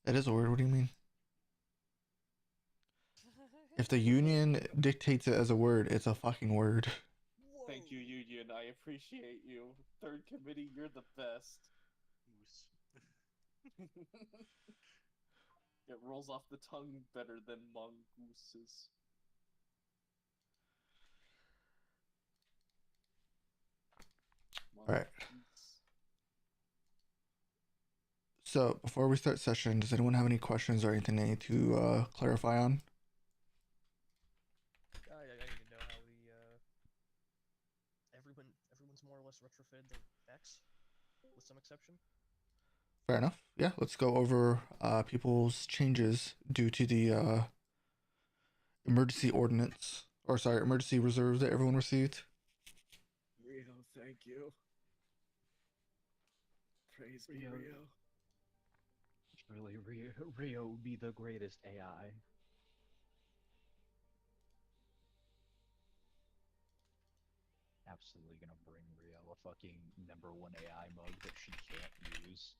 It is a word. What do you mean? If the union dictates it as a word, it's a fucking word. Thank you, Whoa! Union. I appreciate you. Third committee, you're the best. Moose. It rolls off the tongue better than mongooses. All right. Mongoose. So before we start session, does anyone have any questions or anything they need to clarify on? I need to know how the everyone's more or less retrofitted their decks, with some exception. Fair enough. Yeah, let's go over people's changes due to the emergency ordinance, or sorry, emergency reserve that everyone received. Rio, thank you. Praise be Rio, Rio. surely Rio would be the greatest AI. Absolutely gonna bring Rio a fucking #1 AI mug that she can't use.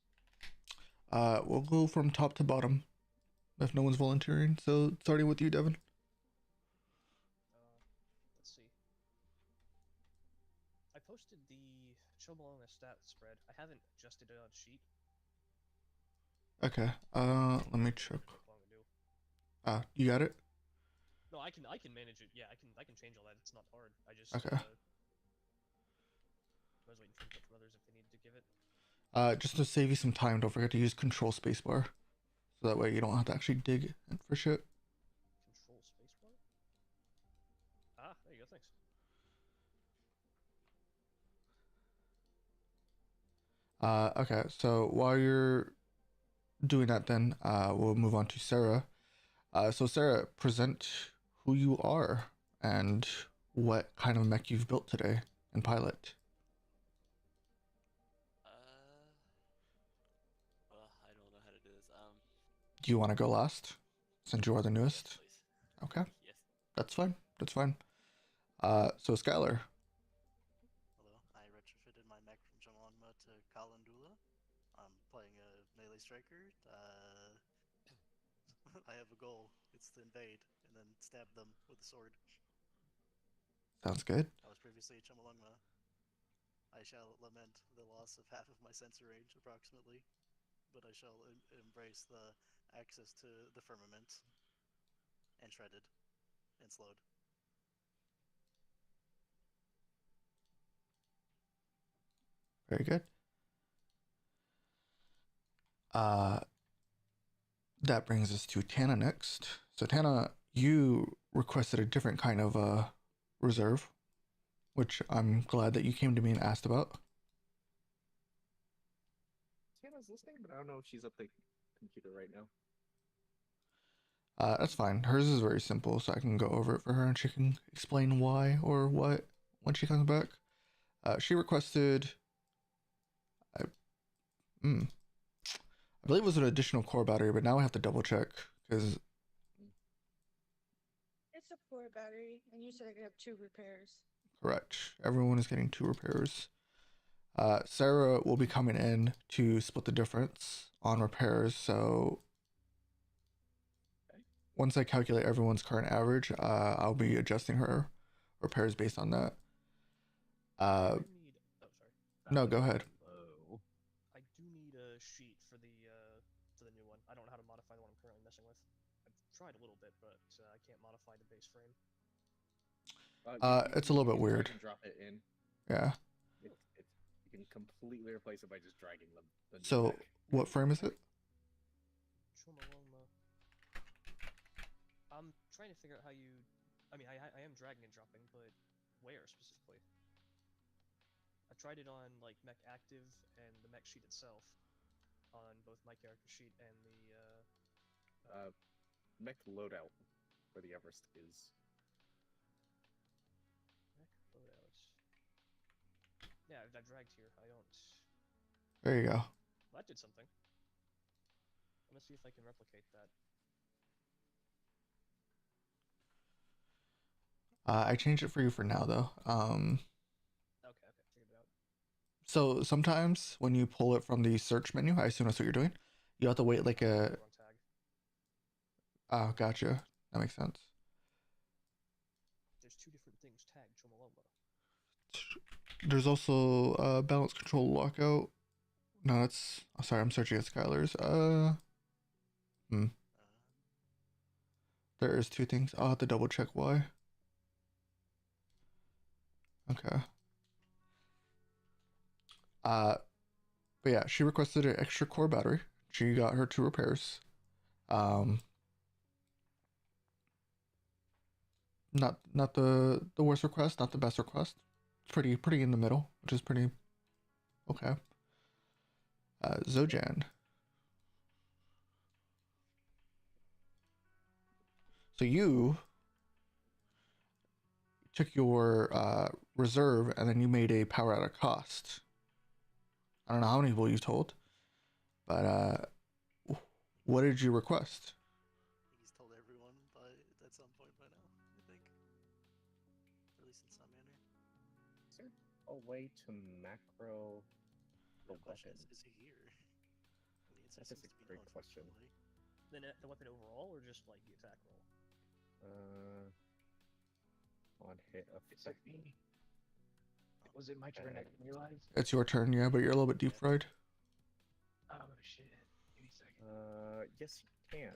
We'll go from top to bottom if no one's volunteering. So starting with you, Devin. Let's see. I posted the Chomalonga stat spread. I haven't adjusted it on sheet. Okay. Let me check. It took long to do. You got it. No, I can manage it. Yeah, I can change all that. It's not hard. I just Okay. I was waiting for input from others if they needed to give it. Just to save you some time, don't forget to use Control Spacebar, so that way you don't have to actually dig in for shit. Control spacebar. Ah, there you go. Thanks. Okay. So while you're doing that, then we'll move on to Sarah. So Sarah, present who you are and what kind of mech you've built today in Pilot. Uh, I don't know how to do this. Do you want to go last, since you are the Yes, newest? please. Okay, Yes. that's fine. That's fine. So Skylar. Hello, I retrofitted my mech from Jamonma to Kalandula. I'm playing a melee striker. I have a goal. It's to invade and then stab them with a sword. Sounds good. I was previously Chumalungma. I shall lament the loss of half of my sensor range, approximately, but I shall embrace the access to the firmament and shredded and slowed. Very good. Uh, that brings us to Tana next. So Tana, you requested a different kind of reserve, which I'm glad that you came to me and asked about. Tana's listening, but I don't know if she's at the computer right now. That's fine. Hers is very simple, so I can go over it for her and she can explain why or what when she comes back. She requested, I, I believe it was an additional core battery, but now I have to double check because It's a poor battery, and you said I could have 2 repairs. correct, everyone is getting 2 repairs. Sarah will be coming in to split the difference on repairs. So Okay. once I calculate everyone's current average, I'll be adjusting her repairs based on that. I do need. Oh, sorry. No, go ahead. Hello. I do need a sheet for the new one. I don't know how to modify the one I'm currently messing with. I've tried a little bit, but I can't modify the base frame. It's a little bit you can weird. drag and drop it in. Yeah. You can completely replace it by just dragging the new So mech. what frame is it? Chomaloma. I'm trying to figure out how you. I mean, I am dragging and dropping, but where specifically? I tried it on like Mech Active and the Mech sheet itself, on both my character sheet and the Mech loadout where the Everest is. Mech loadouts. Yeah, I dragged here. I don't. There you go. Well, that did something. Let me see if I can replicate that. I changed it for you for now though. Okay, figured it out. So sometimes when you pull it from the search menu, I assume that's what you're doing. You have to wait like a Wrong tab. Oh, gotcha. That makes sense. There's two different things tagged Chomoloma. There's also balance control lockout. No, that's. Oh, sorry, I'm searching at Skylar's. Uh, There is two things. I'll have to double check why. Okay. But yeah, she requested an extra core battery. She got her 2 repairs. Not the worst request, not the best request. Pretty in the middle, which is pretty okay. Zojan. So you took your reserve and then you made a power out of cost. I don't know how many people you told, but what did you request? he's told everyone by at some point by now, I think. Or at least in some manner. Is there a way to macro the The question weapon? is he here? I mean, That is seems a to be great no, question. unfortunately. The weapon overall, or just like the attack roll? On hit of It's like me. Was it my turn? I didn't realize. It's your turn, yeah, but you're a little bit deep fried. Oh shit. Give me a second. Yes, you can.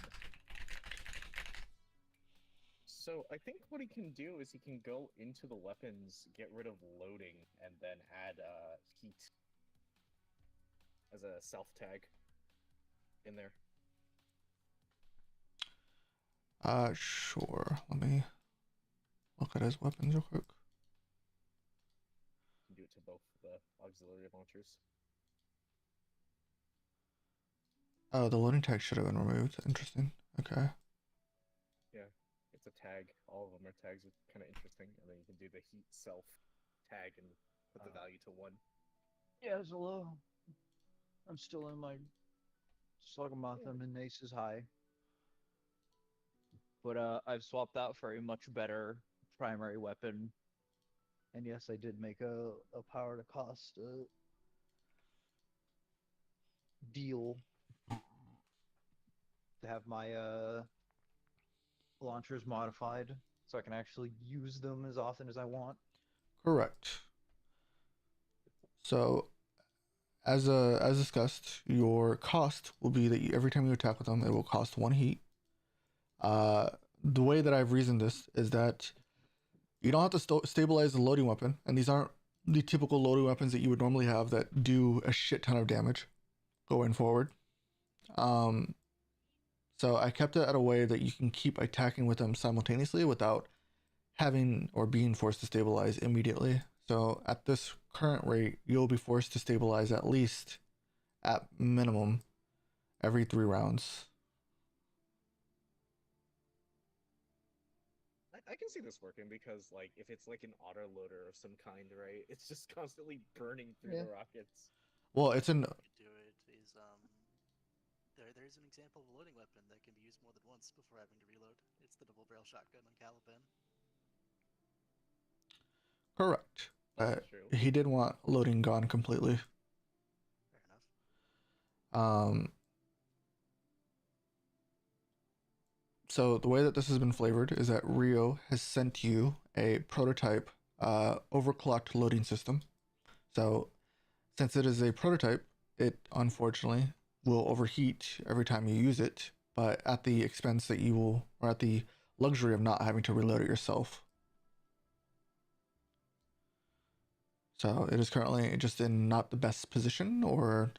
So I think what he can do is he can go into the weapons, get rid of loading, and then add heat as a self tag in there. Sure. Let me look at his weapons real quick. You can do it to both the auxiliary launchers. Oh, the loading tag should have been removed. Interesting. Okay. Yeah, it's a tag. All of them are tags, which is kind of interesting. And then you can do the heat self tag and put the value to 1. Yeah, hello. I'm still in my Slugmoth. I'm in Aces High. But I've swapped out for a much better primary weapon. And yes, I did make a power to cost deal to have my launchers modified so I can actually use them as often as I want. Correct. So, as discussed, your cost will be that every time you attack with them, it will cost 1 heat. The way that I've reasoned this is that you don't have to stabilize the loading weapon, and these aren't the typical loading weapons that you would normally have that do a shit ton of damage going forward. So I kept it at a way that you can keep attacking with them simultaneously without having or being forced to stabilize immediately. So at this current rate, you'll be forced to stabilize at least, at minimum, every 3 rounds. I can see this working because, like, if it's like an auto loader of some kind, right? It's just constantly burning through Yeah. the rockets. Well, it's an You could do it is there's an example of a loading weapon that can be used more than once before having to reload. It's the double barrel shotgun on Caliban. correct. That's true. He did want loading gone completely. Fair enough. So the way that this has been flavored is that Rio has sent you a prototype overclocked loading system. So since it is a prototype, it unfortunately will overheat every time you use it, but at the expense that you will, or at the luxury of not having to reload it yourself. So it is currently just in not the best position, or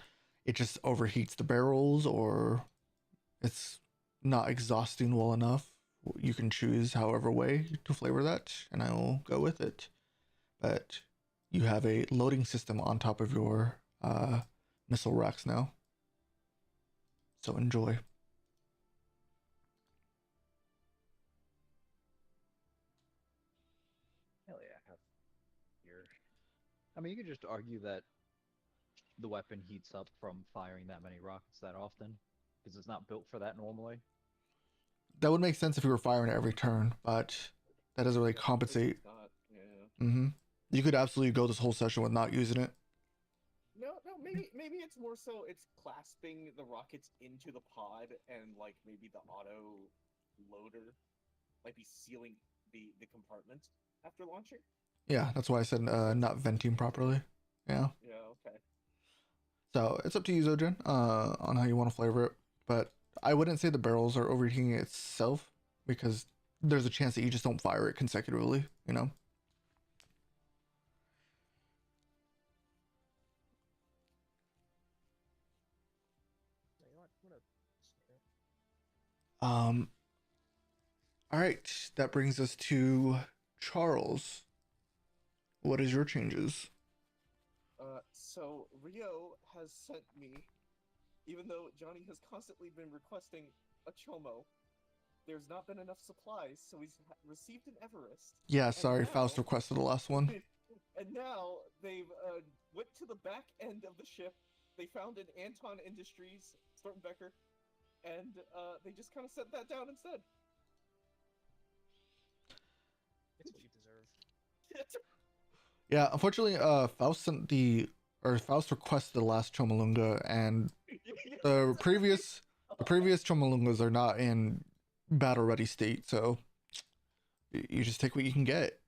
it just overheats the barrels, or it's not exhausting well enough. You can choose however way to flavor that, and I will go with it. But you have a loading system on top of your missile racks now. So enjoy. Hell yeah, have your I mean, you could just argue that the weapon heats up from firing that many rockets that often, because it's not built for that normally. That would make sense if you were firing it every turn, but that doesn't really compensate. Yeah. You could absolutely go this whole session with not using it. No, maybe it's more so it's clasping the rockets into the pod and like maybe the auto loader might be sealing the compartment after launching. Yeah, that's why I said not venting properly. Yeah. Yeah. Okay. So it's up to you, Zojin, on how you want to flavor it. But I wouldn't say the barrels are overheating itself because there's a chance that you just don't fire it consecutively, you know? Yeah, you know what? I'm gonna snare it. All right, that brings us to Charles. What is your changes? So Rio has sent me, even though Johnny has constantly been requesting a Chomo, there's not been enough supplies, so he's received an Everest. Yeah, And sorry, Faust now- requested the last one. And now they've went to the back end of the ship. They found an Anton Industries, Stormbecker, and they just kind of set that down instead. It's what you deserve. Yeah, unfortunately, Faust requested the last Chomalunga, and the previous Chomalungas are not in battle ready state, so you just take what you can get.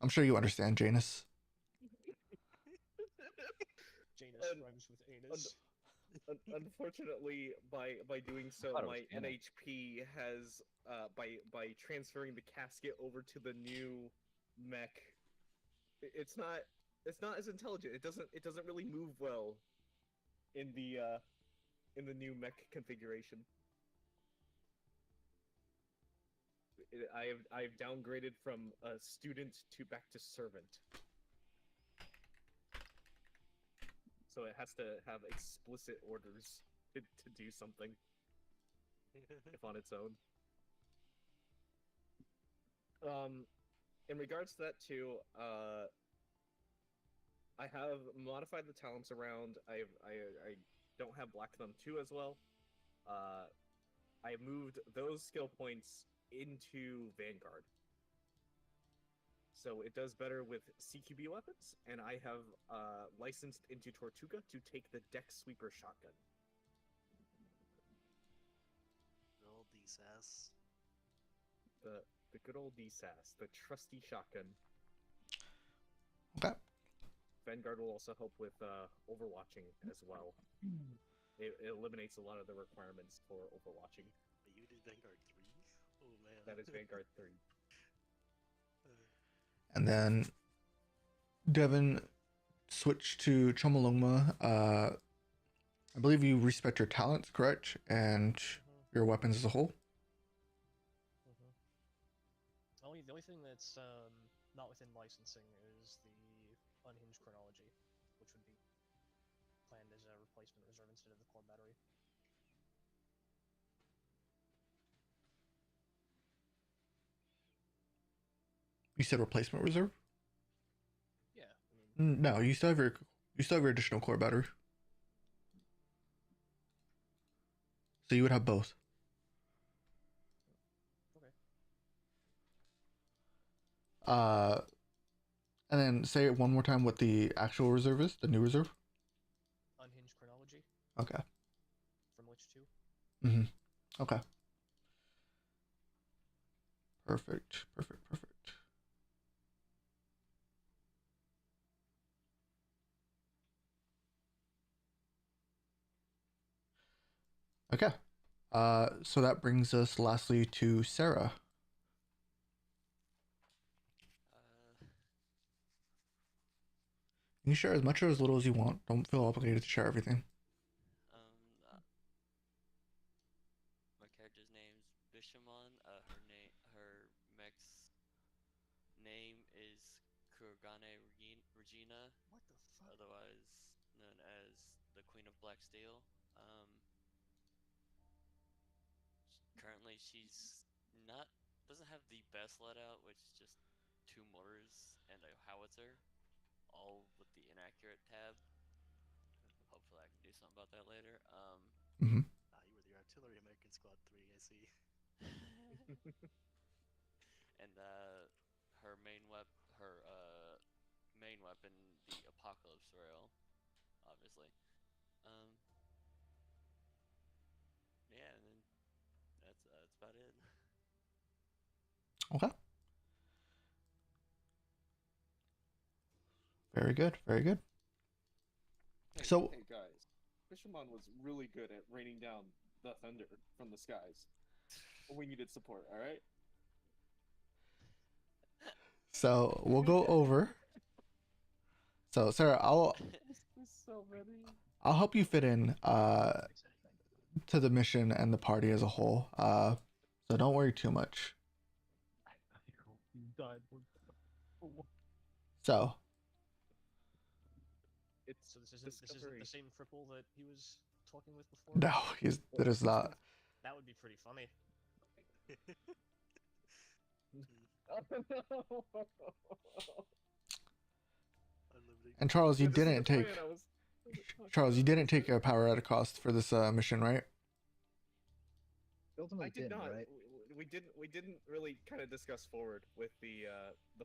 I'm sure you understand, Janus. Janus And- rhymes with anus. Unfortunately, by doing so, thought it my was canon. NHP has by transferring the casket over to the new mech. It's not as intelligent. It doesn't really move well in the new mech configuration. I've downgraded from a student to back to servant. So it has to have explicit orders to do something if on its own. In regards to that too, I have modified the talents around. I don't have Black Thumb 2 as well. I moved those skill points into Vanguard. So it does better with CQB weapons, and I have licensed into Tortuga to take the Deck Sweeper shotgun. Good old DSAS. The good old DSAS, the trusty shotgun. Okay. Vanguard will also help with overwatching as well. It eliminates a lot of the requirements for overwatching. But you did Vanguard 3? Oh man. That is Vanguard 3. And then Devin switched to Chomalungma. I believe you respect your talents, correct? And your weapons as a whole. The only thing that's not within licensing is the unhinged chronology, which would be planned as a replacement reserve instead of the core battery. You said replacement reserve? Yeah, I mean, No, you still have your additional core battery. So you would have both. okay. And then say it one more time what the actual reserve is, the new reserve. Unhinged chronology Okay. from Lich 2. Mm-hmm. Okay. Perfect. Okay. So that brings us lastly to Sarah. You can share as much or as little as you want. Don't feel obligated to share everything. My character's name's Bishamon. Her mech's name is Kurgane Regina, What the fuck? otherwise known as the Queen of Black Steel. Currently, she's doesn't have the best let out, which is just 2 mortars and a howitzer, all with the inaccurate tab. Hopefully, I can do something about that later. Mm-hmm. You were the artillery mech in Squad 3, I see. And her main weapon, the Apocalypse Rail, obviously. Yeah, and then that's about it. Okay. Very good. Very good. Hey, So- hey guys, Fisherman was really good at raining down the thunder from the skies. We needed support, all right? So we'll go over. So Sarah, There's so many. I'll help you fit in to the mission and the party as a whole. So don't worry too much. So It's So this isn't discovery. the same cripple that he was talking with before. no, that is not. That would be pretty funny. Unlimited. And Charles, you Yeah, this is didn't the take plan I was- Charles, you didn't take a power at a cost for this mission, right? You ultimately I did didn't, not. right? We didn't. We didn't really kind of discuss forward with the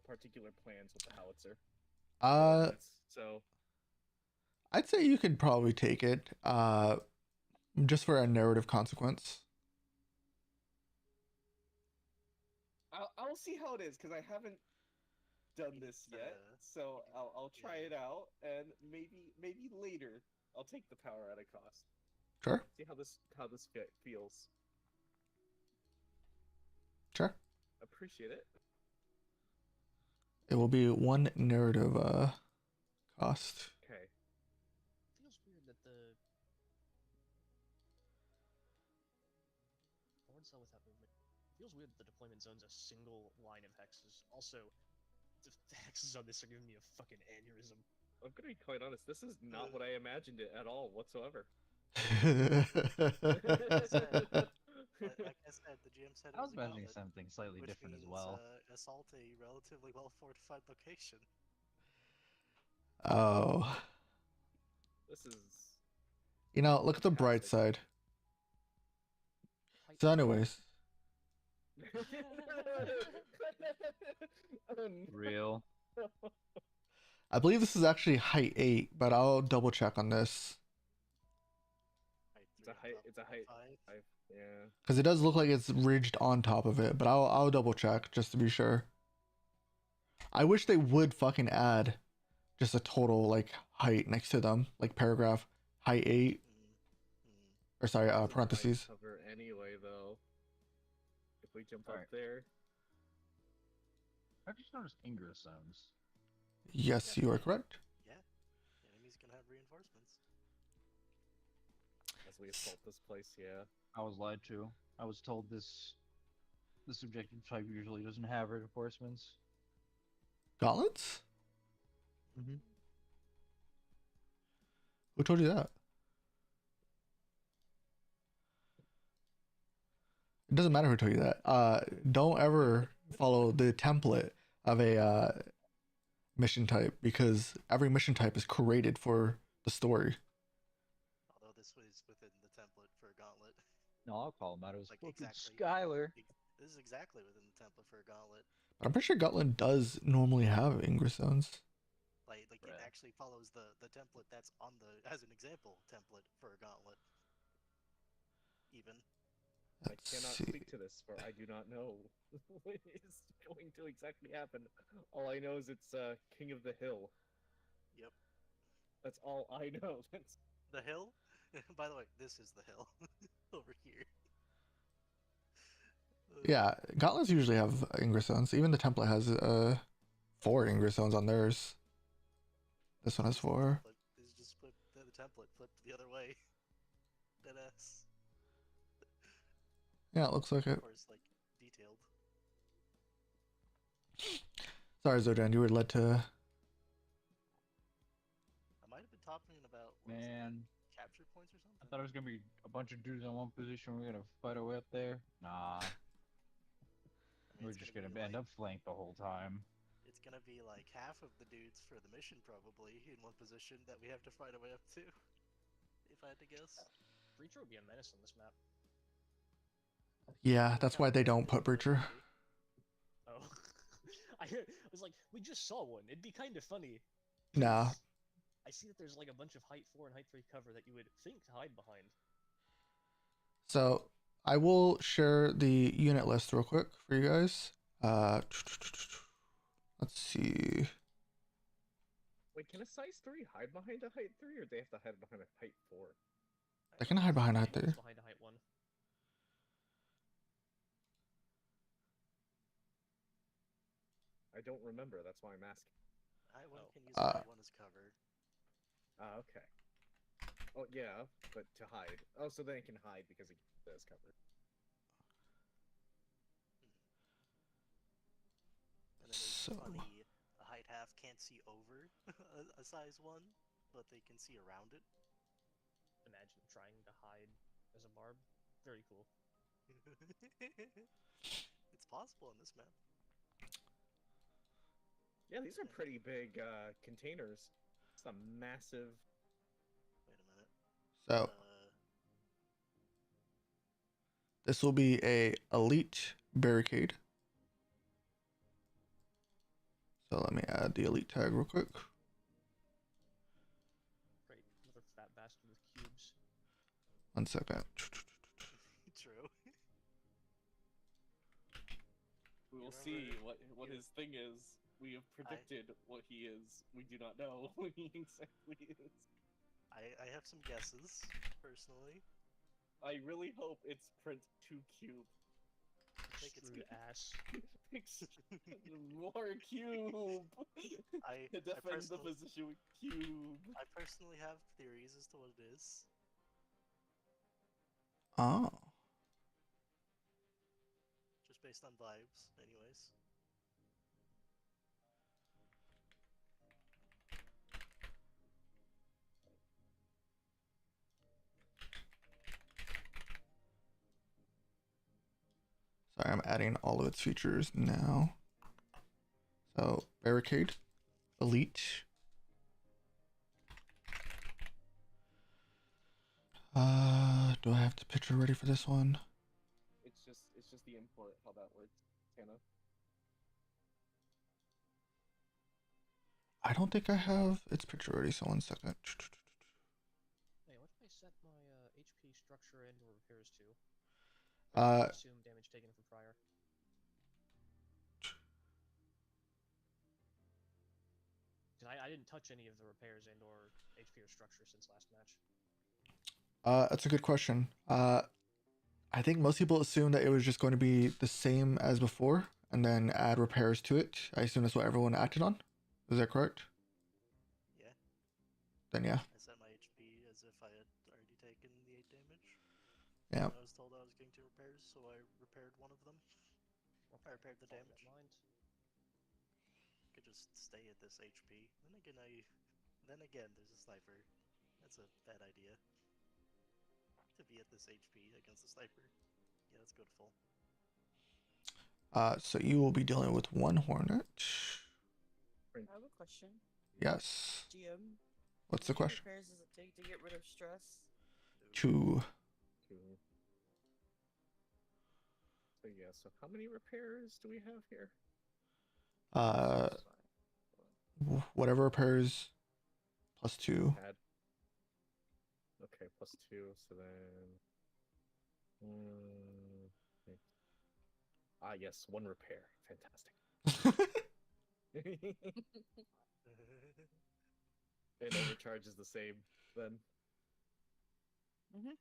particular plans with the howitzer. So I'd say you could probably take it, just for a narrative consequence. I'll see how it is because I haven't done this yet. So I'll try it out, and maybe later I'll take the power at a cost. Sure, see how this feels. sure. Appreciate it. It will be one narrative cost. Okay. Feels weird that the forward cell without movement. Feels weird that the deployment zone's a single line of hexes. Also, the hexes on this are giving me a fucking aneurysm. I'm gonna be quite honest. This is not what I imagined it at all whatsoever. Like I said, the GM said it I was was a imagining gauntlet, something slightly which different as means, well. assault a relatively well fortified location. Oh, This is. you know, look at the bright Fantastic. side. So, anyways, Oh, no. Real. I believe this is actually height 8, but I'll double check on this Height It's a height. 5. Yeah. because it does look like it's ridged on top of it. But I'll double check just to be sure. I wish they would fucking add just a total like height next to them, like paragraph height 8, or sorry, This is light parentheses. Cover anyway, though. If we jump Alright. up there. I just noticed ingress zones. Yes, you are correct. Yeah. Enemies can have reinforcements. As we assault this place, yeah. I was lied to. I was told this objective type usually doesn't have reinforcements. Gauntlets? Mm-hmm. Who told you that? It doesn't matter who told you that. Don't ever follow the template of a mission type because every mission type is created for the story. Although this was within the template for Gauntlet. No, I'll call him out. It was Like, fucking exactly. Skylar. This is exactly within the template for Gauntlet. But I'm pretty sure Gutland does normally have ingress zones. Like it Right. actually follows the template that's on the as an example template for a Gauntlet. Even. I Let's cannot see. speak to this, for I do not know what is going to exactly happen. All I know is it's King of the Hill. Yep. That's all I know. That's The hill? By the way, this is the hill. Over here. Yeah, gauntlets usually have ingress zones. Even the template has 4 ingress zones on theirs. This one has 4. This is just flip the template flipped the other way. Deadass. Yeah, it looks like it. Of course, like detailed. Sorry, Zodan, you were led to. I might have been talking about what was it, Man, capture points or something. I thought it was gonna be a bunch of dudes in one position. We're gonna fight our way up there. Nah, I mean, we're it's just be gonna end like- up flanked the whole time. It's gonna be like half of the dudes for the mission probably in one position that we have to fight our way up to. If I had to guess. Breacher would be a menace on this map. Yeah, that's why they don't put Breacher. Oh. I was like, we just saw one. It'd be kind of funny. Nah. 'cause I see that there's like a bunch of height 4 and height 3 cover that you would think to hide behind. So I will share the unit list real quick for you guys. Uh, let's see. Wait, can a size 3 hide behind a height 3, or they have to hide behind a height 4? They can hide behind height It's 3. behind a height 1. I don't remember, that's why I'm asking. Height 1 Oh. can use Uh, height 1 as cover. Ah, okay. Oh, yeah, but to hide. Oh, so then it can hide because it does cover. And then it's So- funny, a height half can't see over a size 1, but they can see around it. Imagine trying to hide as a barb. Very cool. It's possible in this map. Yeah, these are pretty big containers. It's a massive. Wait a minute. So this will be a elite barricade. So let me add the elite tag real quick. Great. Another fat bastard with cubes. 1 second. True. We will You see remember what you- his thing is. We have predicted what he is. We do not know what he exactly is. I have some guesses, personally. I really hope it's print 2 cube. I think it's Extrude good. ass. More cube. I Defend the personally- position with cube. I personally have theories as to what it is. Oh. Just based on vibes, anyways. Sorry, I'm adding all of its features now. So barricade, elite. Do I have the picture ready for this one? It's just the import, how that works, Tana. I don't think I have its picture ready, so 1 second. Hey, what if I set my HP structure and or repairs to? Assume damage taken from prior. Because I didn't touch any of the repairs and or HP or structure since last match. That's a good question. I think most people assume that it was just going to be the same as before and then add repairs to it. I assume that's what everyone acted on. Is that correct? Yeah. Then yeah. I set my HP as if I had already taken the 8 damage. Yeah. I was told I was going to repairs, so I repaired one of them. I repaired the Follow damage. that mind. Could just stay at this HP. Then again, there's a sniper. That's a bad idea. To be at this HP against the sniper. Yeah, let's go to full. So you will be dealing with 1 hornet. I have a question. Yes. GM. What's the How many question? repairs does it take to get rid of stress? 2. So yeah, so how many repairs do we have here? Whatever repairs plus 2. Add. Okay, plus 2, so then. Ah, yes, 1 repair. Fantastic. And overcharge is the same then. Mhm.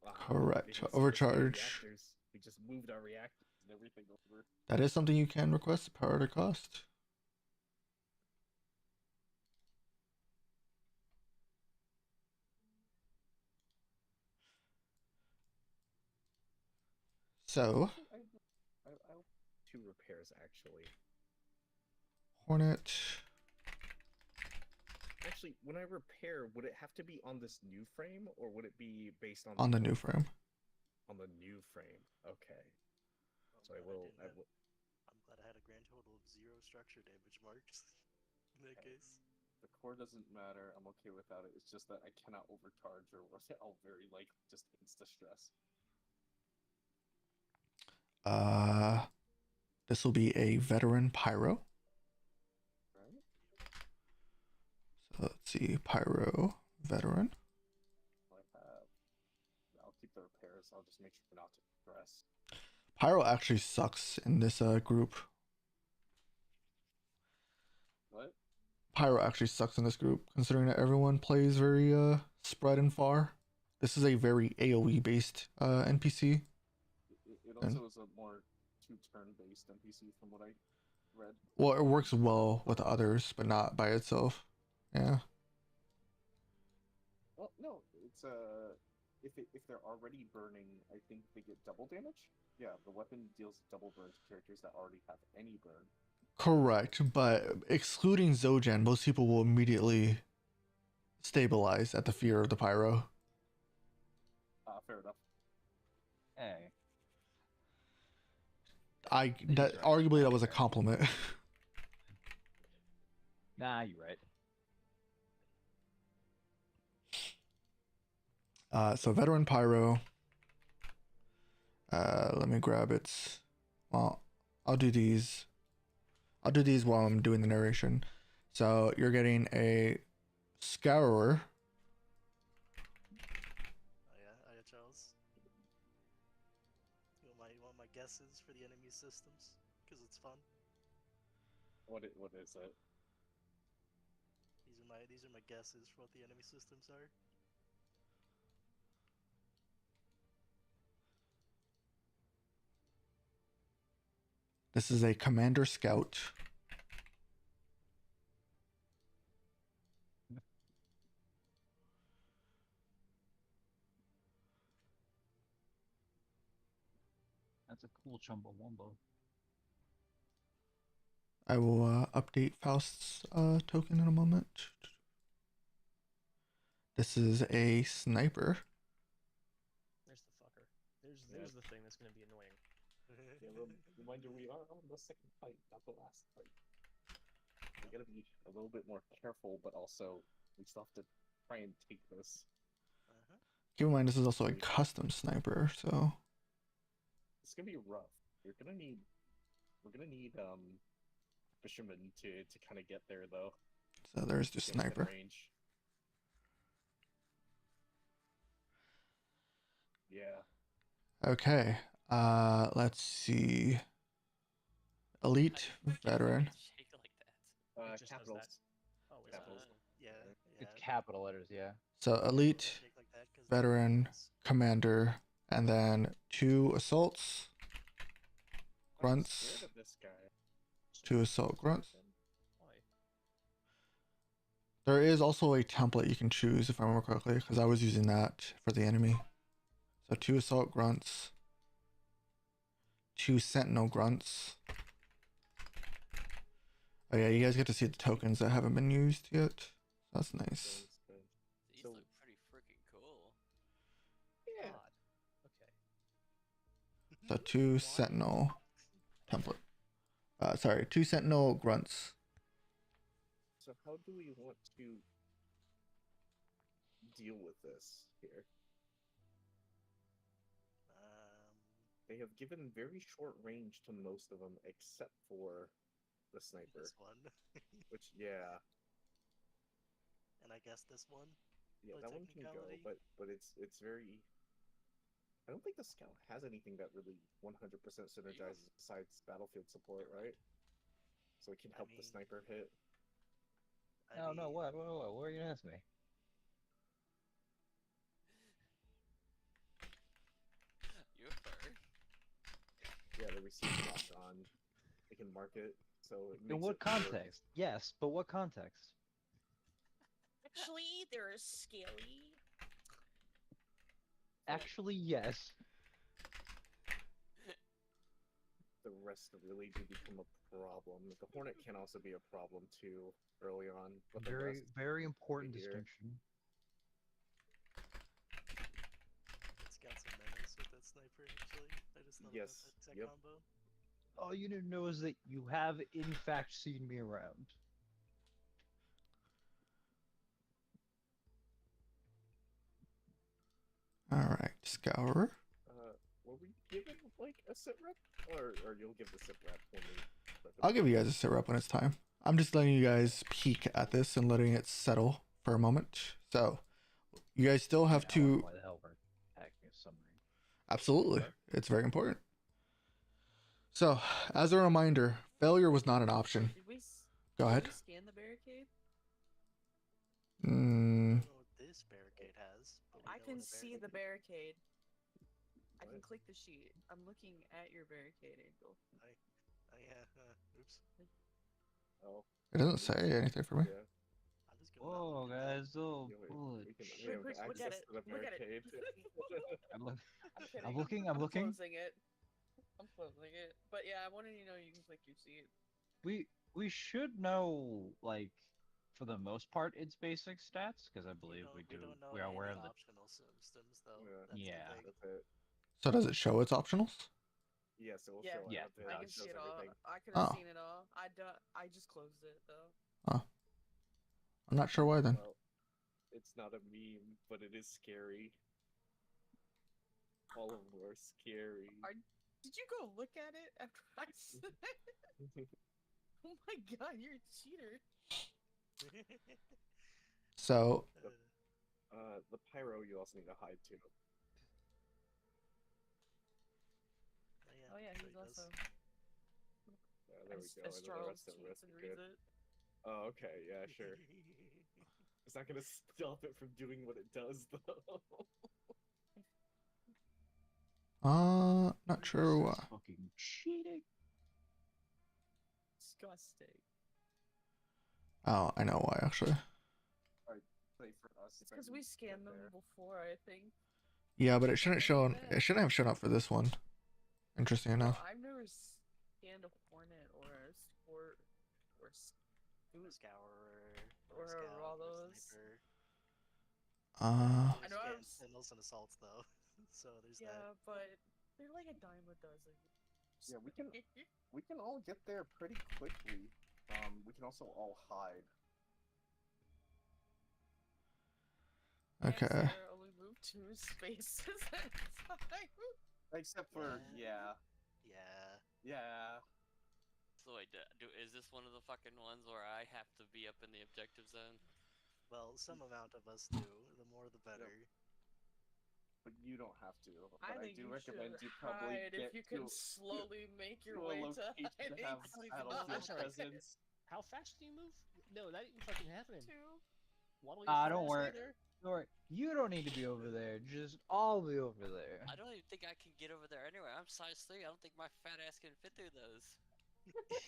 Wow, Correct. we didn't Overcharge. reactors. We just moved our reactors and everything over. That is something you can request, power to cost. So, I 2 repairs actually. Hornet. Actually, when I repair, would it have to be on this new frame, or would it be based on On the new frame. On the new frame. Okay. So I glad will. didn't have- I'm glad I had a grand total of 0 structure damage marks. In that Okay. case. The core doesn't matter. I'm okay without it. It's just that I cannot overcharge or I'll very likely just insta stress. This will be a veteran pyro. Right? So let's see, pyro veteran. I'll keep the repairs. I'll just make sure not to stress. Pyro actually sucks in this group. What? Pyro actually sucks in this group, considering that everyone plays very spread and far. This is a very AoE based NPC. It also is a more two-turn based NPC from what I read. Well, it works well with others, but not by itself. Yeah. Well, no, it's if they're already burning, I think they get double damage. Yeah, the weapon deals double burn to characters that already have any burn. Correct, but excluding Zojan, most people will immediately stabilize at the fear of the pyro. Fair enough. Hey. That arguably that was a compliment. Nah, you're right. So veteran pyro. Let me grab it. Well, I'll do these. I'll do these while I'm doing the narration. So you're getting a scourer. Oh yeah, Charles. You want my guesses for the enemy systems? Because it's fun. What is it? These are my guesses for what the enemy systems are. This is a commander scout. That's a cool Chumbawamba. I will update Faust's token in a moment. This is a sniper. There's the fucker. There's the thing that's gonna be annoying. Yeah, reminder, we are on the second fight, not the last fight. We gotta be a little bit more careful, but also we still have to try and take this. Keep in mind, this is also a custom sniper, so It's gonna be rough. We're gonna need fishermen to kind of get there though. So there's the Get within sniper. range. Yeah. Okay. Let's see. Elite veteran. Shake it like that. It just does Capitals. that. Oh, is Capitals. Yeah, It's capital letters, yeah. So elite Shake like that 'cause veteran it's- commander, and then 2 assaults, I'm grunts, scared of this guy. 2 assault grunts. Why? There is also a template you can choose if I remember correctly, because I was using that for the enemy. So 2 assault grunts, 2 sentinel grunts. Oh yeah, you guys get to see the tokens that haven't been used yet. That's nice. These So- look pretty freaking cool. Yeah. God. Okay. So 2 sentinel template. Sorry, 2 sentinel grunts. So how do we want to deal with this here? They have given very short range to most of them, except for the sniper. This one. Which, yeah, And I guess this one. yeah, By that one can go, technicality. but it's very. I don't think the scout has anything that really 100% synergizes besides battlefield support, right? So it can help the mean- sniper hit. No, what are you gonna ask me? You are. Yeah, the receiver locked on. They can mark it, so it makes In what it work. context? Yes, but what context? Actually, they're scaly. Actually, yes. The rest really do become a problem. The Hornet can also be a problem too early on. But the Very, rest, very important here. distinction. It's got some menace with that sniper, actually. I just thought Yes, about that tech yep. combo. All you need to know is that you have, in fact, seen me around. All right, scourer. were we given like a sit rep, or you'll give the sit rep when we? I'll give you guys a sit rep when it's time. I'm just letting you guys peek at this and letting it settle for a moment. So, you guys still have I don't know to. why the hell we're attacking a submarine. Absolutely, it's very important. So, as a reminder, failure was not an option. Did we? Go did ahead. we scan the barricade? I Mm, don't know what this barricade has. But we I know can what a see the barricade- barricade. I can What? click the sheet. I'm looking at your barricade, Angel. yeah. Oops. Oh, it doesn't say anything for me. yeah. I'll just go out Whoa, and look at guys! Oh, Yeah, we bullet. have Quick, look at access it. to the Look at it. barricade. I'm, look, I'm kidding. I'm looking. I'm looking. closing it. I'm closing it. But yeah, I wanted you to know you can click your seat. We should know, like, for the most part, its basic stats because I believe we do. don't know We are aware any of the. optional systems though. Yeah. That's the Yeah. thing. That's it. So does it show its optionals? Yes, it will Yeah. show Yeah. everything. I It can see shows it all. everything. I could have Oh. seen it all. I just closed it though. I'm not sure why then. Well, it's not a meme, but it is scary. All of them are scary. Did you go look at it after I said it? Oh my god, you're a cheater. So, The pyro you also need to hide too. Oh yeah, so he's he does. also. There we as, go. as And then the Charles rest of cheats and are reads good. it. Oh, okay, yeah, sure. It's not gonna stop it from doing what it does, though. not sure why. Fucking cheating. Disgusting. Oh, I know why actually. Play for us. It's because we scanned them before, I think. Yeah, but it shouldn't show. It shouldn't have shown up for this one. Interesting No, enough. I've never scanned a Hornet or a Sport or Scourer or a Scout or Rallos. Sniper. Uh, I know I was. Sentinels and assaults though, so there's Yeah, that. but they're like a dime a dozen. Yeah, we can all get there pretty quickly. We can also all hide. okay. And Sarah only moved 2 spaces at a time. Except for Yeah. yeah. So wait, is this one of the fucking ones where I have to be up in the objective zone? Well, some amount of us do. The more, the better. But you don't have to. But I I, think do you recommend should you probably hide get if you to, can slowly make your to a way to location to hiding have spot. battlefield presence. How fast do you move? No, that ain't fucking happening. 2. Waddle your fat Don't ass worry. over there. Don't worry. You don't need to be over there. Just I'll be over there. I don't even think I can get over there anyway. I'm size 3. I don't think my fat ass can fit through those.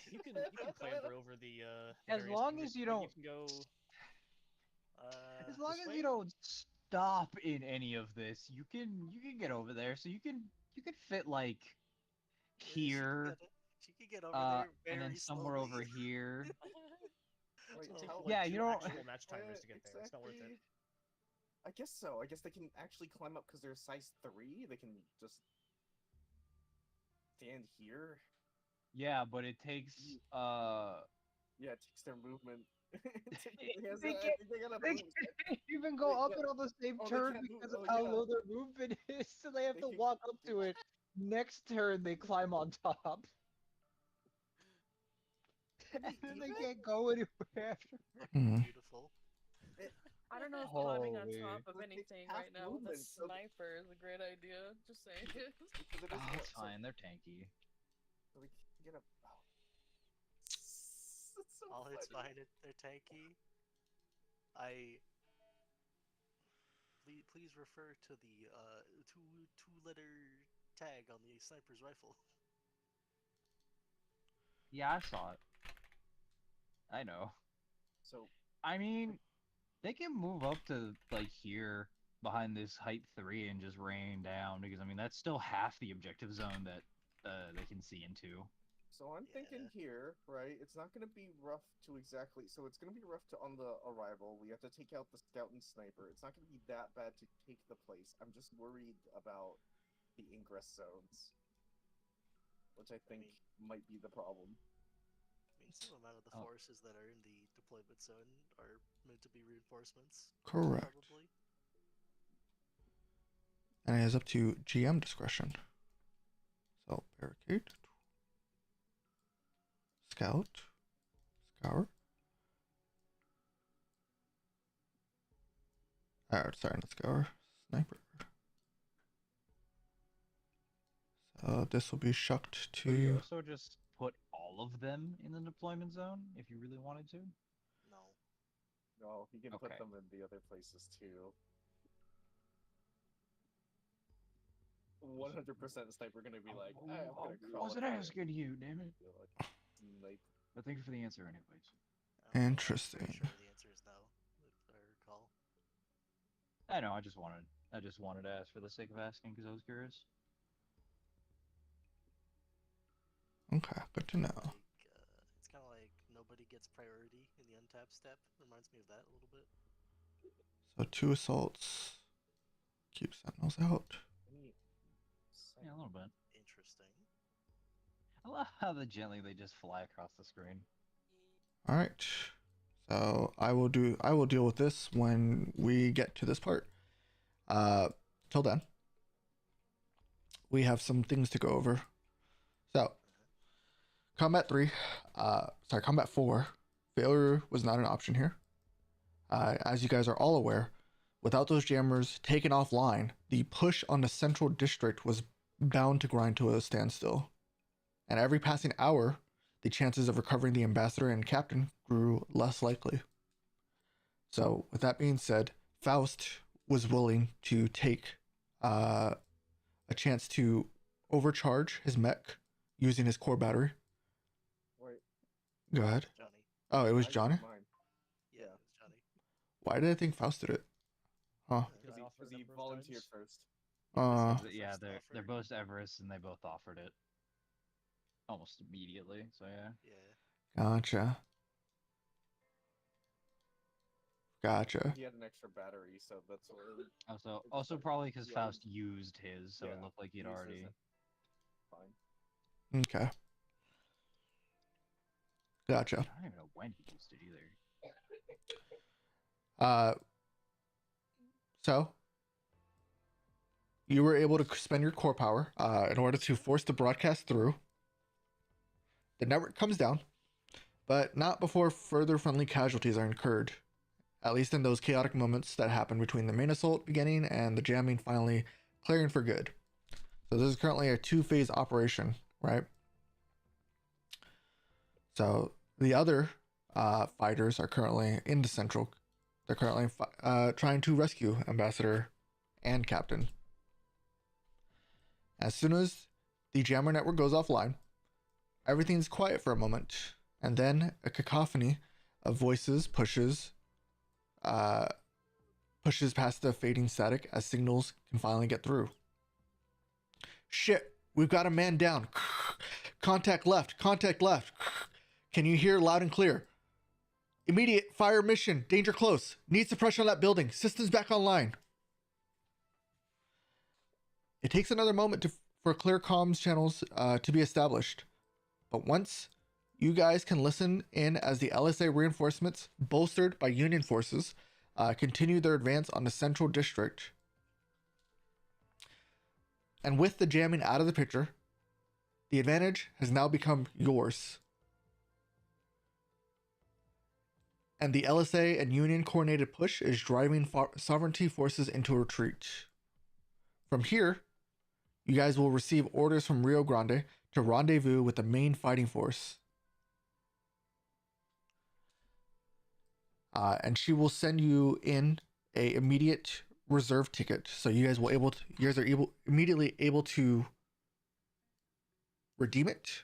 You can clamber over the. As various long fingers, as you but don't- You can go. As long this as way? you don't stop in any of this, you can get over there. So you can fit like here, She could get over there very and then somewhere slowly. over here. Wait, It'll take how- you, like, Yeah, 2 you don't- actual match timers to get there. It's not worth it. Exactly. I guess so. I guess they can actually climb up because they're size 3. They can just stand here. Yeah, but it takes Yeah, it takes their movement. They can't even go Wait, up no. it on the same Oh, they turn can't move. because of Oh, how yeah. low their movement is. So they have They to can- walk up to it. Next turn, they climb on top. And then they can't go anywhere after. Hmm. Beautiful. I don't know if climbing on Holy. top of Well, it takes anything half right now with a movement, so- sniper is a great idea. Just saying. Because it is Oh, it's so- fine. They're tanky. So we can get a. Oh. It's so All hits funny. behind it, they're tanky. Please refer to the two-letter tag on the sniper's rifle. Yeah, I saw it. I know. So I mean, they can move up to like here behind this height 3 and just rain down because I mean that's still half the objective zone that they can see into. So I'm thinking here, right? It's not going to be rough to exactly. So it's going to be rough to on the arrival. We have to take out the scout and sniper. It's not going to be that bad to take the place. I'm just worried about the ingress zones, which I think might be the problem. I mean, some amount of the Oh. forces that are in the deployment zone are meant to be reinforcements. Correct. Probably. And it is up to GM discretion. So barricade, scout, scour. Sorry, not scour. Sniper. This will be shucked Could you to. also just put all of them in the deployment zone if you really wanted to? No. No, you can put Okay. them in the other places too. 100% sniper gonna be like, I'm gonna crawl. wasn't up here asking you, damn it. and be like, snipe. But thank you for the answer, anyways. I'm Interesting. pretty sure the answer is no, if I recall. I know. I just wanted to ask for the sake of asking because I was curious. Okay, good to know. It's kind of like nobody gets priority in the untap step. Reminds me of that a little bit. So 2 assaults. Keep sentinels out. Yeah, a little bit. Interesting. I love how gently they just fly across the screen. All right. So I will deal with this when we get to this part. Till then, we have some things to go over. So, Combat 4, failure was not an option here. As you guys are all aware, without those jammers taken offline, the push on the central district was bound to grind to a standstill. And every passing hour, the chances of recovering the ambassador and captain grew less likely. So, with that being said, Faust was willing to take a chance to overcharge his mech using his core battery. Wait, Go ahead. Johnny. Oh, it was I used Johnny? mine. Yeah, it was Johnny. Why did I think Faust did it? Huh. Because I offered Because he them both volunteered times. first. Yeah, First they're offer. both Everest and they both offered it almost immediately. So yeah. Yeah. Gotcha. Gotcha. He had an extra battery, so that's what. Also probably because Yeah, Faust used his, so it yeah, looked like he'd uses already. it. Fine. Okay. Gotcha. I don't even know when he used it either. So you were able to spend your core power in order to force the broadcast through. The network comes down, but not before further friendly casualties are incurred, at least in those chaotic moments that happen between the main assault beginning and the jamming finally clearing for good. So this is currently a 2-phase operation, right? So the other fighters are currently in the central. They're currently trying to rescue Ambassador and Captain. As soon as the jammer network goes offline, everything's quiet for a moment, and then a cacophony of voices pushes past the fading static as signals can finally get through. Shit, we've got a man down. Contact left. Can you hear loud and clear? Immediate fire mission. Danger close. Need suppression on that building. Systems back online. It takes another moment for clear comms channels to be established. But once you guys can listen in as the LSA reinforcements, bolstered by Union forces, continue their advance on the central district. And with the jamming out of the picture, the advantage has now become yours. And the LSA and Union coordinated push is driving sovereignty forces into a retreat. From here, you guys will receive orders from Rio Grande to rendezvous with the main fighting force. And she will send you in a immediate reserve ticket, so you guys are immediately able to redeem it.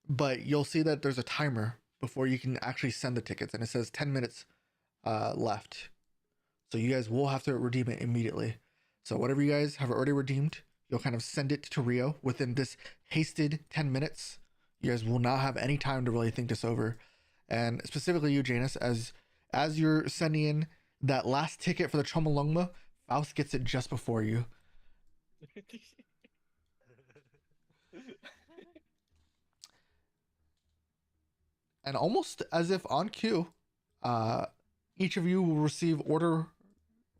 But you'll see that there's a timer before you can actually send the tickets, and it says 10 minutes left. So you guys will have to redeem it immediately. So whatever you guys have already redeemed, you'll kind of send it to Rio within this hasted 10 minutes. You guys will not have any time to really think this over. And specifically you, Janus, as you're sending in that last ticket for the Chomolungma, Faust gets it just before you. And almost as if on cue, each of you will receive order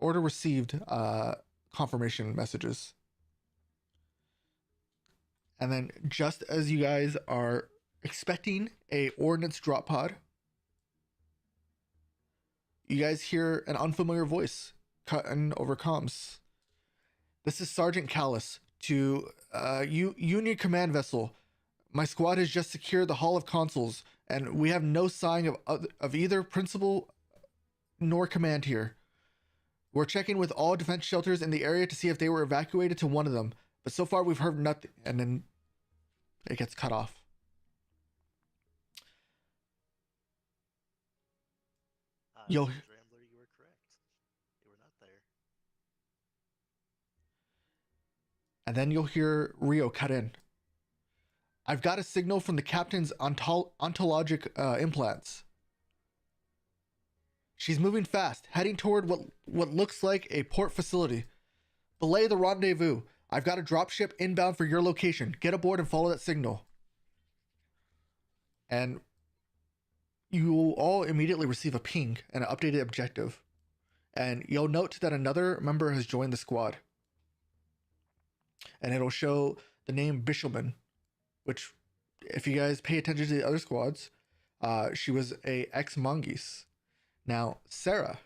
received confirmation messages. And then just as you guys are expecting a ordnance drop pod, you guys hear an unfamiliar voice cutting over comms. This is Sergeant Callus to Union command vessel. My squad has just secured the Hall of Consuls, and we have no sign of either principal nor command here. We're checking with all defense shelters in the area to see if they were evacuated to one of them, but so far we've heard nothing. And then it gets cut off. Yo. Rambler, you were correct. They were not there. And then you'll hear Rio cut in. I've got a signal from the captain's ontologic implants. She's moving fast, heading toward what looks like a port facility. Belay the rendezvous. I've got a dropship inbound for your location. Get aboard and follow that signal. And you will all immediately receive a ping and an updated objective. And you'll note that another member has joined the squad. And it'll show the name Bishelman, which, if you guys pay attention to the other squads, she was a ex-Mongoose. Now, Sarah,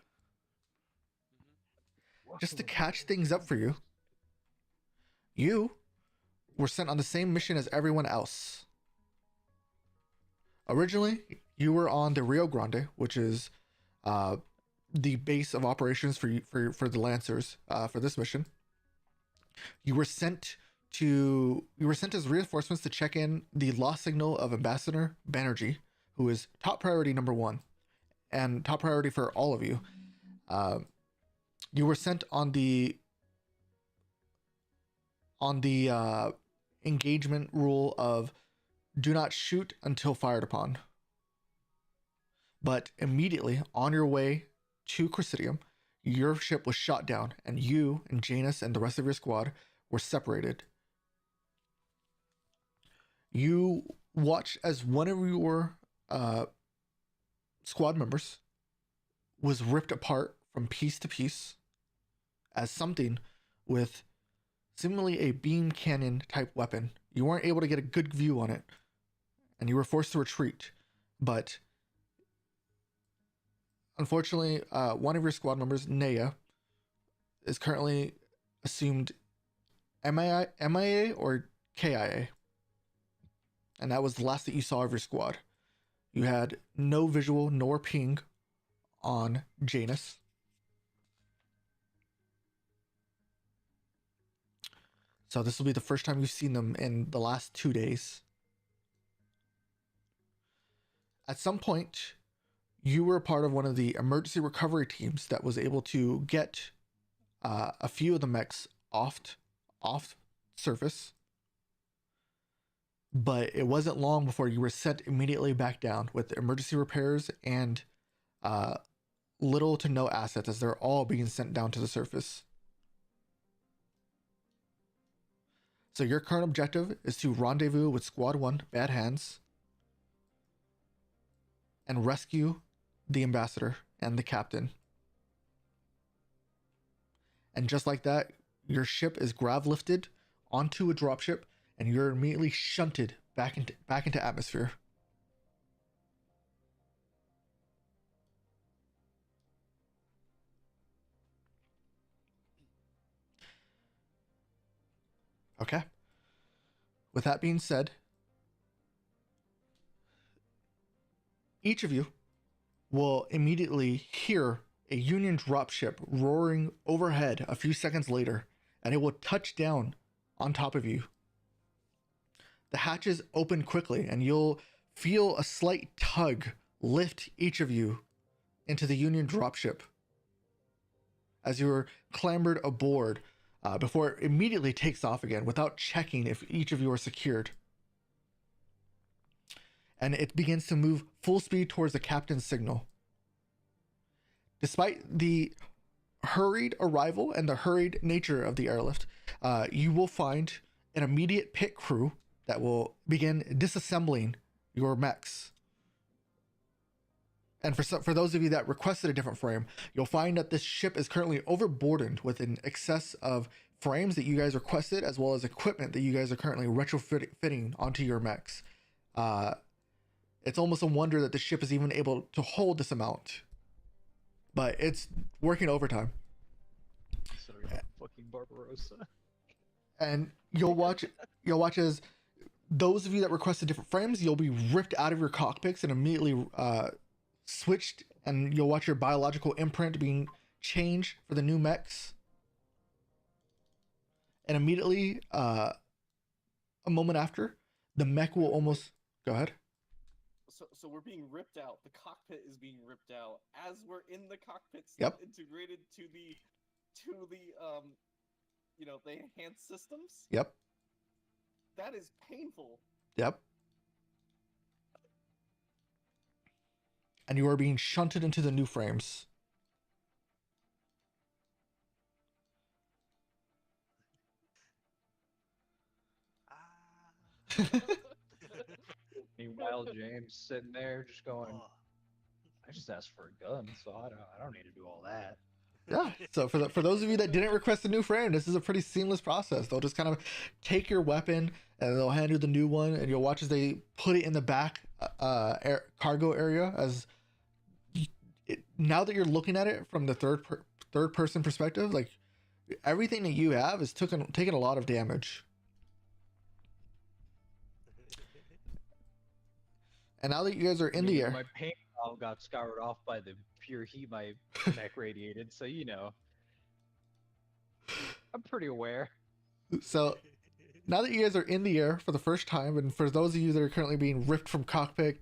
just to catch things up for you, you were sent on the same mission as everyone else. Originally, you were on the Rio Grande, which is the base of operations for the Lancers for this mission. You were sent as reinforcements to check in the lost signal of Ambassador Banerjee, who is top priority number 1 and top priority for all of you. You were sent on the engagement rule of do not shoot until fired upon. But immediately on your way to Cressidium, your ship was shot down, and you and Janus and the rest of your squad were separated. You watch as one of your squad members was ripped apart from piece to piece as something with seemingly a beam cannon type weapon. You weren't able to get a good view on it, and you were forced to retreat. But unfortunately, one of your squad members, Naya, is currently assumed MIA or KIA. And that was the last that you saw of your squad. You had no visual nor ping on Janus. So this will be the first time you've seen them in the last 2 days. At some point, you were a part of one of the emergency recovery teams that was able to get a few of the mechs off surface. But it wasn't long before you were sent immediately back down with emergency repairs and little to no assets, as they're all being sent down to the surface. So your current objective is to rendezvous with Squad 1, Bad Hands, and rescue the ambassador and the captain. And just like that, your ship is grav lifted onto a dropship, and you're immediately shunted back into atmosphere. Okay. With that being said, each of you will immediately hear a Union dropship roaring overhead a few seconds later, and it will touch down on top of you. The hatches open quickly, and you'll feel a slight tug lift each of you into the Union dropship as you're clambered aboard before it immediately takes off again without checking if each of you are secured. And it begins to move full speed towards the captain's signal. Despite the hurried arrival and the hurried nature of the airlift, you will find an immediate pit crew that will begin disassembling your mechs. And for those of you that requested a different frame, you'll find that this ship is currently overburdened with an excess of frames that you guys requested, as well as equipment that you guys are currently retrofitting onto your mechs. It's almost a wonder that the ship is even able to hold this amount. But it's working overtime. So you're fucking Barbarossa. And you'll watch as those of you that requested different frames, you'll be ripped out of your cockpits and immediately switched, and you'll watch your biological imprint being changed for the new mechs. And immediately, a moment after, the mech will almost go ahead. So we're being ripped out. The cockpit is being ripped out as we're in the cockpit, Yep. integrated to the the enhanced systems. Yep. That is painful. Yep. And you are being shunted into the new frames. Meanwhile, James sitting there just going, Oh. I just asked for a gun, so I don't need to do all that. Yeah. So for those of you that didn't request a new frame, this is a pretty seamless process. They'll just kind of take your weapon and they'll hand you the new one, and you'll watch as they put it in the back cargo area. As now that you're looking at it from the third person perspective, like everything that you have is taken a lot of damage. And now that you guys are in the air, My paint all got scoured off by the pure heat my neck radiated, so I'm pretty aware. so now that you guys are in the air for the first time, and for those of you that are currently being ripped from cockpit,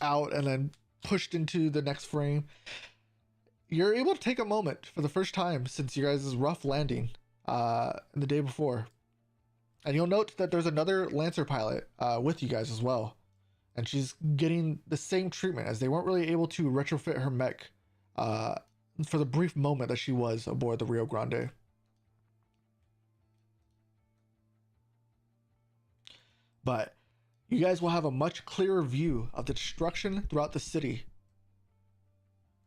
out and then pushed into the next frame, you're able to take a moment for the first time since you guys' rough landing the day before. And you'll note that there's another Lancer pilot with you guys as well. And she's getting the same treatment, as they weren't really able to retrofit her mech for the brief moment that she was aboard the Rio Grande. But you guys will have a much clearer view of the destruction throughout the city.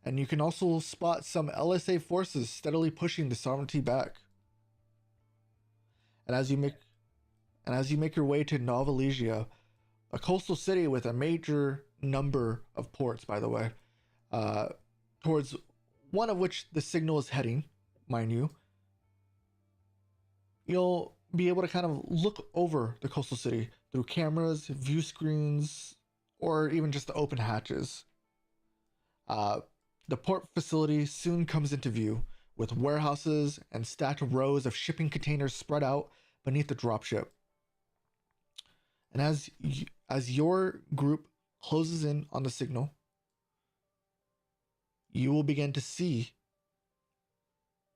And you can also spot some LSA forces steadily pushing the Sovereignty back. And as you make your way to Nova Legia, a coastal city with a major number of ports, by the way, towards one of which the signal is heading, mind you, you'll be able to kind of look over the coastal city through cameras, view screens, or even just the open hatches. The port facility soon comes into view, with warehouses and stacked rows of shipping containers spread out beneath the dropship. And as your group closes in on the signal, you will begin to see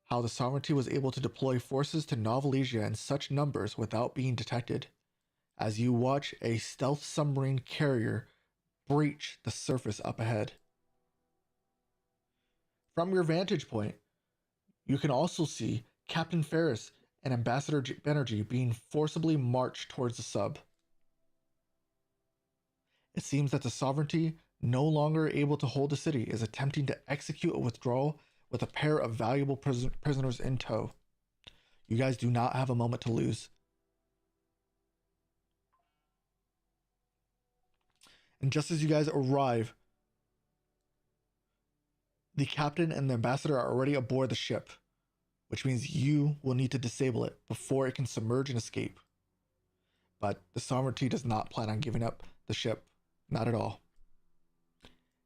how the Sovereignty was able to deploy forces to Nova Legia in such numbers without being detected, as you watch a stealth submarine carrier breach the surface up ahead. From your vantage point, you can also see Captain Ferris and Ambassador Banerjee being forcibly marched towards the sub. It seems that the Sovereignty, no longer able to hold the city, is attempting to execute a withdrawal with a pair of valuable prisoners in tow. You guys do not have a moment to lose. And just as you guys arrive, the captain and the ambassador are already aboard the ship, which means you will need to disable it before it can submerge and escape. But the Sovereignty does not plan on giving up the ship. Not at all.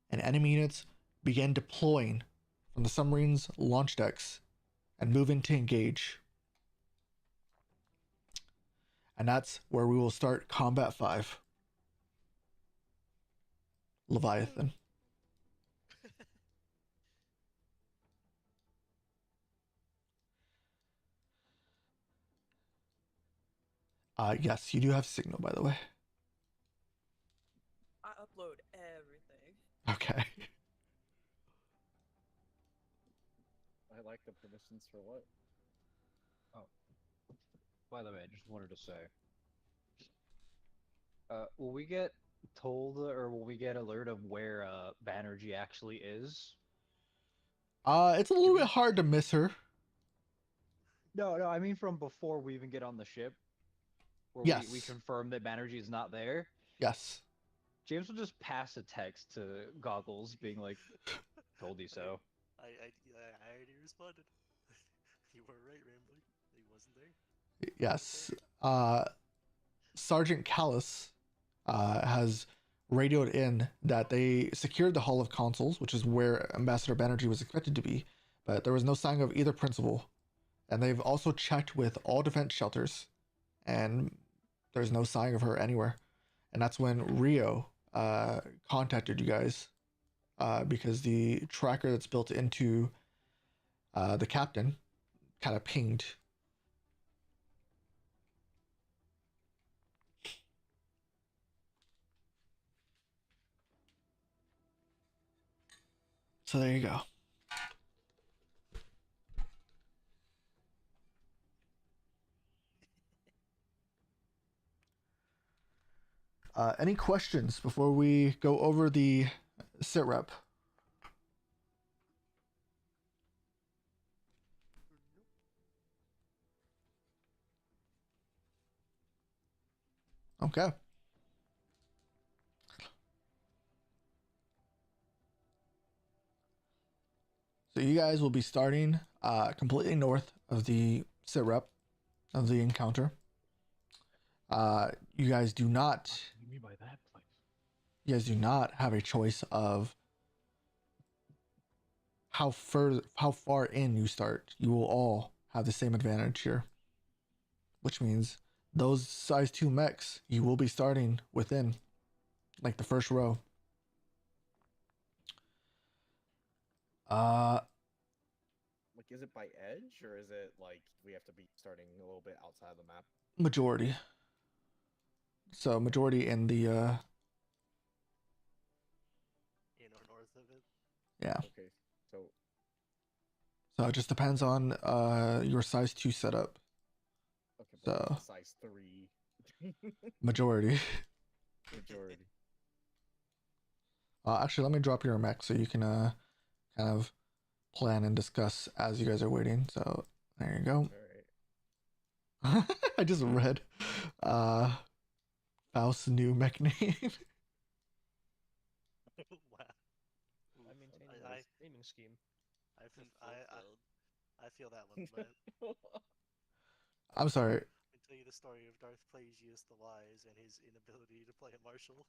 And enemy units begin deploying from the submarine's launch decks and move in to engage. And that's where we will start Combat 5. Leviathan. Yes, you do have signal, by the way. I upload everything. Okay. I like the permissions for what? By the way, I just wanted to say, will we get told or will we get alert of where Banerjee actually is? It's a little bit hard to miss her. No, I mean from before we even get on the ship, where Yes. we confirm that Banerjee is not there. Yes. James will just pass a text to Goggles, being like, "Told you so." I already responded. You were right, Rambling. He wasn't there. Yes. Sergeant Callus has radioed in that they secured the Hall of Consuls, which is where Ambassador Banerjee was expected to be, but there was no sign of either principal. And they've also checked with all defense shelters, and there's no sign of her anywhere. And that's when Rio contacted you guys because the tracker that's built into the captain kind of pinged. So there you go. Any questions before we go over the sit rep? Okay. So you guys will be starting completely north of the sit rep of the encounter. You guys do not. What do you mean by that place? You guys do not have a choice of how far in you start. You will all have the same advantage here, which means those size 2 mechs you will be starting within, like the first row. Like, is it by edge, or is it like we have to be starting a little bit outside the map? Majority. So majority in the In or north of it? yeah. Okay, so So it just depends on your size 2 setup. okay, but So- what's the size 3 Majority. majority. Actually, let me drop your mech so you can kind of plan and discuss as you guys are waiting. So there you go. All right. I just read Faust's new mech name. Wow. I'm maintaining I- a naming scheme. I feel that one, but I'm sorry. I can tell you the story of Darth Plagueis the Wise and his inability to play a marshal.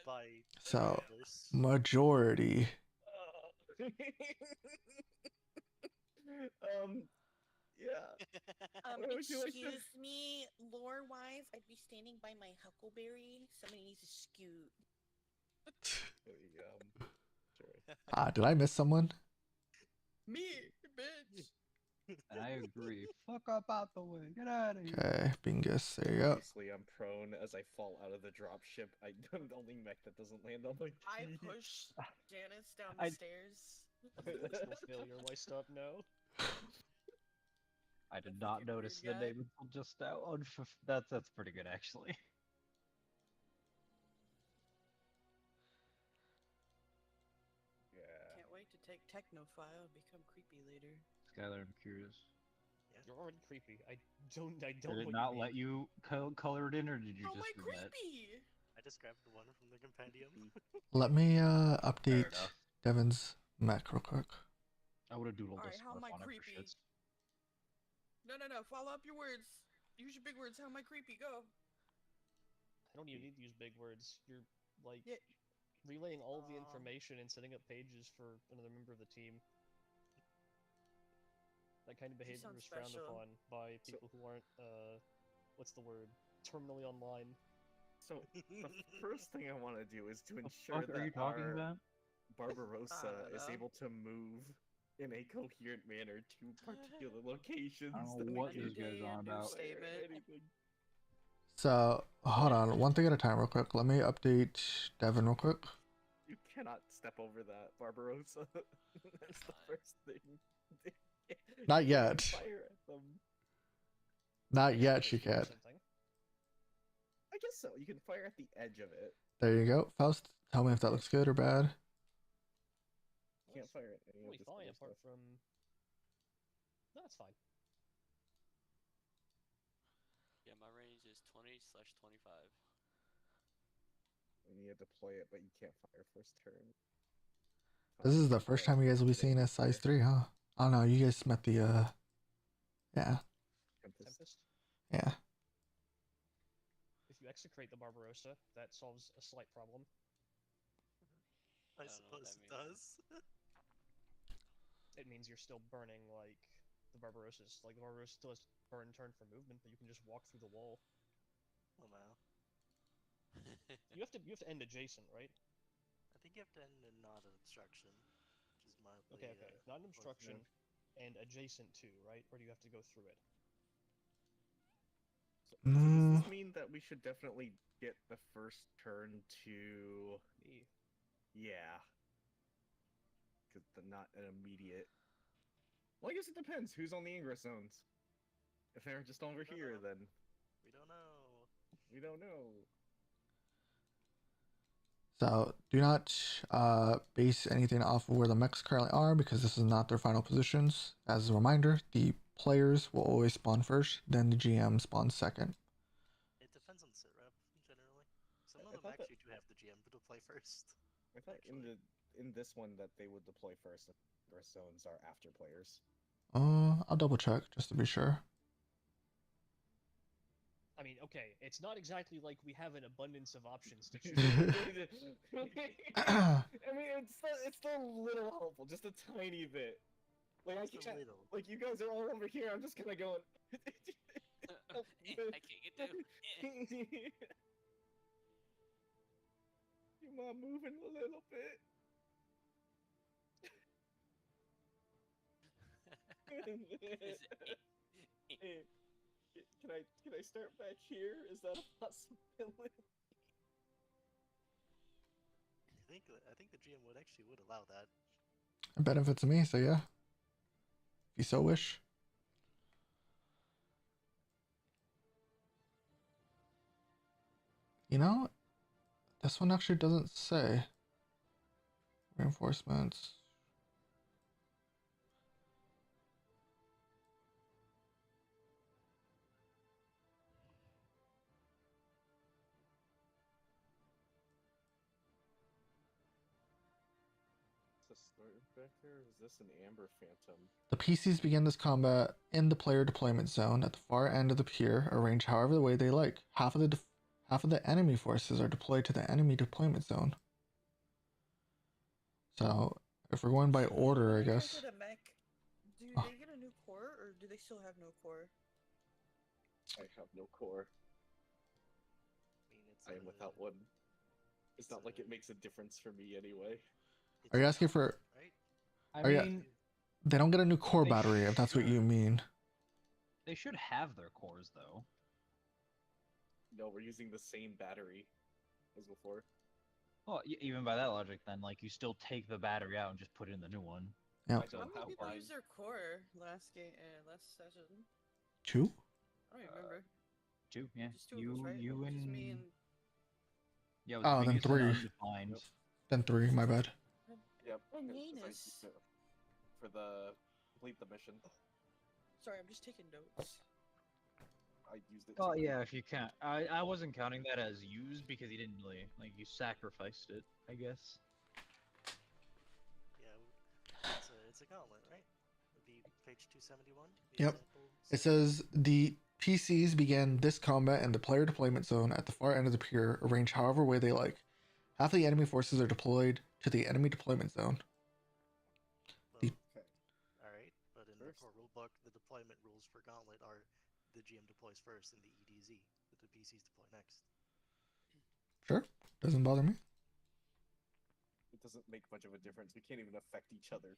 By So this. majority. Yeah. What would you like to- Excuse me, lore-wise, I'd be standing by my huckleberry. Somebody needs to scoot. Sure. Did I miss someone? Me, bitch. And I agree. Fuck up out the way. Get out of here. Okay, Bingus. There you go. Obviously, I'm prone as I fall out of the dropship. I'm the only mech that doesn't land on my I feet. push Janice down I- the stairs. Emotional failure. Why stop now? I did That's not fucking notice the weird guy. name until just now. That's pretty good actually. Yeah. Can't wait to take Technophile and become creepy later. Skylar, I'm curious. You're already creepy. I don't. Did it not let you color it in, or did you How am I just forget? creepy? I just grabbed the one from the compendium. Let me Fair update enough. Devin's mech real quick. I would have doodled Alright, this how am I on it for creepy? shits. No. Follow up your words. Use your big words. How am I creepy? Go. I don't even need to use big words. You're like Yeah. relaying all of the Aw. information and setting up pages for another member of the team. That kind of You behavior sound is frowned special. upon by people who aren't what's the word? Terminally online. So the first thing I want to do is to The ensure fuck are you that talking our about? Barbarossa I is don't know. able to move in a coherent manner to particular locations. I don't that know what we this can guy's Day on and new about. statement. anything. So hold on, one thing at a time, real quick. Let me update Devin real quick. You cannot step over that, Barbarossa. That's the first thing. Not You can yet. Fire at them. Not yet, Okay, she here's can't. something. I guess so. You can fire at the edge of it. There you go. Faust, tell me if that looks good or bad. You can't fire at any Really of this fine other apart stuff. from. No, that's fine. Yeah, my range is 20/25. And you deploy it, but you can't fire first turn. This is the first time you guys will be seeing a size 3, huh? I don't know, you guys met the Yeah, Tempest. yeah. If you execrate the Barbarossa, that solves a slight problem. I I don't know what suppose that it means. does. It means you're still burning like the Barbarossas. Like the Barbarossa still has burn turn for movement, but you can just walk through the wall. Oh no. You have to end adjacent, right? I think you have to end in not an obstruction, which is mildly. Okay, okay. Not an close obstruction enough. and adjacent to, right? Or do you have to go through it? So does Mm. this mean that we should definitely get the first turn to? E. Yeah. Because not an immediate. Well, I guess it depends. Who's on the ingress zones? If they're just over don't here, know. then We don't know. we don't know. So do not base anything off of where the mechs currently are because this is not their final positions. As a reminder, the players will always spawn first, then the GM spawns second. It depends on sit rep generally. Some I of them thought that- actually do have the GM to play first. I thought Actually. in this one that they would deploy first. If ingress zones are after players. I'll double check just to be sure. I mean, okay, it's not exactly like we have an abundance of options to choose. I mean, it's still a little helpful, just a tiny bit. Like I Just a can't, little. like you guys are all over here. I'm just kind of going. I can't get through. You mind moving a little bit? Hey, can I start back here? Is that a possibility? I think the GM would allow that. It benefits me, so yeah. If you so wish. You know, this one actually doesn't say. Reinforcements. Is this back there? Is this an Amber Phantom? The PCs begin this combat in the player deployment zone at the far end of the pier, arranged however the way they like. Half of the enemy forces are deployed to the enemy deployment zone. So, if we're going by order, I When you guess. get a mech, do Oh. they get a new core or do they still have no core? I have no core. I mean, it's I am without one. It's not like it makes a difference for me anyway. it's Are you a asking for- gauntlet, right? I Oh, yeah. mean, They don't get a new core They battery, if that's what you should. mean. they should have their cores though. No, we're using the same battery as before. Well, even by that logic, then like you still take the battery out and just put in the new one. Yeah. I How don't many have people one. use their core last game, last session? 2? I don't remember. Two, yeah. Just two of us, right? You Just and me and yeah. With Oh, then Phineas and 3. Undefined. Yep. Then 3, my bad. Yep. And 'cause I Yanus. used it for the complete the mission. Sorry, I'm just taking notes. I used it. Oh to yeah, if you count, I wasn't counting that as used because you didn't really like you sacrificed it, I guess. Yeah, it's a gauntlet, right? It'd be page 271. The Yep. examples. It says the PCs began this combat in the player deployment zone at the far end of the pier, arranged however way they like. Half of the enemy forces are deployed to the enemy deployment zone. Well, Okay. alright, but in First- the core rulebook, the deployment rules for Gauntlet are the GM deploys first and the EDZ, but the PCs deploy next. Sure, doesn't bother me. It doesn't make much of a difference. We can't even affect each other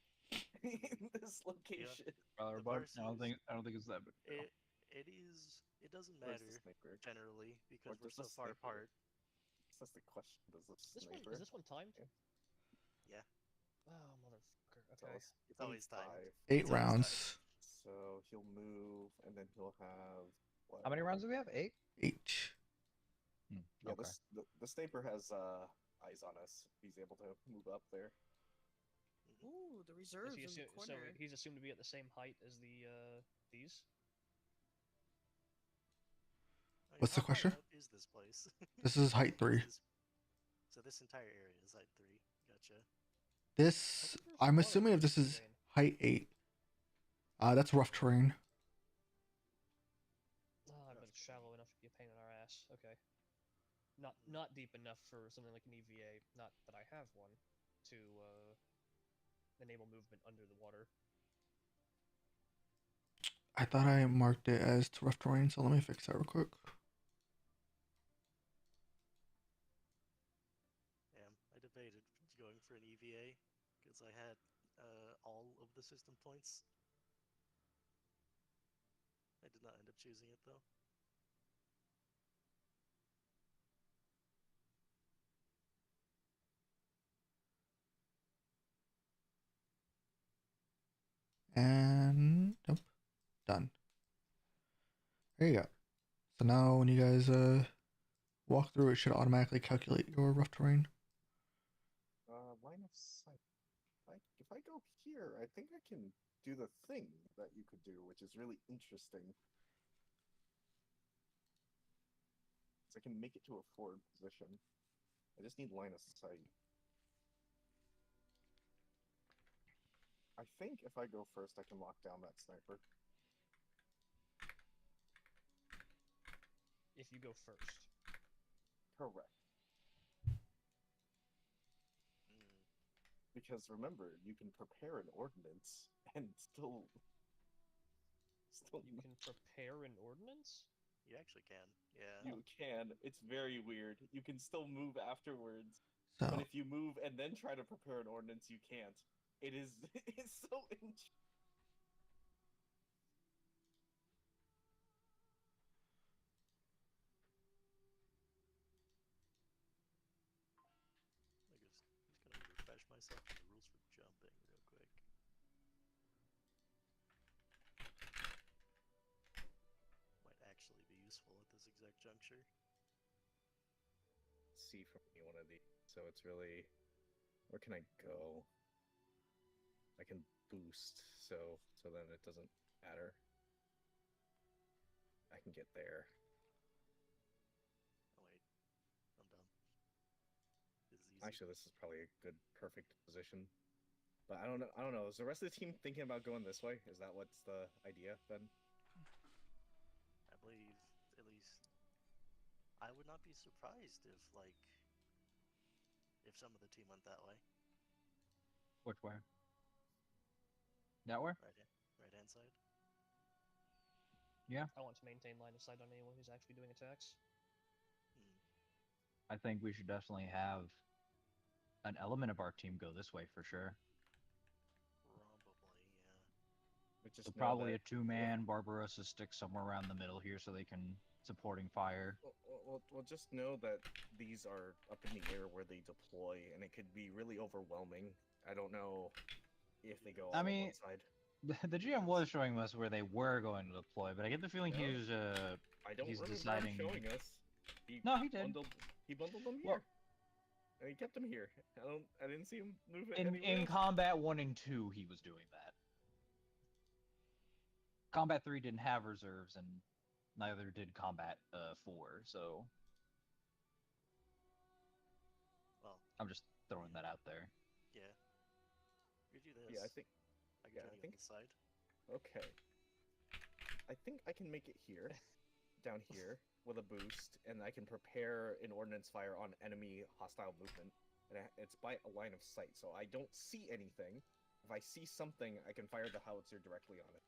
in this location. Brother, The but verse I don't is- think it's that big. a deal. It doesn't Where's matter the sniper? generally because Or we're does so the far sniper- apart. That's the question. Does the This one sniper? is this one timed? Yeah. Oh motherfucker. tell Okay. us? It's always timed. 25. 8 It's always rounds. So he'll move, and then he'll have. What? How many rounds do we have? 8. 8. Yeah, Okay. the sniper has eyes on us. He's able to move up there. Ooh, the Is reserves he in the so corner. he's assumed to be at the same height as the these. I mean, What's the how high question? up is this place? This is height 3. So this entire area is height 3. Gotcha. This, How big is I'm water assuming if this resistance is terrain? height 8. That's rough terrain. pass. Okay. Not deep enough for something like an EVA. Not that I have one to enable movement under the water. I thought I marked it as rough terrain, so let me fix that real quick. Yeah, I debated going for an EVA because I had all of the system points. I did not end up choosing it though. And nope, done. There you go. So now when you guys walk through, it should automatically calculate your rough terrain. Line of sight. If I go here, I think I can do the thing that you could do, which is really interesting. So I can make it to a forward position. I just need line of sight. I think if I go first, I can lock down that sniper. If you go first. Correct. Because remember, you can prepare an ordnance and still. You can prepare an ordnance? You actually can, yeah. You can. It's very weird. You can still move afterwards. So But if you move and then try to prepare an ordnance, you can't. It is. It's so interesting. I'm just gonna refresh myself on the rules for jumping real quick. Might actually be useful at this exact juncture. See from any one of these. So it's really, where can I go? I can boost, so then it doesn't matter. I can get there. Oh wait, I'm dumb. This is easy. Actually, this is probably a good, perfect position. But I don't know. Is the rest of the team thinking about going this way? Is that what's the idea then? I believe, at least, I would not be surprised if, like, if some of the team went that way. Which way? That way? Right hand side. Yeah. I want to maintain line of sight on anyone who's actually doing attacks. I think we should definitely have an element of our team go this way for sure. Probably, yeah. But just So know probably that a two-man Barbarossa stick somewhere around the middle here so they can supporting fire. Well, just know that these are up in the air where they deploy, and it could be really overwhelming. I don't know if they go all on one side. The GM was showing us where they were going to deploy, but I get the feeling No. he's I don't he's remember deciding. him showing us. No, he did. He bundled them here. Well, and he kept them here. I didn't see him move it in anywhere else. Combat 1 and 2, he was doing that. Combat 3 didn't have reserves, and neither did Combat 4, so... Well, I'm just throwing that out there. Yeah. You do this. Yeah, I think. I can join you on the side. Okay. I think I can make it here, down here, with a boost, and I can prepare an ordnance fire on enemy hostile movement. And it's by a line of sight, so I don't see anything. If I see something, I can fire the howitzer directly on it.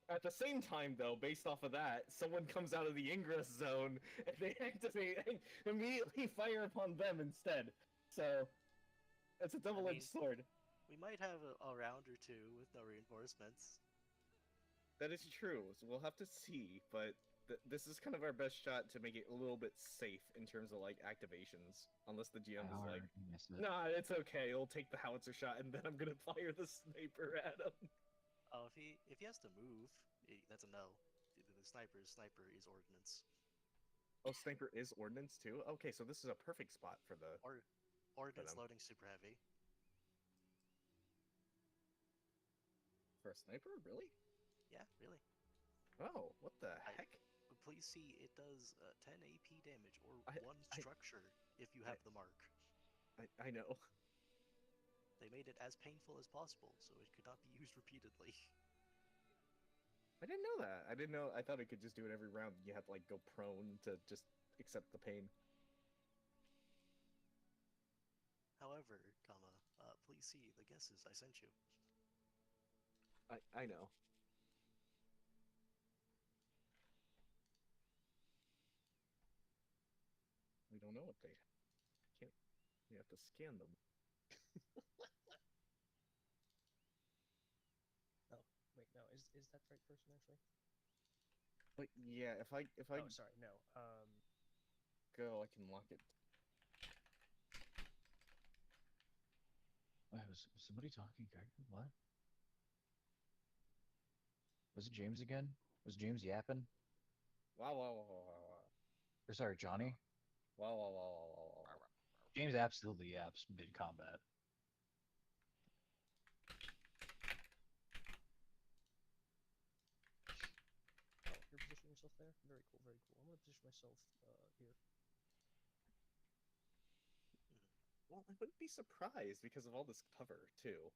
At the same time, though, based off of that, someone comes out of the ingress zone, and they activate and immediately fire upon them instead. So, it's a double-edged sword. We might have a round or two with no reinforcements. That is true. So we'll have to see, but this is kind of our best shot to make it a little bit safe in terms of like activations. Unless the GM is like, nah, it's okay. I'll take the howitzer shot, and then I'm gonna fire the sniper at him. Oh, if he has to move, that's a no. The sniper is ordnance. Oh, sniper is ordnance too. Okay, so this is a perfect spot for the ordnance loading super heavy. For a sniper, really? Yeah, really. Oh, what the heck? Please see, it does 10 AP damage or one structure if you have the mark. I know. They made it as painful as possible, so it could not be used repeatedly. I didn't know that. I didn't know. I thought it could just do it every round. You had to like go prone to just accept the pain. However, please see the guesses I sent you. I know. We don't know what they can't. You have to scan them. Oh, wait, no. Is that the right person actually? But yeah, if I Oh, sorry, no. go, I can lock it. Wait, was somebody talking? What? Was it James again? Was James yapping? Wow, wow, wow, wow, wow, wow. Or sorry, Johnny? Wow, wow, wow, wow, wow, wow, wow. James absolutely yaps mid-combat. Oh, you're positioning yourself there? Very cool, very cool. I'm gonna position myself here. Well, I wouldn't be surprised because of all this cover too.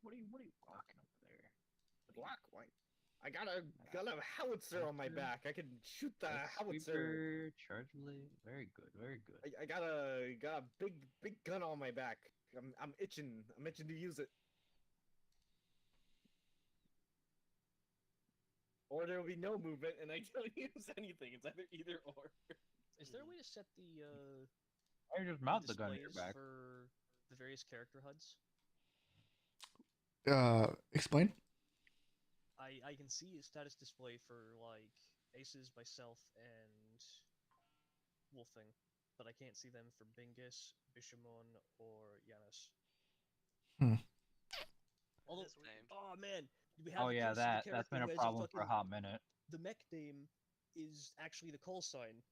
What are you walking over there? Block white. I got a howitzer on my back. I can shoot the howitzer. Sweeper, charge blade. Very good, very good. I got a big gun on my back. I'm itching. I'm itching to use it. Or there will be no movement, and I don't use anything. It's either or. Is there a way to set the I just mount the gun in your displays back. for the various character HUDs? Explain. I can see a status display for like Aces, myself, and Wolfing, but I can't see them for Bingus, Bishamon, or Yanis. Hmm. Although, That's weird. oh man, we have Oh yeah, the that's character been who a has problem for a fucking- hot minute. The mech name is actually the call sign.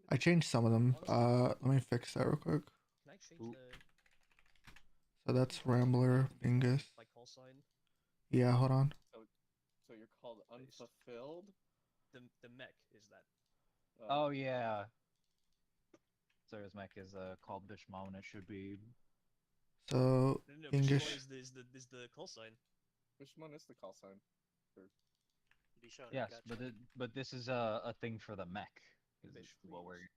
I changed some of them. Let me fix that real quick. Can I change Ooh. the So that's Rambler, Bingus. my call sign? Yeah, hold on. So you're called unfulfilled. The mech is that. Oh yeah. Sarah's mech is called Bishmon, and it should be. So No, Bingus. Bishamon is the call sign. Which one is the call sign? Be shown. Yes, Gotcha. but this is a thing for the mech. Is Bish, what we're. please.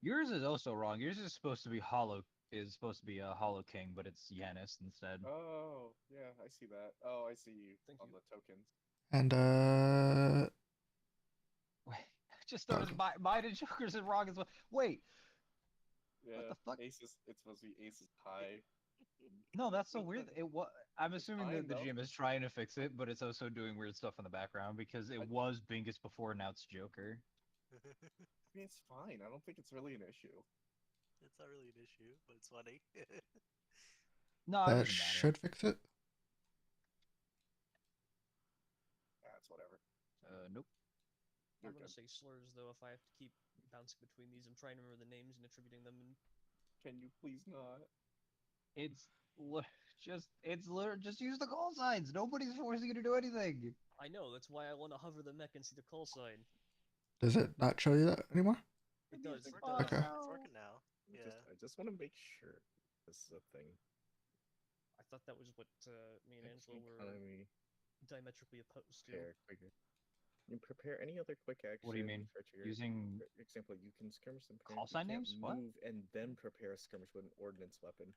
Yours is also wrong. Yours is supposed to be Hollow. Is supposed to be a Hollow King, but it's Yanis instead. Oh yeah, I see that. Oh, I see you Thank on you. the tokens. And Wait, I just started mine and Joker's is wrong as well. Wait, Yeah, the fuck? Aces. It's supposed to be Aces high. no, that's so weird. It was. I'm It's assuming fine, that the though. GM is trying to fix it, but it's also doing weird stuff in the background because it was Bingus before, now it's Joker. I mean, it's fine. I don't think it's really an issue. It's not really an issue, but it's funny. No, it that doesn't matter. should fix it. That's whatever. Nope. I'm You're gonna good. say slurs though if I have to keep bouncing between these. I'm trying to remember the names and attributing them. And Can you please not? It's just use the call signs. Nobody's forcing you to do anything. I know that's why I want to hover the mech and see the call sign. Does it not show you that anymore? It I mean, does. it's It working does. Okay. It's working now. Yeah. I just want to make sure this is a thing. I thought that was what me and Angela were Economy, diametrically opposed to. prepare quicker. You prepare any other quick action. What do you mean? refer to your- Using For example, you can skirmish some call parents, you sign can't names? What? Move and then prepare a skirmish with an ordnance weapon.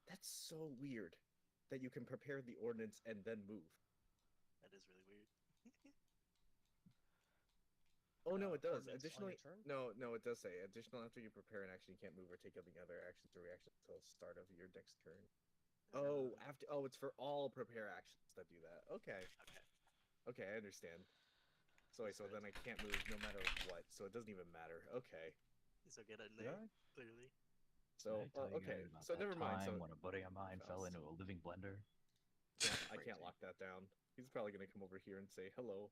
That's so weird that you can prepare the ordnance and then move. That is really weird. Oh no, it does. Ordnance on your Additionally, turn? no, it does say additional after you prepare an action, you can't move or take any other actions or reactions until the start of your next turn. Oh, it's for all prepare actions that do that. Okay. Okay, I understand. So then I can't move no matter what. So it doesn't even matter. Okay. So get in there, clearly. So Did I tell you okay. guys about So that never mind. So time when a buddy of mine fell into a living blender. I can't lock that down. He's probably gonna come over here and say hello.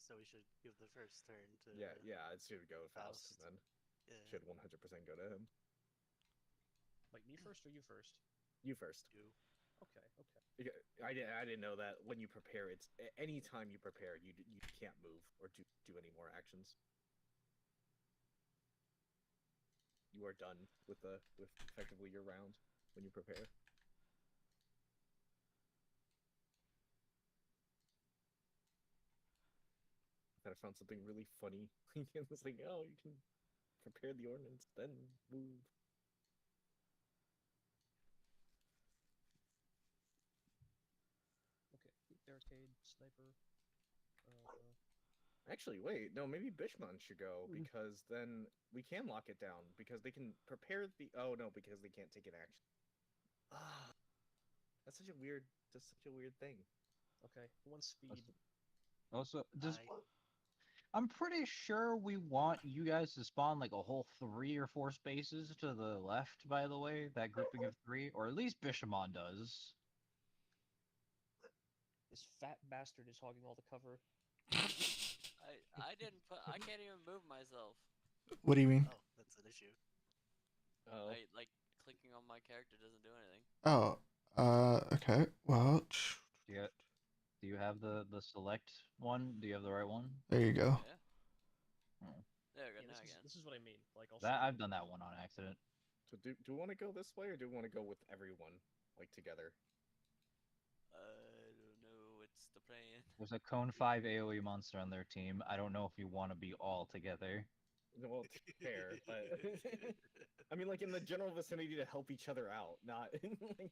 So we should give the first turn to. Yeah, it should go to Faust, Faust. and then Yeah. should 100% go to him. Like me first or you first? You first. You. Okay. I didn't know that when you prepare, it's any time you prepare, you can't move or do any more actions. You are done with effectively your round when you prepare. kind of found something really funny. It's like, oh, you can prepare the ordnance, then move. Okay, barricade, sniper. Actually, wait, no, maybe Bishman should go because then we can lock it down because they can prepare the. Oh no, because they can't take an action. Ah, that's such a weird thing. Okay, one speed. Also, just I I'm pretty sure we want you guys to spawn like a whole 3 or 4 spaces to the left. By the way, that grouping of 3, or at least Bishamon does. This fat bastard is hogging all the cover. I didn't put. I can't even move myself. What do you mean? oh, that's an issue. Oh, I like clicking on my character doesn't do anything. Oh, okay. Well, Do you have the select one? Do you have the right one? there you go. Yeah. Oh. There we go. Yeah, Now again. this is what I mean. Like, I'll That show you. I've done that one on accident. so do we want to go this way or do we want to go with everyone like together? I don't know what's the plan. There's a Cone 5 AoE monster on their team. I don't know if you want to be all together. Well, fair, but I mean, like in the general vicinity to help each other out, not in like.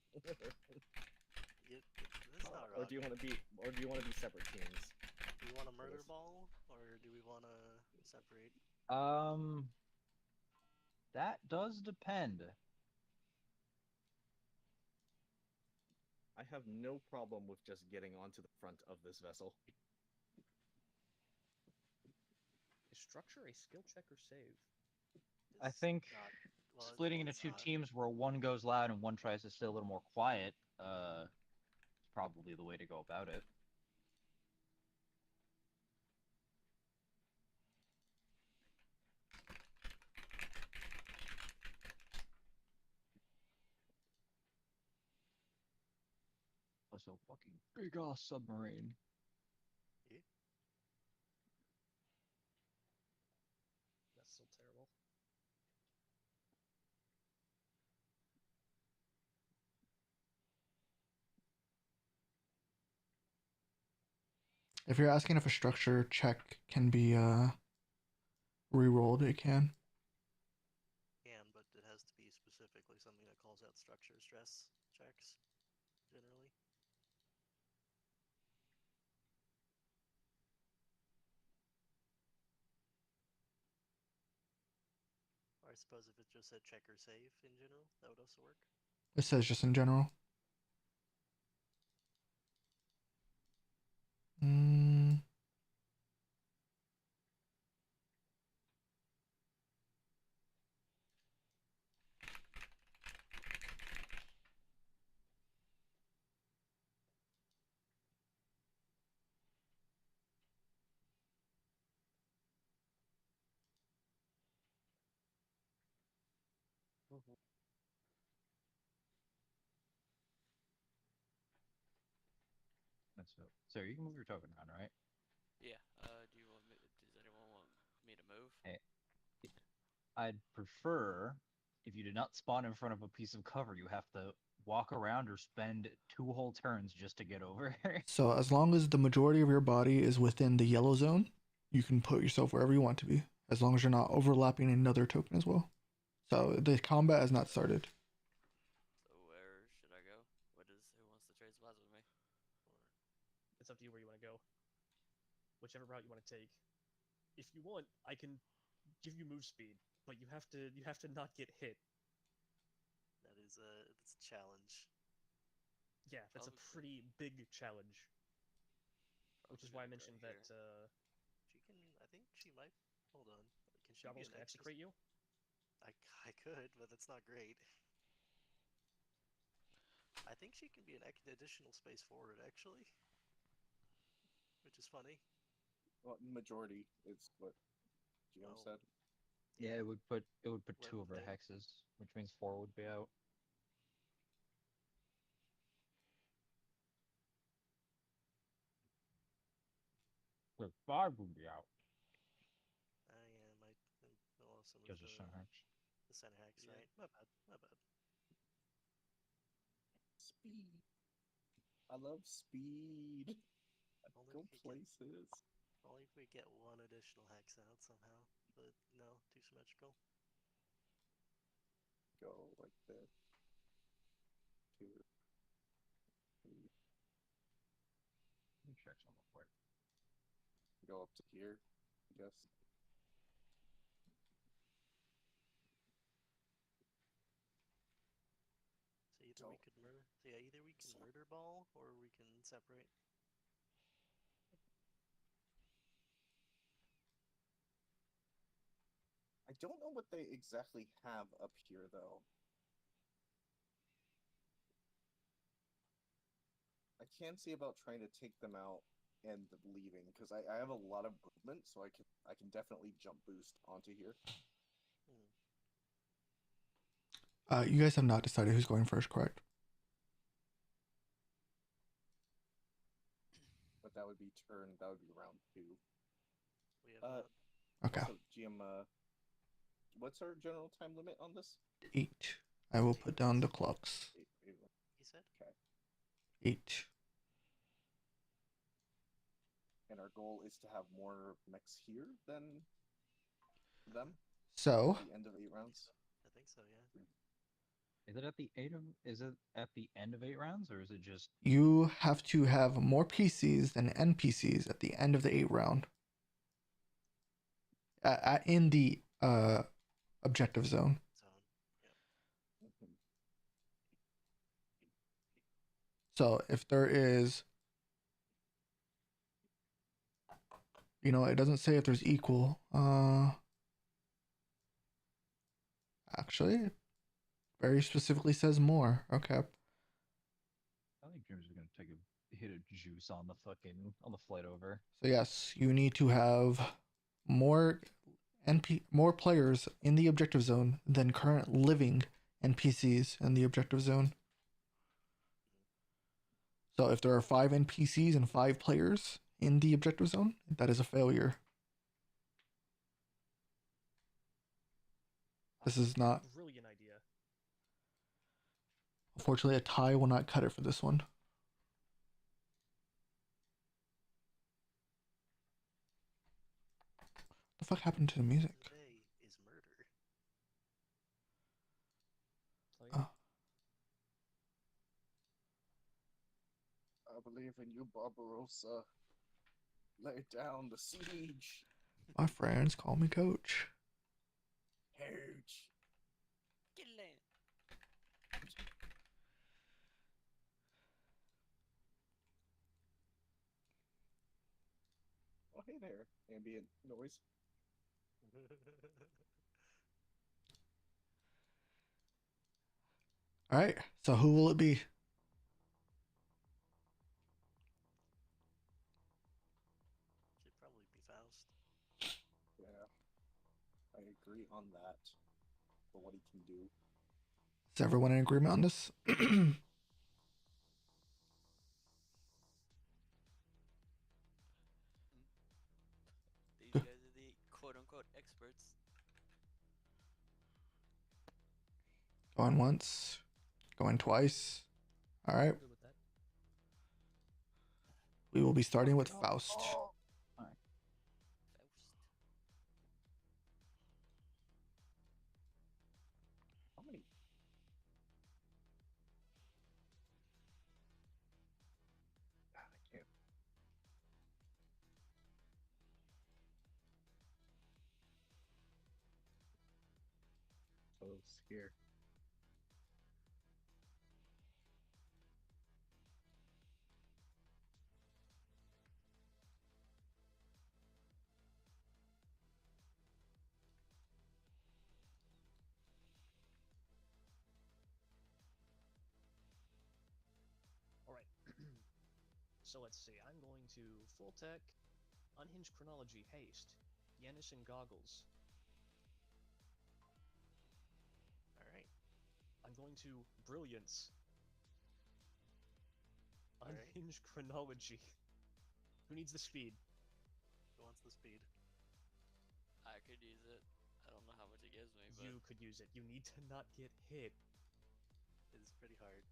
That's not Or do you want to be separate teams? Do we want a murder ball, or do we want to separate? That does depend. I have no problem with just getting onto the front of this vessel. Is structure a skill check or save? I It's think not- well, splitting into it's 2 not. teams where one goes loud and one tries to stay a little more quiet, is probably the way to go about it. Also, fucking big ass submarine. That's still terrible. If you're asking if a structure check can be re-rolled, it can. But it has to be specifically something that calls out structure stress checks, generally. Or I suppose if it just said check or save in general, that would also work. It says just in general. Mm. So you can move your token around, right? Yeah. Do you want me? Does anyone want me to move? Hey, I'd prefer if you did not spawn in front of a piece of cover, you have to walk around or spend 2 whole turns just to get over. So as long as the majority of your body is within the yellow zone, you can put yourself wherever you want to be, as long as you're not overlapping another token as well. So the combat has not started. So where should I go? Who wants to trade spots with me? It's up to you where you want to go. Whichever route you want to take. If you want, I can give you move speed, but you have to not get hit. That's a challenge. Yeah, that's a pretty big challenge. Which is why I mentioned that. She can. I think she might. Hold on. Can she Shovels be can an execrate you. I could, but that's not great. I think she can be an additional space forward, actually. Which is funny. Well, majority is what GM Oh. said. Yeah, it would put What 2 of her would they- hexes, which means 4 would be out. Well, 5 would be out. Yeah, I'll also move Because of Sun Hex. the center hex, Yeah. right? My bad. My bad. Speed. I love speed. Only Go if you get- places. Only if we get one additional hex out somehow, but no, too symmetrical. Go like this. 2, 3. Check on the port. Go up to here, I guess. So either we could murder. So yeah, either we can murder ball or we can separate. I don't know what they exactly have up here, though. I can see about trying to take them out and leaving, because I have a lot of movement, so I can definitely jump boost onto here. You guys have not decided who's going first, correct? But that would be round 2. We have not. Okay. So GM, what's our general time limit on this? 8. I will put down the clocks. 8. He said. Okay. 8. And our goal is to have more mechs here than them. So At the end of 8 rounds. I think so. Yeah. Is it at the end of 8 rounds, or is it just you have to have more PCs than NPCs at the end of the 8 round. In the objective zone. Zone. So if there is, it doesn't say if there's equal. Actually, it very specifically says more. Okay. I think James is gonna take a hit of juice on the flight over. So yes, you need to have more more players in the objective zone than current living NPCs in the objective zone. So if there are 5 NPCs and 5 players in the objective zone, that is a failure. This is not. Brilliant idea. Unfortunately, a tie will not cut it for this one. What the fuck happened to the music? Today is murder. Oh. I believe in you, Barbarossa. Lay down the siege. My friends call me coach. Huge. Get land. Oh, hey there, ambient noise. All right, so who will it be? Should probably be Faust. Yeah, I agree on that. For what he can do. Is everyone in agreement on this? These guys are the quote-unquote experts. Going once, going twice. All right. Good with that. We will be starting with Faust. Faust. How many? I can't. Close here. Alright. So let's see. I'm going to full tech, unhinged chronology, haste, Yanis and goggles. Alright. I'm going to brilliance, Alright. unhinged chronology. Who needs the speed? Who wants the speed? I could use it. I don't know how much it gives me, but You could use it. You need to not get hit. It's pretty hard.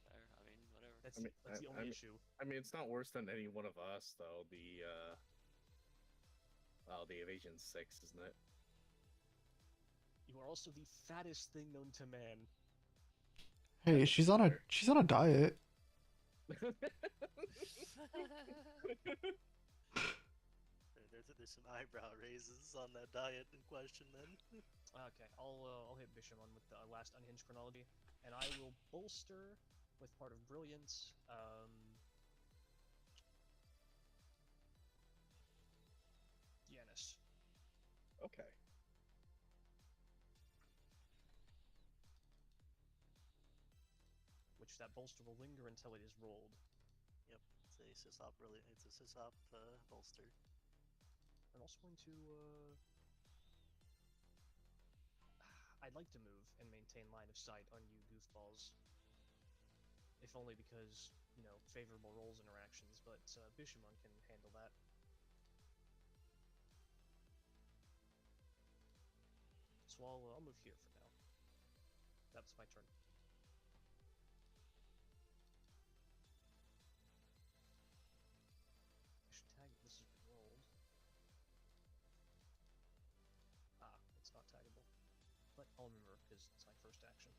fair. I mean, whatever. That's I mean, that's the I only mean- issue. I mean, it's not worse than any one of us, though. The Oh, the evasion's 6, isn't it? You are also the fattest thing known to man. Hey, That's she's on a fair. diet. There's some eyebrow raises on that diet in question then. Okay, I'll hit Bishamon with the last unhinged chronology, and I will bolster with part of brilliance. Yanis. Okay. Which that bolster will linger until it is rolled. Yep, it's a Sysop bolster. I'm also going to I'd like to move and maintain line of sight on you goofballs. If only because, you know, favorable rolls interactions, but Bishamon can handle that. So I'll move here for now. That's my turn. I should tag that this has been rolled. Ah, it's not taggable. But I'll remember because it's my first action.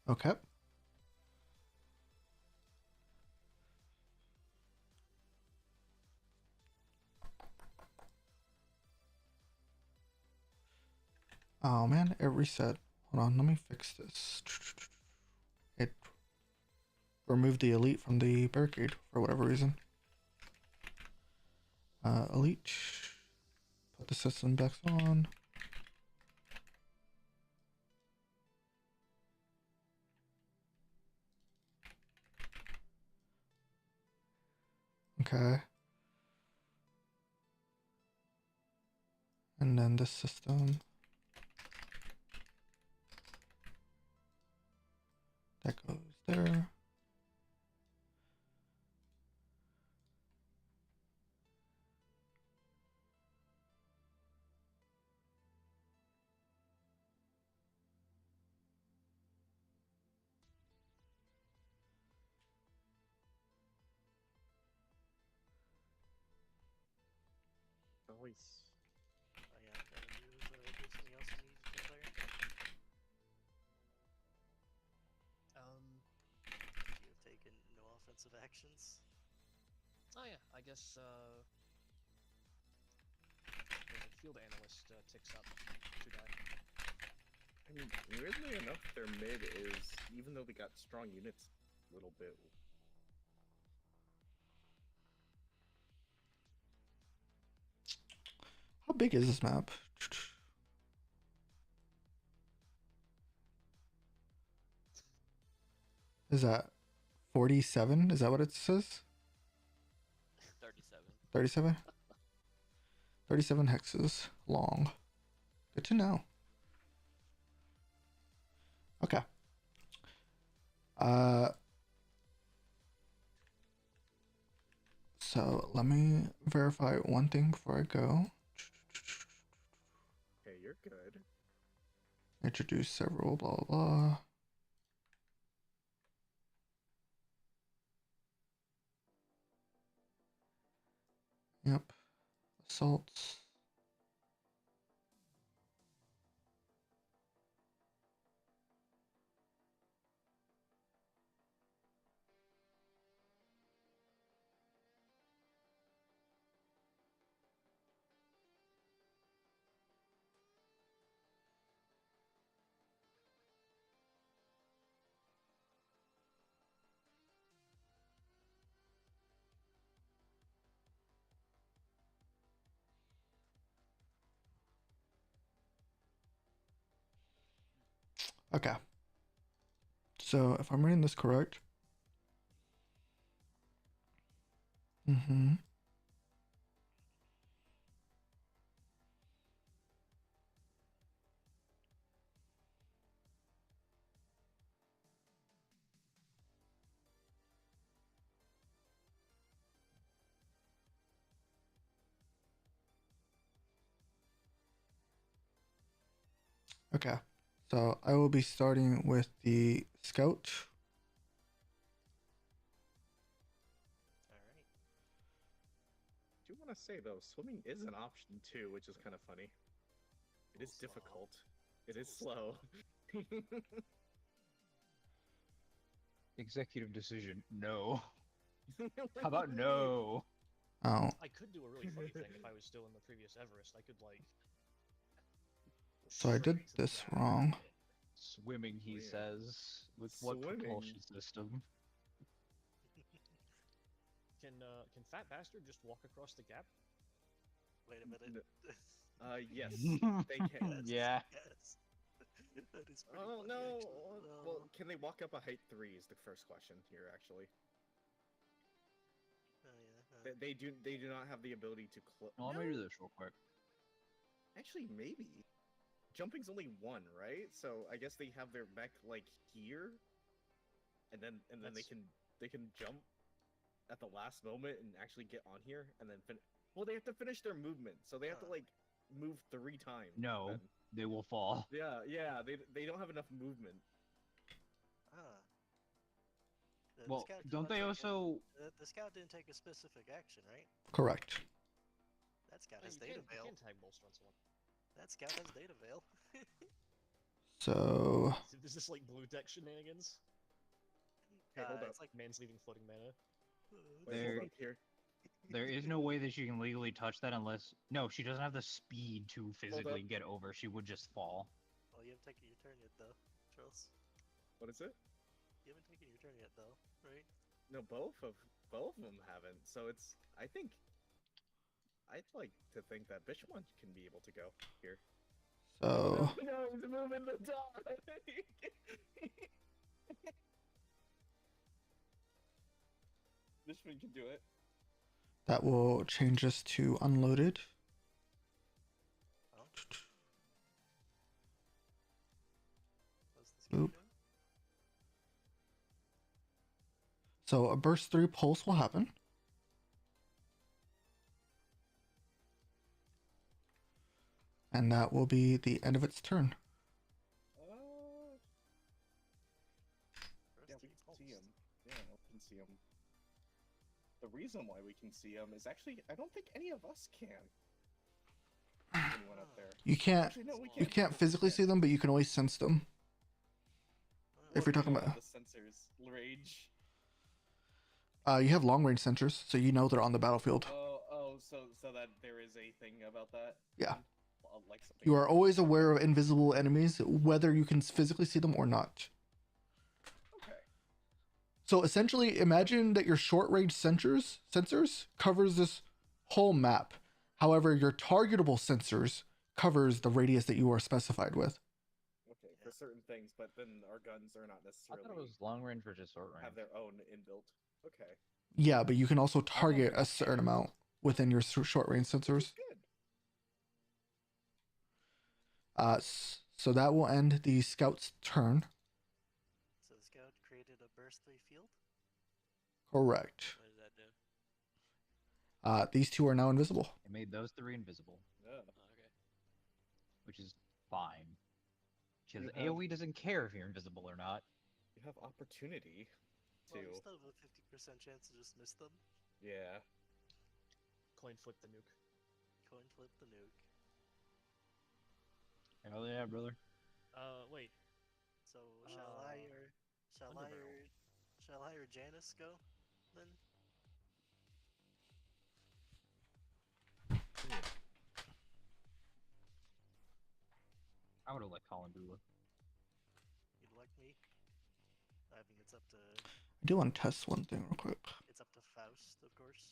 Okay. Oh man, it reset. Hold on, let me fix this. It removed the elite from the barricade for whatever reason. Elite. Put the system back on. Okay. And then this system. That goes there. Nice. Oh yeah, Kevin, anything else you need to declare? You have taken no offensive actions. Oh yeah, I guess the field analyst ticks up 2 die. I mean, weirdly enough, their mid is, even though they got strong units, a little bit. How big is this map? Is that 47? Is that what it says? 37. 37? 37 hexes long. Good to know. Okay. So let me verify one thing before I go. Okay, you're good. Introduce several, blah, blah, blah. Yep. Assaults. Okay. So if I'm reading this correct. Mm-hmm. Okay. So I will be starting with the scout. Alright. I do want to say though, swimming is an option too, which is kind of funny. It is Slow. difficult. It is slow. Executive decision. No. How about no? Oh, I could do a really funny thing if I was still in the previous Everest. I could like. so I did straight to the this ground. wrong. Swimming, he Yeah. says. With what Swimming. propulsion system? Can Fat Bastard just walk across the gap? Wait a minute. Yes, they can. Yeah. Yes. That is pretty Oh funny, no! actually. Well, can they walk up a height 3 is the first question here. Actually, Oh, yeah. they do not have the ability to. Well, let me do this real quick. Actually, maybe. Jumping's only 1, right? So I guess they have their mech like here, and then That's- they can jump at the last moment and actually get on here, and then well, they have to finish their movement, so they have to Huh. like move 3 times. No, then. they will fall. Yeah, they don't have enough movement. Ah. The Well, scout did don't not they take also? the scout didn't take a specific action, right? Correct. That scout Yeah, has you data can veil. tag bolster on someone. That scout has data veil. So Is this like blue deck shenanigans? Hey, hold up. It's like Man's leaving floating mana. Wait, There- hold up here. There is no way that she can legally touch that unless. No, she doesn't have the speed to physically get over. She would just fall. Well, you haven't taken your turn yet, though, Charles. What is it? You haven't taken your turn yet, though, right? No, both of them haven't. So it's. I think. I'd like to think that Bishwan can be able to go here. so No, he's moving the dog. Bishwan can do it. that will change us to unloaded. Oh. What's the scout Oop. doing? So a burst 3 pulse will happen. And that will be the end of its turn. Yeah, First we team can see pulsed. him. Yeah, we can see him. The reason why we can see him is actually I don't think any of us can. Anyone up there? You can't Actually, no, we you can. can't physically see them, but you can always sense them. Oh, If you're talking What about the sensors, rage. you have long range sensors, so you know they're on the battlefield. So that there is a thing about that. Yeah. Like something. You are always aware of invisible enemies, whether you can physically see them or not. Okay. So essentially, imagine that your short range sensors covers this whole map. However, your targetable sensors covers the radius that you are specified with. Okay, for certain things, but then our guns are not I necessarily thought it was long range versus short range. have their own inbuilt. Okay. Yeah, but you can also target a certain amount within your short range sensors. Good. So that will end the scout's turn. So the scout created a burst 3 field. Correct. What does that do? These two are now invisible. It made those 3 invisible, Yeah. Oh, okay. which is fine. Because You have- AoE doesn't care if you're invisible or not. You have opportunity to. Well, you still have a 50% chance to just miss them. Yeah. Coin flip the nuke. Coin flip the nuke. Hell yeah, brother. Wait. So shall I Uh, or Underbarrel. shall I or Janice go then? I would have let Colin do it. You'd like me? I mean, it's up to I do want to test one thing real quick. Faust, of course.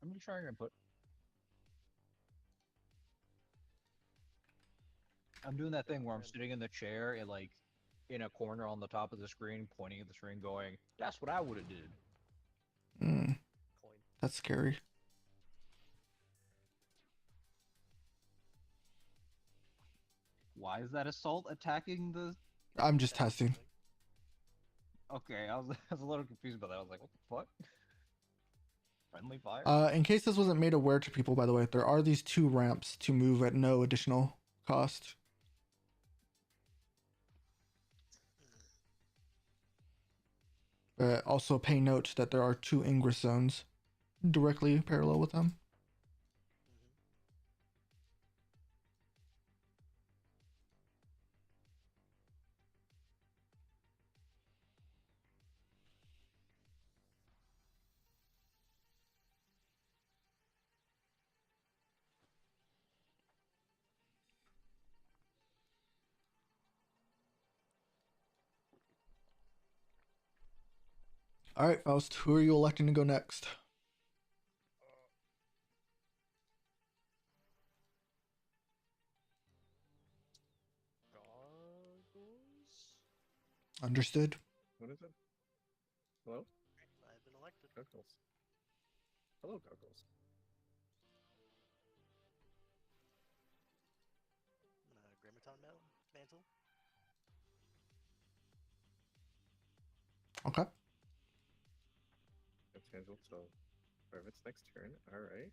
I'm gonna try and put. I'm doing that thing where I'm sitting in the chair and like in a corner on the top of the screen, pointing at the screen, going, "That's what I would have did." Mm, Coin. that's scary. Why is that assault attacking the? I'm just testing. Okay, I was a little confused about that. I was like, "What the fuck?" Friendly fire. In case this wasn't made aware to people, by the way, there are these 2 ramps to move at no additional cost. Also, pay note that there are 2 ingress zones directly parallel with them. All right, Faust, who are you electing to go next? Goggles? Understood. What is it? Hello? I've been elected. Goggles. Hello, Goggles. Grammaton mantle. Okay. That's Angel, so Private's next turn. Alright.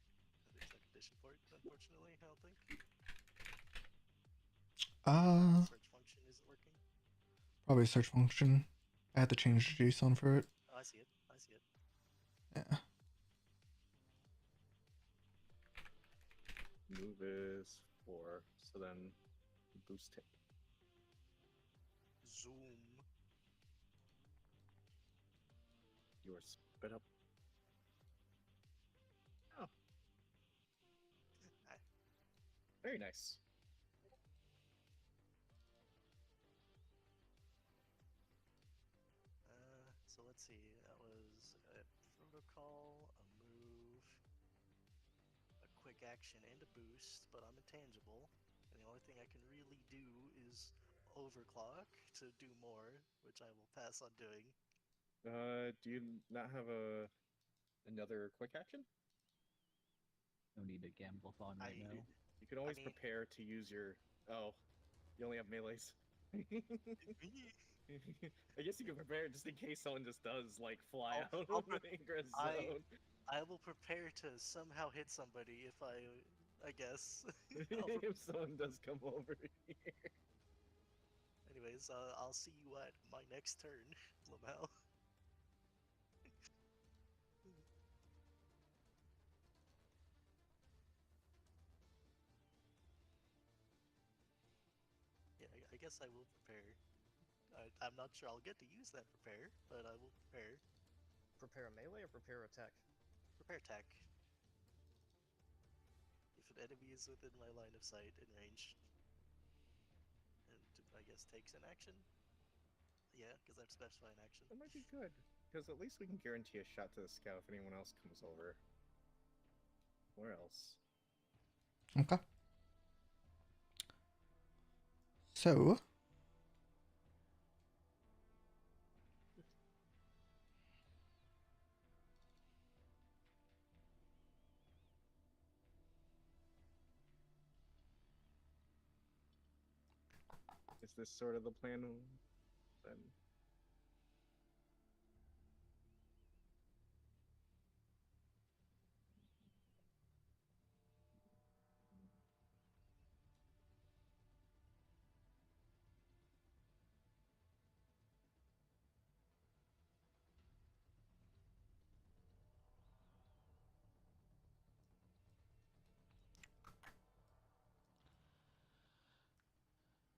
There's no condition for it, unfortunately, I don't think. Search function isn't working. Probably search function. I had to change the JSON for it. Oh, I see it. I see it. Yeah. Move is 4, so then boost hit. Zoom. You are sped up. Oh. Very nice. So let's see. That was a protocol, a move, a quick action, and a boost, but I'm intangible. And the only thing I can really do is overclock to do more, which I will pass on doing. Do you not have another quick action? No need to gamble on right now. You can always prepare to use your. Oh, you only have melees. I guess you can prepare just in case someone just does like fly out of the ingress zone. I will prepare to somehow hit somebody if I guess. If someone does come over here. Anyways, I'll see you at my next turn, Lamel. Yeah, I guess I will prepare. I'm not sure I'll get to use that prepare, but I will prepare. Prepare a melee or prepare attack? Prepare attack. If an enemy is within my line of sight and range, and I guess takes an action. Yeah, because I've specified an action. That might be good, because at least we can guarantee a shot to the scout if anyone else comes over. Where else? Okay. So. Is this sort of the plan then?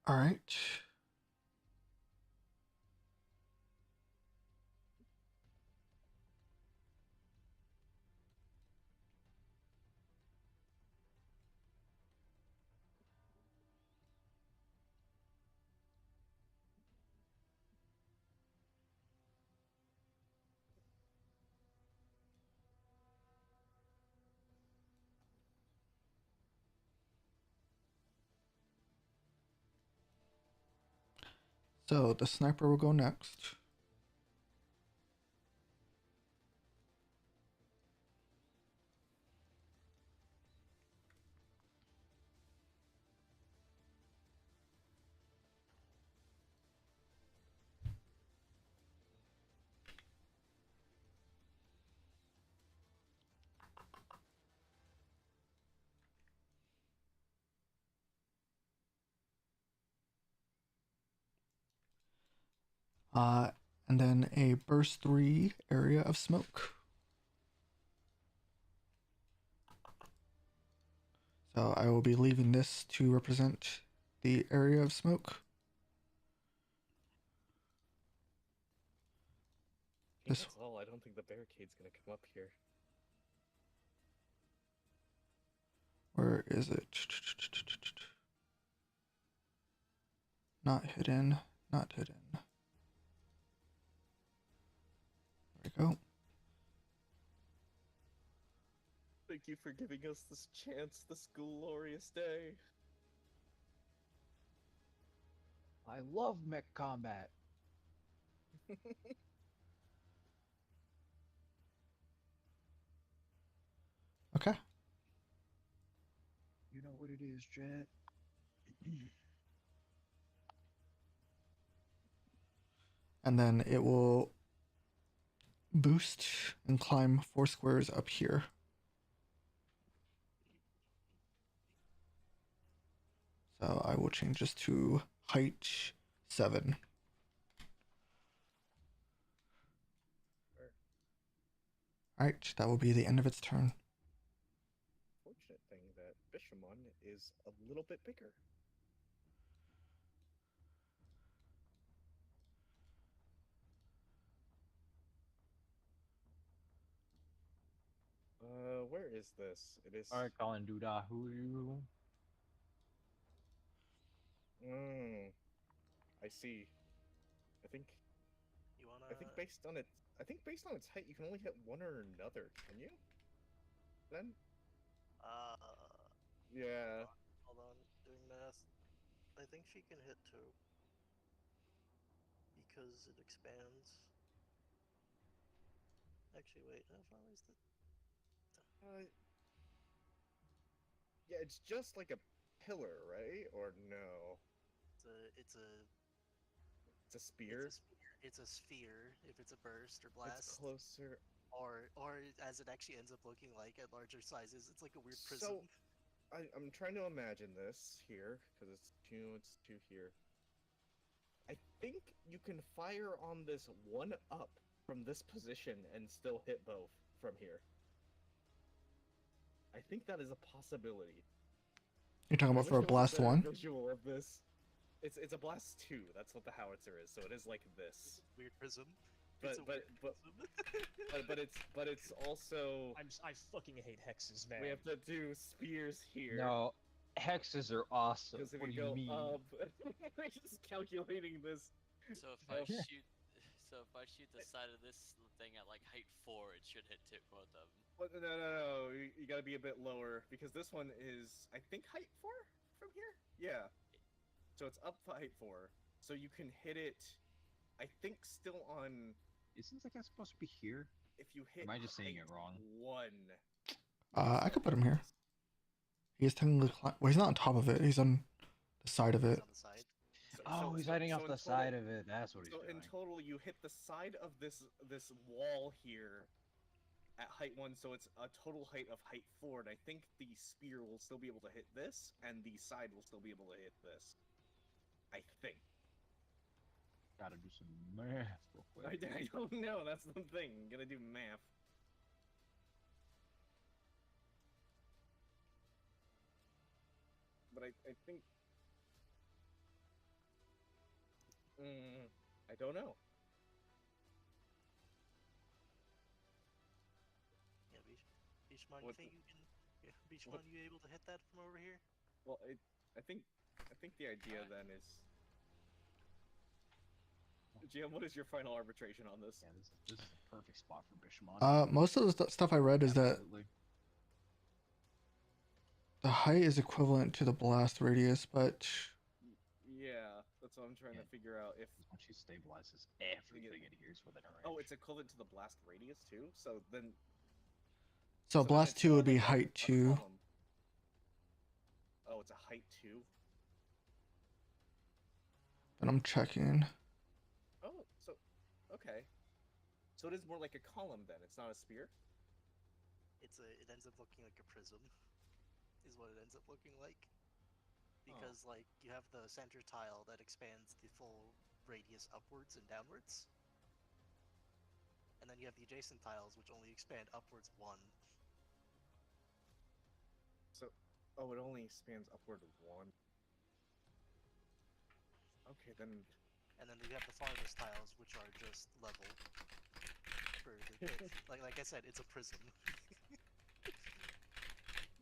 All right. So the sniper will go next. And then a burst 3 area of smoke. So I will be leaving this to represent the area of smoke. This- That's all. I don't think the barricade's gonna come up here. Where is it? Not hidden. Not hidden. There we go. Thank you for giving us this chance this glorious day. I love mech combat. Okay. You know what it is, Jet. And then it will boost and climb 4 squares up here. So I will change this to height 7. Alright, that will be the end of its turn. Fortunate thing that Bishamon is a little bit bigger. Where is this? It is. Alright, Colin Duda, who are you? I see. I think You wanna? based on its height, you can only hit one or another. Can you? Then? Uh, Yeah. hold on, doing math. I think she can hit 2 because it expands. Actually, wait, how far is the? Yeah, it's just like a pillar, right? Or no? It's a It's a spear. It's a sphere if it's a burst or It's blast, closer. or as it actually ends up looking like at larger sizes, it's like a weird prism. So, I'm trying to imagine this here because it's two here. I think you can fire on this one up from this position and still hit both from here. I think that is a possibility. You're talking I about wish for a there was blast better 1? Visual of this. It's a blast 2. That's what the howitzer is. So it is like this. Weird prism. But It's a weird prism. but it's also I fucking hate hexes, man. we have to do spears here. No, hexes are awesome. Because if What we do you go mean? up, we're just calculating this. So if I shoot the side of this thing at like height 4, it should hit both of them. What? No. You gotta be a bit lower because this one is, I think, height 4 from here. Yeah. So it's up to height 4, so you can hit it. I think still on. Isn't that guy supposed to be here? If you hit. Am I just saying it height wrong? 1. I could put him here. He's technically well, he's not on top of it. He's on the side of It's it. on the side. Oh, he's hiding off the side of it. That's what he's So doing. in total, you hit the side of this wall here at height 1, so it's a total height of height 4, and I think the spear will still be able to hit this, and the side will still be able to hit this. I think. Gotta do some math real quick. I don't know, that's the thing. I'm gonna do math. But I think... I don't know. Yeah, Beachmon, you What think the- you can? Yeah, Beachmon, you able to hit that from over here? Well, I think the idea then is... GM, what is your final arbitration on this? Yeah, this is a perfect spot for Bishamon. Most of the stuff I read is that Absolutely. the height is equivalent to the blast radius, but Yeah, that's what I'm trying to figure out. If Once she stabilizes everything in here is within her range. Oh, it's equivalent to the blast radius too? So then... so then blast it's 2 would not be like a height 2. column. Oh, it's a height 2? And I'm checking. Oh, so... Okay. So it is more like a column then, it's not a spear? It ends up looking like a prism, is what it ends up looking like. Because like you have the center tile that expands the full radius upwards and downwards. And then you have the adjacent tiles, which only expand upwards 1. So, oh, it only expands upward 1. Okay, then. And then you have the farthest tiles, which are just level. For the pit. like I said, it's a prism.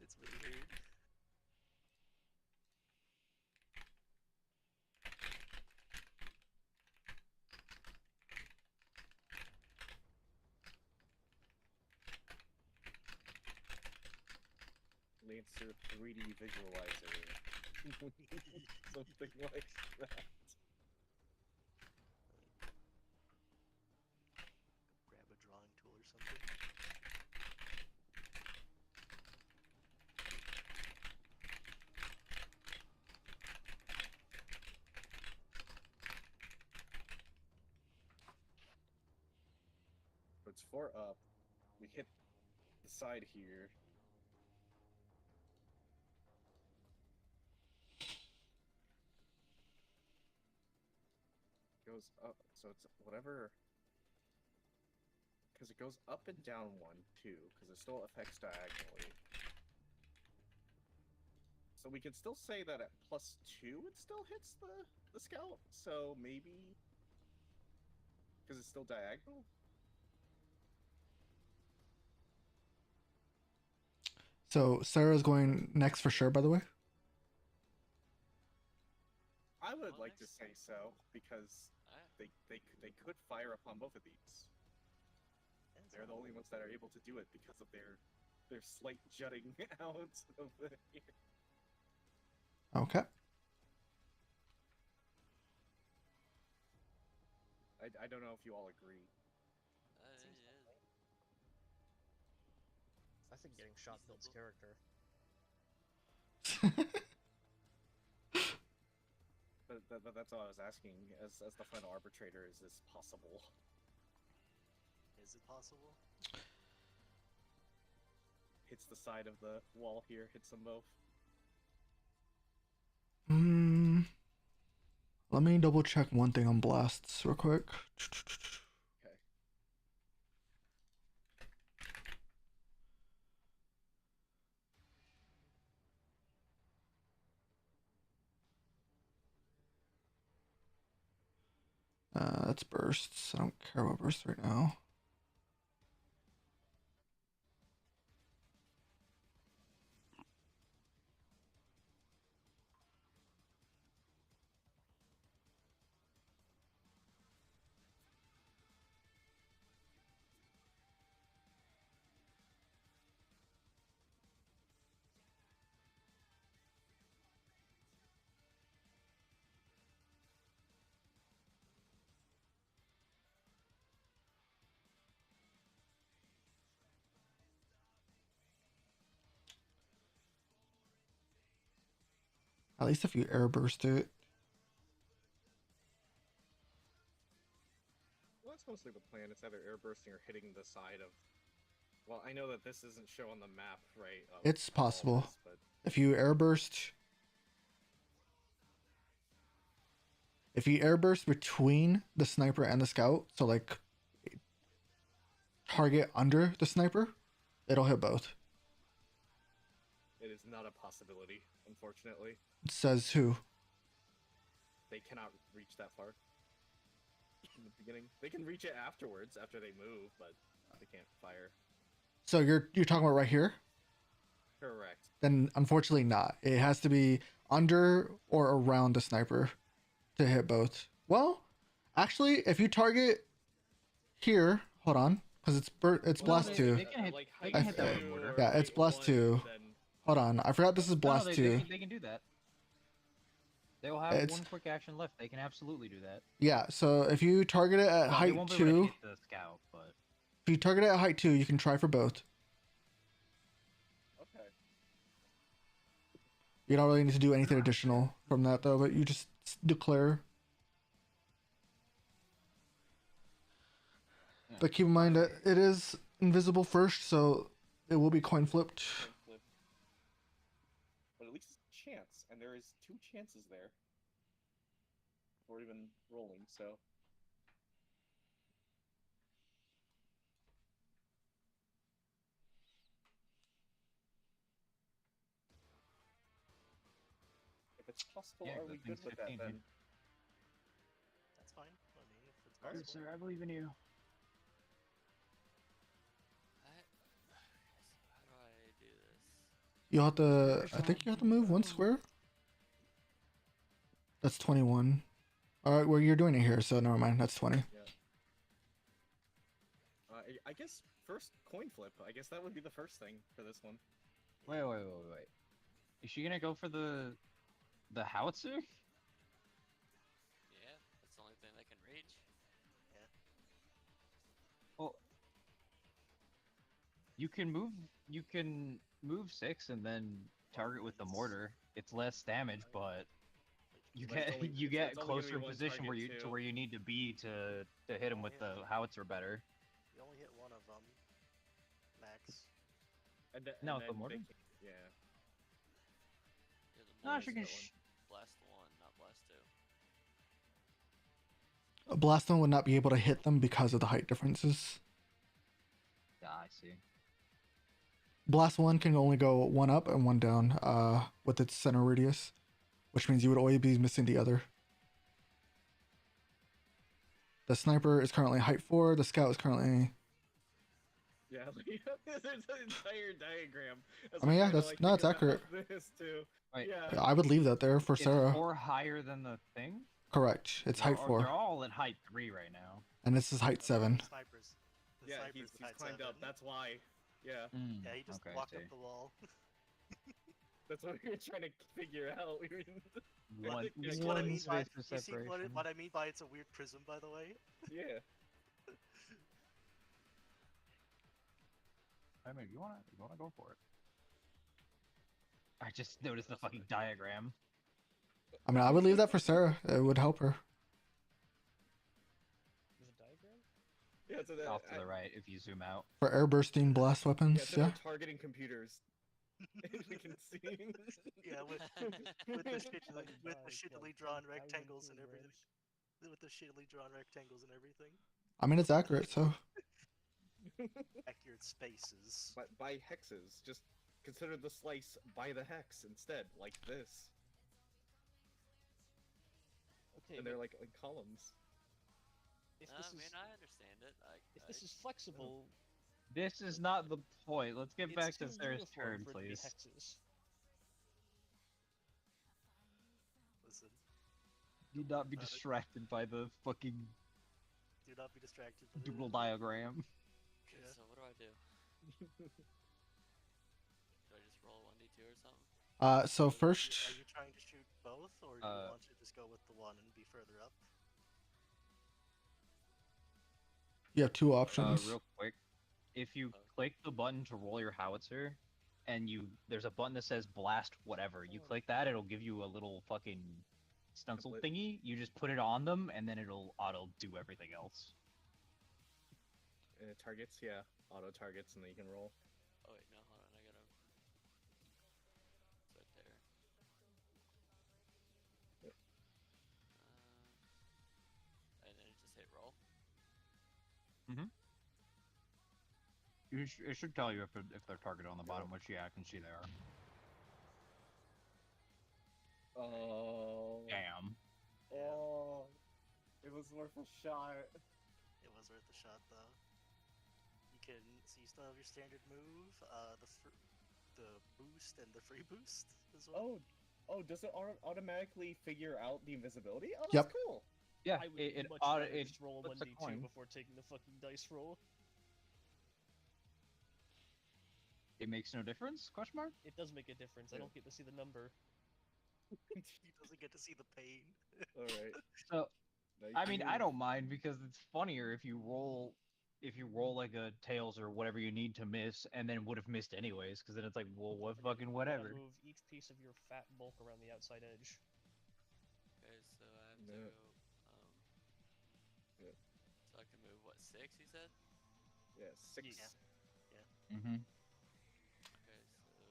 It's really weird. Lancer 3D visualizer. Something like that. Grab a drawing tool or something. So it's 4 up. We hit the side here. Goes up, so it's whatever. Because it goes up and down 1, too, because it still affects diagonally. So we can still say that at +2 it still hits the scout, so maybe. Because it's still diagonal? So Sarah's going next for sure, by the way. I would Well, like to next say so, because they could fire upon both of these. They're the only ones that are able to do it because of their slight jutting out of the here. Okay. I don't know if you all agree. Yeah. I think getting shot builds character. But that's all I was asking. As the final arbitrator, is this possible? Is it possible? Hits the side of the wall here, hits them both. Let me double check one thing on blasts real quick. Okay. That's bursts. I don't care about bursts right now. At least if you air burst it. Well, that's mostly the plan. It's either air bursting or hitting the side of. Well, I know that this isn't shown on the map, right? It's all possible. this, but If you air burst. If you air burst between the sniper and the scout, so like target under the sniper, it'll hit both. it is not a possibility, unfortunately. It says who? They cannot reach that far. In the beginning, they can reach it afterwards, after they move, but they can't fire. So you're talking about right here? Correct. Then unfortunately not. It has to be under or around the sniper to hit both. Well, actually, if you target here, hold on, because it's blast 2. They can hit, Like they can I- hit that with two mortar. or Yeah, it's height blast one, 2. then- Hold on, I forgot this is No, blast they 2. can do that. They will have It's- one quick action left. They can absolutely do that. Yeah, so if you target it at Well, they height won't be able to 2, hit the scout, but if you target it at height 2, you can try for both. Okay. You don't really need to do anything additional from that though, but you just declare. Yeah. But keep in mind that it is invisible first, so it will be coin flipped. Coin flip. But at least it's a chance, and there is 2 chances there. before even rolling. So if it's possible, Yeah, are the we good thing's with that 15, then? dude. That's fine by me if it's Alright. Good, possible. sir, I believe in you. How do I do this? You have to. I think you have to move one square. That's 21. All right, well you're doing it here, so never mind. That's 20. I guess first coin flip. I guess that would be the first thing for this one. Wait. Is she gonna go for the howitzer? Yeah, that's the only thing that can reach. Well, you can move 6 and then target with the mortar. It's less damage, but you But it's get only- you it's- get it's only gonna closer be one position where target, you to too. where you need to be to hit him with the howitzer better. You only hit one of them, max. And No, and the then mortar? they can- yeah. Yeah, the No, mortar's she can. that one. Blast 1, not blast 2. A blast one would not be able to hit them because of the height differences. I see. Blast one can only go one up and one down with its center radius, which means you would always be missing the other. The sniper is currently height 4. The scout is currently. Yeah, there's an entire diagram. as I mean, we're yeah, trying to, that's no, it's figure out accurate. This too. Wait, Yeah. I would leave that there for It's Sarah. 4 higher than the thing. Correct. It's height They're 4, all at height 3 right now. and this is height 7. Snipers. The Yeah, snipers he's at height climbed up. 7. That's why. Yeah, Yeah, he just Okay, I walked see. up the wall. that's what we were trying to figure out. One, You see what I one mean by space of you see separation. what I mean by it's a weird prism, by the way. Yeah. I mean, you wanna go for it. I just noticed the fucking diagram. I mean, I would leave that for Sarah. It would help her. There's a diagram? Yeah, so that, Off to the right if you zoom out. For air bursting blast Yeah, weapons, so yeah. they're targeting computers. we can see. Yeah, with the shittily drawn rectangles and everything. With the shittily drawn rectangles and everything. I mean, it's accurate, so. Accurate spaces. But by hexes, just consider the slice by the hex instead, like this. Okay, And they're like columns. if I this is mean, I understand it. if this is flexible, This is not the point. Let's get it's back to too Sarah's uniform turn, for it to be please. hexes. Listen, Do not be distracted by the fucking do not be distracted. By the- doodle diagram. Okay, Yeah. so what do I do? Do I just roll 1d2 or something? So Are first, you trying to shoot both, or do you want to just go with the one and be further up? you have 2 options. Real quick, if you click the button to roll your howitzer, and there's a button that says blast whatever. You click that, it'll give you a little fucking stencil Template. thingy. You just put it on them, and then it'll auto do everything else. Targets, yeah. Auto targets, and then you can roll. Oh wait, no, hold on, I gotta. It's right there. Yep. And then just hit roll. It should tell you if they're targeted on the bottom, which yeah, I can see they are. Oh. Damn. Oh. It was worth a shot. It was worth a shot, though. You can so you still have your standard move, the boost and the free boost as well. Oh, does it automatically figure out the invisibility? Oh, that's Yep. cool. Yeah, I would it much auto rather it just roll a flips a 1d2 coin. before taking the fucking dice roll. It makes no difference? Question mark? It does make a difference. I Yeah. don't get to see the number. He doesn't get to see the pain. All right. So Now you I can mean, I move. don't mind because it's funnier if you roll like a tails or whatever you need to miss, and then would have missed anyways, because then it's like, well, what fucking You whatever. gotta move each piece of your fat bulk around the outside edge. Okay, so I have No. to. Yeah. So I can move what, 6? You said? Yeah, 6. Yeah. Mm-hmm. Okay, so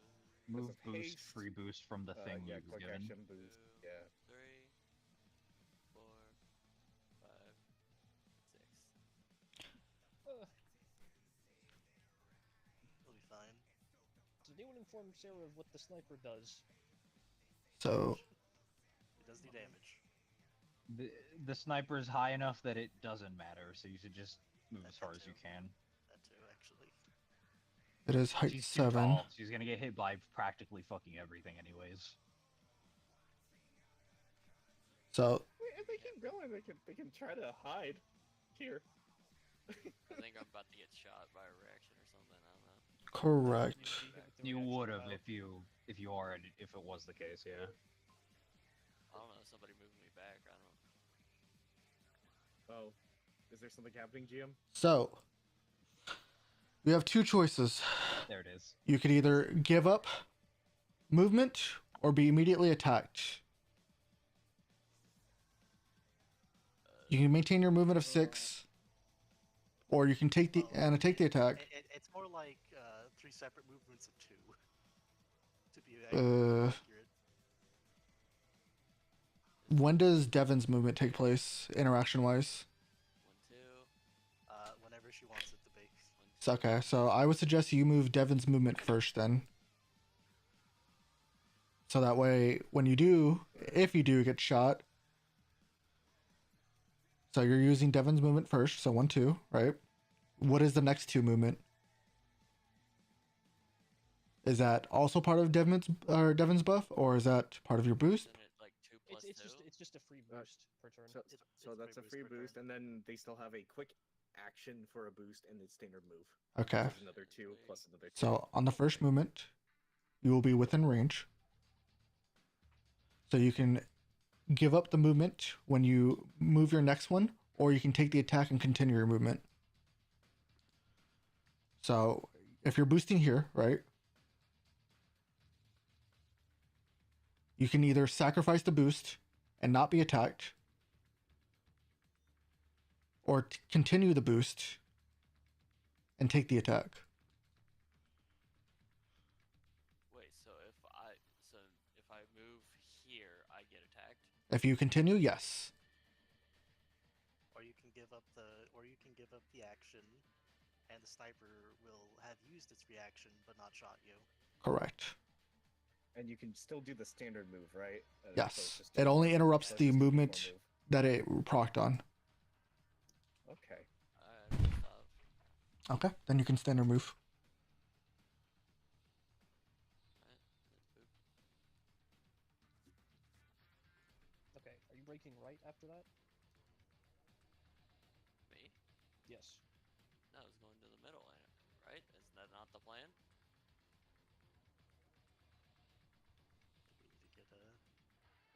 Move, of boost, haste, free boost from the thing yeah, you was quick given. action boost. 2, Yeah. 3, 4, anyone inform Sarah of what the sniper does? So It does the damage. The sniper is high enough that it doesn't matter, so you should just move as far as you can. That too, actually. it is height She's too 7. tall. She's gonna get hit by practically fucking everything, anyways. So If they keep going, they can try to hide here. I think I'm about to get shot by a reaction or something. I don't know. correct. You'd be hit with the You reaction would have pile. if it was the case, yeah. I don't know. Somebody moved me back. I don't know. Oh, is there something happening, GM? So we have two choices. There it is. You could either give up movement or be immediately attacked. You can maintain your movement of 6, or you can take the take the attack. It's more like 3 separate movements of 2. To be Uh, accurate. When does Devon's movement take place, interaction wise? 1, 2. Whenever she wants it to be. So, okay, so I would suggest you move Devon's movement first then. So that way, when you do, if you do get shot, so you're using Devon's movement first, so 1, 2, right? What is the next 2 movement? Is that also part of Devon's buff, or is that part of your boost? Isn't it like 2 plus It's 2? just a free boost per turn. So, It's so that's a free per boost, turn. and then they still have a quick action for a boost and the standard move. Okay, There's another 2 plus another 2. so on the first movement, you will be within range. So you can give up the movement when you move your next one, or you can take the attack and continue your movement. So if you're boosting here, right, you can either sacrifice the boost and not be attacked, or continue the boost and take the attack. Wait, so if I move here, I get attacked? If you continue, yes. Or you can give up the action, and the sniper will have used its reaction but not shot you. Correct. And you can still do the standard move, right? So it's Yes. just It only interrupts so it's the just a uniform movement move. that it procced on. Okay. Alright, stop. Okay, then you can standard move. Alright, let's move. Okay, are you breaking right after that? Me? Yes. No, I was going to the middle, right? Is that not the plan? We need to get a.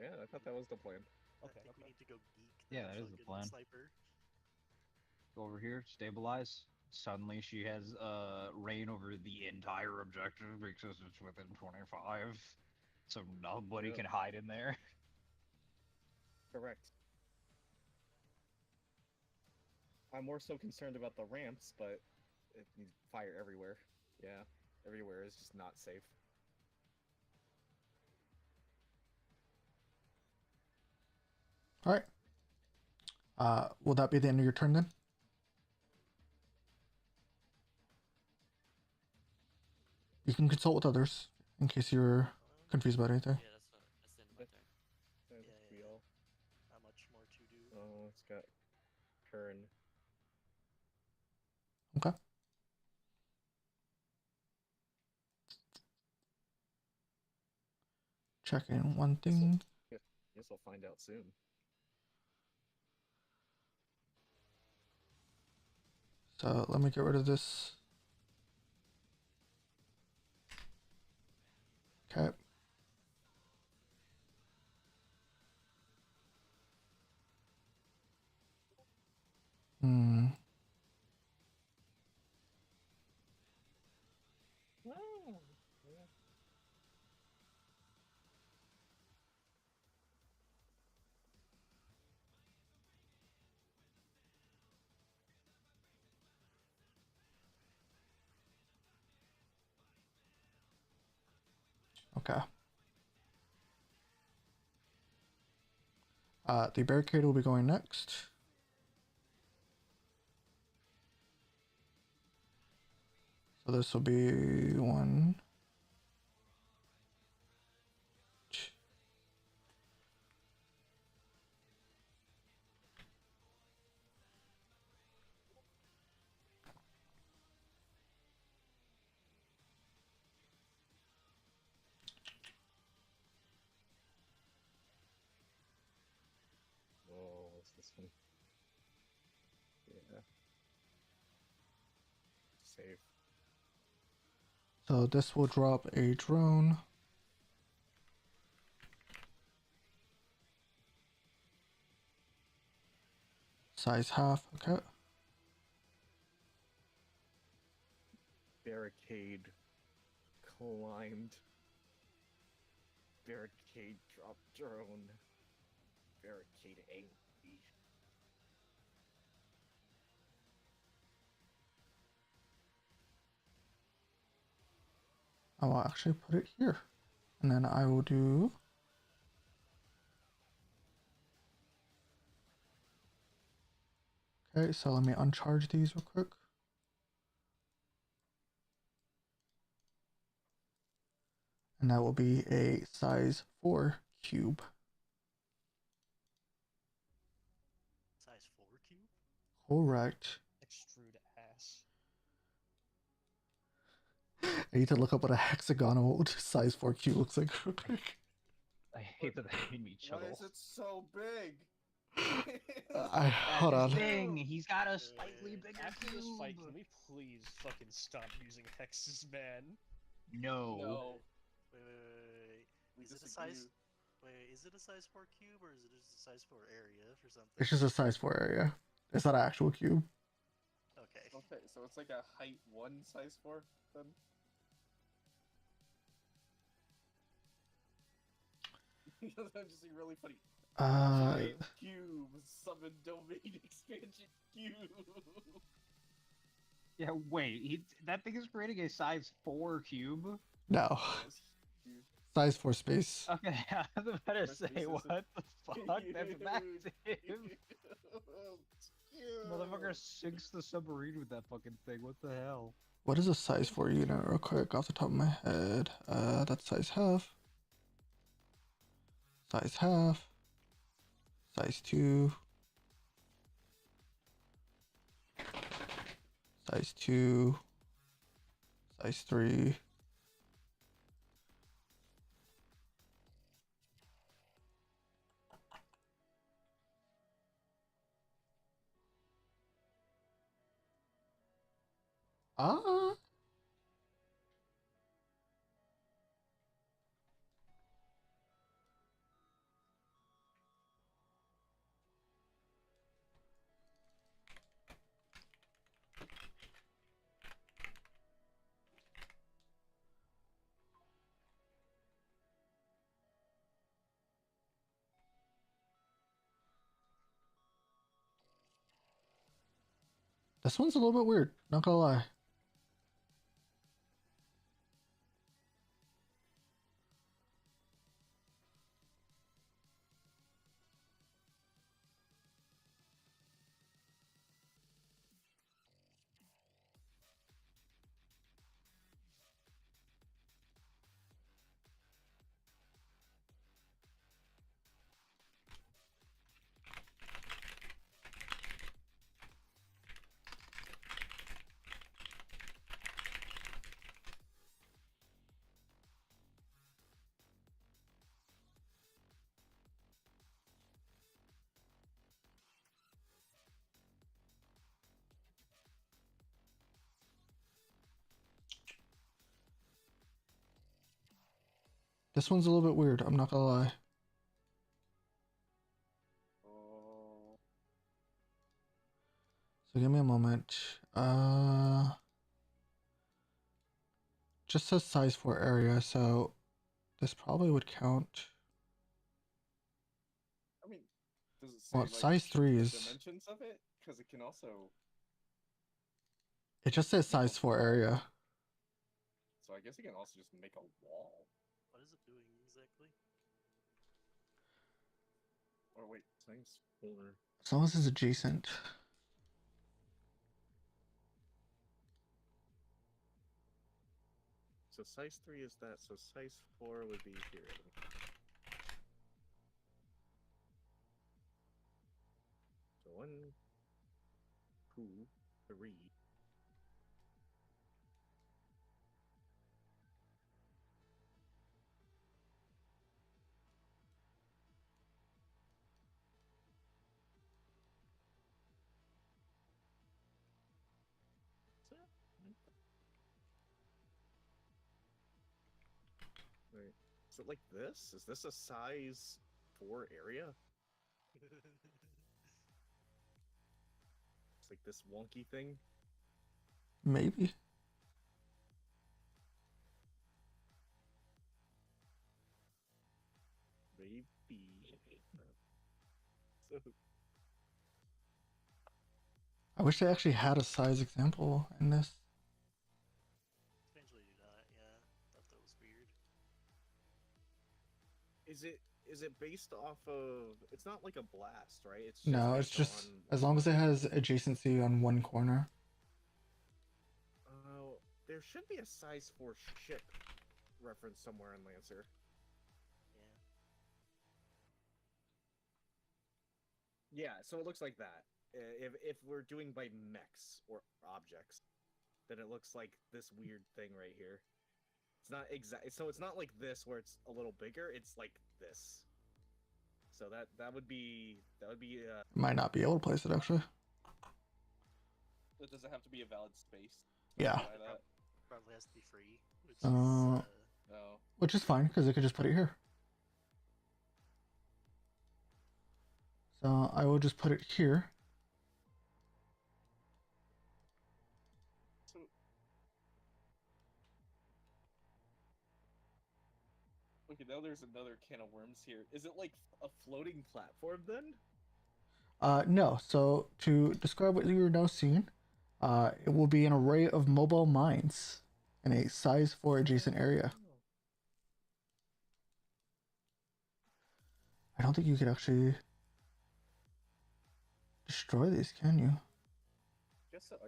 Yeah, I thought that was the plan. I Okay. think we need to go geek. Yeah, that is the fucking plan. Sniper. Go over here, stabilize. Suddenly she has reign over the entire objective because it's within 25. So nobody Yeah. can hide in there. Correct. I'm more so concerned about the ramps, but it needs fire everywhere. Yeah, everywhere is just not safe. All right. Will that be the end of your turn then? You can consult with others in case you're confused about anything. Yeah, that's the end of my turn. And Yeah, we yeah, all. How much more to do? Oh, it's got turn. Okay. Checking one thing. Guess we'll find out soon. So let me get rid of this. Okay. Hmm. Oh, yeah. Okay. The barricade will be going next. So this will be 1, Yeah. Save. So this will drop a drone. Size half, okay. Barricade climbed. Barricade drop drone. Barricade angry. I will actually put it here. And then I will do okay, so let me uncharge these real quick. And that will be a size 4 cube. Size 4 cube? Correct. Extrude ass. I need to look up what a hexagonal size 4 cube looks like real quick. I hate that that made me Why chuckle. is it so big? Hold That's on. his thing. He's got a slightly bigger After this fight, cube. can we please fucking stop using hexes, man? No. No. Wait. We Is it a disagree. size? Wait, is it a size 4 cube or is it just a size 4 area for something? It's just a size 4 area. It's not an actual cube. Okay. Okay, so it's like a height 1 size 4 then? That'd just be really funny. Giant cube, summon domain expansion cube. Yeah, wait. That thing is creating a size 4 cube? No. That was huge. Size 4 space. Okay, I was about to Rest say, of this what isn't- the fuck? That's Huge. massive. Huge. Motherfucker sinks the submarine with that fucking thing. What the hell? What is a size 4 unit real quick off the top of my head? That's size half. Size half. Size 2. Size 2. Size 3. Ah. This one's a little bit weird, not gonna lie. This one's a little bit weird, I'm not gonna lie. Oh. So give me a moment. Just says size 4 area, so this probably would count. I mean, does it say Well, like size 3 the is. dimensions of it? Because it can also. It just says size 4 area. So I guess it can also just make a wall. What is it doing exactly? Or wait, size 4. As long as it's adjacent. So size 3 is that, so size 4 would be here. So 1, 2, 3. Wait, is it like this? Is this a size 4 area? It's like this wonky thing. Maybe. Maybe. So I wish they actually had a size example in this. Strangely do not, yeah. Thought that was weird. is it based off of? It's not like a blast, right? It's No, it's based just on, as long as it has adjacency on one corner. there should be a size 4 ship reference somewhere in Lancer. Yeah. Yeah, so it looks like that. If we're doing by mechs or objects, then it looks like this weird thing right here. It's not exact. So it's not like this where it's a little bigger. It's like this. So that would be Might not be able to place it actually. But does it have to be a valid space? Yeah. By that? Probably has to be free, which is No. Which is fine because they could just put it here. So I will just put it here. So. Okay, now there's another can of worms here. Is it like a floating platform then? No. So to describe what you're now seeing, it will be an array of mobile mines in a size 4 adjacent area. I don't think you could actually destroy these, can you? I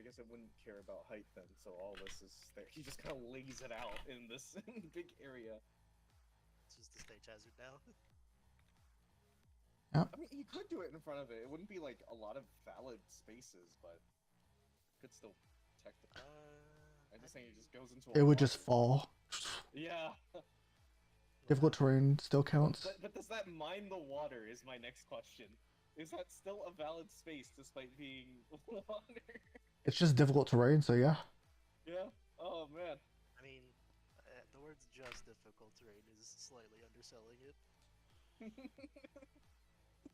guess it wouldn't care about height then, so all this is there. He just kind of lays it out in this big area. It's just the stage hazard now. Yep. I mean, he could do it in front of it. It wouldn't be like a lot of valid spaces, but could still protect it. I'm just saying it just goes into. It would just fall. Yeah. Difficult terrain still counts. But does that mine the water? Is my next question. Is that still a valid space despite being water? It's just difficult terrain, so yeah. Yeah. Oh man. I mean, the words "just difficult terrain" is slightly underselling it.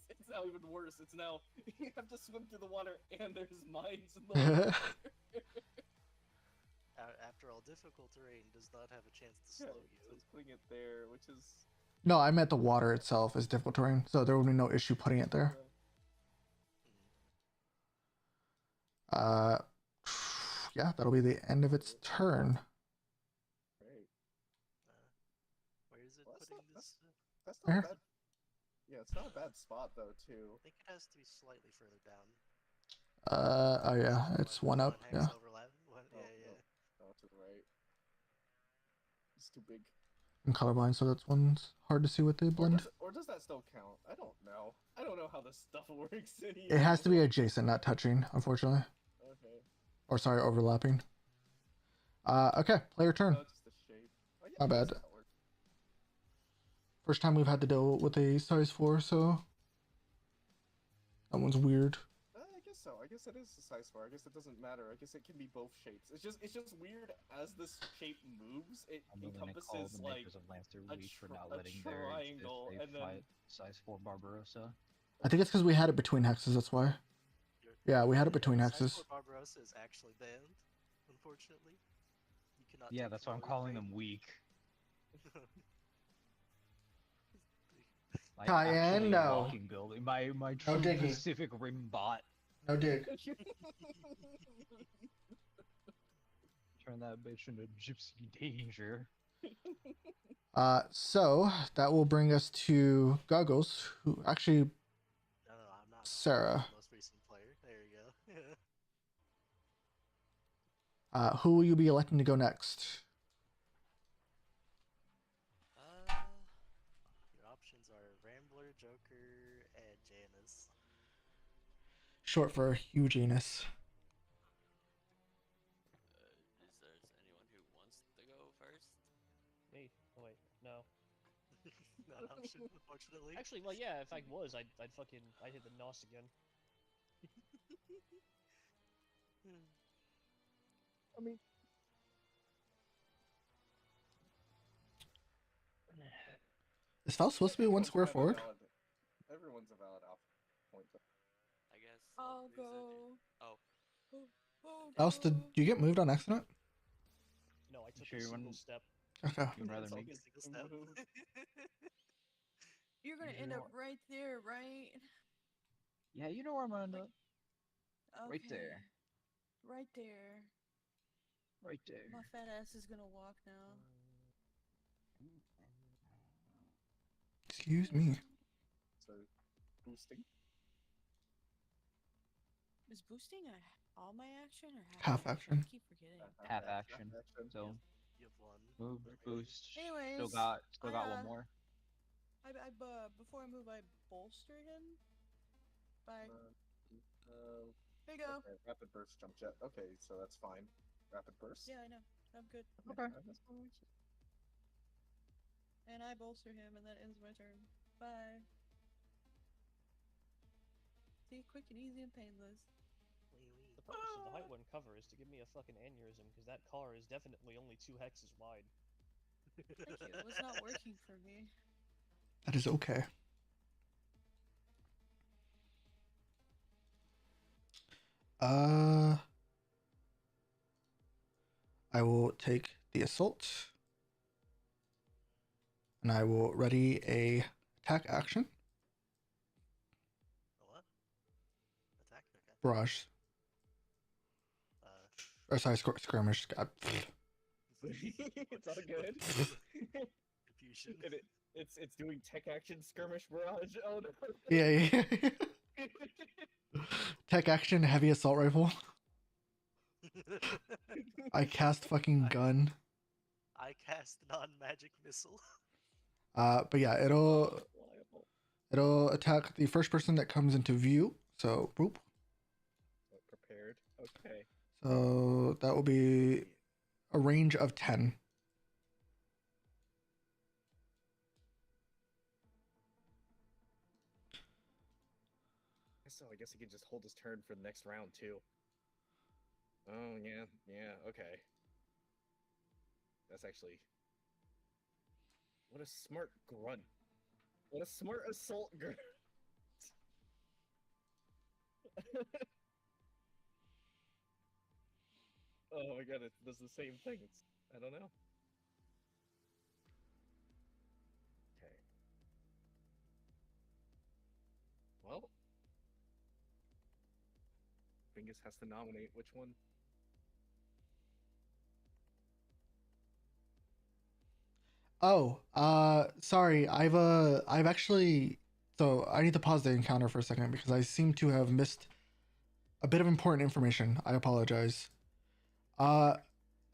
It's now even worse. It's now you have to swim through the water and there's mines in the water. After all, difficult terrain does not have a chance to slow you. So it's putting it there, which is. No, I meant the water itself is difficult terrain, so there will be no issue putting it there. Yeah, that'll be the end of its turn. Great. Where is it Well, putting this? That's Here. not bad. Yeah, it's not a bad spot though, too. I think it has to be slightly further down. Oh yeah, it's one up, hex yeah. overlap. Yeah. No, to the right. It's too big. I'm colorblind, so that's one's hard to see what they blend. Or does that still count? I don't know. I don't know how this stuff works anymore. It has to be adjacent, not touching, unfortunately. Okay. Or sorry, overlapping. Okay, player turn. No, just the shape. Oh, yeah, My I guess bad. that works. First time we've had to deal with a size 4, so that one's weird. I guess so. I guess it is a size 4. I guess it doesn't matter. I guess it can be both shapes. It's just weird as this shape moves. It I'm going to call encompasses the like makers of Lancer a weak for tri- not a letting their triangle, if they and then- fight size 4 Barbarossa. I think it's because we had it between hexes, that's why. Yeah, we had it between hexes. Size 4 Barbarossa is actually banned, unfortunately. You cannot. Yeah, take that's why I'm more calling than- them weak. My Cayenne, actually no. walking building, my true digging. Pacific Rim bot. No dig. Turn that bitch into gypsy danger. So that will bring us to Goggles, who actually No, I'm not. Sarah. The most recent player. There you go. Who will you be electing to go next? Your options are Rambler, Joker, and Janus. Short for Eugenus. Is there anyone who wants to go first? Me? Oh wait, no. Not an option, unfortunately. Actually, well, yeah. If I was, I'd hit the NOS again. I mean, Is Faust supposed to be one square forward? Everyone's a valid alpha point. I guess. I'll lose it. go. Oh, Faust, did you get moved on accident? No, I took Sure a you single wouldn't- step. Okay. You'd rather It's make always a step. You're gonna end up right there, right? Yeah, you know where I'm gonna end Like- up. Right there. Okay. Right there. Right there. My fat ass is gonna walk now. Excuse me. So, boosting. Is boosting all my action or Half action. I keep forgetting. Half action. So You have one. move, boost. Still Anyways, got one I, more. Before I move, I bolster him. By Uh, there you go. okay, rapid burst jump jet. Okay, so that's fine. Rapid burst. Yeah, I know. I'm good. Okay. That's fine. And I bolster him, and that ends my turn. Bye. See, quick and easy and painless. The purpose of the height 1 cover is to give me a fucking aneurysm, because that car is definitely only 2 hexes wide. Thank you. It was not working for me. That is okay. I will take the assault. And I will ready a attack action. What? Attack? Okay. Barrage. Or sorry, skirmish. God. It's all good. Confusion. It's doing tech action skirmish barrage. Oh no. Yeah. Tech action, heavy assault rifle. I cast fucking gun. I cast non-magic missile. But yeah, it'll attack the first person that comes into view. So, boop. Prepared. Okay. So that will be a range of 10. So I guess he can just hold his turn for the next round too. Oh yeah, okay. That's actually what a smart grunt. What a smart assault grunt. Oh my god, it does the same thing. I don't know. Okay. Well, Bingus has to nominate which one. Oh, sorry. I've actually. So I need to pause the encounter for a second because I seem to have missed a bit of important information. I apologize.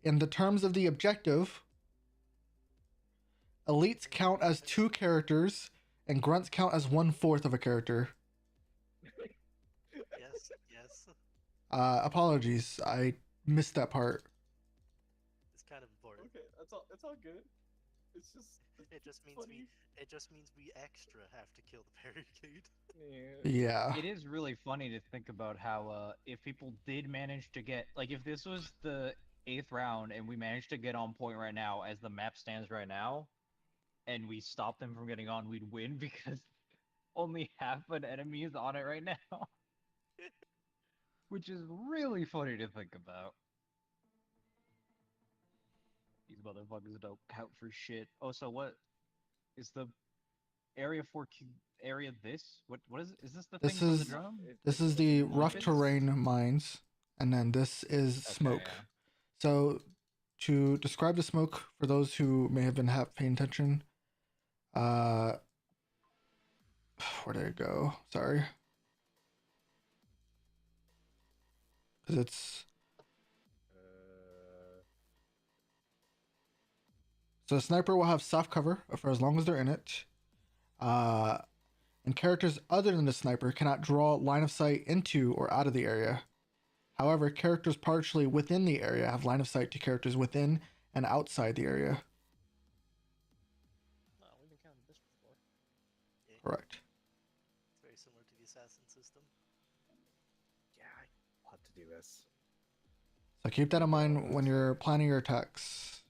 In the terms of the objective, elites count as 2 characters and grunts count as 1/4 of a character. Yes. Apologies. I missed that part. It's kind of important. Okay, it's all good. It's just. It just means funny. we extra have to kill the barricade. Yeah. It is really funny to think about how if people did manage to get, like, if this was the 8th round and we managed to get on point right now as the map stands right now, and we stop them from getting on, we'd win because only half an enemy is on it right now. Which is really funny to think about. These motherfuckers don't count for shit. Oh, so what is the area 4 area this? What is it? Is this the This thing from the is- drum? This is the rough Mines? terrain mines, and then this is Okay, smoke. yeah. So, to describe the smoke for those who may have been paying attention, where did it go? Sorry, because it's so the sniper will have soft cover for as long as they're in it. And characters other than the sniper cannot draw line of sight into or out of the area. However, characters partially within the area have line of sight to characters within and outside the area. Oh, we've encountered this before. Correct. It's very similar to the assassin system. Yeah, I'll have to do this. So keep that in mind when you're planning your attacks.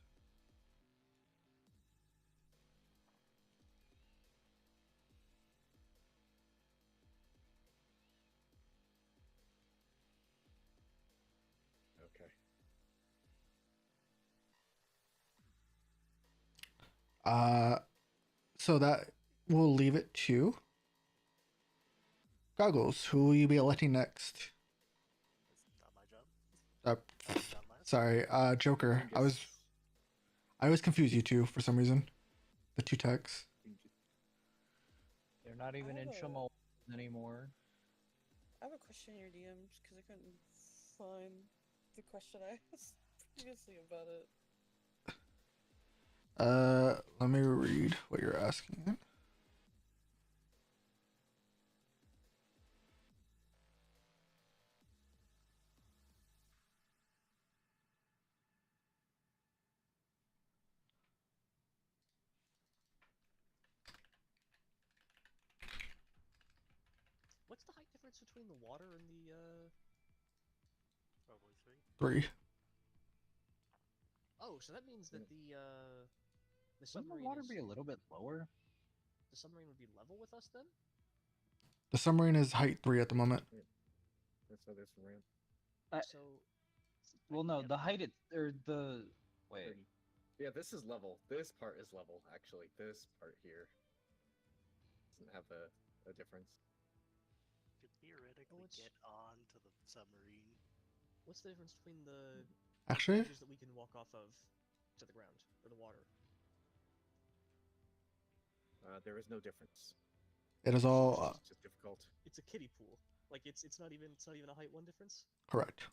So that we'll leave it to Goggles. Who will you be electing next? That's not my job. Uh, Done last. sorry, Joker. I always confuse you two for some reason. The two techs. They're not even in have a- Shamo anymore. I have a question in your DMs because I couldn't find the question I asked previously about it. Let me read what you're asking. What's the height difference between the water and the Probably 3. 3. Oh, so that means that the Wouldn't the submarine water is, be a little bit lower? the submarine would be level with us then? The submarine is height 3 at the moment. That's why there's a ramp. So Well, no, the height or the wait. Yeah, this is level. This part is level, actually. This part here doesn't have a difference. Could theoretically what's- get onto the submarine. what's the difference between the Actually, edges that we can walk off of to the ground or the water? There is no difference. it is all It's just difficult. It's a kiddie pool. Like it's not even a height 1 difference. correct.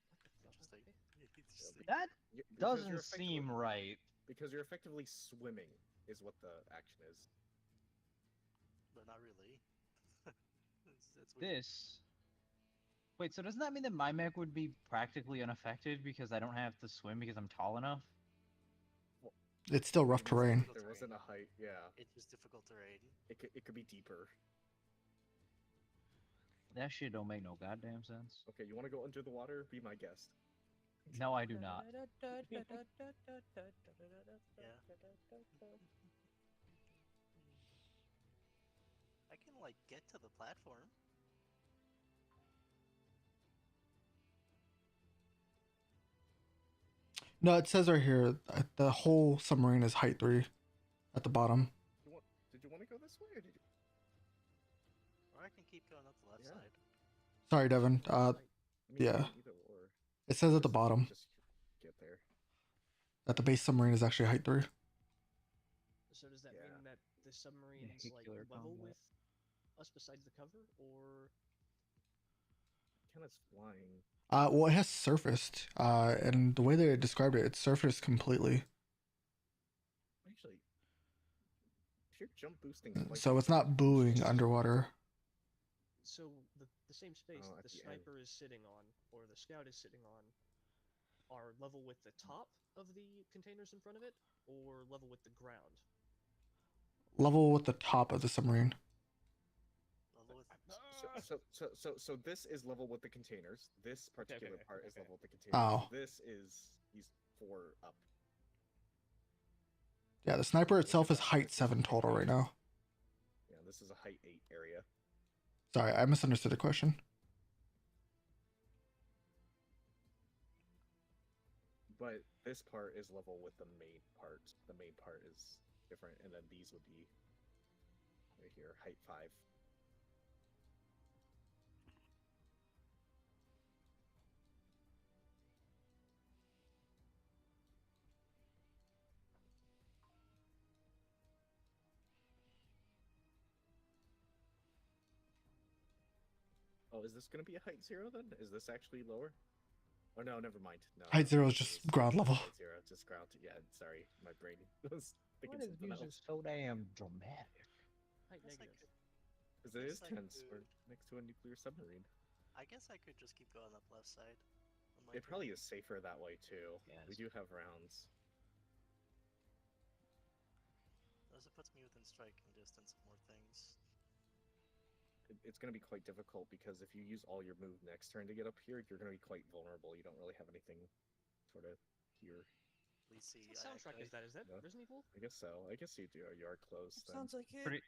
What the fuck? Interesting. Okay. Interesting. That Because you're doesn't effectively- seem right. Because you're effectively swimming, is what the action is. But not really. that's weird. This. Wait, so doesn't that mean that my mech would be practically unaffected because I don't have to swim because I'm tall enough? It's still rough There wasn't- terrain. There wasn't a height. Yeah, It's just difficult terrain. it could be deeper. That shit don't make no goddamn sense. Okay, you want to go under the water? Be my guest. No, I do not. I can like get to the platform. No, it says right here the whole submarine is height 3 at the bottom. Did you want to go this way, or did you? Or I can keep going up the left Yeah. side. Sorry, Devin. I mean, yeah. Either or. It says at the Just- bottom Just get there. that the base submarine is actually height 3. So does that Yeah. mean that the submarine's like Vehicular level combat. with us besides the cover, or Kind of flying. Well, it has surfaced. And the way they described it, it's surfaced completely. Actually, if you're jump boosting, So it's not buoying underwater. so the same space Oh, that at the the end. sniper is sitting on or the scout is sitting on are level with the top of the containers in front of it, or level with the ground? Level with the top of the submarine. Level with So this is level with the containers. This particular part is okay. level with the containers. Oh. This is he's 4 up. Yeah, the sniper itself is height 7 total right now. Yeah, this is a height 8 area. Sorry, I misunderstood the question. But this part is level with the main part. The main part is different, and then these would be right here, height 5. Oh, is this going to be a height 0 then? Is this actually lower? Oh no, never mind. No, Height 0 is it just ground level. Height 0, just ground. Yeah, sorry, my brain was thinking What is something music else. so damn dramatic? Height Guess I negative. could- Because it is guess I tense. We're could- next to a nuclear submarine. I guess I could just keep going up left side. on my It probably turn. is safer that way too. Yes. We do have rounds. Plus it puts me within striking distance of more things. It's going to be quite difficult because if you use all your move next turn to get up here, you're going to be quite vulnerable. You don't really have anything sort of here. Please see. What soundtrack is that? Is that No. Resident Evil? I guess so. I guess you do. You are close. Then. Sounds like it.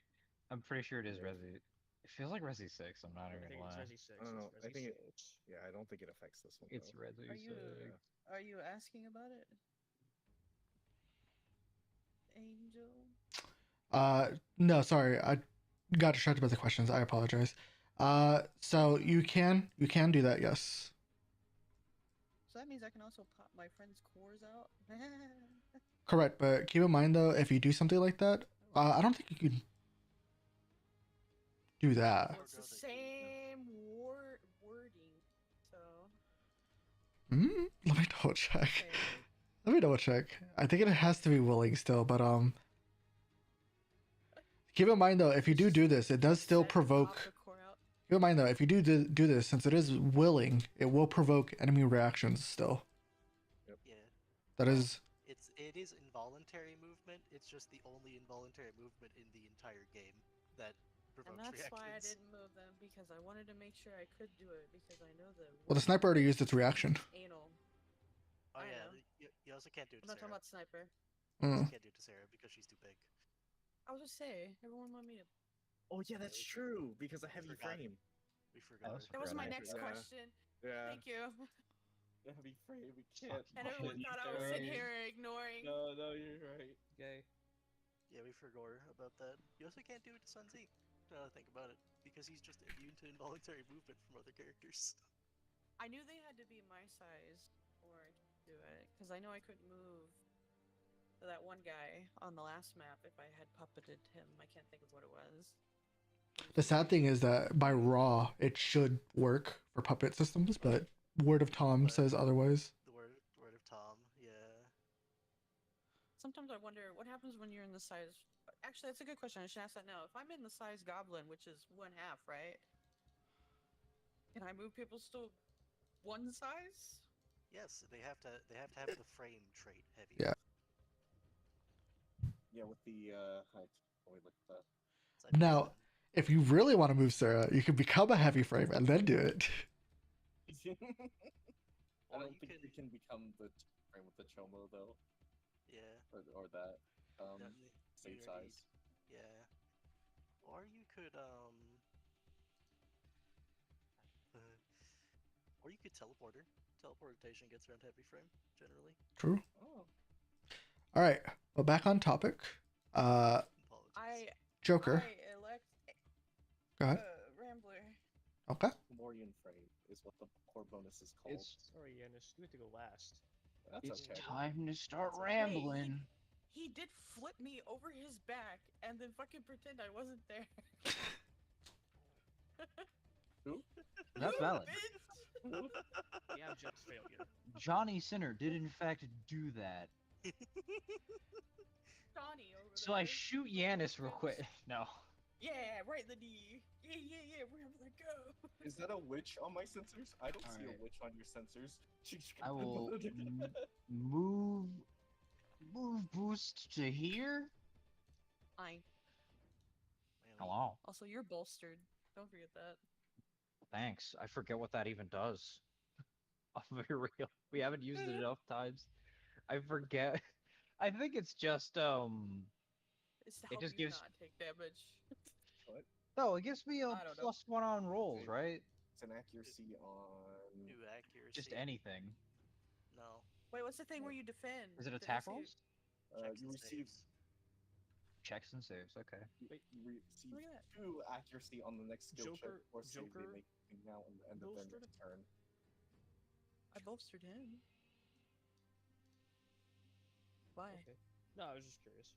I'm pretty sure it is Yeah. Resi. It feels like Resi 6. I'm not I even think gonna it's lie. Resi 6. I don't know, It's I Resi think it- 6. Yeah, I don't think it affects this one. It's though. Resi Are you 6. are you asking about it? Angel. No, sorry, I got distracted by the questions. I apologize. So you can do that, yes. So that means I can also pop my friend's cores out. Correct, but keep in mind though, if you do something like that, I don't think you can do that. Well, it's the same wording, so. Let me double check. Okay. Let me double check. I think it has to be willing still, but keep in mind though, if you do this, it does still Set pop provoke. the core out. Keep in mind though, if you do this, since it is willing, it will provoke enemy reactions still. Yeah. That is It is involuntary movement. It's just the only involuntary movement in the entire game that provokes And that's why I reactions. didn't move them, because I wanted to make sure I could do it, because I know the. well, the sniper already used its reaction. Anal. Oh I yeah, know. you also can't do it I'm to not talking Sarah. about sniper. You Mm. also can't do it to Sarah because she's too big. I was just say, everyone want me to. Oh yeah, that's true because of heavy forgot. frame. We forgot. was That was my Right. next Yeah. question. Yeah, Thank you. the heavy frame. We can't. And everyone thought I was sitting here ignoring. No, you're right. Gay. Yeah, we forgot about that. You also can't do it to Sun Z. Now that I think about it, because he's just immune to involuntary movement from other characters. I knew they had to be my size or I could do it, because I know I couldn't move that one guy on the last map if I had puppeted him. I can't think of what it was. The sad thing is that by raw, it should work for puppet systems, but Word of Tom But- says otherwise. The word of Tom. Yeah. Sometimes I wonder what happens when you're in the size. Actually, that's a good question. I should ask that now. If I'm in the size goblin, which is 1/2, right? Can I move people still one size? Yes, they have to have the frame trait heavy. Yeah. Yeah, with the wait, look at Side by Now, side. if you really want to move Sarah, you can become a heavy frame and then do it. that. I Or don't you think can- we can become the frame with the Chomo though, Yeah. or that no, same you already- size. Yeah. Or you could or you could teleporter. Teleportation gets around heavy frame generally. True. Oh, All right. Well, back on topic. Apologies. Joker. I elect Go ahead. Rambler. Okay. Morian frame is what the core bonus is called. It's Sorry, Yanis. You have to go last. That's it's okay. time to start That's okay. rambling. He did flip me over his back and then fucking pretend I wasn't there. That's valid. Bitch! The abject failure. Johnny Sinner did in fact do that. Johnny over So there. I shoot Yanis real quick. No. Yeah, right in the knee. Yeah, Rambler, go. Is that a witch on my sensors? I don't see Alright. a witch on your sensors. I will move boost to here. Fine. Hello. Also, you're bolstered. Don't forget that. Thanks. I forget what that even does. I'm very real. We haven't used it enough times. I forget. I think it's just It's to It help just you gives- not take damage. no, it gives me a I don't know. +1 on rolls, right? It's an accuracy on. New accuracy. Just anything. No. Wait, what's the thing where you defend? Is it Did I attack see- rolls? Checks You and receive saves. Checks and saves. Okay. you receive Look at that. 2 accuracy on the next skill check Joker- or save they Joker make between now and the end of their bolstered? next turn. I bolstered him. Why? Okay. No, I was just curious.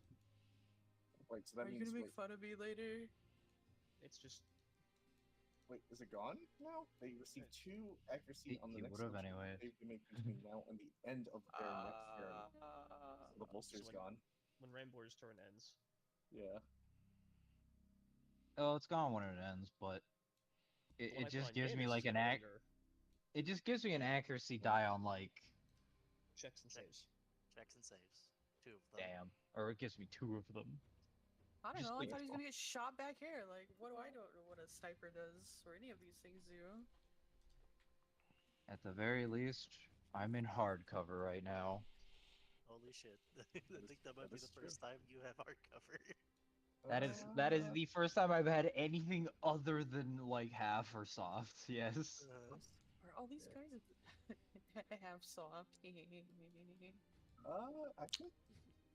Wait, so that Are you means gonna make fun of me later? It's just wait, is it gone now? They receive 2 accuracy on the He next would've skill check anyways. they make between now and the end of their next turn. So the bolster's when- gone. when Rambler's turn ends. Yeah. Oh, it's gone when it ends, but When I it just find gives me Yanis, like it's an no ac longer It just gives me an accuracy die on like checks and saves. Checks and saves. 2 of them. damn, or it gives me 2 of them. I don't Just know. I like- thought he was gonna get shot back here. Like, what do I know what a sniper does or any of these things do? At the very least, I'm in hardcover right now. Holy shit. I think that might be is the true. first time you have hardcover. That is the first time I've had anything other than like half or soft. Yes. Are all these Yeah. guys have soft? I think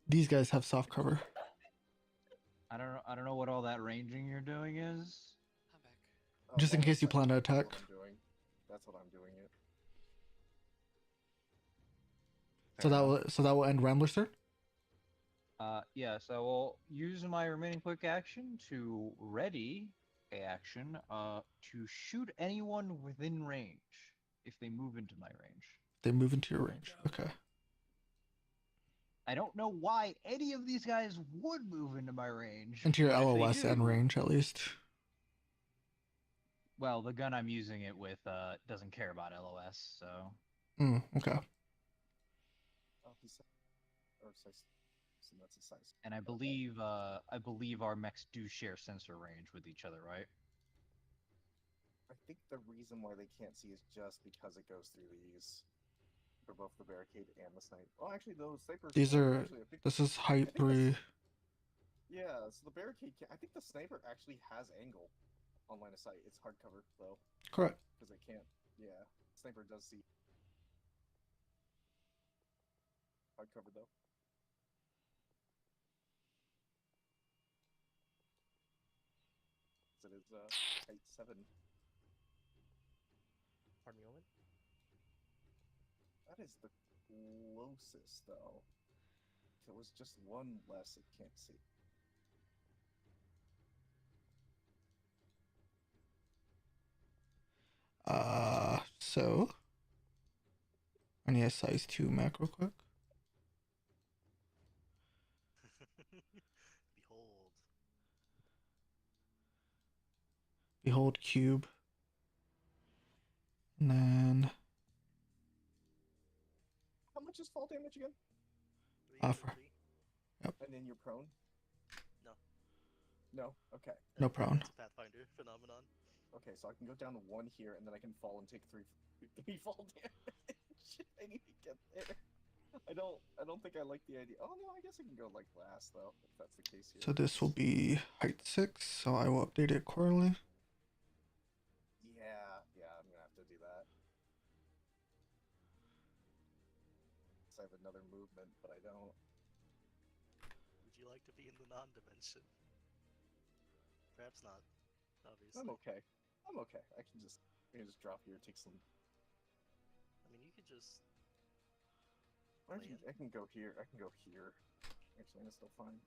These guys have soft cover. I don't know what all that ranging you're doing is. I'm back. Just in line of case you sight, plan to that's attack. what I'm doing. That's what I'm doing it. So that will end Rambler's turn. Yeah, so I will use my remaining quick action to ready a action to shoot anyone within range if they move into my range. They move into your range. Okay. I don't know why any of these guys would move into my range. Into your but if they LOS and do- range at least. Well, the gun I'm using it with doesn't care about LOS, so Okay. Oh, he said, or size. So that's a size. and I believe our mechs do share sensor range with each other, right? I think the reason why they can't see is just because it goes through these. For both the barricade and the sniper. Oh, actually, those snipers. These are. Actually, I think, This is height I think 3. yeah, so the barricade. I think the sniper actually has angle on line of sight. It's hardcover though, Correct. because they can't. Yeah, sniper does see hardcover though. So it is height 7. Pardon me, Owen? That is the closest though. If it was just one less, it can't see. So I need a size 2 mech real quick. Behold. Behold cube. And then How much is fall damage again? Offer. And then you're prone. No. No. Okay. No prone. It's a Pathfinder phenomenon. Okay, so I can go down to 1 here, and then I can fall and take 3 fall damage. I need to get there. I don't think I like the idea. Oh no, I guess I can go like last though, if that's the case here. so this will be height 6, so I will update it accordingly. Yeah, I'm gonna have to do that. So I have another movement, but I don't. Would you like to be in the non-dimension? Perhaps not. Obviously. I'm okay. I can just drop here, take some. I mean, you could just. Or land. I can go here. Actually, that's still fine.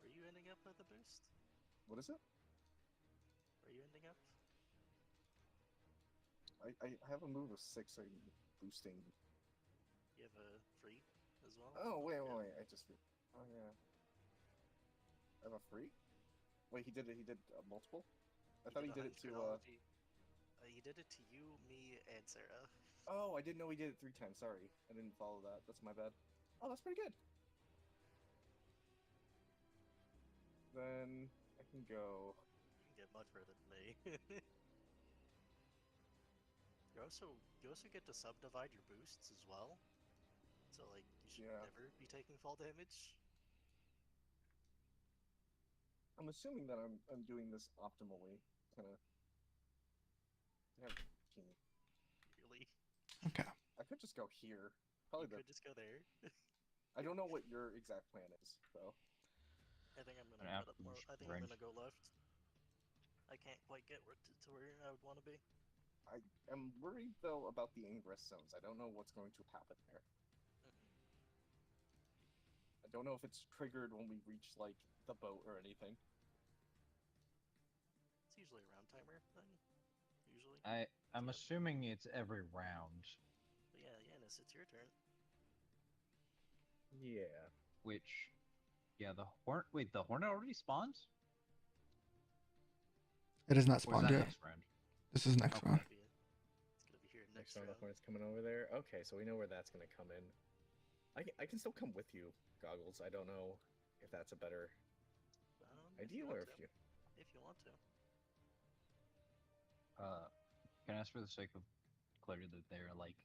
Are you ending up with a boost? What is it? Are you ending up? I have a move of 6, so I'm boosting. You have a free as well? Oh wait, Yeah. I just. Oh yeah. I have a free. Wait, he did it. He did multiple. I thought he did it to. He did it to you, me, and Sarah. Oh, I didn't know he did it 3 times. Sorry, I didn't follow that. That's my bad. Oh, that's pretty good. Then I can go. You can get much further than me. you also get to subdivide your boosts as well. So like you should Yeah. never be taking fall damage. I'm assuming that I'm doing this optimally, kind of. Really. Okay. I could just go here. You Probably could just go there. I don't know what your exact plan is, though. I think I'm gonna Yeah, put up more. I think range. I'm gonna go left. I can't quite get to where I would want to be. I am worried though about the ingress zones. I don't know what's going to happen there. I don't know if it's triggered when we reach like the boat or anything. It's usually a round timer thing. Usually. I'm assuming it's every round. But yeah, Yanis, it's your turn. Yeah. Which, yeah, the horn. Wait, the hornet already spawns? It is not Or is spawned that yet. next round? This is next Okay. round. It's gonna be here Next next round, the round. hornet's coming over there. Okay, so we know where that's gonna come in. I can still come with you, Goggles. I don't know if that's a better If idea you or want if to. you. If you want to. Can I ask for the sake of clarity that they're like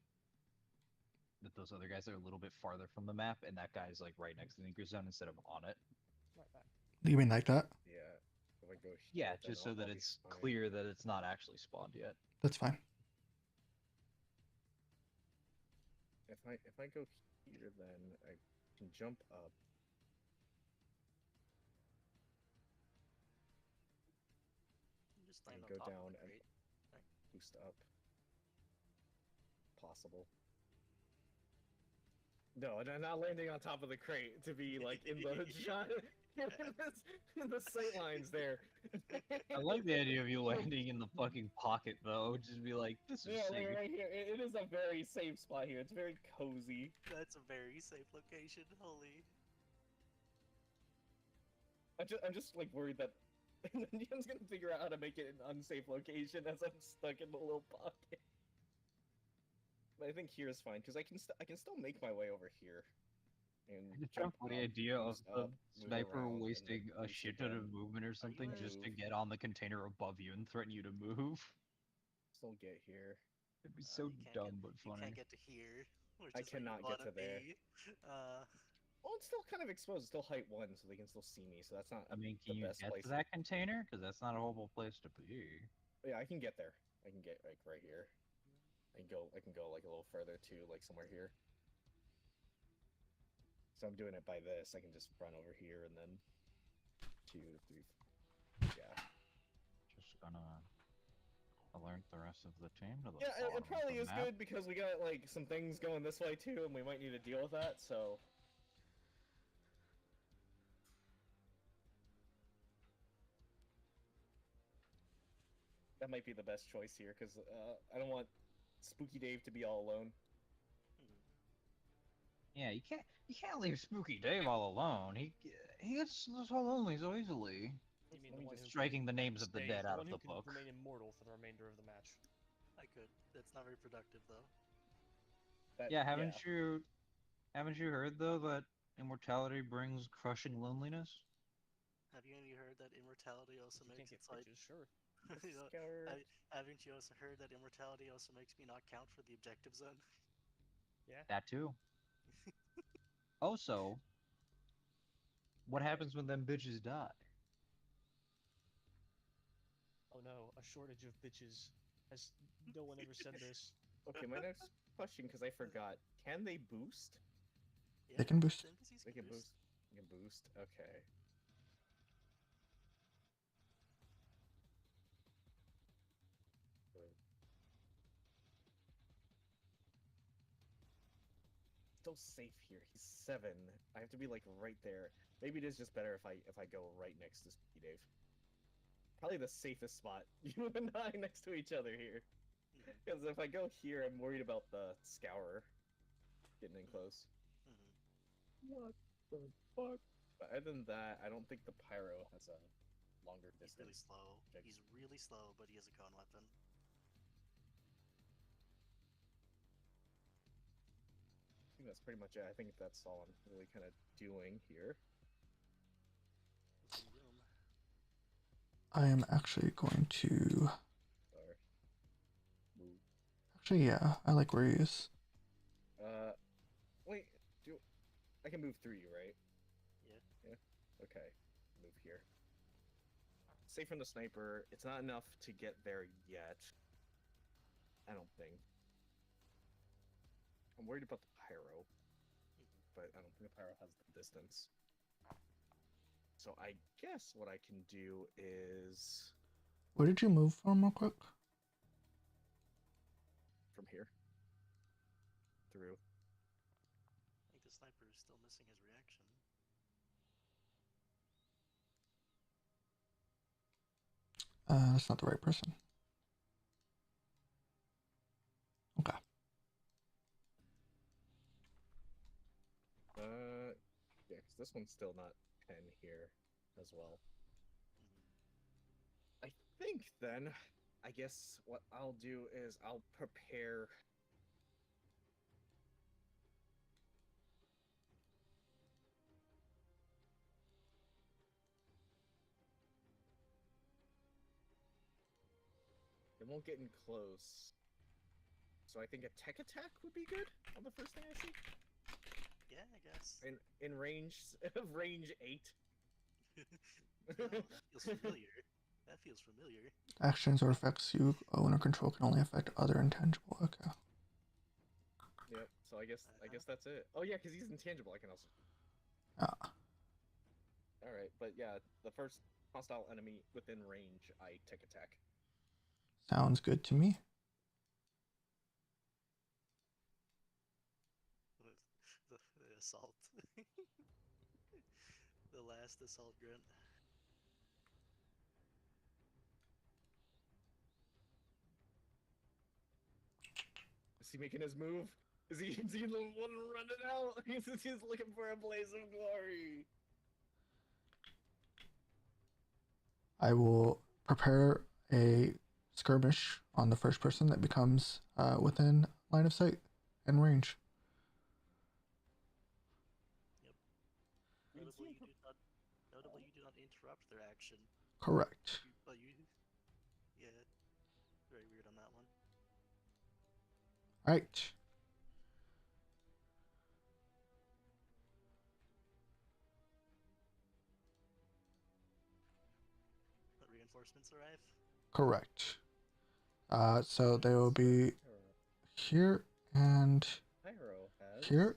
that those other guys are a little bit farther from the map, and that guy's like right next to the ingress zone instead of on it? Right back. You mean like that? Yeah. If I go. Yeah, here, then just so that I'll be it's fine. clear that it's not actually spawned yet. That's fine. If I go here, then I can jump up. Just I land can on go top down of the and crate. boost up. Possible. No, I'm not landing on top of the crate to be like in the shot, in the sight lines there. I like the idea of you landing in the fucking pocket though. Just be like, this is Yeah, like safe. right here. It is a very safe spot here. It's very cozy. That's a very safe location. Holy. I'm just like worried that Indian's gonna figure out how to make it an unsafe location as I'm stuck in the little pocket. But I think here is fine because I can still make my way over here. And It's jump for the up, idea of boost the up, move sniper around, and, wasting like, a boost shit ton again. of movement or something in- just to Move. get on the container above you and threaten you to move. Still get here. It'd be so you can't dumb but You funny. can't get to here, which I is where you cannot get wanna to there. be. Well, it's still kind of exposed. It's still height 1, so they can still see me. So that's not I mean, the can you best get place. to that container? Because that's not a horrible place to be. Yeah, I can get there. I can get like right here. I can go like a little further too, like somewhere here. So I'm doing it by this. I can just run over here and then 2, 3. Yeah. Just gonna alert the rest of the team to the Yeah, bottom it probably of is the map. good because we got like some things going this way too, and we might need to deal with that. So. That might be the best choice here, because I don't want Spooky Dave to be all alone. Yeah, you can't leave Spooky Dave all alone. He gets so lonely so easily. You mean Let me the one just who Striking can the names of the stay- dead out one of who the can book. remain immortal for the remainder of the match. I could. That's not very productive, though. Yeah, haven't you heard though that immortality brings crushing loneliness? Have you any heard that immortality also If you makes can't get it like? bitches, sure. You know, Scour. haven't you also heard that immortality also makes me not count for the objective zone? Yeah. That too. Also, what happens when them bitches die? Oh no, a shortage of bitches. Has no one ever said this? Okay, my next question, because I forgot. Can they boost? They can boost. NPCs They can boost. They can boost. Okay. Good. Still safe here. He's 7. I have to be like right there. Maybe it is just better if I go right next to Spooky Dave. Probably the safest spot. You and I next to each other here. Because if I go here, I'm worried about the Scourer getting in close. What the fuck? But other than that, I don't think the Pyro has a longer He's really distance. slow. Check. He's really slow, but he has a cone weapon. I think that's pretty much it. I think that's all I'm really kind of doing here. What's in the room? I am actually going to. Sorry. Move. Actually, yeah, I like where he is. Wait. I can move through you, right? Yeah. Yeah. Okay. Move here. Safe from the sniper. It's not enough to get there yet. I don't think. I'm worried about the Pyro, but I don't think the Pyro has the distance. So I guess what I can do is Where did you move from, real quick? from here through. I think the sniper is still missing his reaction. That's not the right person. Okay. Yeah, because this one's still not 10 here as well. I think then, I guess what I'll do is I'll prepare. It won't get in close. So I think a tech attack would be good on the first thing I see. Yeah, I guess. In range of range 8. Oh, that feels familiar. That feels familiar. Actions or effects you own or control can only affect other intangible. Okay. Yep. So I guess that's it. Oh yeah, because he's intangible. I can also All right, but yeah, the first hostile enemy within range, I take attack. Sounds good to me. The assault. The last assault grunt. Is he making his move? Is he the one running out? He's looking for a blaze of glory. I will prepare a skirmish on the first person that becomes within line of sight and range. Notably, you do not interrupt their action. Correct. But you, yeah, very weird on that one. Right. But reinforcements arrive. Correct. So they will be here and Pyro has here.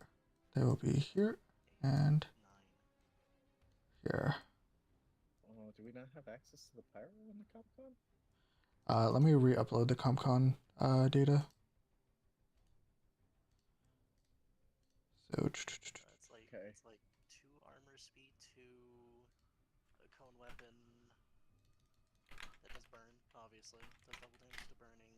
They will be here and 9. here. Oh, do we not have access to the pyro in the CopCon? Let me re-upload the CompCon data. So Okay. It's like 2 armor speed, 2 a cone weapon that does burn, obviously. Does double damage to burning.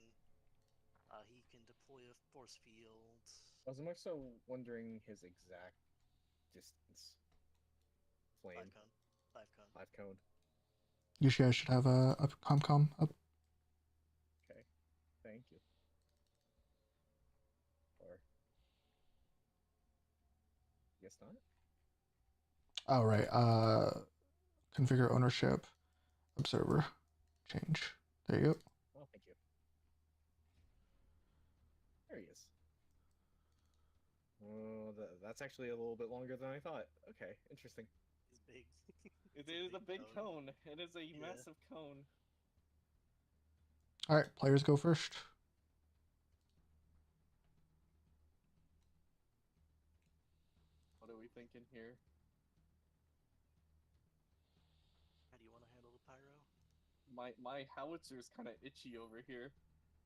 He can deploy a force field. I was more so wondering his exact distance. 5 Flame. cone. 5 cone. 5 cone. you guys should have a CompCom up. Okay. Thank you. Or guess not. All right. Configure ownership, observer, change. There you go. Oh, thank you. There he is. Oh, that's actually a little bit longer than I thought. Okay, interesting. He's big. It It's is a big cone. It is a Yeah. massive cone. All right, players go first. What are we thinking here? How do you want to handle the pyro? My howitzer is kind of itchy over here.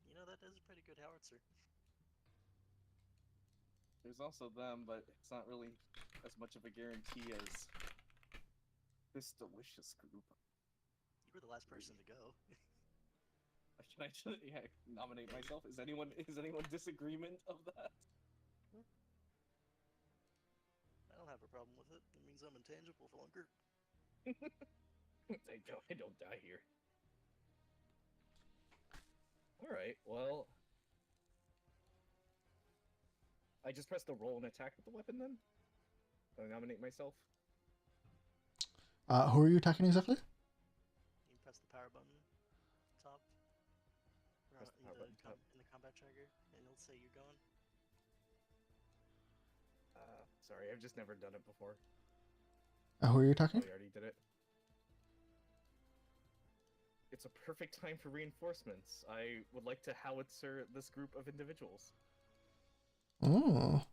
You know, that is a pretty good howitzer. There's also them, but it's not really as much of a guarantee as this delicious group. You were the last person to go. Should I nominate myself? Is anyone disagreement of that? I don't have a problem with it. It means I'm intangible for longer. I don't die here. Alright, well. I just press the roll and attack with the weapon then? Do I nominate myself? Who are you attacking exactly? You can press the power button top. Press the in power button top. In the combat trigger, and it'll say you're going. Sorry, I've just never done it before. Who are you attacking? Oh, you already did it. It's a perfect time for reinforcements. I would like to howitzer this group of individuals. Oh.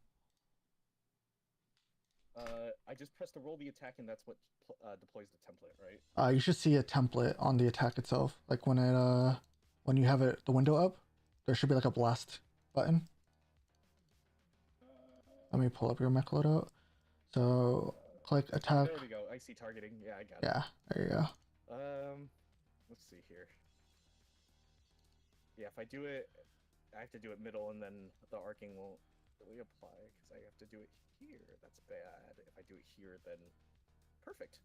I just press to roll the attack, and that's what deploys the template, right? You should see a template on the attack itself. Like when it when you have it the window up, there should be like a blast button. Let me pull up your mech loadout. So click attack. There we go. I see targeting. Yeah, I got it. Yeah, there you go. Let's see here. Yeah, if I do it, I have to do it middle, and then the arcing won't really apply because I have to do it here. That's bad. If I do it here, then perfect.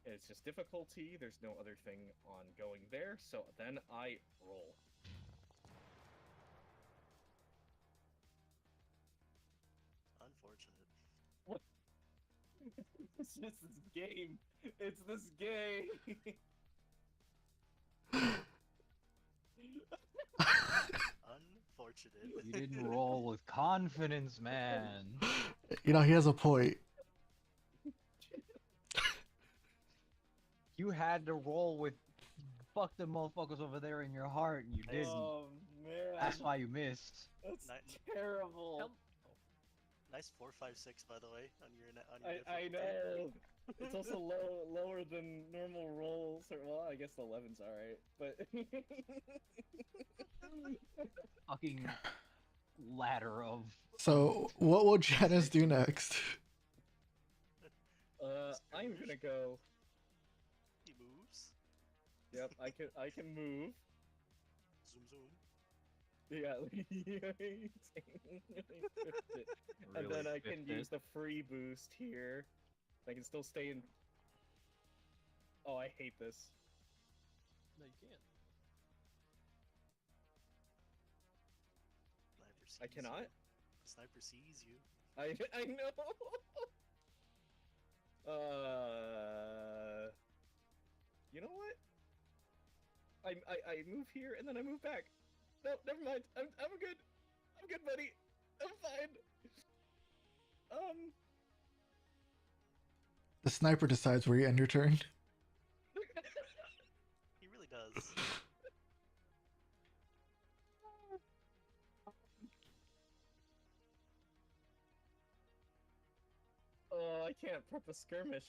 It's just difficulty. There's no other thing on going there, so then I roll. Unfortunate. What? It's just this game. It's this game. Unfortunate. You didn't roll with confidence, man. You know, he has a point. You had to roll with fuck the motherfuckers over there in your heart, and you didn't. Oh man. That's why you missed. That's Ni- terrible. Help. Nice 4.56, by the way, on your on your I difficulty. know. It's also lower than normal rolls. Or, well, I guess the 11's alright, but Fucking ladder of. So, what will Janice do next? I'm gonna go. He moves. Yep, I can move. Zoom zoom. Yeah, and then Really I can fifth it. use the free boost here. I can still stay in. Oh, I hate this. No, you can't. Sniper sees I cannot. You. Sniper sees you. I know. You know what? I move here and then I move back. No, never mind. I'm good. I'm good, buddy. I'm fine. The sniper decides where you end your turn. He really does. Oh, I can't prep a skirmish.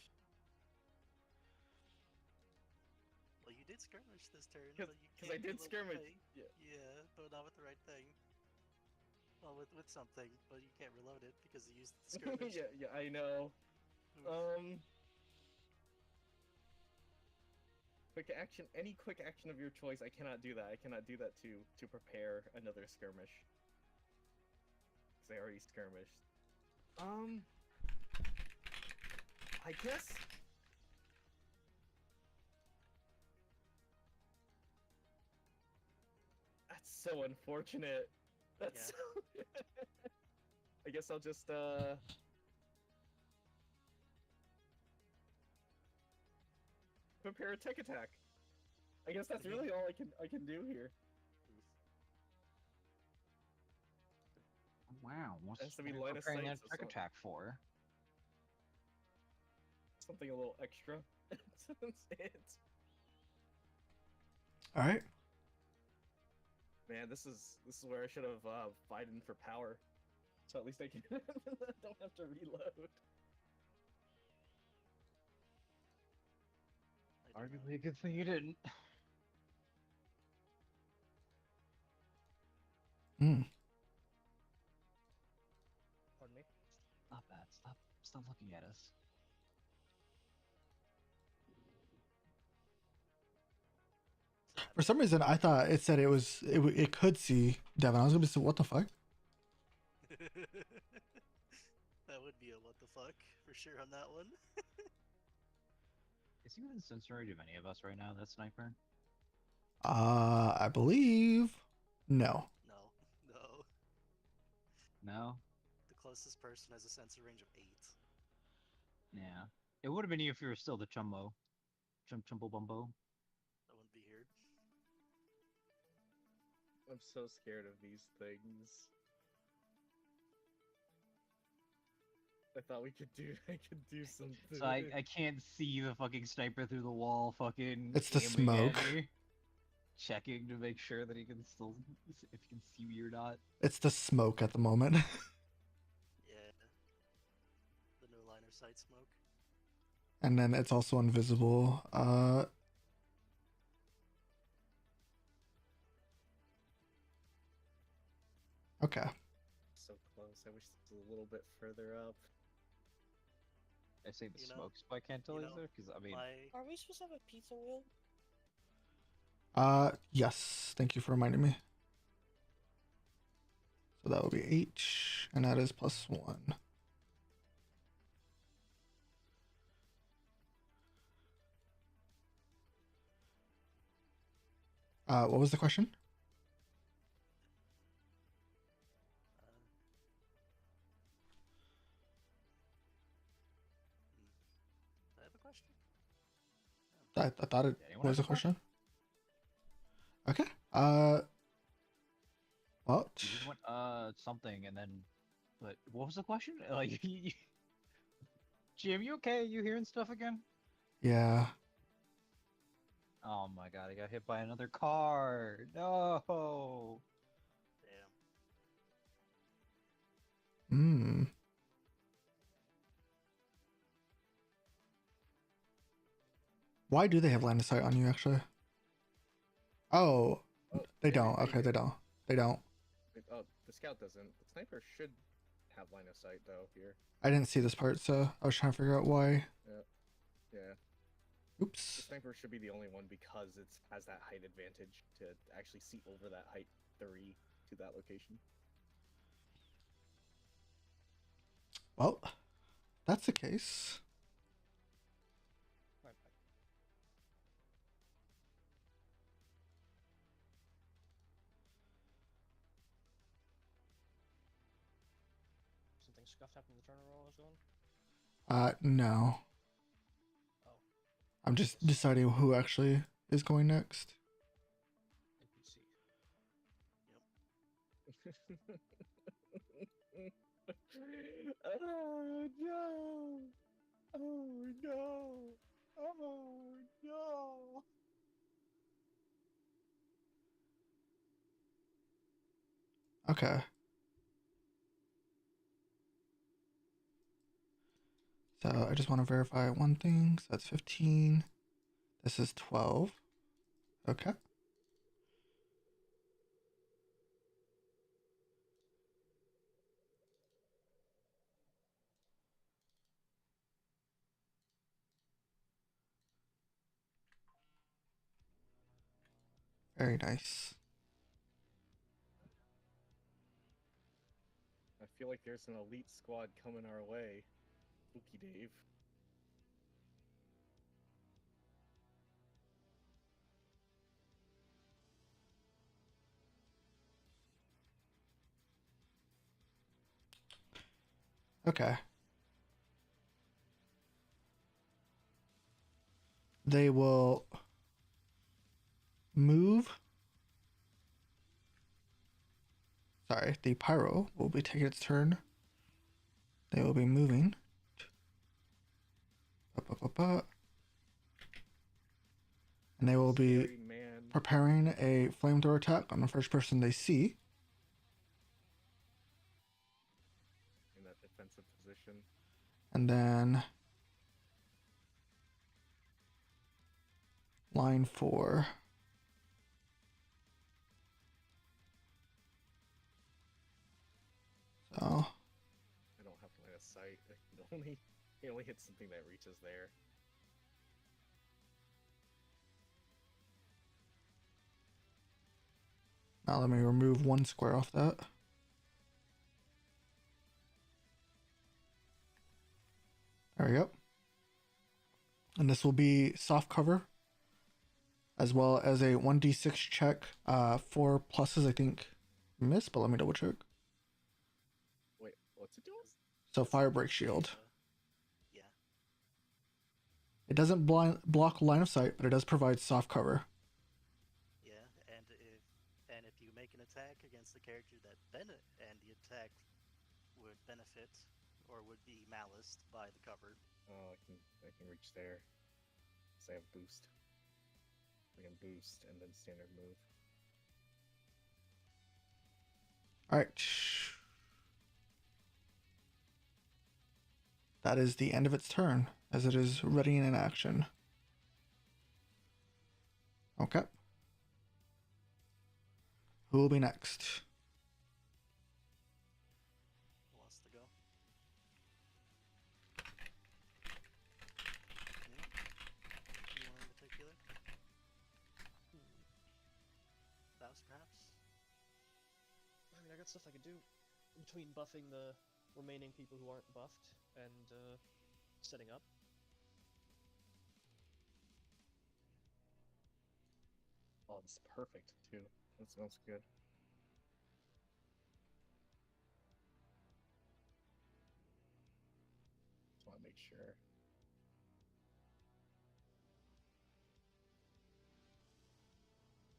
Well, you did skirmish this turn, 'Cause- but you 'cause I can't did reload the skirmish, thing. yeah. Yeah, but not with the right thing. Well, with something, but you can't reload it because you used the skirmish. yeah, I know. Oof. Quick action. Any quick action of your choice. I cannot do that. I cannot do that to prepare another skirmish. Because I already skirmished. I guess. That's so unfortunate. That's. Yeah. So... I guess I'll just prepare a tech attack. I guess that's really all I can do here. Wow, what's Has to be what are you line of preparing sight, that so trick some- attack for? Something a little extra. That's it. All right. Man, this is where I should have fighted for power, so at least I can don't have to reload. I do Arguably a good thing you didn't. Hmm. Pardon me. Stop that. Stop looking at us. For some reason, I thought it said it could see Devin. I was gonna be saying, what the fuck? That would be a what the fuck for sure on that one. Is he within sense range of any of us right now, that sniper? I believe no. No. No? The closest person has a sensor range of 8. Yeah. It would have been you if you were still the Chumbo. Chumbo Bumbo. That wouldn't be here. I'm so scared of these things. I thought I could do something. So I can't see the fucking sniper through the wall fucking It's the aiming at smoke. me, checking to make sure that he can still if he can see me or not. It's the smoke at the moment. Yeah. The no line of sight smoke. And then it's also invisible. Okay. So close. I wish this was a little bit further up. I say the You know- smoke spike can't tell you you know, there because I mean Are we supposed to have a pizza wheel? Yes. Thank you for reminding me. So that would be H, and that is +1. What was the question? I have a question. I thought it Anyone was have a a question? question. Okay. Well, you just went something and then, but what was the question? Like, Jim, you okay? You hearing stuff again? yeah. Oh my god, I got hit by another car. No. Damn. Hmm. Why do they have line of sight on you, actually? Oh, Oh, they maybe don't. Okay, do. they don't. They don't. Oh, the scout doesn't. The sniper should have line of sight though. Here. I didn't see this part, so I was trying to figure out why. Yeah. The Oops. sniper should be the only one because it has that height advantage to actually see over that height 3 to that location. Well, that's the case. Right back. Something scuffed happened to the turner roll I was going? No. Oh, I'm just deciding who actually is going next. NPC. Oh no! Oh no! Oh no! Okay. So I just want to verify one thing. So that's 15. This is 12. Okay. Very nice. I feel like there's an elite squad coming our way. Spooky Dave. Okay. They will move. Sorry, the pyro will be taking its turn. They will be moving. And they will be Scary man. preparing a flamethrower attack on the first person they see. In that defensive position. And then line 4. So I don't have line of sight. It only hits something that reaches there. now let me remove one square off that. There we go. And this will be soft cover, as well as a 1d6 check. 4 pluses, I think, miss, but let me double check. Wait, what's it doing? So fire break shield. Yeah. It doesn't block line of sight, but it does provide soft cover. Yeah, and if you make an attack against the character that and the attack would benefit or would be maliced by the cover. Oh, I can reach there. So I have boost. I can boost and then standard move. All right. That is the end of its turn, as it is ready in action. Okay. Who will be next? Who wants to go? Anyone in particular? Faust, perhaps? I mean, I got stuff I could do between buffing the remaining people who aren't buffed and setting up. Oh, it's perfect too. That smells good. Just want to make sure.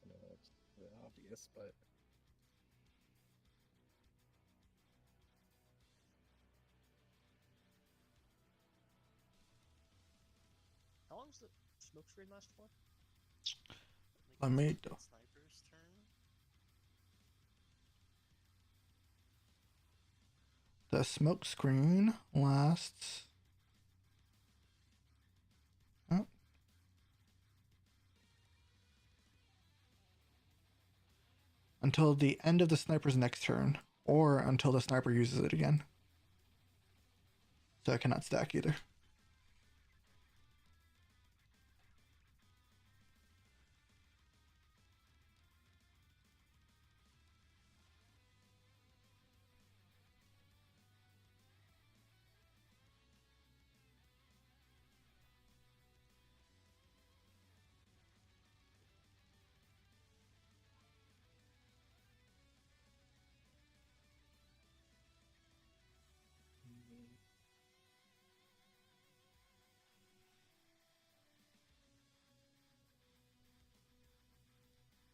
I know it's really obvious, but How long does the smoke screen last for? Let me The do. sniper's turn. The smoke screen lasts. Oh. until the end of the sniper's next turn, or until the sniper uses it again. So it cannot stack either.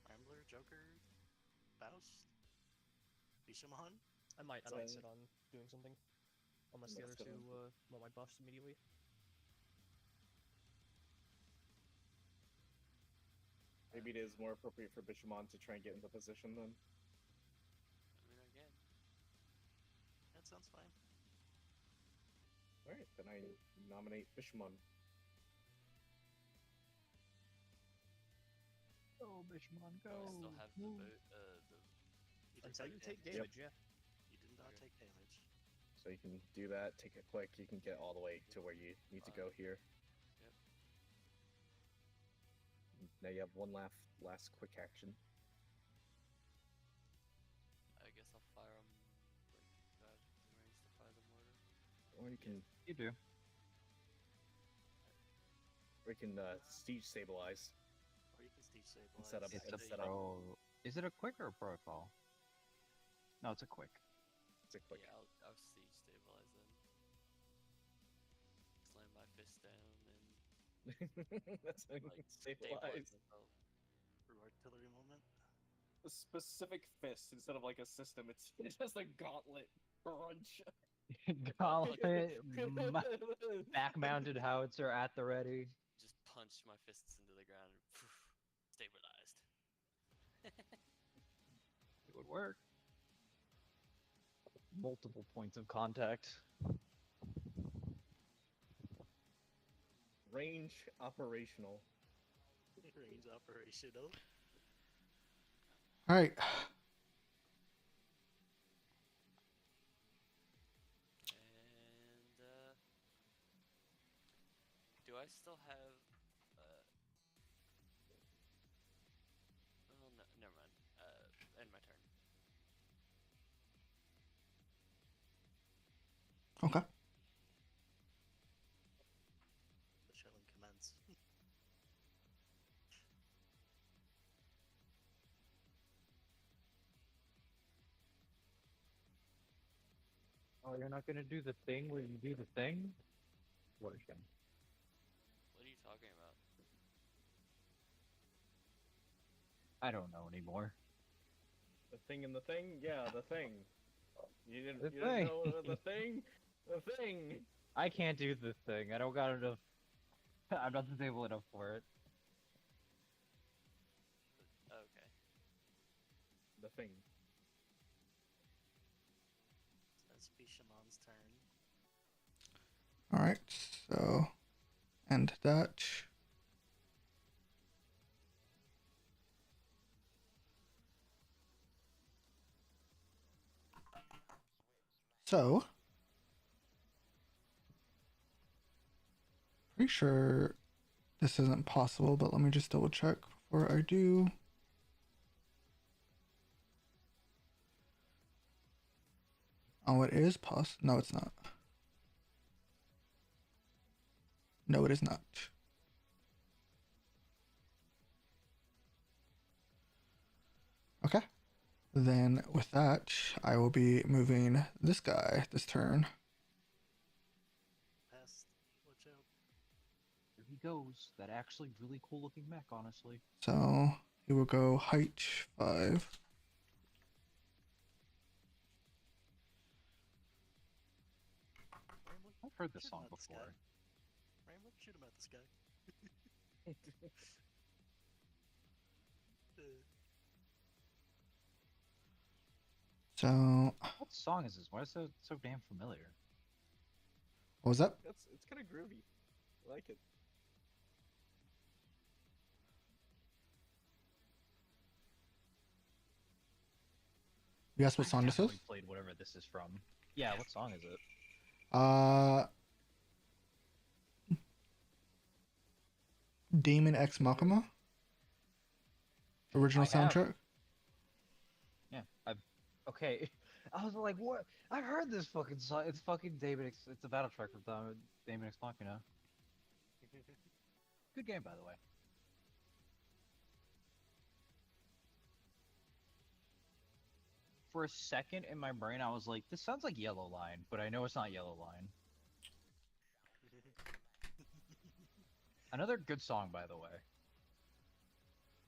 Rambler, Joker, Faust, Bishamon. I might So- sit on doing something, unless the other Let's two go. want my buffs immediately. Maybe it is more appropriate for Bishamon to try and get into position then. I mean, again. That sounds fine. Alright, then I nominate Bishamon. Go, Bishmon, Do I still have the Move. the You did Until you take damage. damage, yeah. You did not Okay. take damage. So you can do that, take it quick, you can get all the way to where you need to go here. Yep. Now you have one last quick action. I guess I'll fire them like that. Range to fire the mortar. Or you can You do. siege stabilize. Or you can Steve stabilize. Instead of- It's a instead of- pro. Is it a quick or a protocol? No, it's a quick. It's a quick. Yeah, I'll siege stabilize then. Slam my fist down and That's how you like stabilize. stabilize myself. Through artillery moment. A specific fist instead of like a system. It's just a gauntlet crunch. Gauntlet, back-mounted howitzer at the ready. Just punch my fists into the ground and stabilized. It would work. Multiple points of contact. Range operational. Range operational. All right. And do I still have well, no, never mind. End my turn. Okay. The shelling commence. Oh, you're not gonna do the thing where you do the thing? What a shame. What are you talking about? I don't know anymore. The thing and the thing? Yeah, the thing. You The didn't thing. know the thing? The thing! I can't do the thing. I don't got enough. I'm not stable enough for it. Okay. The thing. So that's Bishamon's turn. All right. So, end that. So, pretty sure this isn't possible, but let me just double check before I do. Oh, it is possible. No, it's not. No, it is not. Okay. Then with that, I will be moving this guy this turn. Pest. Watch out. Here he goes. That actually really cool looking mech, honestly. So he will go height 5. Rambler, I've heard this shoot song him at the sky. before. Rambler, shoot him at the sky. So What song is this? Why is it so damn familiar? what was that? It's kind of groovy. I like it. You asked what song this is? definitely played whatever this is from. Yeah, what song is it? Damon X Machina? Original I have. soundtrack? Yeah, okay. I was like, what? I've heard this fucking song. It's fucking Damon X. It's a battle track with Damon X Machina. Good game, by the way. For a second in my brain, I was like, this sounds like Yellow Line, but I know it's not Yellow Line. Another good song, by the way.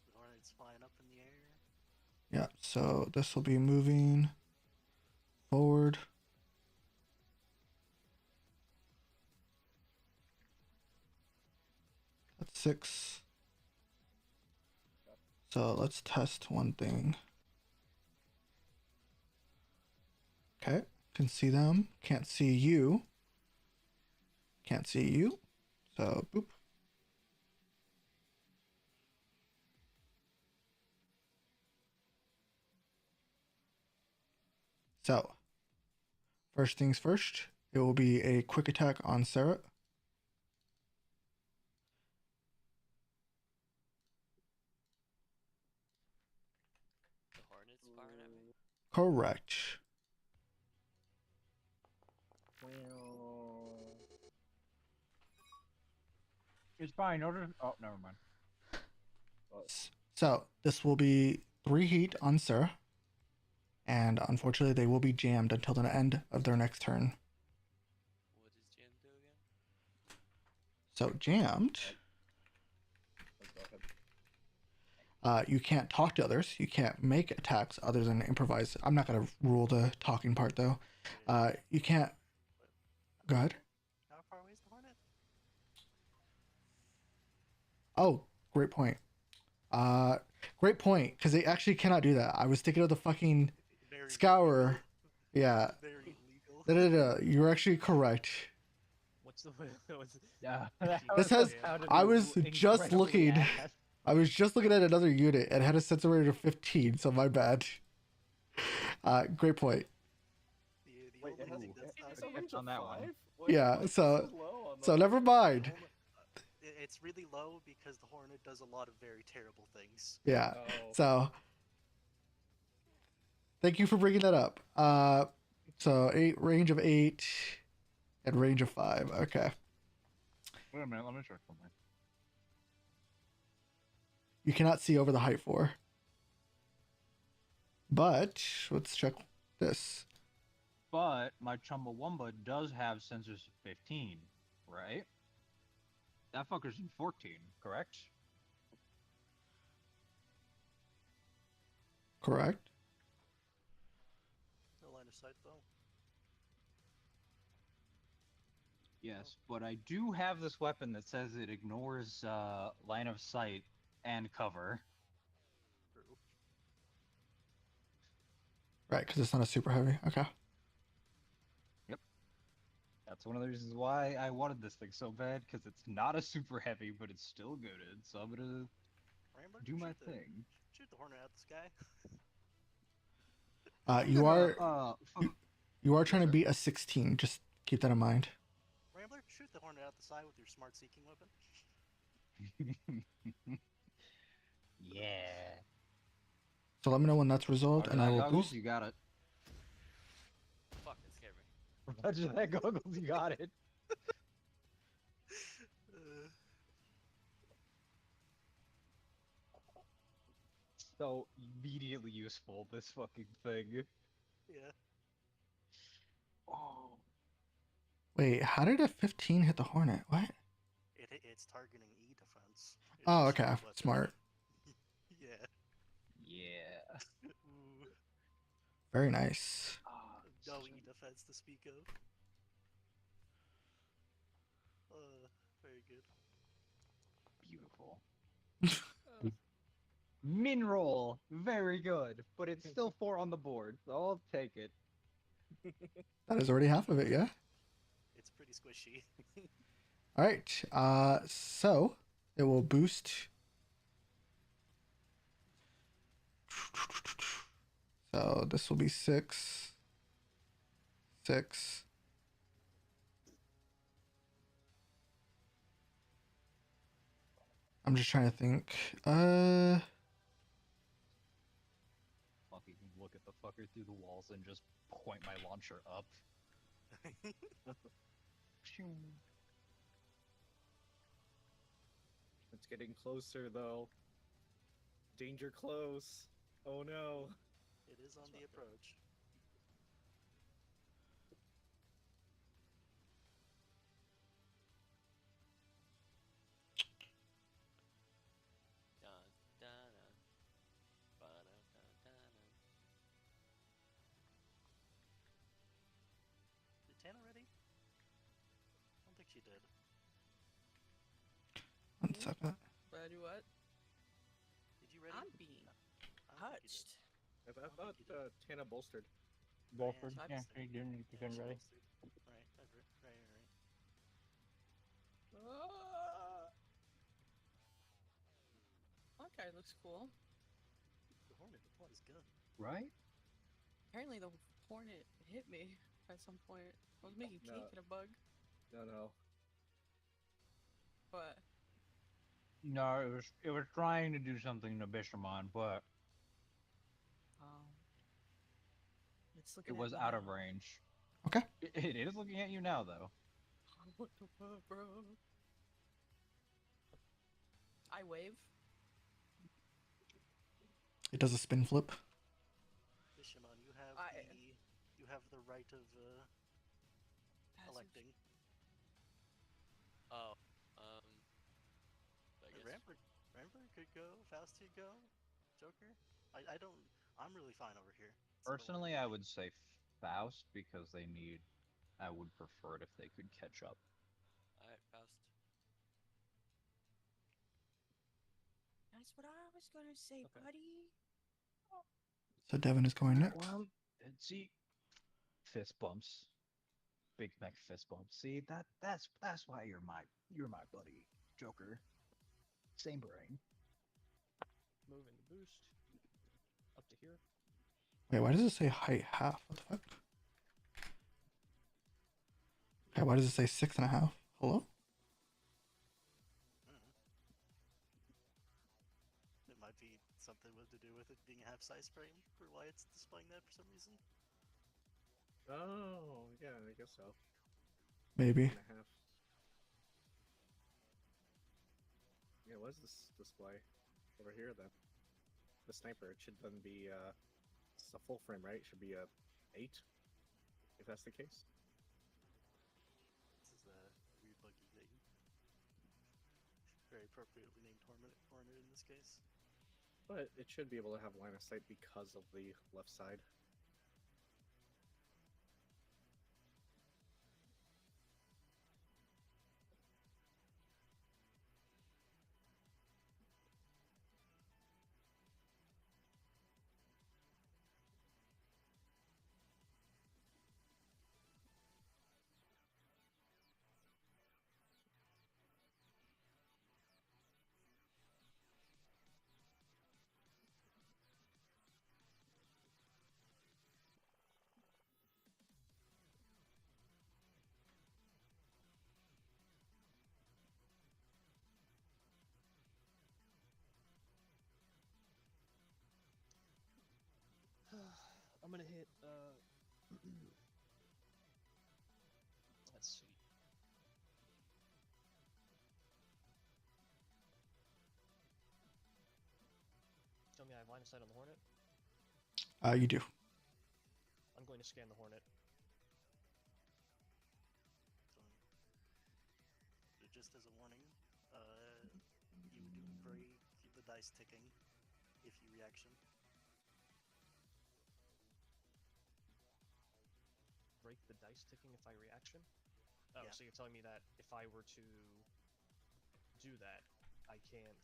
The hornet's flying up in the air. Yeah, so this will be moving forward. That's 6. So let's test one thing. Okay, can see them, can't see you. Can't see you. So boop. So, first things first, it will be a quick attack on Sarah. The hornet's firing at me. Correct. It's fine. Order. Oh, never mind. So, this will be 3 heat on Sarah. And unfortunately, they will be jammed until the end of their next turn. What does Jam do again? So, jammed. You can't talk to others. You can't make attacks other than improvise. I'm not going to rule the talking part, though. You can't... Go ahead. How far away is the hornet? Oh, great point. Great point, because they actually cannot do that. I was thinking of the fucking Very scour. Yeah. Very illegal. No. You're actually correct. What's the what's Yeah. This has... I was just looking... I was just looking at another unit and had a sensor rating of 15, so my bad. Great point. The Wait, only it has- thing that's it's not a range on of that one. 5? Yeah, why is it so- low on So the- never mind. It's really low because the hornet does a lot of very terrible things. Yeah. Oh. So thank you for bringing that up. So range of 8 and range of 5. Okay. Wait a minute. Let me check something. You cannot see over the height 4. But let's check this. But my Chumbawamba does have sensors of 15, right? That fucker's in 14, correct? Correct. No line of sight though. Yes, but I do have this weapon that says it ignores line of sight and cover. True. Right, because it's not a super heavy. Okay. That's one of the reasons why I wanted this thing so bad, because it's not a super heavy, but it's still good. So I'm gonna Rambler, do my shoot the- thing. Shoot the hornet out the sky. You are trying to beat a 16. Just keep that in mind. Rambler, shoot the hornet out the side with your smart seeking weapon. Yeah. So let me know when that's resolved, and I will Goggles, boost. you got it. Fuck, it scared me. Roger that, Goggles, you got it. So immediately useful, this fucking thing. Yeah. Oh. Wait, how did a 15 hit the Hornet? What? It's targeting E defense. It's Oh, a okay. weapon. Smart. Yeah. Yeah. Ooh. Very nice. Oh, No such E defense to speak of. Very good. beautiful. Min roll, very good, but it's still 4 on the board, so I'll take it. That is already half of it, yeah? It's pretty squishy. All right. So it will boost. So this will be 6. 6. I'm just trying to think. Fucking look at the fucker through the walls and just point my launcher up. It's getting closer though. Danger close. Oh no. It is on the approach. Dun, dun, dun. Ba-da-da-da-da. Did Tana ready? I don't think she did. 1 second. Ready what? Did you ready? I'm being I don't think you did. touched. I don't thought think you did. Tana bolstered. Bolford, so I yeah, just- he didn't need to Yeah, get she ready. bolstered. Right, right. Ah! Okay, looks cool. The Hornet deployed his gun. Right? Apparently the hornet hit me at some point. I was making No. cake and a bug, No. but No, it was trying to do something to Bishamon, but it's looking it at was me out of now. range. Okay. It is looking at you now, though. What the fuck, bro? I wave. It does a spin flip. Bishamon, you have the right of Passive. electing. Oh, I Hey, guess. Rampart could go. Faust could go. Joker. I don't. I'm really fine over here. so don't worry Personally, about I me. would say Faust because they need. I would prefer it if they could catch up. Alright, Faust. That's what I was gonna say, Okay. buddy. So Devin is going next. Well, see, fist bumps, Big Mac fist bumps. See that's why you're my buddy, Joker. Same brain. Moving the boost up to here. Wait, why does it say height half? What the fuck? Okay, why does it say 6.5? Hello? It might be something to do with it being a half size frame for why it's displaying that for some reason. Oh, yeah, I guess so. Maybe. 1.5. Yeah, what is this display over here then? The sniper, it should then be it's a full frame, right? It should be a 8, if that's the case. This is a weird buggy thing. Very appropriately named Hornet in this case. But it should be able to have line of sight because of the left side. I'm gonna hit. Let's see. Tell me I have line of sight on the Hornet. You do. I'm going to scan the Hornet. So, just as a warning, you do pray keep the dice ticking if you reaction. Break the dice ticking if I reaction. Oh, Yeah. so you're telling me that if I were to do that, I can't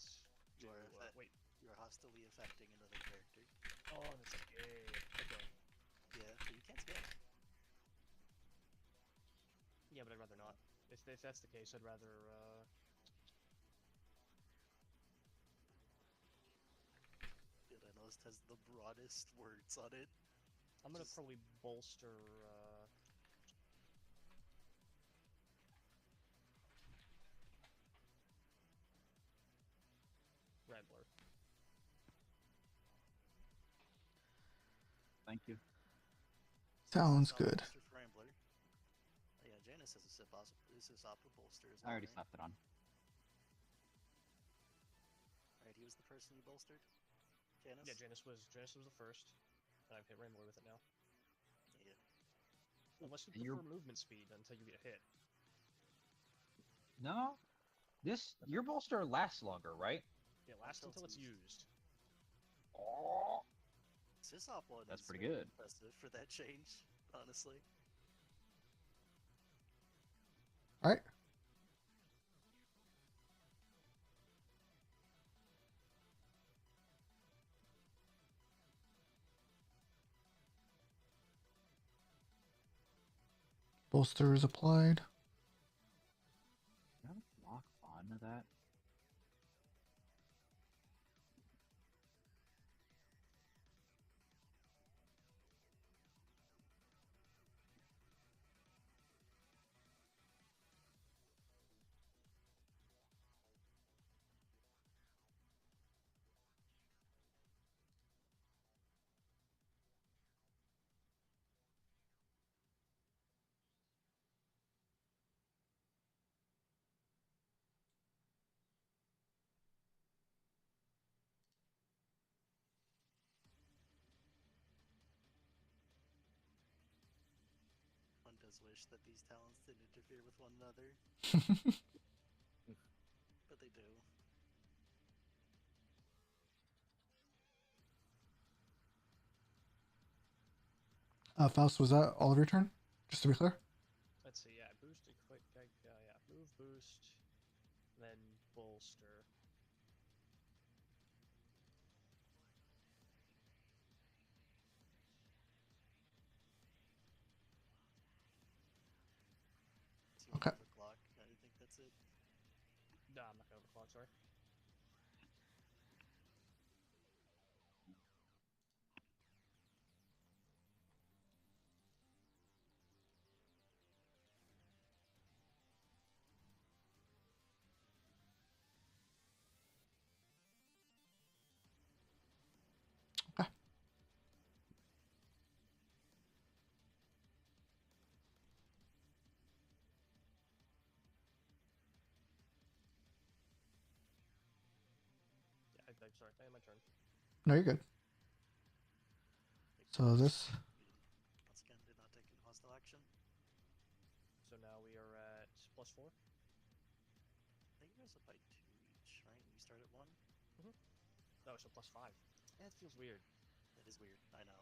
do. You are Wait. You are hostilely affecting another character. Oh, that's okay. Okay. Yeah, but you can't scan. Yeah, but I'd rather not. If that's the case, I'd rather. Good, I know list has the broadest words on it. I'm gonna Just- probably bolster. Rambler. Thank you. Sounds Sysop good. Bolster for Rambler. Oh, yeah, Janus has a Sysop bolster as I well. already right? slapped it on. Right, he was the person you bolstered? Janus? Yeah, Janus was the first, and I've hit Rambler with it now. Yeah. Unless you And you're- prefer movement speed until you get hit. No, your bolster lasts longer, right? Yeah, lasts Until until it's it's used. used. Oh, Sysop one That's is pretty very good. impressive for that change, honestly. All right. Bolster is applied. can I lock onto that? One does wish that these talents didn't interfere with one another, but they do. Faust, was that all of your turn? Just to be clear. Let's see. Yeah, boosted quick. Yeah, move boost, then bolster. So you Okay. overclock. I think that's it. No, I'm not gonna overclock. Sorry. Yeah, sorry. I had my turn. No, you're good. Like, So this. once again, did not take any hostile action. So now we are at +4. I think it goes up by 2 each, right? You start at 1? No, so +5. That feels weird. That is weird, I know.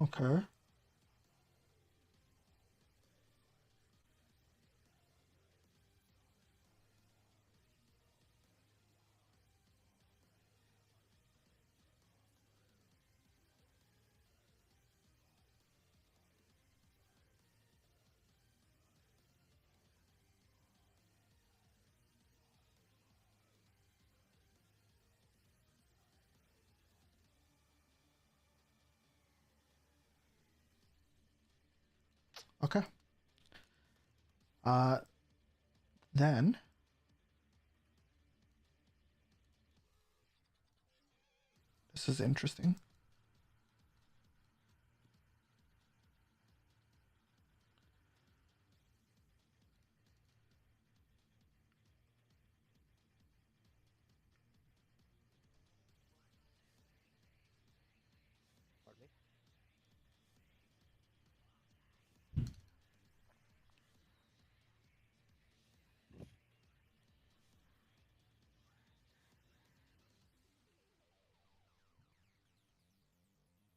Okay. Okay. Then this is interesting. Pardon me.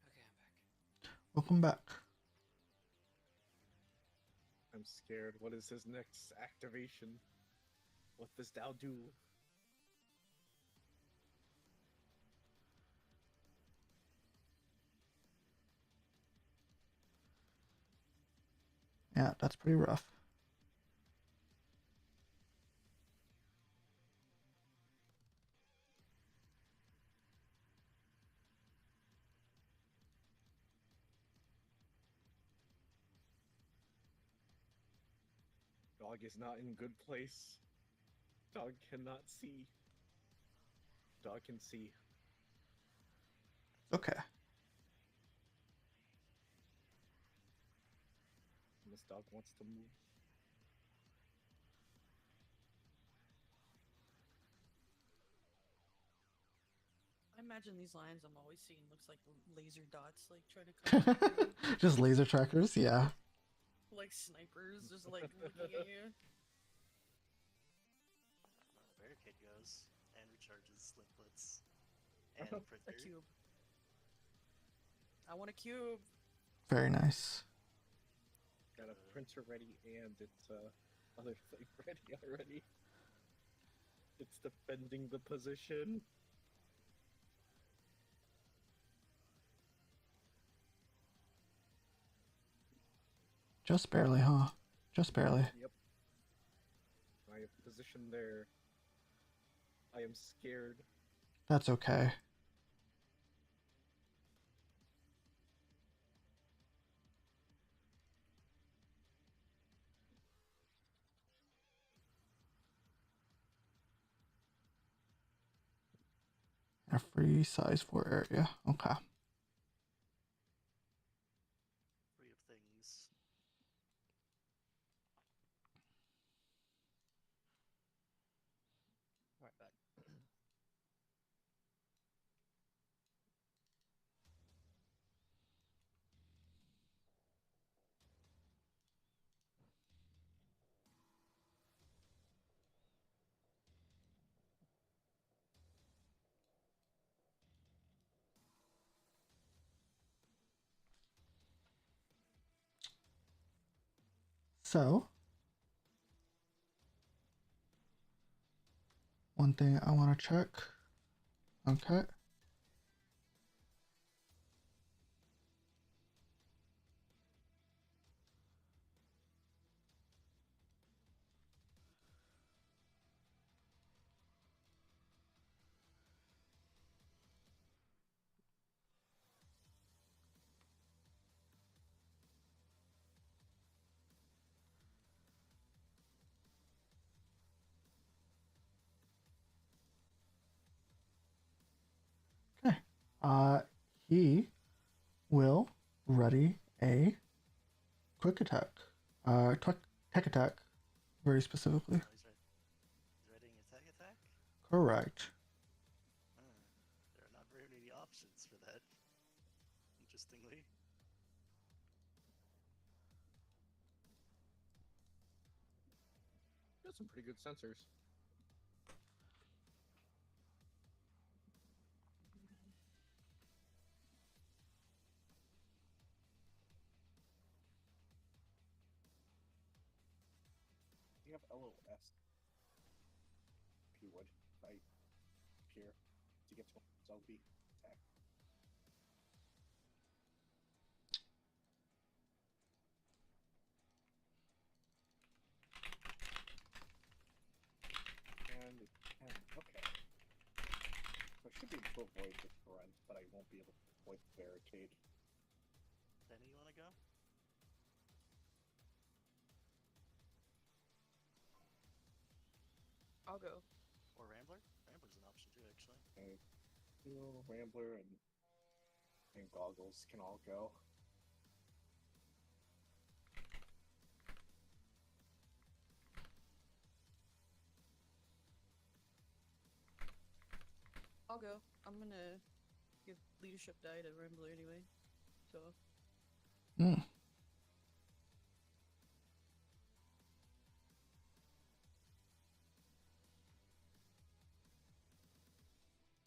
Okay, I'm back. Welcome back. I'm scared. What is his next activation? What does Dao do? Yeah, that's pretty rough. Dog is not in good place. Dog cannot see. Dog can see. Okay. This dog wants to move. I imagine these lines I'm always seeing looks like laser dots, like trying to come at you. Just laser trackers, yeah. Like snipers, just like looking at you. Barricade goes and recharges sliplets A and A printer. cube. I want a cube. Very nice. Got a printer ready and it's other thing ready already. It's defending the position. Just barely, huh? Just barely. Yep. I have positioned there. I am scared. That's okay. A free size 4 area. Okay. Free of things. Alright, back. So, one thing I want to check. Okay. Okay. He will ready a quick attack. Tech attack, very specifically. Oh, he's ready an attack? Correct. There are not very many options for that. Interestingly. Got some pretty good sensors. You have LOS. If you would, right here to get to zombie attack. And okay. So I should be able to avoid the front, but I won't be able to avoid the barricade. Penny, you wanna go? I'll go. Or Rambler? Rambler's an option too, actually. And Rambler and Goggles can all go. I'll go. I'm gonna give leadership die to Rambler anyway. So Hmm.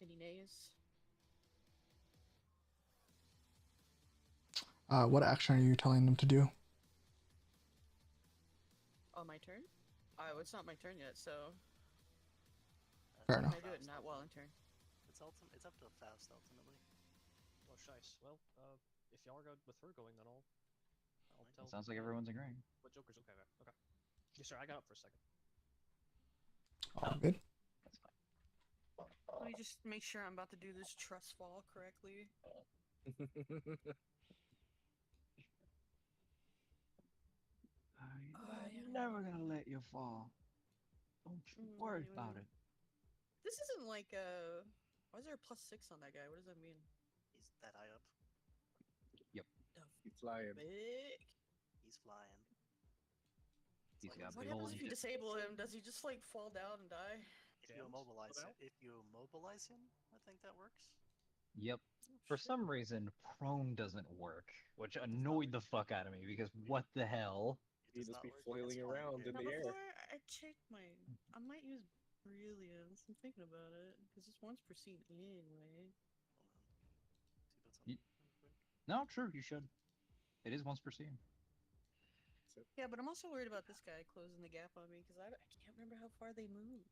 any nays? What action are you telling them to do? my turn? Oh, it's not my turn yet, so Fair can enough. I do it not while in turn? It's it's up to Faust ultimately. Oh, shice. Well, if y'all are good with her going, then I'll Alright. tell. It sounds like everyone's agreeing. What Joker's okay? Okay. Yes, sir. I got up for a second. All good. That's fine. Let me just make sure I'm about to do this trust fall correctly. I'm never gonna let you fall. Don't you worry about it. This isn't like a. Why is there a +6 on that guy? What does that mean? He's that high up. He's flying. Big. He's flying. He's like got it's What big happens old if you disable him? Does he just like fall down and die? If you Damned? immobilize Somehow? him, I think that works. Yep. Oh, For shit. some reason, prone doesn't work, which annoyed the fuck out of me because what the hell? It He'd does just not be work against flailing flying around in again. Now the air. before I check my, I might use brilliance. I'm thinking about it because it's once per scene anyway. Hold on. See Ye- what's on real quick. No, true, you should. It is once per scene. Yeah, but I'm also worried about this guy closing the gap on me because I can't remember how far they move.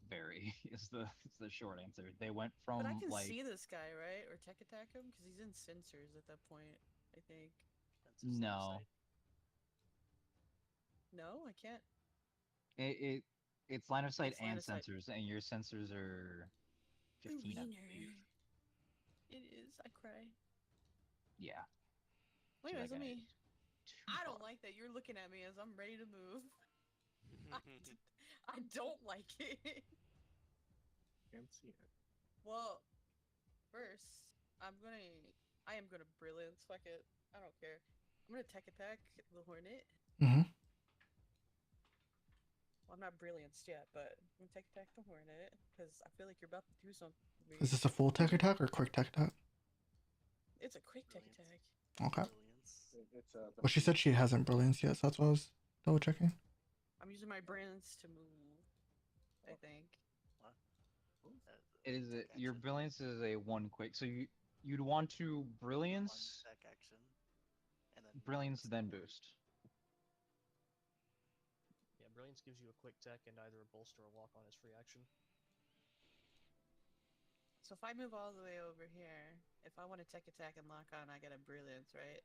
Very is the short answer. They went from But I can like see this guy, right? Or tech attack him because he's in sensors at that point. I think. Sensors line of no. sight. No, I can't. It's line of sight It's line and of sight. sensors, and your sensors are 15, I Wiener. believe. It is. I cry. Yeah. Well, So anyways, that let guy me. is too I don't far. like that you're looking at me as I'm ready to move. I don't like it. Can't see it. Well, first, I am gonna brilliance. Fuck it. I don't care. I'm gonna tech attack the Hornet. Mm-hmm. Well, I'm not brilliance yet, but I'm gonna tech attack the Hornet because I feel like you're about to do something to me. Is this a full tech attack or quick tech attack? It's a quick tech Brilliance. attack. Okay. Brilliance. It's Well, she said she hasn't brilliance yet, so that's why I was double checking. I'm using my brilliance to move. I think. What? It is Tech your action. brilliance is a one quick. So you'd want to One brilliance, tech action. And then brilliance, boost. then boost. Yeah, brilliance gives you a quick tech and either a bolster or lock on as free action. So if I move all the way over here, if I want to tech attack and lock on, I get a brilliance, right?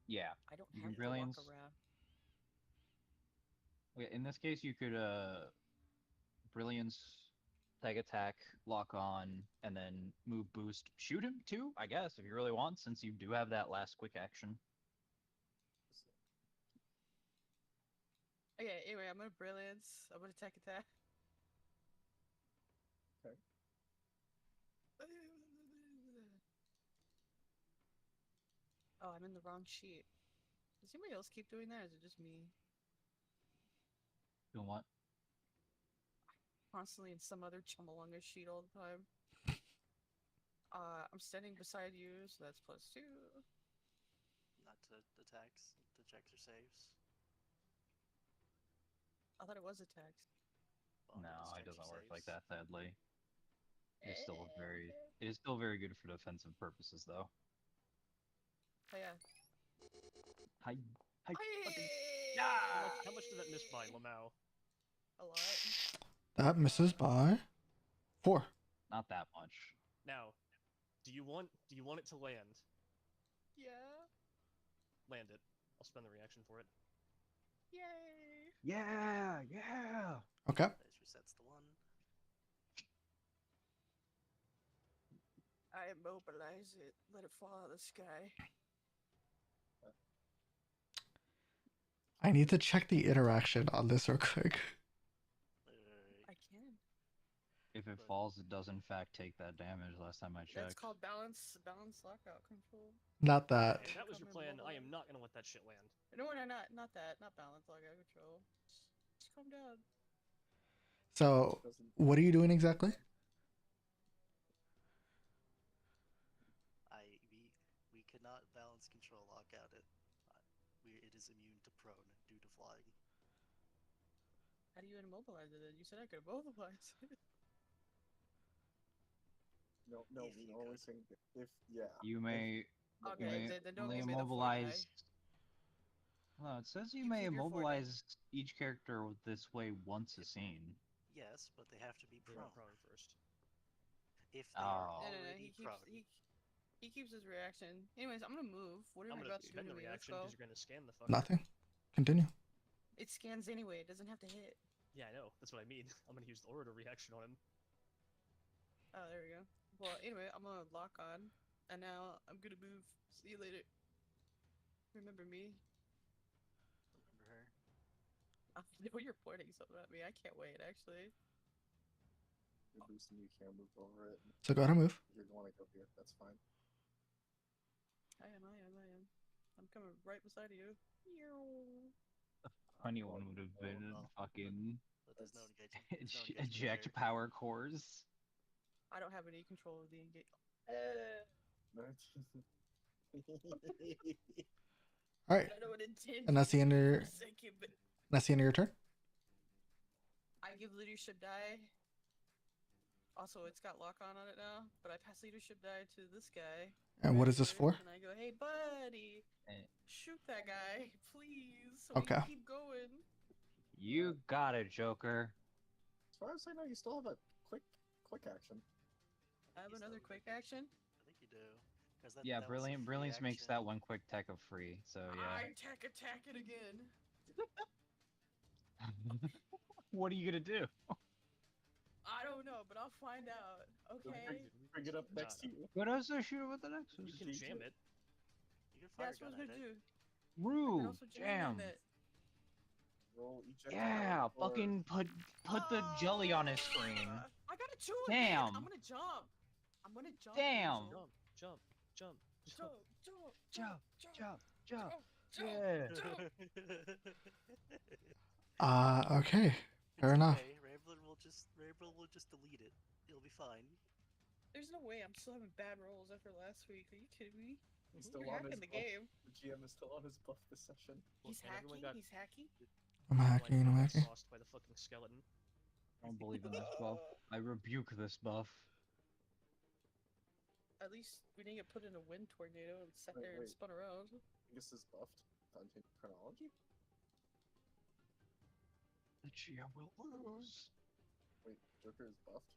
Yeah. I don't You have can to brilliance. walk around. Okay, in this case, you could brilliance, tag attack, lock on, and then move boost, shoot him too. I guess if you really want, since you do have that last quick action. Okay, anyway, I'm gonna brilliance. I'm gonna tech attack. Okay. Oh, I'm in the wrong sheet. Does anybody else keep doing that, or is it just me? Doing what? Constantly in some other Chumbawanga sheet all the time. I'm standing beside you, so that's +2. Not to attacks, to checks or saves. I thought it was attacks. Well, No, just it checks or doesn't work like saves. that. Sadly, it is still very good for defensive purposes, though. Oh yeah. Hi. How much did that miss by, Lamau? A lot. That misses by 4. Not that much. Now, do you want it to land? Yeah. Land it. I'll spend the reaction for it. Yay. Yeah. Okay. Dice resets the 1. I immobilize it. Let it fall out of the sky. I need to check the interaction on this real quick. I can. If it But- falls, it does in fact take that damage. Last time I That's checked. called balance lockout control. Not that. If that was your Become plan, I am immobilized. not gonna let that shit land. No, not that. Not balance lockout control. Just calm down. So, what are you doing exactly? We cannot balance control lockout it. It is immune to prone due to flying. How do you immobilize it then? You said I could immobilize it. No, If we you always could. saying if yeah. You may Okay, you then don't may give me the immobilize. No, it says you You may keep your 40. immobilize each character this way once a scene. Yes, but they have to be They prone. went prone first. If they are Oh. No, already prone, he keeps his reaction. Anyways, I'm gonna move. What are I'm you gonna about to do spend to the me? Let's reaction go. because you're gonna scan the fucker. Nothing. Continue. It scans anyway. It doesn't have to hit. Yeah, I know. That's what I mean. I'm gonna use the order reaction on him. Oh, there we go. Well, anyway, I'm gonna lock on, and now I'm gonna move. See you later. Remember me? remember her. I know you're pointing something at me. I can't wait, actually. You're boosting, you can't move over it. So go ahead and move. You're going to go here. That's fine. I am. I'm coming right beside you. Meow. Funny one would have been well. fucking But there's no engagement. There's no engagement eject here. power cores. I don't have any control of the engage. All right, I know it intended. and that's the end of your. for a second, but That's the end of your turn. I give leadership die. Also, it's got lock on it now, but I pass leadership die to this guy. And what is this for? And I go, hey, buddy, Eh. shoot that guy, please. So Okay. we can keep going. You got it, Joker. As far as I know, you still have a quick action. I have He's another still quick moving. action. I think you do. 'Cause that, Yeah, that was a free Brilliance makes action. that one quick tech of free, so yeah. I attack it again. What are you gonna do? I don't know, but I'll find out. Okay. Bring it up next to you. What else I shoot with the You Nexus? can jam it. You can fire That's what gun I'm at gonna it. do. I can Rude, also jam. it. Roll eject. Yeah, or- fucking put the jelly on his screen. I got a 2 Damn. again. I'm gonna jump. I'm gonna jump. Damn. Angel. Jump. Jump, Jump, jump, jump. jump, Yeah. jump. Okay. Fair enough. Okay. Ramblin will just delete it. It'll be fine. There's no way I'm still having bad rolls after last week. Are you kidding me? He's You're still on his hacking the buff. game. The GM is still on his buff this session. He's and everyone hacking. got- He's hacking. I'm hacking. I'm Everyone got hacking. sauced by the fucking skeleton. I don't believe in this buff. I rebuke this buff. At least we didn't get put in a wind tornado and sat Wait, there and wait. spun around. This is buffed. Content chronology. The GM will lose. Wait, Joker is buffed.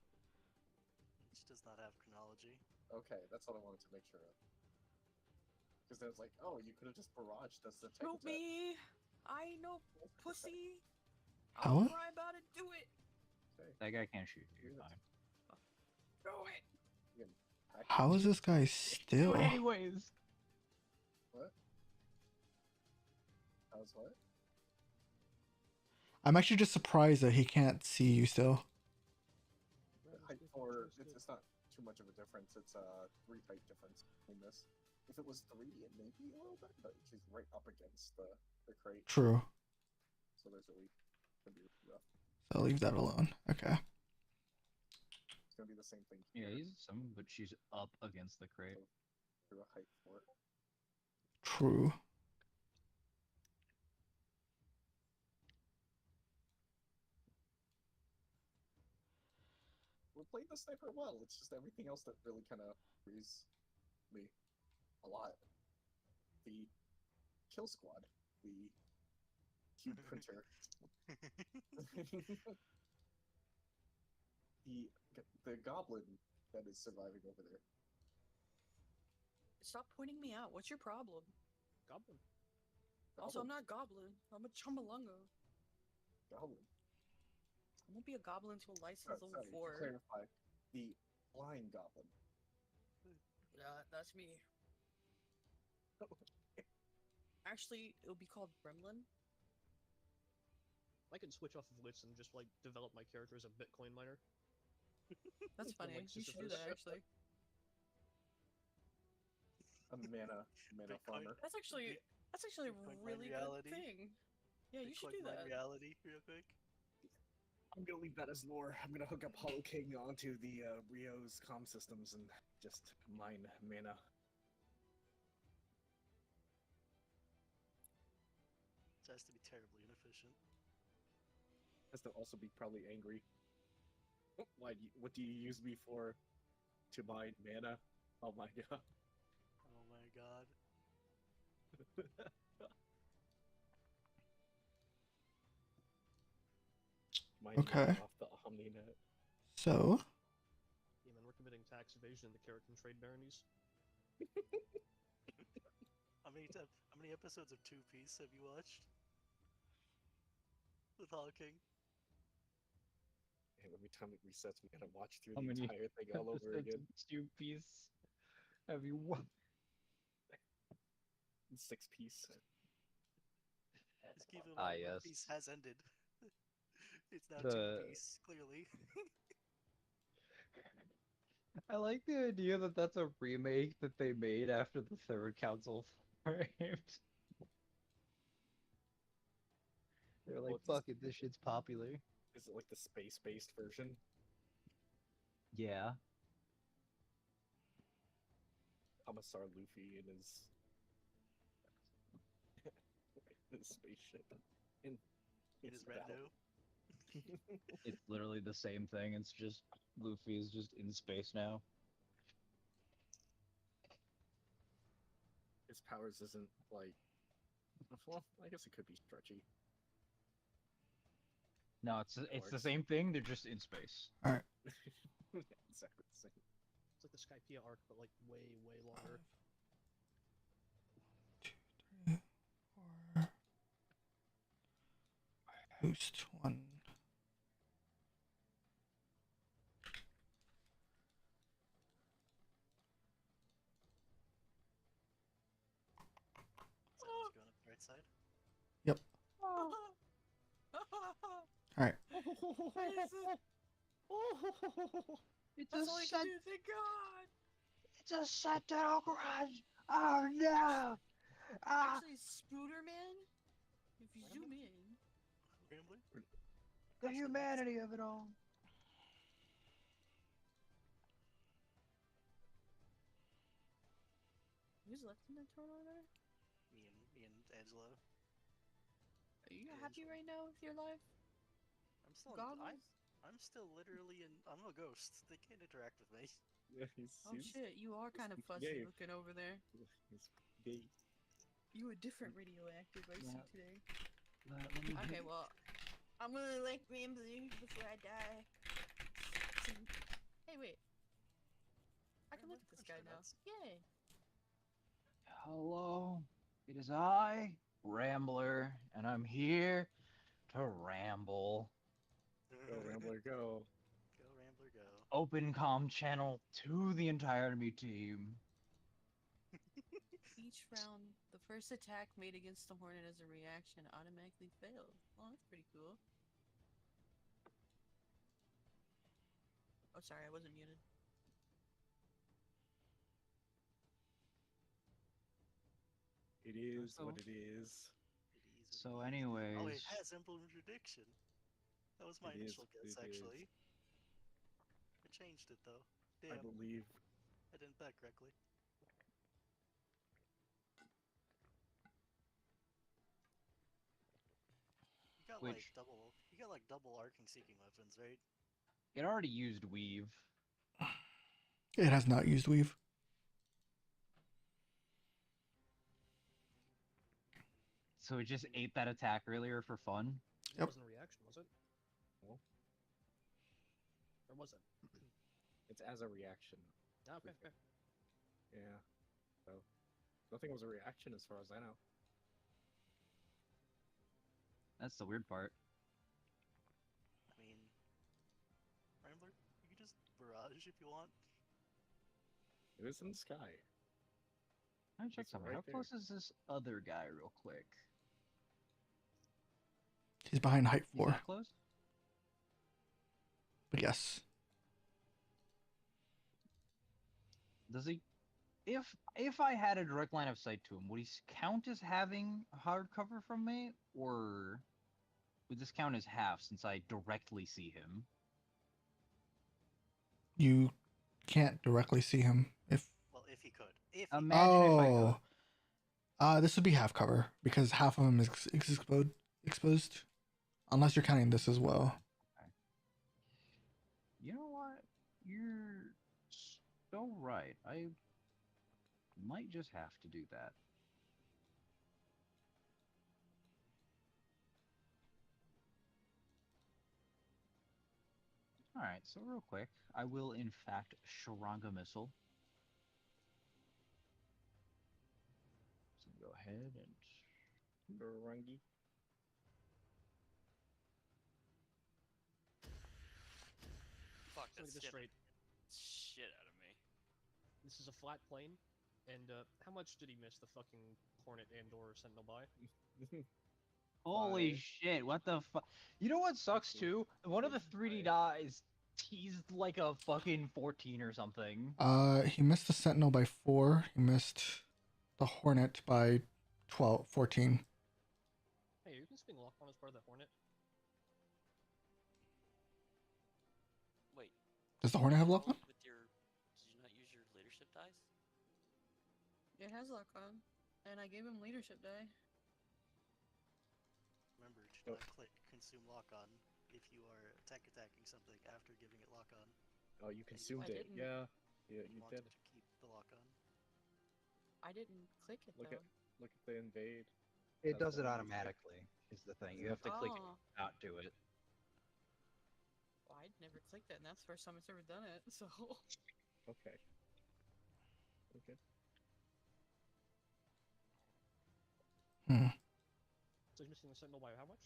Each does not have chronology. Okay, that's what I wanted to make sure of. Because then it's like, oh, you could have just barraged us the tech Help attack. me! I know, pussy. Huh? I'll cry about it. Do it. Okay. That guy can't shoot you. You're Weird. fine. Do it. Hack- How is this guy still? Do it anyways. What? How's what? I'm actually just surprised that he can't see you still. Height 4, it's not too much of a difference. It's a 3 height difference between this. If it was 3, it may be a little bit, but she's right up against the crate. True. So there's a leak. It's gonna be rough. So leave that alone. Okay. It's gonna be the same thing Yeah, here. he's some, but she's up against the crate. Through a height 4. True. We're playing the sniper well. It's just everything else that really kind of worries me a lot. The kill squad, the cube printer, the goblin that is surviving over there. Stop pointing me out. What's your problem? Goblin. Also, I'm Goblin. not goblin. I'm a chumalunga. Goblin. I won't be a goblin until license level Sorry, to 4. clarify, the blind goblin. That's me. Actually, it'll be called Gremlin. I can switch off of wits and just like develop my character as a Bitcoin miner. That's From, funny. like, You should do Sisyphus. that, actually. A mana Bitcoin. farmer. That's actually a Bitcoin mine really reality. good thing. Yeah, you should do Bitcoin that. mine reality, real quick. I'm gonna leave that as lore. I'm gonna hook up Hollow King onto the Rio's comm systems and just mine mana. It has to be terribly inefficient. Has to also be probably angry. What do you use me for? To mine mana? Oh my god. Oh my god. Mine's Okay. running off the OmniNet. So, Yeah, man, we're committing tax evasion in the Keratin trade baronies. How many episodes of Two Piece have you watched? With Hawking? And every time it resets, we gotta watch through How the many entire thing all over episodes again. of Two Piece have you watched? 6 piece. Just keep in Ah, mind, One yes. Piece has ended. It's now The- Two Piece, clearly. I like the idea that that's a remake that they made after the third Council frames. They're like, Well, it's- fuck it, this shit's popular. Is it like the space-based version? Yeah. Commissar Luffy and his his spaceship in In his battle. retinue. It's literally the same thing. It's just Luffy is just in space now. His powers isn't like. Well, I guess it could be stretchy. No, it's the works. same thing. They're just in space. Exactly the same. It's like the Skypiea arc, but like way, way longer. 1, 2, 3, 4. Boost 1. So I was going up the right side. Alright. It's That's all I can do, thank God! It's a Sentinel garage. Oh no! Actually, Spooderman, if you zoom in, Rambler? The humanity of it all. who's Lieutenant Turtle there? Me and Angelo. Are you happy right now with your life? I'm still Goggles? I'm still literally I'm a ghost. They can't interact with me. Yeah, he's Oh shit, you are kind of fussy gay. looking over there. He's gay. You a different radioactive, I see Yeah. today. Let me Okay, well, I'm gonna like rambling before I die. Hey, wait. I can look at this guy now. Yay! Hello, it is I, Rambler, and I'm here to ramble. Go Rambler, go. Go Rambler, go. Open comm channel to the entire enemy team. Each round, the first attack made against the Hornet as a reaction automatically fails. Oh, that's pretty cool. Oh, sorry, I wasn't muted. It is So- what it is. So, anyways, Oh, it has Emblem Prediction. That was my It is initial what guess, it is. actually. I changed it though. I Damn, believe. I didn't bet correctly. You got like Which- double arcing seeking weapons, right? it already used weave. It has not used weave. So it just ate that attack earlier for fun. It Yep. wasn't a reaction, was it? No. Or was it? It's as a reaction. Ah, okay, fair. Yeah. So nothing was a reaction as far as I know. That's the weird part. I mean, Rambler, you can just barrage if you want. It is in the sky. Let me check It's something. right How there. close is this other guy, real quick? He's behind height He's 4. that close? But yes. Does he? If I had a direct line of sight to him, would he count as having hard cover from me, or would this count as half since I directly see him? You can't directly see him. If Well, if he could. If he Imagine if I could. this would be half cover because half of him is exposed, unless you're counting this as well. You know what? You're so right. I might just have to do that. All right, so real quick, I will in fact Sharanga missile. So go ahead and Barangi. Fuck, So that's this scared straight. the shit out of me. This is a flat plane, and how much did he miss the fucking Hornet and/or Sentinel by? Holy Five. shit! What the fuck? You know what sucks see. too? One of the 3D dies teased like a fucking 14 or something. He missed the Sentinel by 4. He missed the Hornet by 12, 14. Hey, you can swing lock on as part of the Hornet. Wait, Does the Hornet have you lock on? rolled with your? Did you not use your leadership dice? It has lock on, and I gave him leadership die. Remember, do not click consume lock on if you are attacking something after giving it lock on. Oh, you consumed I it. didn't. Yeah, yeah, you want did. to keep the lock on. I didn't click it Look though. Look at the invade. It That's does it what I'm using. automatically. Is the thing you have to click it, Oh. not do it. Well, I'd never clicked it, and that's the first time it's ever done it. So Okay. Okay. So he's missing the Sentinel by how much?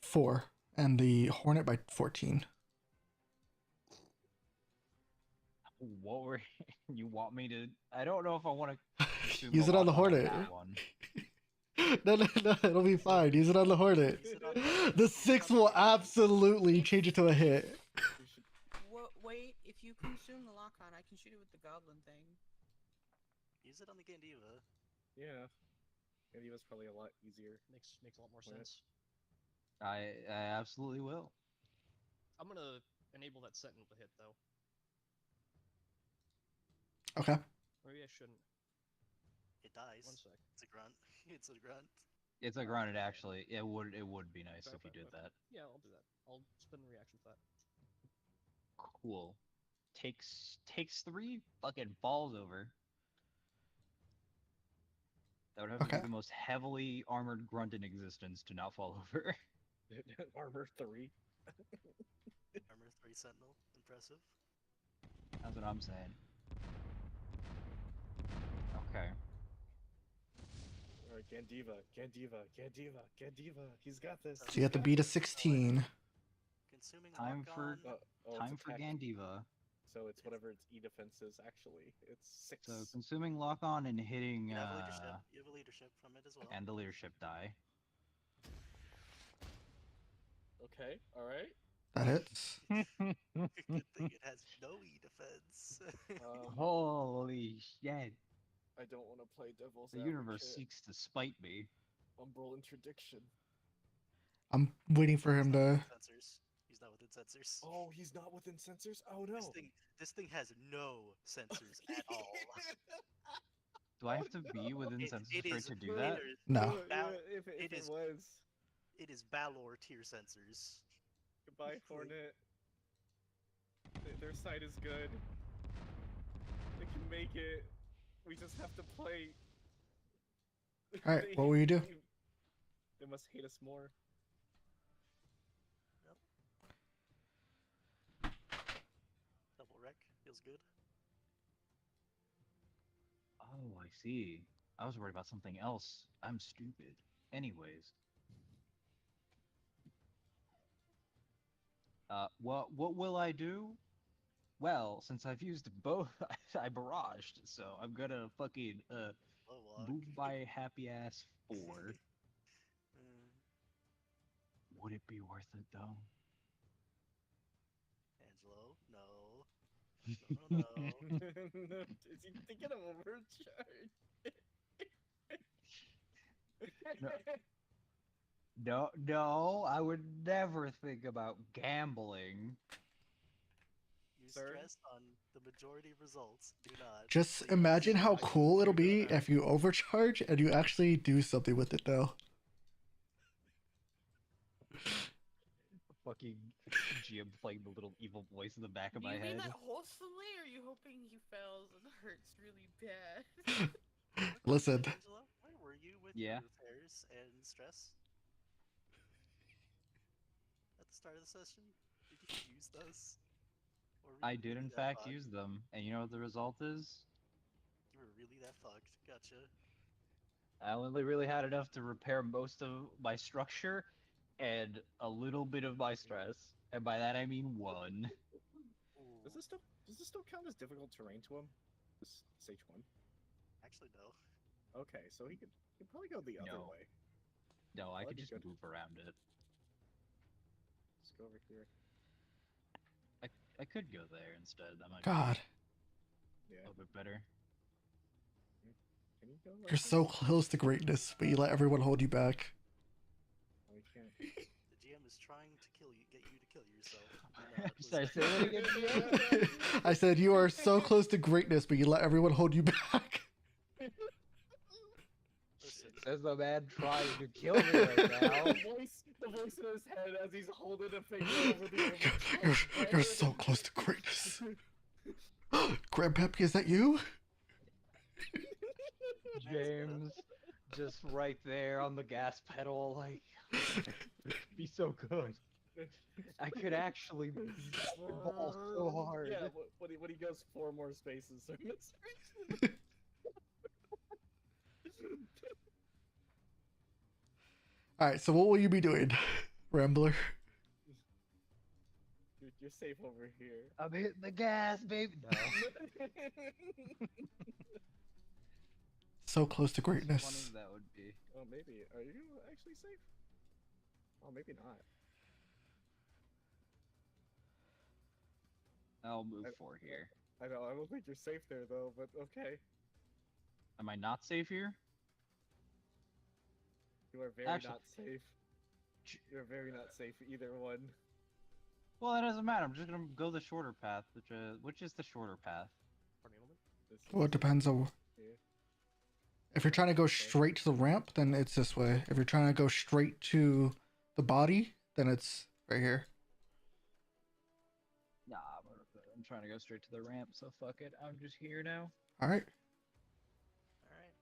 4. And the Hornet by 14. What were you want me to? I don't know if I want to Use it on the Hornet. One. No, it'll be fine. Use it on the Hornet. Use it on the- The 6 will absolutely change it to a hit. We should. wait, if you consume the lock on, I can shoot it with the goblin thing. Use it on the Gandiva. Yeah. And he was probably a lot easier. Makes a lot more Hornet. sense. I absolutely will. I'm gonna enable that Sentinel to hit though. Okay. Maybe I shouldn't. It dies. 1 sec. It's a grunt. It's a grunt. It's a grunted actually. It would be nice Okay, if you okay, did okay. that. Yeah, I'll do that. I'll spend the reaction for that. Cool. Takes 3 fucking falls over. That would have to Okay. be the most heavily armored grunt in existence to not fall over. Armor 3. Armor 3 Sentinel. Impressive. That's what I'm saying. Okay. Alright, Gandiva. He's got this. So you have to beat a 16. Consuming Time lock for- on. Oh, Time it's for attack. Gandiva. So it's whatever its E defense is actually. It's 6. So consuming lock on and hitting You have leadership. You have a leadership from it as well. and the leadership die. Okay, alright. That hits. Good thing it has no E defense. Holy shit. I don't want to play devil's The universe advocate. seeks to spite me. Umbral interdiction. I'm waiting for him He's not to. within sensors. He's not within sensors. Oh, he's not within sensors? Oh no. This thing has no sensors at all. Do I have to be within It- sensors it for it is to do that? either- No. Bal- if it it is- was. It is Balor tier sensors. Goodbye, Hornet. Their side is good. They can make it. We just have to play. Alright, They what will you do? They must hate us more. Double wreck feels good. Oh, I see. I was worried about something else. I'm stupid. Anyways. What will I do? Well, since I've used both, I barraged, so I'm gonna fucking Low walk. move by happy ass 4. Would it be worth it though? Angelo, no. No. Is he thinking of overcharge? No, I would never think about gambling. You Sir? stress on the majority results. Do not. Just please. imagine how I cool it'll do be that. if you overcharge and you actually do something with it, though. Fucking GM playing the little evil voice in the back of Do my you mean head. that wholesomely, or are you hoping he fails and hurts really bad? Listen, Angelo, where were you with Yeah. your repairs and stress? At the start of the session? Did use those? Or were I you did really in that fact fucked? use them, and you know what the result is? You were really that fucked. Gotcha. I only really had enough to repair most of my structure and a little bit of my stress, and by that I mean 1. Does this still count as difficult terrain to him? This stage 1? Actually, no. Okay, so he could probably go the other No. way. No, I That'd could be just good. move around it. Let's go over here. I could go there instead. That might God, be Yeah. a little bit better. Can you go like you're so this? close to greatness, but you let everyone hold you back. Oh, you can't. The GM is trying to get you to kill yourself. Do not Sorry, listen. say that again, GM? I said you are so close to greatness, but you let everyone hold you back. Listen, Says the man trying to kill me right now. The voice in his head as he's holding a finger over the You're so close to greatness. Grandpappy, is that you? James, just right there on the gas pedal, like, be so good. I could actually ball so hard. Yeah, when he goes 4 more spaces. So it's- All right, so what will you be doing, Rambler? You're safe over here. I'm hitting the gas, baby. No. So close to Funny greatness. that would be. Oh, maybe. Are you actually safe? Oh, maybe not. I'll move I- 4 here. I don't think you're safe there though. But okay. Am I not safe here? You are very Actually- not safe. You're very not safe either one. Well, it doesn't matter. I'm just gonna go the shorter path, which is the shorter path. Well, it depends on. Yeah. If you're trying to go straight to the ramp, then it's this way. If you're trying to go straight to the body, then it's right here. Nah, I'm trying to go straight to the ramp, so fuck it. I'm just here now. All right. alright.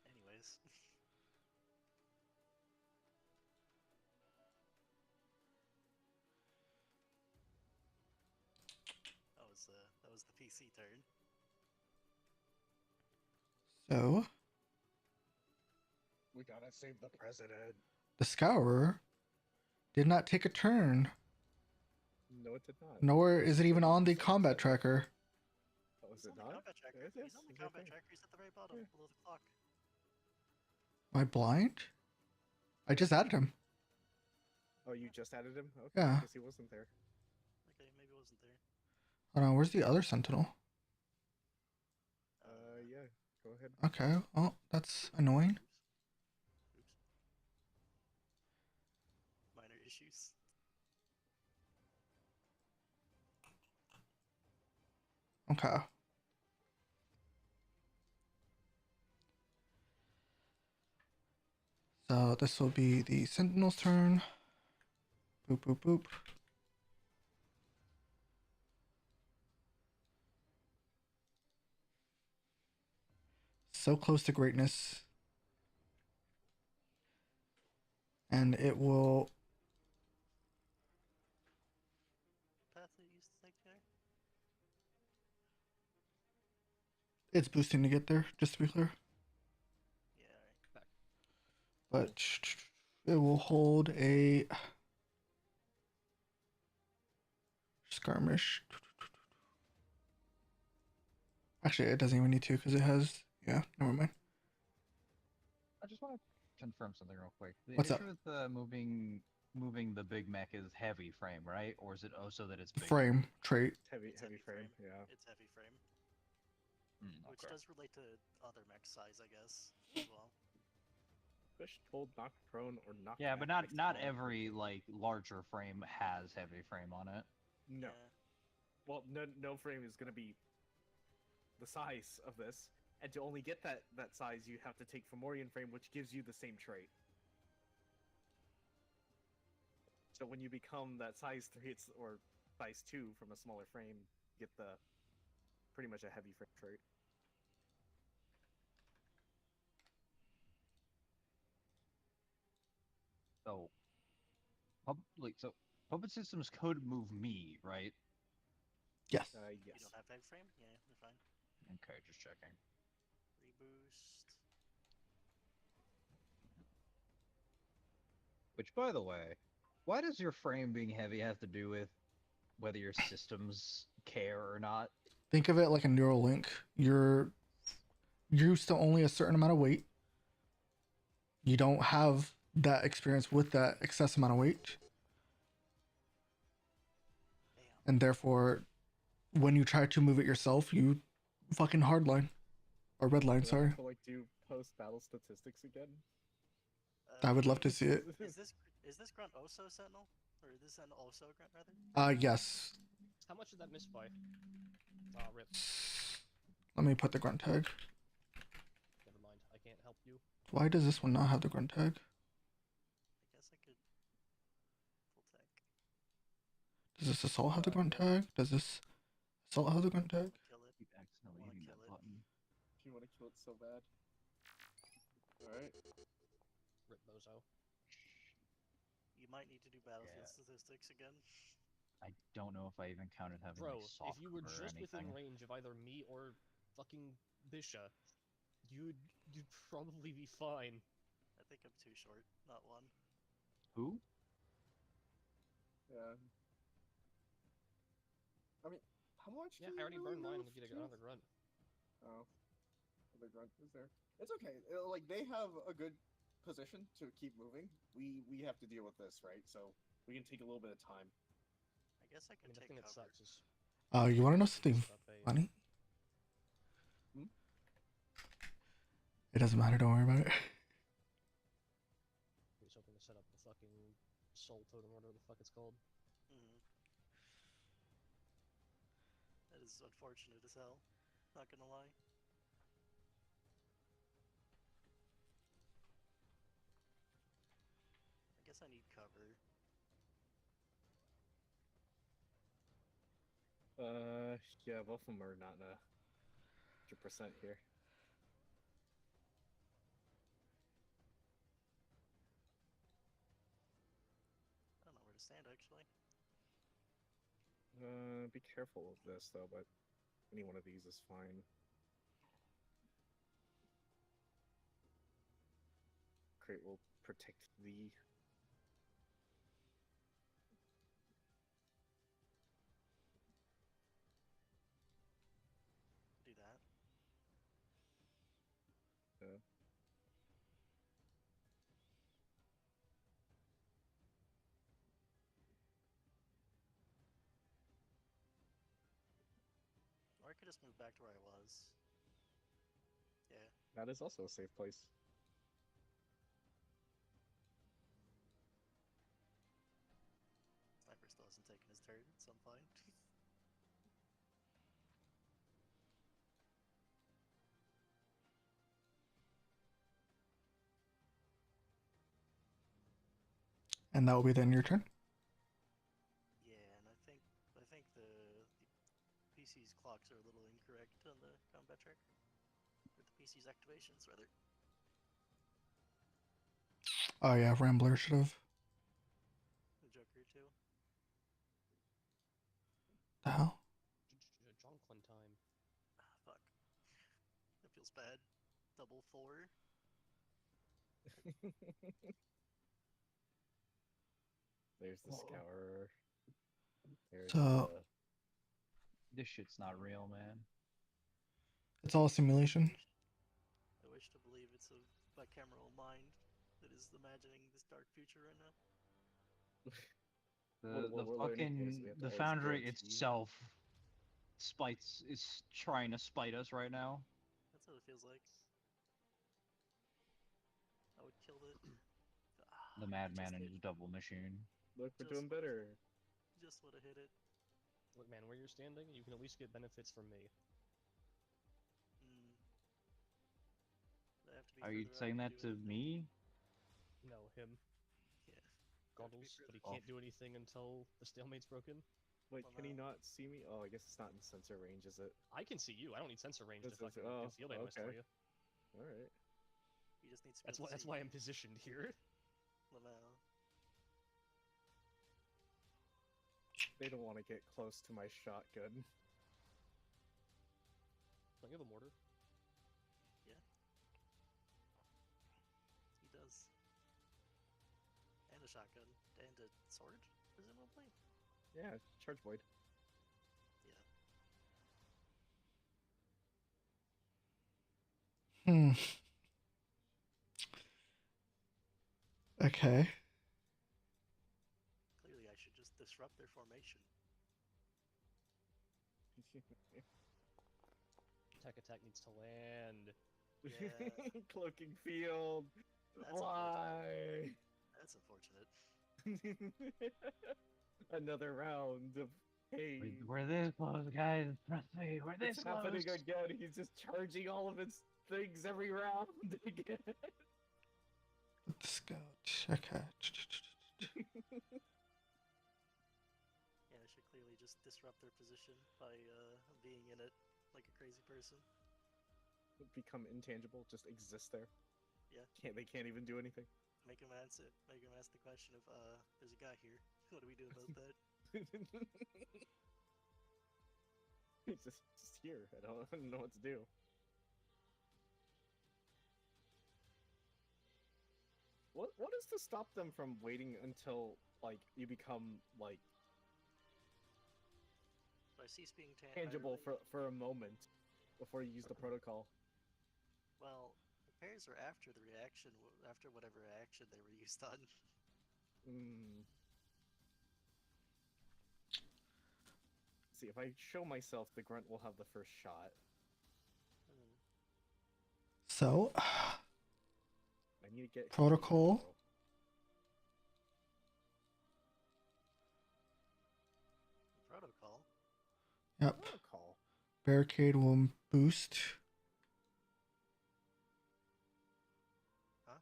Anyways. That was the PC turn. So We gotta save the president. the Scourer did not take a turn. No, it did not. Nor is it even on the combat tracker. Oh, is He's it on the not? combat tracker. Yes, He's on the it's right combat there. tracker. He's at the very bottom, Yeah. below the clock. Am I blind? I just added him. Oh, you just added him? Okay, Yeah. I guess he wasn't there. Okay, maybe it wasn't there. Hold on, where's the other Sentinel? Yeah. Go ahead. Okay, well, that's annoying. Oops. Minor issues. Okay. So this will be the Sentinel's turn. Boop, boop, boop. So close to greatness. And it will. Path that you used to take there? It's boosting to get there, just to be clear. Yeah, alright. But it will hold a skirmish. Actually, it doesn't even need to because it has. Yeah, never mind. I just want to confirm something real quick. The What's issue up? with moving the big mech is heavy frame, right? Or is it also that it's big? Frame trait. Heavy, It's heavy frame. Yeah. It's heavy frame. Which Okay. does relate to other mech size, I guess, as well. Push, hold, knock prone, or knock. Yeah, back but not makes not all every different. like larger frame has heavy frame on it. No. Yeah. Well, no frame is gonna be the size of this, and to only get that size, you have to take Fomorian frame, which gives you the same trait. So when you become that size 3, or size 2 from a smaller frame, you get the pretty much a heavy frame trait. So, so puppet systems could move me, right? Yes. You Yes. don't have tag frame? Yeah, you're fine. Okay, just checking. Reboost. Which, by the way, why does your frame being heavy have to do with whether your systems care or not? Think of it like a neural link. You're used to only a certain amount of weight. You don't have that experience with that excess amount of weight, Damn. and therefore, when you try to move it yourself, you fucking hardline or redline. Do I Sorry, have to, like, do post battle statistics again? I would love to see it. Is this grunt also sentinel, or is this an also grunt rather? Yes. How much did that miss by? Rip. Let me put the grunt tag. Never mind. I can't help you. Why does this one not have the grunt tag? I guess I could full tech. Does this assault have the grunt tag? Does this assault have the grunt tag? Kill it. Keep accidentally Wanna hitting kill that it. button. You want to kill it so bad. Alright. Rip bozo. You might need to do battlefield Yeah. statistics again. I don't know if I even counted having Bro, like soft if you were or just within anything. range of either me or fucking Bisha, you'd probably be fine. I think I'm too short, not one. Who? Yeah. I mean, how much? Yeah, do I you already really burned mine move to get to? another grunt. Oh, the grunt is there. It's okay. Like they have a good position to keep moving. We have to deal with this, right? So we can take a little bit of time. I guess I I could mean, the take thing that cover. sucks is You want to know something set up a- funny? Hmm? It doesn't matter. Don't worry about it. He was hoping to set up the fucking soul totem, whatever the fuck it's called. Mm-hmm. That is unfortunate as hell. Not gonna lie. I guess I need cover. Yeah, both of them are not in 100% here. I don't know where to stand actually. Be careful of this though, but any one of these is fine. Crate will protect thee. Do that. Yeah. Or I could just move back to where I was. Yeah. That is also a safe place. Sniper still hasn't taken his turn, so I'm fine. And that will be then your turn. Yeah, and I think the PC's clocks are a little incorrect on the combat tracker. Or the PC's activations, rather. Oh yeah, Rambler should have. The Joker, too. The hell? Jonklin time. Ah, fuck. That feels bad. Double 4. There's the Scourer. There's So- This shit's not real, man. It's all a simulation. I wish to believe it's a bicameral mind that is imagining this dark future right now. We're learning here, so we have to The always Foundry guarantee. itself is trying to spite us right now. That's what it feels like. I would kill it. The Madman and his double machine. Look, we're Just doing better. Just would have hit it. Look, man, where you're standing, you can at least get benefits from me. Mm. I have to be Are you further out saying to that do to anything. me? No, him. Yeah. Goggles, but he Oh. can't do anything until the stalemate's broken. Wait, Well, can he no. not see me? Oh, I guess it's not in sensor range, is it? I can see you. I don't need sensor range to This is- fucking oh, do field analyst for okay. you. Alright. He just needs to be That's able why. to That's see why I'm positioned here. Lamau. They don't want to get close to my shotgun. Don't you have a mortar? He does. And a shotgun. And a sword, presumably? Yeah, charge void. Yeah. Hmm. Okay. Clearly, I should just disrupt their formation. Attack needs to land. Yeah. Cloaking field. That's Why? That's unfortunate. Another round of pain. We're this close, guys. Trust me, we're this It's close. happening again. He's just charging all of his things every round again. The scout. Okay. Yeah, I should clearly just disrupt their position by being in it like a crazy person. Become intangible, just exist there. Yeah. They can't even do anything. Make him ask the question of, there's a guy here. What do we do about that? He's just here. I don't know what to do. What is to stop them from waiting until like you become like By cease being tangible for a moment before you use the protocol? Well, repairs are after the reaction, after whatever action they were used on. See, if I show myself, the grunt will have the first shot. So, I need to get protocol. Protocol? Yep. Protocol. Barricade will boost. Huh?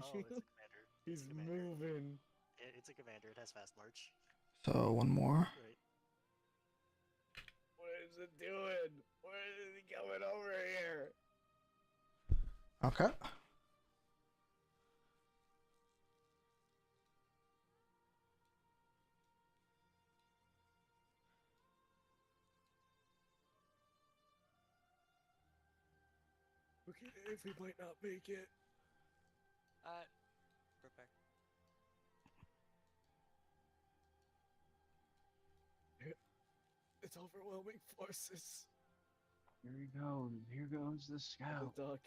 Oh, it's a commander. He's It's a commander. moving. It's a commander. It has fast march. So one more. Right. What is it doing? What is he coming over here? Okay. Okay, if we might not make it. Prepare. It's overwhelming forces. Here he goes. Here goes the On scout. the dock.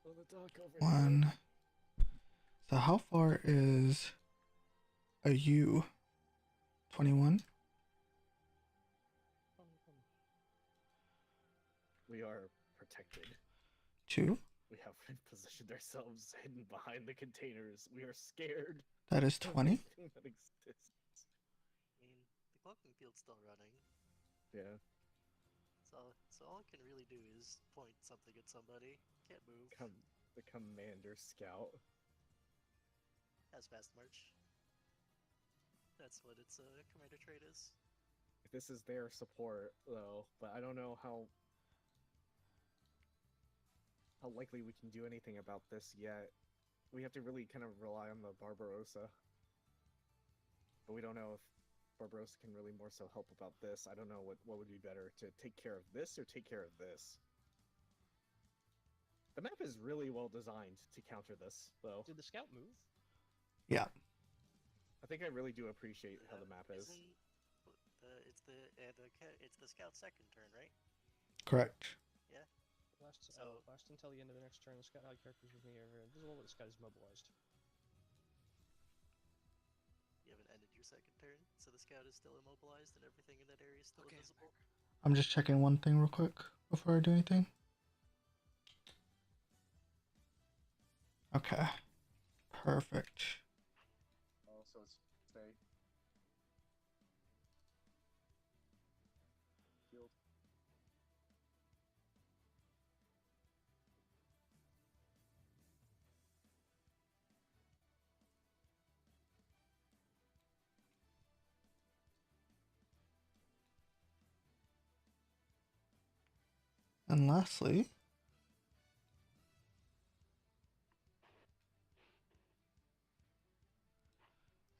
On the dock over One. So how far is a U? 21? We are protected. 2? We have positioned ourselves hidden behind the containers. We are scared. That is of 20. everything that exists. I mean, the cloaking field's still running. Yeah. So all I can really do is point something at somebody. Can't move. The commander scout. Has fast march. That's what its commander trait is. This is their support, though, but I don't know how likely we can do anything about this yet. We have to really kind of rely on the Barbarossa. But we don't know if Barbarossa can really more so help about this. I don't know what would be better, to take care of this or take care of this. The map is really well designed to counter this, though. Did the scout move? Yeah. I think I really do appreciate how the map is. It's the scout's second turn, right? Correct. Yeah. Last So- until the end of the next turn, the scout had characters with me over. This is all the scout is mobilized. You haven't ended your second turn, so the scout is still immobilized and everything in that area is still invisible. I'm just checking one thing real quick before I do anything. Okay. Perfect. Oh, so it's stay. Field. And lastly,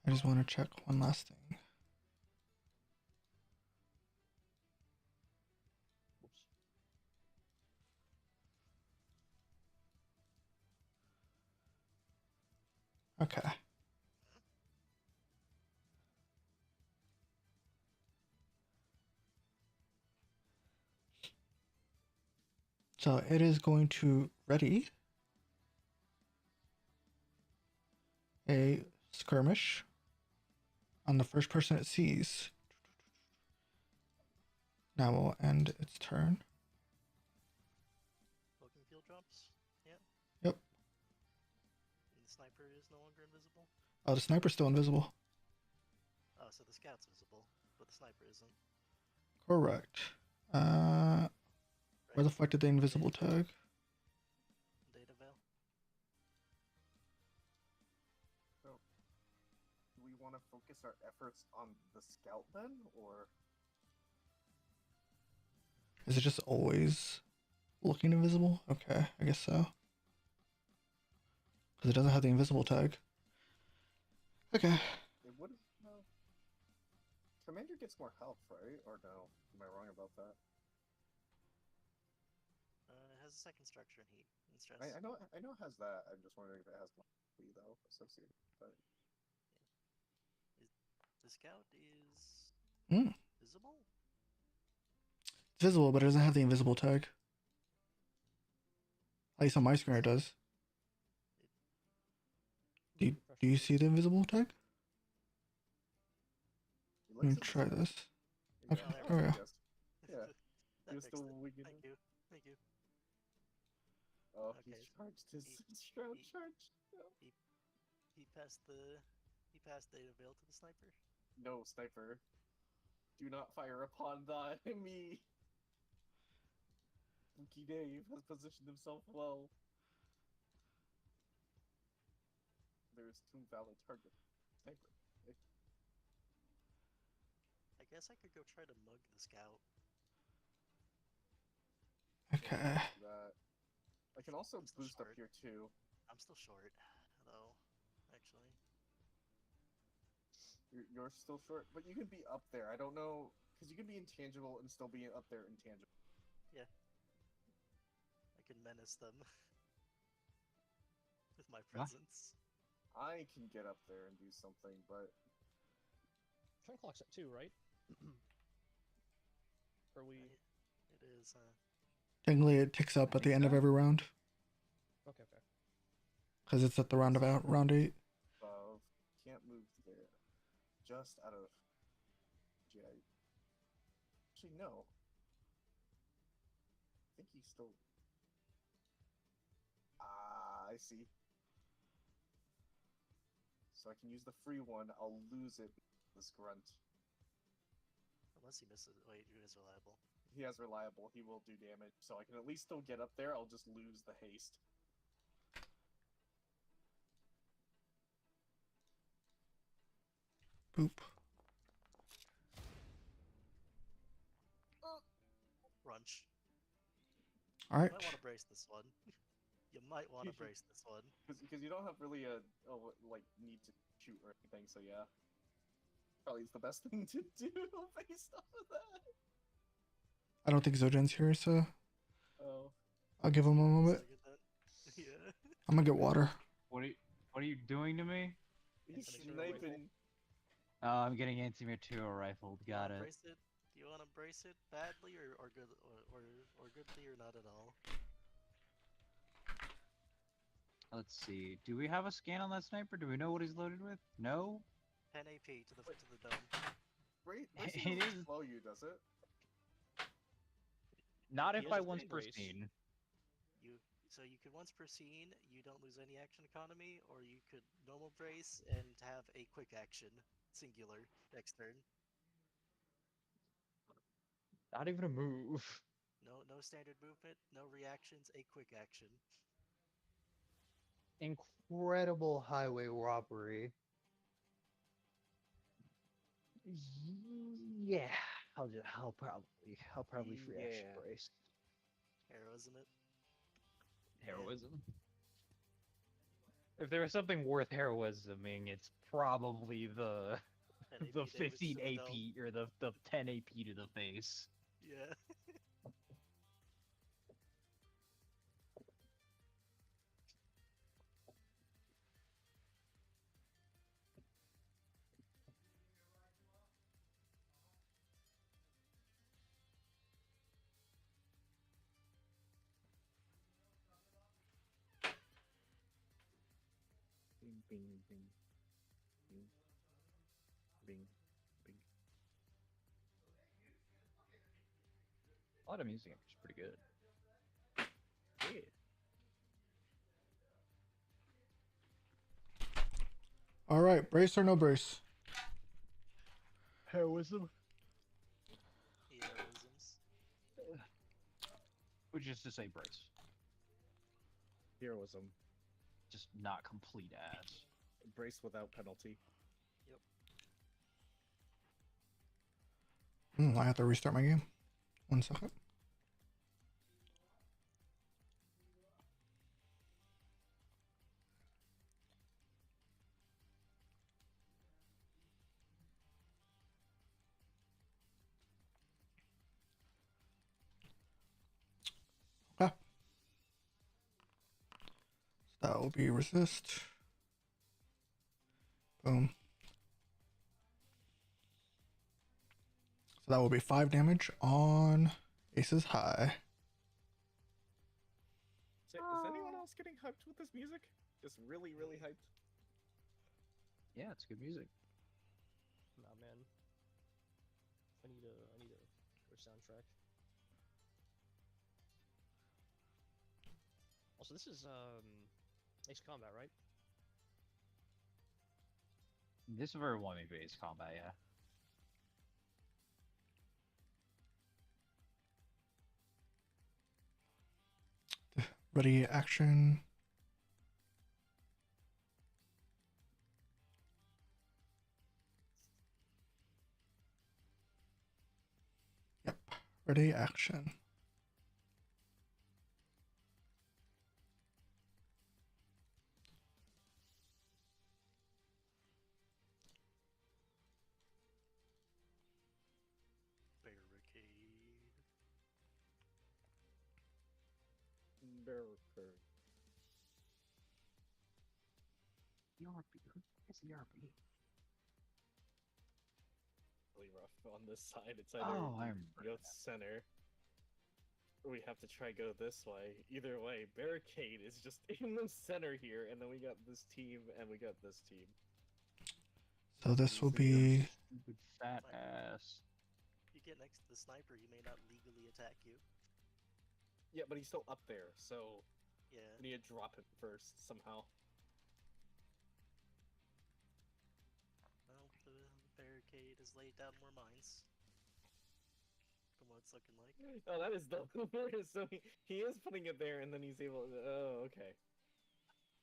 I just want to check one last thing. Okay. So it is going to ready a skirmish on the first person it sees. Now we'll end its turn. Welcome field drops. Yeah. Yep. And the sniper is no longer invisible. Oh, the sniper's still invisible. Oh, so the scout's visible, but the sniper isn't. Correct. Where the fuck did the invisible tag? Data veil. So, do we want to focus our efforts on the scout then, or Is it just always looking invisible? Okay, I guess so. Because it doesn't have the invisible tag. Okay. it would? No. Commander gets more health, right? Or no? Am I wrong about that? It has a second structure in heat and stress. I know it has that. I'm just wondering if it has more though associated. But The scout is Hmm. visible. It's visible, but it doesn't have the invisible tag. At least on my screen it does. Do you see the invisible tag? it Let me looks try invisible. this. Okay, Yeah, there we go. yes. Yeah. That You're fixed still it. weak in Thank it? you. Thank you. Oh, Okay, he's charged his he- shroud he- charge. He passed data veil to the sniper. No, sniper. Do not fire upon me. Wookie Dave has positioned himself well. There's two valid targets. Sniper. I guess I could go try to mug the scout. Okay. That. I can also I'm still boost up short. here too. I'm still short, though. Actually, You're still short, but you can be up there. I don't know, because you can be intangible and still be up there intangible. I can menace them with my presence. I can get up there and do something, but Turn clock's at 2, right? Are we? It is. Technically, it ticks up I at the think end of so. every round. Okay. Because it's at the round of round 8. above. Can't move there. Just out of GI. Actually, no. I think he's still. Ah, I see. So I can use the free one. I'll lose it. This grunt. Unless he misses. Wait, who is reliable? He has reliable. He will do damage. So I can at least still get up there. I'll just lose the haste. Boop. Runch. All right. You might want to brace this one. You might want to brace this one. Because you don't have really a need to shoot or anything. So yeah. Probably is the best thing to do based off of that. I don't think Zojan's here, so Oh. I'll give him a moment. Second that. Yeah. I'm gonna get water. What are you doing to me? He's Anti-material sniping. I'm getting anti-material rifled. Got it. Brace it. Do you want to brace it badly or good or goodly or not at all? Let's see. Do we have a scan on that sniper? Do we know what he's loaded with? No. 10 AP to the dome. Bracing It doesn't is- slow you, does it? Not He if has I a once thing per brace. scene. So you could once per scene, you don't lose any action economy, or you could normal brace and have a quick action, singular, next turn. Not even a move. No standard movement, no reactions, a quick action. Incredible highway robbery. Yeah, I'll probably free action Yeah. brace. Heroism it. Heroism. If there was something worth heroisming, it's probably the 10 the AP damage 15 to the AP dome. or the 10 AP to the face. Yeah. Bing, bing, bing, bing, bing. A lot of music is pretty good. Yeah. All right, brace or no brace? Heroism. Heroisms. Which is to say brace. Heroism. Just not complete ass. Brace without penalty. I have to restart my game. 1 second. Okay. So that will be resist. Boom. So that will be 5 damage on Ace's High. Is anyone else getting hyped with this music? Just really, really hyped. Yeah, it's good music. Nah, man. I need a soundtrack. Also, this is Ace Combat, right? This very one may be Ace Combat, yeah. Ready, action. Yep. Ready, action. Barricade. It's the RP. Really rough on this side. It's either go center, or we have to try go this way. Either way, Barricade is just in the center here, and then we got this team, and we got this team. So this will be Stupid fat ass. You get next to the sniper, he may not legally attack you. Yeah, but he's still up there, so Yeah. we need to drop him first somehow. Well, the barricade has laid down more mines. From what it's looking like. Oh, that is the so he is putting it there, and then he's able. Oh, okay.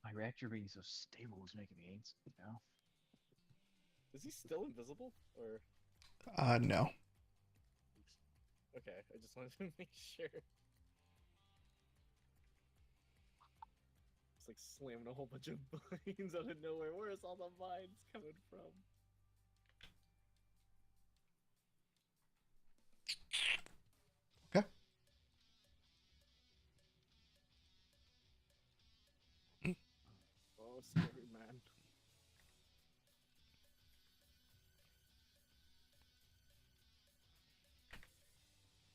My reactor being so stable is making me anxious now. Is he still invisible, or? no. Oops. Okay, I just wanted to make sure. It's like slamming a whole bunch of vines out of nowhere. Where is all the vines coming from? Okay. Oh, scary man.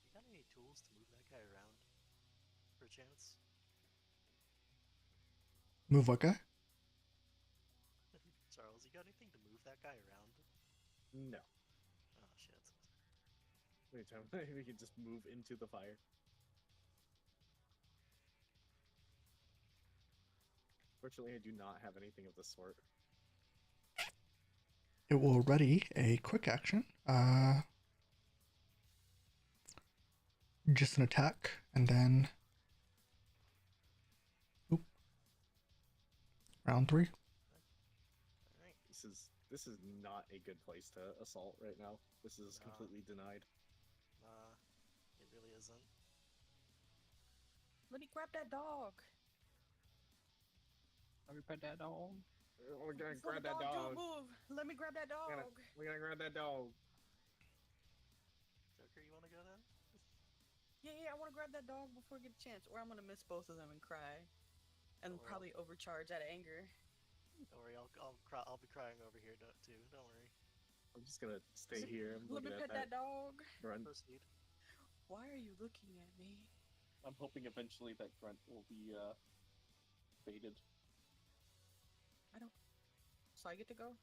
You got any tools to move that guy around? Perchance? Move what guy? Charles, you got anything to move that guy around? No. Oh shit. Wait, we can just move into the fire. Fortunately, I do not have anything of the sort. It will ready a quick action. Just an attack, and then round 3. Alright. This is not a good place to assault right now. This is No. completely denied. It really isn't. Let me grab that dog. Let me pet that dog. We're gonna Before grab the that dog dog. do a move. Let me grab that dog. We're gonna grab that dog. Joker, you wanna go then? Yeah, I want to grab that dog before I get a chance, or I'm gonna miss both of them and cry, and Oh, well. probably overcharge out of anger. Don't worry, I'll be crying over here too. Don't worry. I'm just gonna stay here. I'm Let me looking pet at that dog. grunt. Proceed. Why are you looking at me? I'm hoping eventually that grunt will be baited. So I get to go?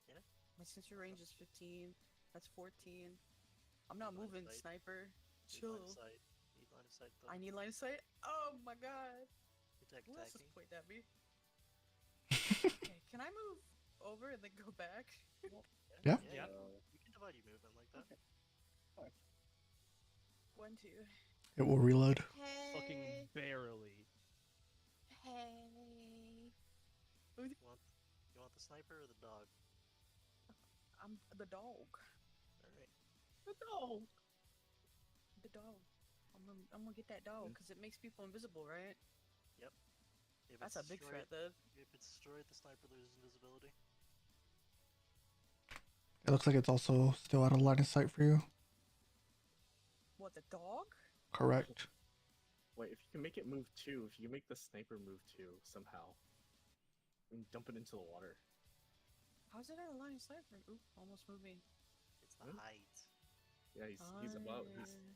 Yeah. My sensor range is 15. That's 14. I'm not Line of moving, sight. sniper. Need Chill. line of sight. Need line of sight though. I need line of sight. Oh my god. Attack Who else is attacking. pointing at me? Okay, can I move over and then go back? Yeah. Yeah. Yeah. You can divide your movement like that. 1, 2. It will reload. Hey. Fucking barely. Hey. You want the sniper or the dog? I'm the dog. Alright. The dog. The dog. I'm gonna get that dog because it makes people invisible, right? If That's it's a big destroyed- threat, though. If it's destroyed, the sniper loses invisibility. It looks like it's also still out of line of sight for you. What, the dog? Correct. Wait, if you can make it move too, if you can make the sniper move too somehow, and dump it into the water. How's it out of line of sight for? Oop, almost moved me. It's the Hmm? height. Yeah, he's above.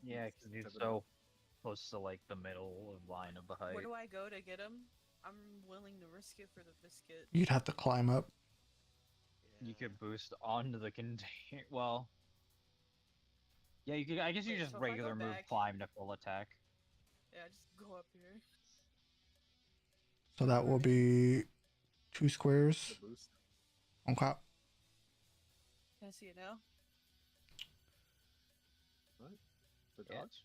Yeah, because he's stepping so close to like the middle line of the height. Where do I go to get him? I'm willing to risk it for the biscuit. You'd have to climb up. Yeah. You could boost onto the container. Well, yeah, you could. I guess you Wait, just so if I go regular move back- climb to full attack. Yeah, just go up here. So that will be 2 squares The boost. on top. Can I see it now? The dog. Yes.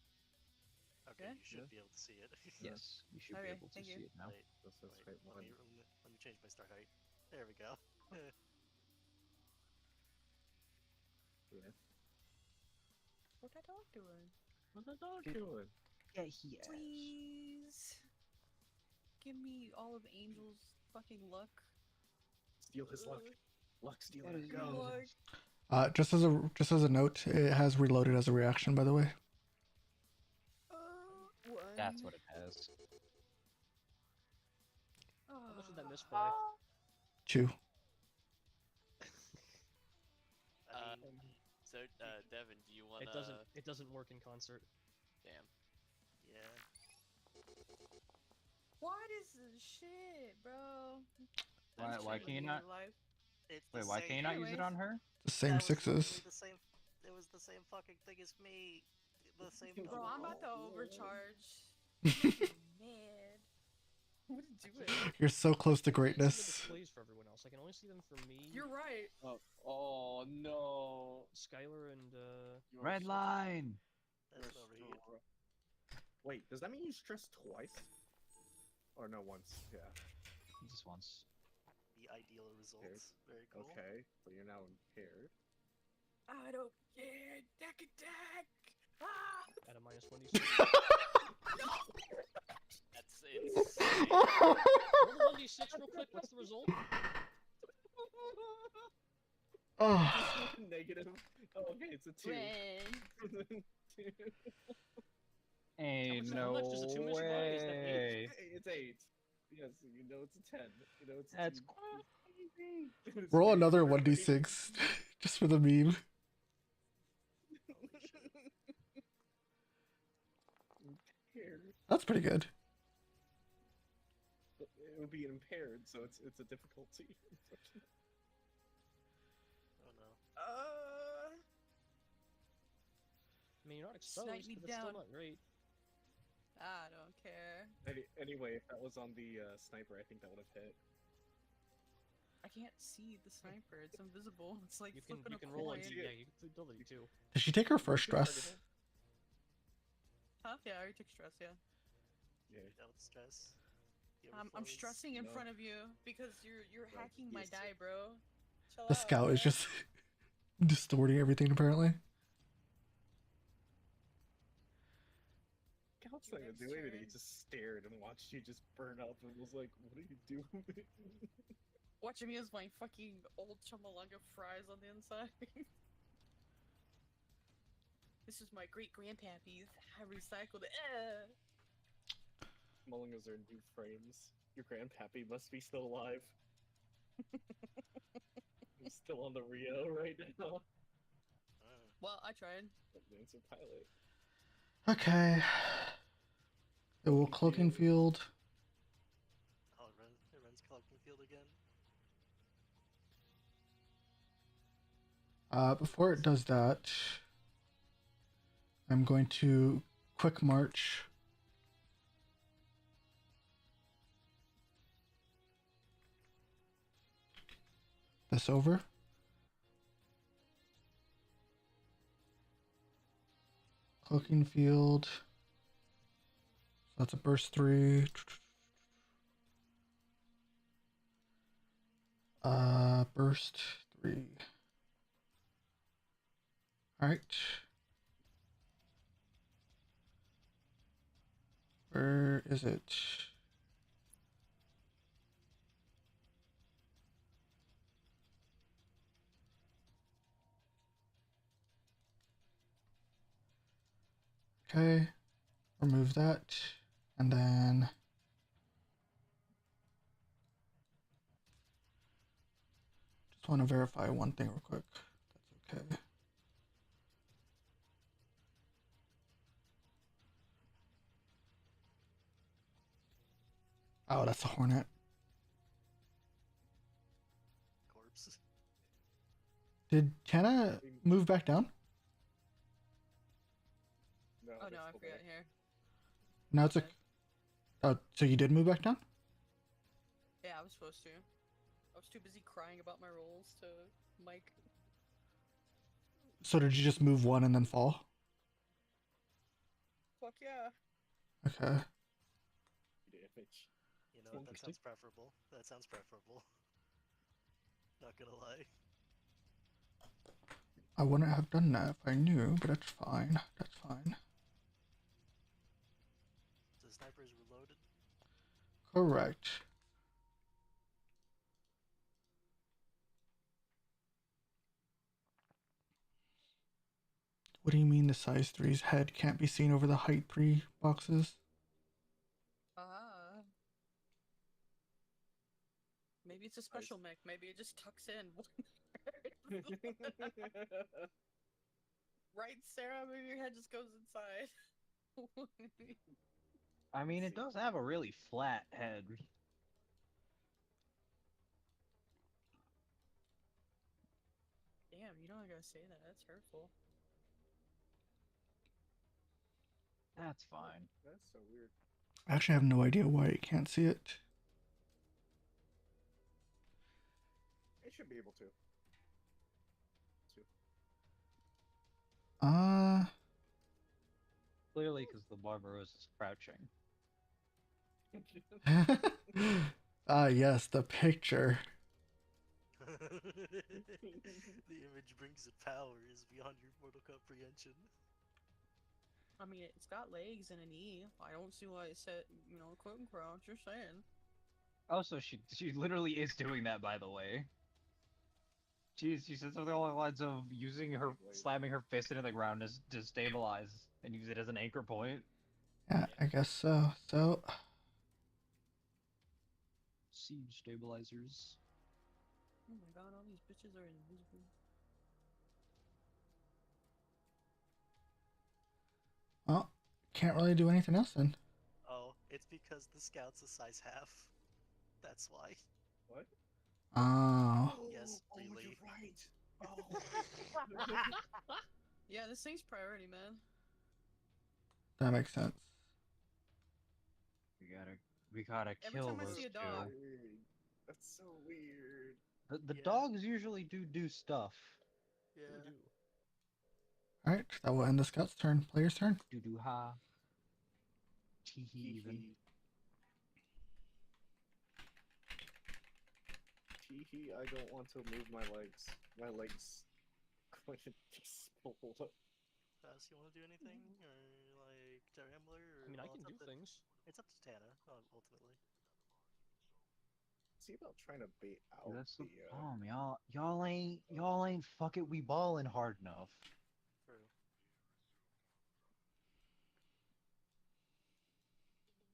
Okay, Yeah? you should be able to see it. Yes, you should Okay, be able to thank see you. it now. Wait, That's wait, right let one. me change my start height. There we go. Yeah. What that dog doing? What's the dog Good. doing? Yeah, he is. Please. Give me all of Angel's fucking luck. Steal his luck. Luck steal That it. is Go. good. Just as a note, it has reloaded as a reaction, by the way. That's what it has. How much did that miss by? 2. I mean, So, Devin, do you want to? It doesn't work in concert. Damn. yeah. What is this shit, bro? Why can you not? It's Wait, the why same, can you not use it Anyways. on her? The same that was literally 6s. The same. It was the same fucking thing as me. The same. Bro, I'm about to Oh, overcharge. Man. What did you do? You're so close to I can't see the greatness. displays for everyone else. I can only see them for me, You're right. Oh no. Skylar, and You are Red so- line. That's you're over so here. rough. Wait, does that mean you stress twice? Or no, once? Yeah. Just once. The ideal results. Very cool. Okay, so you're now impaired. I don't care. Deck attack. Ah! at a minus 1d6. That's insane. Roll the 1d6 real quick. What's the result? Oh, Negative. Oh, okay, it's a 2. When? Ain't much- no how much does a 2 miss you by? Is that way. It's 8. Yes, you know it's a 10. You know it's a That's 2. crazy. It's roll eight. another 1d6 just for the meme. Holy shit. Impaired. That's pretty good. It would be impaired, so it's a difficulty. Oh no. I mean, you're not exposed, Snipe me but it's still down. not great. I don't care. Anyway, if that was on the sniper, I think that would have hit. I can't see the sniper. It's invisible. It's like You can flipping a roll coin. into yeah, you can ability too. Did she take her first stress? Huh? Yeah, I already took stress. Yeah. Yeah. Dealt with stress. The I'm overflows. stressing in No. front of you because you're Right, hacking my yes. die, bro. Chill The out, scout is man. just distorting everything, apparently. Scout's not gonna do anything. He just stared and watched you just burn up and was like, "What are you doing?" Watching me as my fucking old Chumalunga fries on the inside. This is my great grandpappy's. I recycled it. Mullingas are new frames. Your grandpappy must be still alive. He's still on the Rio right now. Well, I tried. Advanced pilot. Okay. It will cloaking field. Oh, it runs cloaking field again. Before it does that, I'm going to quick march this over. Cloaking field. So that's a burst 3. Burst 3. Alright. Where is it? Okay, remove that, and then just want to verify one thing real quick. That's okay. Oh, that's a hornet. Corpse. Did Kenna move back down? No, Oh they're no, I still forgot there. here. No, it's a. Okay. Oh, so you did move back down? Yeah, I was supposed to. I was too busy crying about my rolls to Mike. So did you just move one and then fall? Fuck yeah. Okay. Damage. You know what? That Interesting. sounds preferable. That sounds preferable. Not gonna lie. I wouldn't have done that if I knew, but that's fine. That's fine. The sniper is reloaded. Correct. What do you mean the size 3's head can't be seen over the height 3 boxes? Ah. Maybe it's a special mech. Maybe it just tucks in. Right, Sarah? Maybe your head just goes inside. I mean, it does have a really flat head. Damn, you don't gotta say that. That's hurtful. That's fine. That's so weird. I actually have no idea why you can't see it. It should be able to. Clearly, because the Barbaros is crouching. Yes, the picture. The image brings it powers beyond your mortal comprehension. I mean, it's got legs and a knee. I don't see why it said, quote and crouch. You're saying. Oh, so she literally is doing that, by the way. She said something along the lines of using her slamming her fist into the ground to stabilize and use it as an anchor point. Yeah, I guess so. So, Siege stabilizers. Oh my god, all these bitches are invisible. well, can't really do anything else then. Oh, it's because the scout's a size half. That's why. What? Oh, Yes, really. You're right. Oh. Yeah, this thing's priority, man. that makes sense. We gotta Every kill time I those see a two. dog. Weird. That's so weird. The Yeah. dogs usually do stuff. Yeah. Alright, that will end the scout's turn. Player's turn. Do ha. Teehee even. Teehee, I don't want to move my legs. My legs going to explode. You want to do anything, or like Rambler? Or I mean, I well, can it's do up to- things. It's up to Tana, ultimately. See about trying to bait out That's the the. problem, y'all ain't fuck it, we ballin' hard enough. True.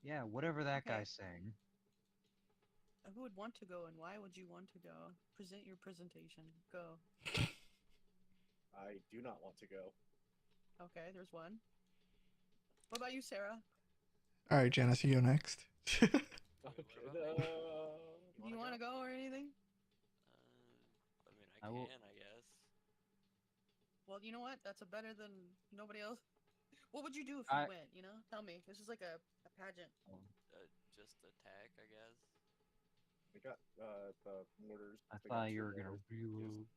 Yeah, whatever that Okay. guy's saying. Who would want to go and why would you want to go? Present your presentation. Go. I do not want to go. Okay, there's one. What about you, Sarah? Alright, Janice, you go next. Wait, what Okay. about me? Do you want to go or anything? I mean, I I will- can, I guess. Well, you know what? That's a better than nobody else. What would you do if you I- went? You know, tell me. This is like a pageant. Just attack, I guess. We got the mortars. I they got thought you two were gonna mortars. reload.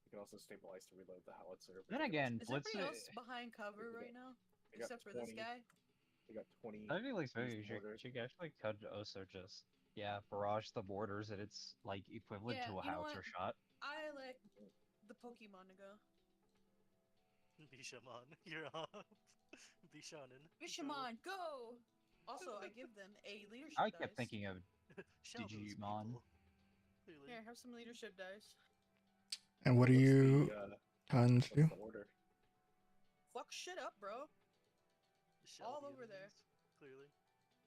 You can also stabilize to reload the howitzer. but Then you can again, Is Blitz. everybody else behind cover we right got- now? we got Except for this 20 guy? We got 20. I feel like used she mortars. actually could also just barrage the borders, and it's like equivalent Yeah, to a you know howitzer what? shot. I like the Pokemon to go. Bishamon, you're up. Bishonen. Bishamon, go! Also, I give them a leadership I dice. kept thinking of Shout those Digimon. people. Clearly. Here, have some leadership dice. And what do What's you the, tons do? what's the order? Fuck shit up, bro. Shell All the over there. enemies, Clearly.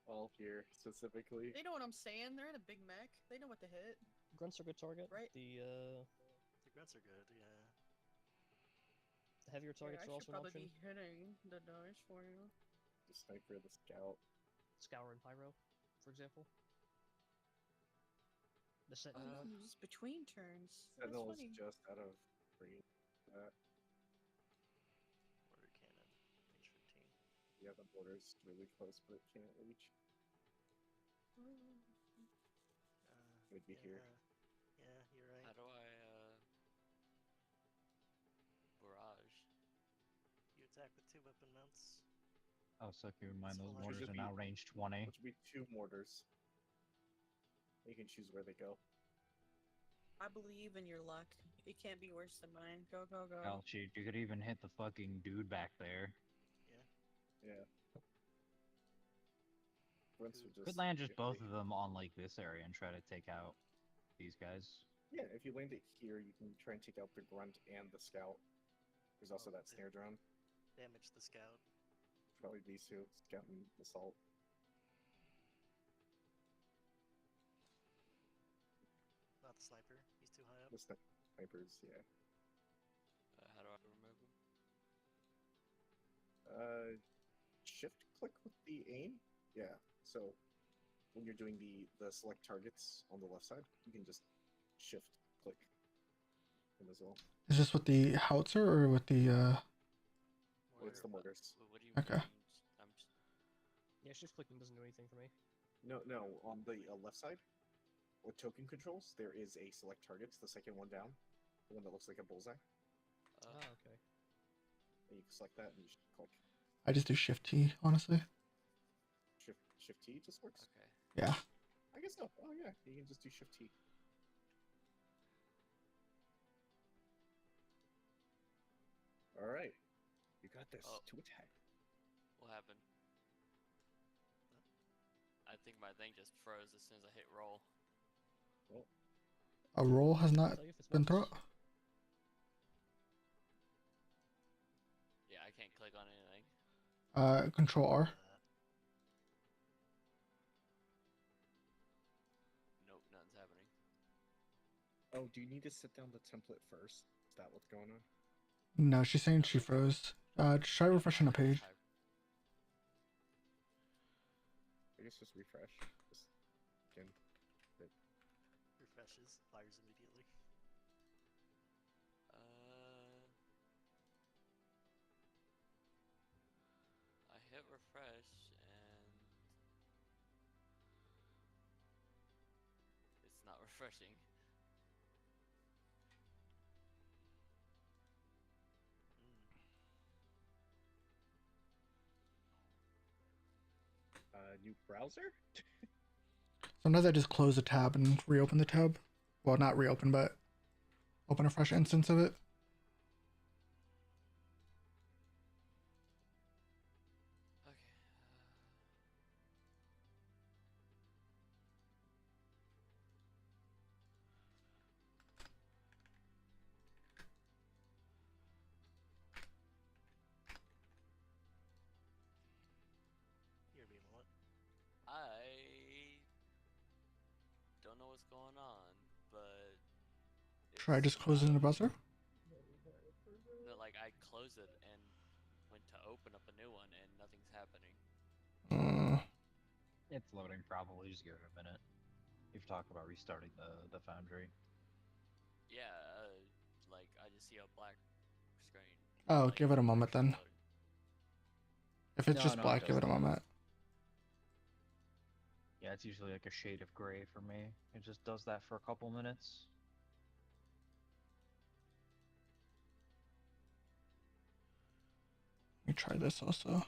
All here specifically. They know what I'm saying. They're in a big mech. They know what to hit. Grunts are good target. Right. The The grunts are good, yeah. heavier Here, targets I are should also an probably option. be hitting the dice for you. The sniper, the scout. Scour and Pyro, for example. The Oh, Sentinel. it's between turns. That's Sentinel is funny. just out of range. Mortar cannon. Range 15. Yeah, the border's really close, but it can't reach. Would be here. Yeah, you're right. How do I barrage? You attack with 2 weapon mounts. Oh, so keep in mind those Should mortars just are be- now range 20. Which would be 2 mortars. You can choose where they go. I believe in your luck. It can't be worse than mine. Go, go, go. Hell, shoot, you could even hit the fucking dude back there. Yeah. Grunts are Could land just if both they- of them on like this area and try to take out these guys. Yeah, if you land it here, you can try and take out the grunt and the scout. There's also that snare drum. Damage the scout. Probably these two, scout and assault. Not the sniper. He's too high up. The snipers, yeah. How do I remove them? Shift click with the aim. Yeah. So when you're doing the select targets on the left side, you can just shift click them as well. Is this with the howitzer or with the Oh, it's the mortars. What do you Okay. mean? I'm just... Yeah, shift clicking doesn't do anything for me. No. On the left side, with token controls, there is a select targets. The second one down, the one that looks like a bullseye. Ah, okay. And you can select that and you just click. I just do shift T, honestly. Shift T just works. Okay. Yeah. I guess so. Oh yeah, you can just do shift T. All right, you got this. Oh. To attack. What happened? I think my thing just froze as soon as I hit roll. A roll has not Tell you if it's been worse. thrown. Yeah, I can't click on anything. Control R. Nope, nothing's happening. Oh, do you need to set down the template first? Is that what's going on? No, she's saying she froze. Try refreshing the page. I guess just refresh. Just again. Refreshes. Fires immediately. I hit refresh and it's not refreshing. New browser? Sometimes I just close a tab and reopen the tab. Well, not reopen, but open a fresh instance of it. Okay. You're being what? I don't know what's going on, but Try just it's, closing the browser. no, like I closed it and went to open up a new one and nothing's happening. It's loading probably, just give it a minute. You've talked about restarting the foundry. Yeah, like I just see a black screen. Oh, Like, give it a moment actually then. loading. If it's No, just no, it black, give does it a load. moment. Yeah, it's usually like a shade of gray for me. It just does that for a couple minutes. Let me try this also.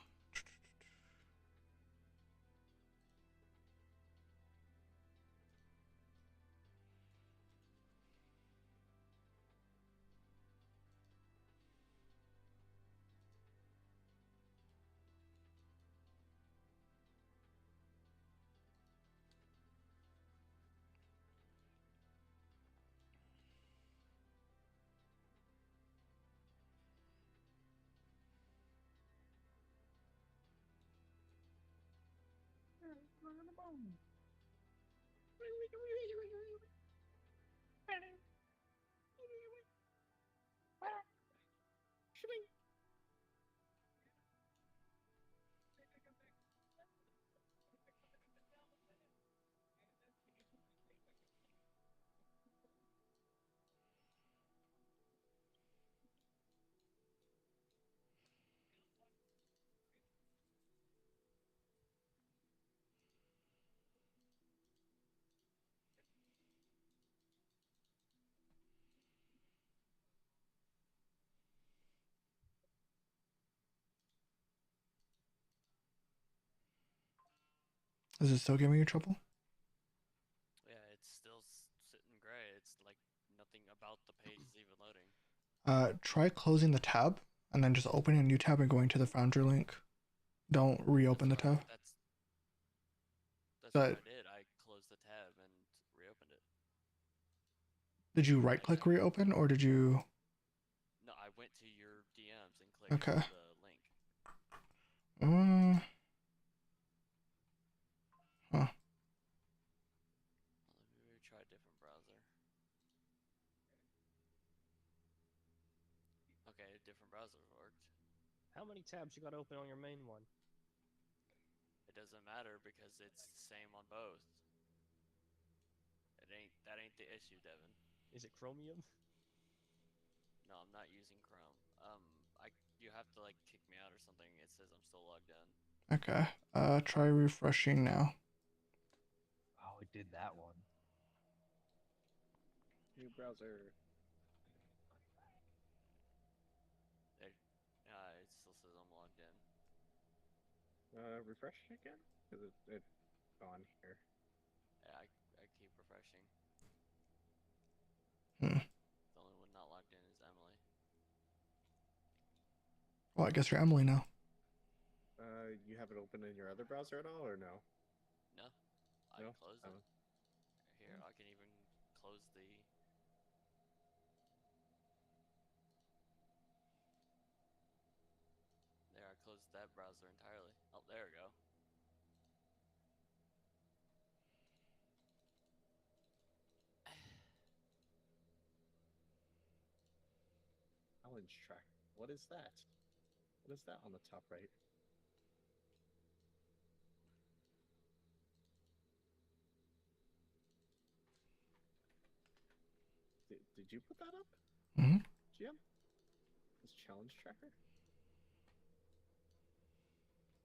Is it still giving you trouble? Yeah, it's still sitting gray. It's like nothing about the page is even loading. Try closing the tab and then just opening a new tab and going to the Foundry link. Don't reopen the tab. That's But what I did. I closed the tab and reopened it. did you right click reopen or did you? No, I went to your DMs and clicked Okay. the link. Huh. Let me try a different browser. Okay, a different browser worked. How many tabs you got open on your main one? It doesn't matter because it's the same on both. That ain't the issue, Devin. Is it Chromium? No, I'm not using Chrome. You have to like kick me out or something. It says I'm still logged in. Okay. Try refreshing now. Oh, it did that one. New browser. It still says I'm logged in. Refresh again? Because it's gone here. Yeah, I keep refreshing. Hmm. The only one not logged in is Emily. Well, I guess you're Emily now. You have it open in your other browser at all, or no? No, I No? closed it. Here, I can even close the. There, I closed that browser entirely. Oh, there we go. Challenge track. What is that? What is that on the top right? Did you put that up? Mm-hmm. GM? This challenge tracker?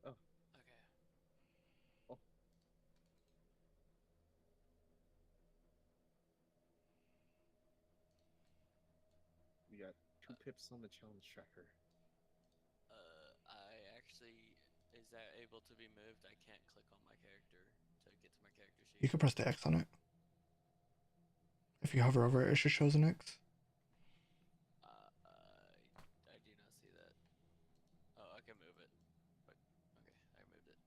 Oh. Okay. Oh. We got 2 pips on the challenge tracker. I actually, is that able to be moved? I can't click on my character to get to my character sheet. You can press the X on it. If you hover over it, it just shows an X. I do not see that. Oh, I can move it. But, okay, I moved it.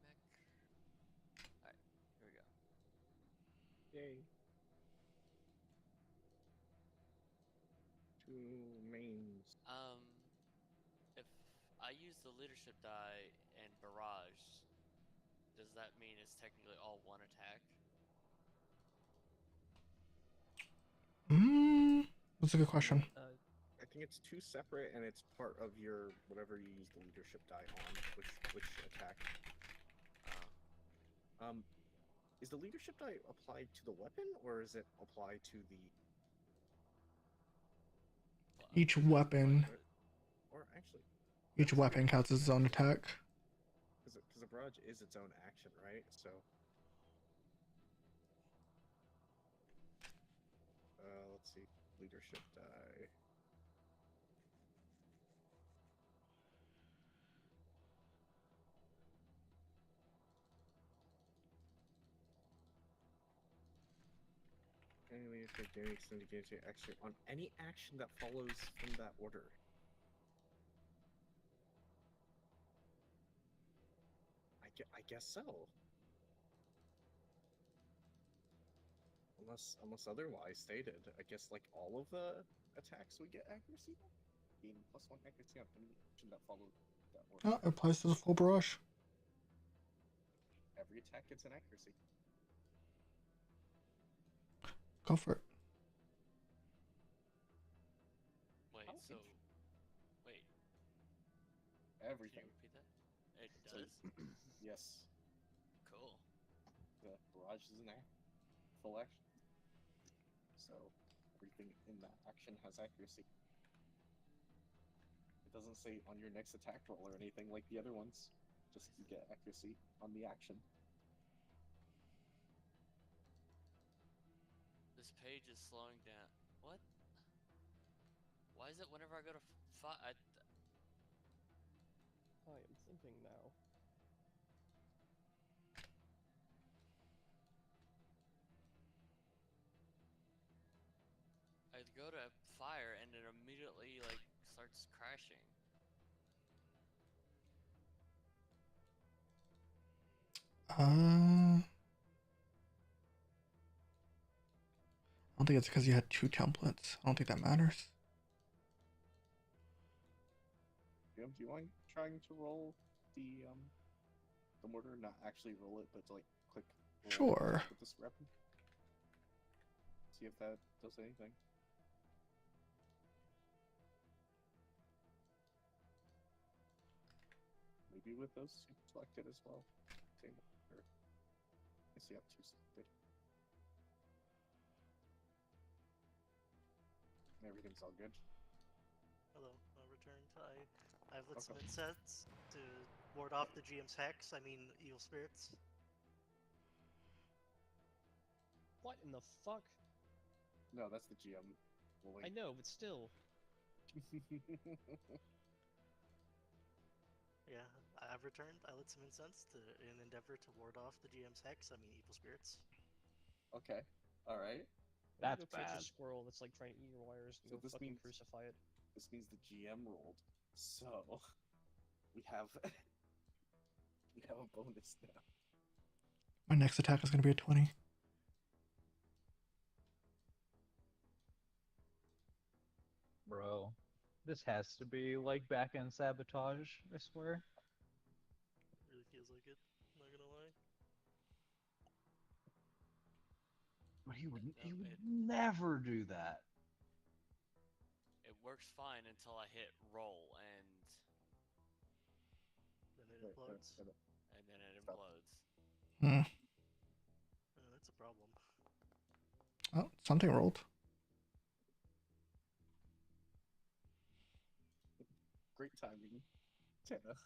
Mech. Alright, here we go. Yay. 2 mains. If I use the leadership die and barrage, does that mean it's technically all one attack? That's a good question. I think it's 2 separate, and it's part of your whatever you use the leadership die on, which attack. Is the leadership die applied to the weapon, or is it applied to the? Each weapon, Or actually, each weapon counts as its own attack. because a barrage is its own action, right? So. Let's see. Leadership die. Any leadership gain extended gain to action on any action that follows from that order. I guess so. Unless otherwise stated. I guess like all of the attacks we get accuracy. Gain +1 accuracy on any action that follows that order. Oh, it applies to the full barrage. Every attack gets an accuracy. Go for it. Wait, How so wait. Can Everything. you repeat that? It So- does. Yes. Cool. The barrage is an full action. So everything in that action has accuracy. It doesn't say on your next attack roll or anything like the other ones. Just you get accuracy on the action. This page is slowing down. What? Why is it whenever I go to fight? I am thinking now. I go to fire and it immediately like starts crashing. I don't think it's because you had 2 templates. I don't think that matters. Do you mind trying to roll the mortar? Not actually roll it, but to like click. roll Sure. With this weapon. See if that does anything. Maybe with those two selected as well. Same order. I guess you have 2 selected. Everything's all good. Hello, returned. I've lit some insets to ward off the GM's hex. I mean, evil spirits. What in the fuck? No, that's the GM. I know, but still. Yeah, I've returned. I lit some incense in an endeavor to ward off the GM's hex. I mean, evil spirits. Okay. All right. I'm That's gonna go catch bad. a squirrel that's like trying to eat your wires and So go this fucking means- crucify it. This means the GM rolled. So we have we have a bonus now. My next attack is going to be a 20. Bro, this has to be like back end sabotage, I swear. Really feels like it. Not gonna lie. But he would No, never do that. It works fine until I hit roll and Then it Wait, implodes. and then it Stop. implodes. That's a problem. Oh, something rolled. Great timing, Tana.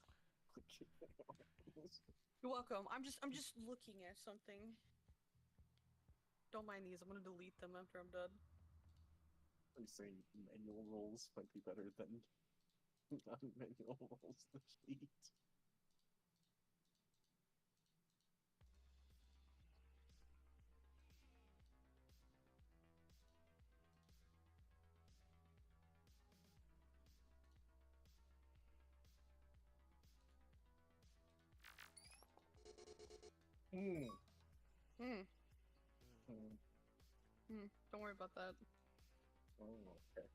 You're welcome. I'm just looking at something. Don't mind these. I'm gonna delete them after I'm done. I'm saying manual rolls might be better than non-manual rolls. The cheat. Hmm. Hmm. Hmm. Don't worry about that. Oh, okay.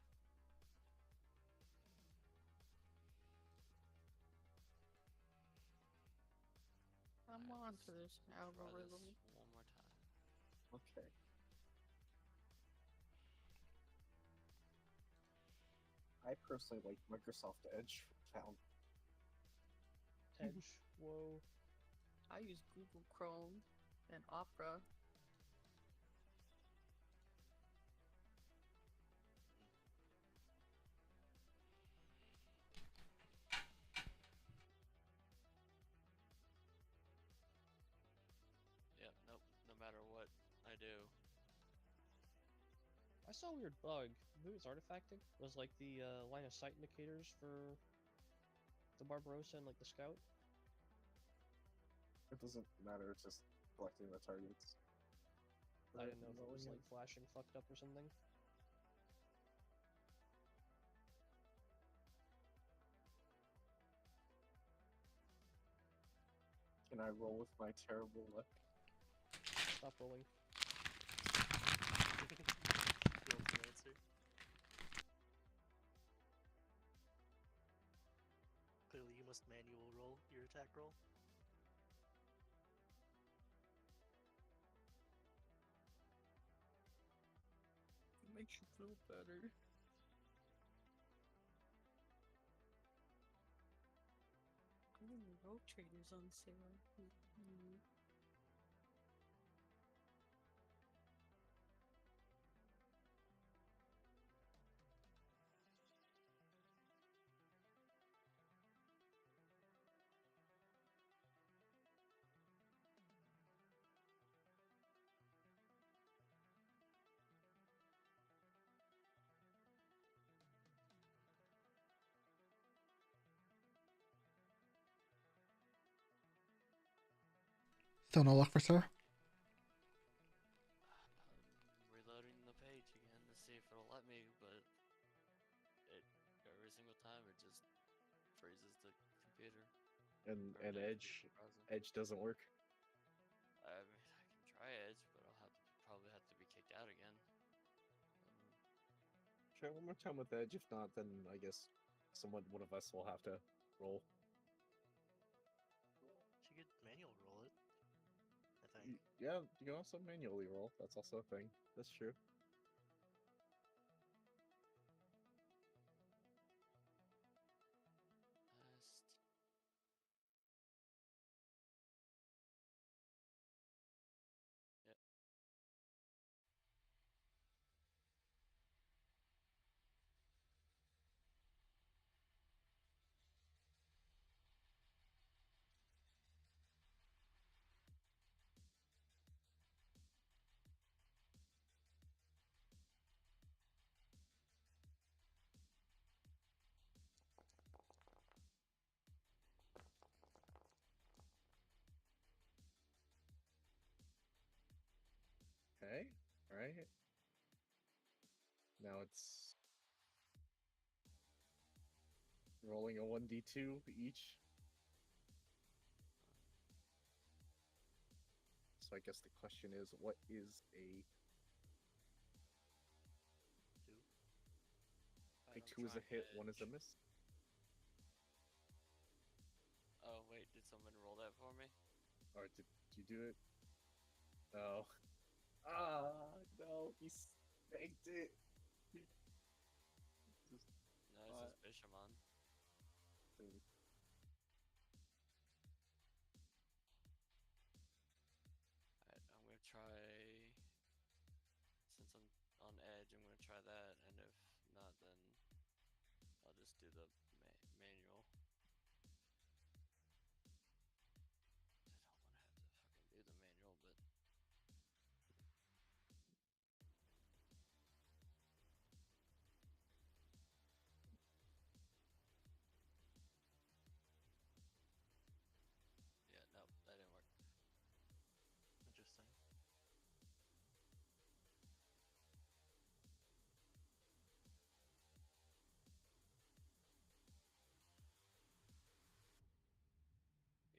I'm on to this Try algorithm. this one more time. Okay. I personally like Microsoft Edge. Found. Edge. Whoa. I use Google Chrome. and opera. Yep, nope. No matter what I do. I saw a weird bug. Maybe it's artifacting. Was like the line of sight indicators for the Barbarossa and like the Scout. It doesn't matter. It's just collecting the targets. I didn't know if it was like flashing fucked up or something. Can I roll with my terrible luck? Stop rolling. The ultimate answer. Clearly, you must manual roll your attack roll. It makes you feel better. Ooh, Rogue Trader's on sale. Mm. Still no luck for Sarah? I'm reloading the page again to see if it'll let me, but every single time it just freezes the computer. And Or the Edge browser. Edge doesn't work. I mean, I can try Edge, but I'll probably have to be kicked out again. Try one more time with Edge. If not, then I guess one of us will have to roll. You could manual roll it. I think. Yeah, you can also manually roll. That's also a thing. That's true. Yep. Okay. All right. Now it's rolling a 1d2 each. So I guess the question is, what is a... Two. A I'm 2 is a trying hit, 1 is a Edge. miss? Oh wait, did someone roll that for me? Or did you do it? Oh. Ah, no, he spanked it. No, it says Bishamon. Alright, I'm gonna try. Since I'm on Edge, I'm gonna try that, and if not, then I'll just do the manual. I don't want to have to fucking do the manual, but. Yeah, nope, that didn't work.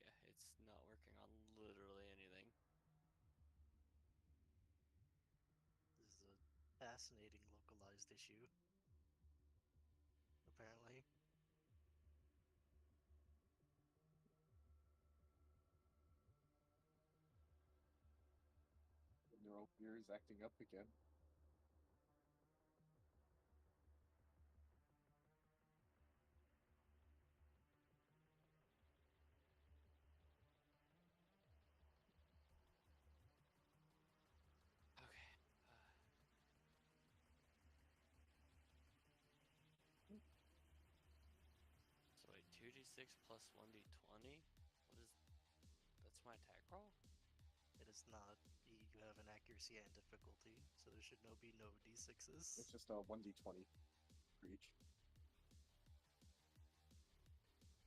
Interesting. Yeah, it's not working on literally anything. This is a fascinating localized issue. Apparently. The neural gear is acting up again. 1d6 plus 1d20. What is? That's my attack roll. It is not. You have an accuracy and difficulty, so there should be no d6s. It's just a 1d20 for each.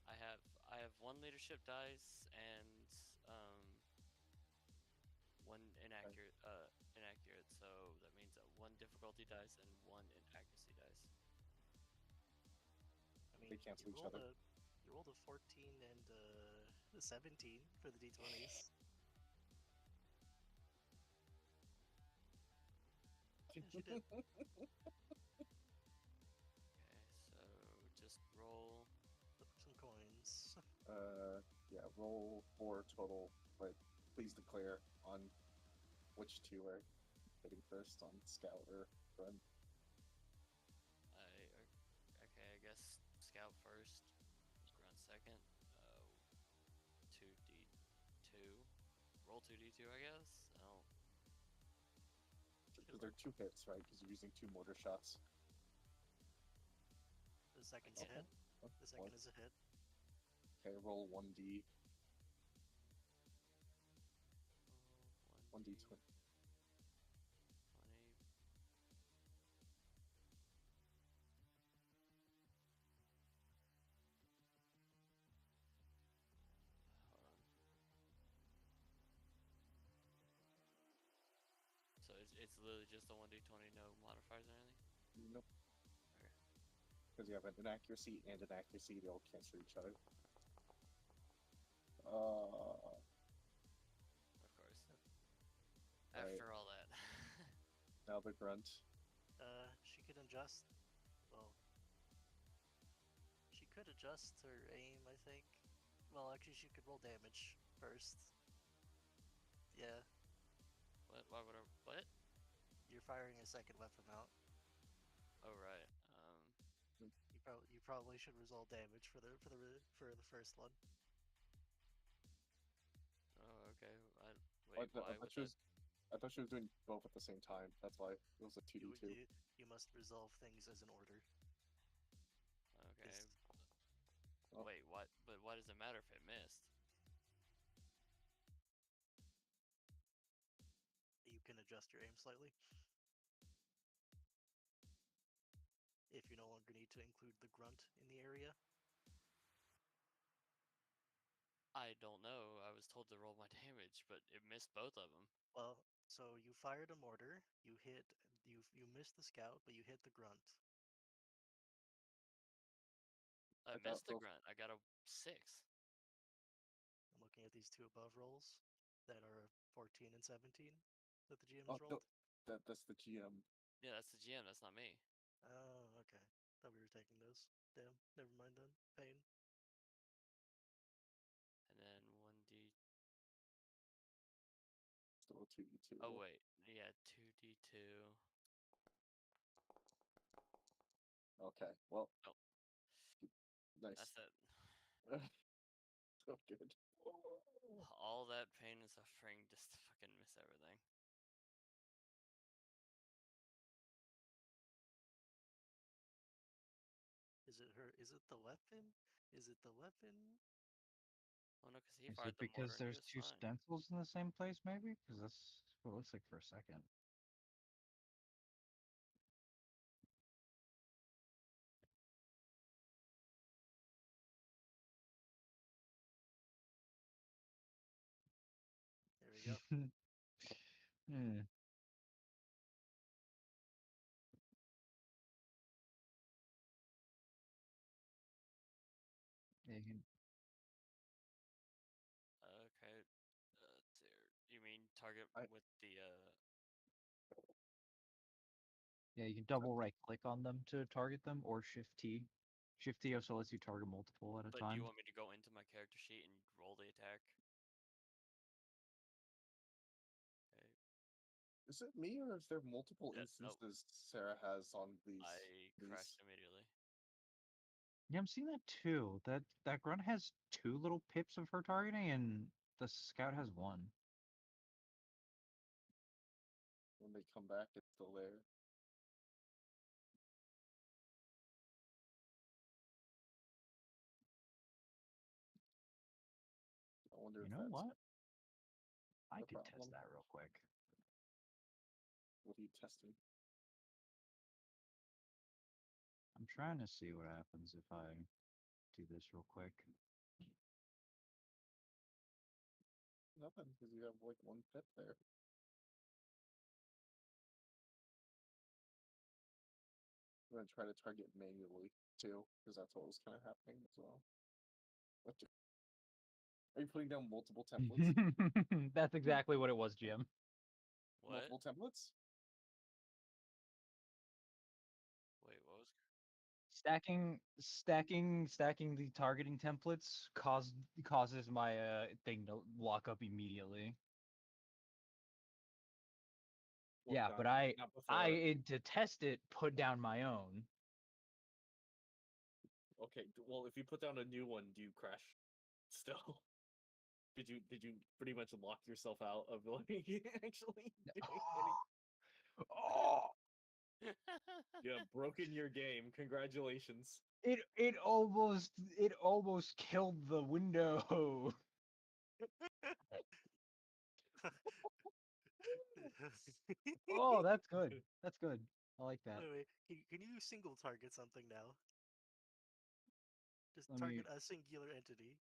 I have one leadership dice and one inaccurate so that means one difficulty dice and one inaccuracy dice. I mean, They cancel you each rolled other. You rolled a 14 and a 17 for the d20s. Yes, you did. Okay, so just roll. Flip some coins. Yeah, roll 4 total, but please declare on which two are hitting first on scout or run. Okay, I guess scout first, grunt second. 2d2. Roll 2d2, I guess. I don't. Because they're 2 hits, right? Because you're using 2 mortar shots. The second's Okay. a hit. Oh, The second is a hit. Okay, roll 1d. 1d20. 20. Hold on. So it's literally just a 1d20, no modifiers or anything? Nope. Okay. Because you have an inaccuracy and an accuracy, they all cancel each other. Of course. Right. After all that. Now the grunt. She could adjust. Well, she could adjust her aim, I think. Well, actually, she could roll damage first. Yeah, What? Why would I? What? you're firing a second weapon out. Oh right. You probably should resolve damage for the first one. Oh okay. I Wait. Why would that? I thought she was doing both at the same time. That's why it was a 2d2. You must resolve things as an order. Okay. Oh. Wait. What? But why does it matter if it missed? You can adjust your aim slightly. If you no longer need to include the grunt in the area. I don't know. I was told to roll my damage, but it missed both of them. Well, so you fired a mortar, you missed the scout, but you hit the grunt. I I thought missed the both- grunt. I got a 6. I'm looking at these two above rolls that are 14 and 17 that the GM Oh, has rolled. no, that's the GM. Yeah, that's the GM. That's not me. Oh, okay. Thought we were taking those. Damn, never mind then. Pain. And then 1d. Still a 2d2. Oh wait. Yeah, 2d2. Okay, well. Oh. Nice. That's it. So good. All that pain and suffering just to fucking miss everything. Is it her? Is it the weapon? Is it the weapon? Oh no, because he Is fired it the mortar because and he there's was two fine. stencils in the same place, maybe? Because that's what it looks like for a second. There we go. Hmm. Yeah, Okay. You mean target with the yeah, you can double right click on them to target them, or Shift T. Shift T also lets you target multiple at a But do time. you want me to go into my character sheet and roll the attack? Okay. Is it me, or is there multiple Nope. instances Sarah has on these? I crashed immediately. Yeah, I'm seeing that too. That grunt has 2 little pips of her targeting, and the scout has 1. When they come back, it's still there. wonder You if know that's what? I the could test problem. that real quick. What are you testing? I'm trying to see what happens if I do this real quick. Nothing, because you have like 1 pip there. I'm gonna try to target manually too, because that's what was kind of happening as well. Are you putting down multiple templates? That's exactly what it was, Jim. What? Multiple templates? Wait, what was? Stacking the targeting templates causes my thing to lock up immediately. Well, Yeah, not- but not before. to test it, put down my own. Okay, well, if you put down a new one, do you crash? Still, did you pretty much lock yourself out of like actually doing any? Oh, You have broken your game. Congratulations. it almost killed the window. Oh, that's good. That's good. I like that. Wait, can you single target something now? Just Let target me- a singular entity.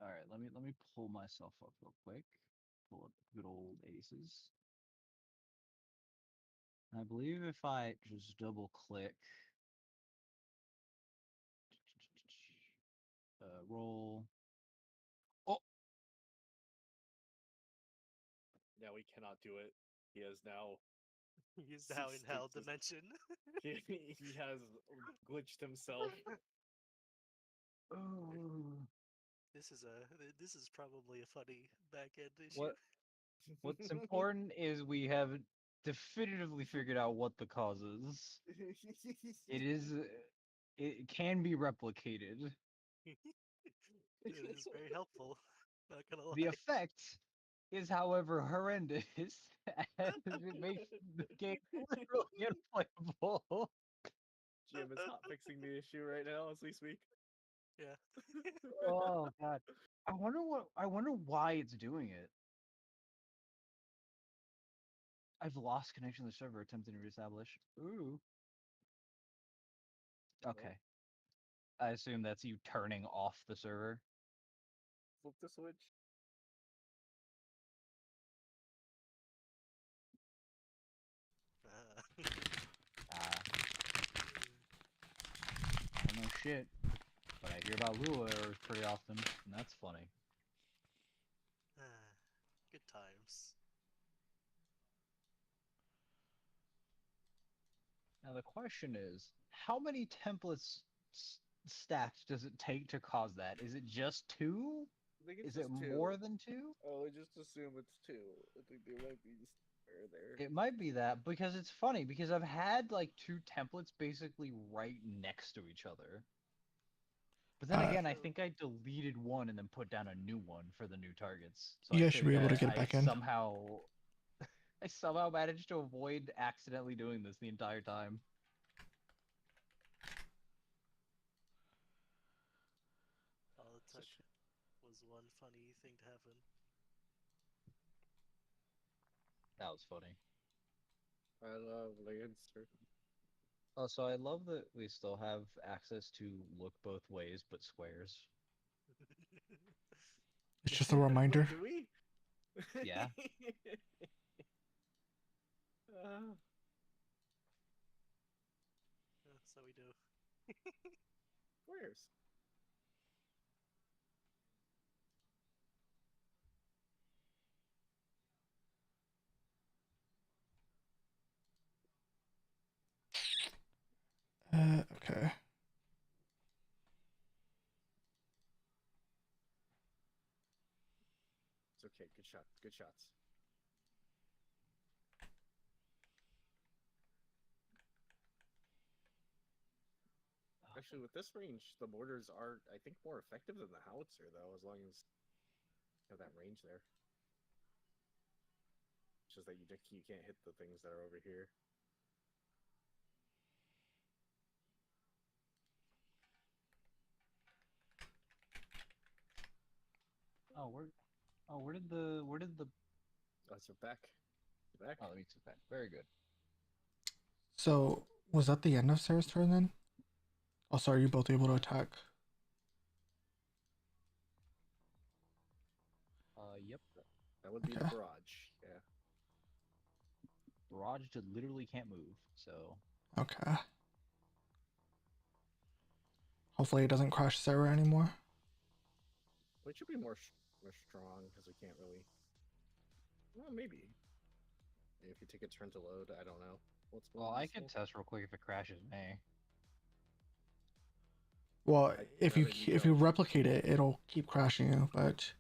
All right, let me pull myself up real quick. Pull up good old aces. I believe if I just double click, roll. Oh, Now he cannot do it. He has now. He's now in ceased to hell exist. dimension. He has glitched himself. oh. This is probably a funny back end issue. What? What's important is we have definitively figured out what the cause is. It is. It can be replicated. It is very helpful. Not gonna lie. The effect is, however, horrendous, as it makes the game literally unplayable. Jim is hot fixing the issue right now as we speak. Yeah. Oh god. I wonder why it's doing it. I've lost connection to the server attempting to reestablish. Ooh. Okay. I assume that's you turning off the server. Flip the switch. Ah, I don't know shit. But I hear about Lua errors pretty often, and that's funny. Good times. Now the question is, how many templates stacked does it take to cause that? Is it just 2? I think it's Is it just more 2. than 2? Oh, I just assume it's 2. I think there might be just there. It might be that, because it's funny, because I've had like 2 templates basically right next to each other. But then again, I think I deleted one and then put down a new one for the new targets. So You I guys should think be able to get I back in. I somehow managed to avoid accidentally doing this the entire time. All it took was one funny thing to happen. That was funny. I love Lancer. Oh, so I love that we still have access to look both ways, but squares. It's just a reminder. Do we? Yeah. So we do. Where's? Okay. It's okay. Good shots. Good shots. Actually, with this range, the mortars are, I think, more effective than the howitzer, though, as long as you have that range there. It's just that you can't hit the things that are over here. Oh, where did the Oh, so back. Back. oh, the meat's back. Very good. So, was that the end of Sarah's turn then? Also, are you both able to attack? Yep. That would be the Okay. barrage. Yeah. Barrage just literally can't move, so Okay. Hopefully it doesn't crash Sarah anymore. But it should be more strong because we can't really. Well, maybe. If you take a turn to load, I don't know. What's more well, I can useful? test real quick if it crashes me. Well, I- if now you that you if you don't- replicate it, it'll keep crashing you. But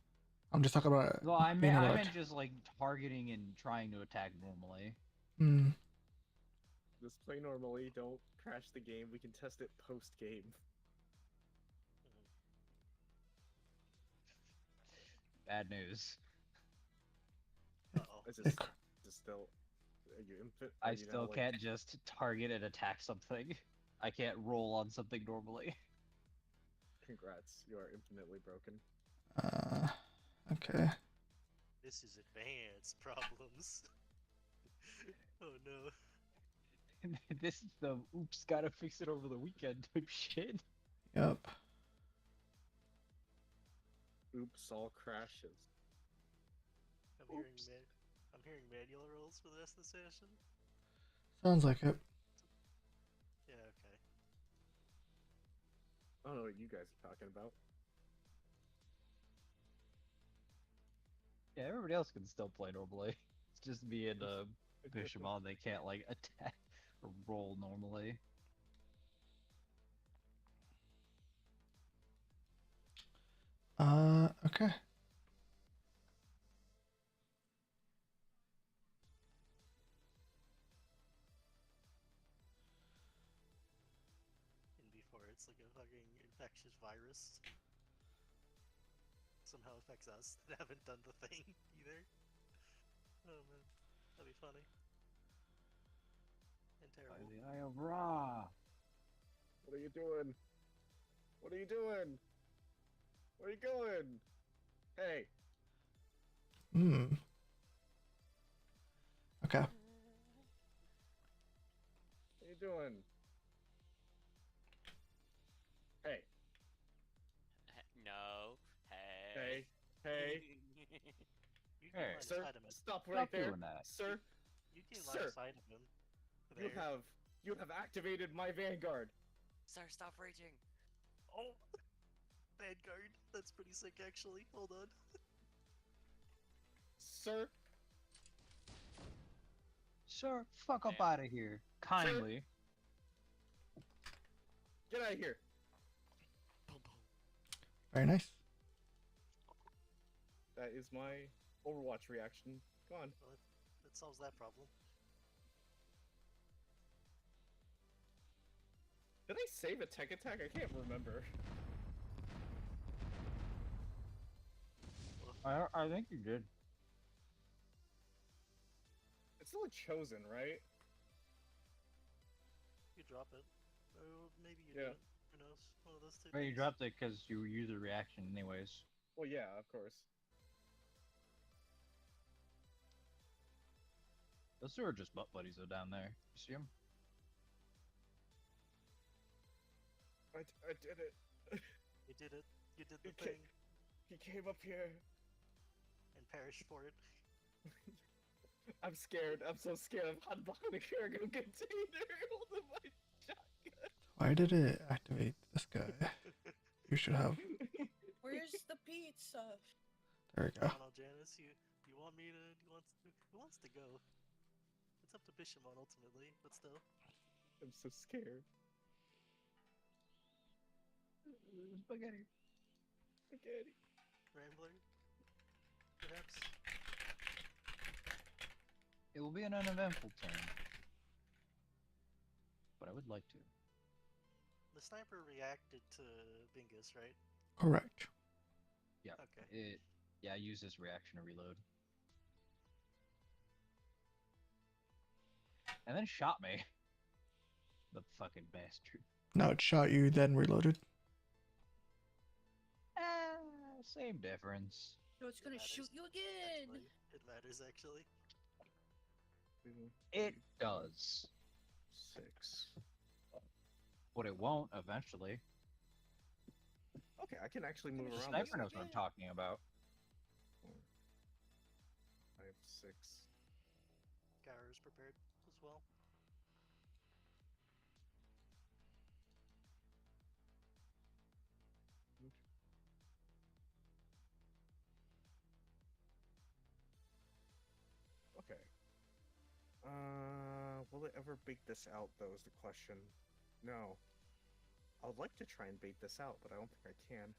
I'm just talking about Well, I being meant able I to. meant just like targeting and trying to attack normally. Hmm. Just play normally. Don't crash the game. We can test it post game. Bad news. Uh-oh. It's It just, cr- just still. Are you infant? I are you still now, like- can't just target and attack something. I can't roll on something normally. Congrats, you are infinitely broken. Okay. This is advanced problems. Oh no. This is the oops, gotta fix it over the weekend type shit. Yep. Oops, all crashes. I'm hearing manual rolls for the rest of the session. Sounds like it. Yeah, okay. I don't know what you guys are talking about. Yeah, everybody else can still play normally. It's just me and Bishamon, they can't like attack or roll normally. Okay. And before it's like a fucking infectious virus. Somehow affects us that haven't done the thing either. Oh man, that'd be funny. And By terrible. the Eye of Ra. What are you doing? What are you doing? Where are you going? Hey, Hmm. Okay. what are you doing? Hey, No. hey, hey, You Hey, gain line sir, of sight of him. stop right Stop there, doing that. sir. You gain line Sir. of sight of him. You There. have activated my vanguard, Sir, stop raging. Oh! Vanguard. That's pretty sick actually. Hold on. sir. Sir, fuck up Damn. out of here. Kindly. Get out of here. Boom, boom. Very nice. That is my Overwatch reaction. Go on. Well, that solves that problem. Did I save a tech attack? I can't remember. I think you did. It's still a chosen, right? You drop it. Or maybe you Yeah. didn't. Who knows? One of those two. Well, you things. dropped it because you used a reaction anyways. Well, yeah, of course. Those two are just butt buddies though down there. You see them? I did it. You did it. You did the You ca- thing. He came up here. And perished for it. I'm scared. I'm so scared. I'm hiding behind the cargo container holding my shotgun. Why did it activate this guy? You should have. Where's the pizza? There we I go. don't know, Janice. You want me to? Who wants to go? It's up to Bishamon ultimately, but still. I'm so scared. Spaghetti. Spaghetti. Rambler. Perhaps. It will be an uneventful turn. But I would like to. The sniper reacted to Bingus, right? Correct. Yeah. Okay. Yeah, I use this reaction to reload. And then shot me. The fucking bastard. No, it shot you, then reloaded. Same difference. No, it's gonna shoot you again. Actually, it matters actually. It does. 6. But it won't eventually. Okay, I can actually move The around. sniper this. knows what I'm talking about. 5, 6. Gyro's prepared as well. Okay. Will it ever bait this out, though, is the question. No. I would like to try and bait this out, but I don't think I can.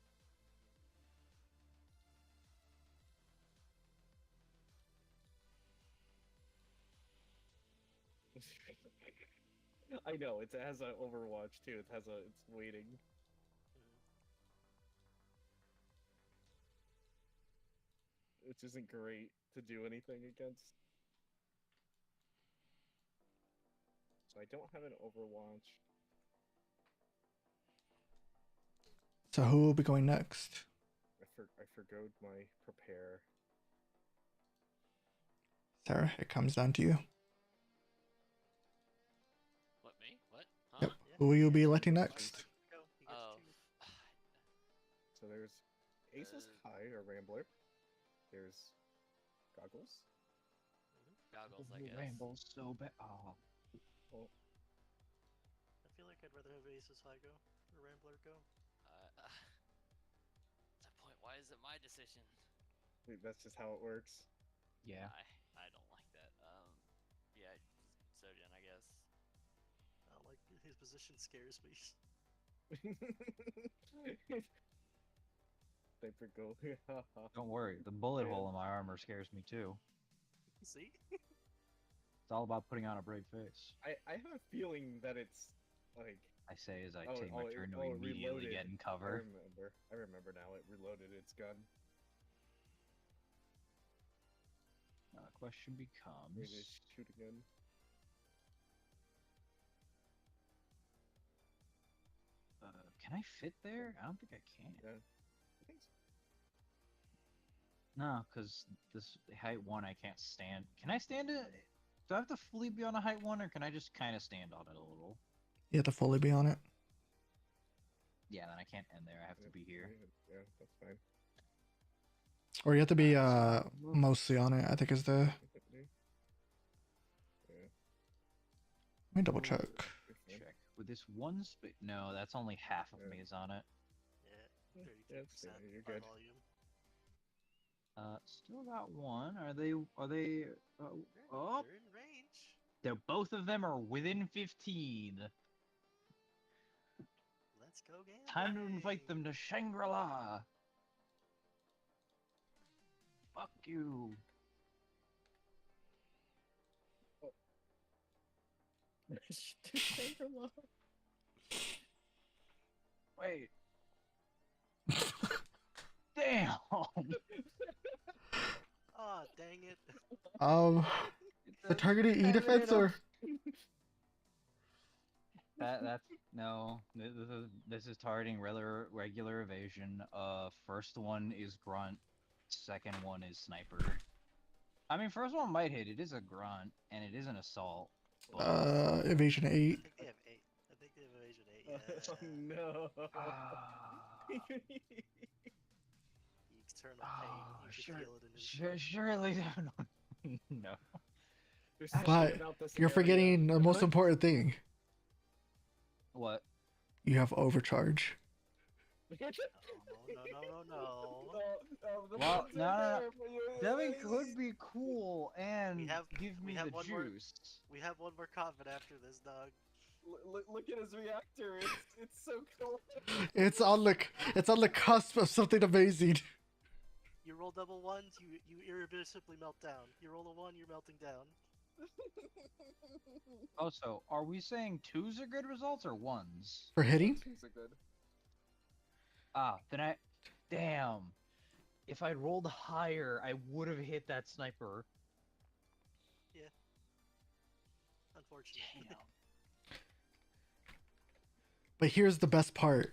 I know, it has a Overwatch, too. It's waiting. Which isn't great to do anything against. So I don't have an Overwatch. So who will be going next? I forgot my prepare. Sarah, it comes down to you. What, me? What? Huh? Yep. Who will you be electing next? Go. You get Oh. to choose. So there's Aces High or Rambler. There's Goggles. Goggles, I guess. Rainbow's so bad. Oh. I feel like I'd rather have Aces High go or Rambler go. At that point, why is it my decision? Wait, that's just how it works. Yeah. I don't like that. Yeah, Sojourn, I guess. I don't like his position scares me. Sniper go. Don't worry, the bullet hole in my armor scares me too. See? It's all about putting on a brave face. I have a feeling that it's like I say as I Oh, take my it- turn to oh, it immediately reloaded. get in cover. I remember now. It reloaded its gun. Now the question Wait, becomes, just shoot again. can I fit there? I don't think I can. Yeah. I think so. No, because this height 1 I can't stand. Can I stand it? Do I have to fully be on a height 1, or can I just kind of stand on it a little? You have to fully be on it. Yeah, then I can't end there. I have to be here. Yeah, that's fine. Or you have to be mostly on it, I think is the... Yeah. Let me double check. Check. With this one space... No, that's only half of me is on it. Yeah, 32% that's fair, you're by good. volume. Still got one. Are they... oh! They're in range. Both of them are within 15. Let's go game. Time to invite them to Shangri-La. Fuck you. Wait. Damn. Ah, dang it. The targeted E defense or... That's no. This is targeting regular evasion. First one is grunt. Second one is sniper. I mean, first one might hit. It is a grunt and it is an assault. But... Evasion 8. I think they have 8. I think they have evasion 8. Yeah. Oh no. Eternal pain. You can feel it in his Surely no. There's But something about this you're area. forgetting the most What? important thing. What? You have overcharge. No. Well, no. Devin could be cool and give we me have the one more- juice. We have one more comment after this, dog. Look at his reactor. It's so cool. It's on the cusp of something amazing. You roll double ones, you irreversibly melt down. You roll a 1, you're melting down. Also, are we saying 2s are good results or 1s? For hitting? Things are good. Then damn. If I'd rolled higher, I would have hit that sniper. Unfortunately. Damn. But here's the best part.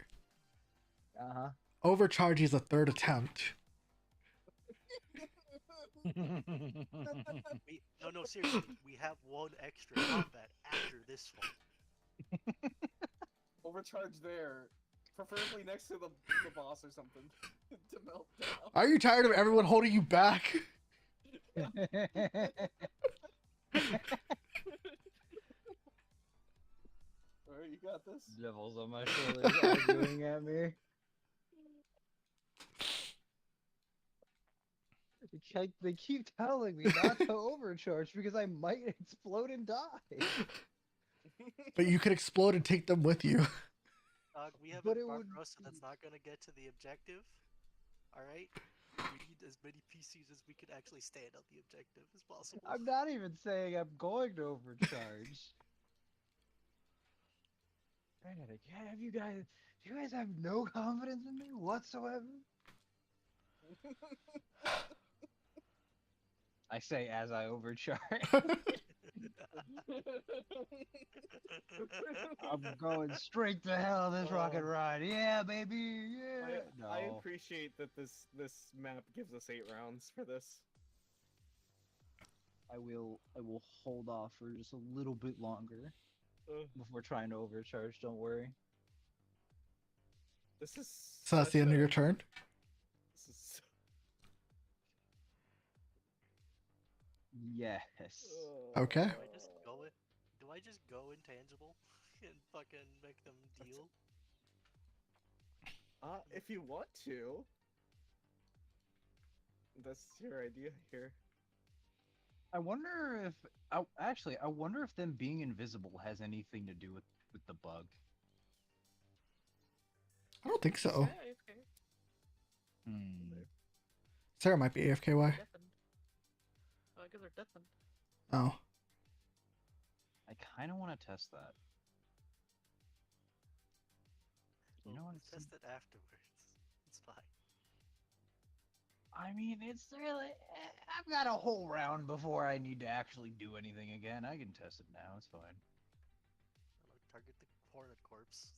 Uh-huh. Overcharge is a third attempt. No, seriously, we have one extra combat after this one. Overcharge there, preferably next to the boss or something to melt down. Are you tired of everyone holding you back? Alright, you got this. Devils on my shoulders arguing at me. They keep telling me not to overcharge because I might explode and die. But you could explode and take them with you. We have But a it would Barbarossa that's not gonna get to the objective. Alright? We need as many PCs as we can actually stand on the objective as possible. I'm not even saying I'm going to overcharge. Have you guys? Do you guys have no confidence in me whatsoever? I say as I overcharge. I'm going straight to hell this rocket ride. Yeah, baby. Yeah. I No. appreciate that this map gives us 8 rounds for this. I will hold off for just a little bit longer before trying to overcharge. Don't worry. This is So that's the end of your turn? This is Yes. Okay. Do I just go intangible and fucking make them deal? If you want to. That's your idea here. I wonder if I wonder if them being invisible has anything to do with the bug. I don't think so. Yeah, okay. Sarah might be AFKY. Deafened. Oh, I guess they're deafened. Oh. I kind of want to test that. You know what? We'll test it afterwards. It's fine. I mean, it's really. I've got a whole round before I need to actually do anything again. I can test it now. It's fine. Target the hornet corpse.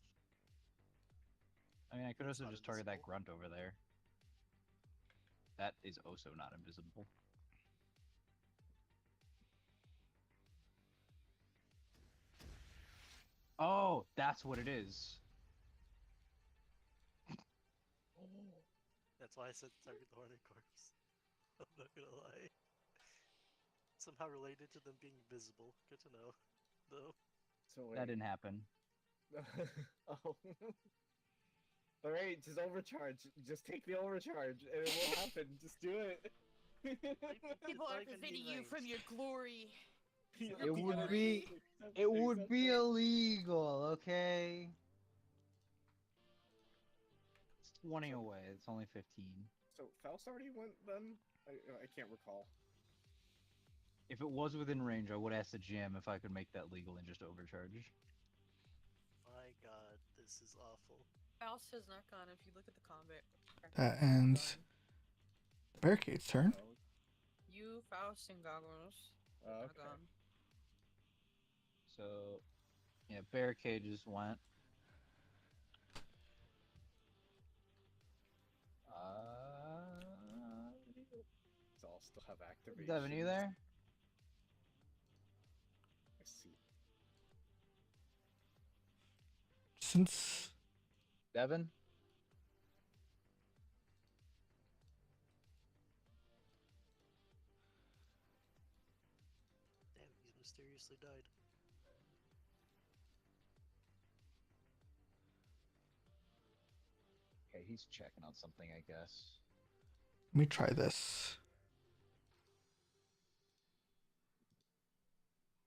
I mean, I could It's also not just target that invisible. grunt over there. That is also not invisible. Oh, that's what it is. That's why I said target the hornet corpse. I'm not gonna lie. Somehow related to them being visible. Good to know. Though. So That didn't happen. Oh. Alright, just overcharge. Just take the overcharge and it will happen. Just do it. People not are even preventing being you from your glory. It would be illegal, okay? It's 20 away. It's only 15. So Faust already went then? I can't recall. If it was within range, I would ask the GM if I could make that legal and just overcharge. My god, this is awful. Faust has not gone. If you look at the combat, That ends the barricade's turn. you, Faust, and Goggles are Okay. gone. So, yeah, barricade just went. So I'll still have activation. Devin, you there? I see. Since Devin? Damn, he's mysteriously died. Okay, he's checking on something, I guess. let me try this.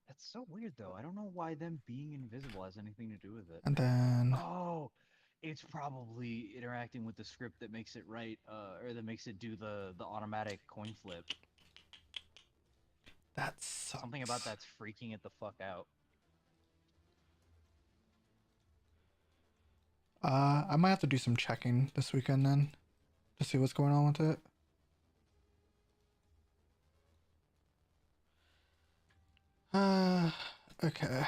That's so weird, though. I don't know why them being invisible has anything to do with it. And then Oh, it's probably interacting with the script that makes it right, or that makes it do the automatic coin flip. that sucks. Something about that's freaking it the fuck out. I might have to do some checking this weekend then to see what's going on with it. Okay.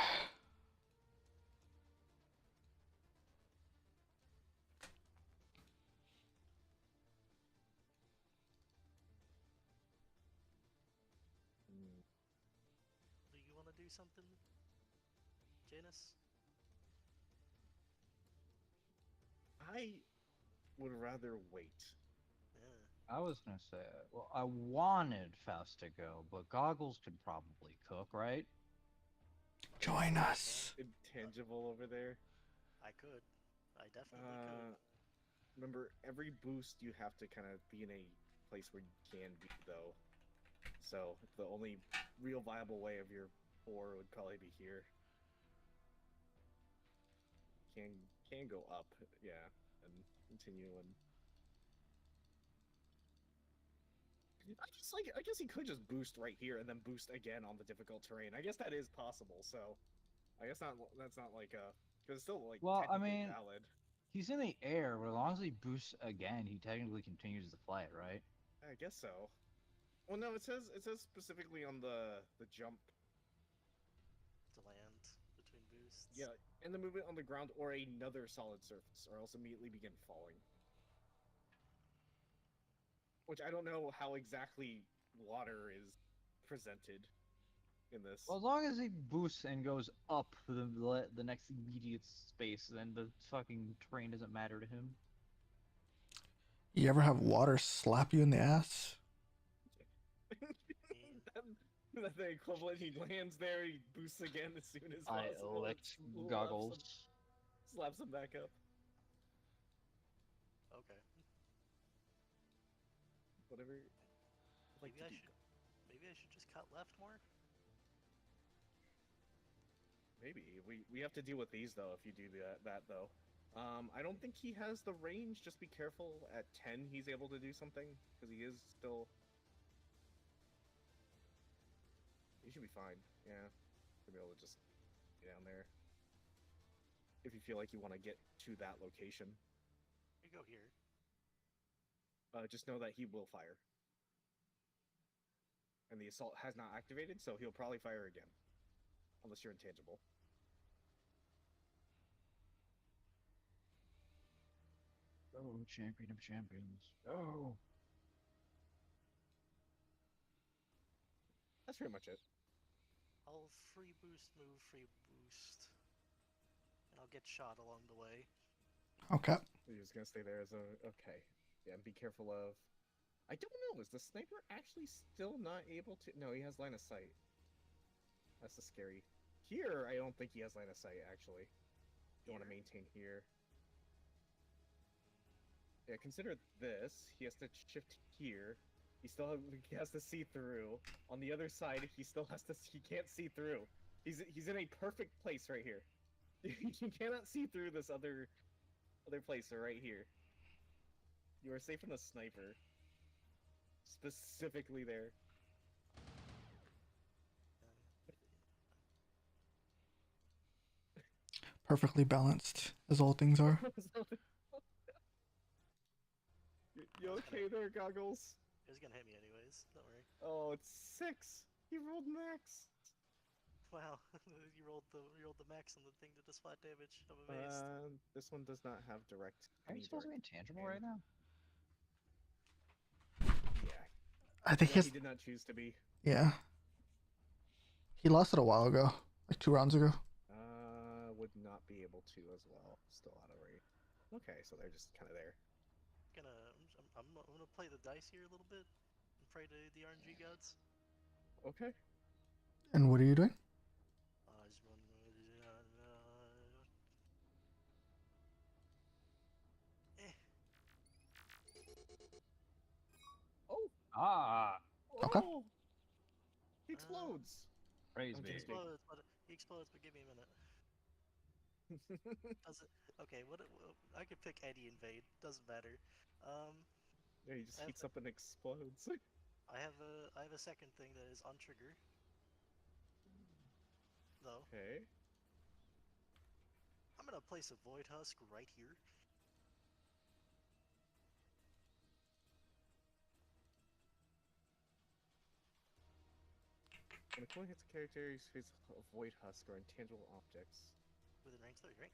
do something, Janus? I would rather wait. Yeah. I was gonna say, well, I wanted Faust to go, but Goggles could probably cook, right? Join us. Intangible over there. I could. I definitely could. Remember, every boost you have to kind of be in a place where you can be, though. So the only real viable way of your 4 would probably be here. Can go up, yeah, and continue and. I guess he could just boost right here and then boost again on the difficult terrain. I guess that is possible. So, I guess that's not like because it's still like Well, I technically mean, valid. he's in the air, but as long as he boosts again, he technically continues the flight, right? I guess so. Well, no, it says specifically on the jump. To land between boosts. Yeah, and the movement on the ground or another solid surface, or else immediately begin falling. Which I don't know how exactly water is presented in this. Well, as long as he boosts and goes up the next immediate space, then the fucking terrain doesn't matter to him. You ever have water slap you in the ass? That's the equivalent. He lands there, he boosts again as soon as I possible. elect and Goggles. Slaps him back up. Okay. Whatever. Maybe I should just cut left more. Maybe we have to deal with these though. If you do that though, I don't think he has the range. Just be careful. At 10, he's able to do something because he is still. He should be fine. Yeah, should be able to just get down there. If you feel like you want to get to that location, You go here. just know that he will fire. And the assault has not activated, so he'll probably fire again. Unless you're intangible. Oh, champion of champions. Oh. That's pretty much it. I'll free boost, move, free boost. And I'll get shot along the way. Okay. You're just gonna stay there as a... Okay. Yeah, and be careful of... I don't know, is the sniper actually still not able to... No, he has line of sight. That's the scary... Here, I don't think he has line of sight, actually. You want to maintain here. Yeah, consider this. He has to shift here. He has to see through. On the other side, he still has to... He can't see through. He's in a perfect place right here. You cannot see through this other place right here. You are safe from the sniper. Specifically there. Perfectly balanced, as all things are. You okay there, Goggles? It was gonna hit me anyways. Don't worry. Oh, it's 6. He rolled max. Wow, you rolled the max on the thing that does flat damage. I'm amazed. This one does not have direct. Are you supposed to be intangible right now? Yeah. I think He did not choose to be. Yeah. He lost it a while ago, like 2 rounds ago. Would not be able to as well. Still out of range. Okay, so they're just kind of there. I'm gonna play the dice here a little bit and pray to the RNG gods. Okay. And what are you doing? Oh! Ah! Okay. Oh! He explodes! Praise He me. explodes, but give me a minute. Does it? Okay, I could pick Eddie invade. Doesn't matter. Yeah, he just heats up and explodes. I have a second thing that is on trigger. Though. Okay. I'm gonna place a Void Husk right here. When a coin hits a character, you face a Void Husk or intangible objects. Within range 30, right?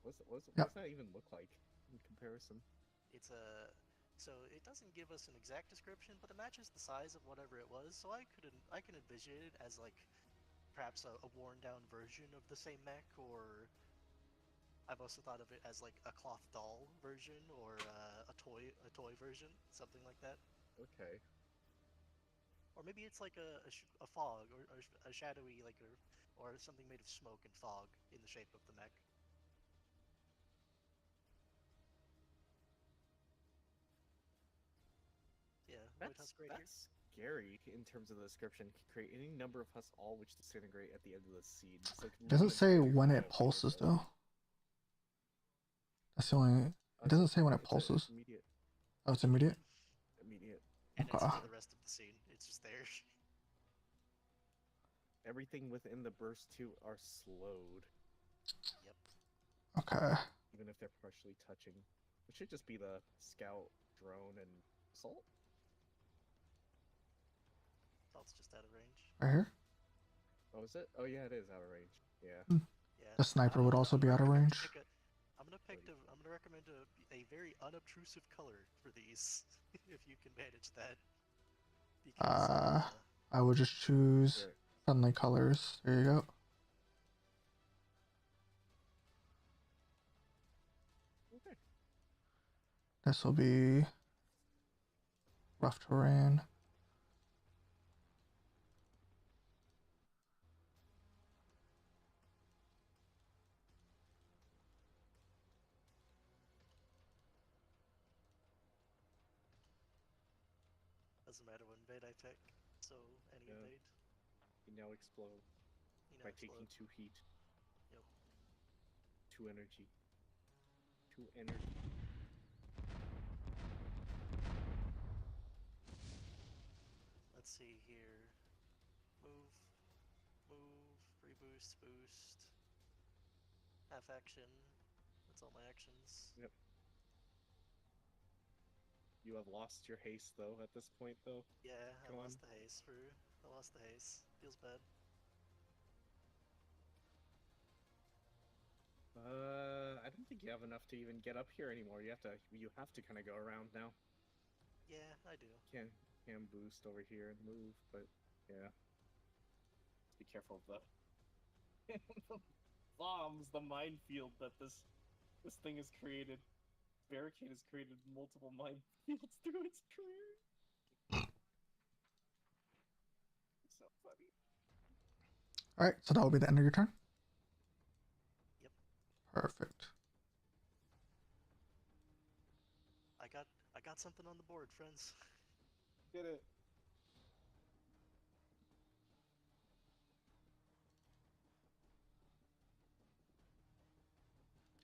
What's Yep. that even look like in comparison? It's a... So it doesn't give us an exact description, but it matches the size of whatever it was. So I can envision it as like perhaps a worn down version of the same mech, or I've also thought of it as like a cloth doll version or a toy version, something like that. Okay. Or maybe it's like a fog or a shadowy like or something made of smoke and fog in the shape of the mech. Yeah, White Husk right here. That's scary in terms of the description. Can create any number of husks, all which disintegrate at the end of the scene. So It doesn't say when it pulses though. That's the only. It doesn't say when it pulses. Immediate. Oh, it's immediate. Immediate. And it's Okay. into the rest of the scene. It's just there. Everything within the burst too are slowed, Yep. Okay. even if they're partially touching. It should just be the scout, drone, and assault. Salt's just out of range. Right here. Oh, is it? Oh yeah, it is out of range. Yeah. Yeah. The sniper would also be out of range. I'm gonna recommend a very unobtrusive color for these, if you can manage that. Because, I would just choose Sure. friendly colors. There you go. Okay. This will be rough terrain. doesn't matter what invade I pick, so any Yeah. invade. You now explode You know, by explode. taking 2 heat. Yep. 2 energy. 2 energy. Let's see here. Move, reboost, boost. Half action. That's all my actions. Yep. You have lost your haste though at this point though. Yeah, I Come lost on. the haste I lost the haste. Feels bad. I don't think you have enough to even get up here anymore. You have to kind of go around now. Yeah, I do. Can boost over here and move, but yeah. Be careful of the bombs, the minefield that this thing has created. Barricade has created multiple minefields through its career. It's so funny. Alright, so that will be the end of your turn? Yep. Perfect. I got something on the board, friends. Did it.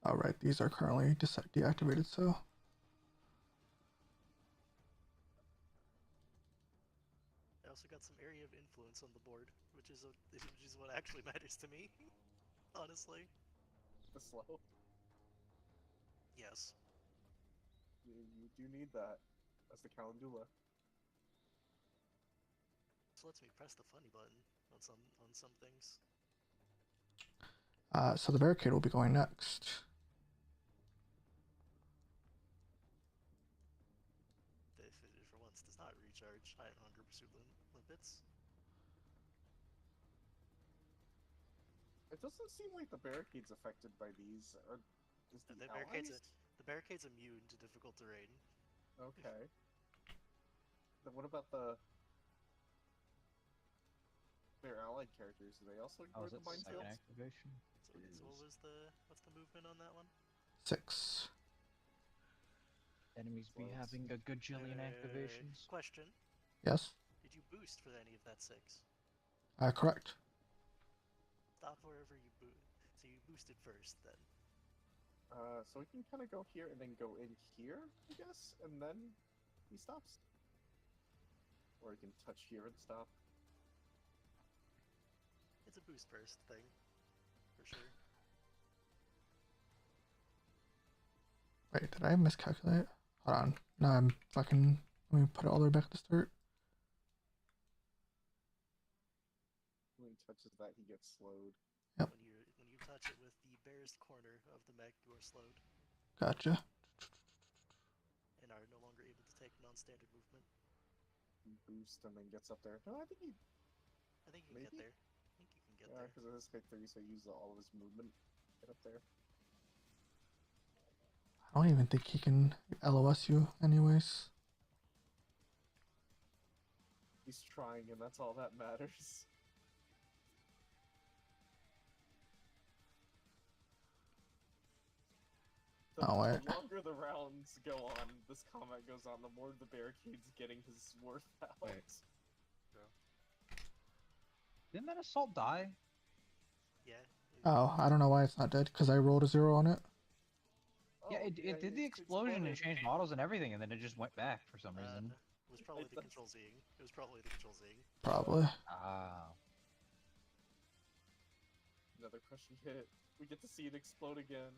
Alright, these are currently deactivated, so I also got some area of influence on the board, which is what actually matters to me. Honestly. The slow. Yes. You do need that. That's the Calendula. This lets me press the funny button on some things. so the barricade will be going next. For once does not recharge high on 100% limpets. It doesn't seem like the barricade's affected by these. Or is the barricade's immune to difficult terrain. Okay. Then what about their allied characters? Do they also Oh, ignore is the it second minefields? activation? So what's the movement on that one? 6. Enemies be Close. having a gajillion activations. Question: Yes? did you boost for any of that 6? Correct. Stop wherever you boost. So you boosted first, then. So we can kind of go here and then go in here, I guess, and then he stops. Or you can touch here and stop. It's a boost first thing, for sure. Wait, did I miscalculate? Hold on. No, I'm fucking... Let me put it all the way back at the start. When he touches that, he gets slowed. Yep. When you touch it with the barest corner of the mech, you are slowed Gotcha. and are no longer able to take non-standard movement. He boosts and then gets up there. No, I think he... I think you can Maybe? get there. I think you can get Yeah, there. because it is Hit 3, so he used all of his movement to get up there. I don't even think he can LOS you, anyways. He's trying, and that's all that matters. Oh, wait. The longer the rounds go on, this combat goes on, the more the barricade's getting his worth out. Wait. Didn't that assault die? Yeah. Oh, I don't know why it's not dead, because I rolled a 0 on it. Oh, Yeah, it did the it's explosion and exploded. changed models and everything, and then it just went back for some reason. It was probably It the does. control Zing. It was probably the control Zing. Probably. Ah. Another crushing hit. We get to see it explode again.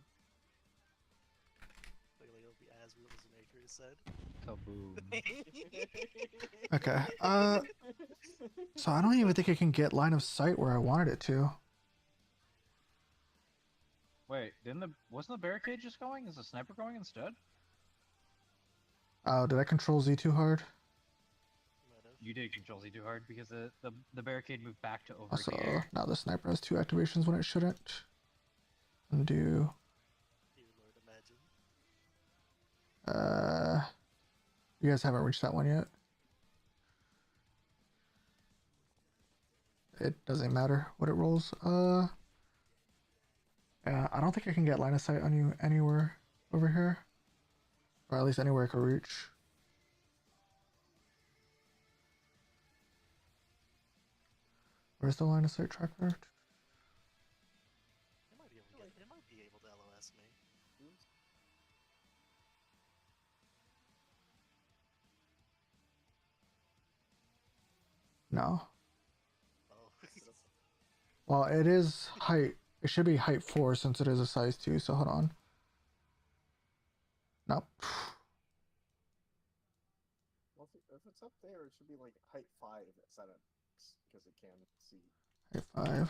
Clearly, it'll be as real as Anacreus said. Kaboom. Okay. So I don't even think I can get line of sight where I wanted it to. Wait, wasn't the barricade just going? Is the sniper going instead? Oh, did I control Z too hard? Might have. You did control Z too hard because the barricade moved back to over Also, here. now the sniper has 2 activations when it shouldn't. Undo. Dear Lord, imagine. You guys haven't reached that one yet. It doesn't matter what it rolls. Yeah, I don't think I can get line of sight on you anywhere over here. Or at least anywhere I can reach. Where's the line of sight tracker? It might be able to it might be able to LOS me. No. Oh. Well, it is height. It should be height 4 since it is a size 2, so hold on. Nope. Well, if it's up there, it should be like height 5 at 7, because it can see. Height 5.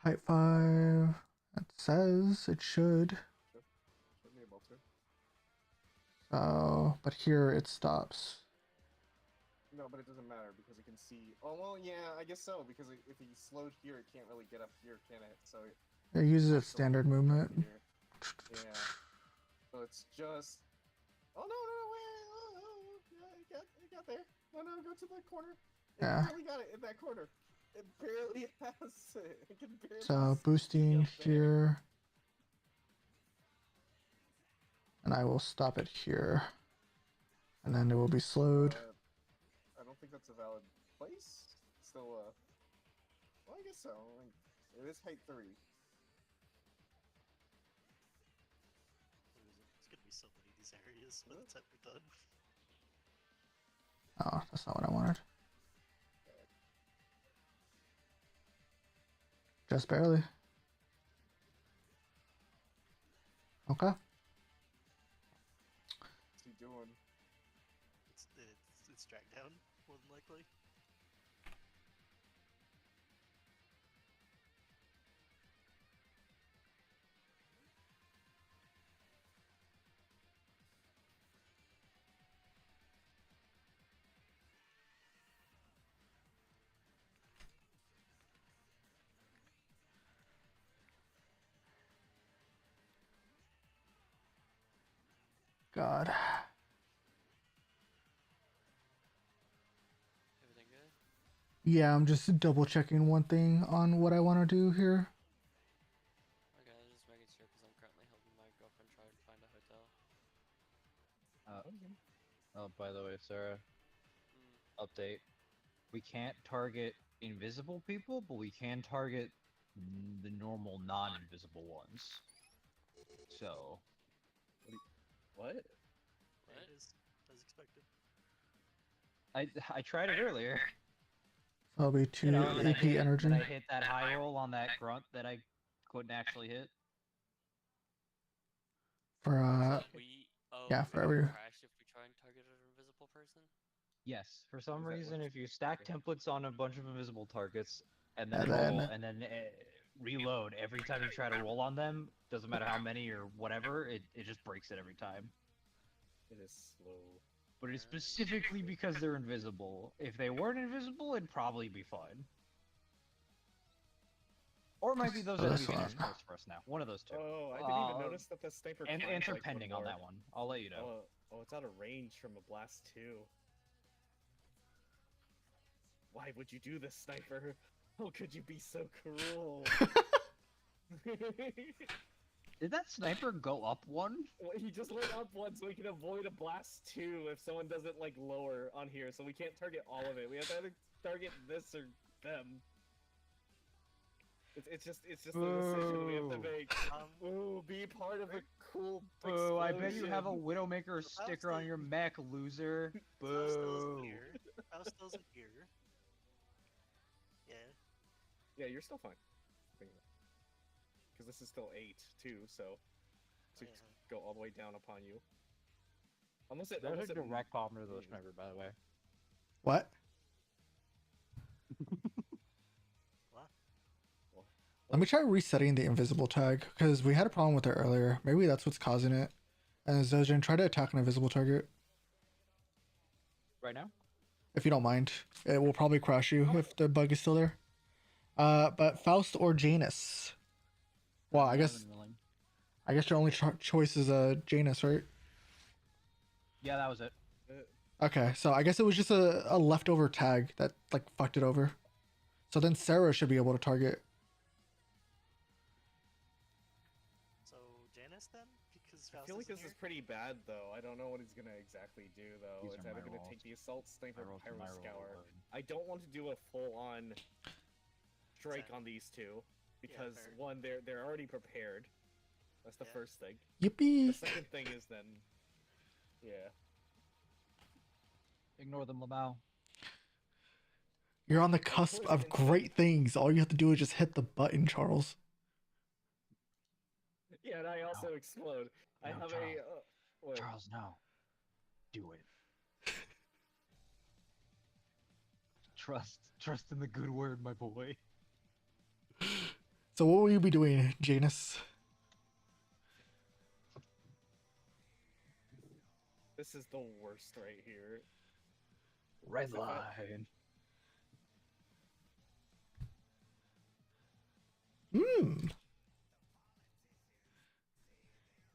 Height 5. It says it should. Should be able to. So, but here it stops. No, but it doesn't matter because it can see. Oh well, yeah, I guess so. Because if he slowed here, it can't really get up here, can it? So It uses its has to standard look up movement. here. Yeah. So it's just. Oh no no no wait! Yeah, it got there. No no, go to the corner. It Yeah. barely got it in that corner. It barely has it. It can barely So see boosting up there. here. And I will stop it here. And then it will be slowed. I don't think that's a valid place. Still, well, I guess so. Like, it is height 3. There's gonna be so many of these areas by the time we're done. Oh, that's not what I wanted. Just barely. Okay. What's he doing? It's dragged down, more than likely. God. Everything good? Yeah, I'm just double checking one thing on what I want to do here. Okay, I was just making sure because I'm currently helping my girlfriend try to find a hotel. Oh, by the way, Sarah, Mm. update. We can't target invisible people, but we can target the normal non-invisible ones. So. What? What? There it is, as expected. I tried it earlier. So it'll be 2 You know, AP energy. Then I hit that high roll on that grunt that I couldn't actually hit. For yeah, for every. Crash if we try and target an invisible person. Yes, for some Is that reason, what- if you stack templates on a bunch of invisible targets and then And roll then- and then reload every time you try to roll on them, doesn't matter how many or whatever, it just breaks it every time. It is slow. But it's specifically because they're invisible. If they weren't invisible, it'd probably be fine. Or it might be those Oh, that's enemies are fine. close for us now. One of those two. Oh, I didn't even notice that the sniper. And climbs, answer like, one pending on more. that one. I'll let you know. Oh, it's out of range from a blast too. Why would you do this, sniper? How could you be so cruel? Did that sniper go up one? Well, he just went up one so we can avoid a blast two if someone doesn't like lower on here, so we can't target all of it. We have to either target this or them. It's just a decision we have to make. Ooh, be part of a cool Boo, I bet you have a explosion. Widowmaker sticker on your mech, loser. Faust Boo. isn't here. Faust isn't here. Yeah. Yeah, you're still fine. Because this is still 8 too, so to Yeah. go all the way down upon you. Unless it. There's Unless a it direct bomber to the sniper, by the way. What? Let me try resetting the invisible tag, because we had a problem with it earlier. Maybe that's what's causing it. And Zojin, try to attack an invisible target. Right now? If you don't mind. It will probably crash you if the bug is still there. But Faust or Janus? Well, I guess your only choice is Janus, right? Yeah, that was it. Okay, so I guess it was just a leftover tag that like fucked it over. So then Sarah should be able to target. So Janus then, because I Faust feel like isn't this is here? pretty bad though. I don't know what he's gonna exactly do though. These It's are either my gonna rolls. take the assault sniper, My rolls pyro are my rolls, scour. bud. I don't want to do a full-on strike Same. on these two because fair. one, they're already prepared. That's the Yeah. first thing. Yippee! The second thing is then, yeah. Ignore them, Lamau. You're on the cusp of great things. All you have to do is just hit the button, Charles. Yeah, and I also explode. I No, have Charles. what? Charles, no. Do it. Trust in the good word, my boy. So what will you be doing, Janus? This is the worst right here. Red So if I- line.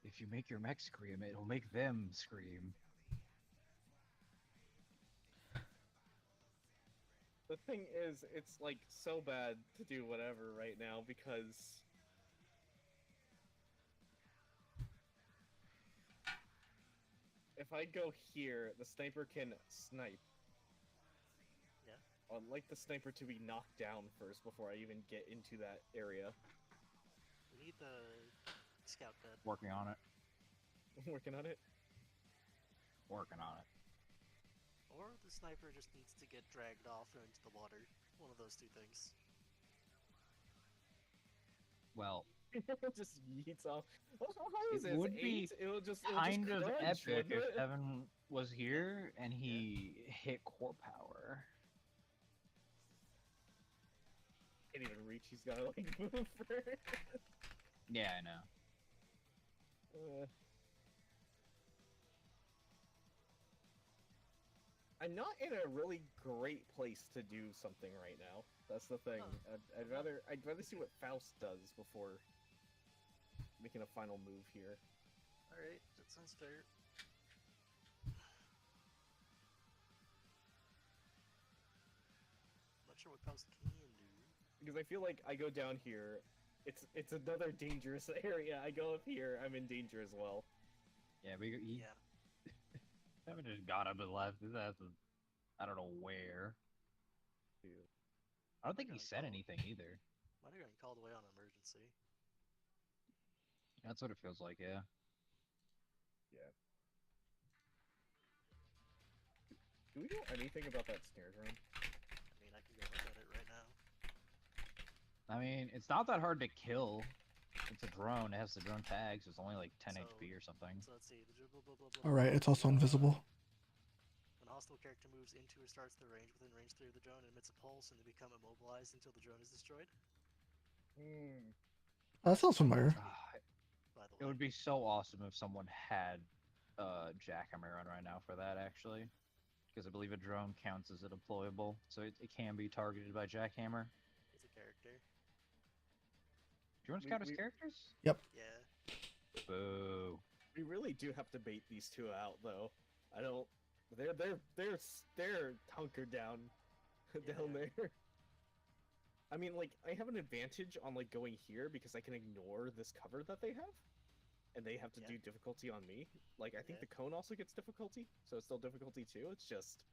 If you make your mech scream, it'll make them scream. The thing is, it's like so bad to do whatever right now because if I go here, the sniper can snipe. Yeah. I'd like the sniper to be knocked down first before I even get into that area. We need the scout bed. Working on it. Working on it. Working on it. Or the sniper just needs to get dragged off into the water. One of those two things. Well, Just yeets off. How high is it this? would be 8? It'll just kind of crunch, epic wouldn't if it? Evan was here and he hit core power. Can't even reach. He's gotta like move first. Yeah, I know. I'm not in a really great place to do something right now. That's the thing. Oh. I'd rather see what Faust does before making a final move here. Alright, that sounds fair. Not sure what Faust can do. Because I feel like I go down here, it's another dangerous area. I go up here, I'm in danger as well. Yeah, Yeah. Evan just got up and left. His ass was, I don't know where. I don't think he said anything either. Might have gotten called away on emergency. That's what it feels like, yeah. Yeah. Do we know anything about that snare drum? I mean, I can go look at it right now. I mean, it's not that hard to kill. It's a drone. It has the drone tags. It's only like 10 So- HP or something. So let's see. Alright, it's also invisible. When a hostile character moves into or starts their range within range 3 of the drone and emits a pulse and they become immobilized until the drone is destroyed. That sounds familiar. By the It way. would be so awesome if someone had Jackhammer on right now for that, actually. Because I believe a drone counts as a deployable, so it can be targeted by Jackhammer. It's a character. you want to scout his characters? Yeah. Boo. We really do have to bait these two out, though. I don't. They're hunkered down, down Yeah. there. I mean, like, I have an advantage on like going here because I can ignore this cover that they have, and they have to Yeah. do difficulty on me. Like, I think Yeah. the cone also gets difficulty, so it's still difficulty too. It's just,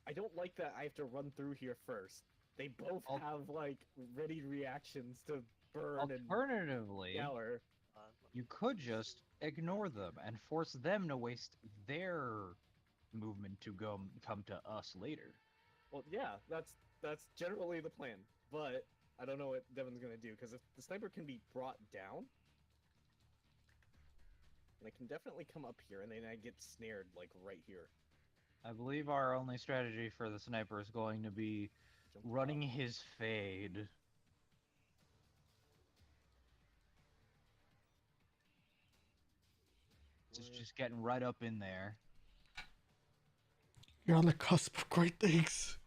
I don't like that I have to run through here first. They both Al- have like ready reactions to burn and Alternatively, scour. you could just ignore them and force them to waste their movement to come to us later. Well, yeah, that's generally the plan, but I don't know what Devin's gonna do because if the sniper can be brought down, and I can definitely come up here, and then I get snared like right here. I believe our only strategy for the sniper is going to be Jump running up. his fade. Just getting right up in there. You're on the cusp of great things.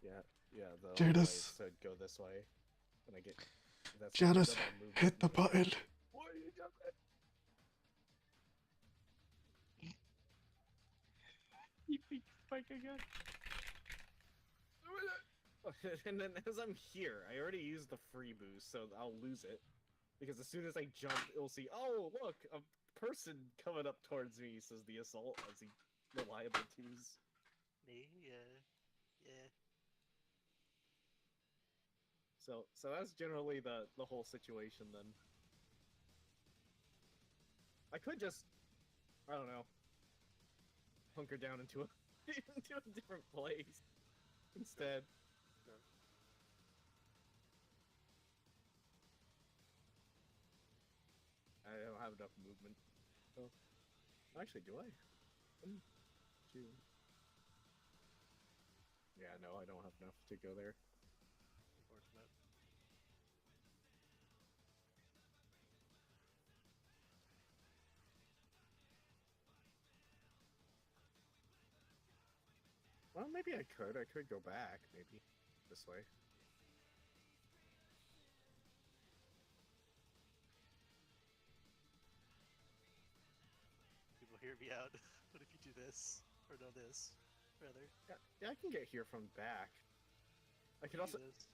Yeah, the Jadis. said go this way, and I get. That's Jadis, double movement. hit the button. Why are you jumping? Spike again. And then as I'm here, I already used the free boost, so I'll lose it. Because as soon as I jump, it'll see, oh, look, a person coming up towards me, says the assault, as he reliable twos. Me, yeah. So that's generally the whole situation then. I could just, I don't know, hunker down into a, into a different place instead. I don't have enough movement. Oh, actually, do I? 1, 2. Yeah, no, I don't have enough to go there. Unfortunate. Well, maybe I could. I could go back, maybe. This way. People hear me out. What if you do this? Or no, this, rather. Yeah, I can get here from back. I can Do also. this.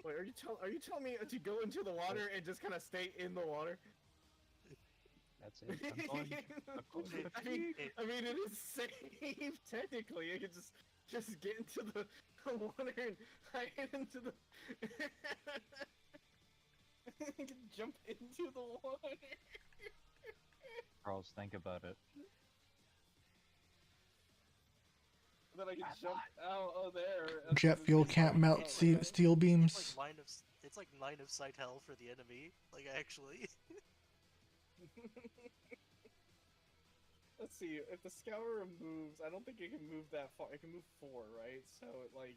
Wait, are you telling me to go into the water and just kind of stay in the water? That's it. I'm going to I mean, it is safe technically. I can just get into the water and hide into the. I can jump into the water. Charles, think about it. Then I can jump out. Oh, there. Jet fuel can't melt steel beams. It's like line of sight hell for the enemy. Like actually. Let's see. If the Scourer moves, I don't think it can move that far. It can move 4, right? So it like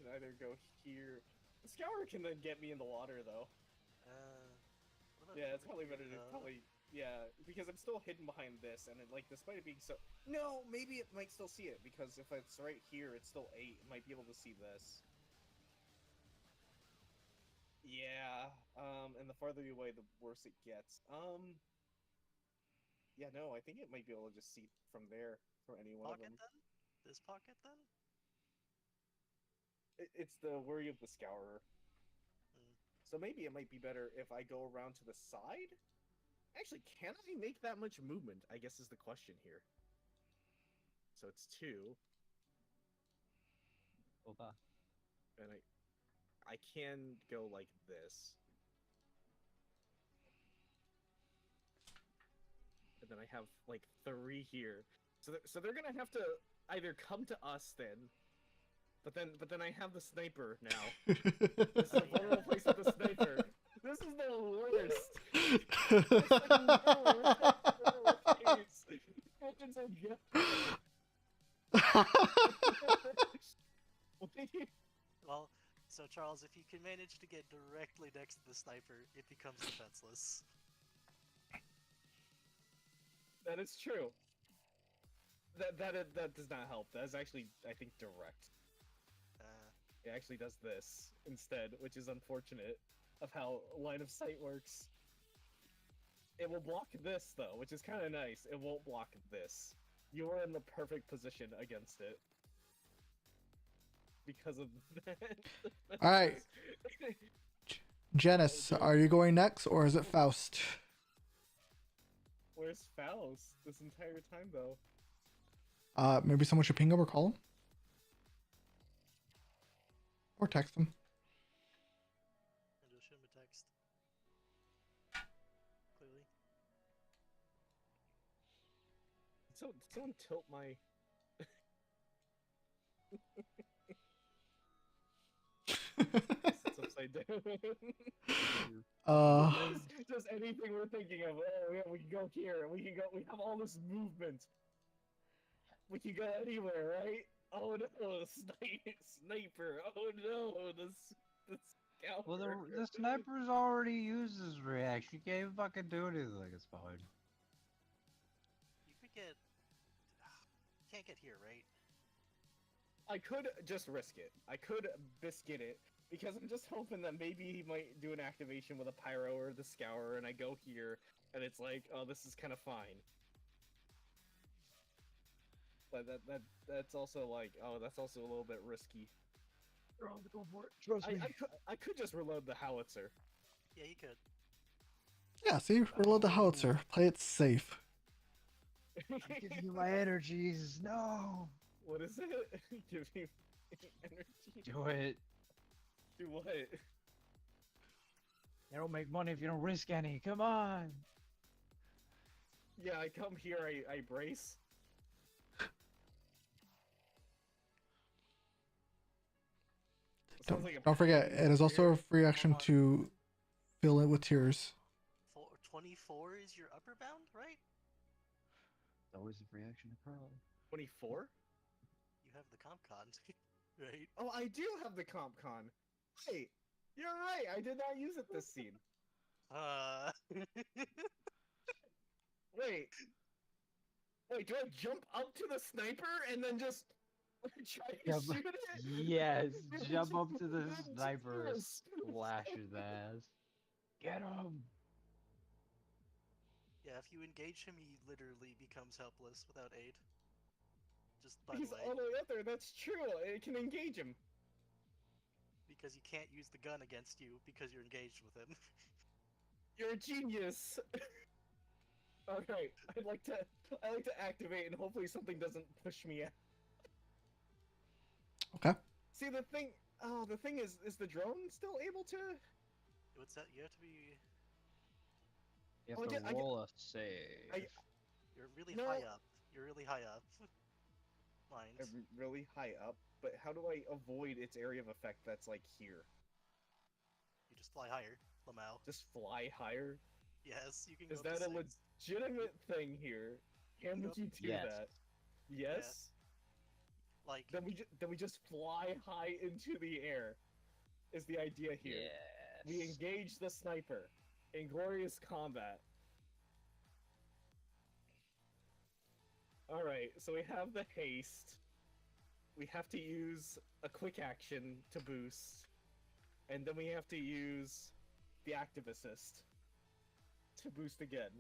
can either go here. The Scourer can then get me in the water though. What about Yeah, it's moving probably better to here, probably. Yeah, because I'm still hidden behind this, and it, like, despite it being so... No, maybe it might still see it, because if it's right here, it's still 8. It might be able to see this. Yeah, and the farther you away, the worse it gets. Yeah, no, I think it might be able to just see from there, from any one of Pocket them. then? This pocket then? It's the worry of the Scourer. Hmm. So maybe it might be better if I go around to the side? Actually, can I make that much movement? I guess is the question here. So it's 2. Hold on. And I can go like this. And then I have like 3 here. So they're gonna have to either come to us then. But then I have the sniper now. This is a vulnerable place with the sniper. This is the worst. Well, so Charles, if you can manage to get directly next to the sniper, it becomes defenseless. That is true. That does not help. That is actually, I think, direct. It actually does this instead, which is unfortunate. of how line of sight works. It will block this though, which is kind of nice. It won't block this. You are in the perfect position against it. Because of that. All right. Janice, are you going next or is it Faust? Where's Faust this entire time though? Maybe someone should ping him or call him? Or text him. And just shoot him a text. Clearly. So did someone tilt my it's upside down. Just anything we're thinking of. Oh yeah, we can go here. We can go. We have all this movement. We can go anywhere, right? Oh no, sniper! Oh no, the scout. Well, the sniper's already used his reaction. You can't even fucking do anything. It's fine. You could get. Can't get here, right? I could just risk it. I could biscuit it because I'm just hoping that maybe he might do an activation with a pyro or the scour, and I go here, and it's like, oh, this is kind of fine. But that's also like, oh, that's also a little bit risky. Go for it. Trust me. I could just reload the howitzer. Yeah, you could. Yeah, see? Reload the howitzer. Play it safe. I'm giving you my energies. No. What is it? Give me energy. Do it. Do what? You don't make money if you don't risk any. Come on. Yeah, I come here, I brace. Sounds like a Don't forget, it is also a free action to fill it with tears. 24 is your upper bound, right? It's always a free action to crawl. 24? You have the comp con, right? Oh, I do have the comp con. Hey, you're right. I did not use it this scene. Wait. Wait, do I jump up to the sniper and then just try to shoot it? Yes, jump up to the sniper, slash his ass. Get him! Yeah, if you engage him, he literally becomes helpless without aid. Just by He's the way, all the way up there. That's true. It can engage him. because you can't use the gun against you because you're engaged with him. You're a genius. Alright, I like to activate and hopefully something doesn't push me out. Okay. See the thing is the drone still able to? What's that? You have to be. You Oh, have I to get- roll a save. You're really No. high up. You're really high up. Mind. I'm really high up, but how do I avoid its area of effect that's like here? You just fly higher, Lamau. Just fly higher? Yes, you can Is go up that to a 6. legitimate thing here? Can Yep. you do Yes. that? Yes? Like, Then we just fly high into the air. Is the idea here. Yes. We engage the sniper in glorious combat. Alright, so we have the haste. We have to use a quick action to boost. And then we have to use the active assist to boost again.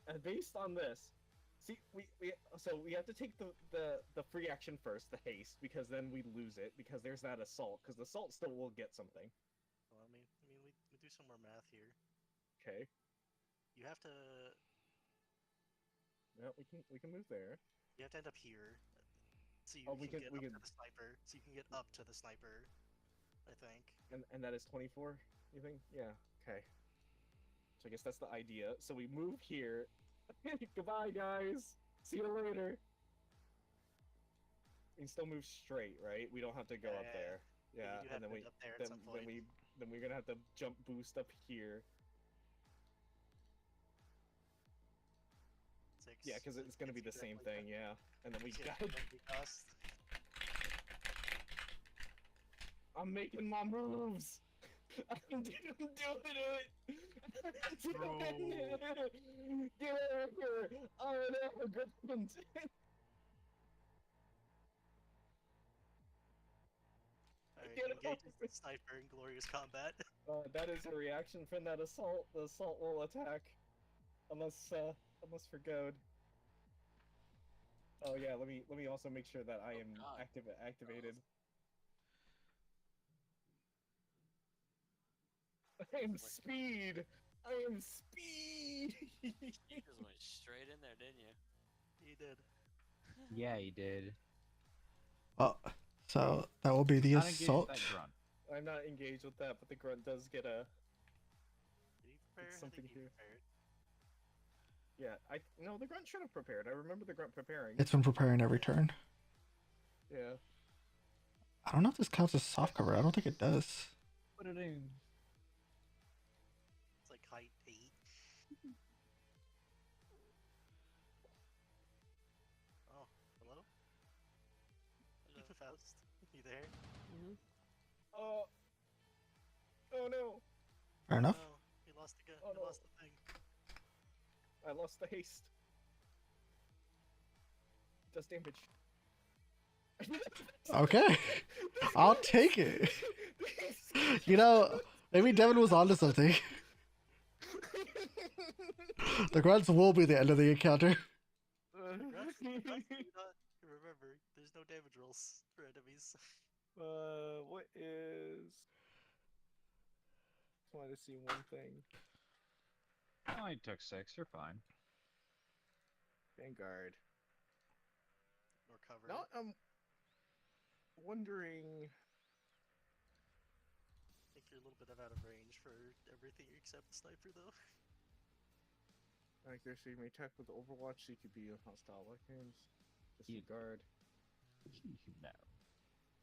And based on this, see, we have to take the free action first, the haste, because then we lose it, because there's that assault, because the assault still will get something. well, I mean, we do some more math here. Okay. You have to. Yeah, we can move there. You have to end up here, so you Oh, can we get can- up we to can- the sniper. So you can get up to the sniper. I think. And that is 24, you think? Yeah, okay. So I guess that's the idea. So we move here. Goodbye, guys! See you later! We can still move straight, right? We don't have to go up Yeah. there. Yeah, Yeah, you do have and then to we end up there at some point. then we're gonna have to jump boost up here. 6. Yeah, because it's gonna be the same exactly thing, yeah. And then we Yeah, got exactly cost. I'm making my moves! I'm doing it! I'm doing it! Get over here! Oh no, good one! Alright, get Engaging the sniper in glorious combat. That is a reaction from that assault. The assault will attack, unless for goad. Oh yeah, let me also make sure that I am God. activated. I am speed. I am speed. You just went straight in there, didn't you? He did. Yeah, he did. Well, so that will be the Not engaged with assault. that grunt. I'm not engaged with that, but the grunt does get a. Did he prepare? I something think he here. prepared. Yeah, no, the grunt should have prepared. I remember the grunt preparing. It's been preparing every turn. Yeah. I don't know if this counts as soft cover. I don't think it does. Put it in. It's like height 8. Oh, hello? Hello. Faust, you there? Oh. Oh no. Fair enough. No, he lost the gun. Oh, He no. lost the thing. I lost the haste. Does damage. Okay. I'll take it. You know, maybe Devin was onto something. The grunts will be the end of the encounter. Remember, there's no damage rolls for enemies. What is? Just wanted to see one thing. I only took 6. You're fine. Vanguard. Or cover. No, I'm wondering. I think you're a little bit out of range for everything except the sniper, though. Like, there's you may attack with Overwatch, so you could be a hostile weapons. You- Disregard. No.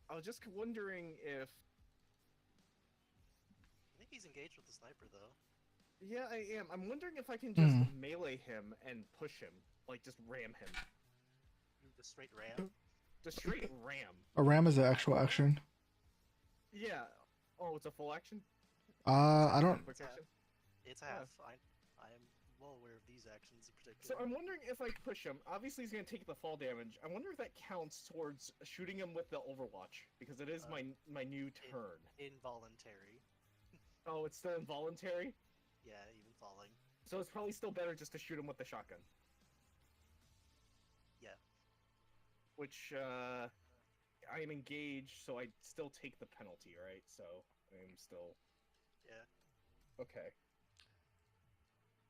I was just wondering if. I think he's engaged with the sniper, though. Yeah, I am. I'm wondering if I can just Hmm. melee him and push him, like just ram him, Just straight ram. just straight ram. A ram is an actual action. Yeah. Oh, it's a full action. I don't. Quick action. It's Yeah. half. I am well aware of these actions in So particular. I'm wondering if I push him. Obviously, he's gonna take the fall damage. I wonder if that counts towards shooting him with the Overwatch because it is my new turn. Involuntary. Oh, it's still involuntary. Yeah, even falling. So it's probably still better just to shoot him with the shotgun. Yeah. Which I am engaged, so I still take the penalty, right? So I am still Yeah. okay.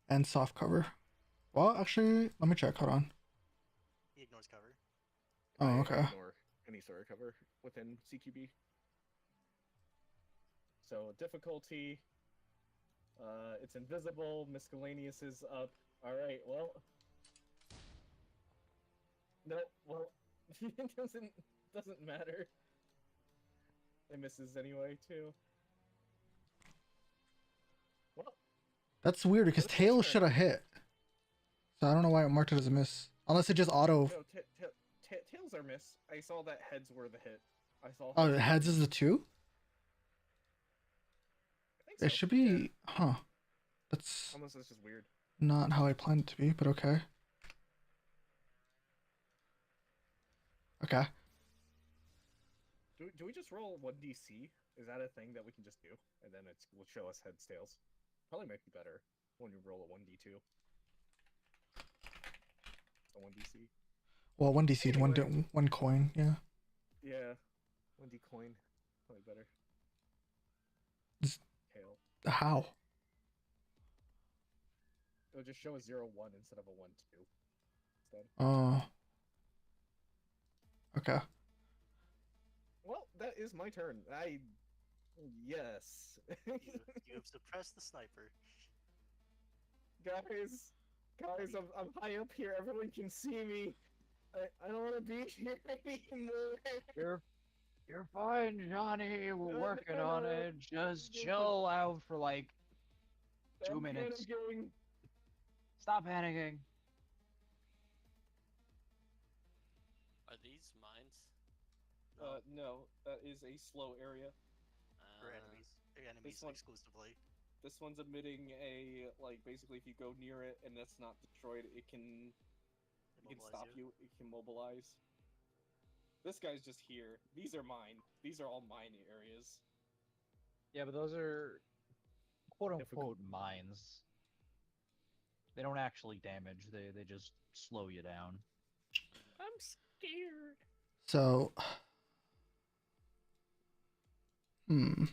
And soft cover. Well, actually, let me check. Hold on. He ignores cover. Oh, I okay. ignore any sort of cover within CQB. So difficulty. It's invisible. Miscellaneous is up. All right. Well. No. Well, it doesn't matter. It misses anyway too. Well, That's weird because What's his tails turn? should have hit. So I don't know why it marked it as a miss. Unless it just auto. no. Tails are miss. I saw that heads were the hit. I saw. Oh, heads is the 2? I think It so, should yeah. be. Huh. That's Unless it's just weird. not how I planned it to be, but okay. Okay. Do we just roll 1DC? Is that a thing that we can just do? And then it will show us heads, tails. Probably might be better when you roll a 1D2. A 1DC. Well, 1DC, Anyway. one coin, yeah. Yeah. 1D coin. Probably better. Z- Tail. How? It'll just show a 0-1 instead of a 1-2. Instead. Oh. Okay. Well, that is my turn. Yes. You have suppressed the sniper. Guys, I'm high up here. Everyone can see me. I don't want to be here anymore. You're fine, Johnny. We're No, working no, on no. it. Just Listen. chill out for like 2 I'm minutes. panicking. Stop panicking. Are these mines? No, that is a slow area. For enemies one- exclusively. This one's emitting a basically if you go near it and that's not destroyed, it can Immobilize stop you. It can mobilize. This guy's just here. These are mine. These are all mine areas. Yeah, but those are quote Difficult. unquote mines. They don't actually damage. They just slow you down. I'm scared. So, The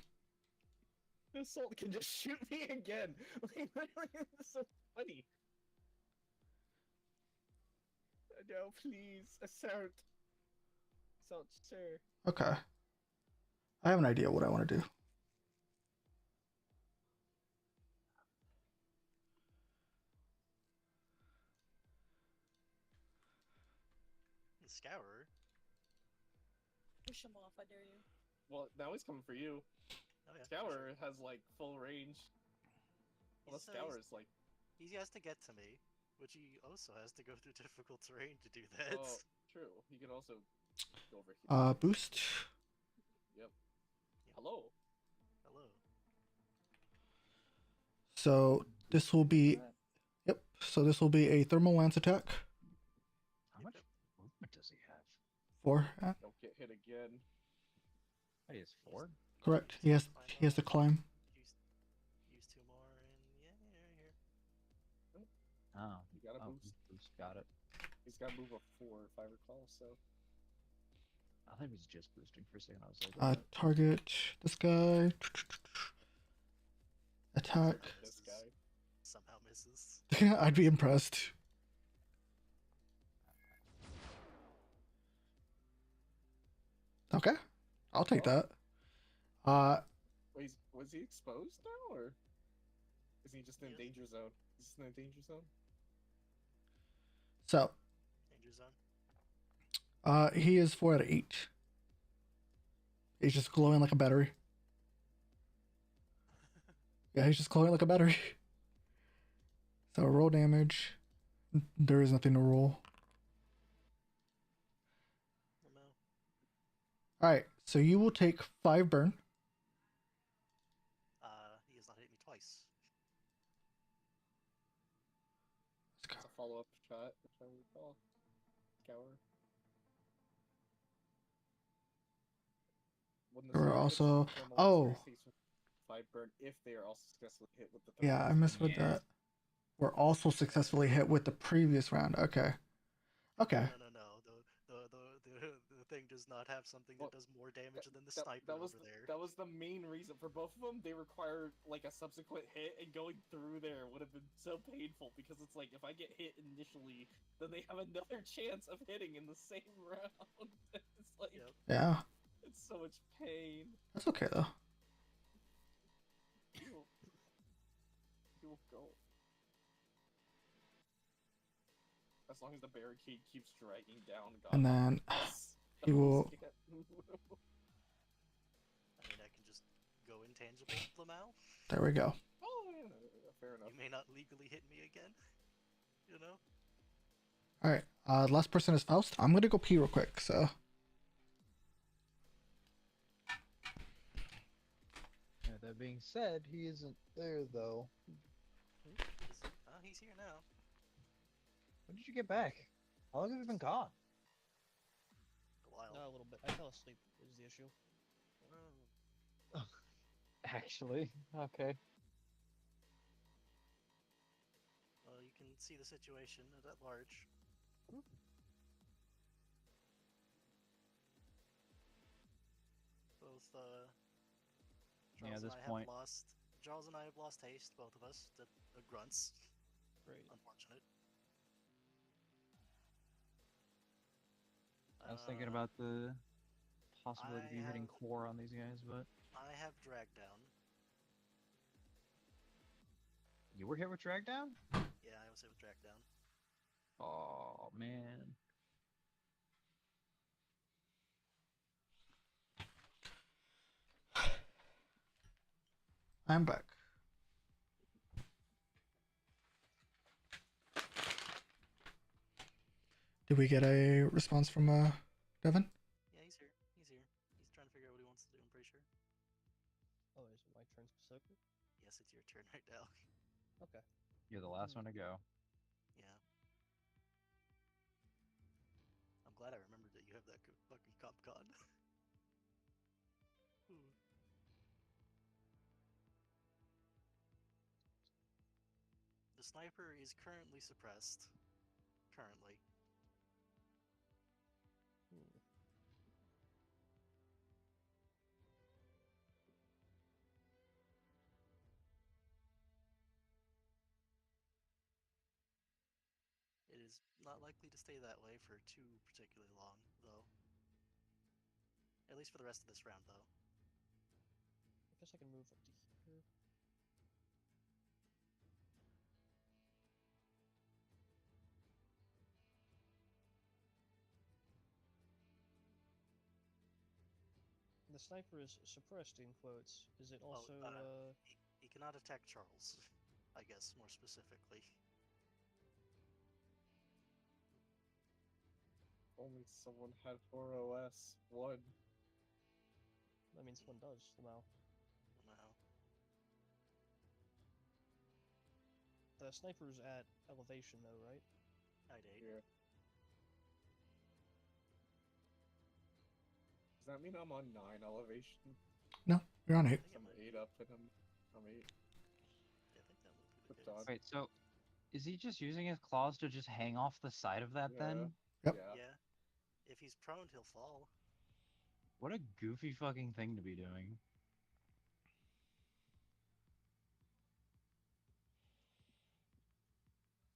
assault can just shoot me again. Like, literally, this is so funny. No, please, assault. Assault, sir. okay. I have an idea what I want to do. The Scourer. Push him off, I dare you. Well, now he's coming for you. Oh yeah. for Scour sure. has like full range. Well, the He's, Scour is like, He has to get to me, which he also has to go through difficult terrain to do that. oh, true. He can also go over here. Boost. Yep. Hello. Hello. So this will be, yep. So this will be a thermal lance attack. How much movement does he have? 4. Don't get hit again. He has 4? Correct. He has to climb. Use 2 more, and yeah, right here. Oh. You got a Oh, boost. got it. He's got to move a 4 if I recall. So I think he's just boosting for a second. I was like, Target this guy. Attack. this guy. Somehow misses. I'd be impressed. Okay, I'll take that. Wait, was he exposed now, or is he just in Yes. danger zone? Is he in a danger zone? So, Danger zone. he is 4 out of 8. He's just glowing like a battery. Yeah, he's just glowing like a battery. So roll damage. There is nothing to roll. No. Alright, so you will take 5 burn. He has not hit me twice. It's a follow-up shot, if I recall. Scour. When the There were Scour hits also- thermal oh. laser, takes 5 burn if they are also successfully hit with the Yeah, thermal I laser. missed with Yeah. that. We're also successfully hit with the previous round. Okay. Okay. No. The thing does not have something Well, that does more damage than the That- sniper that was over there. That was the main reason for both of them. They required like a subsequent hit, and going through there would have been so painful because it's like if I get hit initially, then they have another chance of hitting in the same round. It's like Yep. Yeah. it's so much pain. That's okay though. You'll go. As long as the barricade keeps dragging down, God. And then he will- Can't move. I mean, I can just go intangible, Lamau. There we go. Oh, yeah, fair enough. You may not legally hit me again. You know? Alright. The last person is Faust. I'm gonna go pee real quick, so yeah, that being said, he isn't there though. He's here now. When did you get back? How long have you been gone? A while. No, a little bit. I fell asleep is the issue. Oh. Actually, okay. Well, you can see the situation at large. Both Yeah, Charles at this and I point- have lost. Charles and I have lost haste, both of us, to grunts. Great. Unfortunate. I was thinking Uh, about the possibility of I you hitting have- core on these guys, but I have drag down. you were hit with drag down? Yeah, I was hit with drag down. Oh man. I'm back. Did we get a response from Devin? Yeah, he's here. He's here. He's trying to figure out what he wants to do, I'm pretty sure. Oh, is it my turn specifically? Yes, it's your turn right now. Okay. You're the last one to go. Yeah. I'm glad I remembered that you have that fucking CopCon. Ooh. The sniper is currently suppressed. Currently. Hmm. It is not likely to stay that way for too particularly long, though. At least for the rest of this round, though. I guess I can move up to here. The sniper is suppressed in quotes. Is it Well, also he cannot attack Charles, I guess, more specifically. Only someone had 4OS. One. that means one does somehow. No. The sniper's at elevation though, right? I date. Yeah. Does that mean I'm on 9 elevation? No, you're on 8. I think it I'm might 8 be. up and I'm 8. Yeah, I think that would be the Good case. dog. Wait, so is he just using his claws to just hang off the side of that then? Yep. Yeah. Yeah. If he's prone, he'll fall. What a goofy fucking thing to be doing.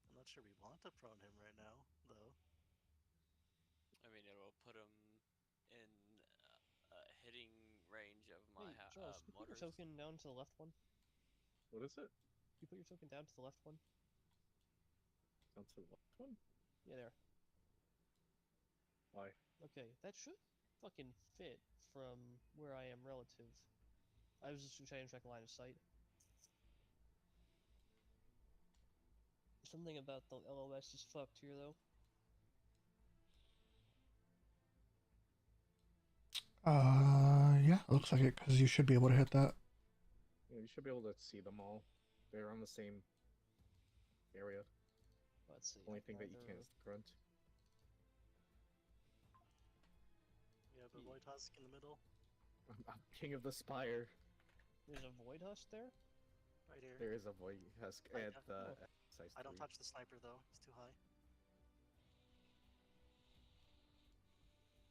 I'm not sure we want to prone him right now, though. I mean, it will put him in hitting range of my Hey, Charles, can you put your mortars. token down to the left one? What is it? Can you put your token down to the left one? Down to the left one? Yeah, there. Why? Okay, that should fucking fit from where I am relative. I was just trying to track line of sight. Something about the LOS is fucked here, though. Yeah, it looks like it, because you should be able to hit that. Yeah, you should be able to see them all. They're on the same area. Let's see. Only thing that you can't Either- is the grunt. You have a Void Husk in the middle, I'm king of the spire. There's a void husk there? right here. There is a void husk Right, at the oh. size I don't 3. touch the sniper, though. It's too high.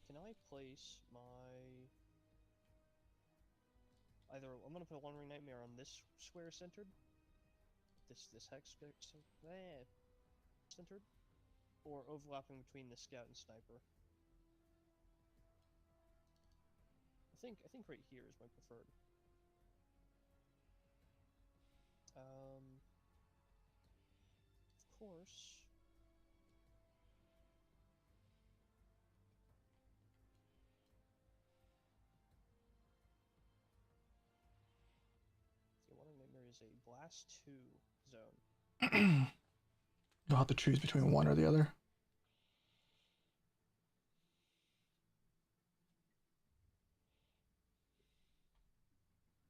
Can I place my... Either I'm gonna put a One Ring Nightmare on this square centered, this hex centered, or overlapping between the scout and sniper. I think right here is my preferred. Of course. The One Ring Nightmare is a blast 2 zone. You'll have to choose between one or the other.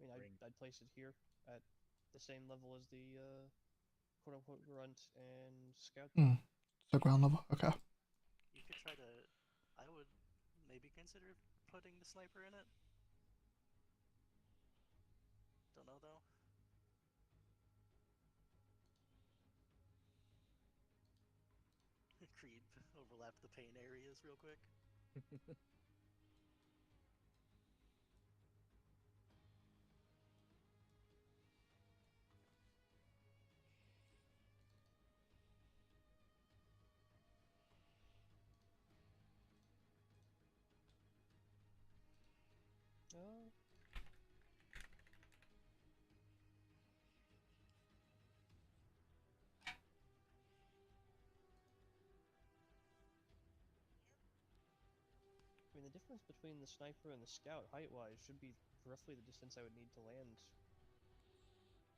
I mean, I'd place it here at the same level as the quote-unquote grunt and scout. So ground level. Okay. You could try to... I would maybe consider putting the sniper in it. Don't know, though. Creed overlap the pain areas real quick. Uh, I mean, the difference between the sniper and the scout, height-wise, should be roughly the distance I would need to land.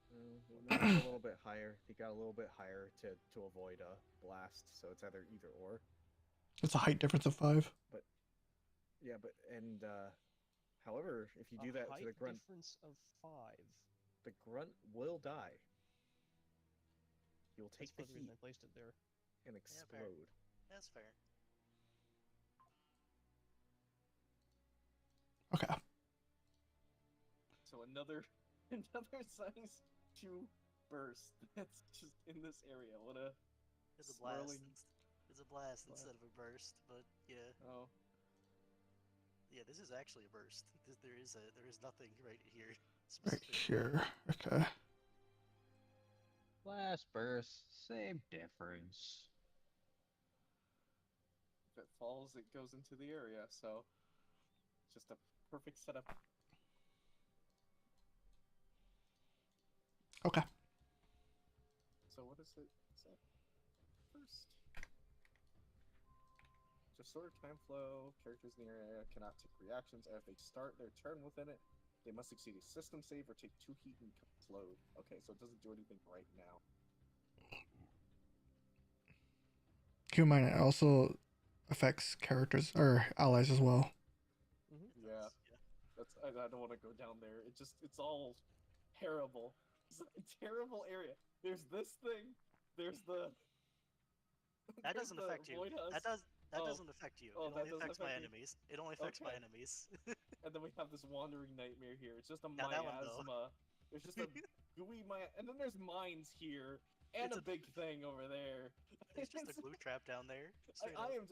Maybe a little bit higher. You got a little bit higher to avoid a blast, so it's either or. It's a height difference of 5. Yeah, but however, if you do that to the height grunt, difference of 5. the grunt will die. He will take That's the part of the reason heat I placed it there. and fair. explode. That's fair. Okay. So another size 2 burst that's just in this area. What a It's a blast. swirling. It's a blast Blast. instead of a burst, but yeah. Oh, Yeah, this is actually a burst. There is nothing right here. Right specifically. here. Okay. Blast burst, same difference. if it falls, it goes into the area. So just a perfect setup. Okay. So what is it? Is that first? Just sort of time flow. Characters in the area cannot take reactions. If they start their turn within it, they must succeed a system save or take 2 heat and explode. Okay, so it doesn't do anything right now. Keep in mind, it also affects characters or allies as well. It Yeah. does, yeah. That's I don't want to go down there. It's all terrible. It's a terrible area. There's this thing. There's the. That there's doesn't the affect you. Void Husk, That Oh. doesn't affect you. Oh, It that only doesn't affects my affect you? enemies. It only affects my Okay. enemies. and then we have this wandering nightmare here. It's just a Now that one, though. miasma. There's just a gooey and then there's mines here and It's a a- big thing over there. There's just a glue trap down there. Straight I up.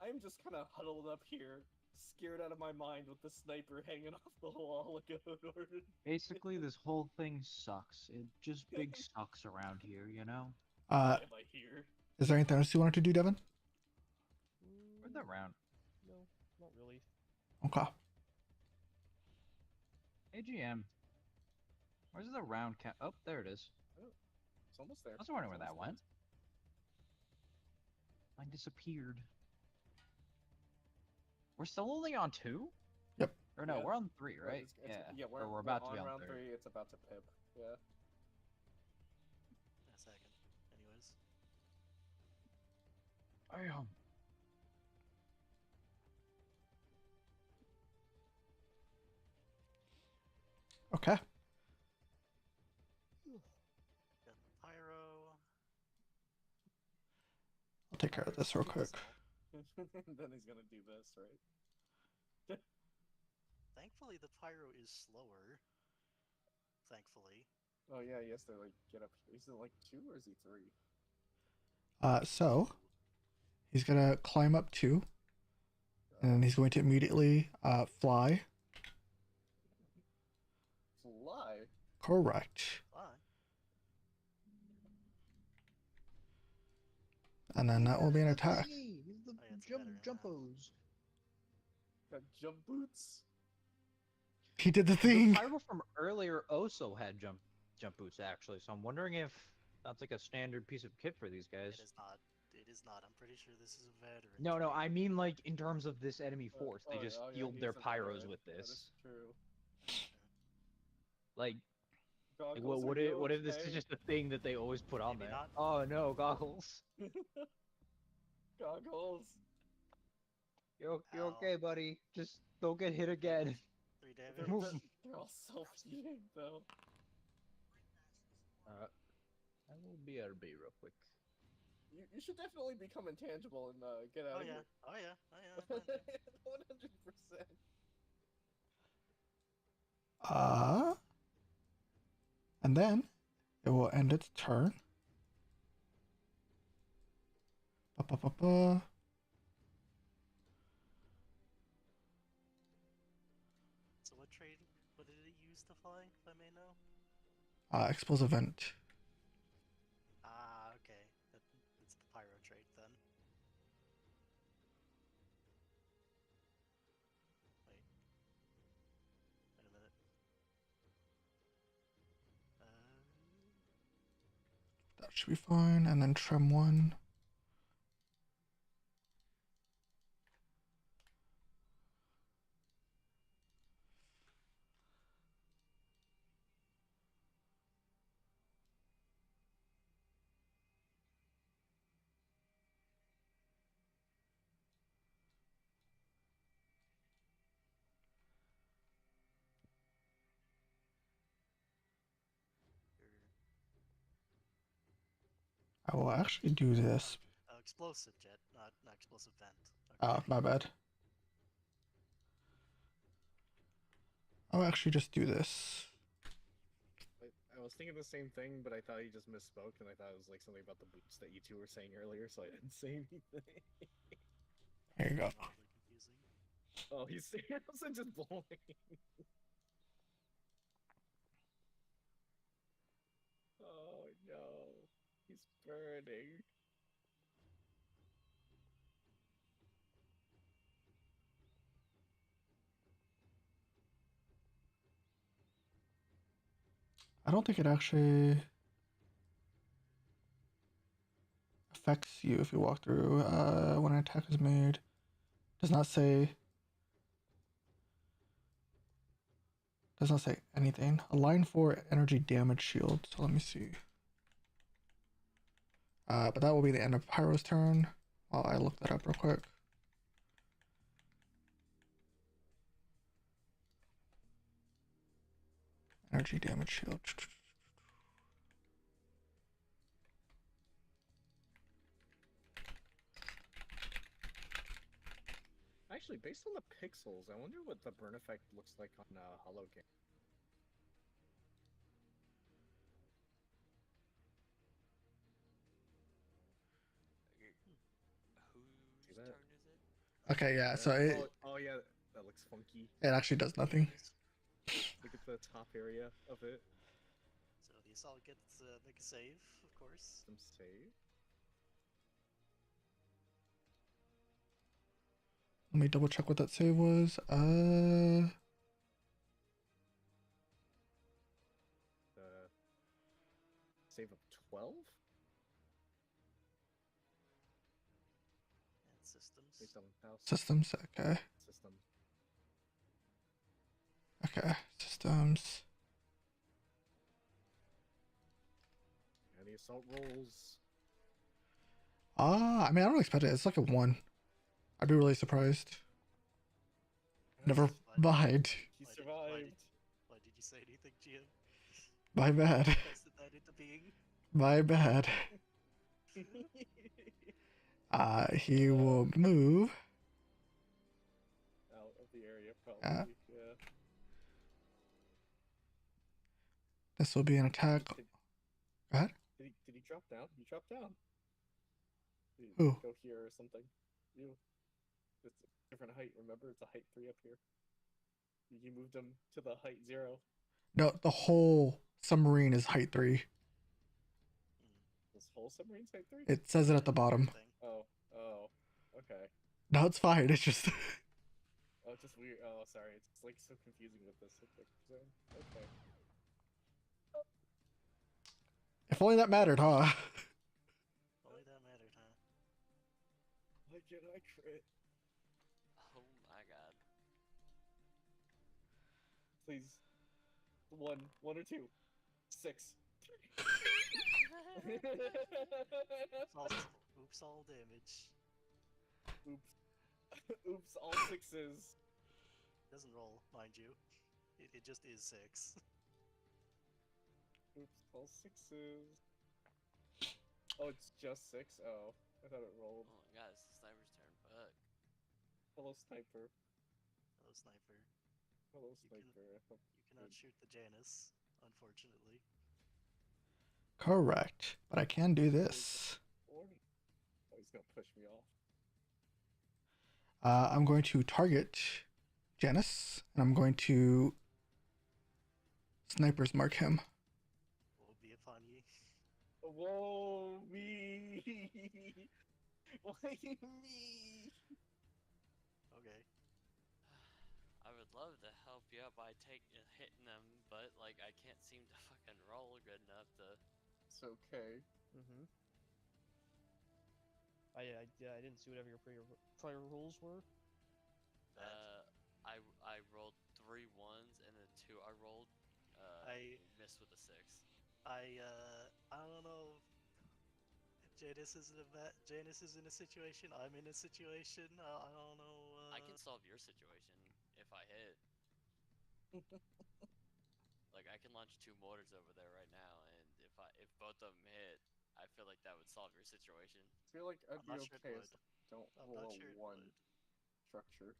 am just kind of huddled up here, scared out of my mind with the sniper hanging off the wall like a hood. Basically, this whole thing sucks. It just big sucks around here, you know? Why am I here? Is there anything else you wanted to do, Devin? Where'd that round? No, not really. Okay. AGM. Where's the round count? Oh, there it is. It's almost there. I was wondering where It's that almost went. Mine disappeared. We're still only on 2? Yep. Or no, Yeah. we're on 3, there. right? Yeah, Or we're about to be on round 3. 3. It's about to pip. Yeah. A second. Anyways. I Okay. Got the pyro. I'll take care of this real quick. Then he's gonna do this, right? Thankfully, the pyro is slower. Thankfully. Oh yeah, he has to like get up here. Is it like 2 or is he 3? So he's gonna climb up 2, and then he's going to immediately fly. Fly. Correct. Fine. And then that will be an attack. He's the Oh, yeah, it's better now. jumpos. Got jump boots. He did the The thing. pyro from earlier also had jump boots actually, so I'm wondering if that's like a standard piece of kit for these guys. It is not. It is not. I'm pretty sure this is a veteran. No, trait. I mean like in terms of this enemy force, they just yeah, healed he their is a veteran. pyros with That this. is true. Like, Goggles, what are you if this is okay? just a thing that they always put on Maybe there? not. Oh no, goggles. Goggles. You're Ow. okay, buddy. Just don't get hit again. 3 They're, damage. they're, they're all self-healing though. I will be RB real quick. You should definitely become intangible and get out Oh of yeah. here. Oh yeah. Oh yeah. I'm fine. 100%. And then it will end its turn. Ba-ba-ba-ba. So what trade? What did it use to fly? If I may know. Explosive vent. Ah, okay. It's the pyro trait then. Wait. Wait a minute. That should be fine. And then Trem 1. I will actually do this. explosive jet, not explosive vent. Oh, my bad. I'll actually just do this. I was thinking the same thing, but I thought he just misspoke, and I thought it was like something about the boots that you two were saying earlier, so I didn't say anything. Here you go. Mildly confusing. Oh, he's seriously just bowling. Oh no, he's burning. I don't think it actually affects you if you walk through when an attack is made. Does not say anything. A line 4 energy damage shield. So let me see. But that will be the end of Pyro's turn. While I look that up real quick. Energy damage shield. Actually, based on the pixels, I wonder what the burn effect looks like on Hollow Game. Whose that? turn is it? Okay, yeah. So it oh yeah, that looks funky. actually does nothing. Look at the top area of it. So the assault gets make a save, of course. Some save. Let me double check what that save was. Save of 12? And systems. Based on house Systems. Okay. system. Okay. Systems. And the assault rolls. I mean, I don't expect it. It's like a 1. I'd be really surprised. Never mind. He Why survived. Why did you say anything, GM? My bad. Tested that into being. My bad. He will move. Out of the area, probably. Yeah. This will be an attack. Go ahead. Did he drop down? He dropped down. Did Who? Go here or something. You. It's a different height. Remember, it's a height 3 up here. You moved him to the height 0. No, the whole submarine is height 3. This whole submarine's height 3. It says it at the bottom. Oh. Okay. No, it's fine. It's just. Oh, it's just weird. Oh, sorry. It's like so confusing with this zone. Okay. If only that mattered, huh? Only that mattered, huh? Why can't I crit? Oh my god. Please. 1 or 2. 6. Oops, all damage. Oops. Oops, all 6s. Doesn't roll, mind you. It just is 6. Oops, all 6s. Oh, it's just 6? Oh, I thought it rolled. Oh my god, it's the sniper's turn. Fuck. Hello, sniper. Hello, sniper. Hello, You can- sniper. I hope You cannot shoot the Janus, unfortunately. Correct. But I can do this. Oh, he's gonna push me off. I'm going to target Janus, and I'm going to sniper's mark him. Will be upon ye. Whoa, me! Why me? Okay. I would love to help you out by hitting them, but like I can't seem to fucking roll good enough to. It's okay. Mm-hmm. I didn't see whatever your prior rolls were. I rolled 3 1s and then 2 I rolled. I missed with a 6. I don't know. Janus is in a situation. I'm in a situation. I don't know. I can solve your situation if I hit. Like I can launch 2 mortars over there right now, and if both of them hit, I feel like that would solve your situation. I feel like I'd I'm be not sure it okay would. if don't I'm roll not a sure it 1 would. structure.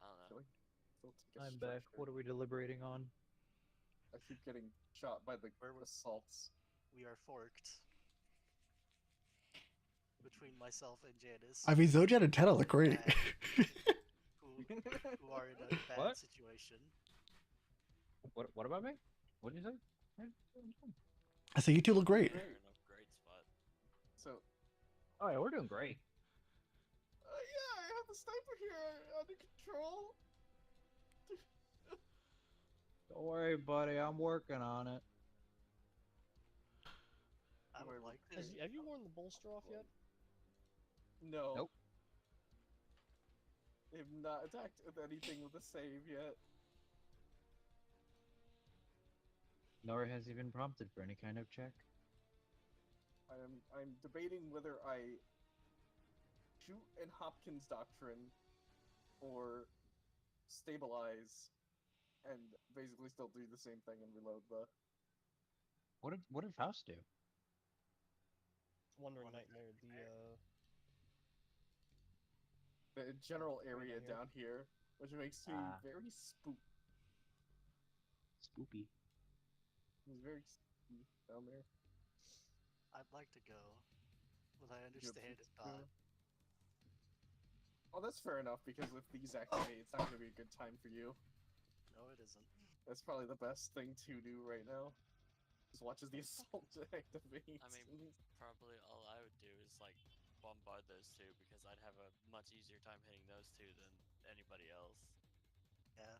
I don't I know. feel like They'll take a I'm back. structure. What are we deliberating on? I keep getting shot by the Where was- assaults. We are forked between myself and Janice, I mean, Zojan and Teta look great. who are in a bad What? situation. What about me? What did you say? I say you two look great. You're in a great spot. So, Oh yeah, we're doing great. yeah, I have the sniper here under control. Don't worry, buddy. I'm working on it. I would like to. Have you worn the bolster off yet? No. Nope. They've not attacked with anything with a save yet. Nor has he been prompted for any kind of check. I'm debating whether I shoot in Hopkins doctrine or stabilize and basically still do the same thing and reload the. What did Faust do? Wandering Wandering Nightmare, The general area down here. down here, which makes me Ah. very spooked. Spoopy. It's very spooky down there. I'd like to go, but I You have understand pizza it's not. too? Oh, that's fair enough, because if these activate, it's not going to be a good time for you. No, it isn't. That's probably the best thing to do right now. Just watch as the assault activates. I mean, probably all I would do is like bombard those two because I'd have a much easier time hitting those two than anybody else. Yeah.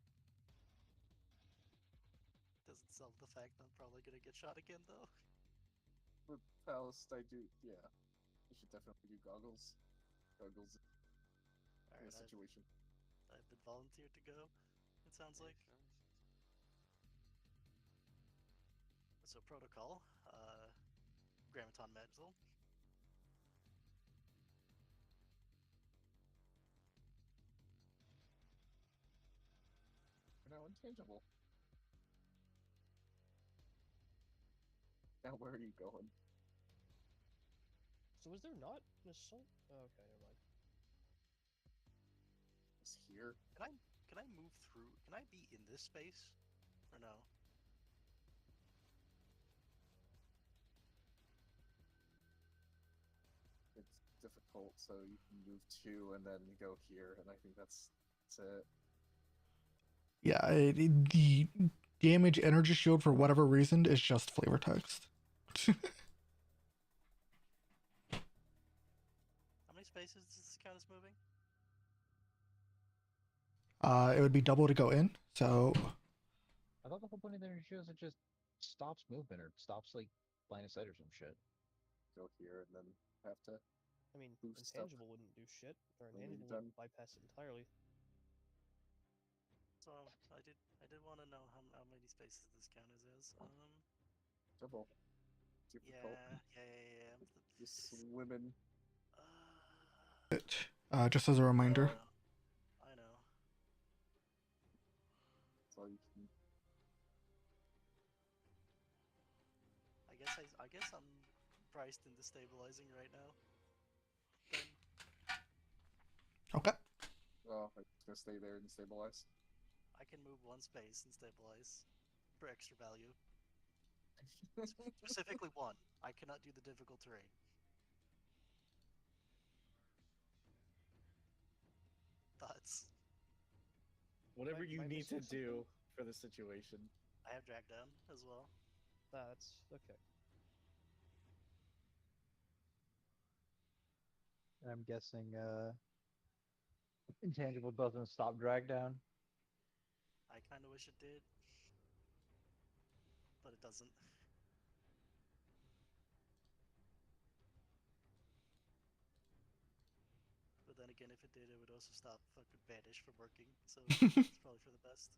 Doesn't solve the fact that I'm probably gonna get shot again, though. With Faust, I do, yeah. You should definitely do goggles. Goggles in Alright, this situation. I've been volunteered to go. It sounds like. Sure. So protocol, Grammaton Metzel. You're now intangible. Now where are you going? So is there not an assault? Oh, okay, never mind. It's here. Can I move through? Can I be in this space? Or no? It's difficult, so you can move 2 and then go here, and I think that's it. Yeah, the damage energy shield for whatever reason is just flavor text. How many spaces does this count as moving? It would be double to go in, so I thought the whole point of the energy shield is it just stops movement or stops like line of sight or some shit. Go here and then have to. I mean, Boost up. intangible wouldn't do shit, or When you're intangible would bypass it entirely. So I did want to know how many spaces this count as. Double. Yeah, Difficult. yeah. Just swimming. just as a reminder. I know. That's all you can. I guess I'm priced into stabilizing right now. Then Okay. Oh, I'm just gonna stay there and stabilize. I can move one space and stabilize for extra value. Specifically one. I cannot do the difficult terrain. Thoughts? Whatever Might- you might need to miss something? do for the situation. I have drag down as well. That's okay. I'm guessing intangible doesn't stop drag down. I kind of wish it did, but it doesn't. But then again, if it did, it would also stop fucking Banish from working, so it's probably for the best.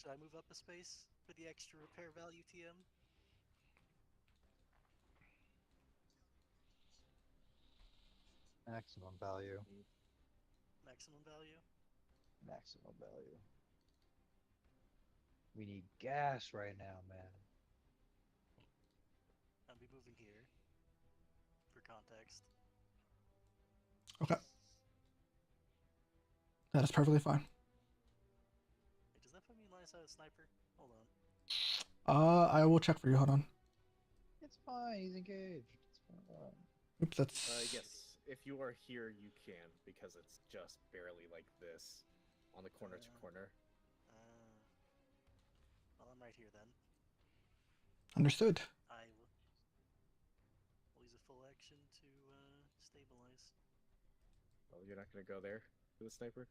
Should I move up a space for the extra repair value, TM? Maximum value. Maximum value? Maximum value. We need gas right now, man. I'll be moving here. For context. Okay. That is perfectly fine. sniper? Hold on. I will check for you. Hold on. It's fine. He's engaged. It's fine. Oops, that's. Yes, if you are here, you can because it's just barely like this, on the corner to corner. Well, I'm right here then. Understood. I will use a full action to stabilize. Oh, you're not gonna go there for the sniper?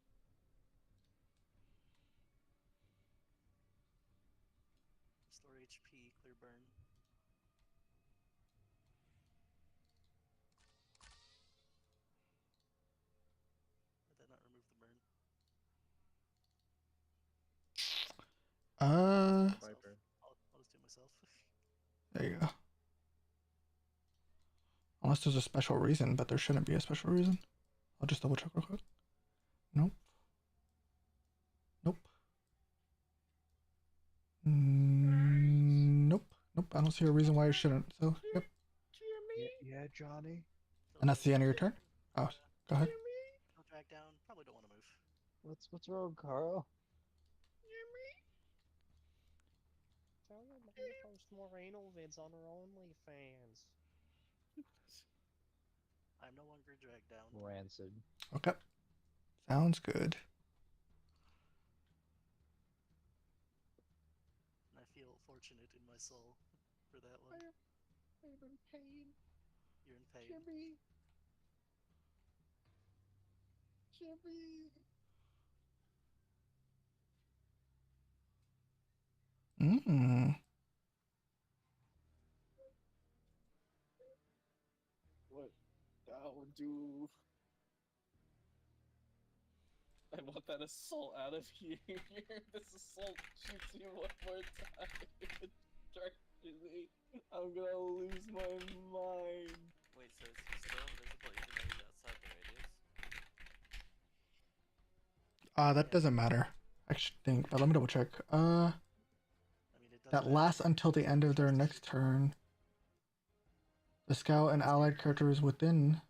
Restore HP, clear burn. Did that not remove the burn? Sniper. I'll just do it myself. There you go. Unless there's a special reason, but there shouldn't be a special reason. I'll just double check real quick. Nope. Nope. Nope. Nope. I don't see a reason why it shouldn't. So, yep. Yeah, Johnny. And that's the end of your turn? Oh, go ahead. I'll drag down. Probably don't want to move. What's wrong, Carl? Tell your mom to post more anal vids on her OnlyFans. I'm no longer dragged down. Rancid. Okay. Sounds good. And I feel fortunate in my soul for that one. I'm in pain. You're in pain. Jimmy. Mmm. What I'll do. I want that assault out of here. This assault shoots you one more time. It distracts me. I'm gonna lose my mind. Wait, so is he still invisible even though he's outside the radius? That doesn't matter. I should think, but let me double check. I mean, it does That matter. lasts until the end of their next turn. The scout and allied characters within.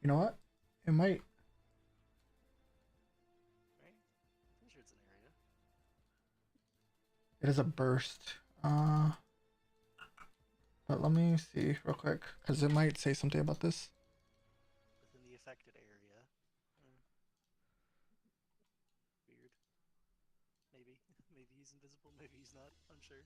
You know what? It might. Right? Pretty sure it's an area. It is a burst. But let me see real quick, because it might say something about this. Within the affected area. Weird. Maybe. Maybe he's invisible, maybe he's not. Unsure.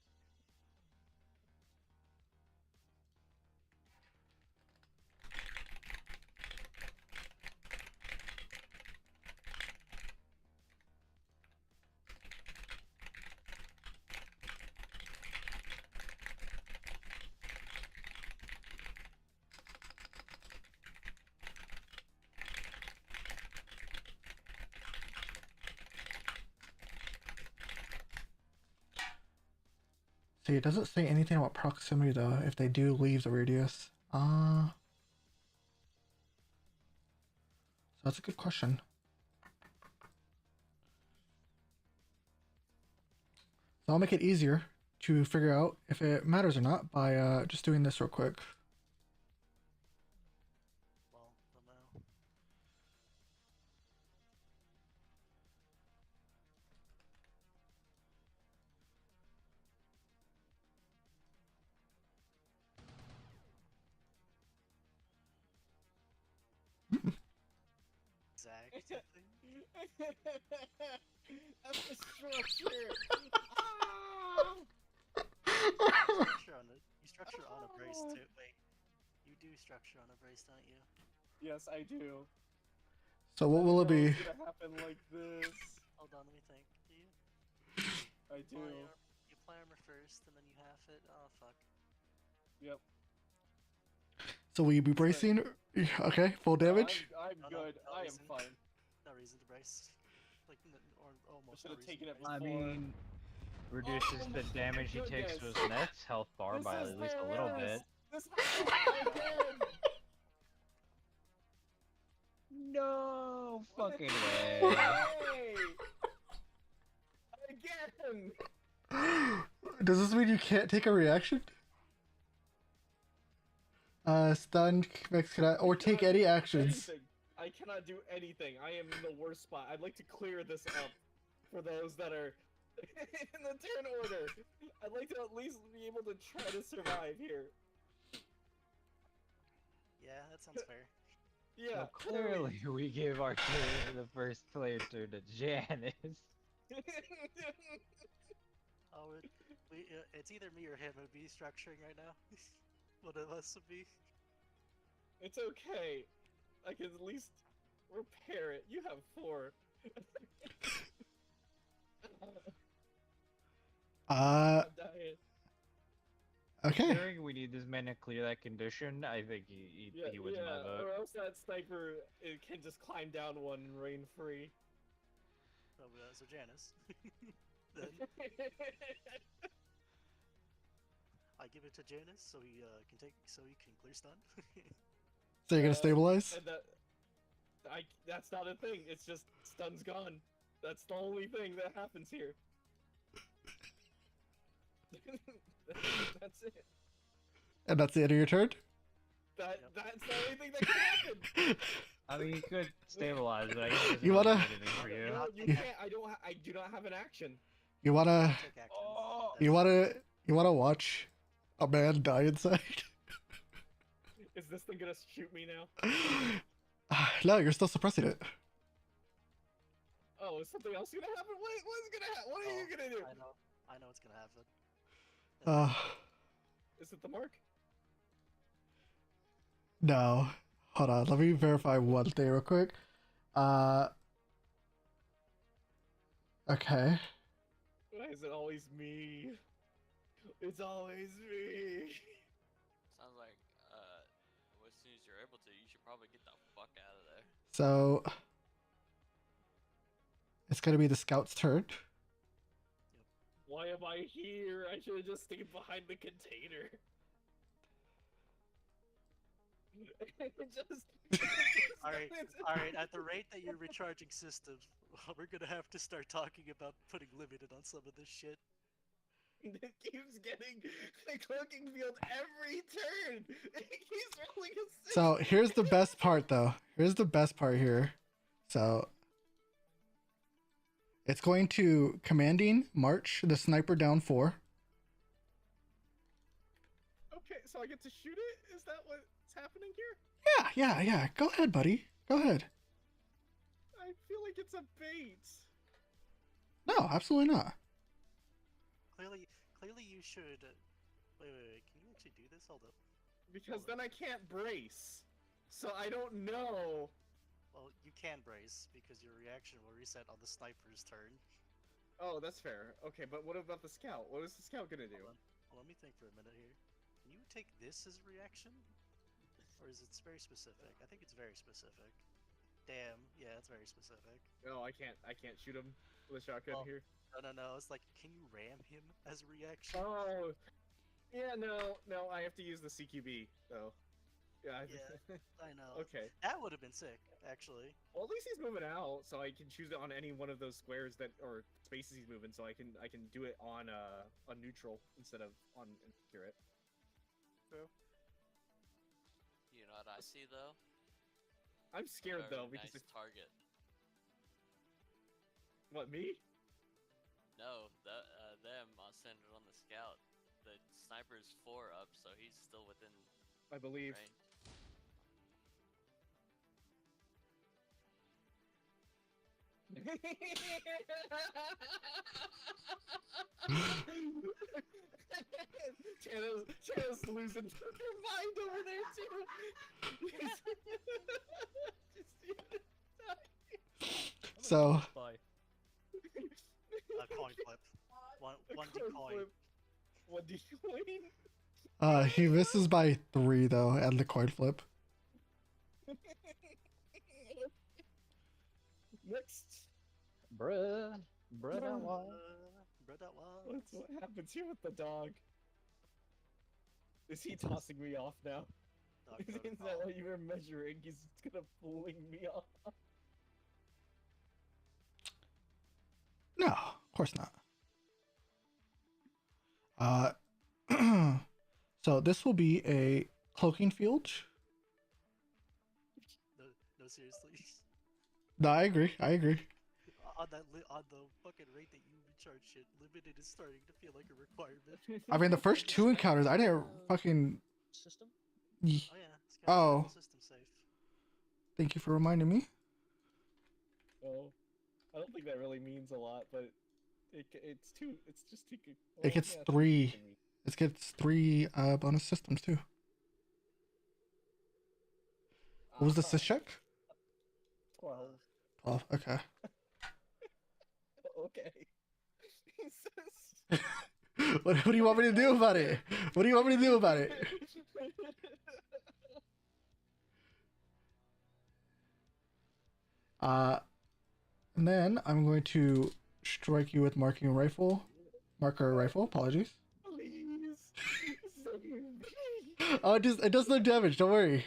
See, it doesn't say anything about proximity though, if they do leave the radius. So that's a good question. So I'll make it easier to figure out if it matters or not by just doing this real quick. Well, don't know. Exact thing. That's the structure. You structure on a brace too. Wait, you do structure on a brace, don't you? Yes, I do. So what will it be? It's gonna happen like this. Hold on, let me think. Do you? I do. You apply armor first, and then you half it. Oh fuck. Yep. So will you be bracing? Okay, full damage. I'm No, good. no I am reason. fine. No reason to brace. Like, or I almost. should no have reason taken to it brace. before. I mean, reduces Oh the my damage he takes to goodness. his next health bar This by is at least a little bit. This happened again. No fucking Hey! way. Again. Does this mean you can't take a reaction? Stun, Vex cannot, or take cannot any do actions. anything. I cannot do anything. I am in the worst spot. I'd like to clear this up for those that are in the turn order. I'd like to at least be able to try to survive here. Yeah, that sounds fair. Yeah, So clearly, we give our the first player turn to Janice. Oh, it's either me or him who'd be structuring right now. One of us would be. It's okay. I can at least repair it. You have 4. Uh, I'm dying. okay. Considering we need this man to clear that condition, I think he wins my vote. Or else that sniper can just climb down one and reign free. So Janice. Then I give it to Janice so he can clear stun. So you're gonna stabilize? And that's not a thing. It's just stun's gone. That's the only thing that happens here. That's it. And that's the end of your turn? That's the only thing that can happen. I mean, you could stabilize, but I guess it doesn't You wanna- really do anything for you. No, you can't. I do not have an action. You wanna Take action. Oh. you wanna watch a man die inside? Is this thing gonna shoot me now? No, you're still suppressing it. Oh, is something else gonna happen? What's gonna happen? What are you gonna do? I know what's gonna happen. Is it the mark? No. Hold on, let me verify one thing real quick. Okay. Why is it always me? It's always me. Sounds like, as soon as you're able to, you should probably get the fuck out of there. So it's gonna be the scout's turn. Why am I here? I should have just stayed behind the container. All right. At the rate that you're recharging systems, we're gonna have to start talking about putting limited on some of this shit. It keeps getting the cloaking field every turn. It keeps rolling a 6. So here's the best part though. Here's the best part here. So it's going to commanding march the sniper down 4. Okay, so I get to shoot it? Is that what's happening here? Yeah. Go ahead, buddy. Go ahead. I feel like it's a bait. No, absolutely not. Clearly you should. Wait. Can you actually do this? Hold up. Because then I can't brace. So I don't know. Well, you can brace because your reaction will reset on the sniper's turn. Oh, that's fair. Okay, but what about the scout? What is the scout gonna do? Hold on. Well, let me think for a minute here. Can you take this as a reaction? Or is it very specific? I think it's very specific. Damn, yeah, it's very specific. No, I can't shoot him with a shotgun Well, here. No, it's like, can you ram him as a reaction? Oh, yeah, no, I have to use the CQB though. Yeah. Yeah, I know. Okay. That would have been sick, actually. Well, at least he's moving out, so I can choose it on any one of those squares or spaces he's moving, so I can do it on neutral instead of on accurate. So. You know what I see though? I'm scared Very though because nice target. What, me? No, them. I'll send it on the scout. The sniper's 4 up, so he's still within I believe. range. Chana's losing her mind over there too. So Bye. A coin flip. One Coin decoin. flip. One decoin. he misses by 3 though, and the coin flip. Next. Bruh that was. Bruh, that was. What happens here with the dog? Is he tossing me off now? Dog Is that protocol. what you were measuring? He's gonna fling me off. No, of course not. So this will be a cloaking field. No, seriously. No, I agree. on the fucking rate that you charge shit, limited is starting to feel like a requirement. I mean, the first two encounters, I didn't fucking. System? Ye- Oh yeah, it's got Oh. system safe. Thank you for reminding me. Oh, I don't think that really means a lot, but it's too. It's just too. It gets 3. It gets 3 bonus systems too. What was the sys check? 12. 12. Okay. Okay. He says. What do you want me to do about it? What do you want me to do about it? And then I'm going to strike you with marker rifle. Apologies. Please. Save me. Oh, it does no damage. Don't worry.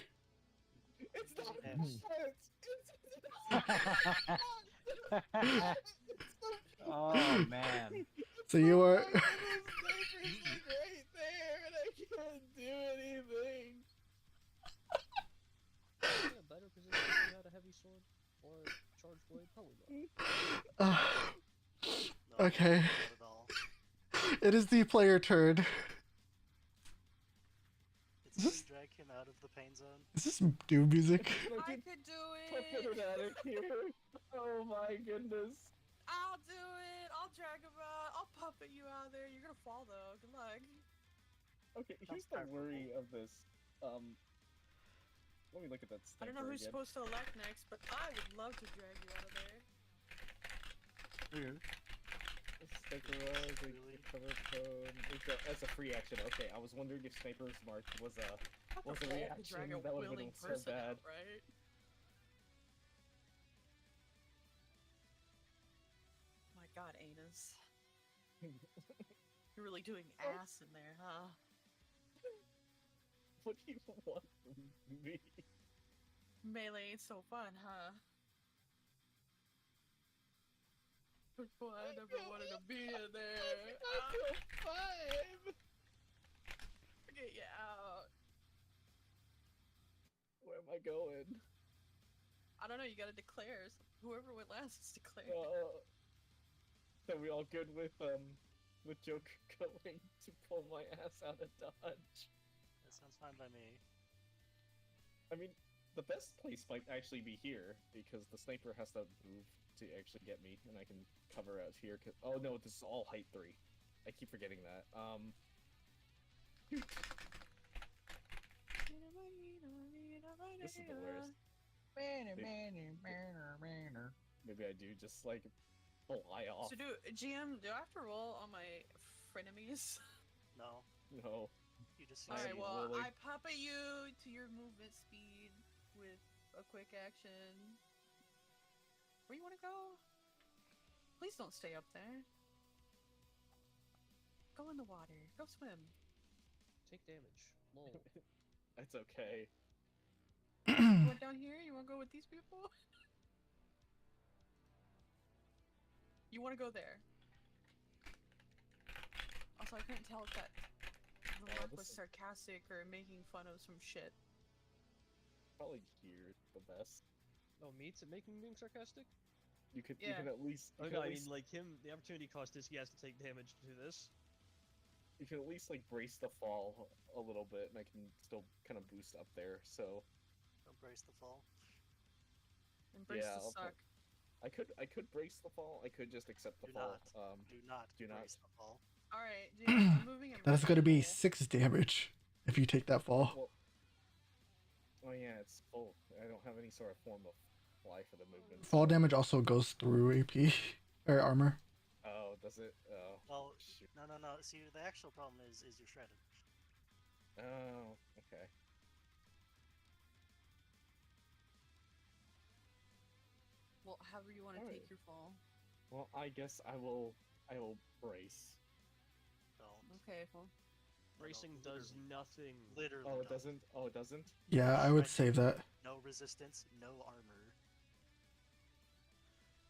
It's not Oh man. So you are. right there, and I can't do anything. Yeah, better position if you had a heavy sword or charged blade? Probably not. No, Okay. not at all. It is the player turn. It's Is this- to drag him out of the pain zone. Is this doom music? I could do Get it. it out of here. Oh my goodness. I'll do it. I'll drag him out. I'll puppet you out there. You're gonna fall though. Good luck. Okay, here's the worry of this. Let me look at that. I don't know sniper who's again. supposed to elect next, but I would love to drag you out of there. Sniper was a cover code. That's a free action. Okay, I was wondering if Sniper's Mark was a Not the fault to reaction. drag a That would have willing been so person bad. out, right? My God, anus. You're really doing ass in there, huh? What do you want from me? Melee ain't so fun, huh? Boy, I never wanted to be in there. I feel fine. Get you out. Where am I going? I don't know. You gotta declare. Whoever went last is declared. Are we all good with Joker going to pull my ass out of Dodge? That sounds fine by me. I mean, the best place might actually be here because the sniper has to move to actually get me, and I can cover out here. Oh no, this is all height 3. I keep forgetting that. This is the worst. Maybe I do just like fly off. So GM, do I have to roll on my frenemies? No, No. you just All right. see Well, Lily. I puppet you to your movement speed with a quick action. Where you want to go? Please don't stay up there. Go in the water. Go swim. Take damage. Lol. That's okay. You went down here? You want to go with these people? You want to go there? Also, I couldn't tell if that remark was this is- sarcastic or making fun of some shit. Probably here the best. Oh, meats and making being sarcastic? You could Yeah. at least. Oh, no, I mean, like him, the opportunity cost is he has to take damage to do this. You can at least like brace the fall a little bit, and I can still kind of boost up there. So embrace the fall. Embrace Yeah, the I'll suck. I could brace the fall. I could just accept the Do fall. not. Do not do not. embrace the fall. Alright, I'm moving him. That is right going to be now. 6 damage if you take that fall. Well, oh yeah, it's full. I don't have any sort of form of fly for the movement. Fall damage also goes through AP or armor. Oh, does it? Oh. Well, shoot. no. See, the actual problem is you're shredded. Oh, okay. Well, however you want to Alright. take your fall. Well, I guess I will brace. Don't. Okay, well. Bracing does nothing. Literally. Oh, it don't. doesn't. Oh, it doesn't. Yeah, I would save that. No resistance, no armor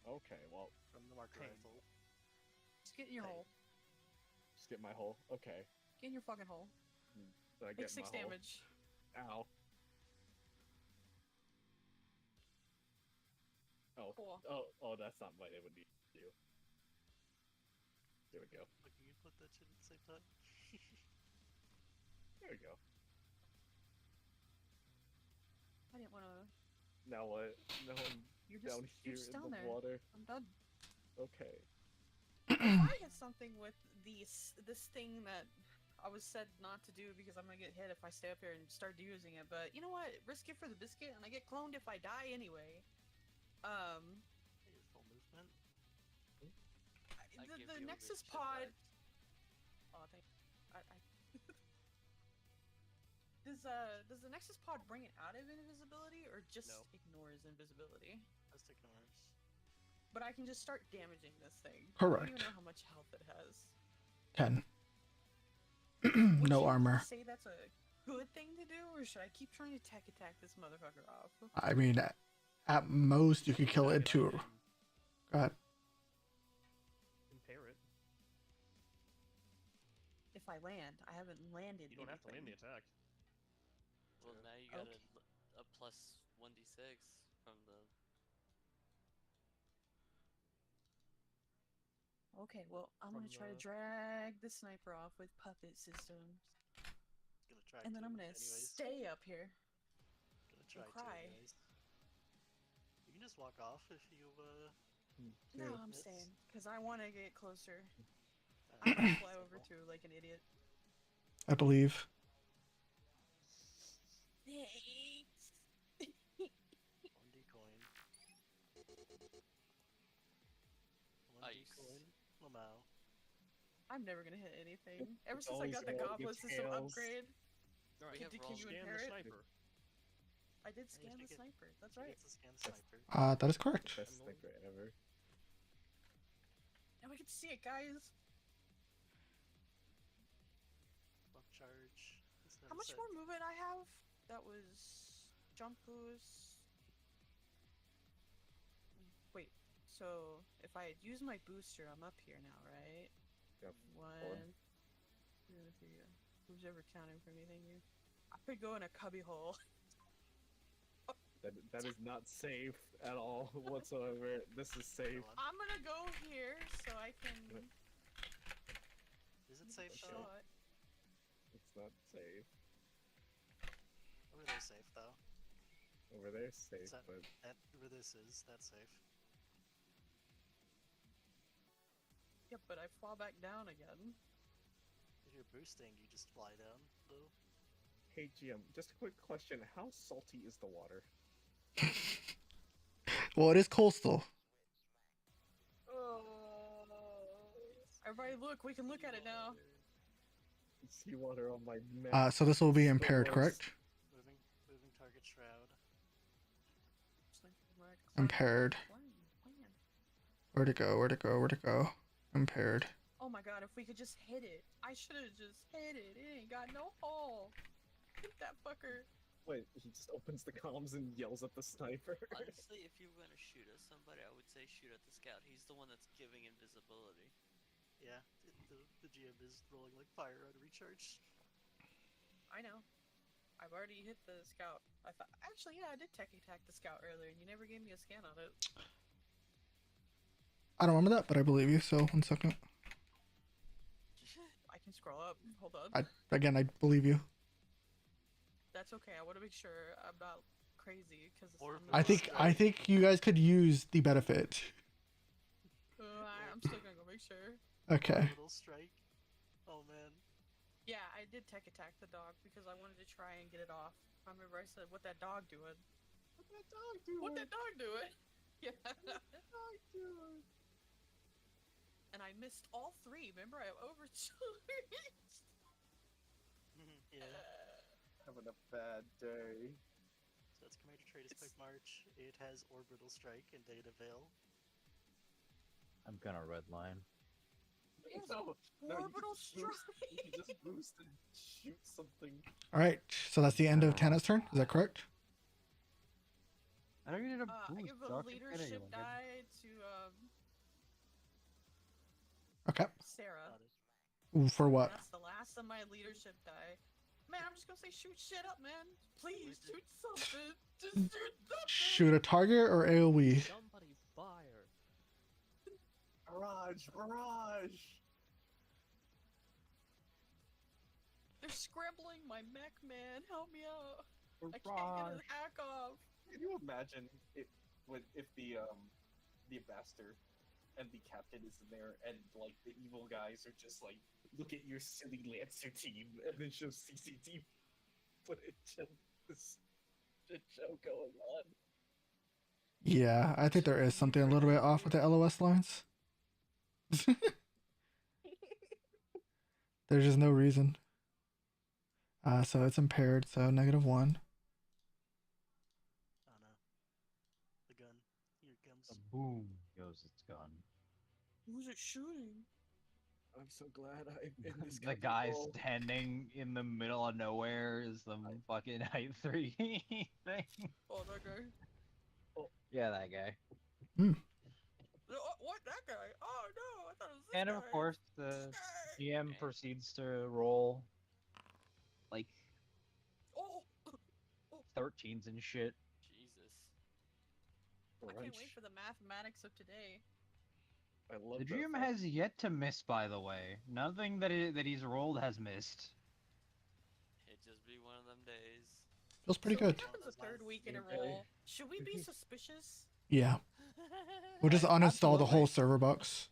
Okay, well, from the marker Pain. rifle. Just get in your Hey. hole. just get my hole. Okay. Get in your fucking hole. Did I Take get 6 my hole? damage. Ow. Oh, Cool. oh, that's not what it would need to do. There we go. Look, you can put that shit at the same time. There we go. I didn't want to. Now what? Now I'm You're down just, here you're just in down the there. water. I'm done. Okay. I had something with this thing that I was said not to do because I'm gonna get hit if I stay up here and start using it. But you know what? Risk it for the biscuit, and I get cloned if I die anyway. Hey, full movement. I give The you a Nexus good pod. ship Oh, thank. I does the Nexus pod bring it out of invisibility or just No. ignores invisibility? Just ignores. But I can just start damaging this thing. I Correct. don't even know how much health it has. 10. Would No you armor. say that's a good thing to do, or should I keep trying to tech attack this motherfucker off? I mean, at most you could kill it too. Go ahead. Impair it. If I land, I haven't landed. You don't have to land the attack. Well, True. now you got Okay. a plus 1d6 from the. Okay, well, I'm From gonna try to the- drag the sniper off with puppet systems, It's gonna try and then to I'm gonna anyways. stay up here. Gonna try to cry. anyways. You can just walk off if you No, Yeah. I'm Yes. staying because I want to get closer. uh, I'm gonna fly over simple. to like an idiot. I believe. Thanks. 1D coin. 1D Ice. coin. Lamau. I'm never gonna hit anything. Ever It's since I always got the all goblin your system tails. upgrade, Alright, Can- have can you scan impair the it? sniper. I did you scan should the get- sniper. That's You right. get to scan the sniper. That is correct. Best sniper ever. And we get to see it, guys. Buff charge. It's How never much said. more movement I have? That was jump boost. Wait, so if I use my booster, I'm up here now, right? Yep. 1, 2, 3. Who's ever counting for me? Thank you. I could go in a cubby hole. That is not safe at all whatsoever. This is safe. Go on. I'm gonna go here so I can. Is it give safe a though? shot. It's not safe. Over there safe though. Over there, safe, that- but Where this is, that's safe. Yep, but I fall back down again. If you're boosting, you just fly down though. hey GM, just a quick question: how salty is the water? Well, it is coastal. Everybody, look! We can look at it now. Seawater on my map. So this will be It's the impaired, worst. correct? Moving target shroud. Impaired. Where'd it go? Where'd it go? Where'd it go? Impaired. Oh my god! If we could just hit it, I should have just hit it. It ain't got no hole. Hit that fucker. Wait, he just opens the comms and yells at the sniper. Honestly, if you were gonna shoot at somebody, I would say shoot at the scout. He's the one that's giving invisibility. Yeah, the GM is rolling like fire on recharge. I know. I've already hit the scout. I thought actually, yeah, I did tech attack the scout earlier, and you never gave me a scan on it. I don't remember that, but I believe you. So 1 second. I can scroll up. Hold on. I believe you. That's okay. I want to make sure I'm not crazy because Or I think you guys could use the benefit. I'm still gonna go make sure. Okay. Little strike. Oh man. Yeah, I did tech attack the dog because I wanted to try and get it off. I remember I said, "What that dog doing? What that dog doing? What that dog doing?" Yeah. dog doing? And I missed all 3. Remember, I overcharged. Yeah. Having a bad day. So that's Commander Trader's Quick March. It has Orbital Strike and Data Veil. I'm gonna redline. Yes, No, no, orbital you can just boost and shoot something. All right. So that's the end of Tana's turn. Is that correct? I don't need a I boost. give a Doc. leadership die to Okay. Sarah. Got it. For what? That's the last of my leadership die. Man, I'm just gonna say shoot shit up, man. Please shoot something. Just shoot something. Shoot a target or AoE? Somebody fire. Barrage! They're scrambling my mech, man. Help me out. I can't get Barrage. a hack off. Can you imagine if the ambassador and the captain is in there and like the evil guys are just like, look at your silly Lancer team, and then show CCTV footage of this shit show going on. Yeah, I think there is something a little bit off with the LOS lines. There's just no reason. So it's impaired, so -1. Oh no. The gun. Here it comes. Boom goes its gun. Who's it shooting? I'm so glad I'm in this. The guy capital. standing in the middle of nowhere is the fucking height 3 thing. Oh, that guy. Yeah, that guy. What? That guy? Oh no, I thought it was this And of guy. course, the This guy. GM proceeds to roll like Oh. 13s and shit. Jesus. I can't wait Brunch. for the mathematics of today. I love The that GM fact. has yet to miss, by the way. Nothing that he's rolled has missed. It just be one of them days. Feels pretty So good. What happens the third week in a Okay. row? Should we be suspicious? Yeah, we'll just uninstall the whole Absolutely. server box.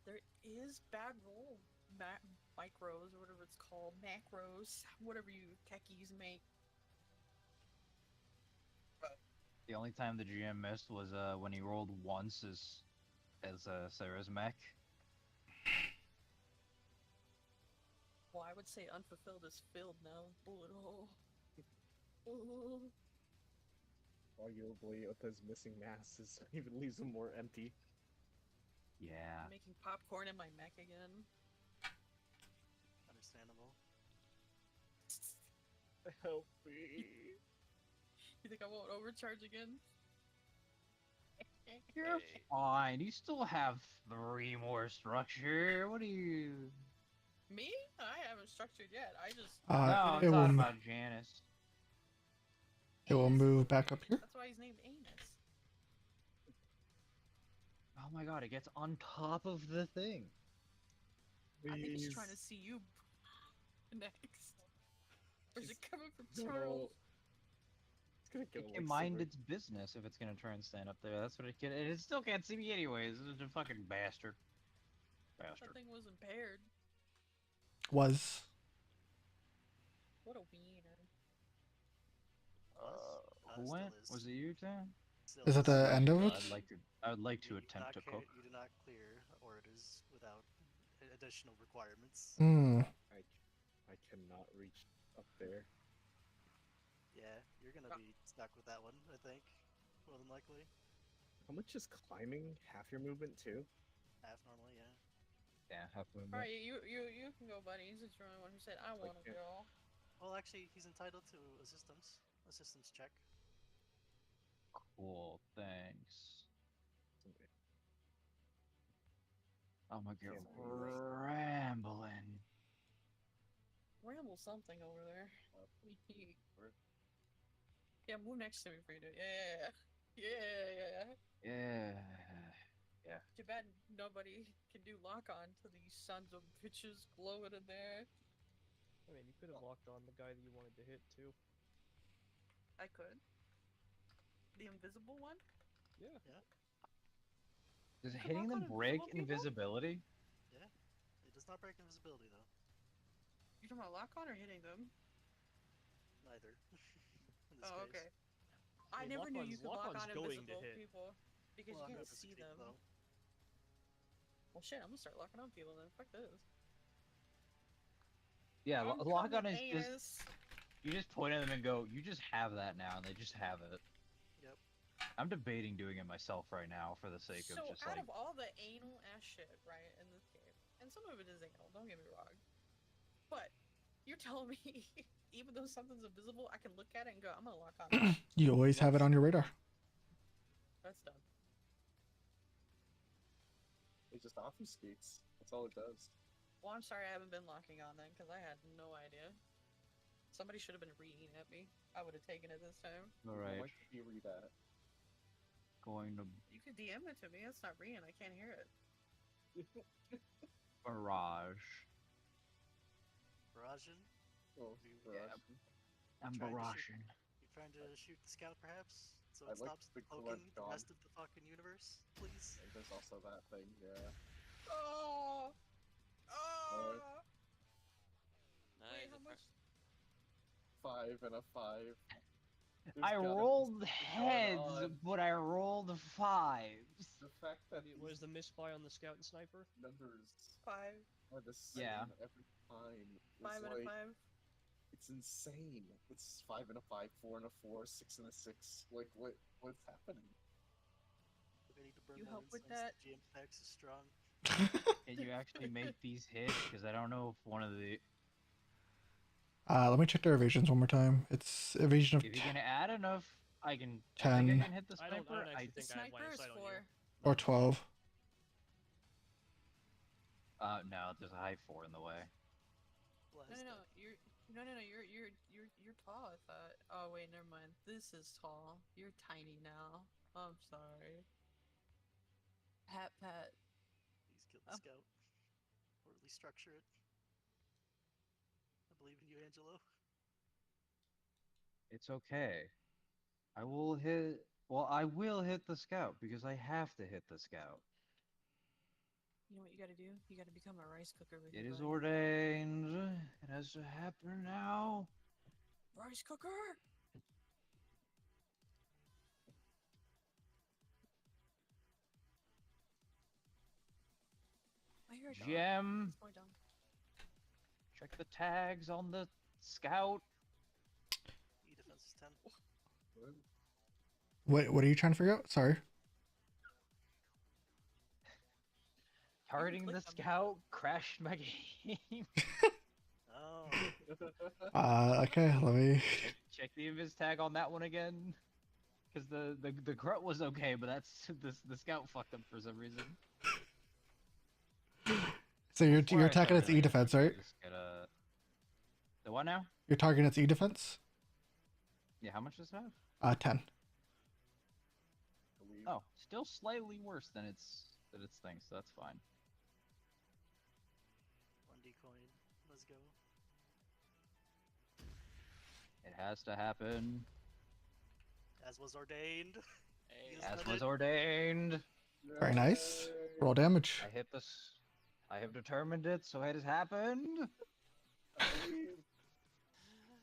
There is bad roll micros or whatever it's called, macros, whatever you techies make. The only time the GM missed was when he rolled once as Sarah's mech. Well, I would say unfulfilled is filled now. Bullet hole. Oh. Arguably, Otha's missing masses even leaves them more empty. Yeah. Making popcorn in my mech again. Understandable. Help me. You think I won't overcharge again? You're Hey. fine. You still have 3 more structure. What are you? Me? I haven't structured yet. I just. No, I'm It will talking about Janice. it will Anus. move back up here. That's why he's named Anus. Oh my god, it gets on top of the thing. I think he's Please. trying to see you next. Or is it coming from No. Charles? It's gonna go It like can mind super- its business if it's gonna try and stand up there. That's what it can. And it still can't see me anyways. It's a fucking bastard. That Bastard. thing was impaired. Was. What a wiener. Who Still went? is. Was it you, Tim? Still Is that the end of it? I would like to You do attempt not to ca- cook. You do not clear orders without additional requirements. Hmm. I cannot reach up there. Yeah, you're gonna be stuck with that one, I think. More than likely. How much is climbing? Half your movement too? Half normally, yeah. Yeah, half movement. Alright, you can go, buddy. Since you're the only one who said I want to can't- go. Well, actually, he's entitled to a systems check. Cool, thanks. Oh my god, Can't believe rambling. Ramble something over there. Yeah, move next to me, Frida. Yeah. Yeah. Too bad nobody can do lock on to these sons of bitches glowing in there. I mean, you could have locked on the guy that you wanted to hit too. I could. The invisible one? Yeah. Does can hitting lock them on break invisible people? invisibility? It does not break invisibility, though. You talking about lock on or hitting them? Neither. In this Oh, case. okay. I mean, never knew you could lock lock-on's on going to invisible hit. people because Well, you not can't with see escape, them. though. Well, shit, I'm gonna start locking on people then. Fuck this. Yeah, I'm lock on coming, is just Anus. you just point at them and go, you just have that now, and they just have it. Yep. I'm debating doing it myself right now for the sake So of just out like of all the anal ass shit, right, in this game, and some of it is anal, don't get me wrong, but you're telling me even though something's invisible, I can look at it and go, I'm gonna lock on. that. You always have it on your radar. That's done. It just obfuscates. That's all it does. Well, I'm sorry I haven't been locking on then, because I had no idea. Somebody should have been reading at me. I would have taken it this time. Alright, What should you read at? going to You could DM it to me. It's not reading. I can't hear it. barrage. Barraging? Oh, Yeah. I'm Trying to shoot- barraging. You trying to shoot the scout, perhaps? So I it like stops the poking blood the gone. rest of the fucking universe, please? And there's also that thing, yeah. Oh! Oh! Nice. Wait, how much? 5 and a 5. There's I gotta be rolled something heads, going on. but I rolled fives. The fact that What is the misfire on the scout and sniper? numbers 5. are the same Yeah. every time. It's 5 and like, a 5. It's insane. It's 5 and a 5, 4 and a 4, 6 and a 6. Like, what's happening? I need to burn You that help with incense. that? The GM tax is strong. Can you actually make these hit? Because I don't know if one of the. Let me check their evasions one more time. It's evasion of If you can add enough, I can. I think 10. I can hit the I sniper. don't actually The think I have line sniper of is sight on 4. you. or 12. No, there's a high 4 in the way. Blast No, that. you're tall, I thought. Oh, wait, never mind. This is tall. You're tiny now. I'm sorry. Pat. Please kill the Oh. scout. Or at least structure it. I believe in you, Angelo. It's okay. I will hit. Well, I will hit the scout because I have to hit the scout. You know what you gotta do? You gotta become a rice cooker with It your is buddy. ordained. It has to happen now. Rice cooker! I hear a dog. Gem. It's going down. Check the tags on the scout. E defense is 10. What are you trying to figure out? Sorry. Targeting the click on it. scout crashed my game. Oh. Okay, let me. Check the invis tag on that one again. Because the grunt was okay, but that's the scout fucked up for some reason. So you're Before I attacking its started, E defense, right? just get a... The what now? You're targeting its E defense? Yeah, how much does it have? 10. Believe. Oh, still slightly worse than its thing, so that's fine. 1D coin. Let's go. It has to happen. As was ordained. Hey, Yes, As I was did. ordained. Very nice. Yay. Roll damage. I hit this. I have determined it, so it has happened. I believe.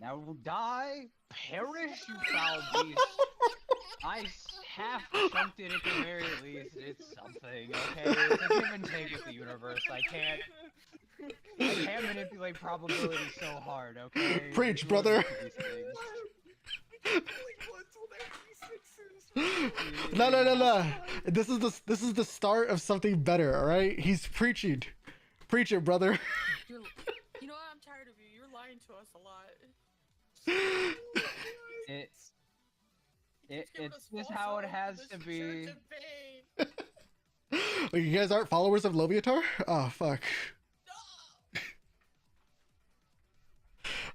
Now it will die. Perish, you foul beast. I half chunked it at the very least. It's something, okay? It's a give and take with the universe. I can't manipulate probability so hard, okay? Preach, There's brother. limits to these things. No. This is the start of something better, all right? He's preaching. Preach it, brother. You know what? I'm tired of you. You're lying to us a lot. It, He keeps giving us it's just false how it hope. has This to church be. in vain. Wait, you guys aren't followers of Loviatar? Oh, fuck.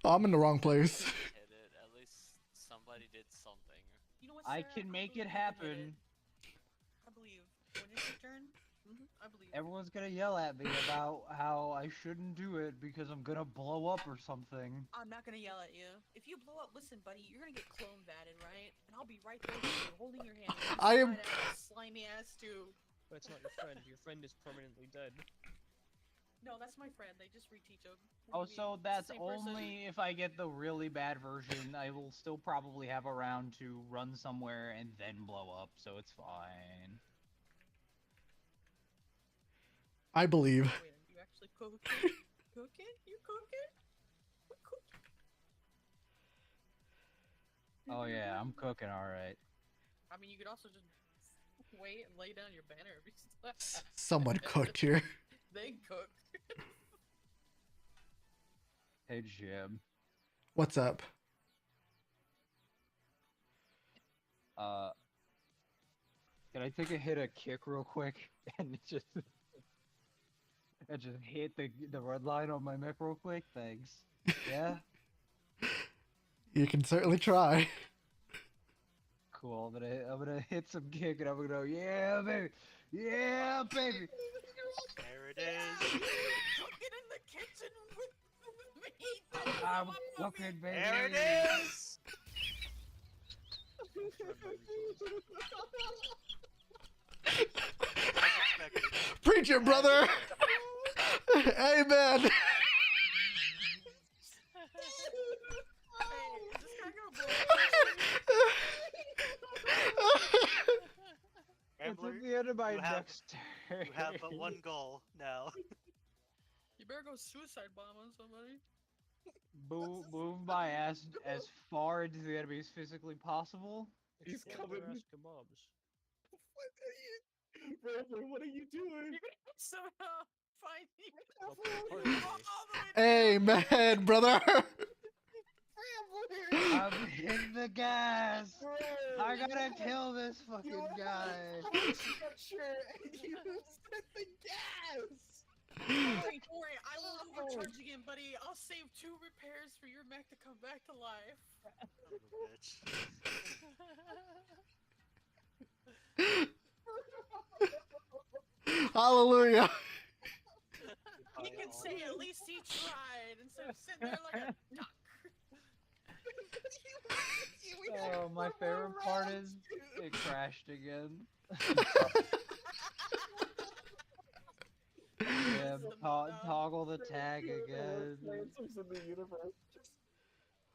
Oh, I'm in the wrong place. hit it. At least somebody did something. You know what, I Sarah? can make believe it you can hit happen. I believe. When it's your turn, I believe. Everyone's gonna yell at me about how I shouldn't do it because I'm gonna blow up or something. I'm not gonna yell at you. If you blow up, listen, buddy, you're gonna get clone batted, right? And I'll be right there with you, holding your hand. and I am- slide out of slimy ass too. But it's not your friend. Your friend is permanently dead. No, that's my friend. They just reteach him. Oh, so that's only if I get the really bad version. I will still probably have a round to run somewhere and then blow up, so it's fine. I believe. Wait, are you actually cooking? Cooking? You cooking? We cooking? Oh yeah, I'm cooking alright. I mean, you could also just wait and lay down your banner if you still have. Someone cooked here. They cook. Hey Jim. What's up? Can I take a hit of kick real quick and just I just hit the red line on my mech real quick. Thanks. Yeah. You can certainly try. Cool. I'm gonna hit some kick and I'm gonna go, yeah, baby. Yeah, baby. There it is. Cooking in the kitchen with me. I'm cooking, baby. There it is. As expected. Preach it, brother! Amen! Hey, is this guy gonna It's Rambler, at the end of my you have- next turn. you have but one goal now. You better go suicide bomb on somebody. Move my ass as far into the enemy as physically possible. He's Explode coming. their ass kebabs. What are you, Rambler? What are you doing? You're gonna somehow find me. Well, part of it is- Amen, brother! I'm hitting the gas. I gotta kill this fucking guy. Structure, and you set the gas. Don't worry, I will overcharge again, buddy. I'll save 2 repairs for your mech to come back to life. Son of a bitch. Hallelujah! He can say at least he tried instead of sitting there like a duck. Oh, my favorite part is it crashed again. Yeah, toggle the tag again. Ransoms in the universe.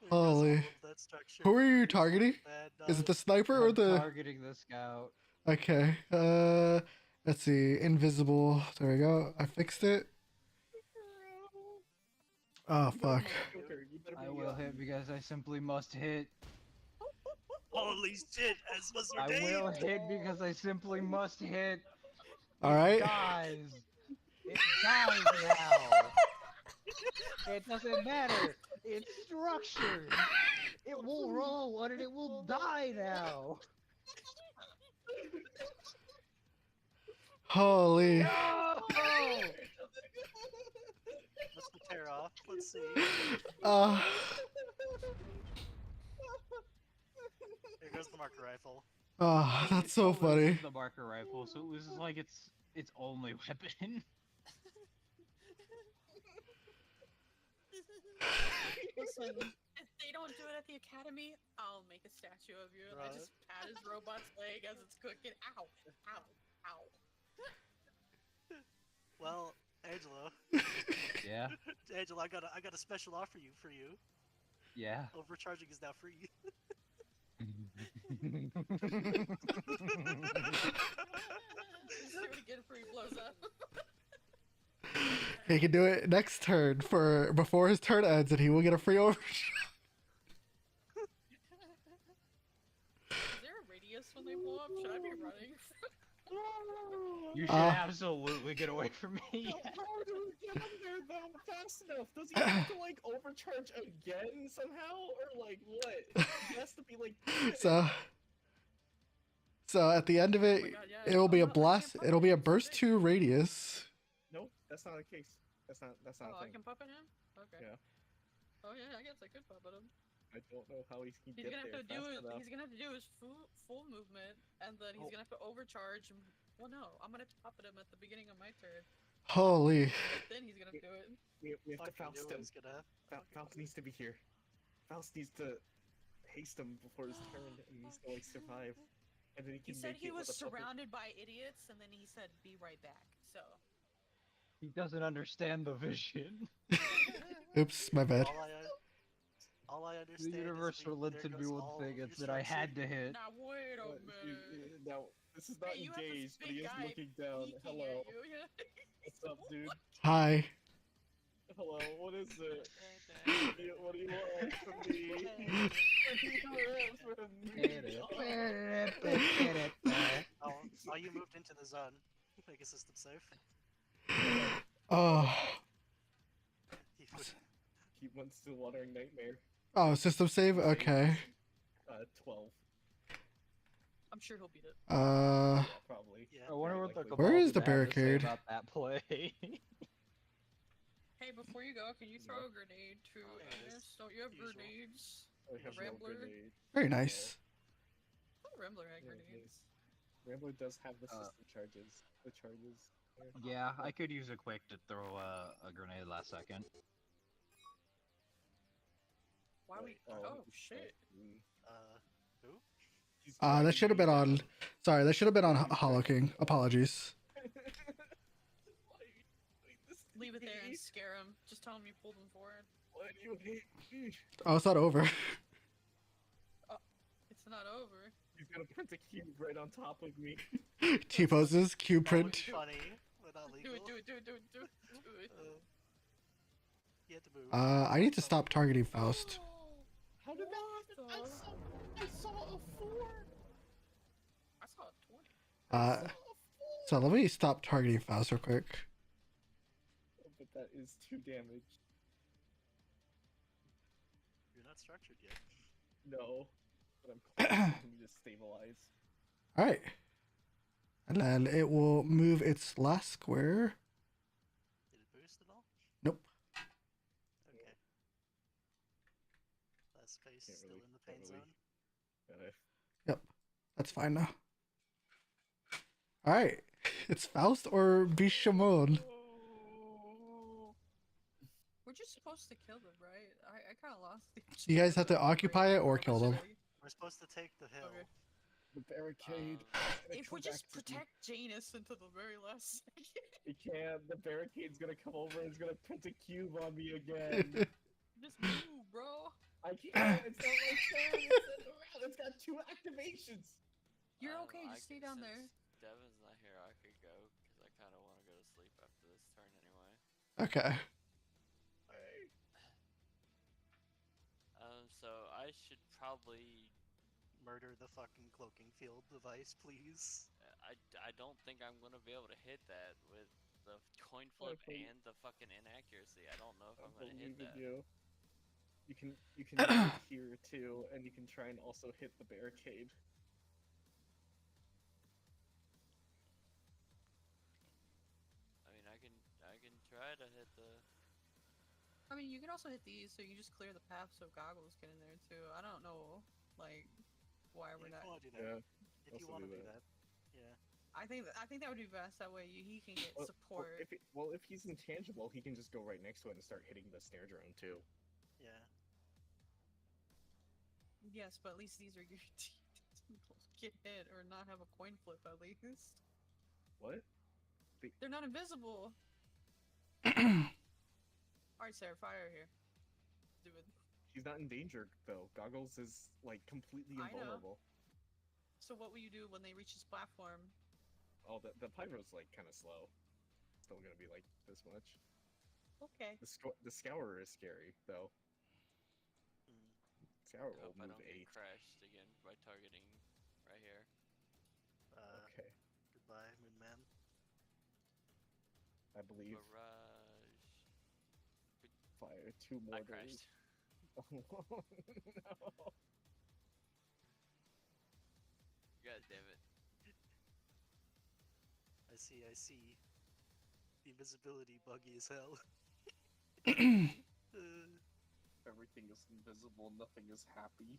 There goes all Holy. of that structure. Who are you targeting? Bad Is it the dog. sniper or I'm the... targeting the scout. Okay, let's see, invisible, there we go, I fixed it. Oh, fuck. Joker, you better I be, will hit because I simply must hit. Holy shit, as was I ordained. will hit because I simply must hit. Alright. It dies. It dies now. It doesn't matter. It's structured. It will roll and it will die now. Holy. No! Let's tear off. Let's see. Uh, Here goes the marker rifle. oh, that's so funny. The marker rifle, so it loses like its only weapon. Listen, if they don't do it at the academy, I'll make a statue of you. I Right. just pat his robot's leg as it's cooking. Ow, ow, ow. Well, Angelo, Yeah. Angelo, I got a special offer for you. Yeah. Overcharging is now free. Just do it again before he blows up. He can do it next turn for before his turn ends, and he will get a free overshot. Is there a radius when they blow up? Should I be running? You should absolutely get away from me. How do we get him there though fast enough? Does he have to like overcharge again somehow, or like what? He has to be like. So at the end of it, Oh my God, yeah, it will be a I'm not- I blast. can't It'll be a pop it, burst it's 2 radius. No, that's not the case. That's not Oh, a I thing. can pop at him? Okay. Yeah. Oh yeah, I guess I could pop at him. I don't know how he can He's get gonna have there to do fast it. enough. He's gonna have to do his full movement, and then he's Oh. gonna have to overcharge. Well, no, I'm gonna pop at him at the beginning of my turn. Holy. Then he's gonna do it. We have to Fucking Faust knew it him. was gonna. Faust needs to be here. Faust needs to haste him before his turn, and he needs to like survive, and then he He can said make he it was with a puppet. surrounded by idiots, and then he said, "Be right back." So He doesn't understand the vision. Oops, my bad. All I The understand universe is there relented me goes one all thing. of It's your that I structure. had to hit. now wait a But minute. now, this is not Hey, you have this engaged, but he big is guy looking down. peeking Hello, at you, yeah. what's up, dude? Hi. Hello, what is it? What do you want from me? What do you want from me? Oh, you moved into the zone. Make a system safe. Oh. He would- He wants to watering nightmare. Oh, system save? Okay. 12. I'm sure he'll beat it. Yeah, probably. Yeah. I wonder what the Likely. Where Cabal is the would have to say barricade? about that play. Hey, before you go, can you throw a grenade to Yes. Anus? Don't you have Usual. grenades? I have no Rambler? grenade. Very nice. Oh, Rambler had Yeah, grenades. Rambler does have the Uh, system charges. The charges. Yeah, I could use a quick to throw a grenade last second. Why we? Right, Oh shit! Who? He's That dragging should have me been on. down. Sorry, that should have been on He's dragging Hollow me King. down. Apologies. Leave it there and scare him. Just tell him you pulled him forward. Why do you hate me? Oh, it's not over. It's not over. He's gonna print a cube right on top of me. T poses, cube That would print. be funny, but not legal. Do it, do it, do it, do it, do it, do it. You have to move. I need to stop targeting Faust. How did that happen? I saw a 4. I saw a 20. Uh, so let me stop targeting Faust real quick. But that is 2 damage. You're not structured yet. No. But I'm continue to stabilize. All right, and then it will move its last square. Did it boost at all? Nope. Okay. Last space Can't still really- in the pain can't really- zone. Yep, that's fine now. All right, it's Faust or Bishamon. We're just supposed to kill them, right? I kind of lost the. You guys have to occupy it or kill them. We're supposed to take the hill. Okay. The barricade. If we just protect Janus until the very last second. He can't. The barricade's gonna come over and it's gonna print a cube on me again. Just move, bro. I can't. It's not my turn. It's around. It's got 2 activations. You're okay. Just stay down there. Since Devin's not here, I could go because I kind of want to go to sleep after this turn anyway. Okay. So I should probably. Murder the fucking cloaking field device, please. I don't think I'm gonna be able to hit that with the coin flip Okay. and the fucking inaccuracy. I don't know if I I'm gonna hit believe in that. you. You can do it here too, and you can try and also hit the barricade. I mean, I can try to hit the. I mean, you can also hit these, so you just clear the path so goggles get in there too. I don't know, like, why we're Yeah, if not. you want to do that. Yeah. If you also want to do do that. that. Yeah. I think that would be best. That way he can get support. If he's intangible, he can just go right next to it and start hitting the snare drone too. Yeah. Yes, but at least these are guaranteed to get hit or not have a coin flip at least. What? They're not invisible. Alright, Sarah, fire here. Do it. He's not in danger though. Goggles is like completely I know. invulnerable. So what will you do when they reach this platform? Oh, the pyro's like kind of slow. Still gonna be like this much. Okay. The scourer is scary though. Mm. Scour I will hope I move don't get 8. crashed again by targeting right here. Okay, Goodbye, Moonman. I believe Barrage. fire 2 I mortars. crashed. Oh no! God damn it. I see. The invisibility buggy as hell. Everything is invisible, nothing is happy.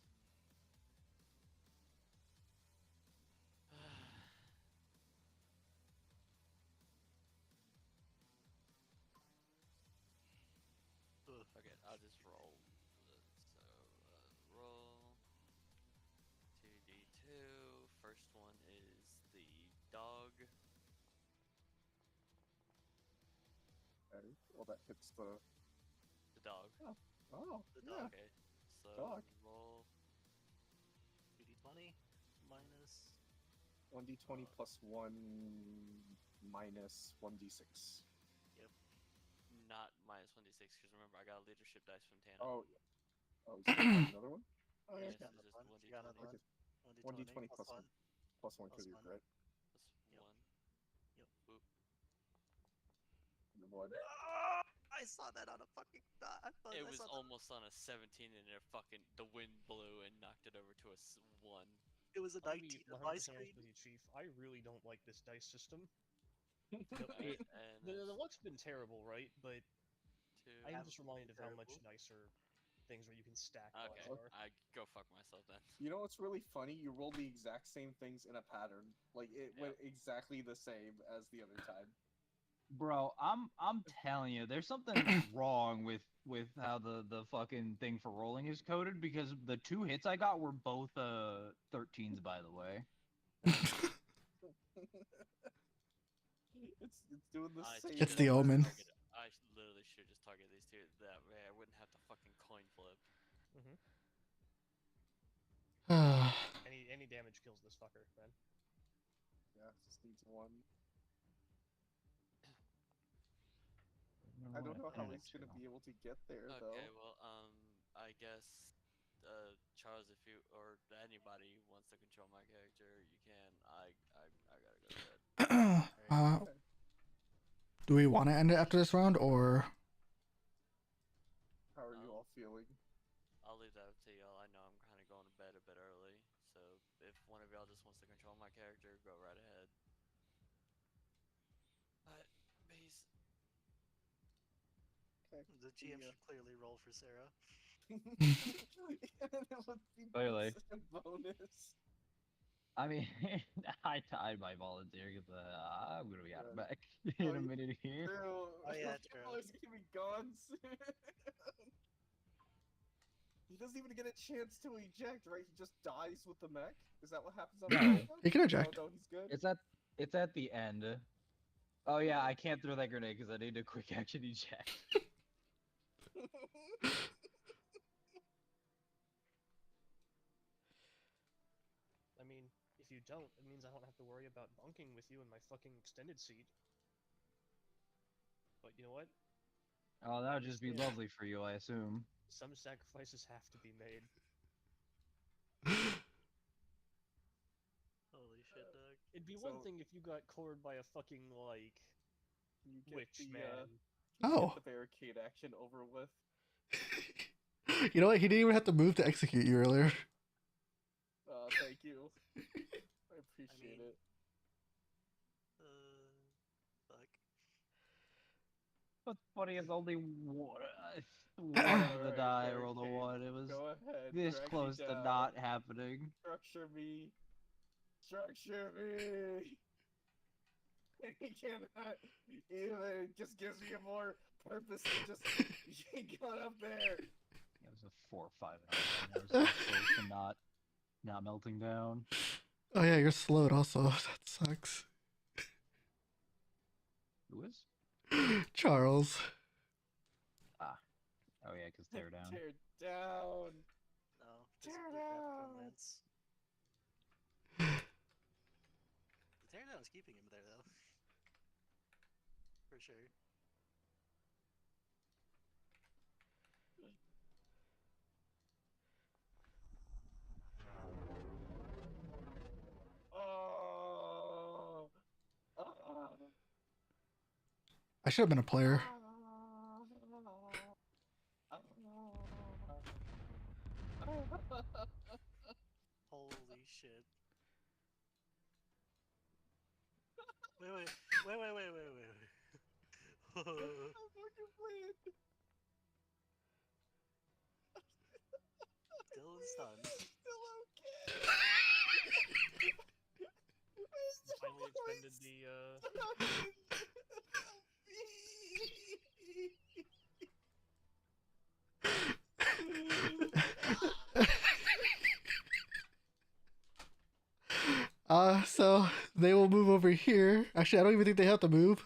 Okay, I'll just roll. Roll. 2d2. First one is the dog. Well, that hits the. The dog. Oh, The yeah. dog. Okay, so Dog. roll. 2d20 minus. 1d20 plus 1 minus 1d6. Not minus 1d6, because remember, I got a leadership dice from Tana. Oh, is there another one? Oh, yes, yeah, it's another just one. You got another 1d20. one. 1d20 plus plus 1. Plus 1 Plus because you're one. right. Plus Yep. 1. Yep. Boop. The blood. I saw that on a fucking. I thought It I was saw that- almost on a 17, and the wind blew and knocked it over to a 1. It was a I'll be 19 on my 100% honest screen. with you, Chief. I really don't like this dice system. Alright, and The luck's been terrible, right? But too. I am Have just reminded of how much comparable. nicer things where you can stack Okay, odds are. I go fuck myself then. You know what's really funny? You roll the exact same things in a pattern. Like it went exactly the same as the other time. Bro, I'm telling you, there's something wrong with how the fucking thing for rolling is coded because the 2 hits I got were both 13s, by the way. It's doing the I same. It's the should've omen. targeted- I literally should just target these two. That way I wouldn't have to fucking coin flip. Any damage kills this fucker, man. Yeah, just needs one. I don't know how he's gonna be able to get there though. Okay, well, I guess, Charles, if you or anybody wants to control my character, you can. I gotta go to bed. Do we want to end it after this round, or How are you all feeling? I'll leave that up to y'all. I know I'm kind of going to bed a bit early, so if one of y'all just wants to control my character, go right ahead. Alright, peace. Okay. The GM should clearly roll for Sarah. Clearly. Such a bonus. I mean, I my volunteer because I'm gonna be out of back in Oh, a minute here. True. Oh, yeah, true. He's gonna be gone soon. He doesn't even get a chance to eject, right? He just dies with the mech. Is that what happens on No. the he can eject? Oh no, he's good. It's at the end. Oh yeah, I can't throw that grenade because I need a quick action eject. I mean, if you don't, it means I don't have to worry about bunking with you in my fucking extended seat. But you know what? Oh, that would just be Yeah. lovely for you, I assume. Some sacrifices have to be made. Holy shit, dog. It'd be one So- thing if you got cored by a fucking, like, You get witch, the, man. you Oh. get the barricade action over with. You know what? He didn't even have to move to execute you earlier. Thank you. I appreciate mean- it. Fuck. What's funny is only one of the Alright, die rolled a barricade. 1. It was Go ahead. this drag me close to down. not happening. Structure me. Structure me. He cannot even. It just gives me a more purpose to just get up there. It was a 4 or 5 hour. It was so close to not melting down. Oh yeah, you're slowed also. That sucks. Who is? Charles. Oh yeah, because tear down. Tear down. No, just Tear the Death down. Lance. The teardown is keeping him there, though. For sure. Oh. I should have been a player. Holy shit. Wait. I'm fucking playing. Dylan's stunned. Still okay. Finally expended the, So they will move over here. Actually, I don't even think they have to move.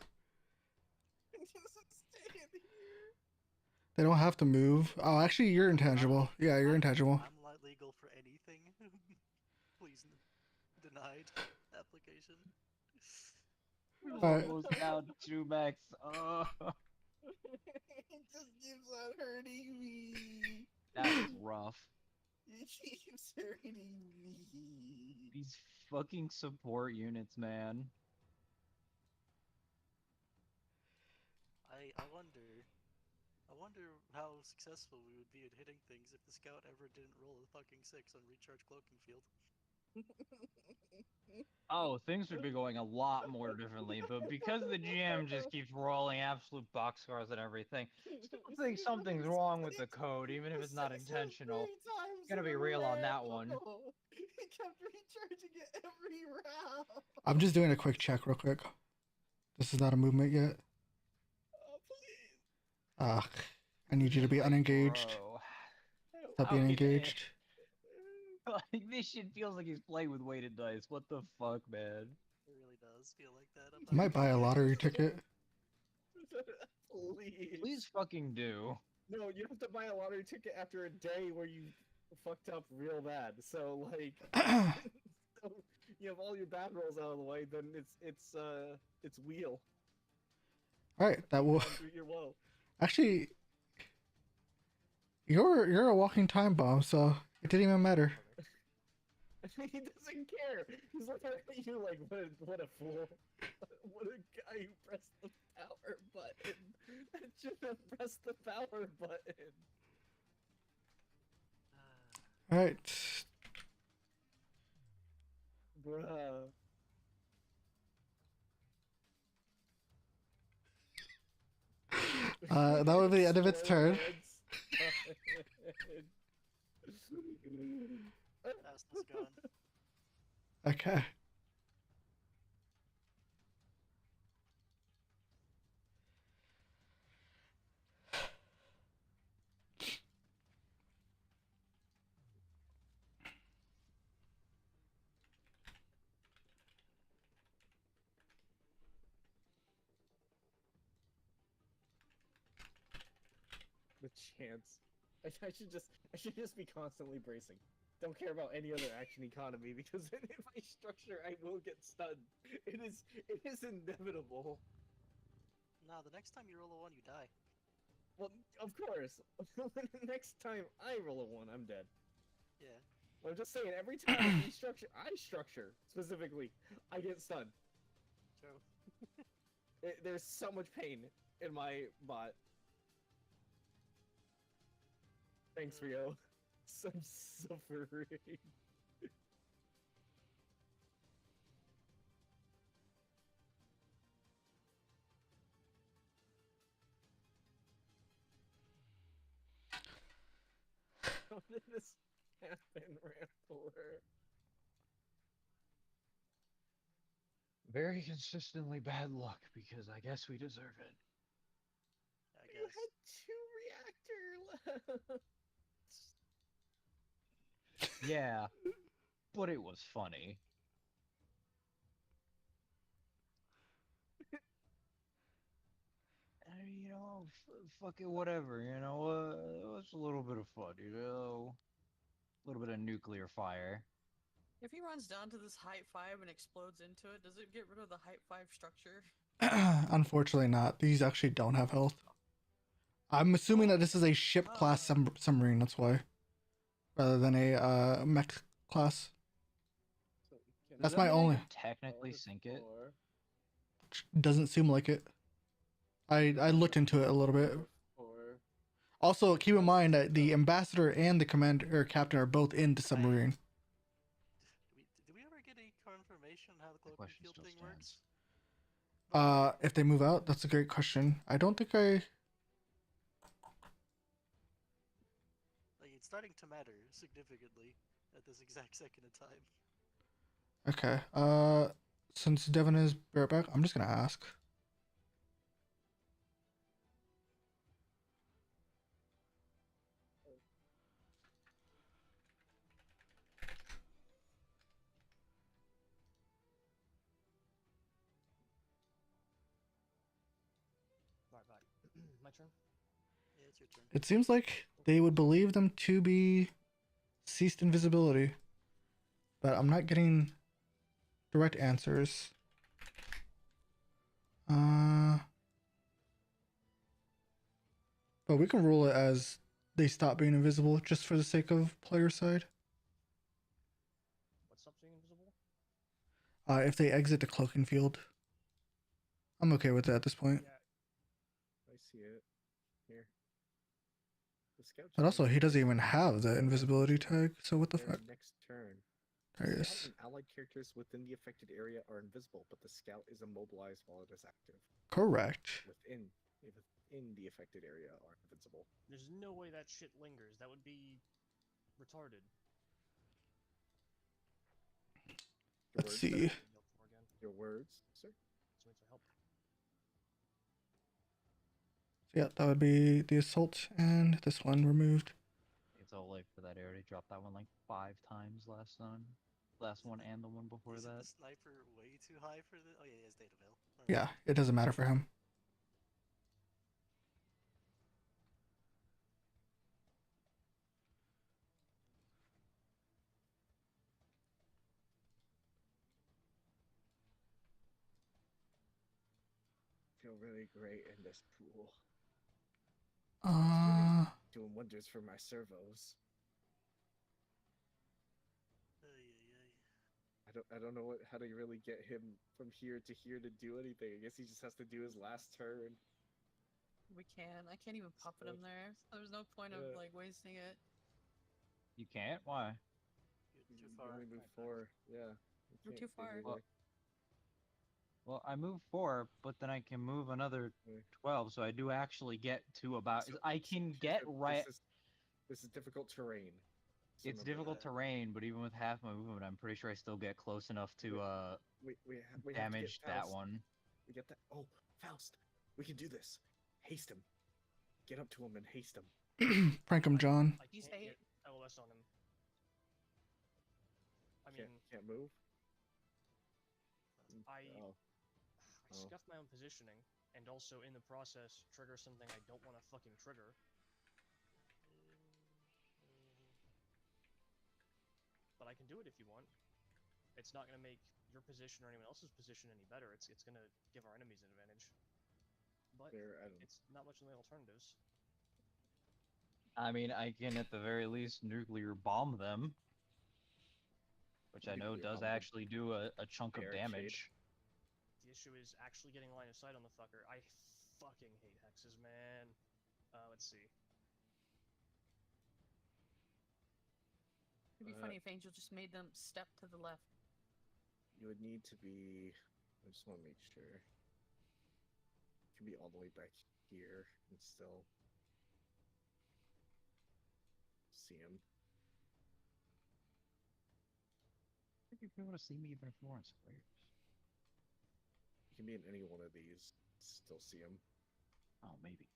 They don't have to move. Oh, actually, you're intangible. Yeah, you're intangible. I'm not legal for anything. Please, denied application. Alright. Almost down 2 max. Oh, It just keeps on hurting me. that's rough. It keeps hurting me. These fucking support units, man. I wonder how successful we would be at hitting things if the scout ever didn't roll a fucking 6 on recharge cloaking field. Oh, things would be going a lot more differently, but because the GM just keeps rolling absolute boxcars and everything, still think something's wrong with the code, even if it's not intentional. Gonna be real on that one. He kept recharging it every round. I'm just doing a quick check real quick. This is not a movement yet. Oh, please. Ah, I need you to be Like, unengaged. bro, Stop how being could- engaged. Like, this shit feels like he's playing with weighted dice. What the fuck, man? It really does feel like that. I might buy a lottery ticket. Please. Please fucking do. No, you have to buy a lottery ticket after a day where you fucked up real bad. So like, so you have all your bad rolls out of the way, then it's wheel All right, that will through your woe. actually. You're a walking time bomb, so it didn't even matter. He doesn't care. He's looking at you like, what a fool. What a guy who pressed the power button. I should have pressed the power button. All right. Bruh. That would be the end of its turn. Fastness gone. Okay. The chance. I should just be constantly bracing. Don't care about any other action economy because if I structure, I will get stunned. It is inevitable. Nah, the next time you roll a 1, you die. Well, of course. Next time I roll a 1, I'm dead. Yeah. But I'm just saying, every time I structure specifically, I get stunned. True. There's so much pain in my bot. Thanks, Rio. I'm suffering. How did this happen, Rampler? Very consistently bad luck because I guess we deserve it. I You guess. had 2 reactor left. Yeah, but it was funny. You know, fuck it, whatever. You know, it was a little bit of fun. You know, a little bit of nuclear fire. If he runs down to this height 5 and explodes into it, does it get rid of the height 5 structure? Unfortunately, not. These actually don't have health. I'm assuming that this is a ship class submarine. That's why, rather than a mech class. That's my only. Technically sink it. Doesn't seem like it. I looked into it a little bit. Also, keep in mind that the ambassador and the commander or captain are both in the submarine. Did we ever get any confirmation how the cloak and question field still thing stands. works? If they move out, that's a great question. I don't think I. Like, it's starting to matter significantly at this exact second in time. Okay. Since Devin is right back, I'm just gonna ask. Right. My turn. Yeah, it's your turn. It seems like they would believe them to be ceased invisibility, but I'm not getting direct answers. But we can rule it as they stop being invisible just for the sake of player side. What stops being invisible? If they exit the cloaking field, I'm okay with that at this point. Yeah. I see it. Here. The scout But also, chamber he doesn't is even have the invisibility tag, so what the their fuck? next turn. There it Scout is. and allied characters within the affected area are invisible, but the scout is immobilized while it is active. Correct. Within the affected area are invincible. There's no way that shit lingers. That would be retarded. Your Let's words, see. sir? Yelled for again. Your words, sir? So it's a help. Yeah, that would be the assault and this one removed. It's all like for that area. Dropped that one like 5 times last time. Last one and the one before Isn't that. the sniper way too high for the? Oh yeah, he has data veil. Yeah, it doesn't matter for him. Feel really great in this pool. Doing wonders for my servos. I don't know how to really get him from here to here to do anything. I guess he just has to do his last turn. We can. I can't even pop it in there. There's no point of Yeah. like wasting it. You can't? Why? You're too You far. only move 4. Yeah. you We're can't too far. physically- Well, I moved 4, but then I can move another Yeah. 12, so I do actually get to about. So- I can so get this right. This is difficult terrain. So It's remember difficult that. terrain, but even with half my movement, I'm pretty sure I still get close enough to We have to get damage that Faust. one. We get that. Oh, Faust. We can do this. Haste him. Get up to him and haste him. Prank him, John. I He's can't eight. get LOS on him. I mean, Can't move. I Oh. I Oh. scuffed my own positioning, and also in the process trigger something I don't want to fucking trigger. But I can do it if you want. It's not gonna make your position or anyone else's position any better. It's gonna give our enemies an advantage. But There, I don't. it's not much in the alternatives. I mean, I can at the very least nuclear bomb them, which I know Nuclear does bomb them. actually do a chunk of Barricade. damage. The issue is actually getting line of sight on the fucker. I fucking hate hexes, man. Let's see. It'd be funny if Angel just made them step to the left. You would need to be. I just want to make sure. You can be all the way back here and still see him. I think you'd be able to see me even if you weren't squares. You can be in any one of these, still see him. Oh, maybe.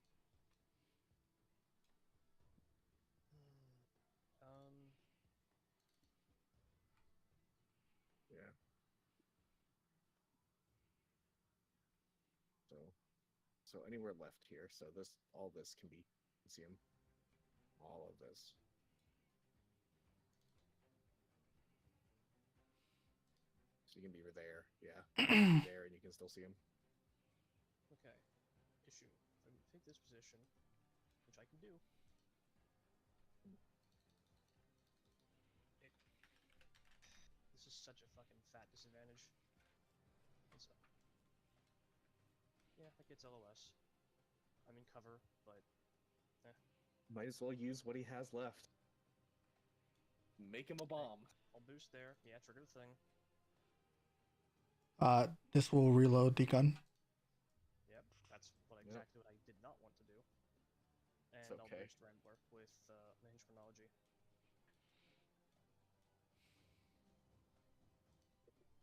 Yeah. So anywhere left here. So all this can be. You can see him. All of this. So you can be there. Yeah. There, and you can still see him. Okay. Issue. If I take this position, which I can do. This is such a fucking fat disadvantage. So, yeah, that gets LOS. I'm in cover, but Might as well use what he has left. Make him a bomb. I'll boost there. Yeah, trigger the thing. This will reload the gun. Yep, that's Yep. exactly what I did not want to do. And It's I'll okay. boost Rambler with Mange Chronology.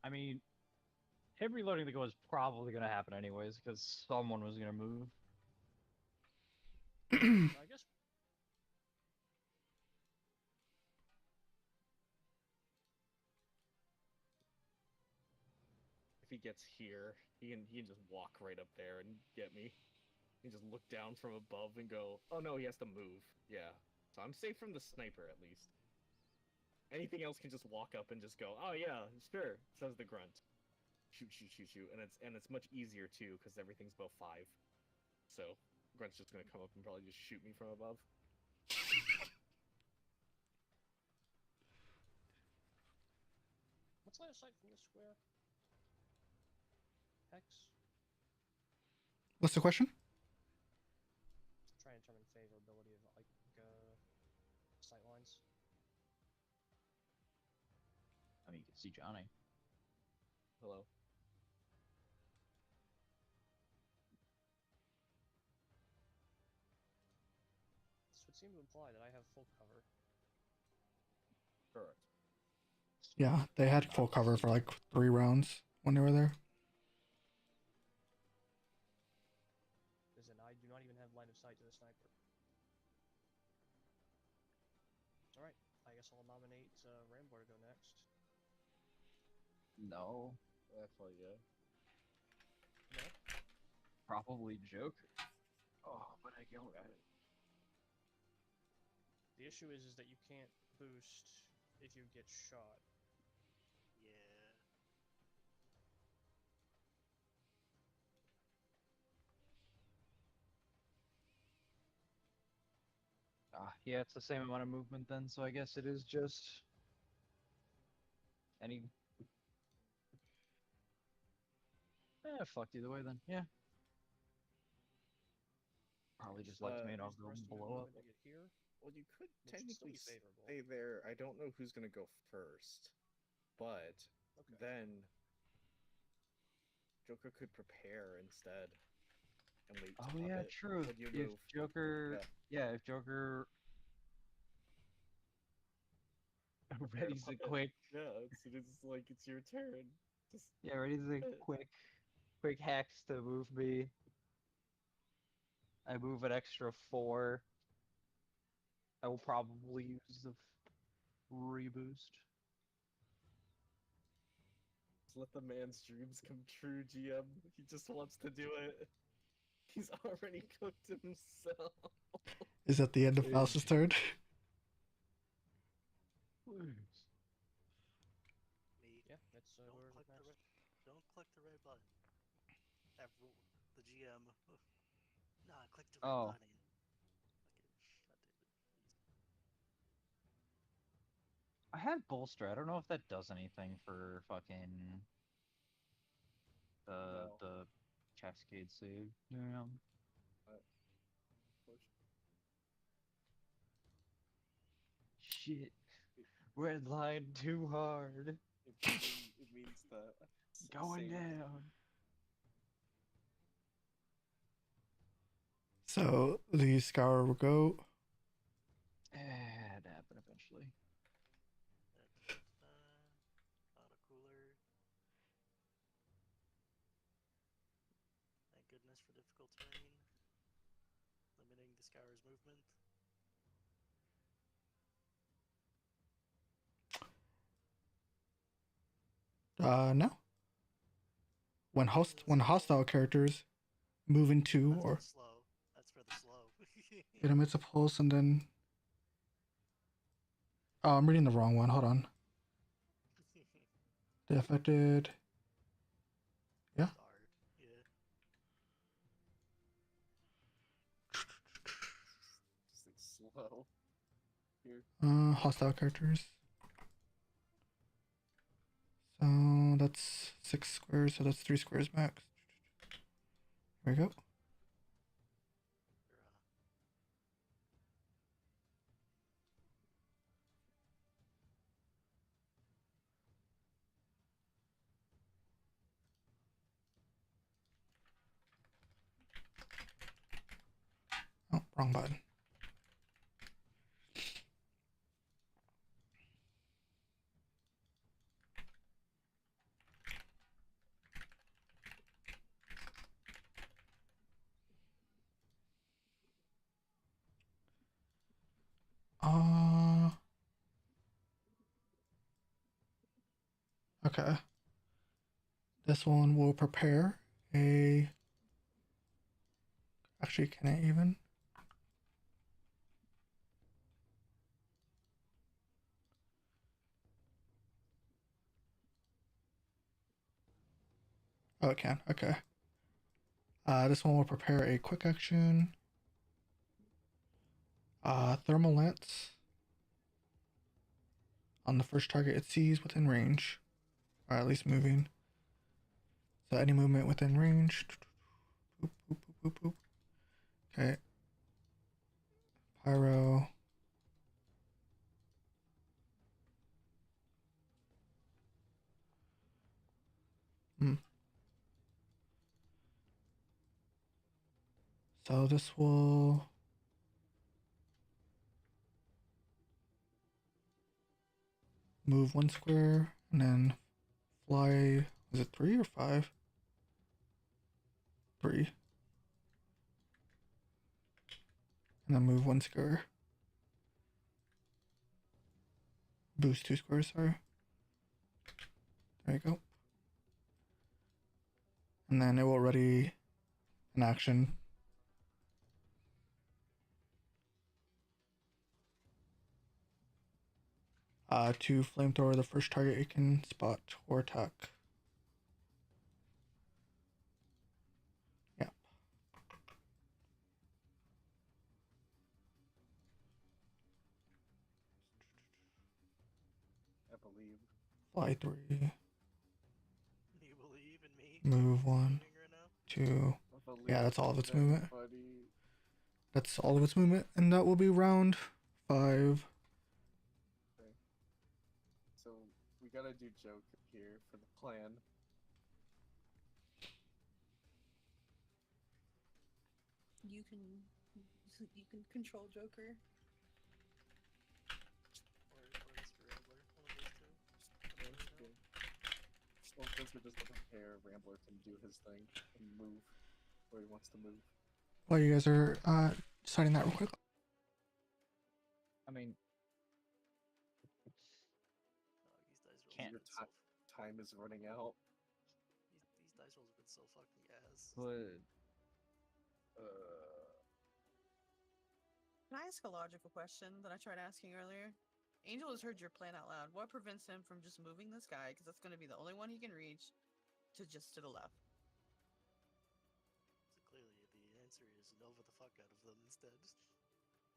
I mean, him reloading the gun was probably going to happen anyways, because someone was going to move. So I guess If he gets here, he can just walk right up there and get me. He can just look down from above and go, oh no, he has to move. Yeah. So I'm safe from the sniper at least. Anything else can just walk up and just go, oh yeah, sure, says the grunt. Shoot, shoot, shoot, shoot. And it's much easier too, because everything's above 5. So grunt's just gonna come up and probably just shoot me from above. what's line of sight from this square? Hex. What's the question? Try and determine favorability of sight lines. I mean, you can see Johnny. Hello. This would seem to imply that I have full cover. Correct. Yeah, they had full cover for like 3 rounds when they were there. As in, I do not even have line of sight to the sniper. Alright, I guess I'll nominate Rambo to go next. No, Actually, yeah. No? probably Joker. Oh, but I go at it. The issue is that you can't boost if you get shot. Yeah. Yeah, it's the same amount of movement then, so I guess it is just any. Fucked either way then. Yeah. Probably just like me and I'll Use the go rest of your blow up. movement to get here. Well, you could Which should still technically be favorable. stay there. I don't know who's gonna go first, but Okay. then Joker could prepare instead and wait. Oh to pop yeah, it true. when you If move. Joker, yeah, if Joker ready's a quick, Yeah, it's like it's your turn. Just yeah, ready's a quick hacks to move me. I move an extra 4. I will probably use the reboost. let the man's dreams come true, GM. He just wants to do it. He's already cooked himself. Is that the end of Mouse's turn? Me. Yeah, that's Don't whoever's click the next. don't click the red button. The GM. Nah, click the red Oh. button. I had bolster. I don't know if that does anything for fucking No. the cascade save. Yeah. Shit. Red line too hard. It means that. Going Same. down. So the Scour will go. It happened eventually. Auto cooler. Thank goodness for difficult terrain. Limiting the Scour's movement. No. When hostile characters move into That's or for the slow. That's for the slow. it emits a pulse and then. Oh, I'm reading the wrong one. Hold on. The affected. Yeah. Star. Yeah. Just like slow. Here. Hostile characters. So that's 6 squares. So that's 3 squares max. There we go. Oh, wrong button. Okay. This one will prepare a. Actually, can I even? Oh, it can. Okay. This one will prepare a quick action. Thermal lance on the first target it sees within range, or at least moving. So any movement within range. Boop, boop, boop, boop, boop. Okay. Pyro. So this will move 1 square and then fly. Is it 3 or 5? 3. And then move 1 square. Boost 2 squares, sorry. There you go. And then it will ready an action. To flamethrower the first target it can spot or attack. Yeah. I believe. Fly 3. You believe in me? Move 1, Right now? 2. I believe Yeah, that's all of its in movement. everybody. That's all of its movement, and that will be round 5. Okay. So we gotta do joke here for the plan. You can control Joker. Or is Rambler one of those two? I don't really know. Well, since we're just prepare, Rambler can do his thing and move where he wants to move. While you guys are deciding that real quick. I mean, These dice rolls Can't- have been so Time is running out. these dice rolls have been so fucking ass. but Can I ask a logical question that I tried asking earlier? Angel has heard your plan out loud. What prevents him from just moving this guy, because that's going to be the only one he can reach, to just to the left? So clearly, the answer is Nova the fuck out of them instead.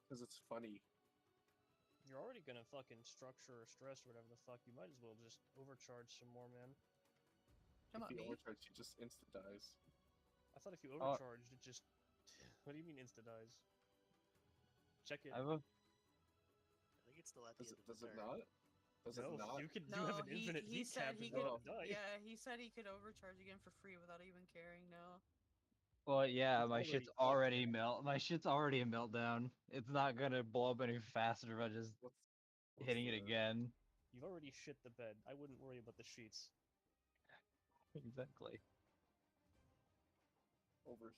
Because it's funny. You're already gonna fucking structure or stress or whatever the fuck. You might as well just overcharge some more, man. Come If on, he me. overcharges, he just insta dies. I thought if you overcharged, it just. What do you mean insta dies? Check it. I have a I think it's still at the Does end it, of does the it turn. not? Does No, it not? you could. No, You have an he, infinite he heat said cap he and could. don't die. Yeah, he said he could overcharge again for free without even caring. No. well, yeah, It's my already shit's fucked. already my shit's already a meltdown. It's not gonna blow up any faster by just What's hitting it the again. You've already shit the bed. I wouldn't worry about the sheets. Exactly. over?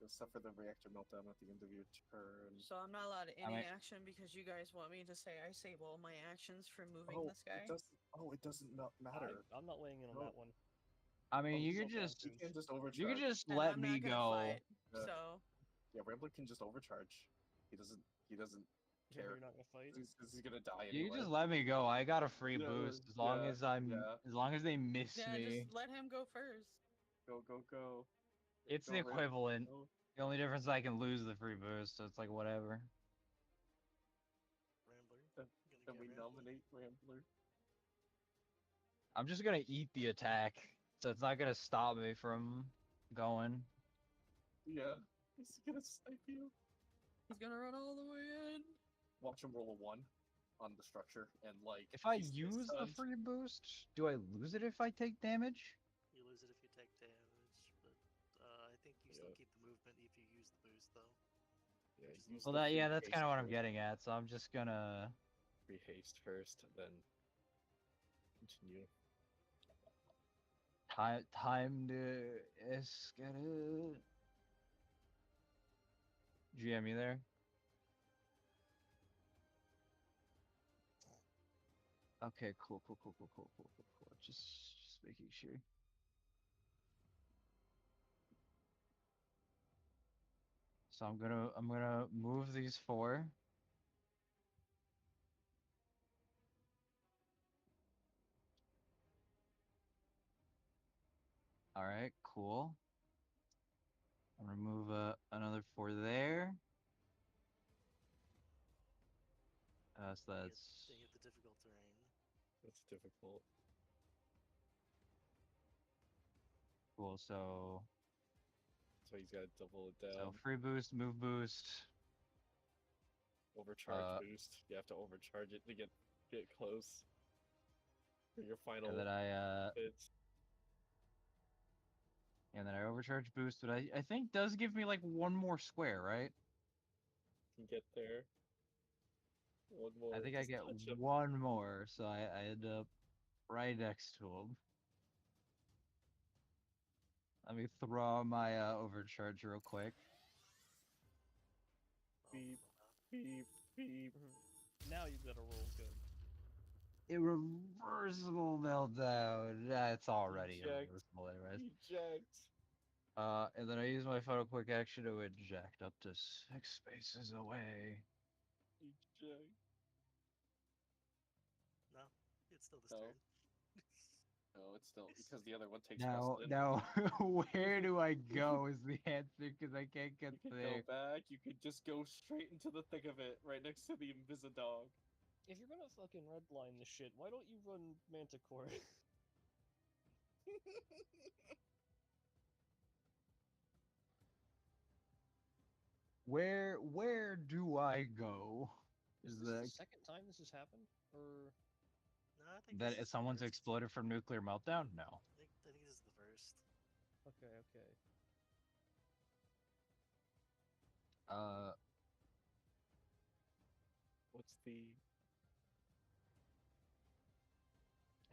You'll suffer the reactor meltdown at the end of your turn. So I'm not allowed I any mean- action because you guys want me to say I save all my actions for moving Oh, this guy. it doesn't matter. I'm not weighing in on No. that one. I mean, Oh, you so could just He can just overcharge. you could just And let I'm me not gonna go. fight, Yeah. so Yeah, Rambler can just overcharge. He doesn't Yeah, care. you're not gonna fight. He's gonna die You anyway. can just let me go. I got a free Yeah, boost as long yeah, as I'm yeah. as long as they miss yeah, me. just let him go first. Go, go, go. It's Go, the Rambler, equivalent. go. The only difference is I can lose the free boost, so it's like whatever. Rambler. Then- You Then gonna we get Rambler? nominate Rambler. I'm just gonna eat the attack, so it's not gonna stop me from going. Yeah, he's gonna snipe you. He's gonna run all the way in. Watch him roll a 1 on the structure, and like. If I he's use the stunned. free boost, do I lose it if I take damage? You lose it if you take damage, but I think you still Yeah. keep the movement if you use the boost, though. Yeah, Just use Well, the free that's haste kind of what I'm first. getting at. So I'm just gonna Free haste first, then continue. time to escalate. GM, you there? Okay, cool. Just making sure. So I'm gonna move these 4. All right, cool. I'm gonna move another 4 there. So that's They hit the difficult terrain. That's difficult. cool. So So he's got to double it down. free boost, move boost. Overcharge boost. You have to overcharge it to get close. For your final And then I hits. And then I overcharge boost, but I think does give me like one more square, right? Can get there. One more. I think I just get touch 'em. one more, so I end up right next to him. Let me throw my overcharge real quick. Beep, beep, beep. Now you've got to roll good. Irreversible meltdown. That's already Eject. irreversible, anyways. Eject. And then I use my photo quick action to eject up to 6 spaces away. Eject. No, it's still this No. turn. No, it's still because the other one takes Now, precedent. now, where do I go is the answer because I can't get You could there. go back. You could just go straight into the thick of it, right next to the Invisidog. If you're gonna fucking redline this shit, why don't you run Manticore? Where do I go? Is Is this the the second time this has happened? Or No, I think that this is the someone's first. exploded from nuclear meltdown? No. I think this is the first. okay, okay. What's the?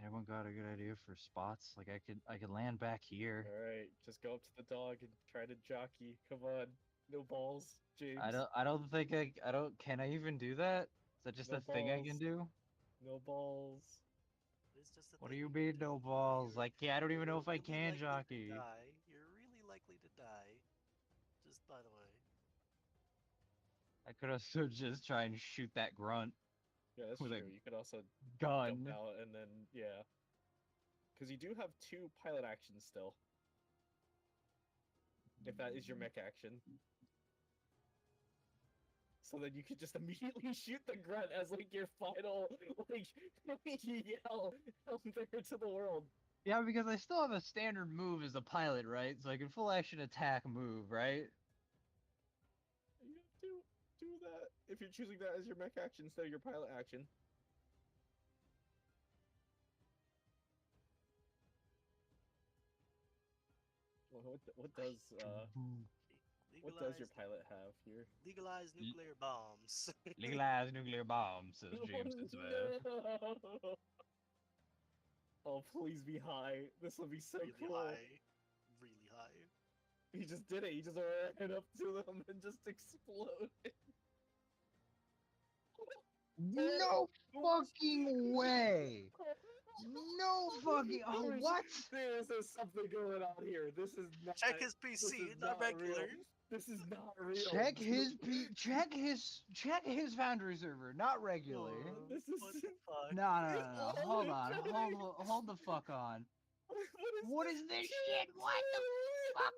Anyone got a good idea for spots? Like I could land back here. All right, just go up to the dog and try to jockey. Come on, no balls, James. I don't think I don't can I even do that? Is that just No a thing I can balls. do? No balls. It's just a What do thing you can mean do. no balls? You're- Like yeah, I don't even know you're if I really can likely to jockey. die. You're really likely to die. Just by the way. I could also just try and shoot that grunt Yeah, that's with true. a You could also gun. jump out and then yeah, because you do have 2 pilot actions still. If that is your mech action. So then you could just immediately shoot the grunt as like your final like yell out there to the world. Yeah, because I still have a standard move as a pilot, right? So I can full action attack move, right? You have to do that if you're choosing that as your mech action instead of your pilot action. What does what does your Legalize- pilot have here? Legalize nuclear bombs. Legalize nuclear bombs, says James Smith. No. Oh, please be high. This will be so really cool. high. Really high. He just did it. He just ran up to them and just exploded. No fucking way! No fucking. Oh, There's- what? There's something going on here. This is not. Check his this PC, is not regular. real. This is not real. Check his Foundry server, not regular. This is. What the fuck? No. Oh, Hold on. Jack. Hold the fuck on. What is this Jack? shit? What the fuck?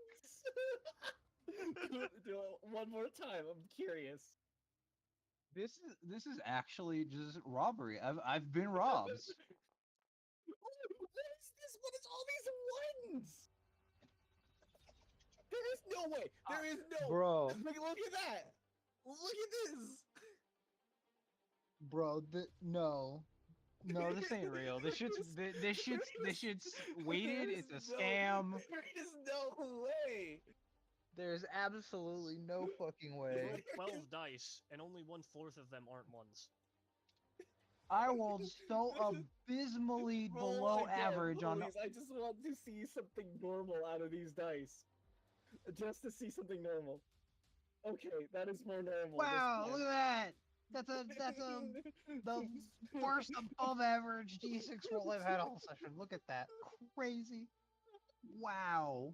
Do it one more time. I'm curious. This is actually just robbery. I've been robbed. What is this? What is all these ones? There is no way. There is no. Bro. Look at that. Look at this. Bro, no, this ain't real. This shit's weighted. There It's a is no- scam. There is no way. There's absolutely no fucking You way. rolled 12 dice, and only 1/4 of them aren't ones. I rolled so abysmally Roll below again, average on. please. I just want to see something normal out of these dice. Just to see something normal. Okay, that is more normal. Wow, look at that. That's the first above average D6 roll I've had all session. Look at that. Crazy. Wow.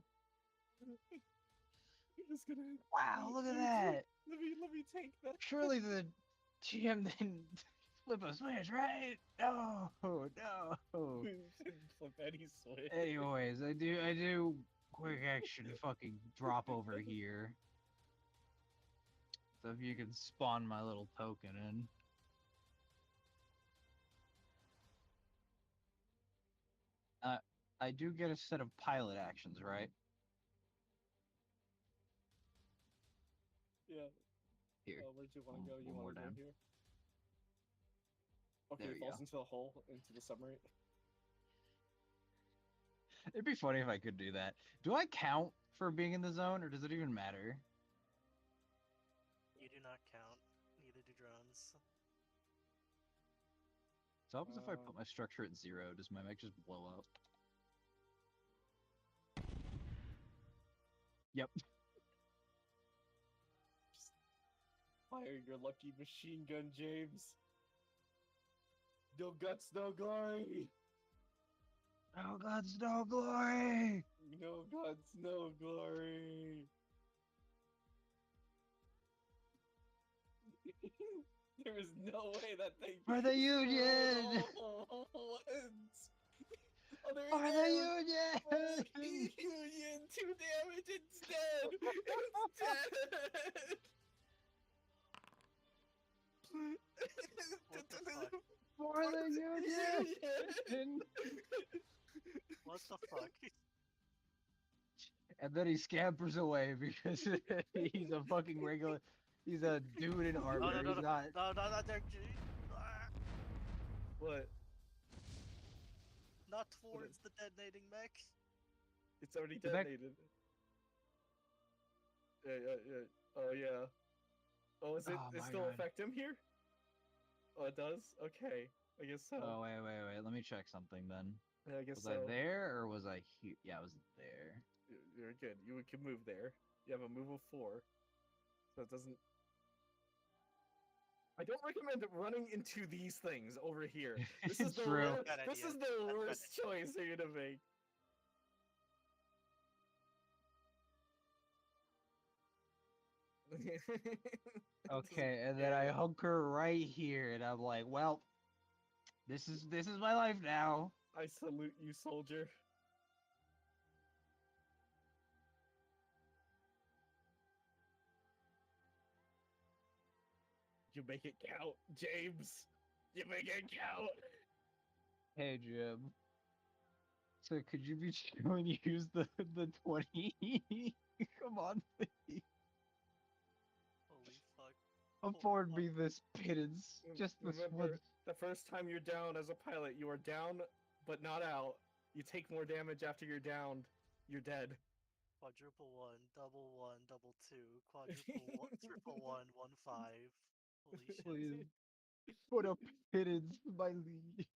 I'm just gonna. Wow, look at that. Let me take that. Surely the GM didn't flip a switch, right? No. Flip any switch. Anyways, I do quick action fucking drop over here. So if you can spawn my little token in. I do get a set of pilot actions, right? Yeah. Here. Where'd you want to go? You One more want to go down. here? Okay, There it we falls go. into the hole, into the submarine. It'd be funny if I could do that. Do I count for being in the zone, or does it even matter? You do not count. Neither do drones. So what happens if I put my structure at 0? Does my mech just blow up? Yep. Fire your lucky machine gun, James. No guts, no glory. Oh God, no glory! No guts, no glory. There is no way that thing. For the Union! Oh, there For it the is! For Union! the Union! 2 damage, it's dead! It's dead! What the fuck? For the Union! What the fuck? And then he scampers away because he's a fucking regular. He's a dude in armor. No, no, no, He's no, not. no, no, not there, G. Ah, What? not towards the detonating mech. It's already The mech- detonated. Yeah. Oh, yeah. Oh, is it Oh my still God. affect him here? Oh, it does? Okay. I guess so. Oh wait. Let me check something then. Yeah, I guess Was so. I there or was I here? Yeah, I was there. You're good. You can move there. You have a move of 4. So it doesn't... I don't recommend running into these things over here. This is the True. worst, Bad this idea. is the That's bad worst choice you're gonna make. Okay, and then I hunker right here, and I'm like, well, this is my life now. I salute you, soldier. You make it count, James. You make it count. Hey Jim. So could you be sure and use the 20? Come on, please. Holy fuck. Afford me this pittance. Just this one. Remember, the first time you're down as a pilot, you are down but not out. You take more damage after you're downed. You're dead. Quadruple 1, double 1, double 2, quadruple 1, triple 1, 1 5. Holy shit. Please. Put a pittance, my liege.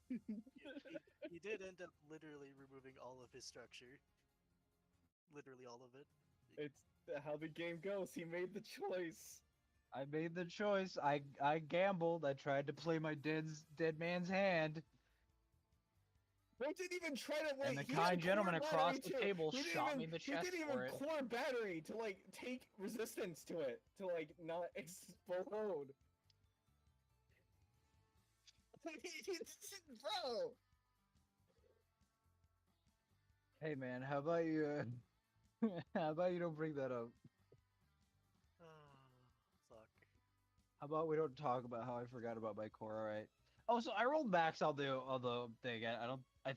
He did end up literally removing all of his structure. Literally all of it. It's how the game goes. He made the choice. I made the choice. I gambled. I tried to play my dead man's hand. They didn't even try to wait. And the he had kind gentleman core across battery, the too. table He didn't shot even- me in the He chest didn't for even it. core battery to like take resistance to it to like not explode. Bro. Hey man, how about you? How about you don't bring that up? Fuck. How about we don't talk about how I forgot about my core? All right. Oh, so I rolled max on the thing. I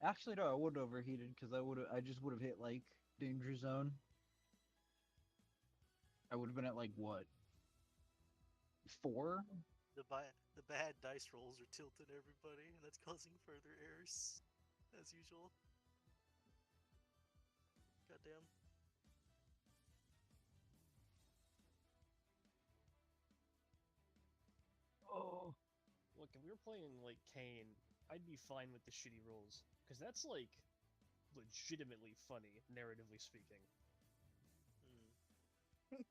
actually no, I wouldn't have overheated because I just would have hit like danger zone. I would have been at like what? 4? The bad dice rolls are tilting everybody, and that's causing further errors, as usual. Goddamn. Oh. Look, if we were playing like Kane, I'd be fine with the shitty rolls, because that's like legitimately funny, narratively speaking. Hmm.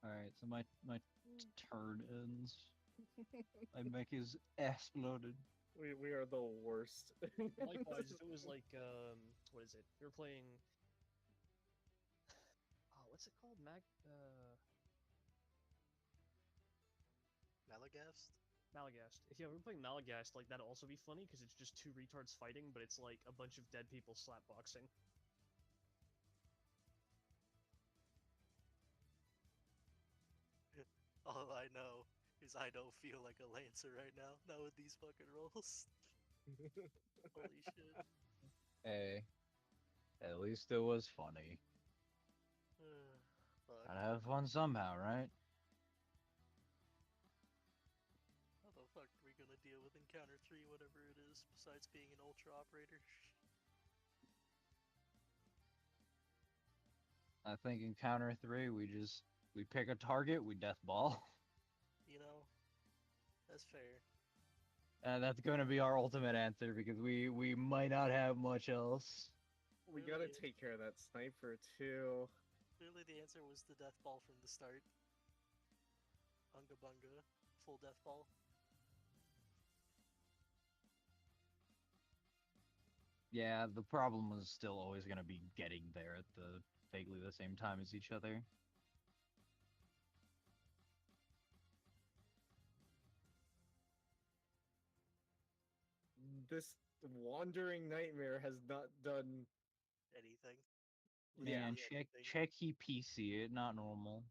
All right, so my turn ends. My mech is exploded. We are the worst. Likewise, if it was like what is it? We were playing. Oh, what's it called? Malagast? Malagast. If yeah, we were playing Malagast, like that'd also be funny because it's just 2 retards fighting, but it's like a bunch of dead people slapboxing. All I know is I don't feel like a Lancer right now, not with these fucking rolls. Holy shit. Hey, at least it was funny. Fuck. Gotta have fun somehow, right? How the fuck are we gonna deal with encounter besides being an ultra operator? I think in counter 3 we pick a target, we death ball. You know, that's fair. And that's gonna be our ultimate answer because we might not have much else. We gotta Really? take care of that sniper too. Clearly, the answer was the death ball from the start. Unga bunga, full death ball. Yeah, the problem was still always gonna be getting there at the vaguely the same time as each other. This wandering nightmare has not done. Anything. Man, Literally anything. check he PC it, not normal.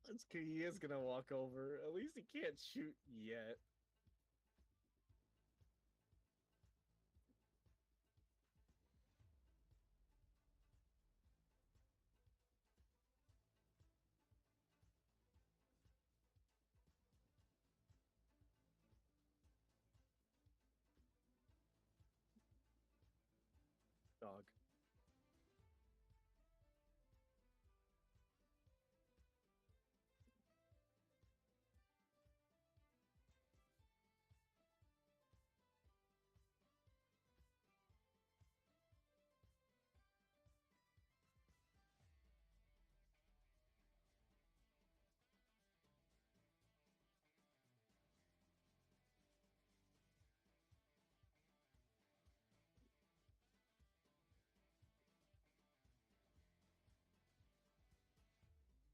That's good. He is gonna walk over. At least he can't shoot yet. Dog.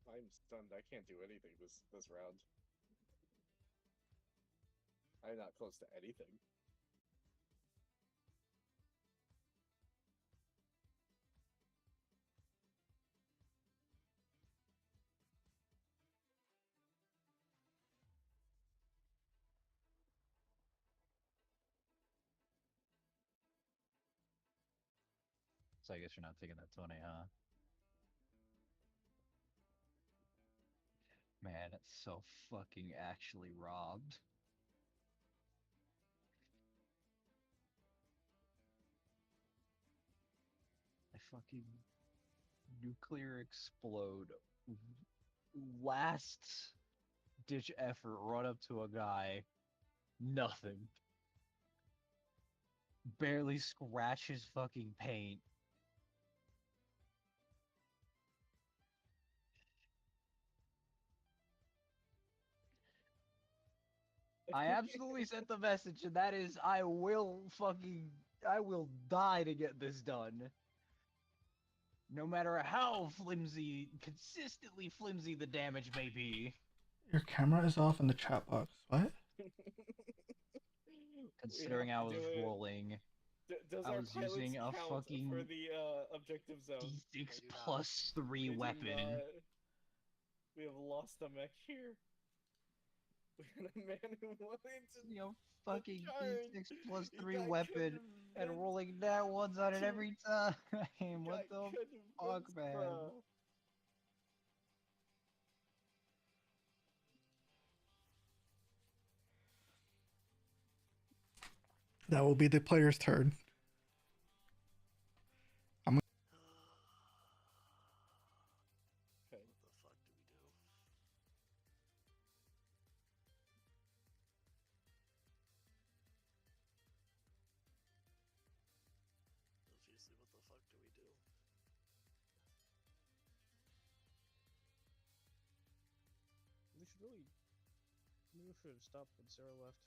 I'm stunned. I can't do anything this round. I'm not close to anything. So I guess you're not taking that 20, huh? Man, it's so fucking actually robbed. I fucking nuclear explode. Last ditch effort, run up to a guy. Nothing. Barely scratch his fucking paint. I absolutely sent the message, and that is, I will die to get this done. No matter how flimsy, consistently flimsy the damage may be. Your camera is off in the chat box. What? Considering I was rolling, Does I our was pilots using a count fucking for the objective zone? D6 I do not. plus 3 They do weapon. not. We have lost a mech here. We had a man who wanted to. You know, fucking charge. D6 plus He 3 got weapon and rolling nat ones on it every time. What the fuck, convinced, man? bruh. That will be the player's turn. What the fuck do we do? Seriously, what the fuck do we do? We should really. Maybe we should have stopped when Sarah left.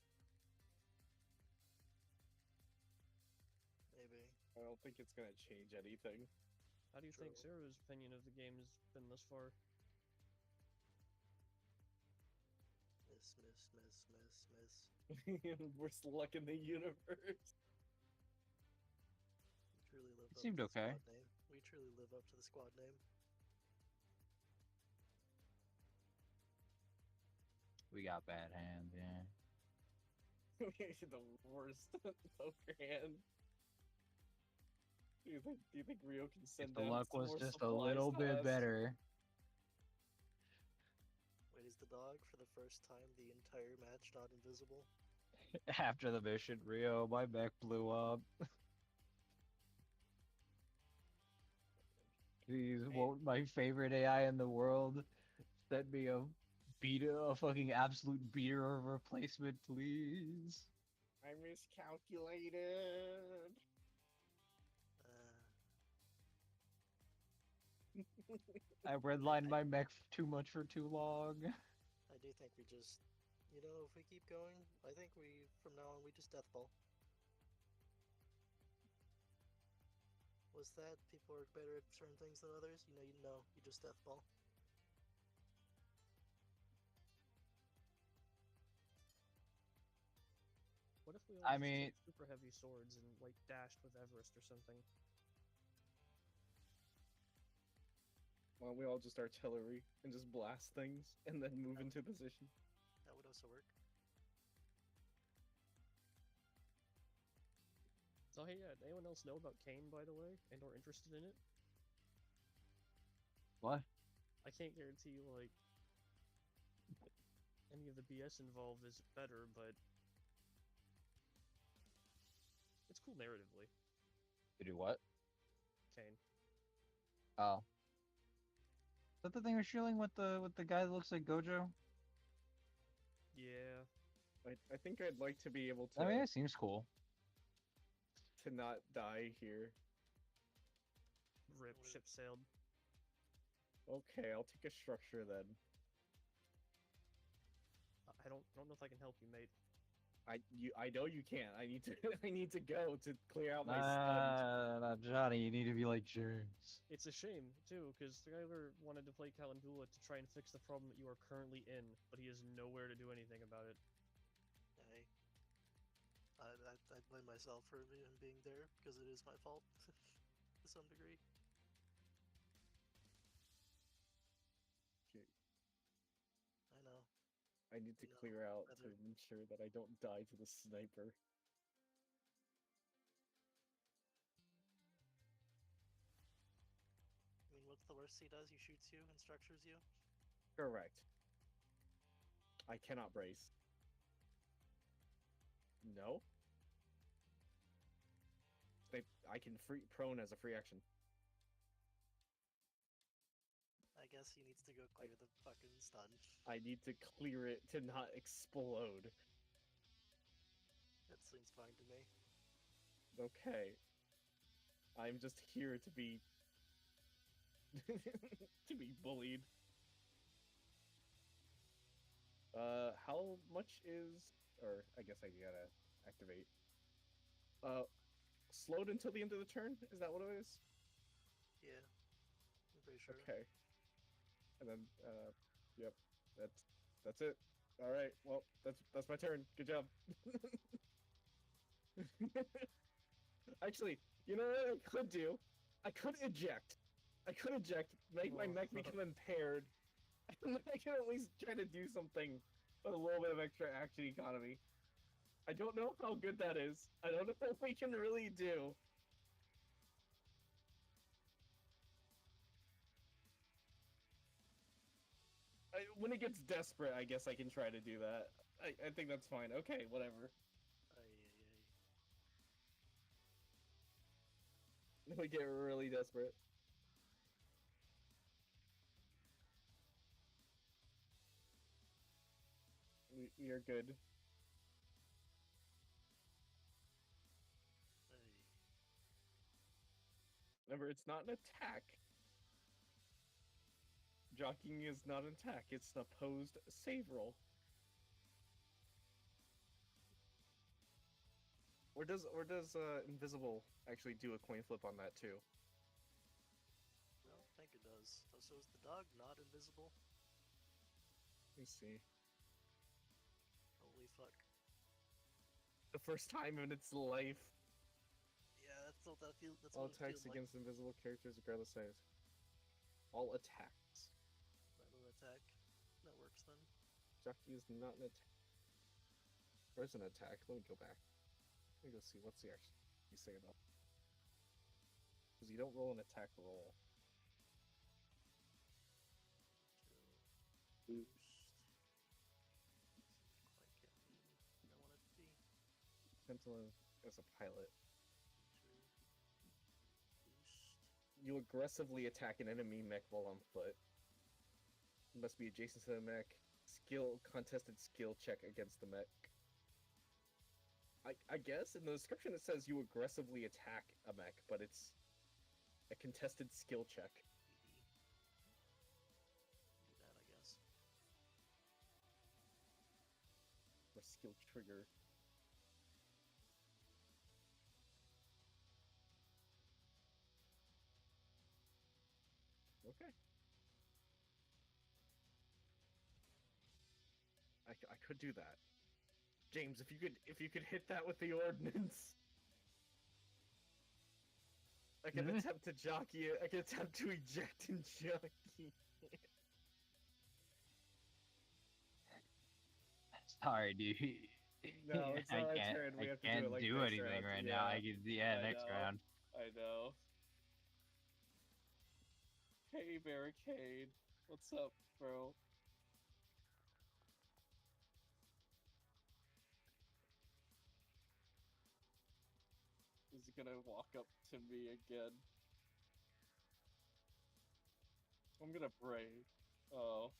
Maybe. I don't think it's gonna change anything. How do you think Sarah's opinion of the game has been thus far? Worst luck in the universe. We truly live It up seemed to the okay. squad name. We truly live up to the squad name. We got bad hands, yeah. The worst poker hand. Do you think Rio can send If the down luck some was more just a supplies little to bit us? better. Wait, is the dog for the first time the entire match not invisible? After the mission, Rio, my mech blew up. Please, won't my favorite AI in the world send me a fucking absolute beater of replacement, please? I miscalculated. I redlined my mech too much for too long. I do think we just, if we keep going, I think from now on, we just deathball. What's that? People are better at certain things than others? You just deathball. What if we all I just mean- took super heavy swords and like dashed with Everest or something? Why don't we all just artillery and just blast things and then move into position? That would also work. So hey, yeah, anyone else know about Kane, by the way, and or interested in it? What? I can't guarantee like any of the BS involved is better, but it's cool narratively. To do what? Kane. Oh. Is that the thing we're shooting with the guy that looks like Gojo? Yeah. I think I'd like to be able to I mean, it seems cool. not die here. Rip, ship sailed. Okay, I'll take a structure then. I don't know if I can help you, mate. I know you can't. I need to I need to go to clear out my stuns. Nah, Johnny, you need to be like Jerks. It's a shame, too, because Skylar wanted to play Calendula to try and fix the problem that you are currently in, but he has nowhere to do anything about it. Hey. I blame myself for him being there, because it is my fault, to some degree. Okay. I know. I need to No, clear out to rather- ensure that I don't die to the sniper. I mean, what's the worst he does? He shoots you and structures you? Correct. I cannot brace. No? I can prone as a free action. I guess he needs to go clear the fucking stun. I need to clear it to not explode. That seems fine to me. Okay. I'm just here to be to be bullied. How much is, or I guess I gotta activate. Slowed until the end of the turn? Is that what it is? Yeah. I'm pretty sure. Okay. And then, yep, that's it. All right. Well, that's my turn. Good job. Actually, you know what I could do? I could eject. Make my mech become impaired. And I can at least try to do something with a little bit of extra action economy. I don't know how good that is. I don't know if we can really do. When it gets desperate, I guess I can try to do that. I think that's fine. Okay, whatever. We get really desperate. We are good. Remember, it's not an attack. Jockeying is not an attack. It's an opposed save roll. Or does invisible actually do a coin flip on that too? I don't think it does. So is the dog not invisible? Let me see. fuck? The first time in its life. Yeah, that's all that feel. That's All what it attacks feels against invisible characters, regardless size. All attacks. like. Random attack. That works then. Jockey is not an attack. Where's an attack? Let me go back. Let me go see what's the actual you say about. Because you don't roll an attack roll. Boost. Quite get me where I want it to be. Pentala as a pilot. True. Boost. You aggressively attack an enemy mech while on foot. You must be adjacent to the mech. Contested skill check against the mech. I guess in the description it says you aggressively attack a mech, but it's a contested skill check. Do that, I guess. Or skill trigger. Okay. I could do that. James, if you could hit that with the ordnance. I can attempt to jockey it. I can attempt to eject and jockey. Sorry, dude. No, it's not our turn. We have to do it like do next anything round. right now. Yeah, I can, I next know. round. I know. Hey, Barricade. What's up, bro? Is he gonna walk up to me again? I'm gonna brave. Oh.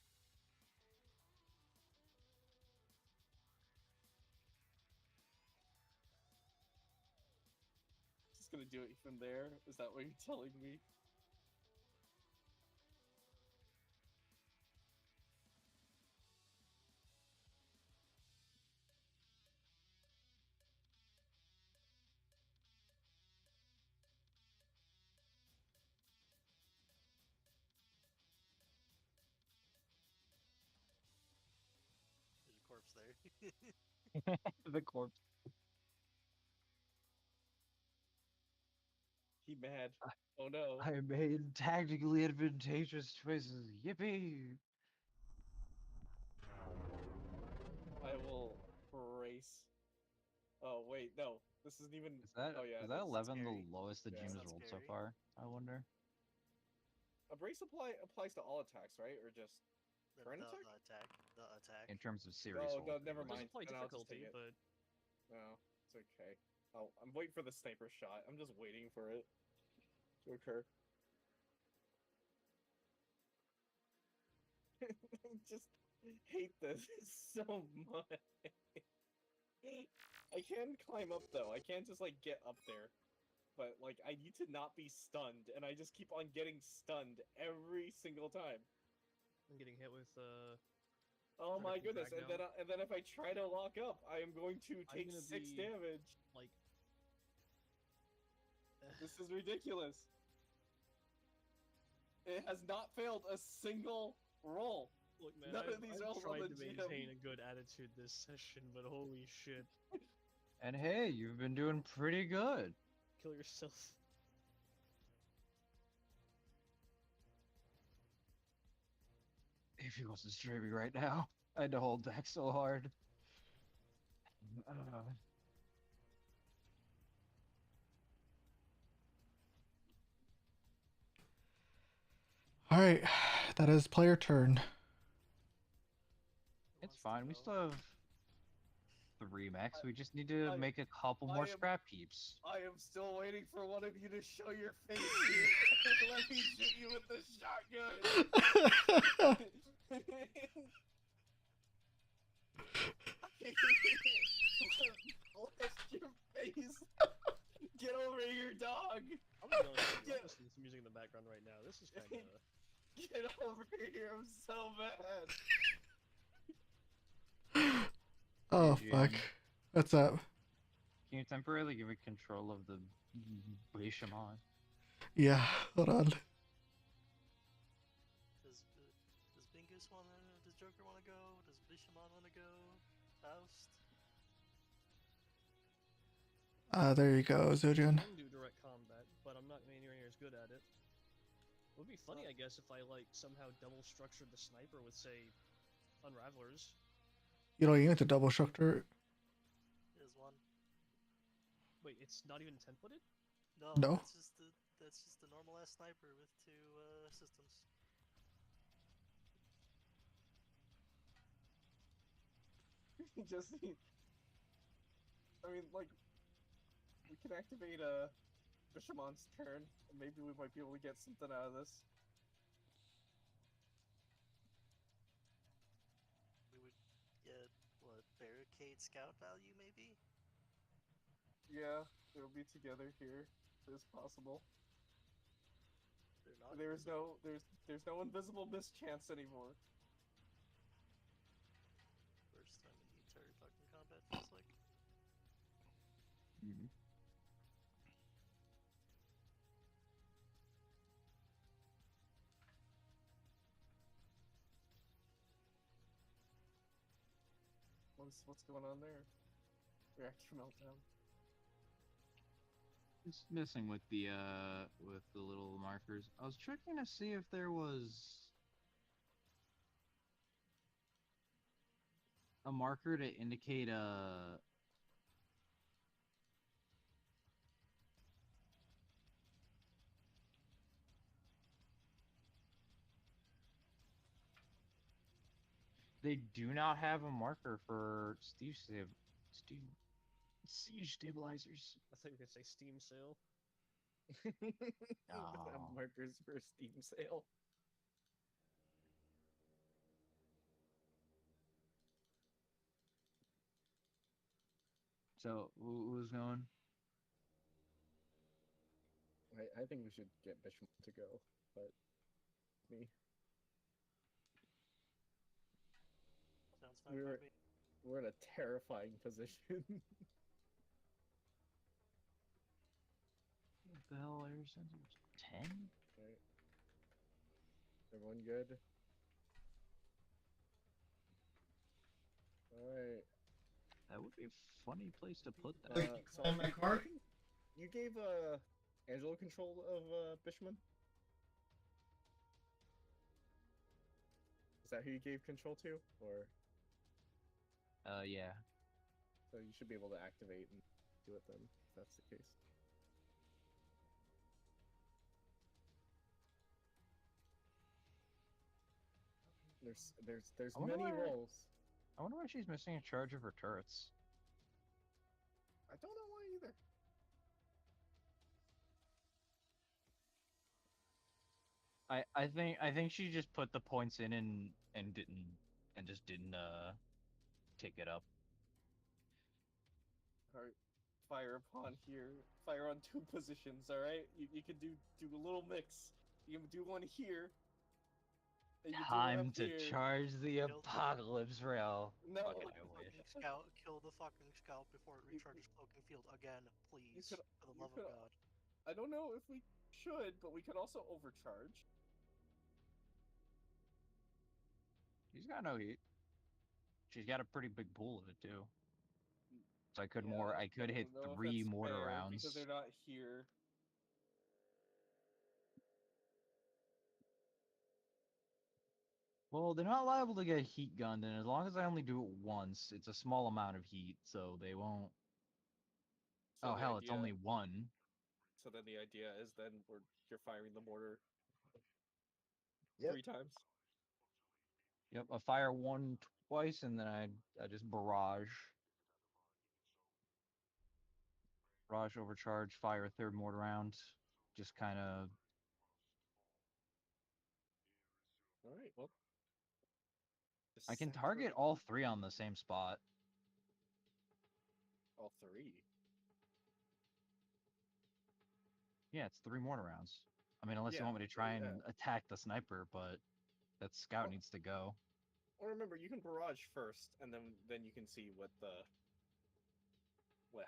Just gonna do it from there? Is that what you're telling me? There's a corpse there. The corpse. He mad. Oh no. I made tactically advantageous choices. Yippee! I will brace. Oh wait, no. This isn't even. Is that Oh yeah. is that this is 11 scary. the lowest that Yeah. Jim has Sounds rolled so scary. far? I wonder. A brace applies to all attacks, right? Or just current attack? The attack. The attack. In terms of series Oh hold. no, never It does mind. apply Then I'll just take difficulty, it. but No, it's okay. Oh, I'm waiting for the sniper shot. I'm just waiting for it to occur. I just hate this so much. I can climb up though. I can't just like get up there. But like I need to not be stunned, and I just keep on getting stunned every single time. I'm getting hit with Oh my Critical goodness! drag And then if I try to lock up, I am going to I'm take gonna 6 be- damage. like This is ridiculous. It has not failed a single roll. look, man. None I've, of these I've rolls on tried the to maintain a good attitude this session, but holy shit! And hey, you've been doing pretty good. Kill yourself. If he wasn't streaming right now, I had to hold back so hard. All right, that is player turn. Who It's wants to fine. We go? still have 3 mechs. We just need to I- make a couple I more am- scrap heaps. I am still waiting for one of you to show your face here. Let me shoot you with the shotgun. Blast your face. Get over here, dog. I'm gonna be honest with you, Yeah. I'm listening to some music in the background right now. This is kind of. Get over here. I'm so mad. Oh Hey, fuck. Jim. What's up? Can you temporarily give me control of the Bishamon? Yeah, hold on. Does Bingus wanna? Does Joker wanna go? Does Bishamon wanna go? Faust? There you go, Zodian. I can do direct combat, but I'm not anywhere near as good at it. It would be funny, I guess, if I like somehow double structured the sniper with, say, Unravelers. You don't even have to double structure it. Here's one. Wait, it's not even templated? No, No? that's just the normal ass sniper with two systems. Just need. I mean, like, we can activate Bishamon's turn, and maybe we might be able to get something out of this. We would get what, barricade scout value maybe? Yeah, they'll be together here. It's possible. They're not. There's no invisible mischance anymore. First time in the entire fucking combat feels like. What's going on there? Reactor meltdown. Just messing with the little markers. I was checking to see if there was a marker to indicate a They do not have a marker for siege stabilizers. I thought you were gonna say Steam sale. Oh. Markers for Steam sale. So who's going? I think we should get Bishop to go, but me. Sounds fine by me. We're in a terrifying position. What the hell? Air sensors 10? Right. Everyone good? Alright. That would be a funny place to put that. So you gave Angelo control of Bishman? Is that who you gave control to? Or Yeah. so you should be able to activate and do it then, if that's the case. There's I wonder many why- roles. I wonder why she's missing a charge of her turrets. I don't know why either. I think she just put the points in and just didn't take it up. Alright, fire upon here. Fire on two positions, alright? You can do a little mix. You can do one here. and you can do one Time up to here. charge the Kill the- apocalypse rail. No. Fucking I Kill the wish. fucking scout. Kill the fucking scout before it recharges cloaking field again, please. could- For the you love could- of God. I don't know if we should, but we could also overcharge. She's got no heat. She's got a pretty big pool of it too. So I could Yeah, I could I hit don't know if 3 that's mortar fair, rounds. because they're not here. Well, they're not liable to get heat gunned, and as long as I only do it once, it's a small amount of heat, so they won't. So Oh the hell, it's idea- only one. So then the idea is then you're firing the mortar Yep. 3 times. Yep, I fire one twice, and then I just barrage. Barrage overcharge, fire a third mortar round. Just kind of. All right. Well, I can Center- target all 3 on the same spot. all 3. Yeah, it's 3 mortar rounds. I mean, unless you Yeah, want me to try yeah. and attack the sniper, but that scout Well- needs to go. Well, remember, you can barrage first, and then you can see what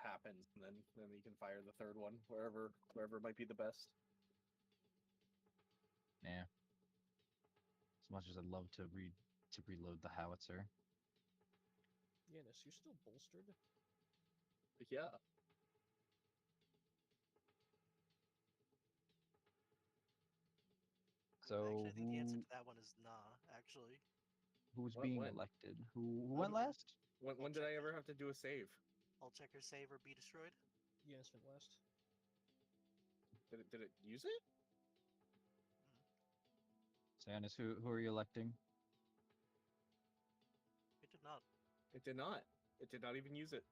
happens, and then you can fire the third one wherever might be the best. Yeah. As much as I'd love to reload the howitzer. Yanis, you still bolstered? Yeah. So Actually, I think the answer who to that one is nah. Actually, who's What, being when? elected? Who went last? When did I ever have to do a save? I'll check your save or be destroyed. Yes, went last. Did it use it? Sanis, who are you electing? It did not. It did not. It did not even use it.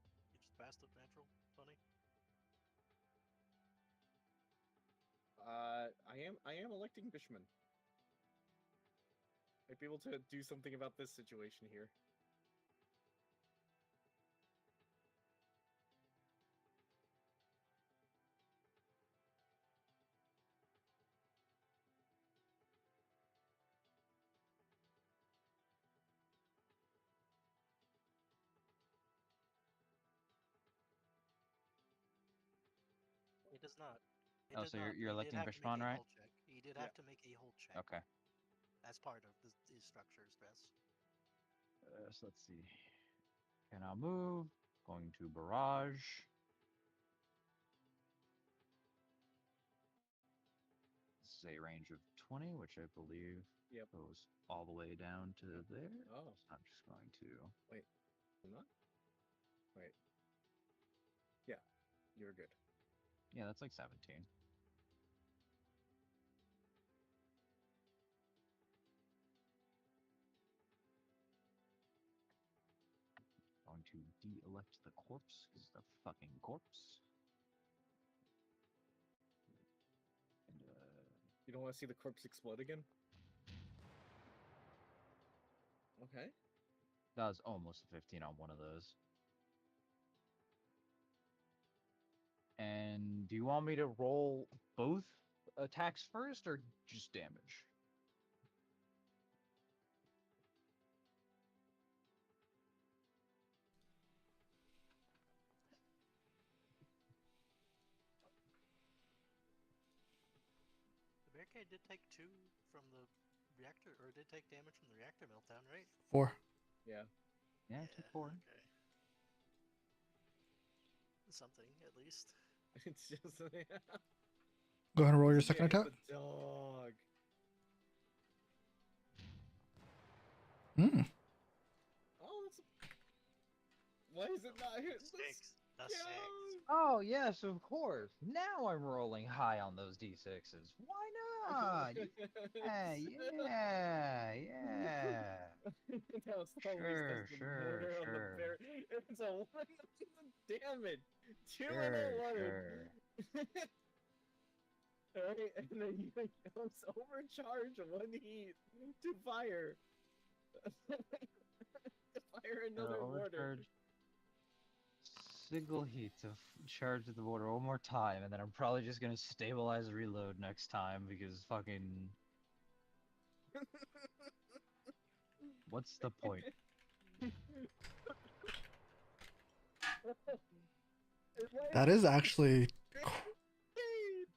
You just passed it natural. Funny. I am electing Bishman. Might be able to do something about this situation here. It does not. It Oh, did so not. you're He did electing have to make Bishman, a right? hull check. He did Yeah. have to make a hull check. Okay. As part of the structures, yes. So let's see. Can I move? Going to barrage. This is a range of 20, which I believe Yep. goes all the way down to there. Oh. So I'm just going to. Wait. I'm not? Wait. Yeah. You're good. Yeah, that's like 17. Going to de-elect the corpse because the fucking corpse. And You don't want to see the corpse explode again? Okay. that was almost a 15 on one of those. And do you want me to roll both attacks first or just damage? The barricade did take 2 from the reactor, or did take damage from the reactor meltdown, right? 4. Yeah. Yeah, took 4. Okay. Something, at least. It's just. Go ahead and roll your second attack. The dog. Hmm. Oh, that's. Why is it not hitting the 6. The 6. scout? Oh, yes, of course. Now I'm rolling high on those d6s. Why not? Yeah, yeah. That was always Sure, testing the sure, mortar on the sure. bear. It's a 1 damage. 2 and Sure, a 1. sure. Alright, and then you goes overcharge 1 heat to fire. To fire another mortar. Overcharge single heat to charge the mortar one more time, and then I'm probably just gonna stabilize reload next time because fucking. What's the point? That is actually. Barricade!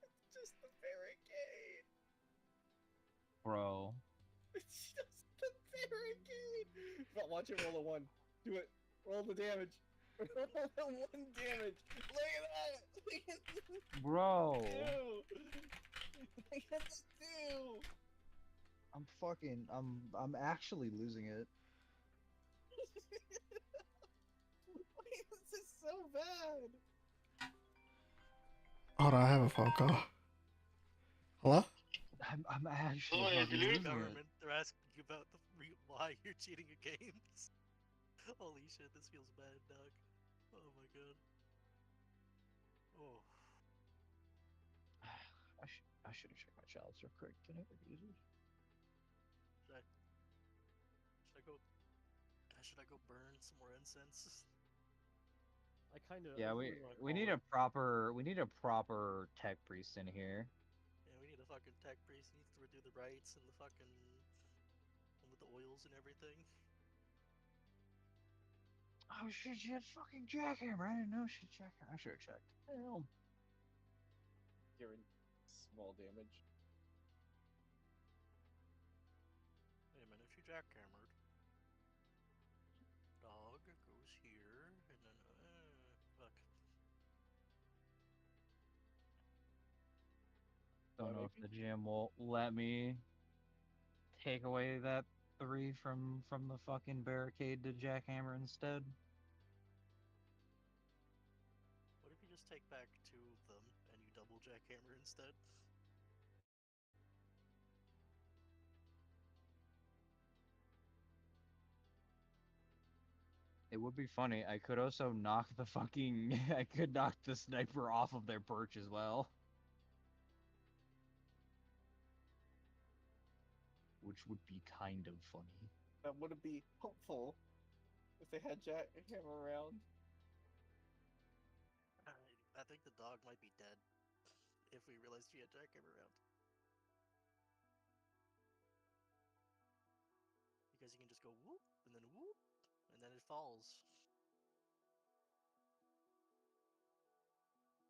It's just the barricade! Bro. It's just the barricade! But watch it roll a 1. Do it. Roll the damage. Roll the 1 damage. Look at that! Look at the Bro. 2! Look at the 2! I'm actually losing it. Why is this so bad? Hold on, I have a phone call. Hello? I'm actually Oh, fucking losing it. government, they're asking you about why you're cheating at games. Holy shit, this feels bad, dog. Oh my god. Oh. I should have checked my chalice real quick. Can I use it? Should I go burn some more incense? I kind of. Yeah, we need a proper tech priest in here. Yeah, we need a fucking tech priest. He needs to do the rites and the fucking and with the oils and everything. Oh shit, she had fucking jackhammer. I didn't know she had jackhammer. I should have checked. Hell. Hearing small damage. Wait a minute, she jackhammered. Dog goes here, and then fuck. know if the GM will let me take away that 3 from the fucking barricade to jackhammer instead. What if you just take back 2 of them and you double jackhammer instead? It would be funny. I could also knock the fucking. I could knock the sniper off of their perch as well. Which would be kind of funny. That would be helpful if they had jackhammer around. I think the dog might be dead if we realized he had jackhammer around. Because you can just go whoop, and then whoop, and then it falls.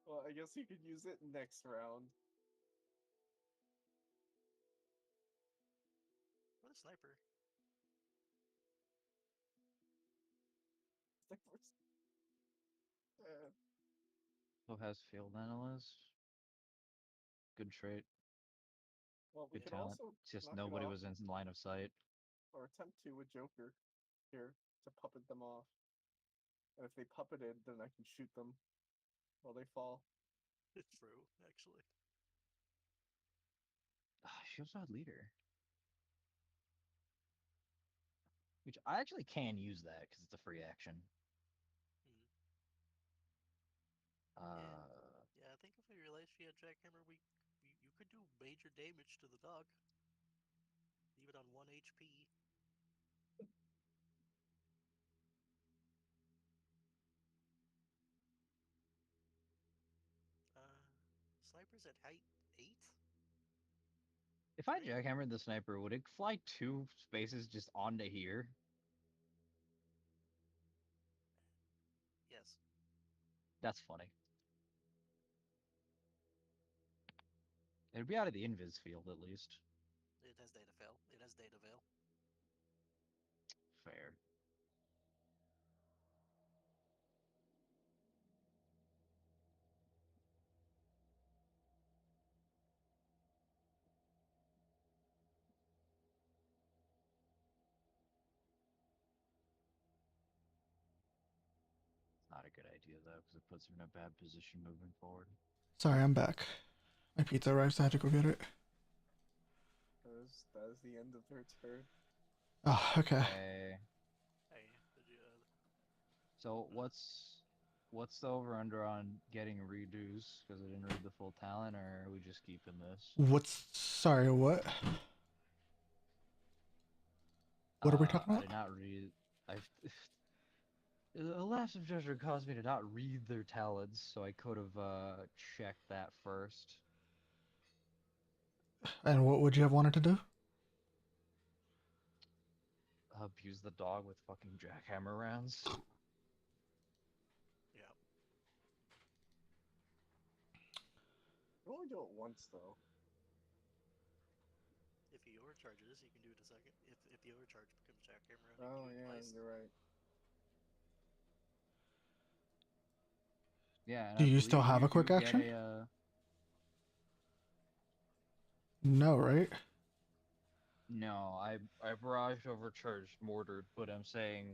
Well, I guess you could use it next round. What a sniper. Snipers. Who has field analyst? Good trait. Well, we Good could talent. also It's just knock it nobody off, was in line of sight. or attempt to with Joker here to puppet them off. And if they puppeted, then I can shoot them while they fall. It's true, actually. She also had leader. Which I actually can use that because it's a free action. Yeah, I think if we realized she had jackhammer, you could do major damage to the dog. Leave it on 1 HP. Snipers at height 8? If I Three? jackhammered the sniper, would it fly 2 spaces just onto here? Yes. That's funny. It'd be out of the invis field at least. It has data fail. It has data veil. Fair. Not a good idea though, because it puts her in a bad position moving forward. Sorry, I'm back. My pizza arrived, so I had to go get it. That is the end of their turn. Oh, okay. Hey. Hey, did you, So what's the over under on getting redos? Because I didn't read the full talent, or are we just keeping this? Sorry, what? What are we talking I about? did not read. A lapse of judgment caused me to not read their talents, so I could have checked that first. And what would you have wanted to do? Abuse the dog with fucking jackhammer rounds. yeah. You only do it once, though. If he overcharges, you can do it a second. If the overcharge becomes jackhammer, you Oh, can do it yeah, twice. you're right. Yeah. And Do I you still believe have you a quick do get action? No, right? No, I barraged, overcharged, mortared, but I'm saying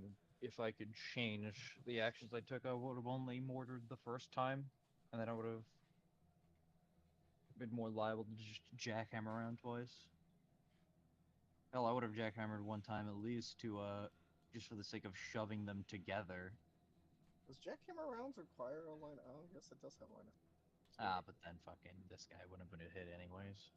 if I could change the actions I took, I would have only mortared the first time, and then I would have been more liable to just jackhammer around twice. Hell, I would have jackhammered one time at least to just for the sake of shoving them together. Does jackhammer rounds require a line? Oh, I guess it does have line. But then fucking this guy wouldn't have been a hit anyways.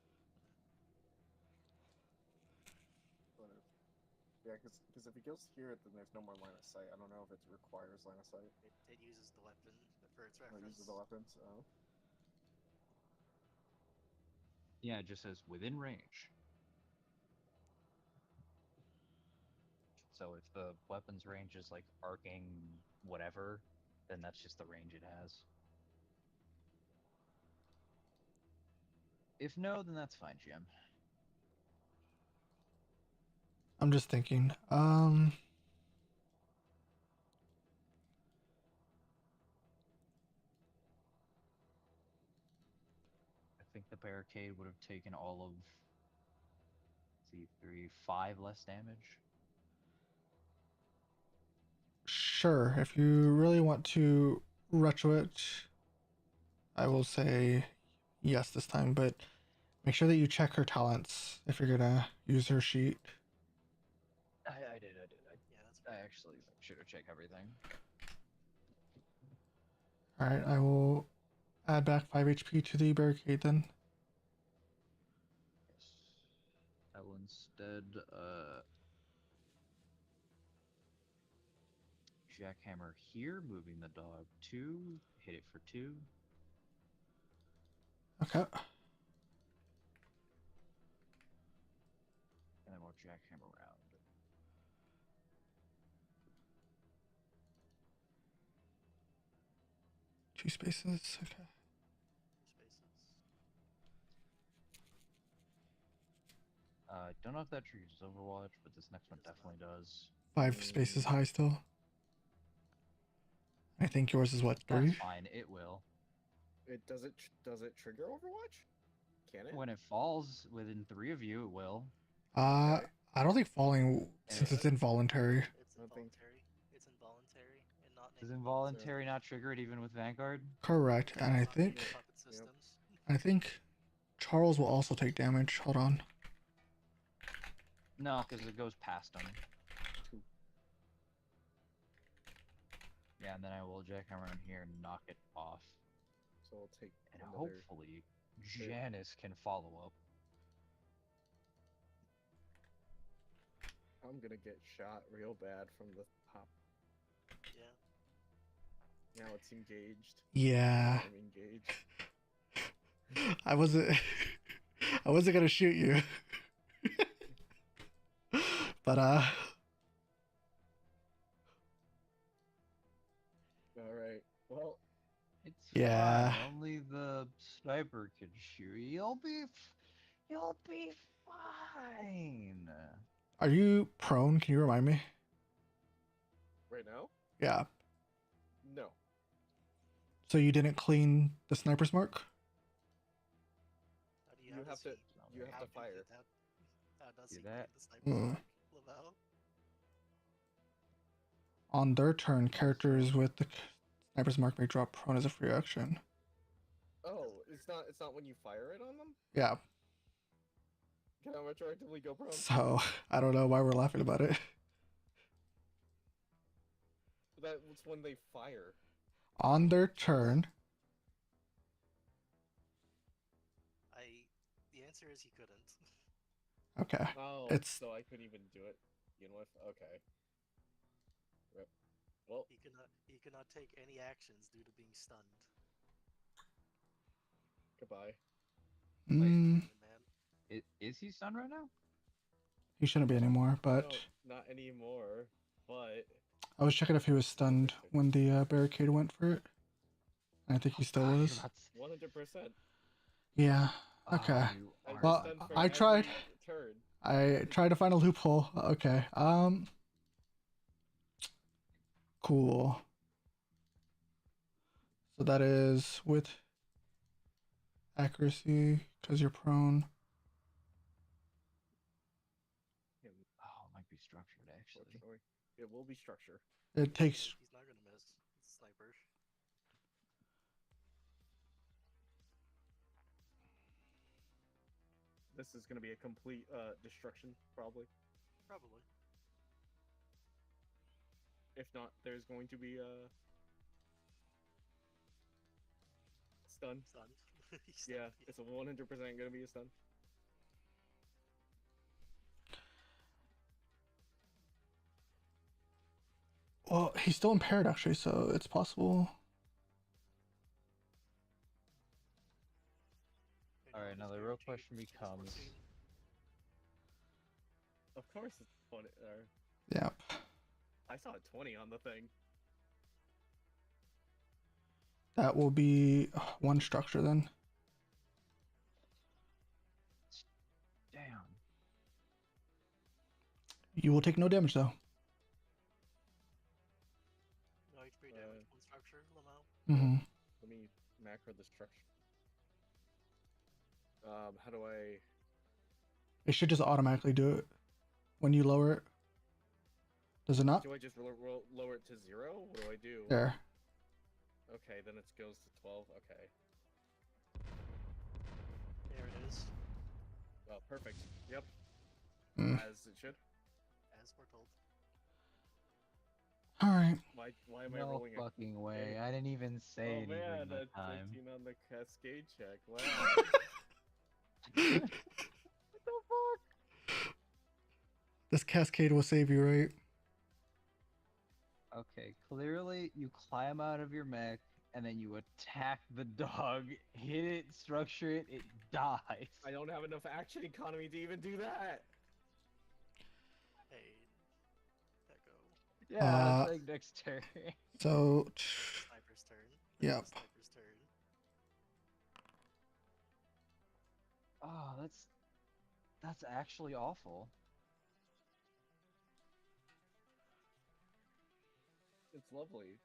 Yeah, because if he goes here, then there's no more line of sight. I don't know if it requires line of sight. It uses the weapon for its Oh, it reference. uses the weapons. Oh. Yeah, it just says within range. So if the weapon's range is like arcing whatever, then that's just the range it has. If no, then that's fine, Jim. I'm just thinking. I think the barricade would have taken all of, let's see, 5 less damage. Sure, if you really want to retro it, I will say yes this time, but make sure that you check her talents if you're gonna use her sheet. I did. Yeah, that's I actually should have checked everything. Alright, I will add back 5 HP to the barricade then. Yes. I will instead jackhammer here, moving the dog 2, hit it for 2. Okay. And then we'll jackhammer around. 2 spaces. Okay. spaces. Don't know if that triggers Overwatch, but this next one definitely does. 5 spaces high still. I think yours is what, 3? That's fine, it will. Does it trigger Overwatch? Can it? When it falls within 3 of you, it will. Okay. I don't think falling, since it's involuntary. It's I think- involuntary. It's involuntary and not Does named involuntary not trigger it even with Vanguard? Correct, and I not named think Puppet systems. Charles will also take damage. Hold on. No, because it goes past him. Yeah, and then I will jackhammer in here and knock it off. So I'll take And another. hopefully, Janice can follow up. I'm gonna get shot real bad from the top. Yeah. Now it's engaged. Yeah. I'm engaged. I wasn't gonna shoot you. But Alright. Well, It's Yeah. fine. Only the sniper can shoot. You'll be fine. are you prone? Can you remind me? right now? Yeah. No. So you didn't clean the sniper's mark? How do You have have this to- feat? you have How to do fire. How does Do he that? clean the sniper's Mm. mark, Lavelle? On their turn, characters with the sniper's mark may drop prone as a free action. Oh, it's not when you fire it on them? Yeah. Can I retroactively go prone? So I don't know why we're laughing about it. That's when they fire. On their turn, The answer is he couldn't. okay. Oh, It's- so I couldn't even do it. You know what? Okay. Rip. Well, He could not take any actions due to being stunned. goodbye. Mm, Man. Is he stunned right now? he shouldn't be anymore, but No, not anymore. But I was checking if he was stunned when the barricade went for it. I think he still was. 100%. Yeah. Oh, Okay. you I'm are Well, stunned for I every tried. Turn. I tried to find a loophole. Okay. Cool. So that is with accuracy because you're prone. Oh, it might be structured actually. Unfortunately, it will be structure. It takes. He's not gonna miss. It's sniper. This is gonna be a complete destruction, probably. Probably. If not, there's going to be a stun. Stunned. He's Yeah, stunned. it's a 100% gonna be a stun. Well, he's still impaired actually, so it's possible. And Alright, all now this the real guaranteed question is becomes 14. Of course, it's 20. Yep. I saw a 20 on the thing. That will be one structure then. Damn. You will take no damage though. No HP damage, one structure, Lamau. Mm-hmm. Let me macro the structure. How do I? It should just automatically do it when you lower it. Does it not? Do I just lower it to 0? What do I do? There. Okay, then it goes to 12. Okay. There it is, Well, perfect. Yep. Mm. As it should. as foretold. All right. Why am I No rolling a fucking way. Okay. I didn't even say Oh anything man, that a time. 13 on the cascade check. Wow. What the fuck? This cascade will save you, right? Okay, clearly you climb out of your mech and then you attack the dog, hit it, structure it, it dies. I don't have enough action economy to even do that. Hey, Echo. Yeah, take next turn. So, Sniper's turn. Yep. Sniper's turn. Oh, that's actually awful. It's lovely.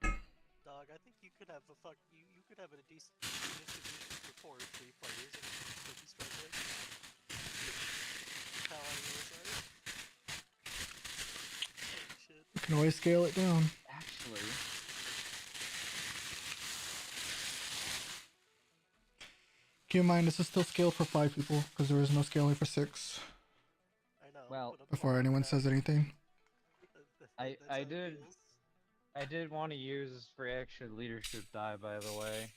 Dog, I think you could have a you could have a decent distribution for 4 or 3 players and still be struggling. How on your side? Holy shit. you can always scale it down. Actually, Keep in mind, this is still scaled for 5 people because there is no scaling for 6. I know. Well, but I'm Before calling anyone it says out. anything. I That's how it did- feels. I did want to use for extra leadership die, by the way.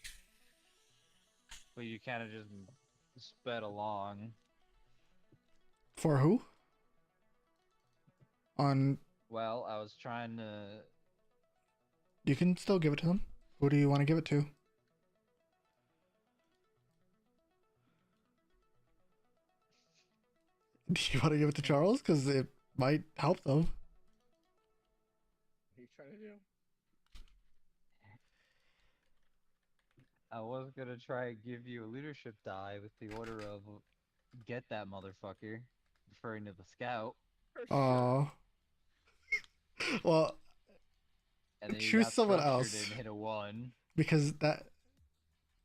But you kind of just sped along. For who? On. Well, I was trying to. You can still give it to them. Who do you want to give it to? Do you want to give it to Charles? Because it might help them. What are you trying to do? I was gonna try and give you a leadership die with the order of get that motherfucker, referring to the scout, Oh. Well, and then you Choose got someone structured else. and hit a 1. because that.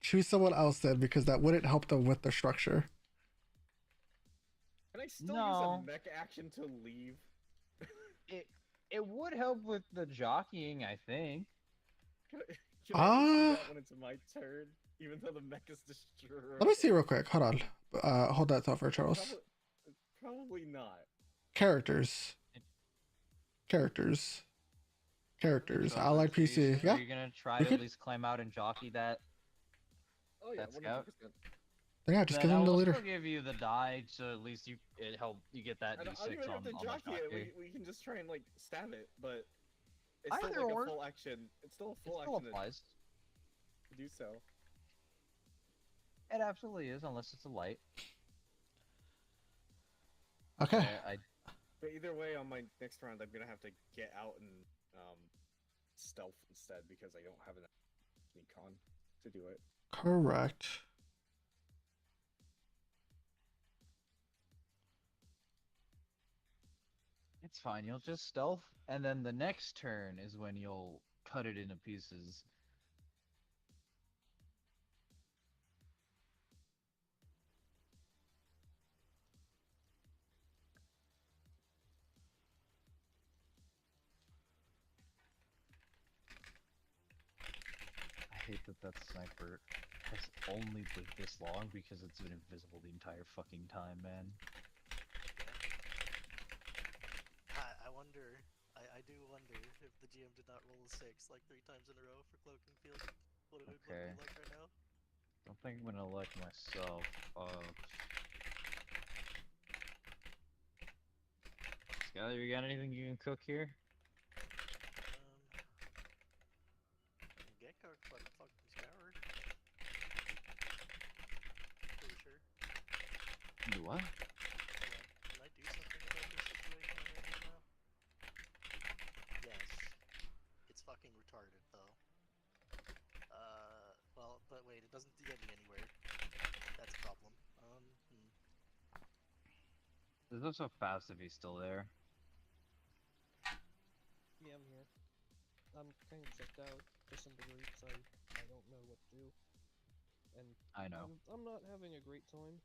Choose someone else then, because that wouldn't help them with their structure. Can I still use No. a mech action to leave? It would help with the jockeying, I think. Can I use Ah. that when it's my turn, even though the mech is destroyed? Let me see real quick. Hold on. Hold that thought for Charles. Probably not. Characters. Characters. Characters. So Allied are you PC. sure Yeah. You're gonna try You to could- at least climb out and jockey that. Oh yeah, That scout? 100%. Then yeah, just Then give I them the will leader. still give you the die, so at least you get that I don't d6 even have on to the jockey it. jockey. We can just try and like stab it, but it's still Either like or. a full action. It's still a It full still action applies. to do so. It absolutely is, unless it's a light. Okay. But either way, on my next round, I'm gonna have to get out and stealth instead because I don't have enough econ to do it. Correct. It's fine. You'll just stealth, and then the next turn is when you'll cut it into pieces. I hate that sniper has only lived this long because it's been invisible the entire fucking time, man. I wonder. I do wonder if the GM did not roll a 6 like 3 times in a row for Cloak and Field, what it would Okay. be like right now. I don't think I'm gonna elect myself. Skyler, you got anything you can cook here? Get cooked by the fucking scour. Pretty sure. You what? Can I do something about this situation I'm in right now? Yes. It's fucking retarded, though. Well, but wait, it doesn't get me anywhere. That's a problem. There's also fast if he's still there. Yeah, I'm here. I'm kind of checked out to some degree, so I don't know what to do. and I know. I'm not having a great time.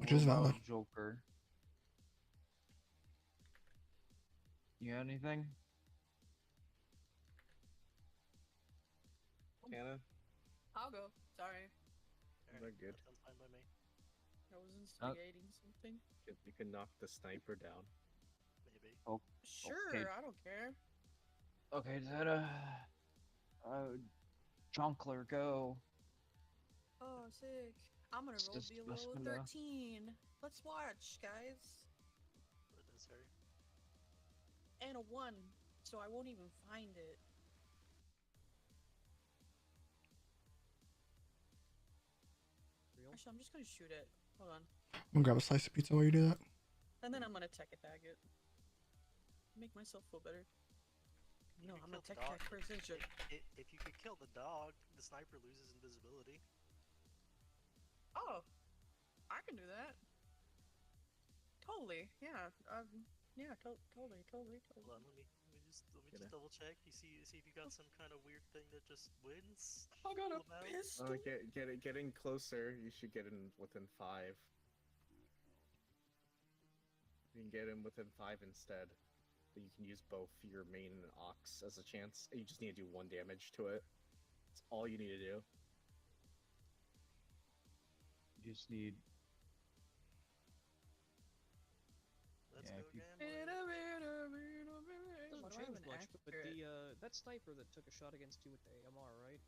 Which is about valid. Joker? You got anything? Hannah, I'll go. Sorry. they're good. That sounds fine by me. I was instigating something. You can knock the sniper down. Maybe. Oh, Sure, okay. I don't care. Okay, Zeta. Jonkler, go. Oh, sick. I'm gonna roll Just below listen to- 13. Let's watch, guys. But necessary. And a 1, so I won't even find it. Real? Actually, I'm just gonna shoot it. Hold on. I'm gonna grab a slice of pizza while you do that. And then I'm gonna tech attack it. Make myself feel better. You No, could I'm a kill the tech dog. attack precision. If you could kill the dog, the sniper loses invisibility. Oh, I can do that. Totally. Yeah. Yeah. Totally. Hold on, let me just double check. See if you got some kind of weird thing that just wins. I got a Lamau? pistol. Getting closer. You should get in within 5. You can get in within 5 instead. But you can use both your main and ox as a chance. You just need to do 1 damage to it. That's all you need to do. You just need. Let's Yeah, go if you- Doesn't Why do I have change an much, but accurate? that sniper that took a shot against you with the AMR, right?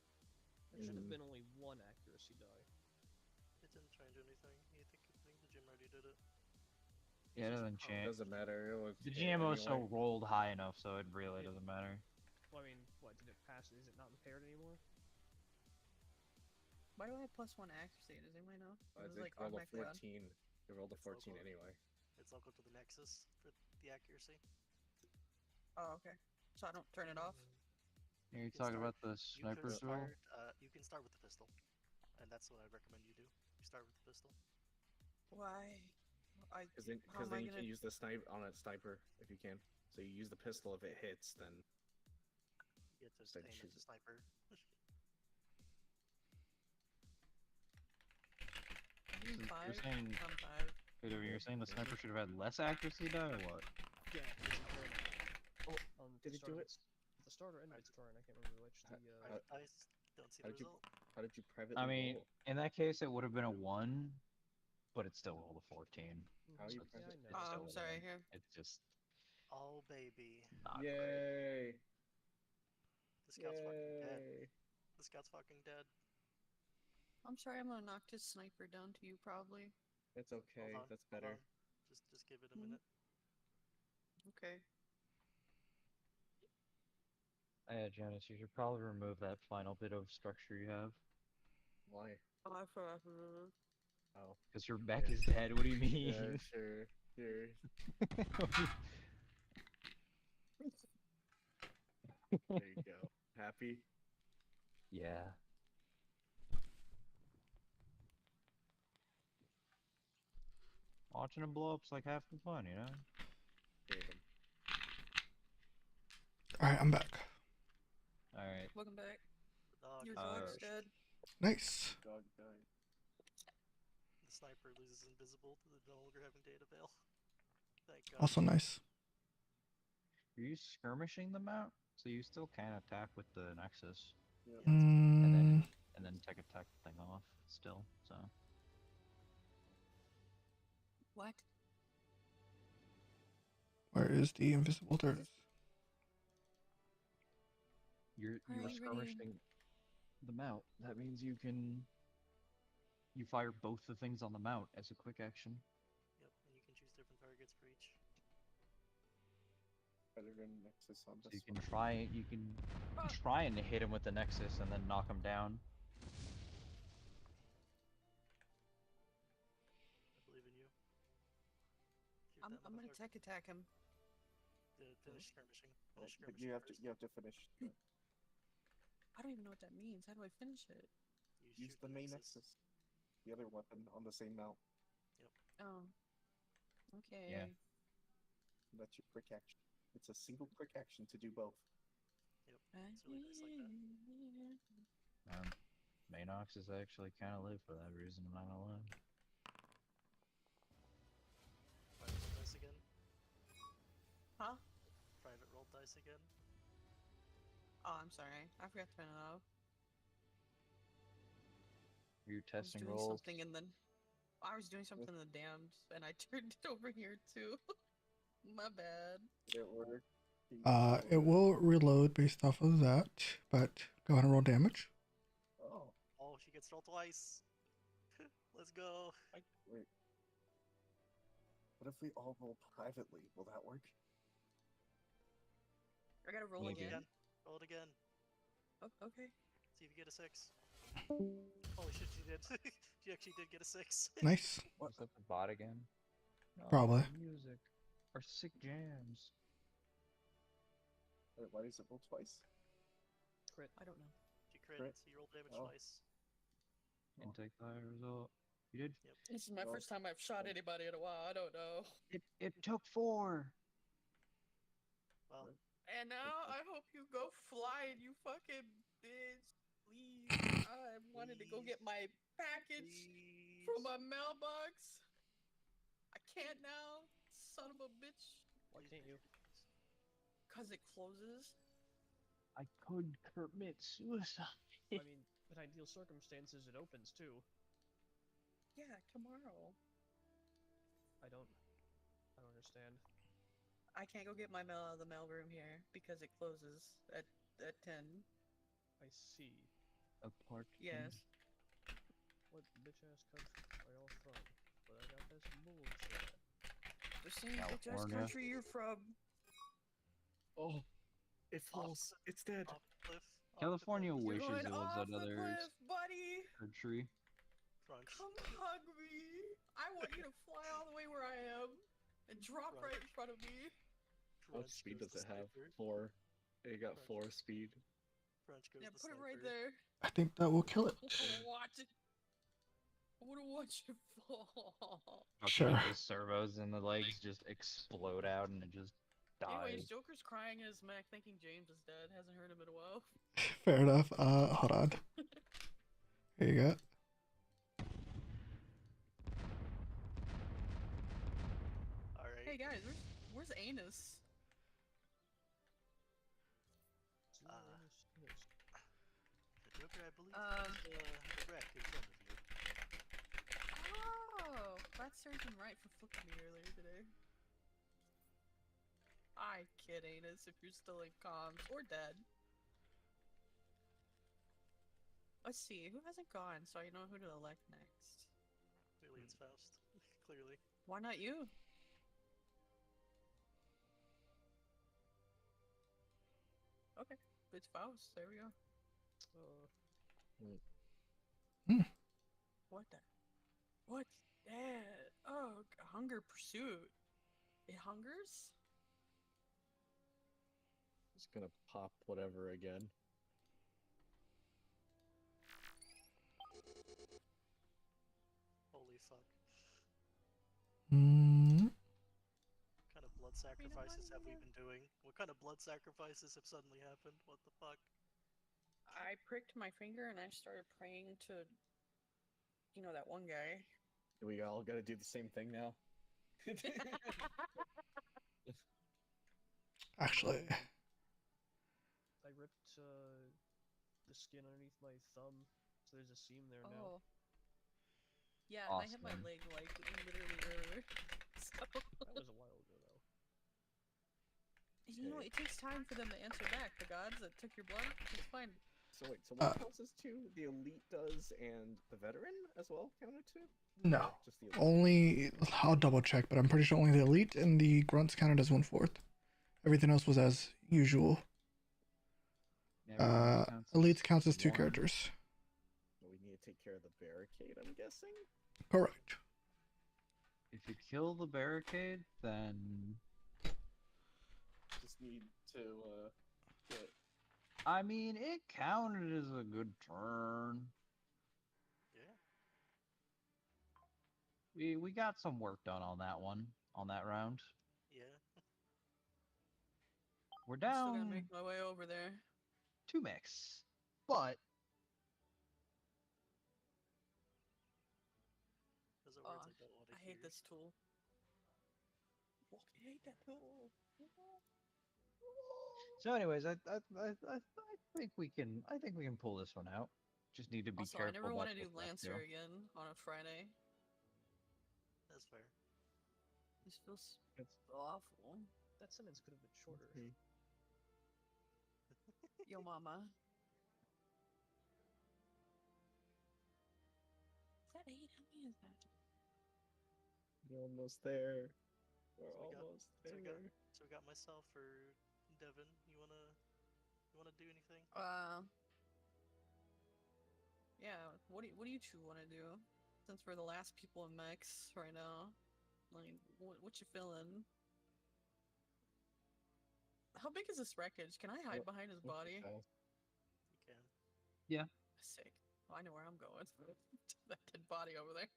That should have been only 1 accuracy die. It didn't change anything. I think the gym already did it. Yeah, it doesn't It change. doesn't matter. It was The hit GMO anyway. so rolled high enough, so it really doesn't matter. Well, I mean, what did it pass? Is it not impaired anymore? Why do I have +1 accuracy? Does anybody know? I It was think like you rolled a automatically on. 14. You rolled a It's 14 local. anyway. It's local to the Nexus for the accuracy. Oh, okay. So I don't turn it off. Are you can talking start- about the You sniper can tool? start. You can start with the pistol, and that's what I recommend you do. You start with the pistol. Why? Because then, How am I you gonna- can use the snipe on a sniper if you can. So you use the pistol if it hits, then You have to Instead aim shoot at the it. sniper. I'm You're 5. saying, I'm 5. wait, you're saying the sniper should have had less accuracy die or what? Yeah, it's impaired. Oh, On did the it do start of it? its- The starter and its turn, I can't remember which. The, I don't see how the did you- result. how did you privately I mean, roll? in that case, it would have been a 1, but it still rolled a 14. How you yeah, private- I It's know. Oh, still I'm a sorry. win. Here. It's just Oh baby, not great. Yay! the scout's fucking dead. Yay! The scout's fucking dead. I'm sorry. I'm gonna knock this sniper down to you probably. It's okay. Hold on, That's hold better. on. Just give it a Mhm. minute. Okay. Yeah, Janice, you should probably remove that final bit of structure you have. Why? Oh, I forgot. to- Oh. Because your mech Yeah. is dead, what do you mean? Yeah, sure. Here. There you go. Happy? Yeah. Watching them blow up's like half the fun, you know? Gave him. Alright, I'm back. Alright. Welcome back. The dog Your is dog's finished. dead. Nice. Dog died. The sniper loses invisible to the no longer having data veil. Thank God. Also nice. Are you skirmishing them out? So you still can attack with the Nexus. Mm, And then take attack the thing off still, so. What? where is the invisible? There it is. You were Alright, ready. skirmishing the mount. That means you can. You fire both the things on the mount as a quick action. Yep, and you can choose different targets for each. Better than Nexus on So this you can one. try and hit him with the Nexus and then knock him down. I believe in you. Shoot I'm that gonna motherfucker. tech attack him. Finish skirmishing. Oh, Finish but skirmishing you have to first. finish. I don't even know what that means. How do I finish it? You Use shoot the main Nexus. The other weapon on the same mount. Oh. Okay. That's your quick action. It's a single quick action to do both. Yep. It's really nice like that. Manox is actually kind of lit for that reason, I'm not gonna lie. Private roll dice again. Huh? Private roll dice again. Oh, I'm sorry. I forgot to turn it off. You're I was testing doing rolls. something and then I was doing something in the damned and I turned it over here too. My bad. Did it work? It will reload based off of that, but go ahead and roll damage. Oh, Oh, she gets rolled twice. Let's go. wait. What if we all roll privately? Will that work? I gotta roll Maybe. again. Roll it again. Oh, okay. See if you get a 6. Holy shit, she did. She actually did get a 6. Nice. What's up the bot again? Probably. Oh, music. Or sick jams. Wait, why does it roll twice? Crit. I don't know. She crit, Crit. so you roll damage Oh. twice. And take the higher result. You did? This is my Well, first time I've shot anybody in a while. I don't know. It took 4. Well, And now I hope you go flying, you fucking bitch. Please. I wanted to go get my package please. from my mailbox. I can't now. Son of a bitch. Why can't you? Cause it closes. I could commit suicide. I mean, in ideal circumstances, it opens too. Yeah, tomorrow. I don't understand. I can't go get my mail out of the mailroom here because it closes at 10. I see. Apart. Yes. What bitch ass country are y'all from? But I got this bullshit. The same bitch ass California. country you're from. Oh, it falls. It's dead. Off the cliff. off the California cliff. You're wishes going it was off the another cliff, buddy. country. Crunch. Come hug me. I want you to fly all the way where I am and drop right in front of me. What Crunch speed goes does the it have? sniper. 4. It got 4 speed. Crunch goes Yeah, the put it sniper. right there. I think that will kill it. I wanna watch it. I wanna watch it fall. Sure. The servos and the legs just explode out and it just Anyways, dies. Joker's crying in his mech thinking James is dead. Hasn't heard him in a while. Fair enough. Hold on. Here you go. Alright. Hey guys, where's Anus? The Joker, I believe, is the wreck in front of you. Oh, that served him right for flipping me earlier today. I kid, Anus, if you're still in comms or dead. Let's see, who hasn't gone so I know who to elect next. Clearly, it's Faust. Clearly. Why not you? Okay, it's Faust. There we go. What the? What's that? Oh, Hunger Pursuit. It hungers? Just gonna pop whatever again. Holy fuck. Mm, What kind of blood sacrifices have we been doing? What kind of blood sacrifices have suddenly happened? What the fuck? I pricked my finger and I started praying to, you know, that one guy. We all gotta do the same thing now. actually, I ripped the skin underneath my thumb, so there's a seam there now. Oh. Yeah, and I had my Awesome. leg like literally earlier. So, That was a while ago, though. you know, it takes time for them to answer back. The gods that took your blood, it's fine. So wait, so what counts as 2? The elite does, and the veteran as well counted 2? no. Or just the elite? Only I'll double check, but I'm pretty sure only the elite and the grunts counted as 1/4. Everything else was as usual. Elite counts as 2 characters. We need to take care of the barricade, I'm guessing? Correct. If you kill the barricade, then Just need to get... I mean it counted as a good turn. Yeah. We got some work done on that one, on that round. Yeah. We're I'm still down. gonna make my way over there. 2 mechs. But Those are Oh, words I don't want to I hear. hate this tool. Fucking hate that tool. so, anyways, I think we can pull this one out. Just need to be Also, I careful never about want to this do stuff, Lancer too. again on a Friday. That's fair. This feels It's- awful. That sentence could have been shorter. Mhm. Yo, mama. Is that 8? How many is that? We're almost there. We're So we got- almost So we got there. so we got myself or Devin. You wanna do anything? Yeah. What do you two want to do? Since we're the last people in mechs right now, like, what you feeling? How big is this wreckage? Can I hide What- behind his What's body? the fast? You can. Sick. Oh, I know where I'm going. That dead body over there.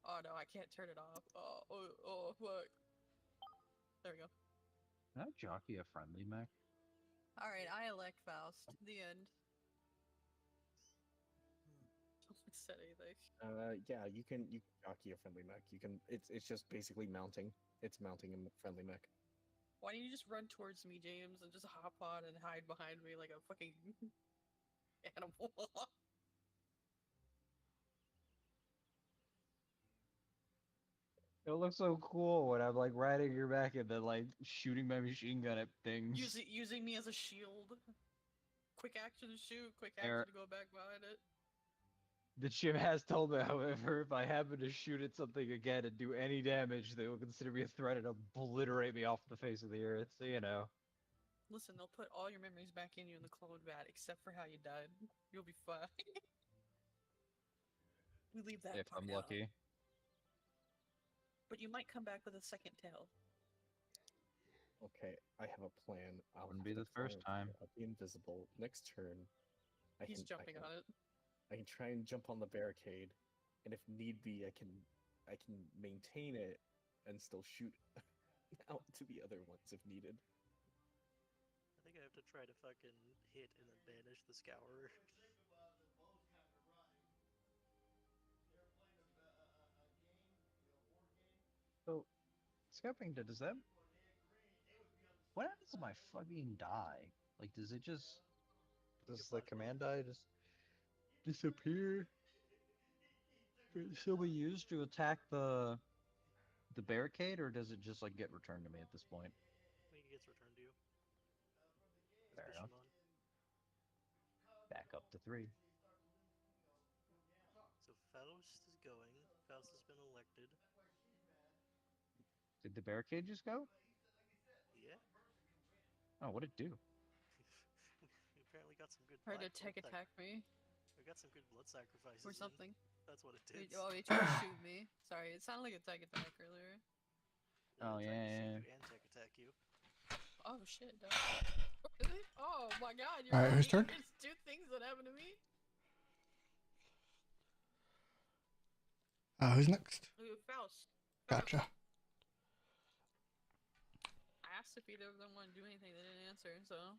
Oh no, I can't turn it off. Oh, fuck. There we go. Can I jockey a friendly mech? Alright, I elect Faust. The end. Don't said anything. Yeah, you can jockey a friendly mech. You can. It's just basically mounting. It's mounting a friendly mech. Why don't you just run towards me, James, and just hop on and hide behind me like a fucking animal? It looks so cool when I'm like riding your back and then like shooting my machine gun at things. using me as a shield. Quick action to shoot, quick There- action to go back behind it. The chip has told me, however, if I happen to shoot at something again and do any damage, they will consider me a threat and obliterate me off the face of the earth. So, you know. Listen, they'll put all your memories back in you in the clone vat, except for how you died. You'll be fine. We leave that If part I'm out. lucky. But you might come back with a second tail. Okay, I have a plan. I'll Wouldn't have be to the first fly over time. here. I'll be invisible. Next turn, He's jumping on it. I can try and jump on the barricade, and if need be, I can maintain it and still shoot out to the other ones if needed. I think I have to try to fucking hit and then banish the scourer. So, Scappington, does that... What happens if I fucking die? Like, does it just... Does the command die just disappear? Should we use to attack the barricade, or does it just like get returned to me at this point? I think it gets returned to you. Fair It's enough. Bishamon. Back up to 3. So Faust is going. Faust has been elected. Did the barricade just go? Yeah. Oh, what'd it do? We apparently got some good. Tried to black tech blood attack me We got some good blood sacrifices. or in. something. That's what it He did. tried to shoot me. Sorry, it sounded like a tech attack earlier. Oh, It tried to yeah, shoot yeah. you and tech attack you. Oh shit, no. Really? Oh my god, you're Alright, whose right. turn? There's 2 things that happened to me. Who's next? Ooh, Faust. Gotcha. I asked if either of them wanted to do anything, they didn't answer, so.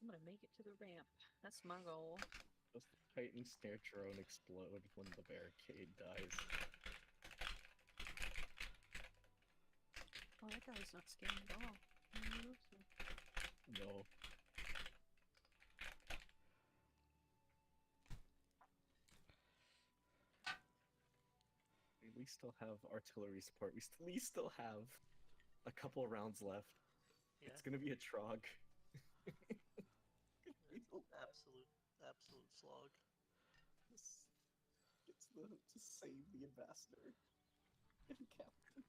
I'm gonna make it to the ramp. That's my goal. Does the Titan snare drone explode when the barricade dies? Oh, that guy's not scared at all. No. We still have artillery support. We still have a couple rounds left. Yeah. It's gonna be a trog. Absolute slog. Just save the ambassador. And captain.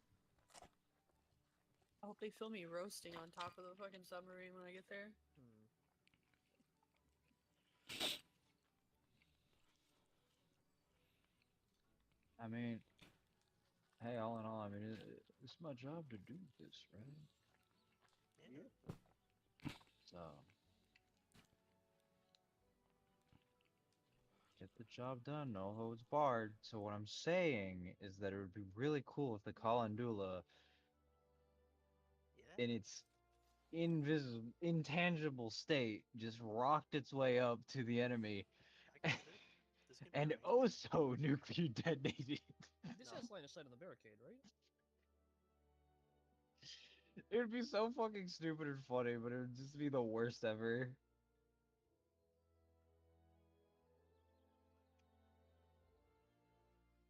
I hope they film me roasting on top of the fucking submarine when I get there. I mean, hey, all in all, I mean, it's my job to do this, right? Yeah. So, get Job done, no holds barred. So what I'm saying is that it would be really cool if the Kalandula, Yeah, in its invisible, intangible state, just rocked its way up to the enemy, I got it. This can be and arranged. also nuclear detonated. This No. has line of sight on the barricade, right? It would be so fucking stupid and funny, but it would just be the worst ever.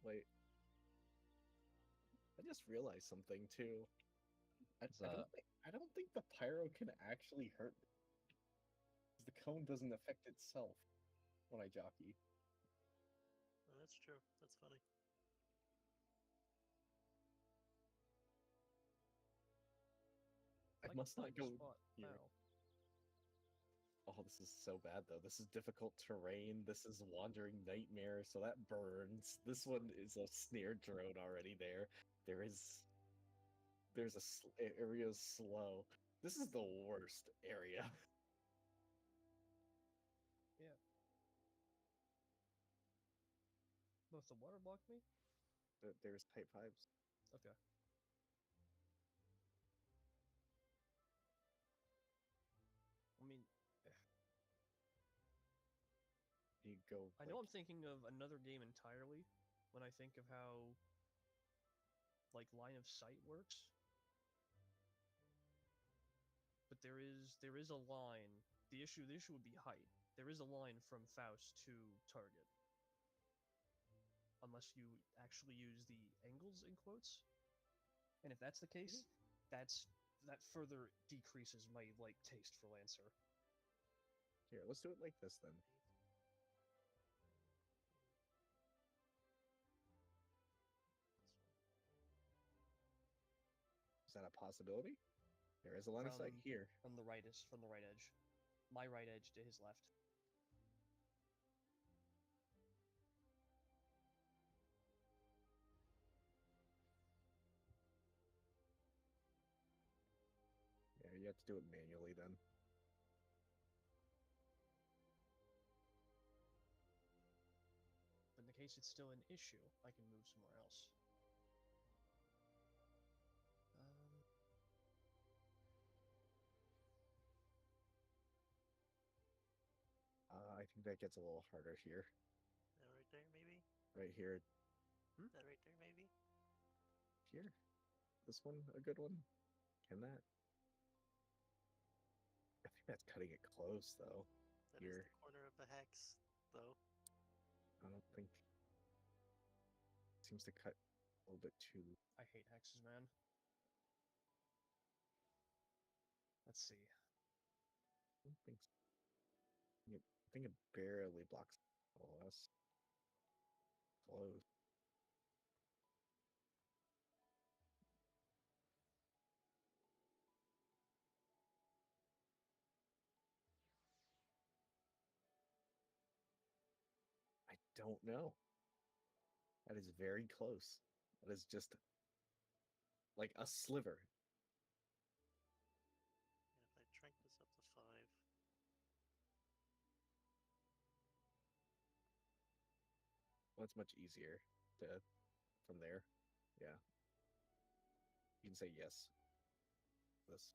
Wait, I just realized something too. What's I don't up? think the pyro can actually hurt me. 'Cause the cone doesn't affect itself when I jockey. Oh, that's true. That's funny. I can must not find a go spot here. now. Oh, this is so bad though. This is difficult terrain. This is wandering nightmare, so that burns. This one is a snare drone already there. There's area slow. This is the worst area. Yeah. Both the water blocked me? There's type 5s. Okay. I mean, You go. I know I'm thinking of another game entirely when I think of how, like, line of sight works. But there is a line. The issue would be height. There is a line from Faust to target. Unless you actually use the angles in quotes. And if that's the case, that further decreases my like taste for Lancer. Here, let's do it like this then. Is that a possibility? There is a line of sight here. From the right edge. My right edge to his left. Yeah, you have to do it manually then. But in the case it's still an issue, I can move somewhere else. I think that gets a little harder here. That right there, maybe? Right here. That right there, maybe? Here. This one, a good one? Can that? I think that's cutting it close, though. That is Here. the corner of the hex, though. I don't think... Seems to cut a little bit too... I hate hexes, man. Let's see. I don't think so. I think it barely blocks less. Close. I don't know. That is very close. That is just like a sliver. And if I crank this up to 5. Well, it's much easier to from there. Yeah. You can say yes. This.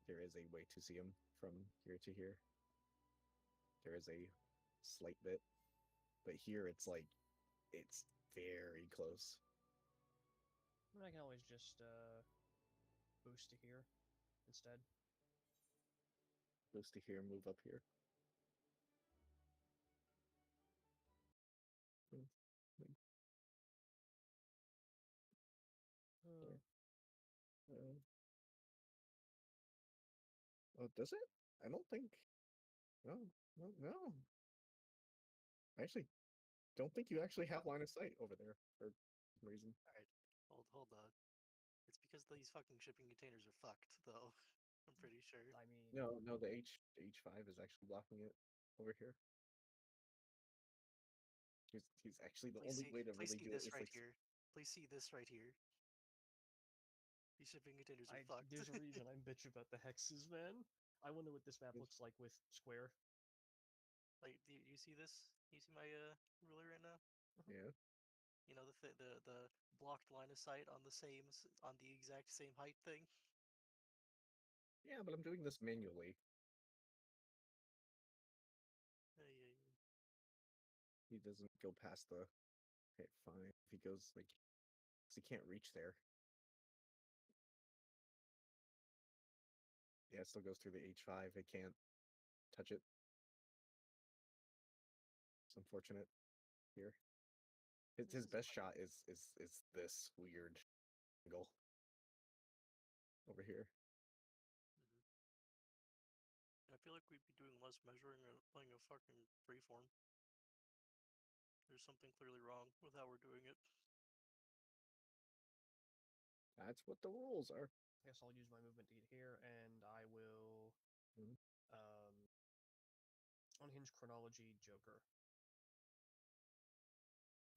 There is a way to see him from here to here. There is a slight bit. But here it's like it's very close. I mean, I can always just boost to here instead. Close to here, move up here. Oh, does it? I don't think. No, no, no. I actually don't think you actually have line of sight over there for some reason. Alright, hold on. It's because these fucking shipping containers are fucked, though. I'm pretty sure. I mean, No, the H5 is actually blocking it over here. He's actually the only way to please really see do this it is right like here. Please see this right here. These shipping containers are fucked. There's a reason I'm bitch about the hexes, man. I wonder what this map looks like with square. Like, do you see this? You see my ruler right now? Yeah. You know the blocked line of sight on the on the exact same height thing. Yeah, but I'm doing this manually. Yeah. He doesn't go past the. Okay, fine. If he goes like, 'cause he can't reach there. Yeah, it still goes through the H5. It can't touch it. It's unfortunate here. His This is best shot is this weird angle over here. Mhm. I feel like we'd be doing less measuring or playing a fucking freeform. There's something clearly wrong with how we're doing it. That's what the rules are. I guess I'll use my movement to get here, and I will Mhm. unhinge chronology Joker.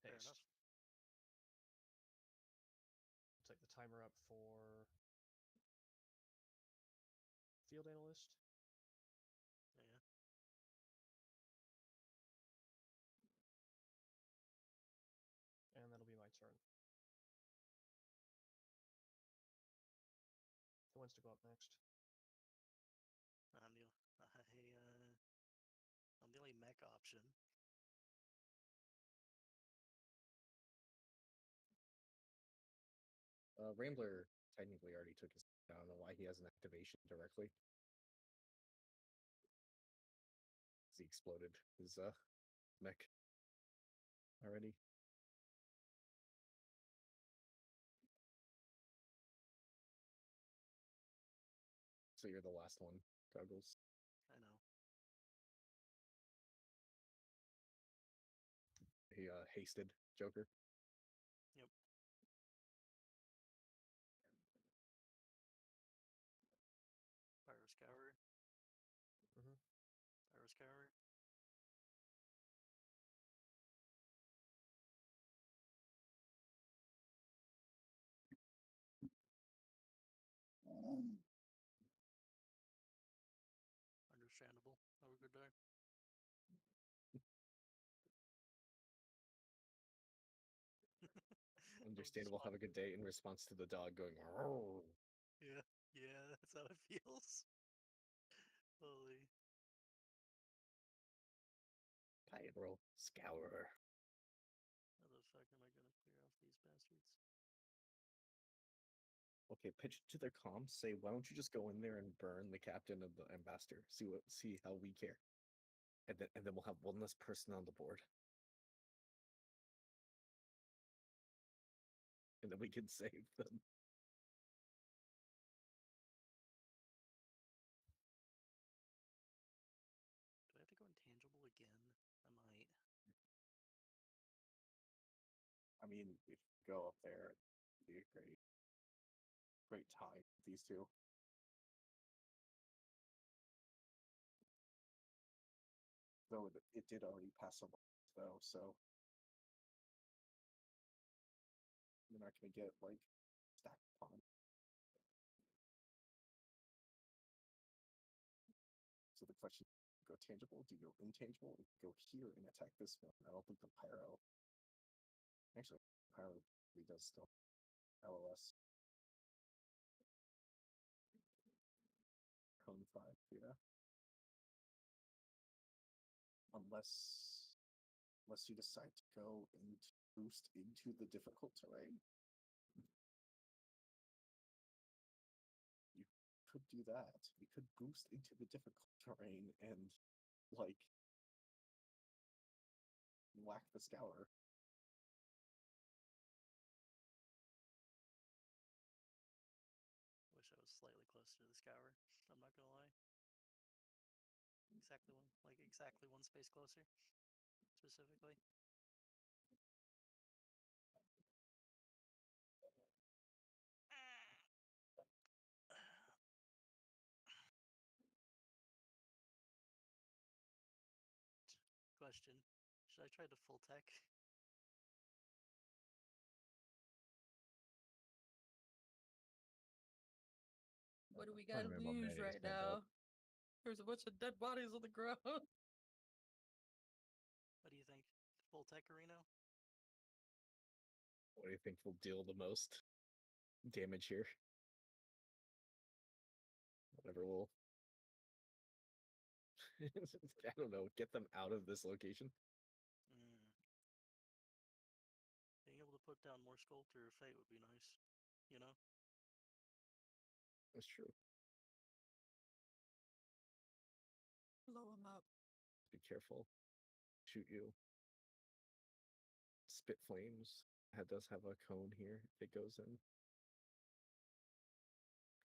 Fair Paste. enough. Take the timer up for field analyst. Yeah. And that'll be my turn. Who wants to go up next? I'm the I'm the only mech option. Rambler technically already took his. I don't know why he has an activation directly. 'Cause he exploded his mech already. So you're the last one, Goggles. I know. He hasted Joker. Yep. Pyro Scour. Mm-hmm. Pyro Scour. Understandable. Have a good day. Understandable. Have a good day in response to the dog going. "Arrgh." Yeah, that's how it feels. Holy. Pyro Scourer. How the fuck am I gonna clear off these bastards? Okay, pitch it to their comms. Say, why don't you just go in there and burn the captain of the ambassador? See how we care, and then we'll have one less person on the board, and then we can save them. Do I have to go intangible again? I might. I mean, if you go up there, it'd be a great tie with these two. Though it did already pass a lot, though, so you're not gonna get like stacked upon. So the question: go tangible? Do you go intangible? And go here and attack this one? I don't think the pyro. Actually, pyro he does still LOS. Cone 5, yeah. Unless you decide to go and boost into the difficult terrain. You could do that. You could boost into the difficult terrain and like whack the scour. Wish I was slightly closer to the scour. I'm not gonna lie. Exactly one space closer, specifically. Question: should I try to full tech? What do we Fire gotta Emblem lose mayonnaise right stand up. now? There's a bunch of dead bodies on the ground. full tech arena? What do you think will deal the most damage here? Whatever will. I don't know. Get them out of this location. Mm. Being able to put down more Sculptor or Fate would be nice. You know? That's true. Blow him up. Be careful. Shoot you. Spit flames. That does have a cone here. It goes in.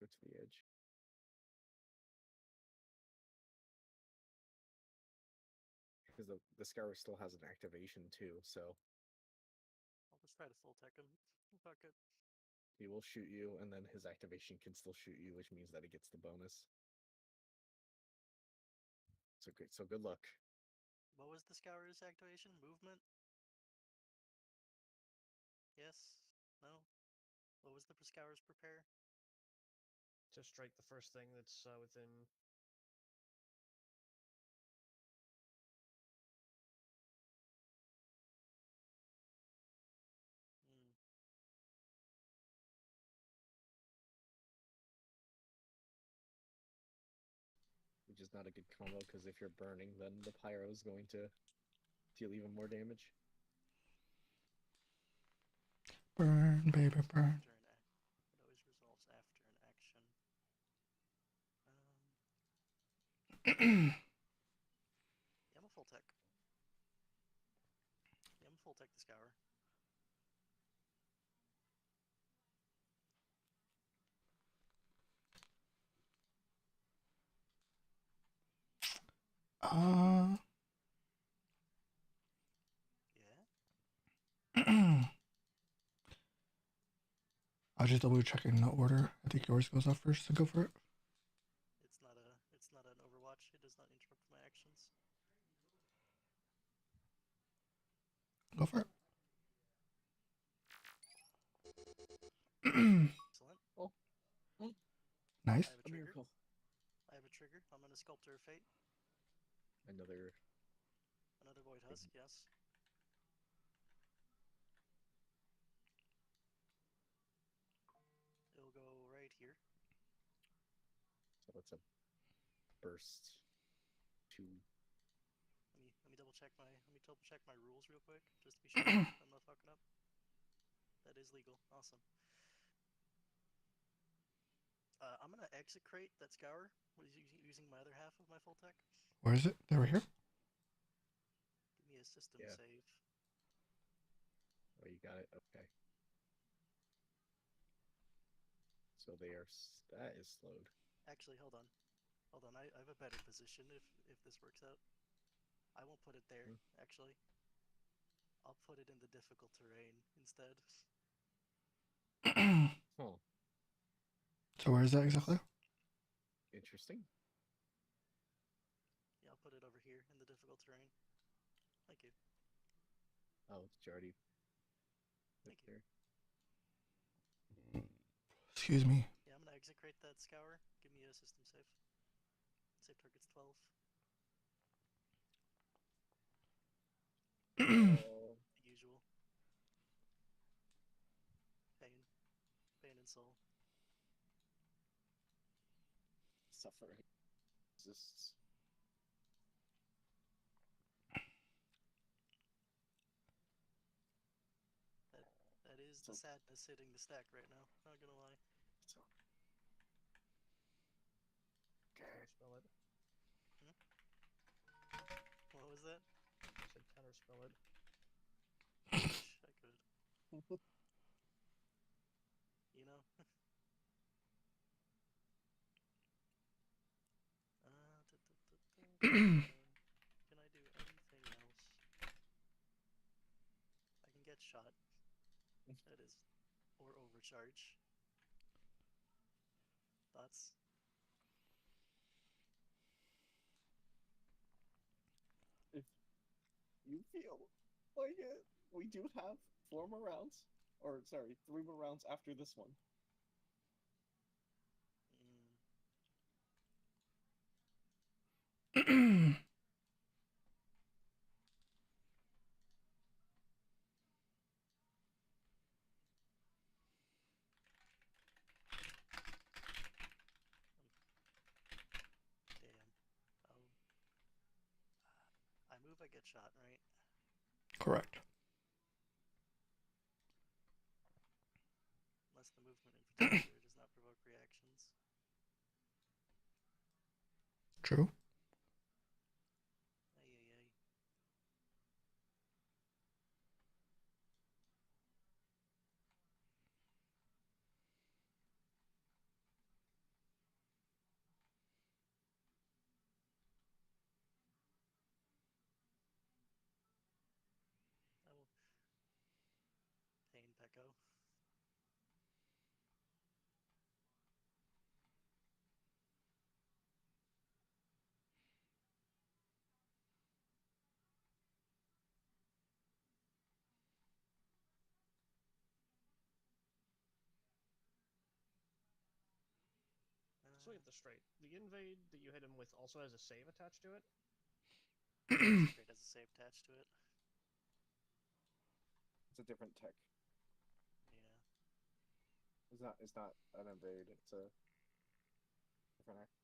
Go to the edge. Because the Scour still has an activation too, so I'll just try to full tech him. Fuck it. he will shoot you, and then his activation can still shoot you, which means that it gets the bonus. So great. So good luck. What was the Scour's activation? Movement? Yes? No? What was the Scour's prepare? To strike the first thing that's within. Mm. Which is not a good combo because if you're burning, then the pyro is going to deal even more damage. Burn, baby, burn. After an act. It always resolves after an action. Yeah, I'm a full tech. Yeah, I'm a full tech the Scour. Yeah? I'll just double checking the order. I think yours goes off first, so go for it. It's not an Overwatch. It does not interrupt my actions. Go for it. Excellent. Nice. I have a A trigger. miracle. I have a trigger. I'm gonna Sculptor of Fate. Another. Another Void Husk, yes. It'll go right here. So it's a burst. 2. Let me double check my rules real quick, just to be sure I'm not fucking up. That is legal. Awesome. I'm gonna execrate that Scour using my other half of my full tech. Where is it? They were here. Give me a system Yeah. save. Oh, you got it. Okay. So they are. That is slowed. Actually, hold on. I have a better position if this works out. I won't put it there. Actually, I'll put it in the difficult terrain instead. Huh. So where is that exactly? Interesting. Yeah, I'll put it over here in the difficult terrain. Thank you. Oh, it's already. Thank you. There. Excuse me. Yeah, I'm gonna execrate that Scour. Give me a system save. Save target's 12. Oh, The usual. Pain. Pain and soul. suffering. Exists. That is the sadness hitting the stack right now. Not gonna lie. So. Counterspell it. What was that? I said counterspell it. Wish I could. You know? Can I do anything else? I can get shot. That is. Or overcharge. Thoughts? If you feel like it, we do have 4 more rounds. Or, sorry, 3 more rounds after this one. move, I get shot, right? Correct. Unless the movement in particular does not provoke reactions. True. Ay, ay, ay. Oh. Pain, Pecco. So get this straight. The invade that you hit him with also has a save attached to it? Straight has a save attached to it. It's a different tech. Yeah. It's not an invade. It's a different act.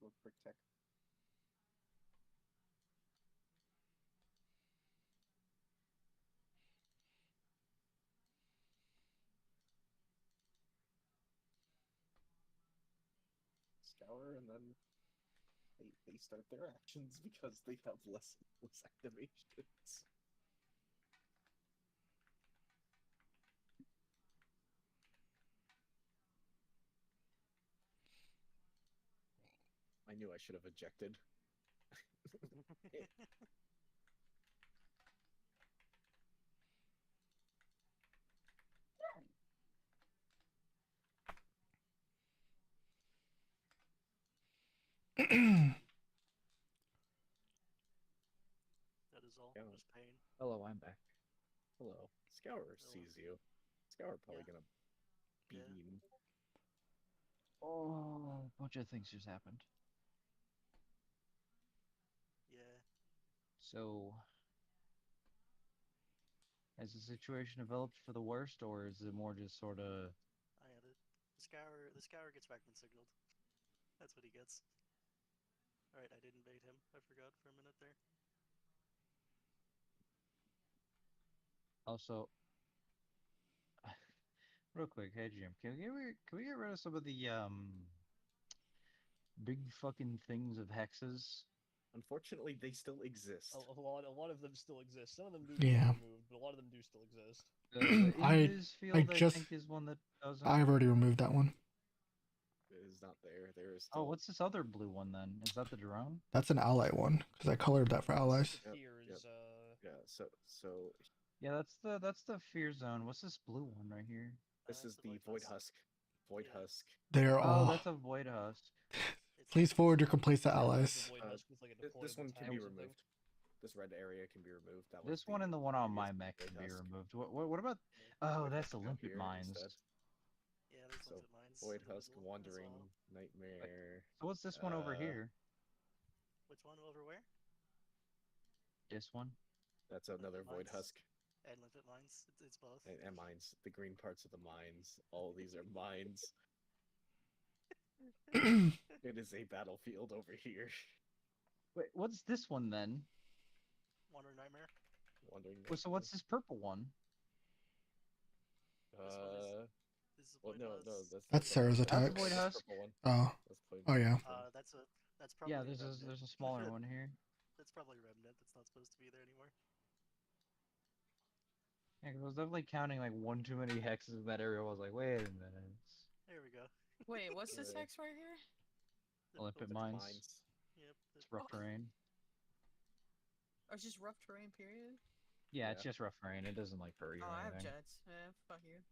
It's a quick tech. Scour, and then they start their actions because they have less activations. I knew I should have ejected. That is all. Yeah. Just pain. Hello, I'm back. Hello. Scour sees you. Scour probably Yeah. gonna Yeah. beam. Oh, a bunch of things just happened. Yeah. So, has the situation developed for the worst, or is it more just sort of? I had it. The scour gets Backman signaled. That's what he gets. Alright, I didn't bait him. I forgot for a minute there. Also, real quick, hey Jim, can we get rid of some of the big fucking things of hexes? Unfortunately, they still exist. A lot of them still exist. Some of them do Yeah. get removed, but a lot of them do still exist. The I invis field, I just- think, is one that doesn't. I've already removed that one. It is not there. There is Oh, still. what's this other blue one then? Is that the drone? That's an ally one because I colored that for allies. The Yep, fears, Yeah. So Yeah, that's the fear zone. What's this blue one right here? this That's is the Void Husk. Void Yeah. Husk. They're Oh, all. that's a void husk. It's Please like forward your this- complaints to yeah, that's allies. the Void Husk with, like, a This deployable one tab can be or something. removed. This red area can be removed. That was This one and the one on my previous mech Void can be Husk. removed. What about? Oh, Void that's the Husk out limpet here mines. instead. Yeah, there's So, limpet mines. Void in the Husk, middle as Wandering well. Nightmare. So what's this one over here? Which one over where? This one? That's another Void Mines. Husk. And limpet mines. It's both. And mines. The green parts of the mines. All these are mines. It is a battlefield over here. Wait, what's this one then? Wandering Nightmare. Wandering Well, so what's this purple one? This one is- This is Well, Void no, Husk. That's Sarah's That's attacks. Void Husk. Purple one. Oh. That's Void Oh, yeah. Husk. That's probably Yeah, Remnant. there's a smaller one here. That's probably Remnant. That's not supposed to be there anymore. Yeah, 'cause I was definitely counting like one too many hexes in that area. I was like, wait a minute. There we go. Wait, what's this Right. hex right here? Limpet Limpet mines. Yep. It's rough terrain. Or it's just rough terrain, period? Yeah, it's Yeah. just rough terrain. It doesn't like hurt you Oh, or I have anything. jets. Fuck you.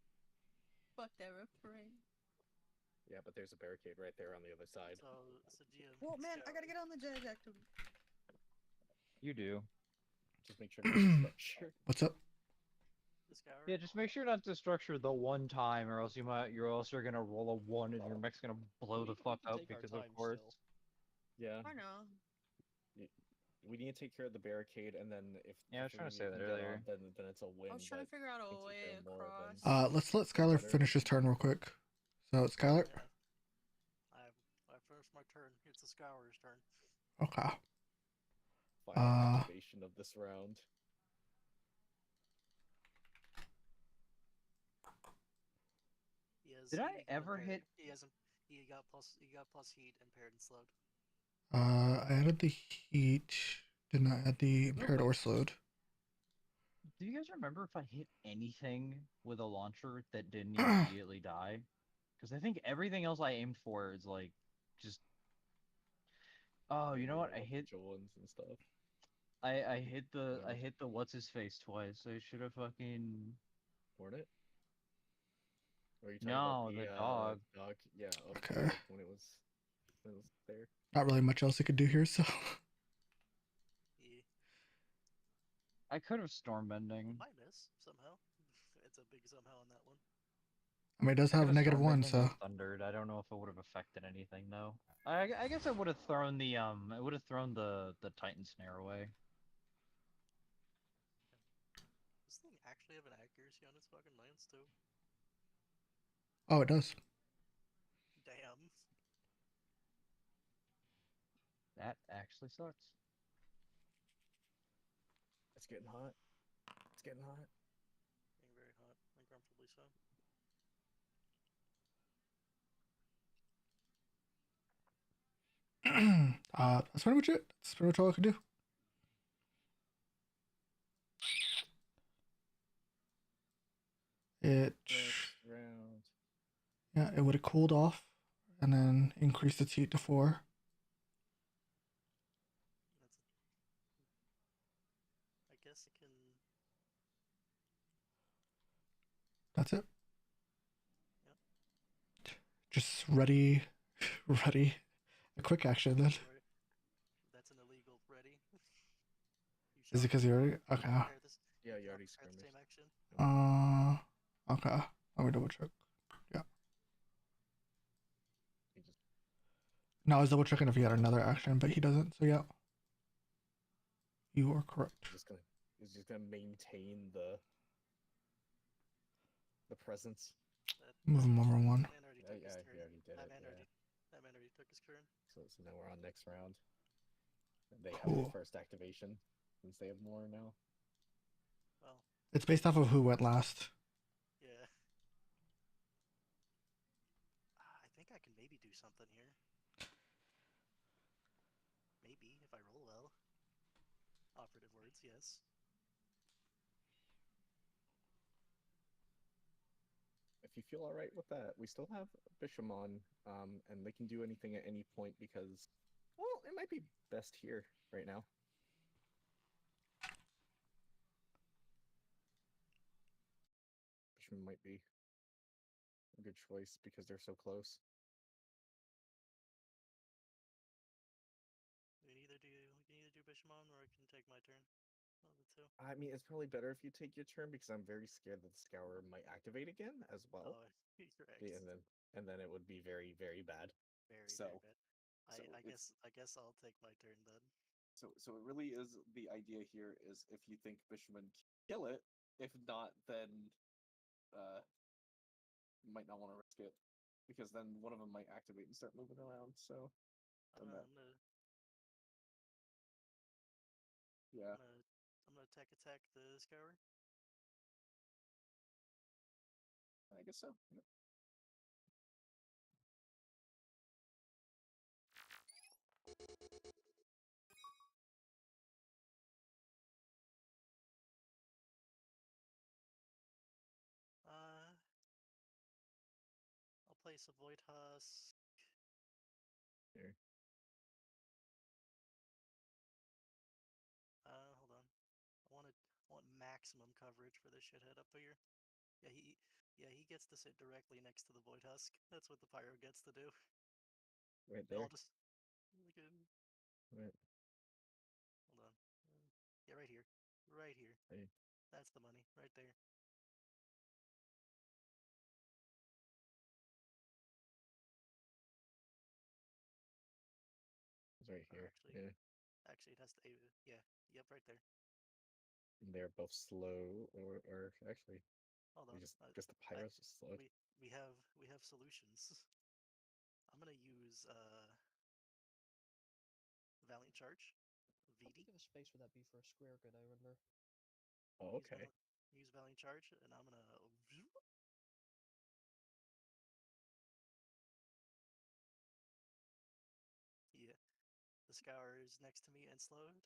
Fuck that rough terrain. Yeah, but there's a barricade right there on the other side. So GM. Well, man, I gotta Scour. get on the jet active. You do. Just make sure there's a structure. What's up? The Scour. Yeah, just make sure not to structure the one time, or else you're also gonna roll a 1 and your mech's gonna blow We the can fuck up take our because of time course. still. Yeah. I know. We need to take care of the barricade, and then if Yeah, I was if trying to we say can that get earlier. on, then it's a win. I was trying to but figure out we a can take way care of more, then- across. Let's let Skylar better. finish his turn real quick. So, Skylar? Yeah. I finished my turn. It's the Scour's turn. Okay. final activation of this round. He has Did I heat and ever impaired. hit? He got plus heat, impaired and slowed. I added the heat. Did not add the impaired or slowed. Do you guys remember if I hit anything with a launcher that didn't immediately die? Because I think everything else I aimed for is like just. Oh, you know what? I hit. ones and stuff. I hit the Yeah. I hit the what's his face twice. I should have fucking. Hornet? Or are you talking No, about the dog. Dog? Yeah. Okay. When it was there. Not really much else I could do here, so. He I could have storm bending. might miss somehow. It's a big somehow on that one. I mean, it does have -1, so. Thundered. I don't know if it would have affected anything though. I guess I would have thrown the I would have thrown the Titan snare away. Does this thing actually have an accuracy on its fucking lance too? Oh, it does. Damn. That actually sucks. It's getting hot. It's getting hot. Getting very hot, uncomfortably so. That's pretty much it. That's pretty much all I could do. It. Next round. Yeah, it would have cooled off and then increased its heat to 4. I guess it can. That's it. Yep. Just ready. Ready. A quick action then. That's an illegal ready. Is it because you already? Okay. Yeah, you cannot already prepare the skirmished. same action. Okay. Let me double check. Yeah. No, I was double checking if he had another action, but he doesn't. So yeah. You are correct. He's just gonna maintain the presence. Move him over 1. Yeah, he already did it. That man already took his turn. So now we're on next round. And they have Cool. the first activation since they have more now. Well, It's based off of who went last. yeah. I think I can maybe do something here. Maybe, if I roll well. Operative words, yes. If you feel alright with that, we still have Bishamon, and they can do anything at any point because, well, it might be best here right now. Bishamon might be a good choice because they're so close. We can either do Bishamon or I can take my turn. One of the two. I mean, it's probably better if you take your turn because I'm very scared that the Scourer might activate again as well. Oh, you're correct. And then it would be very, very bad. Very, So- very bad. so I guess I'll take my turn then. So it really is the idea here is if you think Bishamon can kill it, if not, then you might not want to risk it because then one of them might activate and start moving around. So I'm then gonna yeah, I'm gonna attack the Scour. I guess so. Yep. I'll place a Void Husk. Here. Hold on. I want maximum coverage for this shithead up here. Yeah, he gets to sit directly next to the Void Husk. That's what the Pyro gets to do. Right there. I'll just Right. hold on. Yeah, right here. Right here. Hey. That's the money, right there. It's right Or here. actually, it has to. Yeah, yep, right there. And they're both slow, or actually, Hold on. just the Pyros is slow. We have solutions. I'm gonna use Valiant Charge How big of a space would that be for a square grid? I wonder. Oh, Use okay. Use Valiant Charge, and I'm gonna. Yeah, the Scour is next to me and slowed.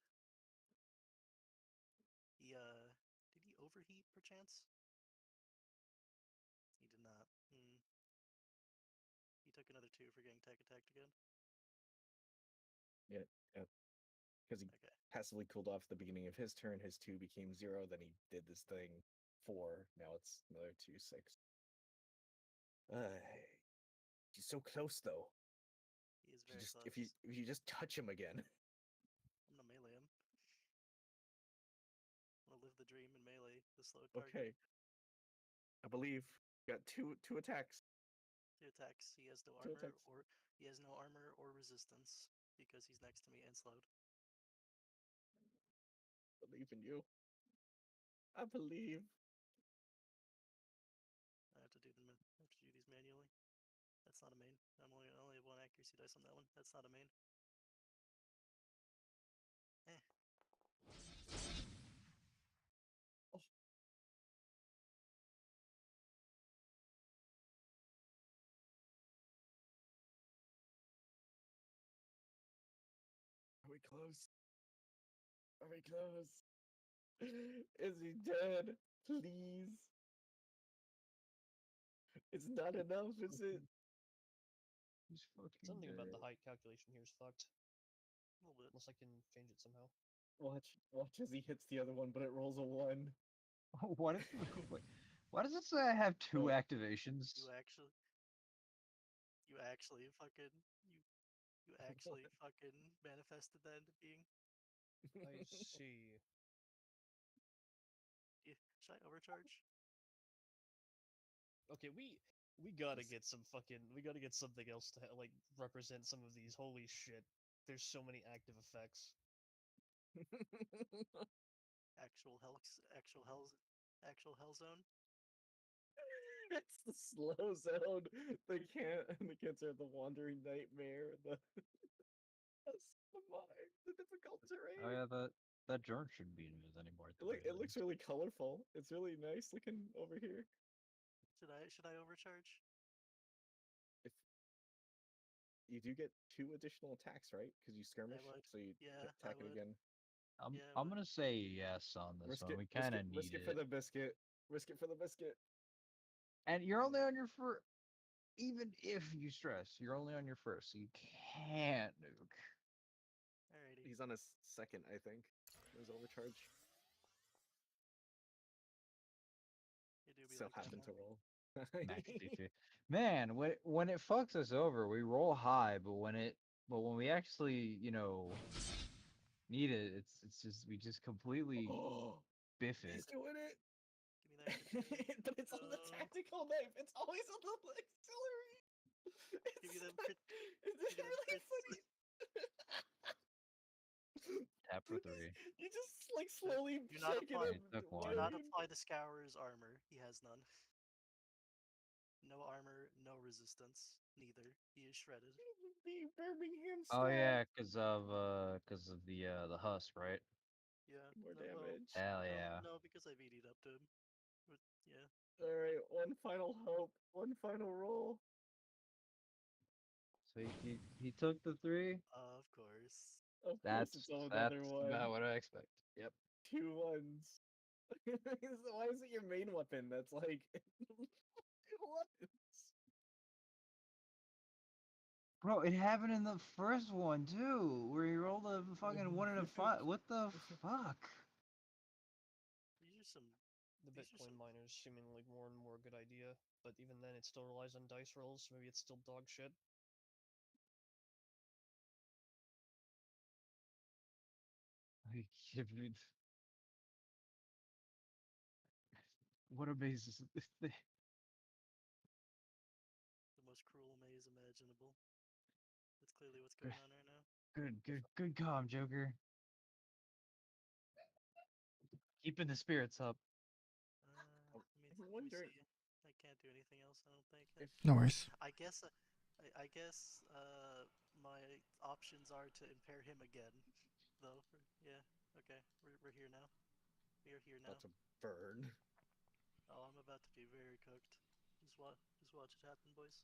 He did he overheat perchance? He did not. He took another 2 for getting tech attacked again. Yeah, because he Okay. passively cooled off at the beginning of his turn. His 2 became 0. Then he did this thing 4. Now it's another 2, 6. He's so close though. He is If you very just close. if you just touch him again. I'm gonna melee him. I'm gonna live the dream and melee the slow target. Okay. I believe you got two attacks. 2 attacks. He has no 2 armor attacks. or resistance because he's next to me and slowed. Believe in you. I believe. I have to do these manually. That's not a main. I only have 1 accuracy dice on that one. That's not a main. Eh. Oh. Are we close? Are we close? Is he dead? Please. It's not enough, is it? He's fucking Something about the dead. height calculation here is fucked. A little bit. Unless I can change it somehow. Watch as he hits the other one, but it rolls a 1. What is wait, why does it say I have 2 Oh. activations? You actually fucking manifested that into being. I see. Should I overcharge? Okay, we gotta get some fucking. We gotta get something else to like represent some of these. Holy shit! There's so many active effects. Actual hell zone. It's the slow zone. The cancer, the wandering nightmare, the the difficult terrain. Oh yeah, that drone shouldn't be in this anymore. at the very It looks least. really colorful. It's really nice looking over here. Should I overcharge? If you do get 2 additional attacks, right? Because you skirmish, would. so you Yeah, I attack it would. again. Yeah, I I'm gonna say yes on this Risk one. it. We kind of Risk need it for the biscuit. Risk it for the biscuit. And you're only on your first. Even if you stress, you're only on your first, so you can't nuke. Alrighty. He's on his second, I think. His overcharge. It do be Still like that happened now. to roll. Max DC. Man, when it fucks us over, we roll high, but when we actually, need it, it's just we just completely Oh, biff he's it. doing it. Give me that crit. But it's on the tactical knife. It's always on the auxiliary. Give me them It's crit. really crits. funny. Tap for 3. You just like slowly Do not shaking apply. him. He took Do one. not apply the Scourer's armor. He has none. No armor, no resistance. Neither. He is shredded. The Birmingham Oh style. yeah, because of the husk, right? Yeah. More no, well, damage. Hell no, yeah. No, because I VD'd up to him. But, yeah. All right, one final hope, one final roll. So he took the 3. Of course. Of course, That's it's another one. about what I expect. Yep. 2 1s. Why is it your main weapon? That's like 2 weapons. Bro, it happened in the first one too, where he rolled a fucking 1 and a 5. What the fuck? These are some. The These are Bitcoin some. miners seeming like more and more a good idea, but even then, it still relies on dice rolls. So maybe it's still dog shit. I can't believe- What a maze is this thing? The most cruel maze imaginable. That's clearly what's going on right now. Good calm, Joker. Keeping the spirits up. Let me wonder see. I can't do anything else. I don't think. if No worries. I guess. I guess. My options are to impair him again. though. Yeah. Okay. We're here now. We are here now. About to burn. Oh, I'm about to be very cooked. Just watch it happen, boys.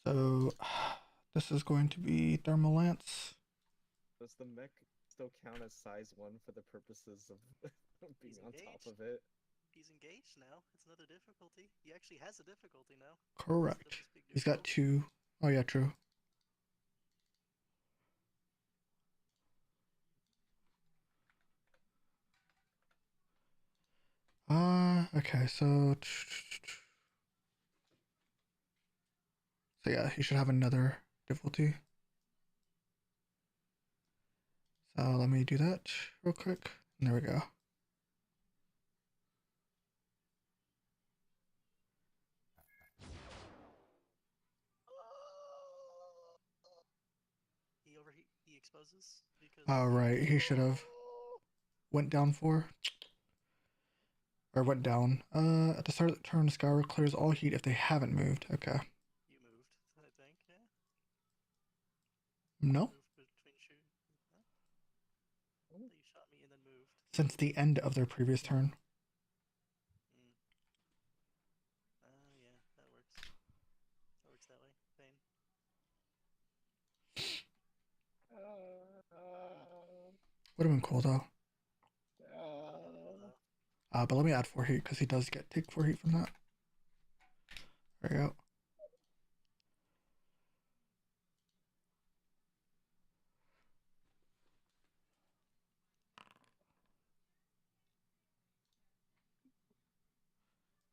So this is going to be Thermal Lance. Does the mech still count as size 1 for the purposes of being He's on top engaged. of it? He's engaged now. It's another difficulty. He actually has a difficulty now. Correct. Instead of just being He's got neutral. 2. Oh yeah, true. Okay, so yeah, he should have another difficulty. So let me do that real quick. And there we go. He exposes because. All right, he should have went down 4. Or went down. At the start of the turn, Scour clears all heat if they haven't moved. Okay. You moved, I think. Yeah. No. Moved between shoot. Huh? You shot me and then moved. Since the end of their previous turn. Yeah, that works. That works that way. Pain. Would have been cool though. Uh, But let me add 4 heat because he does take 4 heat from that. There we go.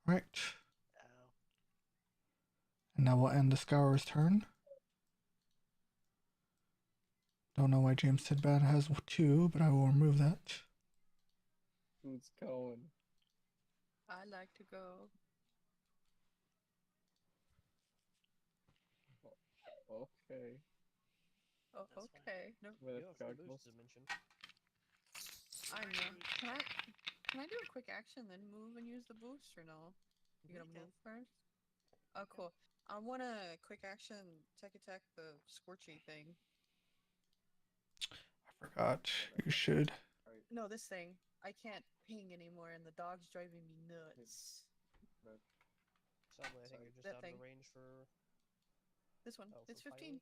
Right. Ow. And now we'll end the Scour's turn. Don't know why James Tidbad has 2, but I will remove that. Who's going? I like to go. Okay. Oh, That's fine. okay. No, With You have full goggles. boost dimension. I know. Can I do a quick action then move and use the boost or no? You gonna You can. move first? Oh, cool. I want to quick action tech attack the Scorchy thing. I forgot. You should. No, this thing. I can't ping anymore, and the dog's driving me nuts. Sadly, I think you're just That out thing. of the range for. This one. Oh, It's for 15.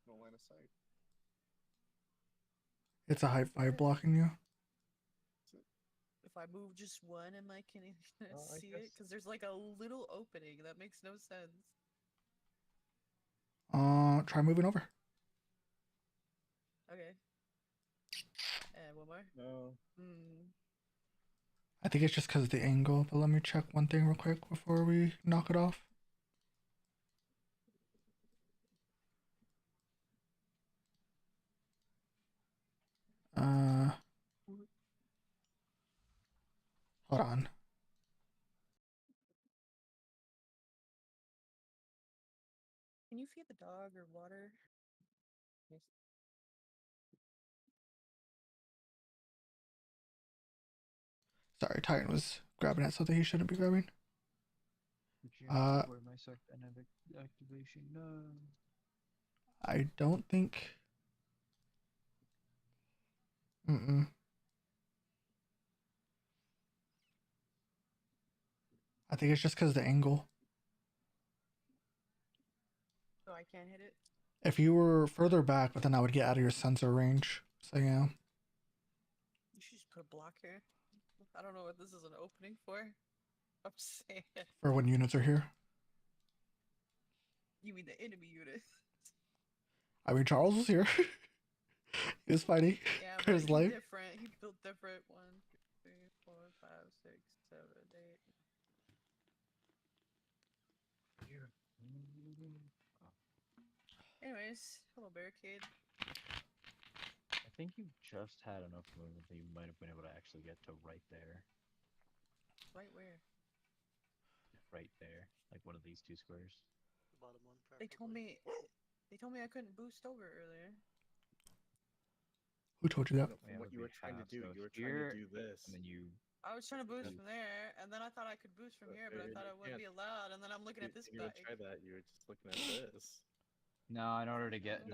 No line of sight. It's a high 5 blocking you. If I move just one, am I can I see it? guess- Because there's like a little opening. That makes no sense. Try moving over. Okay. And one more. No. I think it's just because of the angle, but let me check one thing real quick before we knock it off. Hold on. Can you feed the dog or water? Sorry, Titan was grabbing at something he shouldn't be grabbing. Where my dynamic activation? No. I don't think. I think it's just because of the angle. So I can't hit it? If you were further back, but then I would get out of your sensor range. So yeah. You should just put a block here. I don't know what this is an opening for. I'm saying. For when units are here. You mean the enemy unit? I mean, Charles was here. He was fighting Yeah, for but his he's life. different. He built different. 1, 2, 3, 4, 5, 6, 7, 8. Anyways, hello barricade. I think you just had enough movement that you might have been able to actually get to right there. Right where? Right there. Like one of these 2 squares. The bottom one. They told preferably. me. They told me I couldn't boost over earlier. Who told you that? From Yeah, what it you would were be trying to half, do, so you were here, trying to do this. And then you. I was trying to boost Yeah. from there, and then I thought I could boost from here, but I thought I wouldn't be allowed, and then I'm looking at this If you would guy. try that, you were just looking at this. No, in order to get Do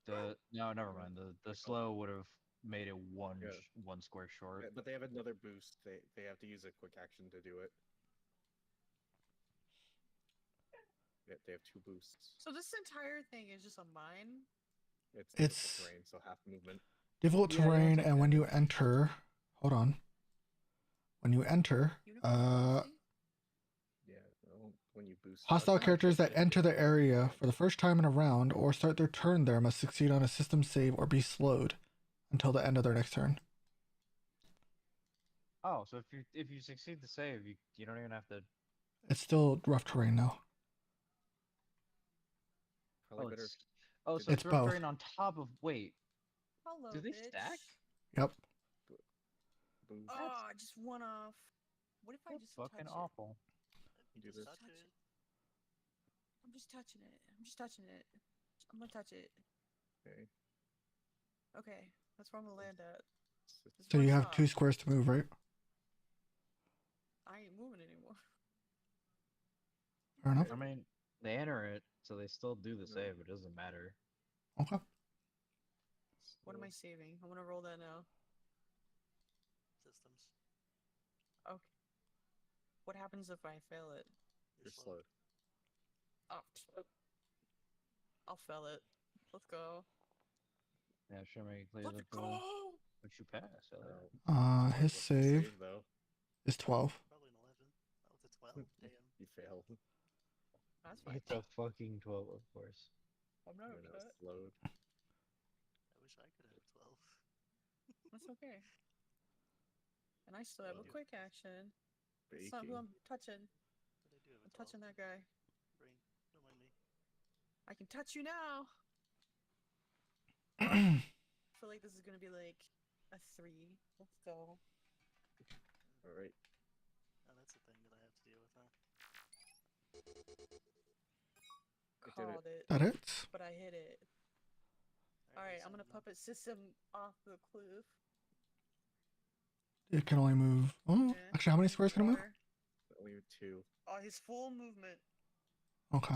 that. no, never mind. The slow would have made it Yeah. one square short. But they have another boost. They have to use a quick action to do it. They have 2 boosts. So this entire thing is just a mine. It's It's- difficult terrain, so half movement. Difficult Yeah, you won't terrain, take and when you damage. enter, hold on. When you enter, Uniform Yeah, well, when you boost. hostile dodge, characters that it's enter the difficult. area for the first time in a round or start their turn there must succeed on a system save or be slowed until the end of their next turn. Oh, so if you succeed the save, you don't even have to. It's still rough terrain now. Probably Oh, better. it's, oh, so It's it's rough both. terrain on top of. Wait, Hello, do they bitch. stack? Yep. Boost. Oh, I just one off. What if I That's just fucking touch awful. You Do just this. touch Touch it. it. I'm just touching it. I'm just touching it. I'm gonna touch it. Okay. Okay, that's where I'm gonna land at. This So you one have stop. 2 squares to move, right? I ain't moving anymore. Fair enough. I mean, they enter it, so they still do the No. save. It doesn't matter. Okay. What am I saving? I'm gonna roll that now. Systems. Okay. What happens if I fail it? You're slowed. Oh, I'll fail it. Let's go. Yeah, sure, make clear Let's the go. but you pass. So there. His What's the save though? is 12. Probably an 11. Oh, it's a 12. Damn. You fail. That's fine. It's a fucking 12, of course. I'm not You're now upset. slowed. I wish I could have 12. That's okay. And I still have a Well, quick action. It's not who Baking. I'm touching. But I do have a I'm 12. touching that guy. Brain, don't mind me. I can touch you now. I feel like this is gonna be like a 3. Let's go. All right. Oh, that's the thing that I have to deal with, huh? did it. Called it. That it? But I hit it. Alright, I'm gonna puppet system off the cliff. It can only move. Oh, Yeah. actually, how many squares can it move? Water. Only 2. Oh, his full movement. Okay.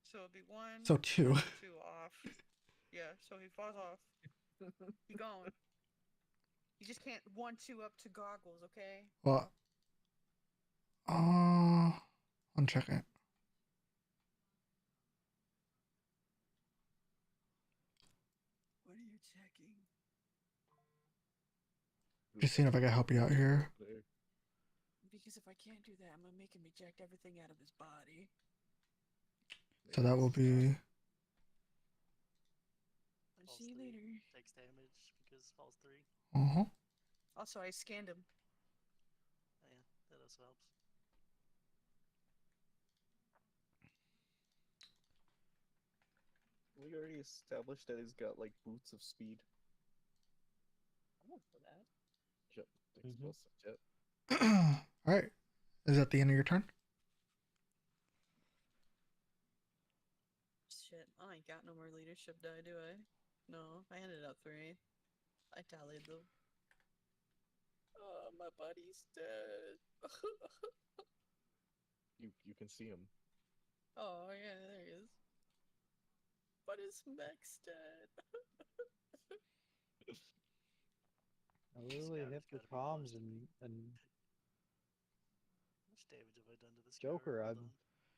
So it'd be 1. So 2. 2 off. Yeah, so he falls off. He gone. You just can't 1-2 up to goggles, okay? Well, one second. What are you checking? Just seeing if I can help you out here. Because if I can't do that, I'm gonna make him eject everything out of his body. So that will be. I'll Falls see you 3. later. Takes damage because falls 3. Also, I scanned him. Oh, yeah, that also helps. We already established that he's got like boots of speed. I'm up for that. Jet. Mhm. Jet. All right. Is that the end of your turn? Shit, I ain't got no more leadership die, do I? No, I ended up 3. I tallied them. Oh, my buddy's dead. You can see him. Oh, yeah, there he is. But his mech's dead. I literally Scout hit has the gotta be comms close to me. and How much damage have I done to this Joker, Hold on.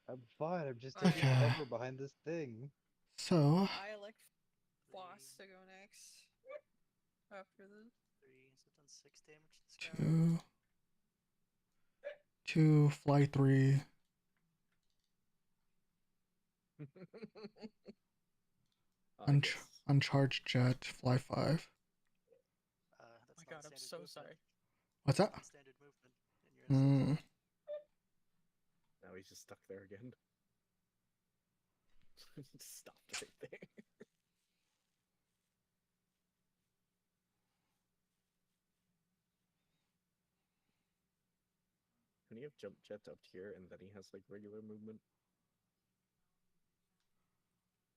I'm fine. I'm just Alright. taking Okay. cover behind this thing. So, I elect Floss to go next. After this. 3, so I've done 6 damage to the scout. 2, fly 3. Uncharged jet, fly 5. That's My not god, I'm standard so movement. sorry. What's that? Not standard movement. And you're in Now he's just stuck there again. Stopped right there. Can you have jump jet up here and then he has like regular movement?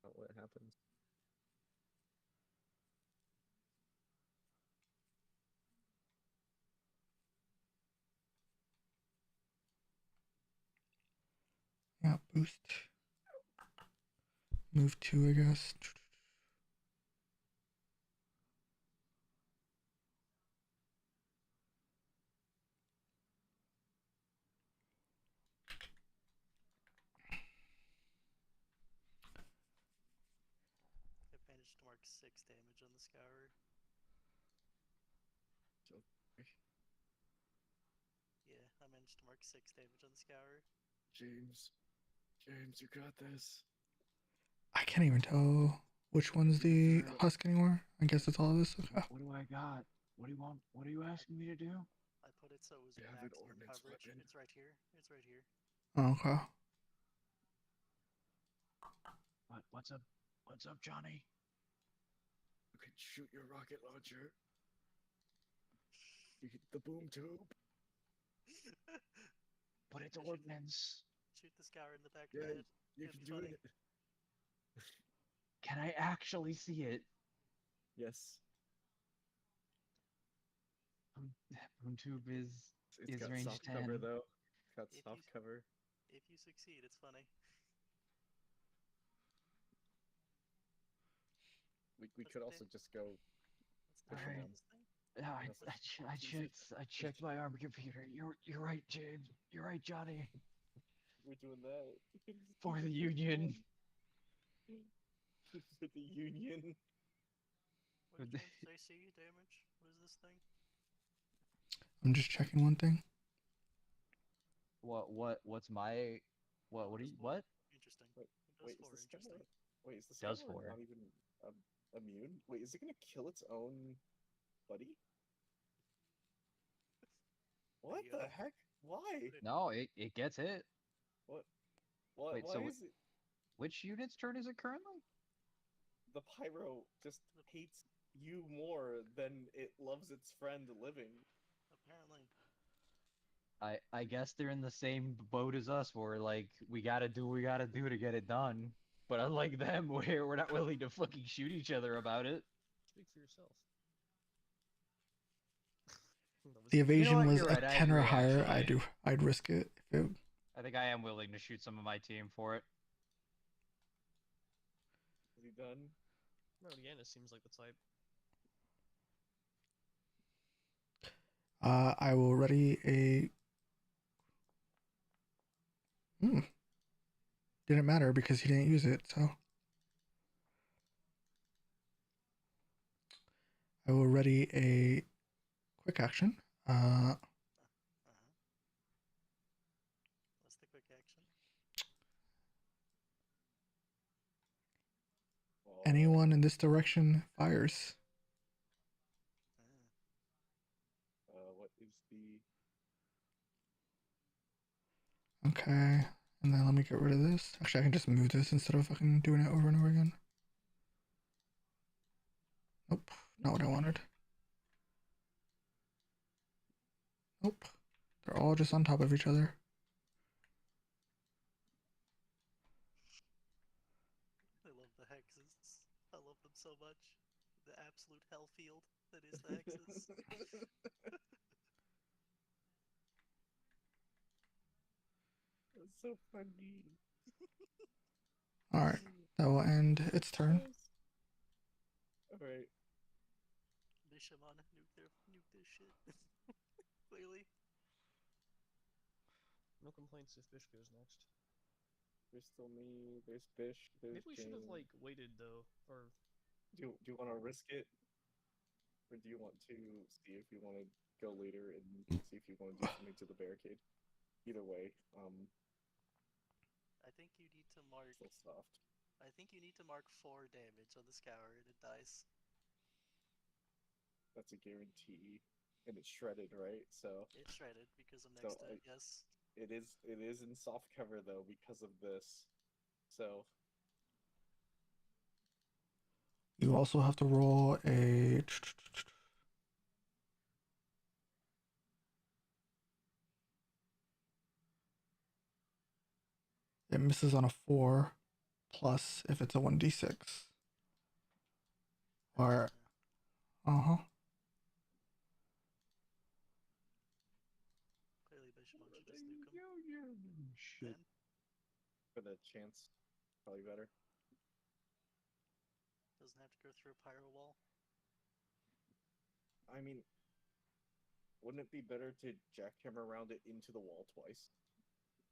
Not what happens. Yeah, boost. Move 2, I guess. I managed to mark 6 damage on the scour. Yeah, I managed to mark 6 damage on the scour. James, you got this. I can't even tell which one's the husk anymore. I guess it's all of this. Okay. What do I got? What do you want? What are you asking me to do? I put it so it was You have an maximum ordnance coverage. weapon. It's right here. It's right here. Okay. What's up? What's up, Johnny? You can shoot your rocket launcher. You get the boom tube. But it's Shoot- ordnance. Shoot the scour in the back of Yeah, the head. you It'd can be do funny. it. Can I actually see it? Yes. Boom tube is It's got range soft 10. cover though. It's got If soft you- cover. If you succeed, it's funny. We What's could the also name? just go What's the push name Alright. of them. this thing? Yeah, I Jesus. checked my arm computer. You're right, James. You're right, Johnny. We're doing that. For the Union. For the Union. What is James AC damage? What is this thing? I'm just checking one thing. What's my what do you what? Interesting. Wait, It does Wait, is 4, the interesting. scour? Wait, is the Does scour 4. not even immune? Wait, is it gonna kill its own buddy? What The, the heck? Why? No, it gets hit. What? Wait, Why so is it? Which unit's turn is it currently? The pyro just hates you more than it loves its friend living. Apparently. I guess they're in the same boat as us where like we gotta do what we gotta do to get it done. But unlike them where we're not willing to fucking shoot each other about it. Speak for yourself. That was The easy. evasion what? was You're a right, I 10 or agree, higher. actually. I'd risk it if it. I think I am willing to shoot some of my team for it. Is he done? No, Deanna seems like the type. I will ready a. Didn't matter because he didn't use it, so. I will ready a quick action. What's the quick action? Anyone in this direction fires. What is the? Okay, and then let me get rid of this. Actually, I can just move this instead of fucking doing it over and over again. Nope, not what I wanted. Nope, they're all just on top of each other. I love the hexes. I love them so much. The absolute hell field that is the hexes. That's so funny. Alright, that will end its turn. Alright. Bishamon, nuke this shit. Clearly. No complaints if Bish goes next. There's still me. There's Bish. There's Maybe we should have Jane. like waited though, or Do you want to risk it, or do you want to see if you want to go later and see if you want to do something to the barricade? Either way, I think you need to mark. still soft. I think you need to mark 4 damage on the scour and it dies. That's a guarantee, and it's shredded, right? So It's shredded because I'm So next to I- it. Yes. it is in soft cover though because of this. So You also have to roll a. It misses on a 4, plus if it's a 1d6. Or. Uh-huh. Clearly, Bishamon should just nuke him. Shit. Then, for the chance, probably better. doesn't have to go through a pyro wall. I mean, wouldn't it be better to jackhammer around it into the wall twice?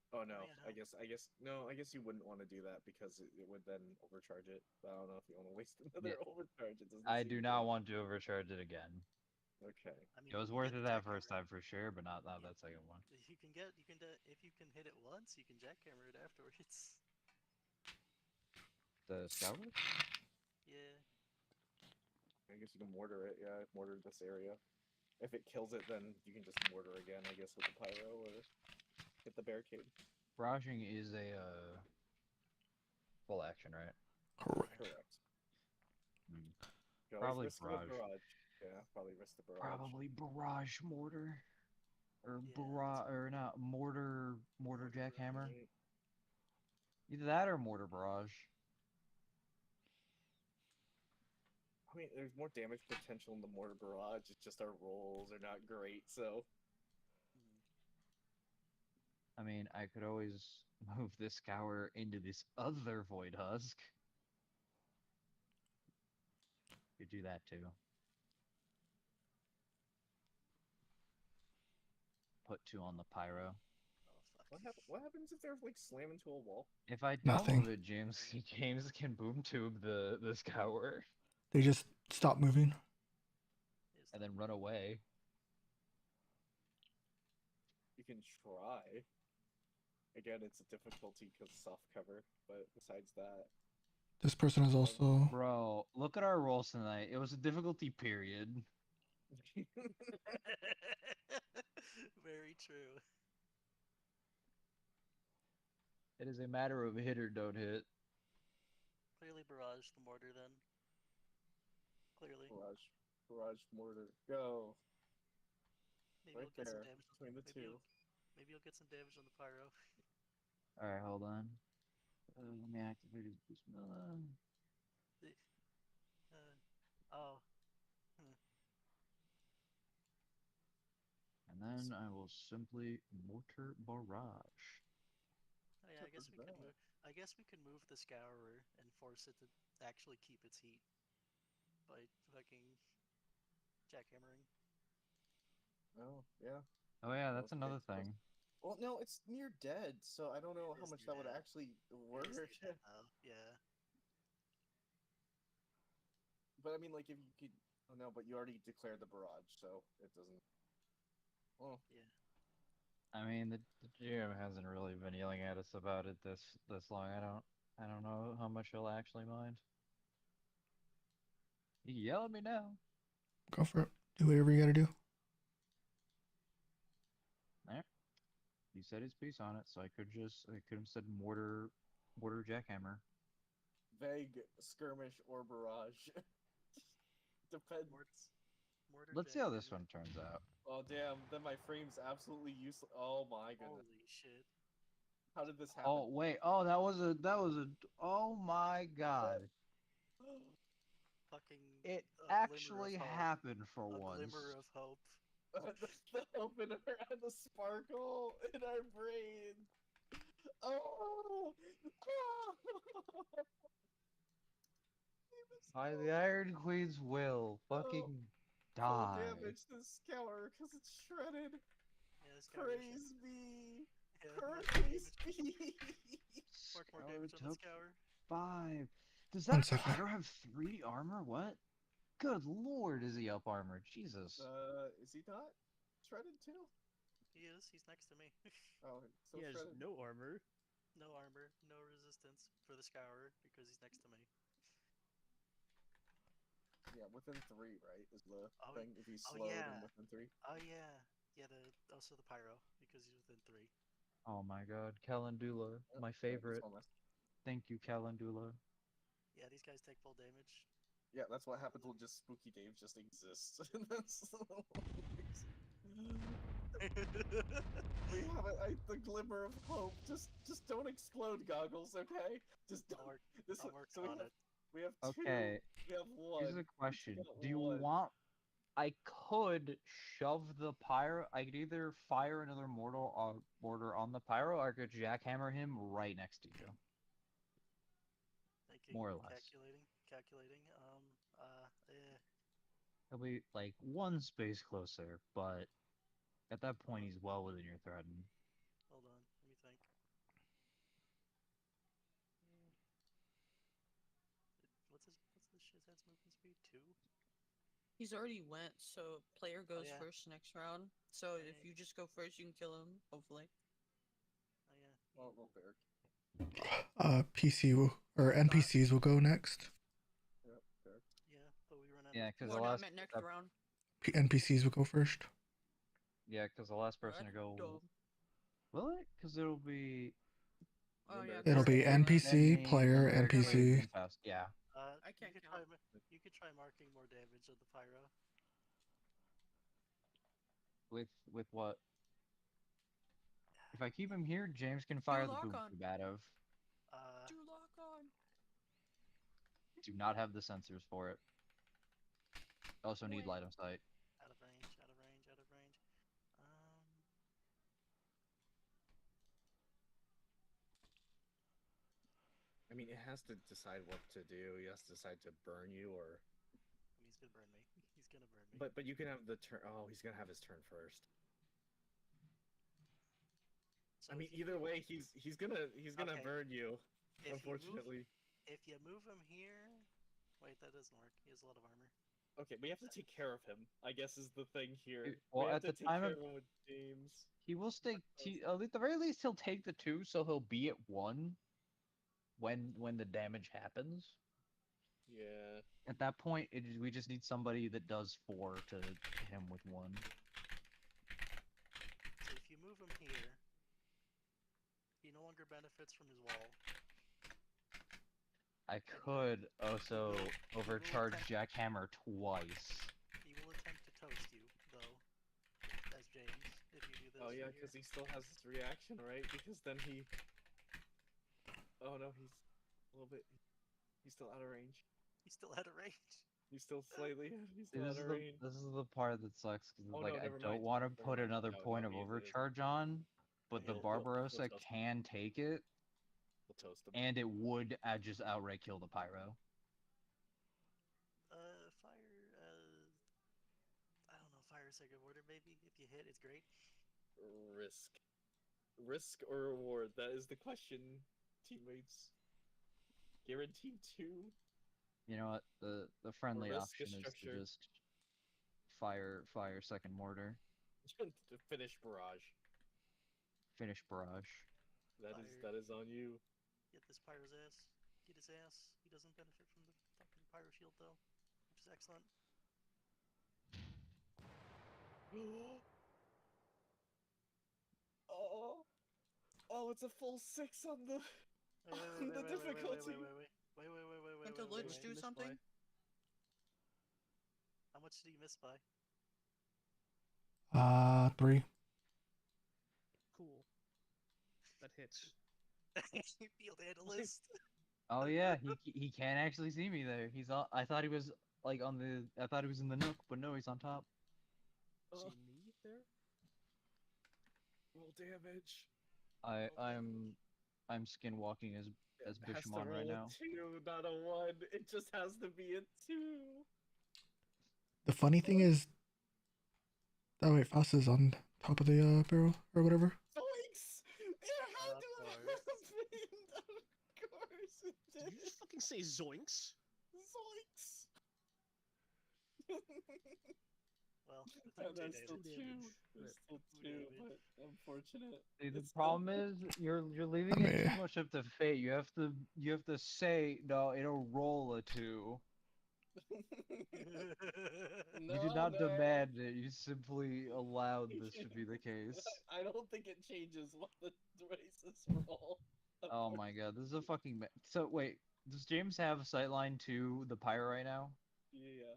Oh no, yeah. I guess no, I guess you wouldn't want to do that because it would then overcharge it. But I don't know if you want to waste another overcharge. It doesn't I seem do good. not want to overcharge it again. Okay. I mean, It was you worth get it the that first jackhammer. time for sure, but not Yeah. that second one. If you can hit it once, you can jackhammer it afterwards. The scour? Yeah. I guess you can mortar it. Yeah, mortar this area. If it kills it, then you can just mortar again. I guess with the pyro or hit the barricade. Barraging is a full action, right? Correct. Correct. Hmm. You can Probably always risk the barrage. barrage. Yeah, probably risk the barrage. Probably barrage mortar. Or Yeah, barrage, or not, mortar jackhammer. Mm, Either that or mortar barrage. I mean, there's more damage potential in the mortar barrage. It's just our rolls are not great, so I mean, I could always move this scour into this other void husk. Could do that too. Put 2 on the pyro. Oh fuck. what happens if they're like slam into a wall? If I don't Nothing. move it, James can boom tube the scour They just stop moving. Is and then run away. You can try. Again, it's a difficulty because soft cover, but besides that, This person is also. Bro, look at our rolls tonight. It was a difficulty period. Very true. It is a matter of hit or don't hit. Clearly barrage the mortar then. Clearly. barrage mortar, go Maybe right you'll get some there damage. between the two. Maybe you'll get some damage on the pyro. Alright, hold on. Let me activate his boost. Oh. And then I will simply mortar barrage. Oh yeah, I guess we could move. I guess we could move the scourer and force it to actually keep its heat by fucking jackhammering. Oh yeah. Oh yeah, that's Okay, another so- thing. Well, no, it's near dead, so I don't know It how is much near that would dead. actually It work. is near dead now, yeah. But I mean, like, if you could, oh no, but you already declared the barrage, so it doesn't. Well, Yeah. I mean, the GM hasn't really been yelling at us about it this long. I don't know how much he'll actually mind. You can yell at me now. Go for it. Do whatever you gotta do. There. He said his piece on it, so I could have said mortar jackhammer. vague skirmish or barrage. Depends. Mortar Let's see how this jackhammer. one turns out. Oh damn! Then my frame's absolutely useless. Oh my goodness! Holy shit. How did this happen? Oh wait, oh that was a oh my god. Fucking It a glimmer of actually hope. happened for A once. glimmer of hope. the opener and the sparkle in our brain. Oh! By the Iron Queen's will, fucking Full die. damage to Scour because it's shredded. Yeah, this guy was Praise be. Yeah, mark more Praise damage. be. Mark more Scour damage on the took scour. 5. Does 1 that second. Pyro have 3 armor? What? Good lord, is he up armored? Jesus. Is he not shredded too? He is. He's next to me. Oh, so He has shredded. no armor. No armor, no resistance for the scourer because he's next to me. Yeah, within 3, right? Is the Oh, thing if he's oh, slowed yeah. and within 3. Oh yeah, yeah. Also the pyro because he's within 3. Oh my god, Calendula, Yep, my yep, favorite. that's one less. Thank you, Calendula. Yeah, these guys take full damage. Yeah, that's what happens when just Spooky Dave just exists. That's we have the glimmer of hope. Just don't explode, goggles, okay? Just don't. I'll work So we on have, it. we have Okay, 2. We have 1. here's a question. got Do you one. want... I could shove the pyro... I could either fire another mortar on the pyro, or I could jackhammer him right next to you. Thinking, More or less. calculating. He'll be like one space closer, but at that point he's well within your threat. Hold on, let me think. What's this shithead's movement speed? 2? He's already went, so player goes yeah. first next round. So if Right. you just go first, you can kill him. Hopefully. Oh yeah. Well, Bear. PC will, or NPCs will go next. Yep, Bear. Yeah, but we run out. Yeah, because Well, the no, I last meant next round. NPCs will go first. yeah, because the last person to That's go. dumb. Will it? Because it'll be Oh yeah. It'll be Bear- NPC, then me, player, then Bear NPC. Creek, and Faust. Yeah. I can't you could count. you could try marking more damage of the pyro. With what? If I keep him here, James can fire the lock boom on. out of. Do lock on. Do not have the sensors for it. Also need line of sight. Out of range. Out of range. Out of range. I mean, it has to decide what to do. It has to decide to burn you or. I mean, he's gonna burn me. He's gonna burn me. But you can have the turn. Oh, he's gonna have his turn first. So I mean, if you either move- way, he's gonna Okay. burn you. if Unfortunately. if you move him here, wait, that doesn't work. He has a lot of armor. Okay, we have to take care of him. I guess is the thing here. Well, we have at to the take time care of- of him with James. He will stay. At the very least, he'll take the 2, so he'll be at 1 when the damage happens. Yeah. At that point, we just need somebody that does 4 to hit him with 1. So if you move him here, he no longer benefits from his wall. I could also overcharge Jackhammer twice. He will attempt to toast you, though, as James, if you do this. Oh yeah, from because here. he still has his reaction, right? Because then he. Oh no, he's a little bit. He's still out of range. He's still out of range. He's still slightly. He's See, still out of range. this is the part that sucks because Oh, like no, I never don't mind. want to Never put mind. another No, point no, of he is- overcharge on, but the He'll Barbarossa toast him. can take it, We'll toast him. and it would just outright kill the Pyro. I don't know, fire second order maybe. If you hit, it's great. Risk or reward? That is the question, teammates. Guaranteed 2. You know what? The friendly risk option is to structure. just fire second mortar, To finish barrage. finish barrage. That is on you. Get this pyro's ass. Get his ass. He doesn't benefit from the fucking pyro shield though, which is excellent. Oh, it's a full 6 on the the difficulty. Wait. Can't the Lich do something? How much did he miss by? 3. Cool. That hits. Field analyst. Oh yeah, he can actually see me there. He's all. I thought he was like on the. I thought he was in the nook, but no, he's on top. See me there? Roll damage. I'm skinwalking as It has to Bishamon right roll a now. 2, not a 1. It just has to be a 2. The funny thing is, oh wait, Faust is on top of the barrel or whatever. Zoinks! It had Of to have course. happened! Of course it Did did! you just fucking say zoinks? Zoinks! Well, That's it's still Two 2. damage. There's still Two 2, damage. but unfortunate. See, the It's problem is you're leaving I it mean- too much up to fate. You have to say no. It'll roll a 2. No, You did not no. demand it. You simply allowed this to be the case. I don't think it changes what the races roll. Oh my god, this is a fucking. So wait, does James have sightline to the pyro right now? Yeah.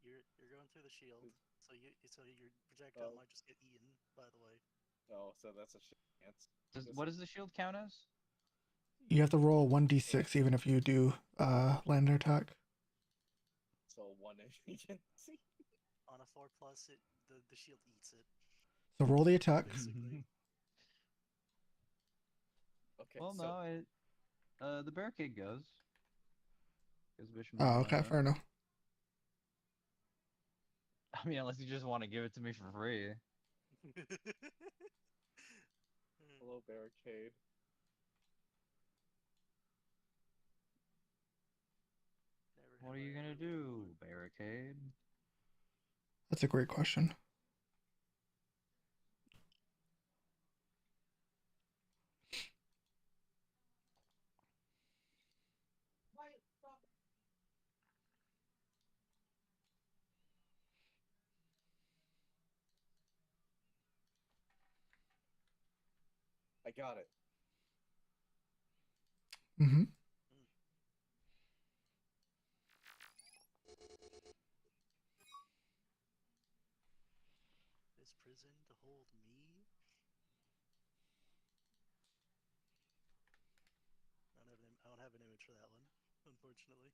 You're going through the shield, so your projectile Oh. might just get eaten. By the way. Oh, so that's a chance. What does the shield count as? You have to roll 1d6 even if you do lander attack. So 1 agency. On a 4+, the shield eats it. So roll the attack. Basically. Okay. Well, so, no, the barricade goes. Oh, okay, fair enough. I mean, unless you just want to give it to me for free. Hello, barricade. Never What have are I you gonna ever looked do, for- barricade? That's a great question. I got it. Mm-hmm. This prison to hold me? I don't have an image for that one, unfortunately.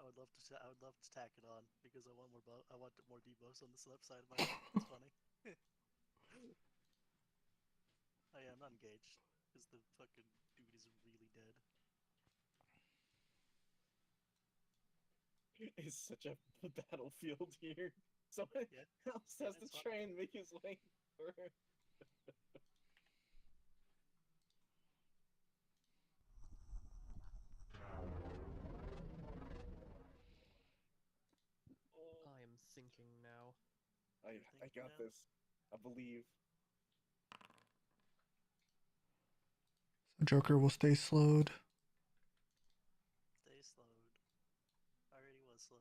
I would love to tack it on because I want I want more debuffs on this left side of my head. It's funny. Oh yeah, I'm not engaged because the fucking dude is really dead. It's such a battlefield here. Someone Yeah, else has to it's fine. try and make his way through. I am thinking now. I thinking got now? this. I believe. So Joker will stay slowed. Stay slowed. Already was slowed.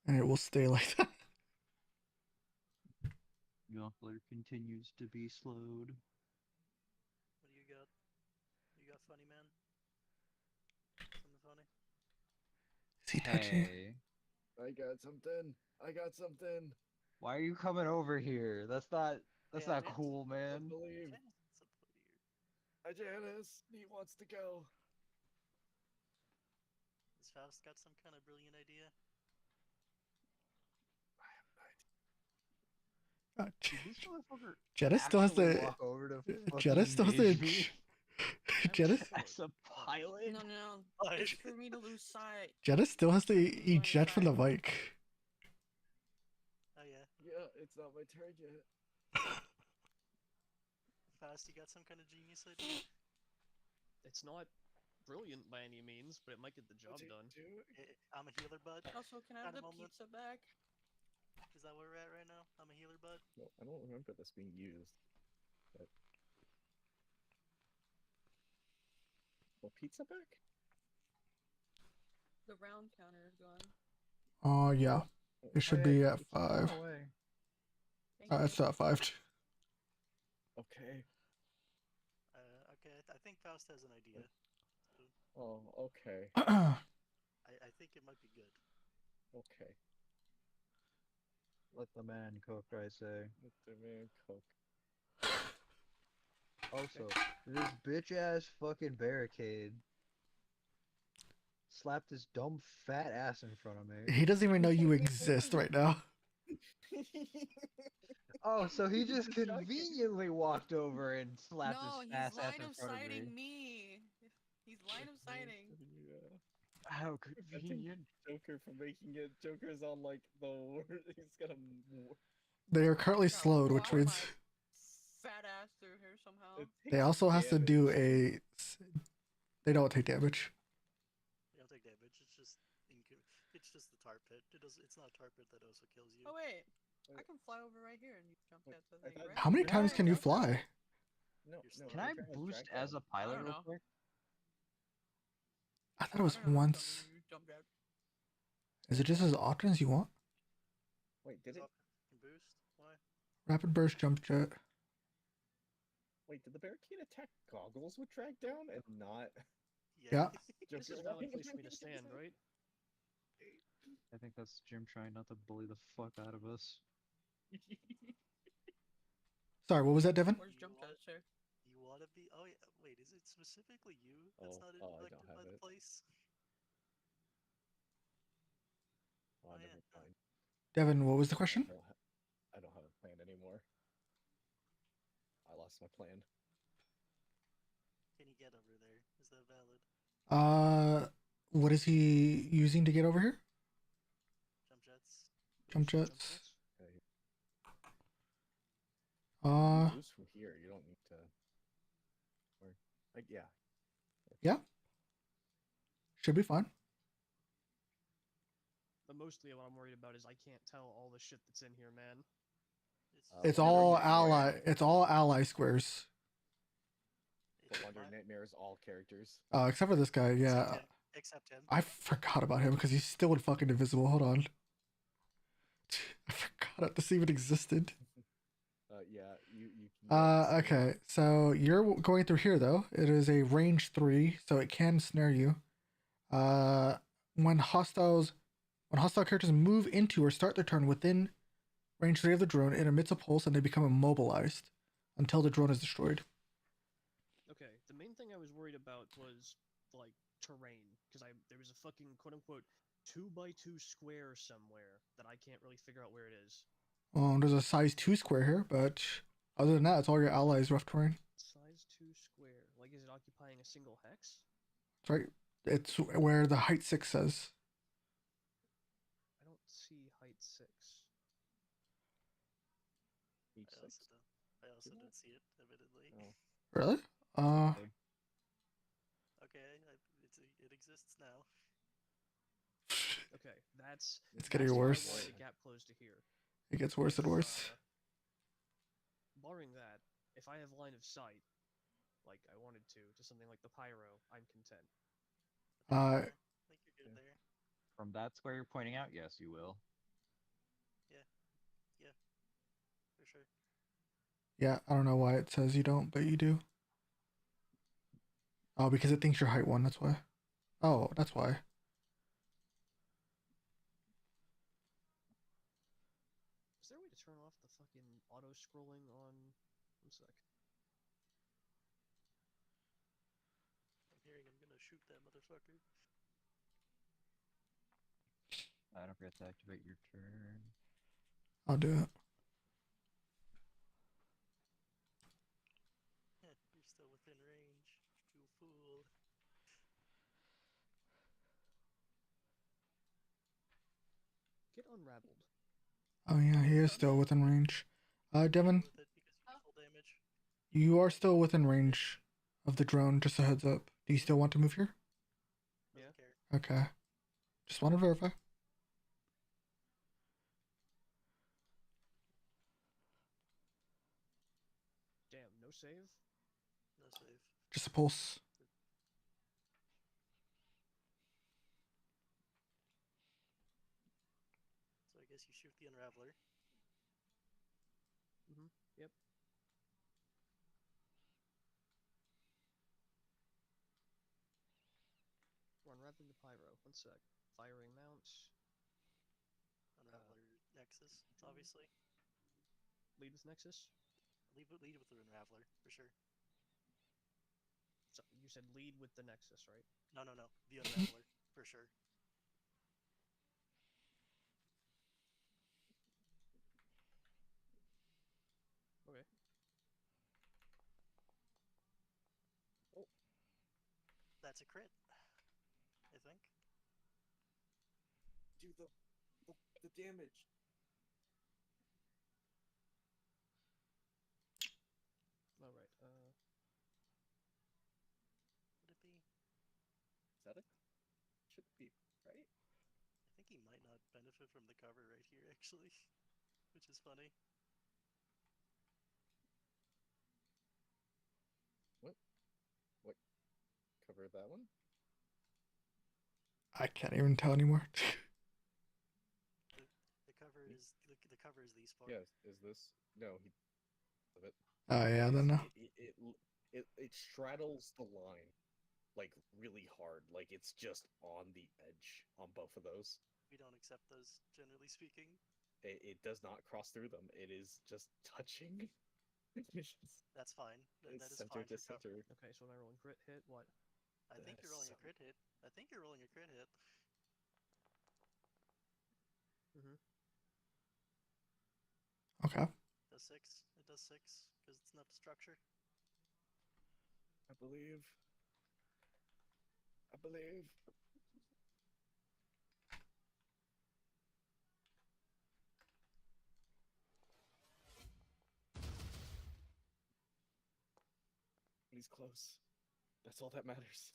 And it will stay like that. Yonkler continues to be slowed. What do you got? You got funny man? Something funny? Is he touching? Hey, I got something. I got something. why are you coming over here? That's not Hey, not Janice. cool, I man. believe. Janice, what's up with you? Janice, he wants to go. Has Faust got some kind of brilliant idea? I have an idea. Did this motherfucker Jettis still has actually to. walk over to Jettis still has to. engage me? Jettis. As a pilot? No, no, no. Like- It's for me to lose sight. Jettis still has to Line of eject from the sight. bike. Oh yeah. Yeah, it's not my turn yet. Faust, you got some kind of genius idea? It's not brilliant by any means, but it might get the job done. I'm a healer bud. Also, can I have At a the moment. pizza back? Is that where we're at right now? I'm a healer bud. No, I don't remember this being used. But... Well, pizza back? The round counter is gone. Oh yeah, it should be at 5. Thank It's you. at 5. Okay. Okay, I think Faust has an idea. So Oh, okay. I think it might be good. Okay. Let the man cook, I say. Let the man cook. Also, this bitch ass fucking barricade slapped his dumb fat ass in front of me. He doesn't even know you exist right now. Oh, so he just He's shocking. conveniently walked over and slapped No, his he's fat ass line in of front of sighting me. me. He's line of sighting. Yeah. How I think convenient. Joker for making it. Joker's on like the worst. He's gonna. They are currently Gotta slowed, which walk means my fat ass through here somehow. they also has to do a. They don't take damage. You don't take damage. It's just the tar pit. It's not a tar pit that also kills you. Oh wait, I Wait. can fly over right here and you jump Wait, that I thing, thought- right? How many Yeah, times can you jump that. fly? No, You're no. Can I Joker has boost drag as a down. pilot don't real know. quick? I thought it was I don't know, once. you jump that. Is it just as often as you want? Wait, did it? Can boost? Why? Rapid burst, jump jet. Wait, did the barricade attack goggles with drag down and not? Yeah. This is a valid place for me to stand, right? I think that's Jim trying not to bully the fuck out of us. Sorry, what was that, Devin? Where's jump want- jet, sir? You wanna be? Oh yeah. Wait, is it specifically you that's not I don't elected have by the it. place? Oh, Oh, yeah, never no. mind. Devin, what was the question? I don't have a plan anymore. I lost my plan. Can you get over there? Is that valid? What is he using to get over here? Jump jets. Jump Jump jets. jets? Okay. Uh, Boost from here. You don't need to. Or like yeah. yeah. Should be fine. But mostly what I'm worried about is I can't tell all the shit that's in here, man. It's Wonder all Nightmare. ally. It's all ally squares. It's But Wonder mine- Nightmare is all characters. Except for this guy. Except Yeah. him. Except him. I forgot about him because he's still fucking invisible. Hold on. I forgot this even existed. Yeah. You. Can get Okay. So you're going through here though. It is a range 3, so it can snare you. When hostile characters move into or start their turn within range 3 of the drone, it emits a pulse and they become immobilized until the drone is destroyed. Okay, the main thing I was worried about was like terrain, because there was a fucking quote unquote 2x2 square somewhere that I can't really figure out where it is. There's a size 2 square here, but other than that, it's all your allies' rough terrain. Size 2 square. Like, is it occupying a single hex? That's right. It's where the height 6 says. I don't see height 6. Each I also six. don't see it, admittedly. Oh. Really? It exists now. Okay, that's It's getting that's why I worse. wanted the gap closed to here. It gets worse and worse. Barring that, if I have line of sight, like I wanted to something like the pyro, I'm content. Uh, I think you're good there. From that square you're pointing out, yes, you will. For sure. Yeah, I don't know why it says you don't, but you do. Oh, because it thinks you're height 1, that's why. Oh, that's why. Is there a way to turn off the fucking auto scrolling on? One sec. I'm hearing I'm gonna shoot that motherfucker. Don't forget to activate your turn. I'll do it. You're still within range. You fool. Get unraveled. Oh yeah, he is still within range. Devin, With it because you full damage. you are still within range of the drone, just a heads up. Do you still want to move here? Doesn't Yeah. care. Okay. Just want to verify. Damn, no save? No save. Just a pulse. So I guess you shoot the Unraveler. Yep. Unraveling the pyro. One sec. Firing mount. Unraveler Nexus, obviously. Lead with Nexus. Lead with the Unraveler, for sure. So you said lead with the Nexus, right? No. The Unraveler, for sure. Okay. That's a crit. I think. Do the damage. Alright, Would it be? Is that it? Should be right. I think he might not benefit from the cover right here, actually. Which is funny. What? Cover that one? I can't even tell anymore. The cover is the cover is these four. Yes. Is this? No. He. Of it. Oh yeah, then no. It straddles the line, like really hard. Like it's just on the edge on both of those. We don't accept those, generally speaking. It does not cross through them. It is just touching. That's fine. That is Center fine to for cover. center. okay, so when I roll a crit hit, what? I think you're rolling a That's crit hit. I think you're rolling a crit hit. Okay. Does 6. It does 6 because it's enough structure. I believe. he's close. That's all that matters.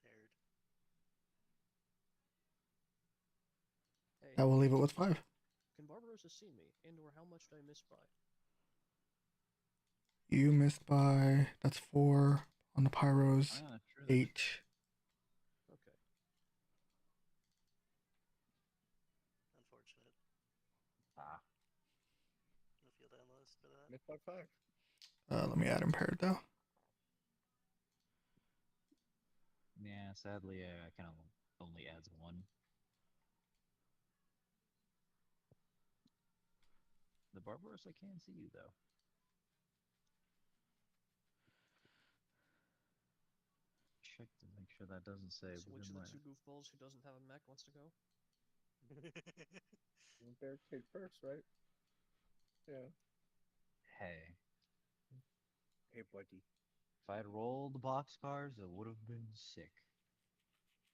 Impaired. Hey, I will leave it with 5. can Barbarossa see me? And/or how much did I miss by? You missed by, that's 4 on the pyros, Ah, true, that's 8. Okay. Unfortunate. Ah. No field analyst for that. Missed by 5. Let me add impaired though. Yeah, sadly, I kind of only adds 1. The Barbarossa can see you, though. Check to make sure that doesn't say So which within of the my... two goofballs who doesn't have a mech wants to go? Barricade first, right? Yeah. Hey, Hey, buddy. if I'd rolled boxcars, it would have been sick.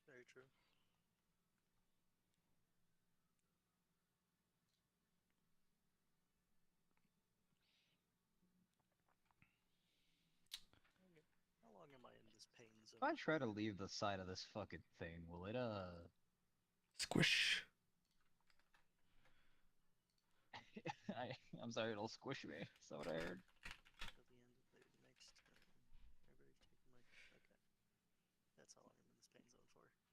Very true. How long am I in this pain zone? If I try to leave the side of this fucking thing, will it, Squish. I'm sorry, it'll squish me. Is that what I heard? Till the end of the next turn. Everybody's taking my. Okay. That's how long I'm in this pain zone for.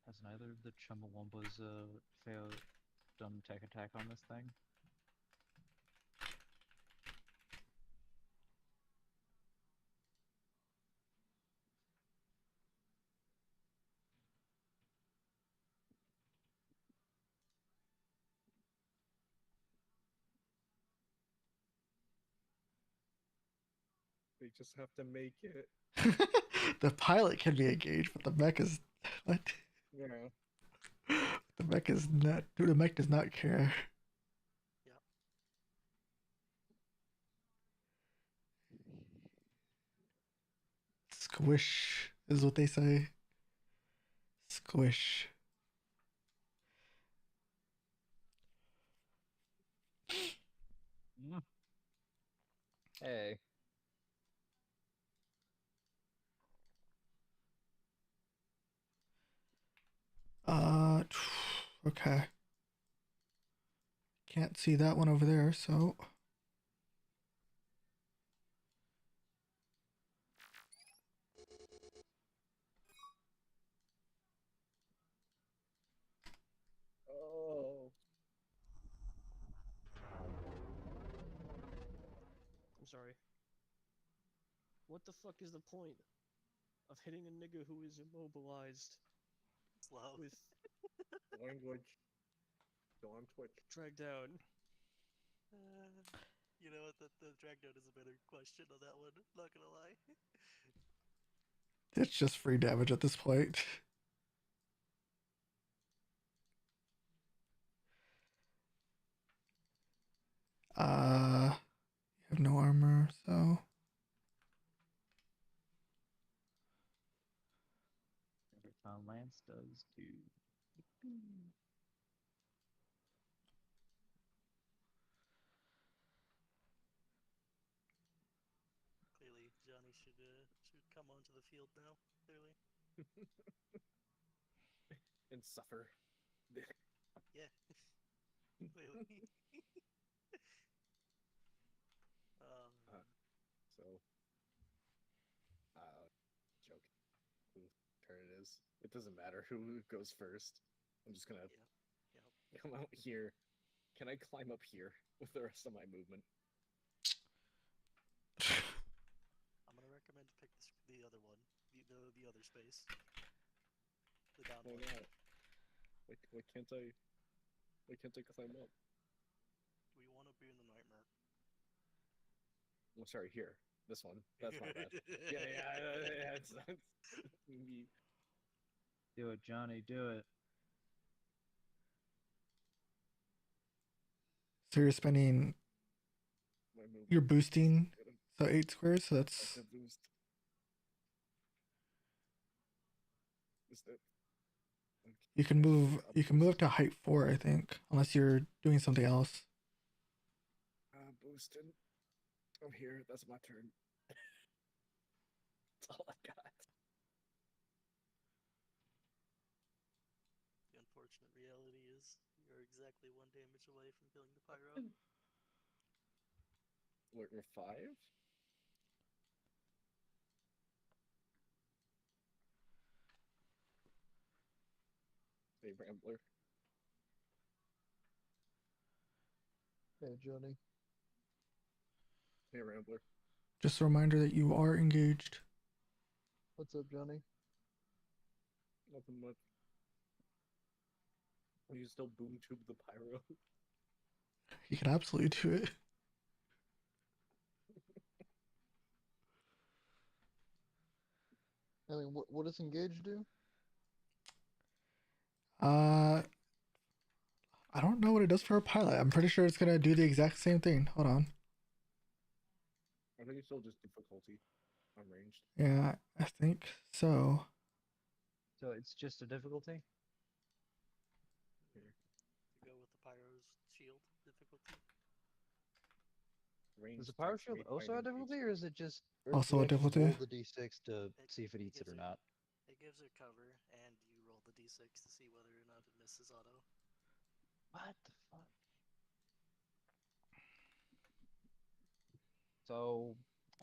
Has neither of the Chumbawambas, done tech attack on this thing? They just have to make it. The pilot can be engaged, but the mech is what? Yeah. The mech is not. Dude, the mech does not care. Yep. Squish is what they say. Squish. Hey. Okay. Can't see that one over there, so. Oh. I'm sorry. What the fuck is the point of hitting a nigga who is immobilized Slow. with Language. Go on Twitch. dragged down? You know what? The drag note is a better question on that one. Not gonna lie. It's just free damage at this point. You have no armor, so. Every time Lance does, dude. Clearly, Johnny should come onto the field now. Clearly. And suffer. Yeah. Clearly. So. Joke. Whose turn it is. It doesn't matter who goes first. I'm just gonna come out here. Can I climb up here with the rest of my movement? I'm gonna recommend to pick the other one, the other space, the down Why one. not? Why can't I? Why can't I climb up? We want to be in the nightmare. Oh, sorry, here. This one. That's my bad. Yeah. It's me. Do it, Johnny, do it. So you're spending. My movement. You're boosting. So 8 squares, so that's. That's a boost. Is that? Okay. You can move to height 4, I think, unless you're doing something else. Boosted. I'm here. That's my turn. That's all I got. The unfortunate reality is you're exactly 1 damage away from killing the pyro. We're 5? Hey, Rambler. Hey, Johnny. Hey, Rambler. Just a reminder that you are engaged. What's up, Johnny? Nothing much. You still boom tube the pyro? You can absolutely do it. I mean, what does engage do? I don't know what it does for a pilot. I'm pretty sure it's gonna do the exact same thing. Hold on. I think it's still just difficulty. Unranged. Yeah, I think so. So it's just a difficulty? To go with the pyro's shield difficulty. Does the power shield also have difficulty, or is it just Also do a I just difficulty? roll the d6 to see if it eats it or not? It gives it cover, and you roll the d6 to see whether or not it misses auto. What the fuck? So.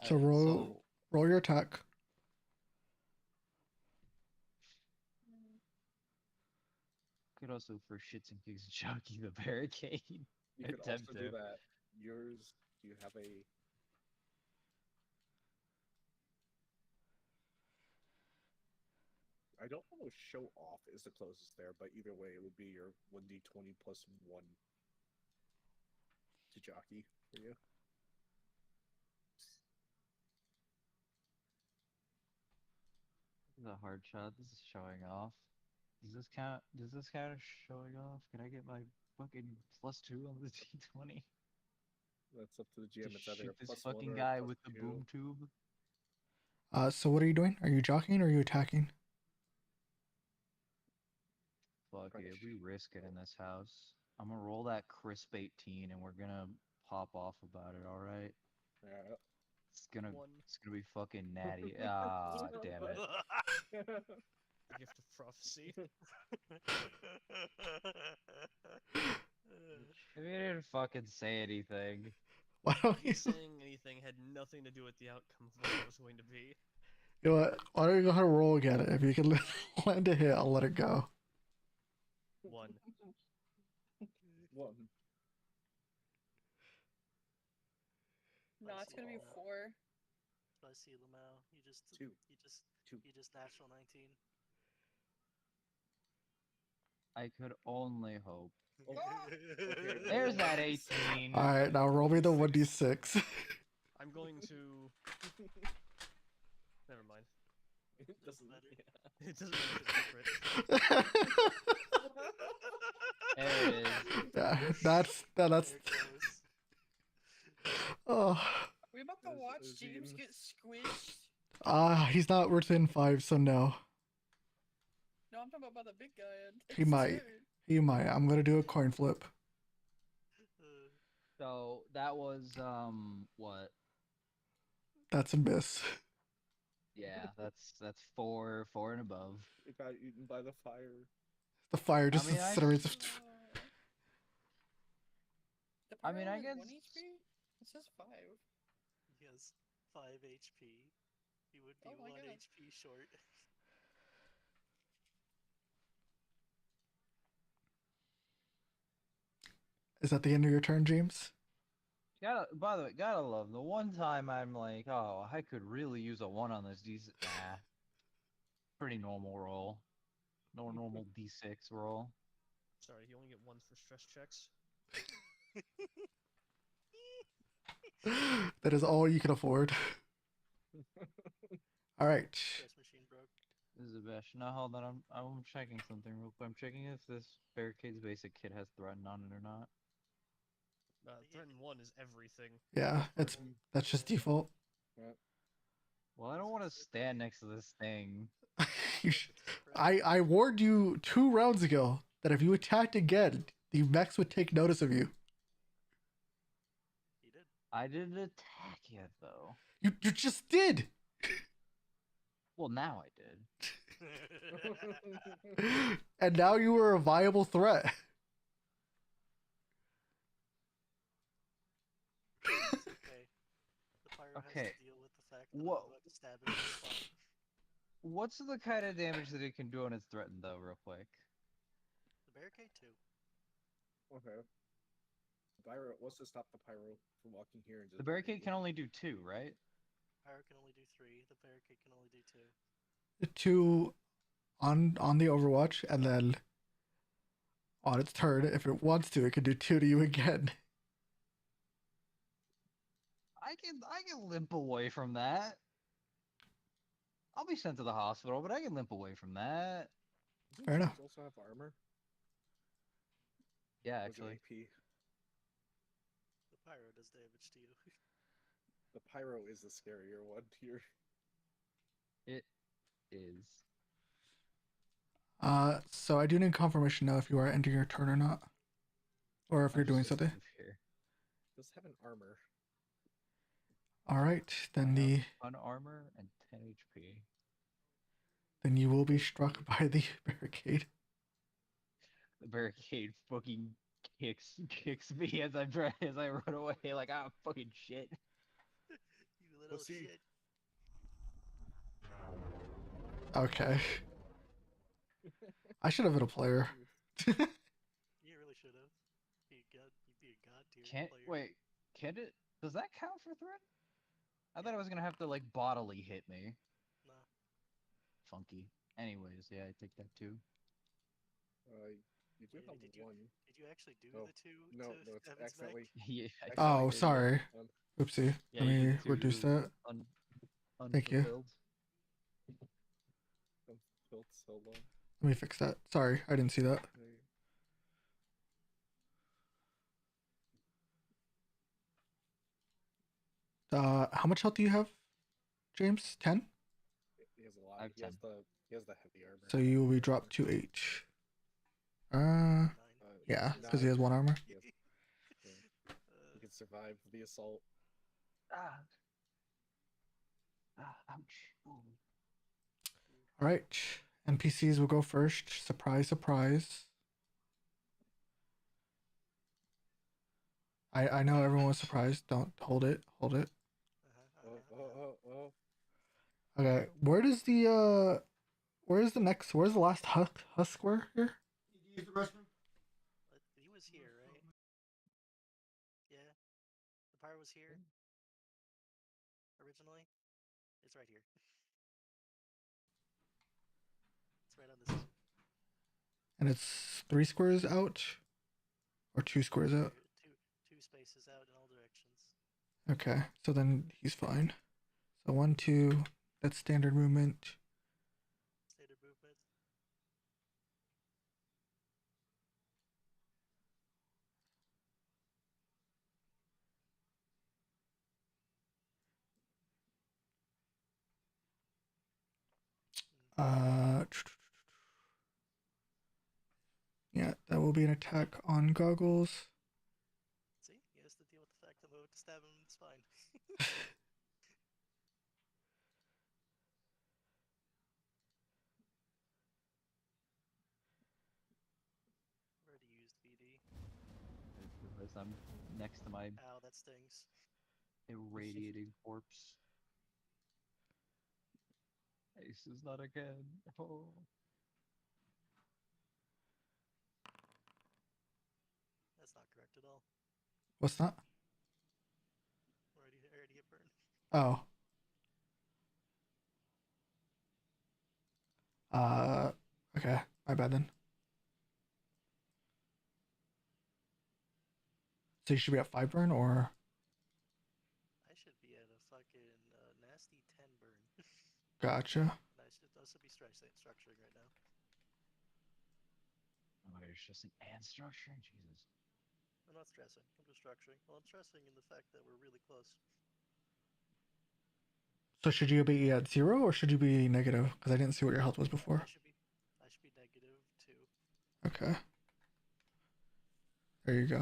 So roll your attack. Could also, for shits and gigs, jockey the barricade. You could also do that. Yours, do you have a... I don't know if show off is the closest there, but either way, it would be your 1d20 plus 1 to jockey for you. This is a hard shot. This is showing off. Does this count? Does this count as showing off? Can I get my fucking +2 on the d20? That's up to the GM. To It's either shoot a this +1 fucking or a guy with the +2. boom tube. So what are you doing? Are you jockeying or are you attacking? Fuck it, we risk it in this house. I'm gonna roll that crisp 18, and we're gonna pop off about it. All right? Yeah. It's gonna be fucking natty. Ah, damn it. Gift of prophecy. If you didn't fucking say anything. Why don't you? Saying anything had nothing to do with the outcome of what it was going to be. You know what? Why don't you go ahead and roll again? If you can land a hit, I'll let it go. 1. 1. No, it's gonna be 4. I see Lamau. You just 2. You just natural 19. I could only hope. Okay. There's that 18. Alright, now roll me the 1d6. I'm going to. Never mind. It doesn't matter. It doesn't make it different. There it is. Yeah, that's. Oh. Are we about to watch James get squished? He's not within 5, so no. No, I'm talking about the big guy. He might. He might. I'm gonna do a coin flip. So that was what? That's a miss. Yeah, that's 4 and above. It got eaten by the fire. The fire just incinerates. I mean, I guess. 1 HP? It says 5. He has 5 HP. He would be 1 HP short. Is that the end of your turn, James? By the way, gotta love the one time I'm like, oh, I could really use a 1 on this D6. Nah. Pretty normal roll. No normal D6 roll. Sorry, you only get 1 for stress checks. That is all you can afford. All right. This is a bash. No, hold on. I'm checking something real quick. I'm checking if this barricade's basic kit has threaten on it or not. Threaten 1 is everything. Yeah, that's just default. Yeah. Well, I don't want to stand next to this thing. You sh- I warned you 2 rounds ago that if you attacked again, the mechs would take notice of you. He did. I didn't attack yet, though. You just did. Well, now I did. And now you were a viable threat. It's okay. The pyro has Okay. to deal with the fact that Wha- I'm about to stab him in the spine. What's the kind of damage that it can do when it's threatened, though, real quick? The barricade too. Okay. Pyro, what's to stop the pyro from walking here and just The barricade can only do 2, right? Pyro can only do 3. The barricade can only do 2. 2 on the Overwatch, and then on its turn, if it wants to, it can do 2 to you again. I can limp away from that. I'll be sent to the hospital, but I can limp away from that. Doesn't Fair enough. James also have armor? Yeah, Or is it actually. AP? The pyro does damage to you. The pyro is the scarier one here. It is. So I do need confirmation now if you are ending your turn or not, or if you're doing Just something. move here. Does have an armor. All right, then I have the 1 armor and 10 HP. then you will be struck by the barricade. The barricade fucking kicks me as I run away like I'm fucking shit. You little see. shit. Okay. I should have been a player. You really should have. You'd be a god tier Can't player. wait. Can it? Does that count for threat? I thought it was gonna have to like bodily hit me. No. Funky. Anyways, yeah, I take that too. You do Wait, have did one. Did you actually do Oh, the 2 No, to no, it's Evan's accidentally. mech? Yeah. Oh, accidentally sorry. done. Oopsie. Yeah, Let you me did two reduce that. Thank you. Unfulfilled. Built so long. Let me fix that. Sorry, I didn't see that. How much health do you have, James? 10? He has a I lot. have He has 10. the heavy armor. So you will be dropped to 8. 9. Yeah, He because he has 1 armor. He has- He can survive the assault. Ah. Ouch. Ooh. All right, NPCs will go first. Surprise, surprise. I know everyone was surprised. Don't hold it. Hold it. Oh. Okay, where's the next? Where's the last husk square here? He was here, right? Yeah. The pyro was here. Originally. It's right here. It's right on this. And it's 3 squares out, or 2 squares out. Two spaces out in all directions. Okay, so then he's fine. So 1, 2. That's standard movement. Standard movement. Yeah, that will be an attack on goggles. See? He has to deal with the fact that I'm about to stab him in the spine. Already used VD. Because I'm next to my Ow, that stings. irradiating corpse. Ace is not again. Oh. That's not correct at all. What's that? Already hit burn. Oh. Okay, my bad then. So you should be at 5 burn, or? I should be at a fucking nasty 10 burn. Gotcha. I should be structuring right now. Oh, you're stressing and structuring? Jesus. I'm not stressing. I'm just structuring. Well, I'm stressing in the fact that we're really close. So should you be at 0 or should you be negative? Because I didn't see what your health was before. I should be negative too. Okay. There you go.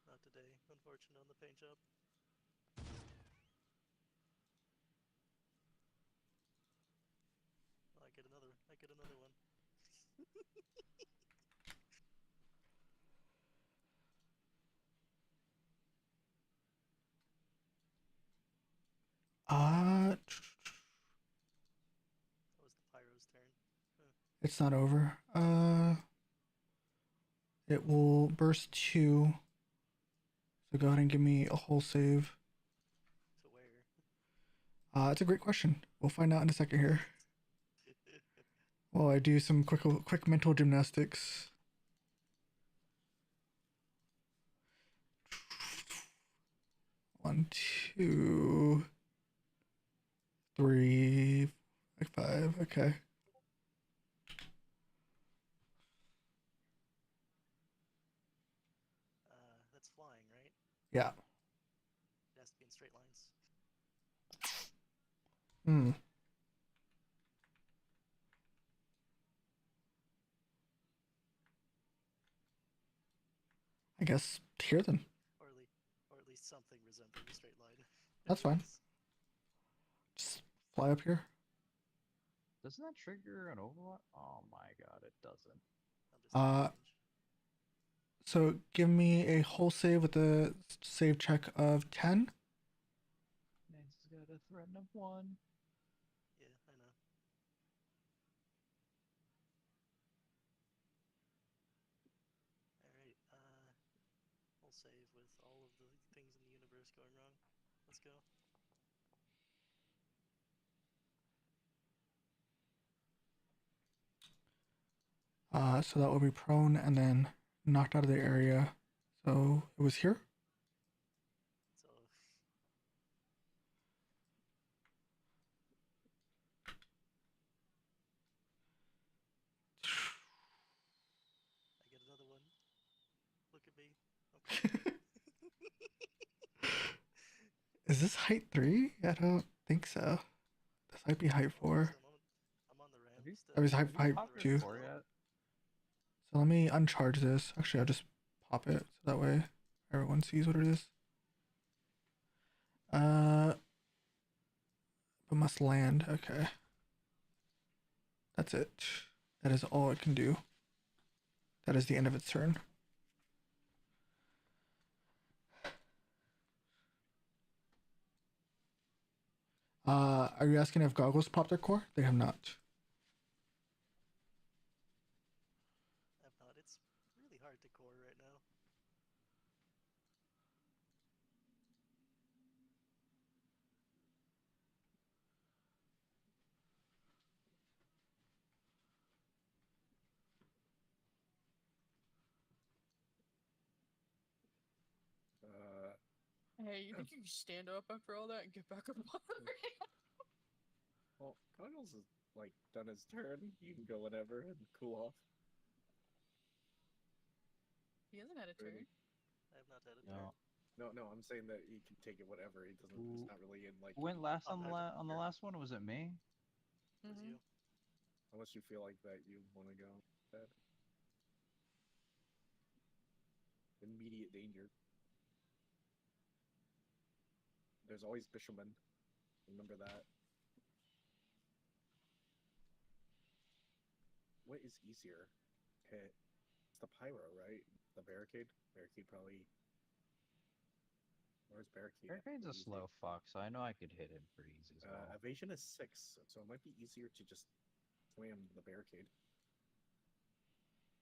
Not today, unfortunately, on the paint job. Oh, I get another one. Uh, That was the pyro's turn. Huh. it's not over. It will burst 2. So go ahead and give me a whole save. To where? It's a great question. We'll find out in a second here. While I do some quick mental gymnastics. One, 2, 3, 5. Okay. That's flying, right? Yeah. It has to be in straight lines. Hmm. I guess here then. Or at least something resembling a straight line. That's fine. Just fly up here. Doesn't that trigger an overlap? Oh my god, it doesn't. So give me a whole save with a save check of 10. Nancy's got a threat of 1. Yeah, I know. Alright, we'll save with all of the things in the universe going wrong. Let's go. So that will be prone and then knocked out of the area. So it was here. So I get another one. Look at me. Is this height 3? I don't think so. This might be height 4. I'm on the ramp. I was height 2. So let me uncharge this. Actually, I'll just pop it so that way everyone sees what it is. But must land. Okay. That's it. That is all it can do. That is the end of its turn. Are you asking if goggles popped their core? They have not. I've not. It's really hard to core right now. Hey, you think you can stand up after all that and get back up on the ramp? Well, Goggles has like done his turn. You can go whenever and cool off. He hasn't had a turn. I have not had a turn. No, I'm saying that he can take it whatever. He doesn't. He's not really in like. Who went last on the last one? Was it me? It was you. Unless you feel like that you want to go. That. Immediate danger. There's always Bishoman. Remember that. What is easier? Hit. It's the pyro, right? The barricade? Barricade probably. Where's barricade? Barricade's a slow fuck, so I know I could hit him pretty easy as well. Evasion is 6, so it might be easier to just slam the barricade.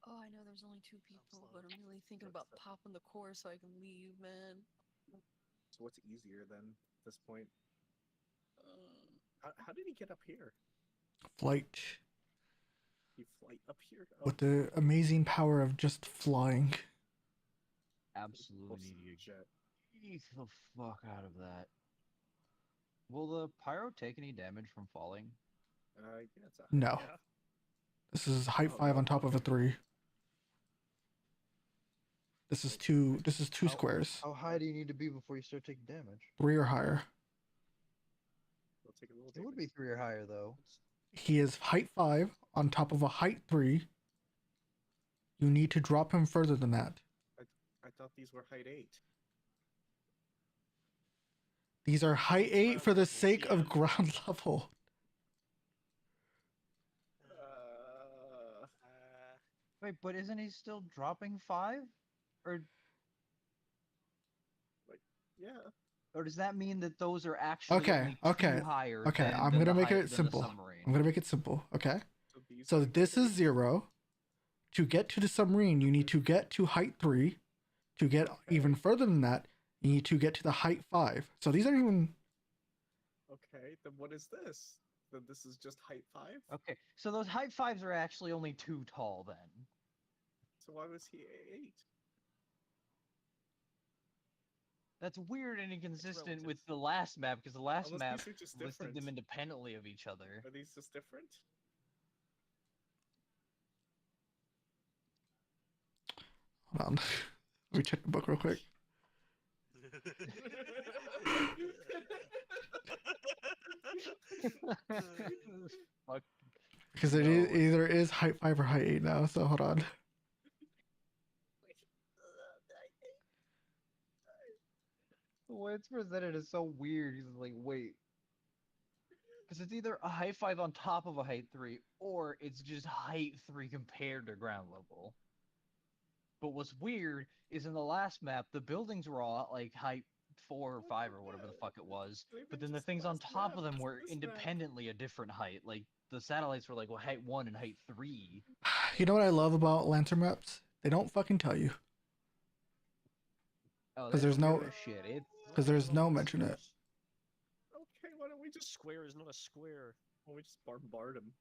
Oh, I know there's only 2 people, but I'm really thinking about popping the core so I can leave, man. So what's easier then at this point? How did he get up here? Flight. He flight up here? With the amazing power of just flying. Absolutely need to get the fuck out of that. Will the pyro take any damage from falling? Yeah, No. Yeah. This is height 5 on top of a 3. This is two How- squares. How high do you need to be before you start taking damage? 3 or higher. We'll take a little It would be 3 or higher though. He is height 5 on top of a height 3. You need to drop him further than that. I thought these were height 8. These are height 8 for the sake of Yeah. ground level. Wait, but isn't he still dropping 5? Or Yeah. or does that mean that those are actually Okay, only okay, 2 higher? Okay, than, I'm than gonna the make height- it than the simple. submarine? I'm gonna make it simple, okay? So these So are this height is 8. 0. To get to the submarine, you need to get to height 3. To get even further than that, you need to get to the height 5. So these aren't even... Okay, then what is this? Then this is just height 5? Okay, so those height 5s are actually only 2 tall then. So why was he 8? That's weird and inconsistent relative. with the last map, because the last Unless map these are just listed them different. independently of each other. Are these just different? Hold on. Let me check the book real quick. Fuck. Because it is, either is height 5 or height 8 now, so hold on. The way it's presented is so weird. He's like, wait. Because it's either a height 5 on top of a height 3, or it's just height 3 compared to ground level. But what's weird is in the last map, the buildings were all at like height 4 or 5 or whatever the fuck it was. But then the things on top of them were independently a different height. Like the satellites were like, well, height 1 and height 3. You know what I love about Lantern maps? They don't fucking tell you. Oh, 'Cause they there's don't no- give a shit. It's Because there's no mention it. Okay, why don't we just Square is not a square. why don't we just bombard him?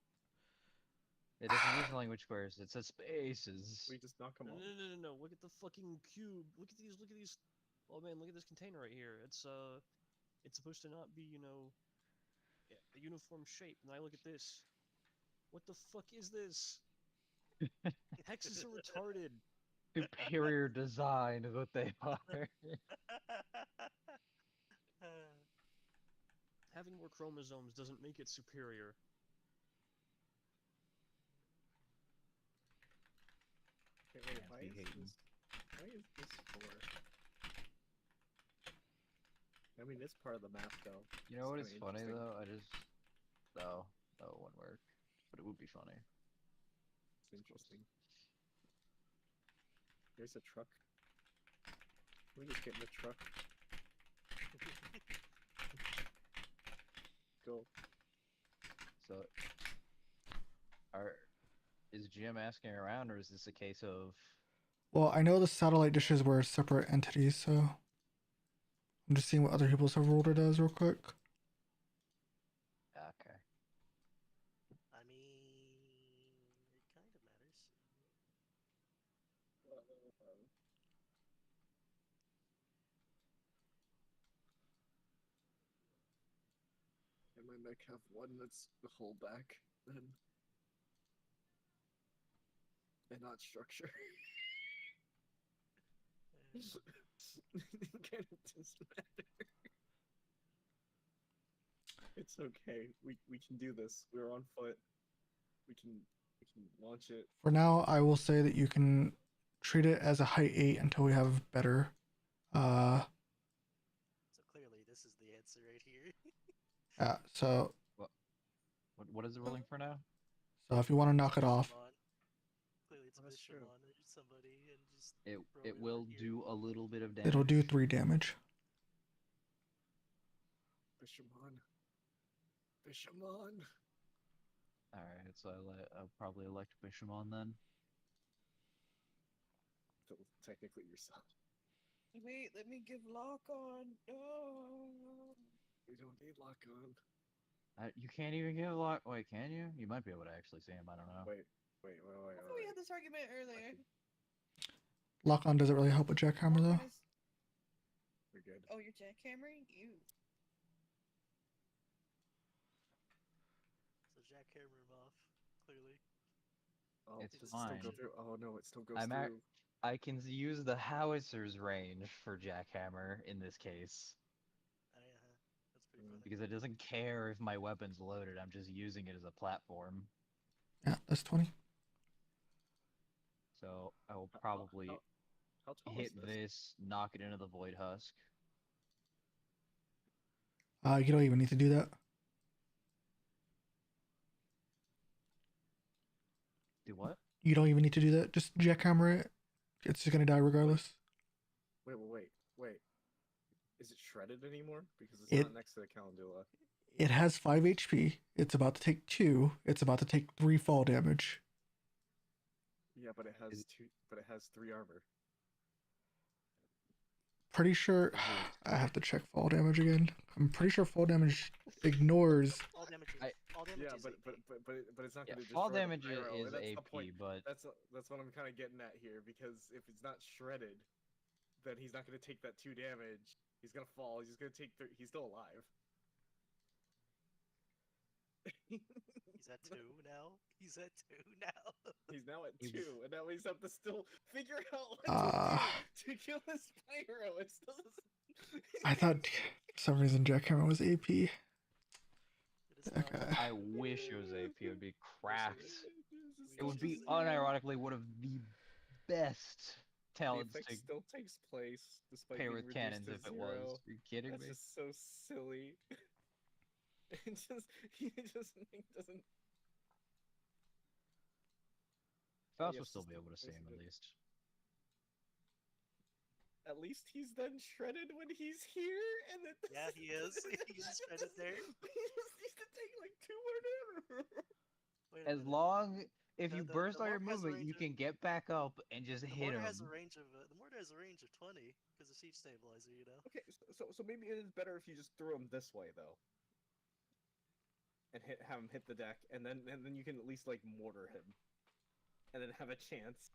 it doesn't use language squares. It says spaces. We just knock him No, off. no, no, no, no. Look at the fucking cube. Look at these. Look at these. Oh man, look at this container right here. It's supposed to not be, a uniform shape. And I look at this. What the fuck is this? Hexes are retarded. Superior design is what they are. Having more chromosomes doesn't make it superior. Okay, wait, Can't be hating. why is this for? I mean, it's part of the map, though. You know what It's is kinda funny interesting. though? I just no, that wouldn't work. But it would be funny. It's interesting. There's a truck. Can we just get in the truck? Go. So is Jim asking around, or is this a case of Well, I know the satellite dishes were separate entities, so I'm just seeing what other people's have ruled it as real quick. okay? I mean, it kind of matters. And my mech have one that's the whole back, then. And not structure. Kind of doesn't matter. It's okay. We can do this. We're on foot. We can launch it. For now, I will say that you can treat it as a height 8 until we have better. So clearly, this is the answer right here. Yeah, so What is it rolling for now? if you want to knock it off, Bishamon. Clearly, it's Oh, that's true. Bishamon or somebody, and just It throw it over will here. do a little bit of damage. it'll do 3 damage. Bishamon. Bishamon. All right, so I'll probably elect Bishamon then. Technically yourself. Wait, let me give lock on. Oh. We don't need lock on. You can't even give a lock. Wait, can you? You might be able to actually see him. I don't know. Wait. I thought we had this argument earlier. Lock on doesn't really help with jackhammer though. We're good. Oh, you're jackhammering? You. So jackhammer him off, clearly. Oh, It's does it fine. still go through? Oh no, it still goes I'm through. I can use the howitser's range for jackhammer in this case That's pretty funny. because it doesn't care if my weapon's loaded. I'm just using it as a platform. Yeah, that's 20. So I will probably How tall hit is this? this, knock it into the void husk. You don't even need to do that. Do what? You don't even need to do that. Just jackhammer it. It's just gonna die regardless. Wait. Is it shredded anymore? Because it's It- not next to the Calendula. It has 5 HP. It's about to take 2. It's about to take 3 fall damage. Yeah, but it has two. But it has 3 armor. Pretty sure. I have to check fall damage again. I'm pretty sure fall damage ignores. All damage is I- all damage Yeah, is but AP. but it's not Yeah, going to fall destroy the damage pyro, is and that's the AP, point. but That's what I'm kind of getting at here, because if it's not shredded, then he's not going to take that 2 damage. He's going to fall. He's going to take. He's still alive. He's at 2 now. He's at 2 now. He's now at He was- 2, and now we just have to still figure out what Ah. to do to kill this pyro. It still doesn't. I thought for some reason jackhammer was AP. It is not. Okay. I wish it was AP. It would be cracked. This is It would be just- unironically one of the best The talents effect to still takes place despite pair being with reduced cannons to if it 0. was. Are you kidding That's me? just so silly. It just he just like, doesn't. Faust yes, will still this be able to is see him at good. least. At least he's then shredded when he's here, and then Yeah, he is. He's shredded there. He just needs to take like 2 more damage. Wait a As minute. long if you The burst all your mortar has a movement, you range of- can get back up and just The hit mortar him. has a range of the mortar has a range of 20 because of siege stabilizer. You know. Okay, so maybe it is better if you just throw him this way though, and have him hit the deck, and then you can at least like mortar him, and then have a chance.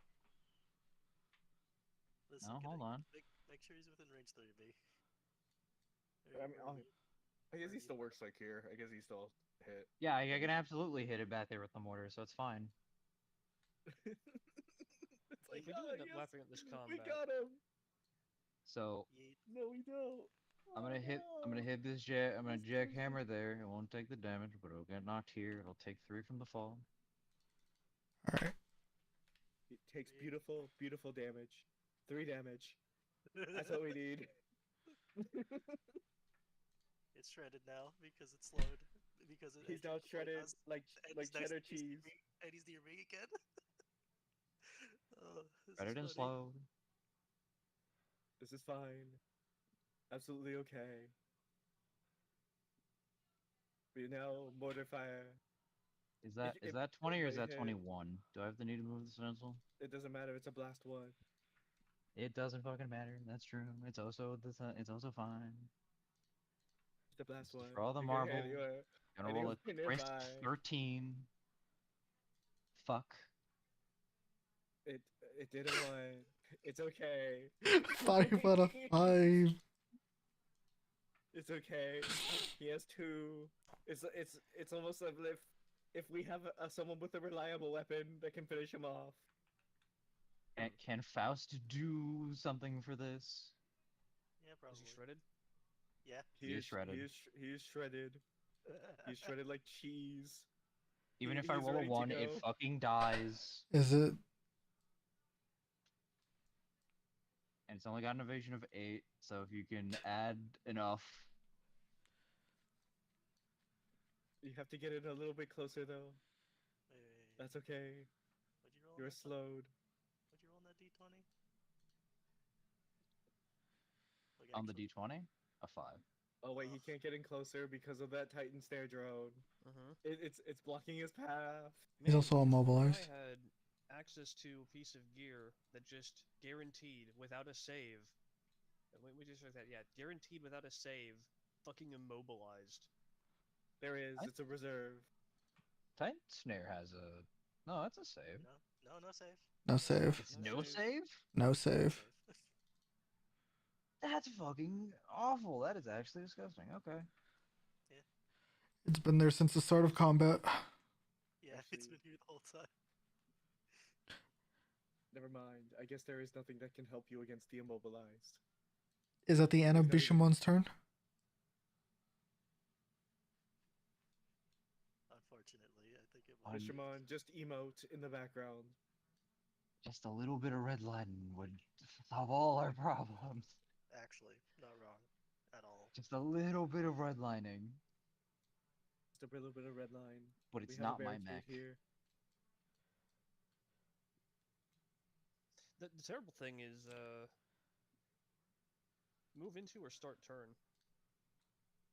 Listen, No, get hold it- on. Make sure he's within range 30B. I mean, I guess he still works like here. I guess he still hit. Yeah, I can absolutely hit it back there with the mortar, so it's fine. It's If we do end up laughing at this We combat, got him. So Yeet. No, we don't. I'm gonna hit this jet. I'm gonna jackhammer there. It won't take the damage, but it'll get knocked here. It'll take 3 from the fall. All right. It takes beautiful, beautiful damage. 3 damage. That's what we need. It's shredded now because it's slowed. Because it He's entered now the void shredded husk, like and he's next- cheddar he's near cheese. me, and he's near me again. Oh, this Better is than funny. slow. This is fine. Absolutely okay. We now mortar fire. Is that if- 20 or is if that they hit- 21? Do I have the need to move the stencil? It doesn't matter. It's a blast 1. It doesn't fucking matter. That's true. It's also it's also fine. It's a blast Just 1. draw the You can marble. hit anywhere. Gonna roll a Anywhere crisp nearby. 13. Fuck. It did a 1. It's okay. 5 out of 5. It's okay. He has 2. It's almost as if we have someone with a reliable weapon that can finish him off. And can Faust do something for this? Yeah, is probably. he shredded? Yeah. He is shredded. He is shredded. He's shredded like cheese. Even He- if I he's roll a ready to 1, it go. fucking dies. Is it? And it's only got an evasion of 8, so if you can add enough. You have to get it a little bit closer though. Wait. That's okay. What'd you roll? You're on that one? slowed. What'd you roll on that D20? Like On the actually- D20, a 5. Oh wait, he can't get in closer because of that Titan snare drone. Mm-hmm. It's blocking his path. He's also immobilized. I had access to a piece of gear that just guaranteed without a save. We just heard that, yeah, guaranteed without a save, fucking immobilized. There is. I- It's a reserve. Titan Snare has a. No, that's a save. No save. No save. It's No no save. save? No save. That's fucking awful. That is actually disgusting. Okay. It's been there since the start of combat. Yeah, it's Actually- been here the whole time. Never mind. I guess there is nothing that can help you against the immobilized. Is that the end of There's not even- Bishamon's turn? Unfortunately, I think it Un- was. Bishamon, just emote in the background. Just a little bit of redlining would solve all our problems. Actually, not wrong at all. Just a little bit of redlining. Just a little bit of red line. But We it's have a not my barricade mech. here. The terrible thing is, move into or start turn.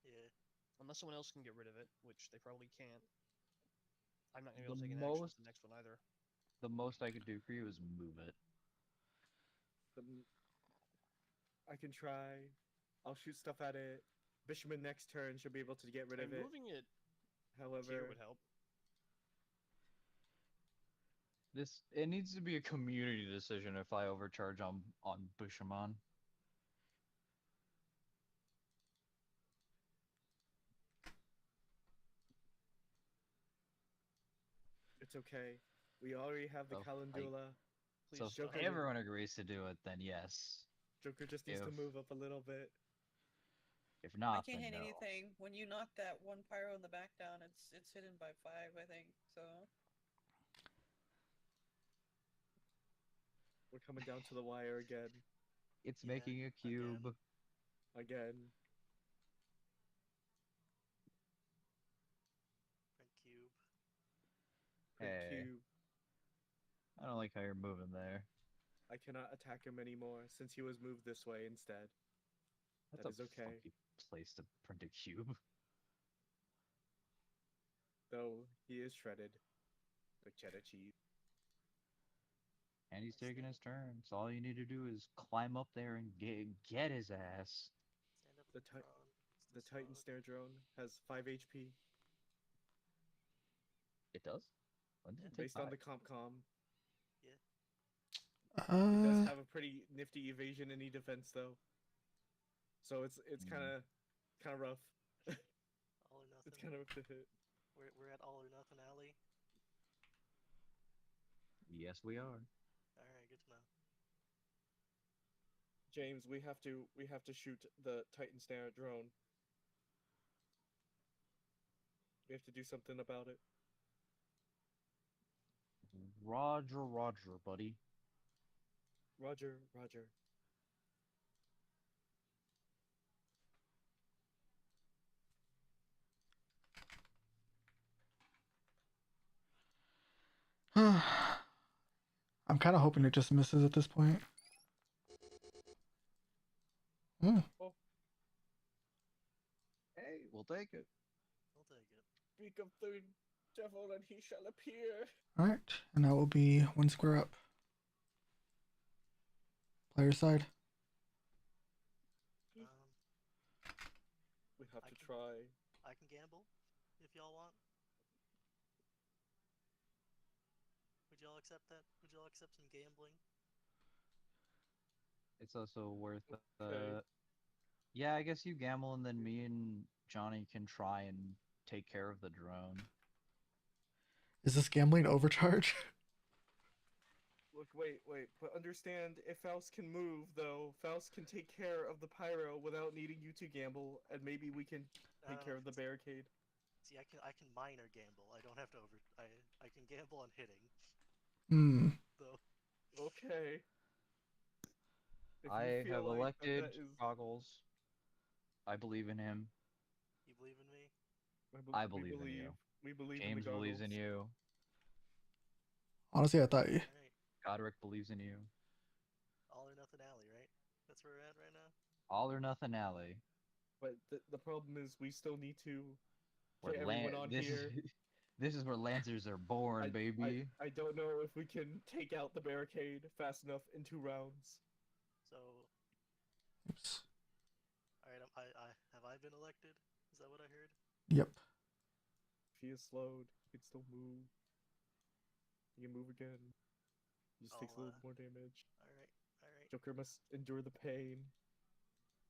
Yeah. Unless someone else can get rid of it, which they probably can't. I'm not gonna be able The to take an action most- for the next one either. The most I could do for you is move it. I can try. I'll shoot stuff at it. Bishamon next turn should be able to get rid of And it. moving it here However, would help. It needs to be a community decision if I overcharge on Bishamon. it's okay. We already have the Oh, Calendula. Please So if stop. everyone agrees to do it, then yes. Joker just needs to If- move up a little bit. If I not, can't then hit no. anything. When you knock that one pyro in the back down, it's hidden by 5, I think. So We're coming down to the wire again. It's Yeah, making a again. cube. Again. Print cube. Print Hey. cube. I don't like how you're moving there. I cannot attack him anymore since he was moved this way instead. That's That is a okay. funky place to print a cube. Though he is shredded. Like cheddar cheese. And he's taking his turn. So all you need to do is climb up there and get his ass. Stand up The in Ti- front. The It's Titan slowed. Snare Drone has 5 HP. It does? When did it take Based on the 5? Compcom. Yeah. It does have a pretty nifty evasion and defense though. So it's Mm. kind of rough. All or nothing. It's kind of rough to hit. We're at all or nothing alley. Yes, we are. All right, good to know. James, we have to shoot the Titan Snare Drone. We have to do something about it. Roger, buddy. Roger, Roger. I'm kind of hoping it just misses at this point. Hmm. Hey, we'll take it. I'll take it. Speak of the devil and he shall appear. Alright, and that will be 1 square up. Player side. We have I to can- try. I can gamble if y'all want. Would y'all accept that? Would y'all accept some gambling? It's also worth Okay. Yeah, I guess you gamble and then me and Johnny can try and take care of the drone. Is this gambling overcharge? Look, wait. But understand, if Faust can move, though, Faust can take care of the pyro without needing you to gamble, and maybe we can take care of the barricade. See, I can minor gamble. I don't have to I can gamble on hitting. Hmm. Though. Okay. If you I feel have like elected that is- Goggles. I believe in him. You believe in me? I we believe in you. We believe James in the believes in goggles. you. Honestly, I thought you. Alright. Godric believes in you. All or nothing alley, right? That's where we're at right now? All or nothing alley. But the problem is we still need to Where get everyone on this here. is this is where Lancers are born, baby. I don't know if we can take out the barricade fast enough in 2 rounds. So, Oops. alright, have I been elected? Is that what I heard? Yep. If he is slowed, he can still move. He can move again. He just takes a little more damage. Alright. Joker must endure the pain.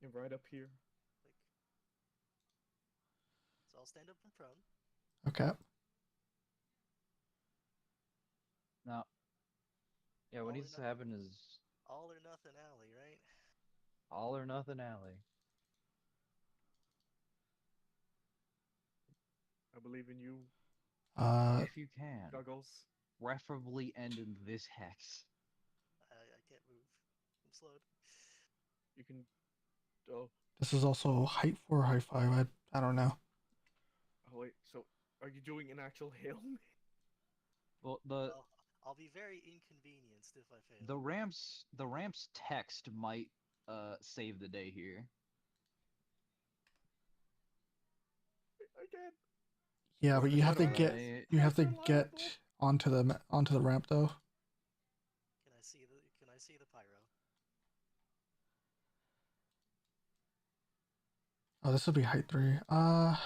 And right up here. So I'll stand up in front. Okay. No. Yeah, what All or needs to no- happen is All or nothing alley, right? all or nothing alley. I believe in you, If you can, Goggles. preferably end in this hex. I can't move. I'm slowed. You can. Oh, this is also height 4 or height 5. I don't know. oh wait. So, are you doing an actual hail? Well, I'll be very inconvenienced if I fail. the ramps text might save the day here. Again. Yeah, Is but this you have to reliable? get Right. you have Is to this get reliable? onto the ramp though. Can I see the pyro? Oh, this will be height 3. That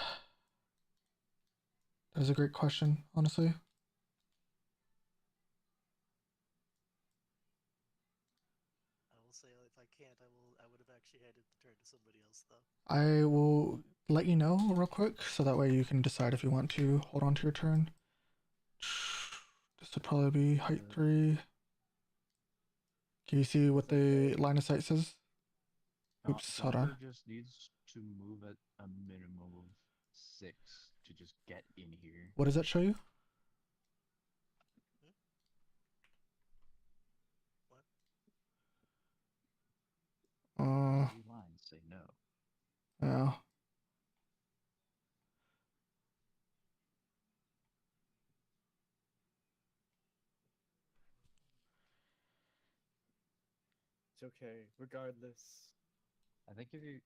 is a great question, honestly. I will say if I can't, I would have actually handed the turn to somebody else though. I will let you know real quick, so that way you can decide if you want to hold on to your turn. This would probably be height 3. Can you see what the line of sight says? Oops, hold on. Donner just needs to move at a minimum of 6 to just get in here. What does that show you? What? Three lines say no. Yeah. It's okay. Regardless, I think if you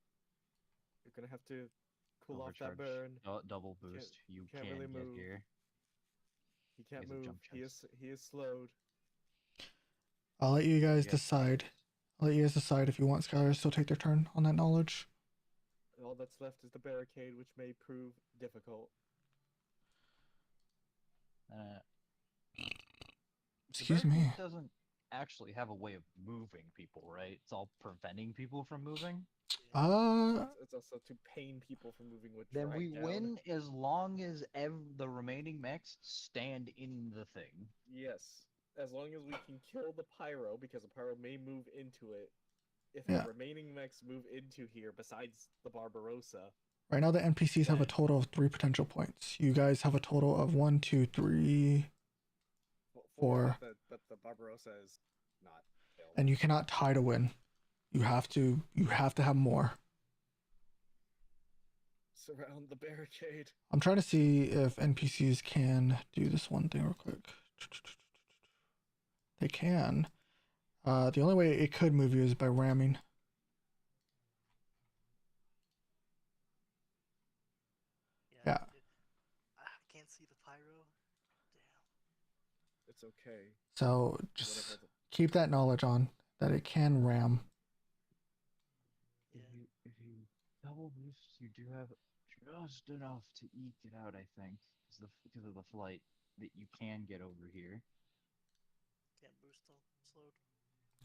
you're gonna have to cool off that overcharge burn. double Can't- boost, you can't can really get move. here. He can't He has a move. jump He is slowed. I'll let you guys Yes. decide. I'll let you guys decide if you want Skylar to still take their turn on that knowledge. All that's left is the barricade, which may prove difficult. The Excuse barricade me. doesn't actually have a way of moving people, right? It's all preventing people from moving. It's also to pain people from moving with Then drag we down. win as long as the remaining mechs stand in the thing. Yes, as long as we can kill the pyro, because the pyro may move into it. If Yeah. the remaining mechs move into here, besides the Barbarossa, Right now the NPCs have a total of 3 potential points. You guys have a total of 1, 2, 3, 4. but the Barbarossa is not killed. And you cannot tie to win. You have to have more. Surround the barricade. I'm trying to see if NPCs can do this one thing real quick. They can. The only way it could move you is by ramming. Yeah. I can't see the pyro. Damn. It's okay. So just keep that knowledge on that it can ram. If you double boost, you do have just enough to eke it out, I think, because of the flight that you can get over here. Can't boost till slowed.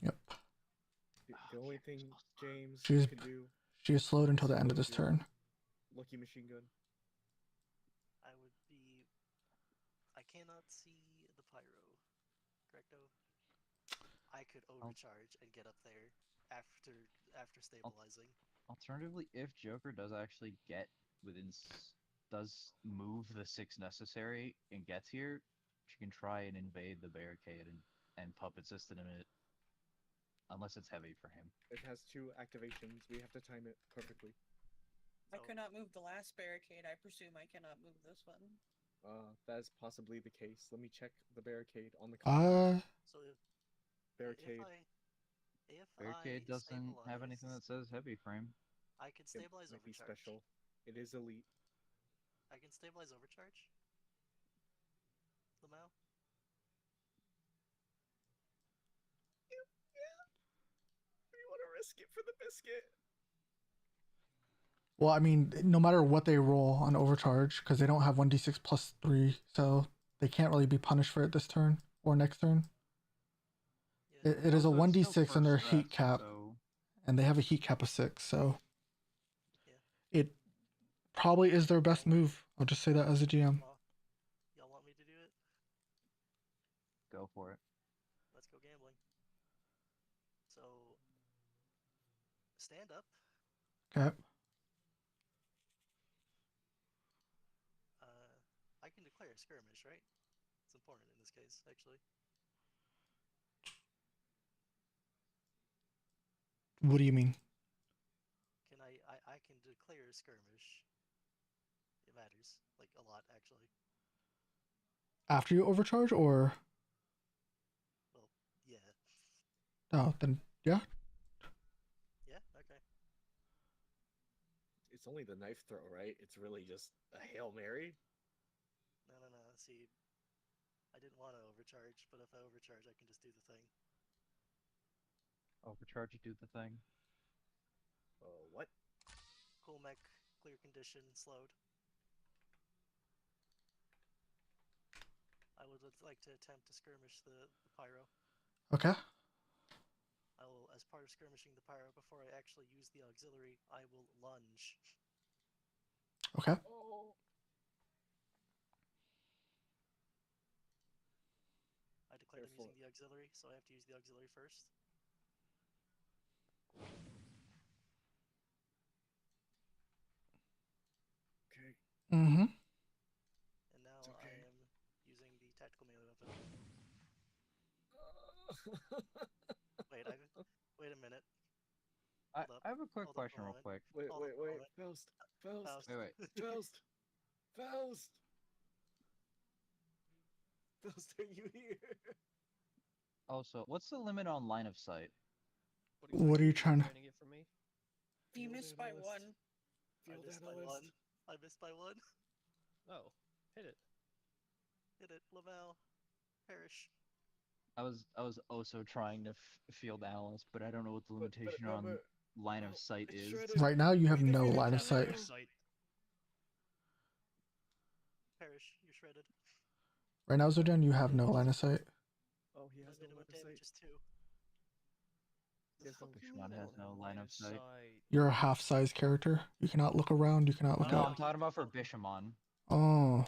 Yep. The only thing James She's can do. she is slowed until the end of this turn. Lucky machine gun. I cannot see the pyro. Correcto? I could overcharge and get up there after stabilizing. Alternatively, if Joker does actually get does move the 6 necessary and gets here, she can try and invade the barricade and puppet system it. Unless it's heavy for him. It has 2 activations. We have to time it perfectly. I could not move the last barricade. I presume I cannot move this one. That is possibly the case. Let me check the barricade on the So barricade. If Barricade I doesn't have anything stabilize, that says heavy frame. I can stabilize It might be overcharge. special. It is elite. I can stabilize overcharge. Lamau? Yeah. We want to risk it for the biscuit. Well, I mean, no matter what they roll on overcharge, because they don't have 1d6 plus 3, so they can't really be punished for it this turn or next turn. It is a Also, it's 1d6 still on their first heat rest, cap, so- and they have a heat cap of 6, so it probably is their best move. I'll just say that as a GM. Y'all want me to do it? Go for it. Let's go gambling. stand up. Okay. I can declare a skirmish, right? It's important in this case, actually. What do you mean? Can I can declare a skirmish. It matters, like a lot, actually. After you overcharge, or Well, yeah. oh, then yeah. Yeah. Okay. It's only the knife throw, right? It's really just a Hail Mary. No. See, I didn't want to overcharge, but if I overcharge, I can just do the thing. Overcharge to do the thing. What? Cool mech, clear condition, slowed. I would like to attempt to skirmish the pyro. Okay. I will, as part of skirmishing the pyro, before I actually use the auxiliary, I will lunge. Okay. Oh. I declared I'm Careful. using the auxiliary, so I have to use the auxiliary first. Okay. Mm-hmm. And now It's okay. I am using the tactical melee weapon. Wait a minute. I Hold up. have a quick Hold up a question, real moment. quick. Wait. Hold up a moment. Faust. Faust. Wait. Faust. Faust. Faust, are you here? Also, what's the limit on line of sight? What are you trying to? to get from me? You Field missed by analyst. one. I Field missed by analyst. one. I missed by one. Oh, hit it. Hit it, Laval. Perish. I was also trying to field analyst, but I don't know what the But limitation on remember, line of oh, sight it's is. shredded. Right now, you have We no defeated line of Kyle. sight. Line of sight. Perish. You're shredded. Right now, Zojan, you have no line of sight. Oh, he My has no minimum line of sight. damage is 2. He has no Bishman has no line of sight. You're a half-size character. You cannot look around. You cannot look No, up. I'm talking about for Bishamon. Oh.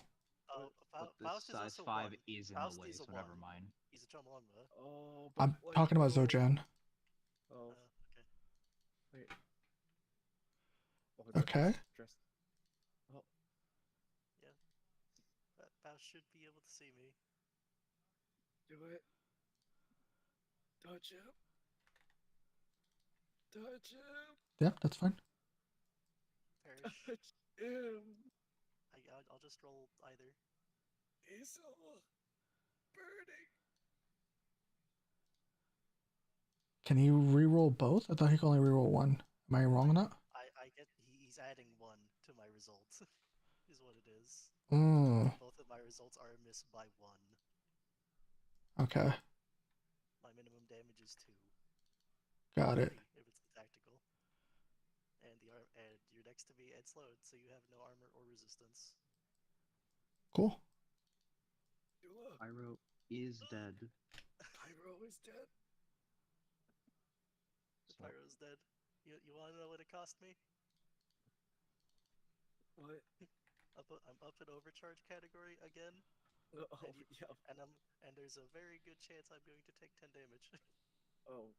Oh, But the Faust is size also 5 one. is in Faust the way, is a so never 1. mind. He's a Chomolungma. Oh, but I'm like, talking about no. Zojan. Oh, Okay. wait. Oh, no, Okay. Dressed. Oh, Faust should be able to see me. do it. Touch him. Touch him. Yep, that's fine. Perish. Touch him. I'll just roll either. He's all burning. Can he re-roll both? I thought he could only re-roll one. Am I wrong on that? I get he's adding 1 to my results. Is what it is. Oh. Both of my results are a miss by 1. Okay. My minimum damage is 2. Got it. 3 if it's the tactical. And you're next to me and slowed, so you have no armor or resistance. Cool. Pyro is dead. Pyro is dead. The pyro's dead. You want to know what it cost me? What? I'm up in overcharge category again. Oh, yeah. And there's a very good chance I'm going to take 10 damage. Oh.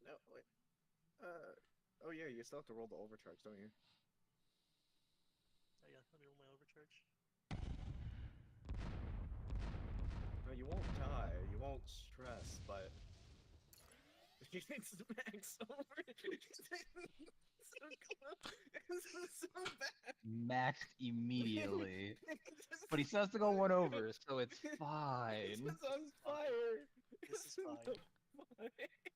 No, wait. Oh yeah, you still have to roll the overcharge, don't you? Oh yeah, let me roll my overcharge. No, you won't die. You won't stress, but it's max over. This is so bad. Maxed immediately. But he still has to go 1 over, so it's fine. This is on fire. This is fine.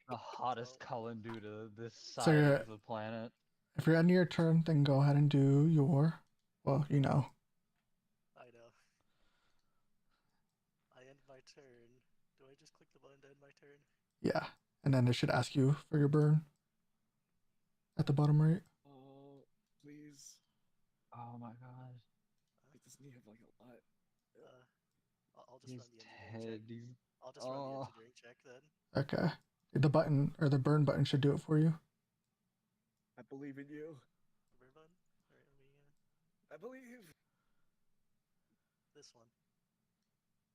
The hottest Cullen due to this So side you're- of the planet. If you're ending your turn, then go ahead and do your... Well, you know. I know. I end my turn. Do I just click the button to end my turn? Yeah. And then it should ask you for your burn. At the bottom right. Oh, please. Oh my god. Like, doesn't he have like a lot? I'll just His run the engineering check. head. I'll just run the engineering check then. Okay. The button, or the burn button should do it for you. I believe in you. Burn button? Alright, let me I believe. this one.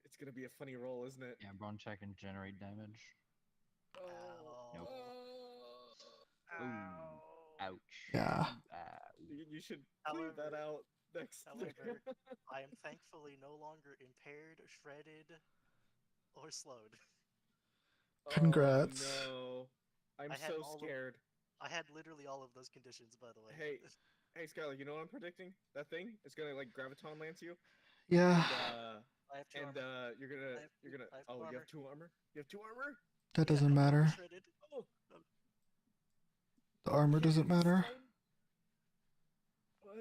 It's gonna be a funny roll, isn't it? Yeah, burn check and generate damage. Oh. Ow. Nope. Oh. Ooh, ouch. Yeah. You should clear that However- out next. However, I am thankfully no longer impaired, shredded, or slowed. Congrats. Oh, no. I'm I had so all of- scared. I had literally all of those conditions, by the way. Hey, Skylar, you know what I'm predicting? That thing is gonna like graviton lance you. Yeah. I have two And armor. you're gonna I have two- I have two oh, you armor. have 2 armor? You have 2 armor? That Yeah, doesn't I'm matter. shredded. Oh, The armor doesn't matter. What?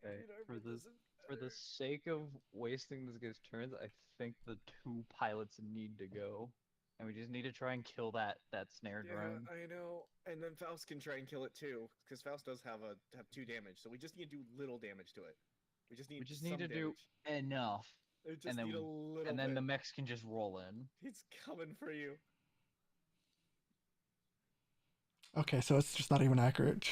Okay, Your for armor the doesn't for the matter. sake of wasting this guy's turns, I think the 2 pilots need to go, and we just need to try and kill that snare Yeah, drone. I know. And then Faust can try and kill it too, because Faust does have 2 damage. So we just need to do little damage to it. We just need. We just some need to do damage. enough, We just and then need a little. and then bit. the mechs can just roll in. He's coming for you. Okay, so it's just not even accurate.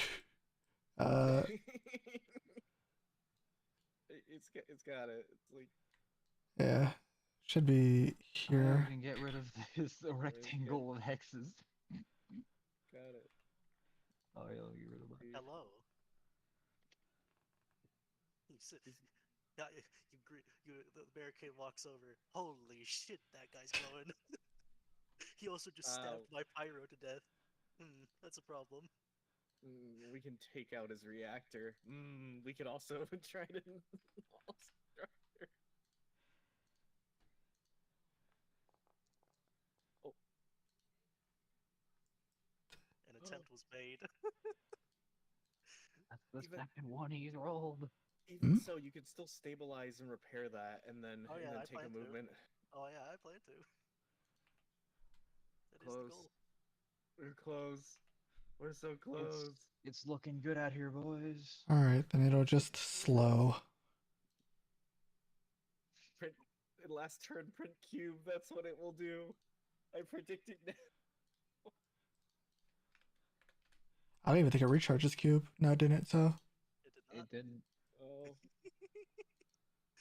It's got it. It's like Yeah. Should be We here. can get rid of this rectangle of hexes. got it. Oh yeah, let me get rid of that. Hello. You sit. Yeah, the barricade walks over. Holy shit, that guy's glowing. He also just stabbed Ow. my pyro to death. That's a problem. We can take out his reactor. We could also try to. Oh, An attempt was made. That's the Even- second one he's rolled. even Hmm? so, you could still stabilize and repair that, and then Oh, yeah, I take a plan to. movement. Oh yeah, I plan to. That is the Close. goal. We're close. We're so close. It's looking good out here, boys. Alright, then it'll just slow. Print last turn. Print cube. That's what it will do. I predict it now. I don't even think it recharges cube. No, it didn't, so. It did not. It didn't. Oh.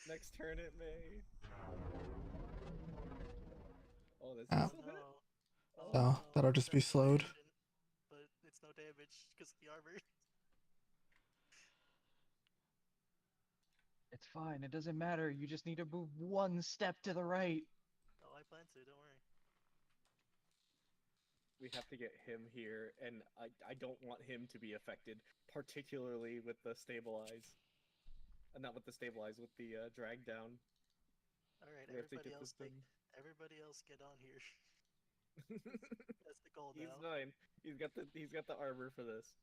Next turn it may. Oh, this Ow. is Oh, no. Oh, So, no. that'll just be That's slowed. action, but it's no damage because of the armor. It's fine. It doesn't matter. You just need to move 1 step to the right. Oh, I plan to. Don't worry. We have to get him here, and I don't want him to be affected, particularly with the stabilize. Not with the stabilize, with the drag down. All right, We have to everybody get else, this thing. everybody else, get on here. That's the goal He's now. 9. He's got the armor for this.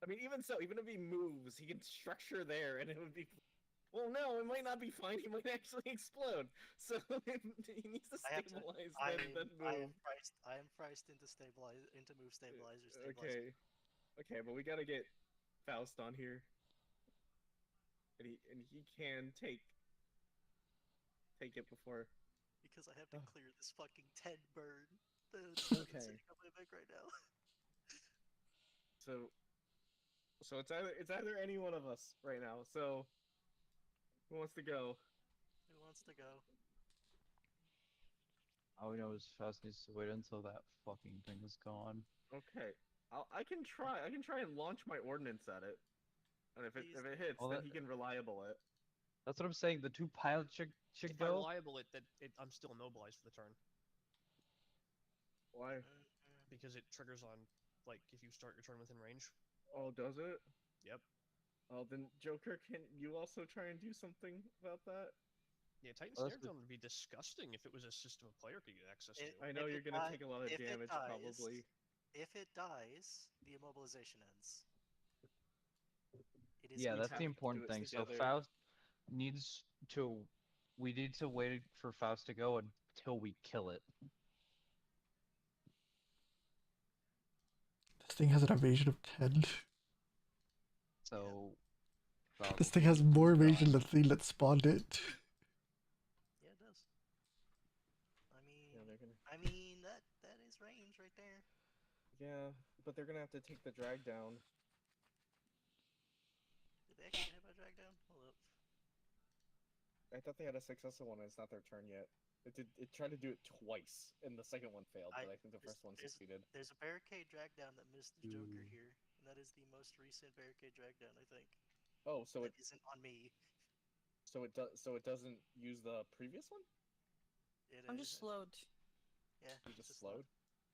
I mean, even so, even if he moves, he can structure there, and it would be. Well, no, it might not be fine. He might actually explode. So he needs to I have to. stabilize, I then move. am priced into move stabilizer. Okay, okay, but we gotta get Faust on here, and he can take it before. Because I have to Oh. clear this fucking 10 burn. That's Okay. sitting on my back right now. So it's either any one of us right now. So who wants to go? Who wants to go? All we know is Faust needs to wait until that fucking thing is gone. Okay, I can try and launch my ordnance at it, and if it hits, Well, then that- he can reliable it. That's what I'm saying. The 2 pilots should If I go. reliable it, I'm still immobilized for the turn Why? because it triggers on like if you start your turn within range. Oh, does it? Yep. Oh, then Joker, can you also try and do something about that? Yeah, Titan Oh, Snare that's good. Drone would be disgusting if it was a system a player could get access It- to. I know If you're it gonna die- take a lot of if it damage, dies- probably. If it dies, the immobilization ends. It is Yeah, we that's have the to do important it thing. So together. Faust needs to. We need to wait for Faust to go until we kill it. This thing has an evasion of 10. So. This thing has more evasion than the thing that spawned it. Yeah, it does. Yeah, they're gonna. I mean that is range right there. Yeah, but they're gonna have to take the drag down. Did they actually get hit by drag down? Hold up. I thought they had a successful one, and it's not their turn yet. It tried to do it twice, and the second one failed, but I think the first one there's- succeeded. There's a barricade drag down that missed the Joker Ooh. here, and that is the most recent barricade drag down, I think. Oh, so That it isn't on me. so it doesn't use the previous one? I'm just slowed. Yeah. You it's just slow. slowed?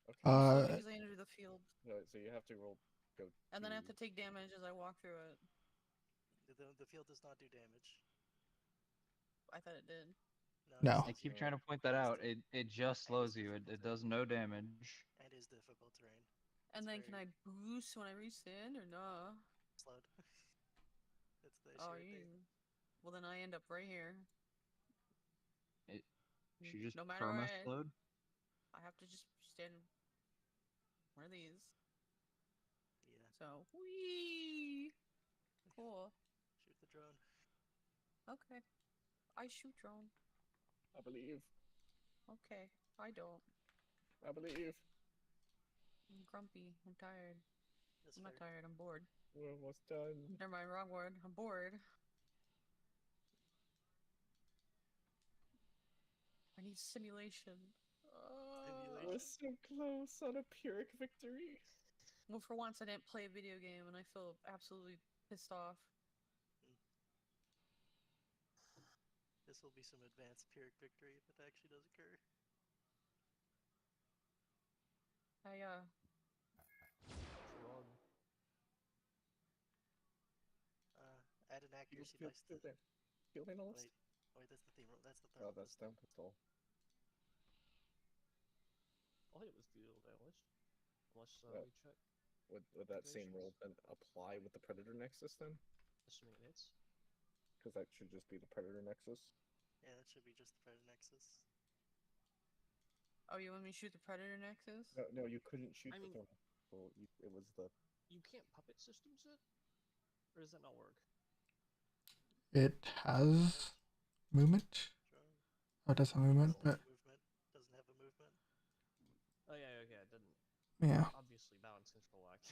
Okay. I'm slowed Uh, because I enter the field, So you have to go. and then I have to to- take damage as I walk through it. The field does not do damage. I thought it did. No. I keep trying to point that out. It just slows you. It does no damage. And is difficult terrain. And It's then can very I boost when I reach the end or no? slowed. That's the issue Oh, right there. well then I end up right here. She just No matter perma what, slowed. I have to just stand in one of these. Yeah. So, whee! Cool. Shoot the drone. Okay. I shoot drone. I believe. Okay. I don't. I believe. I'm grumpy. I'm tired. That's I'm not fair. tired. I'm bored. We're almost done. Never mind. Wrong word. I'm bored. I need simulation. We're so close on a Pyrrhic victory. Well, for once, I didn't play a video game, and I feel absolutely pissed off. This will be some advanced Pyrrhic victory if it actually does occur. Wrong. Add an accuracy Field, dice. field, field analyst? Wait, that's the theme. That's the Oh, third. that's down pistol. All I did was deal damage. Unless Yeah. we check. Would that same roll then apply with the Predator Nexus then? Assuming it hits. Because that should just be the Predator Nexus. Yeah, that should be just the Predator Nexus. Oh, you want me to shoot the Predator Nexus? No, you couldn't shoot I the mean- thermal. Well, it was the. You can't puppet systems it? Or does that not work? it has movement. Drone. Oh, it does have movement, Doesn't have but a movement. Doesn't have a movement. Oh yeah, okay, it didn't. yeah. Obviously, balance control act.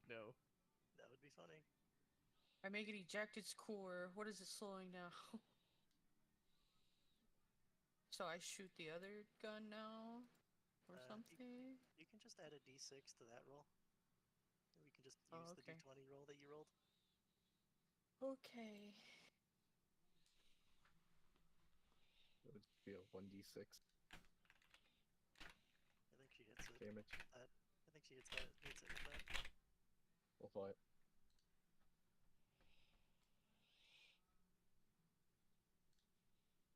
No. That would be funny. I make it eject its core. What is it slowing down? So I shoot the other gun now? Or something? You can just add a d6 to that roll. And we can just use Oh, the okay. d20 roll that you rolled. Okay. It would be a 1d6 I think she hits it. damage. I think she hits that. Hits it with that. We'll fly it.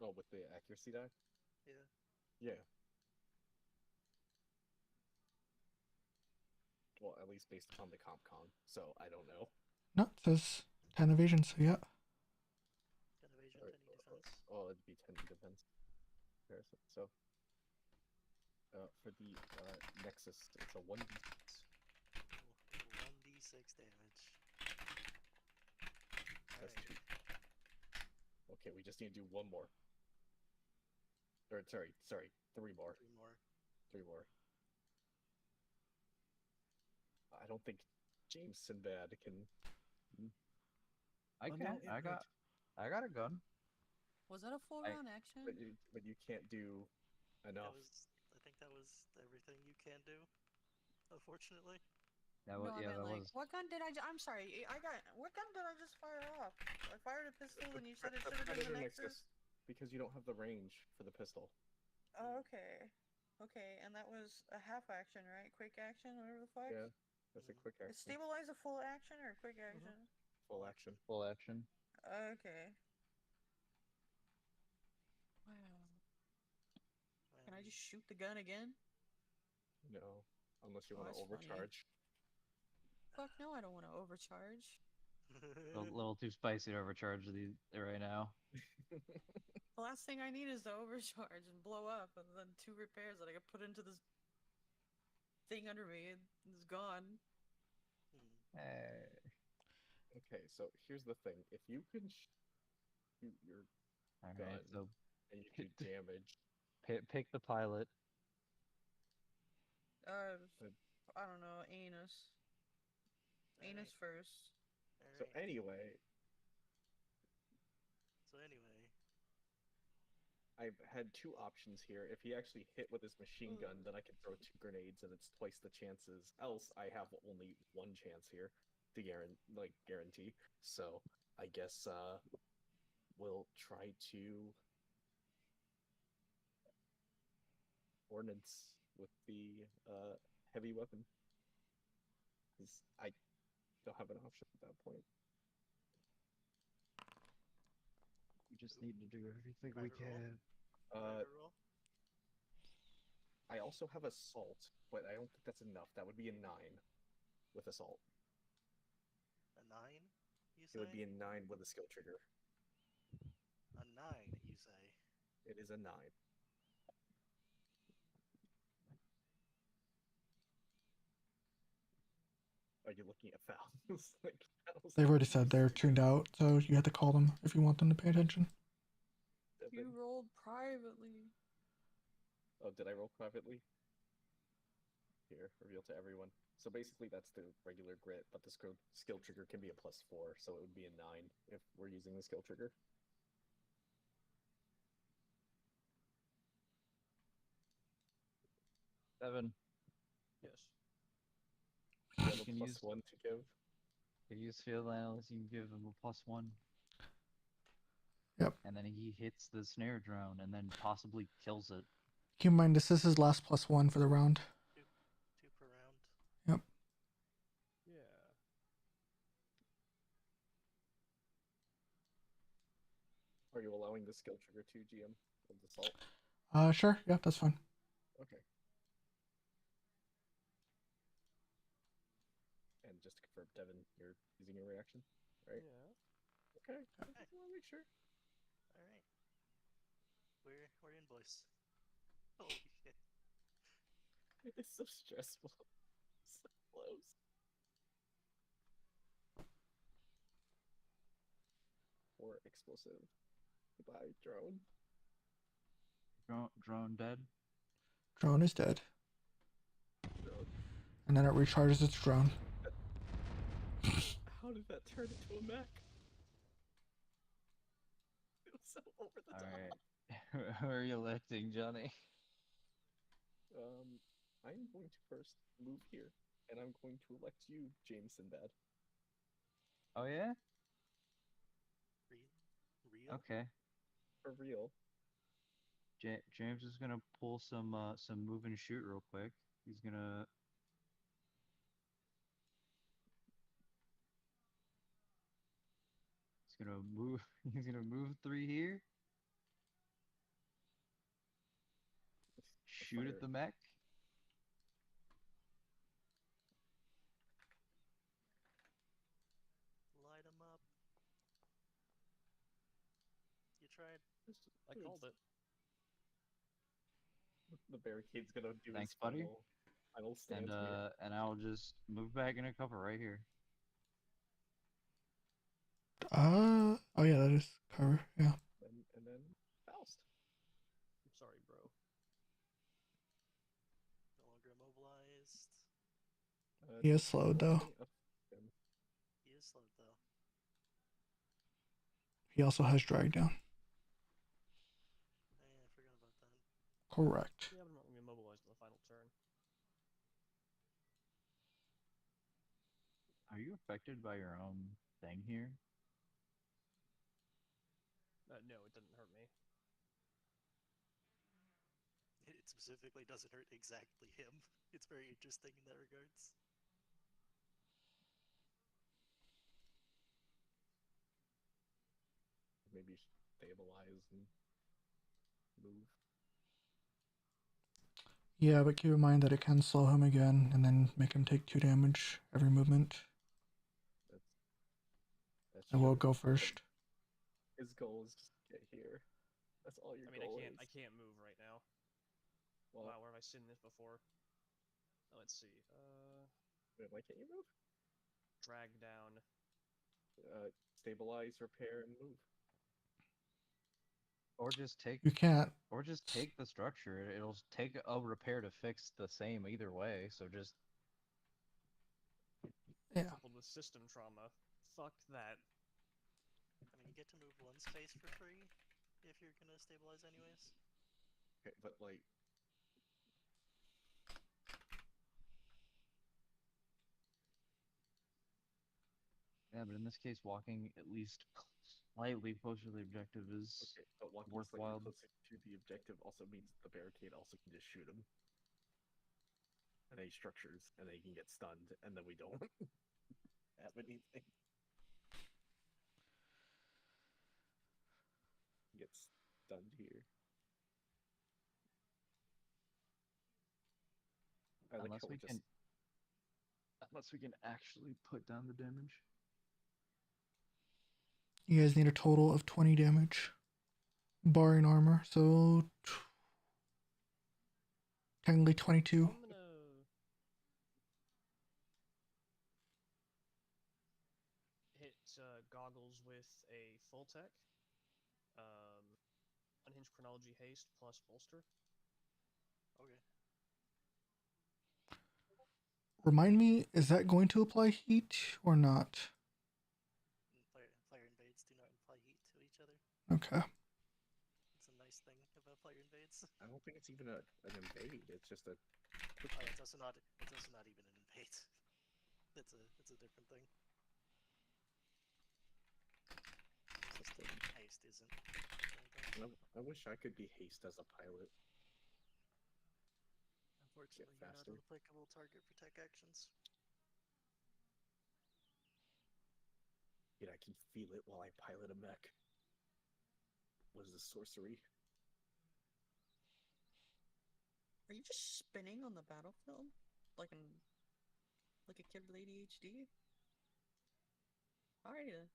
Oh, with the accuracy die? Yeah. Yeah. Well, at least based upon the CompCon, so I don't know. No, it says 10 evasion, so yeah. 10 evasion, Or- 10 defense. Oh, it'd be 10 defense comparison. So, for the Nexus, it's a 1d6. 1d6 damage. That's Alright. 2. Okay, we just need to do one more. Or, sorry, 3 more. 3 more. 3 more. I don't think James Sinbad can. I Oh, no, can. it I got a gun. Was that a full I- round action? But you can't do enough. I think that was everything you can do. Unfortunately. That No, was I yeah. meant That like, was. what gun did I'm sorry, what gun did I just fire off? I fired a pistol and you said it should have been the Predator Nexus? because you don't have the range for the pistol. Oh, okay. Okay, and that was a half action, right? Quick action, whatever the fuck? Yeah, that's a quick Is action. stabilize a full action or a quick action? Full action. Full action. Okay. Wow. Can I just shoot the gun again? No, unless you Oh, want to that's funny. overcharge. Fuck no, I don't want to overcharge. A little too spicy to overcharge these right now. The last thing I need is to overcharge and blow up, and then 2 repairs that I can put into this thing under me and it's gone. Hey. Okay, so here's the thing: if you can shoot your All gun right. So and you do damage, pick the pilot. I don't know, anus. Anus first. so anyway, I had two options here. If he actually hit with his machine gun, then I can throw 2 grenades and it's twice the chances. Else, I have only one chance here to guarantee. So I guess we'll try to ordnance with the heavy weapon. Because I don't have an option at that point. We just need to do everything we Private roll? can. Private roll? I also have assault, but I don't think that's enough. That would be a 9 with assault. A 9, you It say? would be a 9 with a skill trigger. A 9, you say? It is a 9. Are you looking at fouls? Like, fouls They've already are said they're tuned out, so you have to call them if you want them to pay attention. You Devin. rolled privately. Oh, did I roll privately? Here, reveal to everyone. So basically that's the regular grit, but the skill trigger can be a +4, so it would be a 9 if we're using the skill trigger. Seven. Yes. You have You a can use +1 to give. you can use field analysis. You can give him a +1. Yep. And then he hits the snare drone and then possibly kills it. Keep in mind, this is his last +1 for the round. 2 per round. Yep. Yeah. Are you allowing the skill trigger to GM with assault? Sure. Yeah, that's fine. Okay. And just to confirm, Devin, you're using your reaction, right? Yeah. Okay. I just want to make sure. All right. We're in, boys. Holy shit! It's so stressful. So close. Or explosive. Goodbye, drone. Drone dead. Drone is dead. Drone. And then it recharges its drone. How did that turn into a mech? It was so over the top. Alright. Who are you electing, Johnny? I'm going to first move here, and I'm going to elect you, James Sinbad. Oh yeah? Real? Okay. For real. James is gonna pull some move and shoot real quick. He's gonna move he's gonna move 3 here. Shoot at the mech. Light 'em up. You tried. I called it. The barricade's gonna do Thanks, his buddy. final stand here. And I'll just move back in a cover right here. Oh yeah, that is cover. Yeah. And then Faust. I'm sorry, bro. No longer immobilized. He is slowed though. He is slowed though. He also has drag down. Yeah, I forgot about that. Correct. Yeah, but I'm not gonna be immobilized in the final turn. Are you affected by your own thing here? No, it didn't hurt me. It specifically doesn't hurt exactly him. It's very interesting in that regards. Maybe stabilize and move. Yeah, but keep in mind that it can slow him again and then make him take 2 damage every movement. That's And we'll true. go first. His goal is just to get here. That's all your I mean, goal I can't move right now. Well, Wow, where have I seen this before? Let's see. why can't you move? Drag down. Stabilize, repair, and move. Or just take You can't. Or just take the structure. It'll take a repair to fix the same either way, so just Yeah. Coupled with system trauma. Fuck that. I mean, you get to move one space for free. if you're gonna stabilize anyways. Okay, but like, Yeah, but in this case, walking at least slightly closer to the objective is okay, but walking worthwhile. slightly closer to the objective also means the barricade also can just shoot him. And any structures, and they can get stunned, and then we don't have anything. Get stunned here. I like Unless how we we're can, unless we can actually put down the damage. You guys need a total of 20 damage, barring armor. So technically 22. I'm gonna hit goggles with a full tech, unhinged chronology haste plus bolster. Okay. Remind me, is that going to apply heat or not? Fire invades do not apply heat to each other. Okay. It's a nice thing about fire invades. I don't think it's even an invade. It's just a. Oh, it's also not. It's also not even an invade. It's a different thing. Haste isn't. I wish I could be haste as a pilot. Unfortunately, you're not faster. an applicable target for tech actions. Yet I can feel it while I pilot a mech. What is this sorcery? Are you just spinning on the battlefield? Like a kid with ADHD? Alrighty.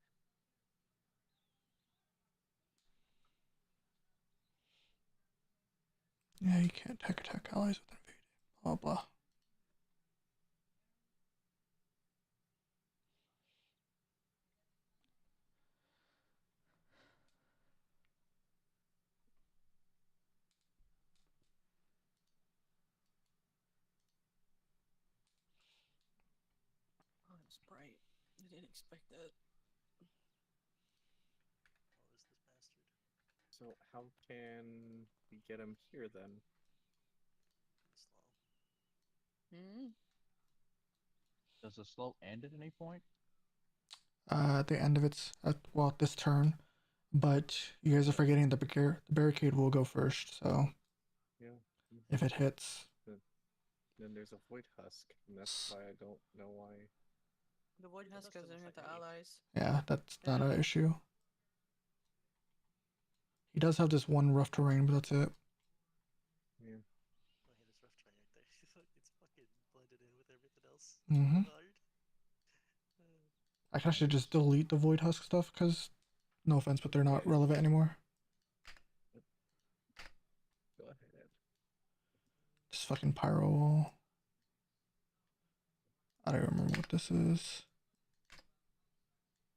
Yeah, you can't tech attack allies with invade. Blah blah. Oh, it's bright. I didn't expect that. What was this bastard? So how can we get him here then? Slow. Does the slow end at any point? At the end of its this turn, but you guys are forgetting the barricade will go first. So Yeah. if it hits, Then there's a void husk, and that's why I don't know why. The Void That Husk does doesn't still hit the affect me. allies. yeah, that's not Yeah. an issue. He does have this one rough terrain, but that's it. Yeah. Oh, yeah, this rough terrain right there. It's fucking blended in with everything else. Mhm. Hard. I can actually just delete the void husk stuff because, no offense, but they're not relevant anymore. Go ahead. Just fucking pyro wall. I don't remember what this is.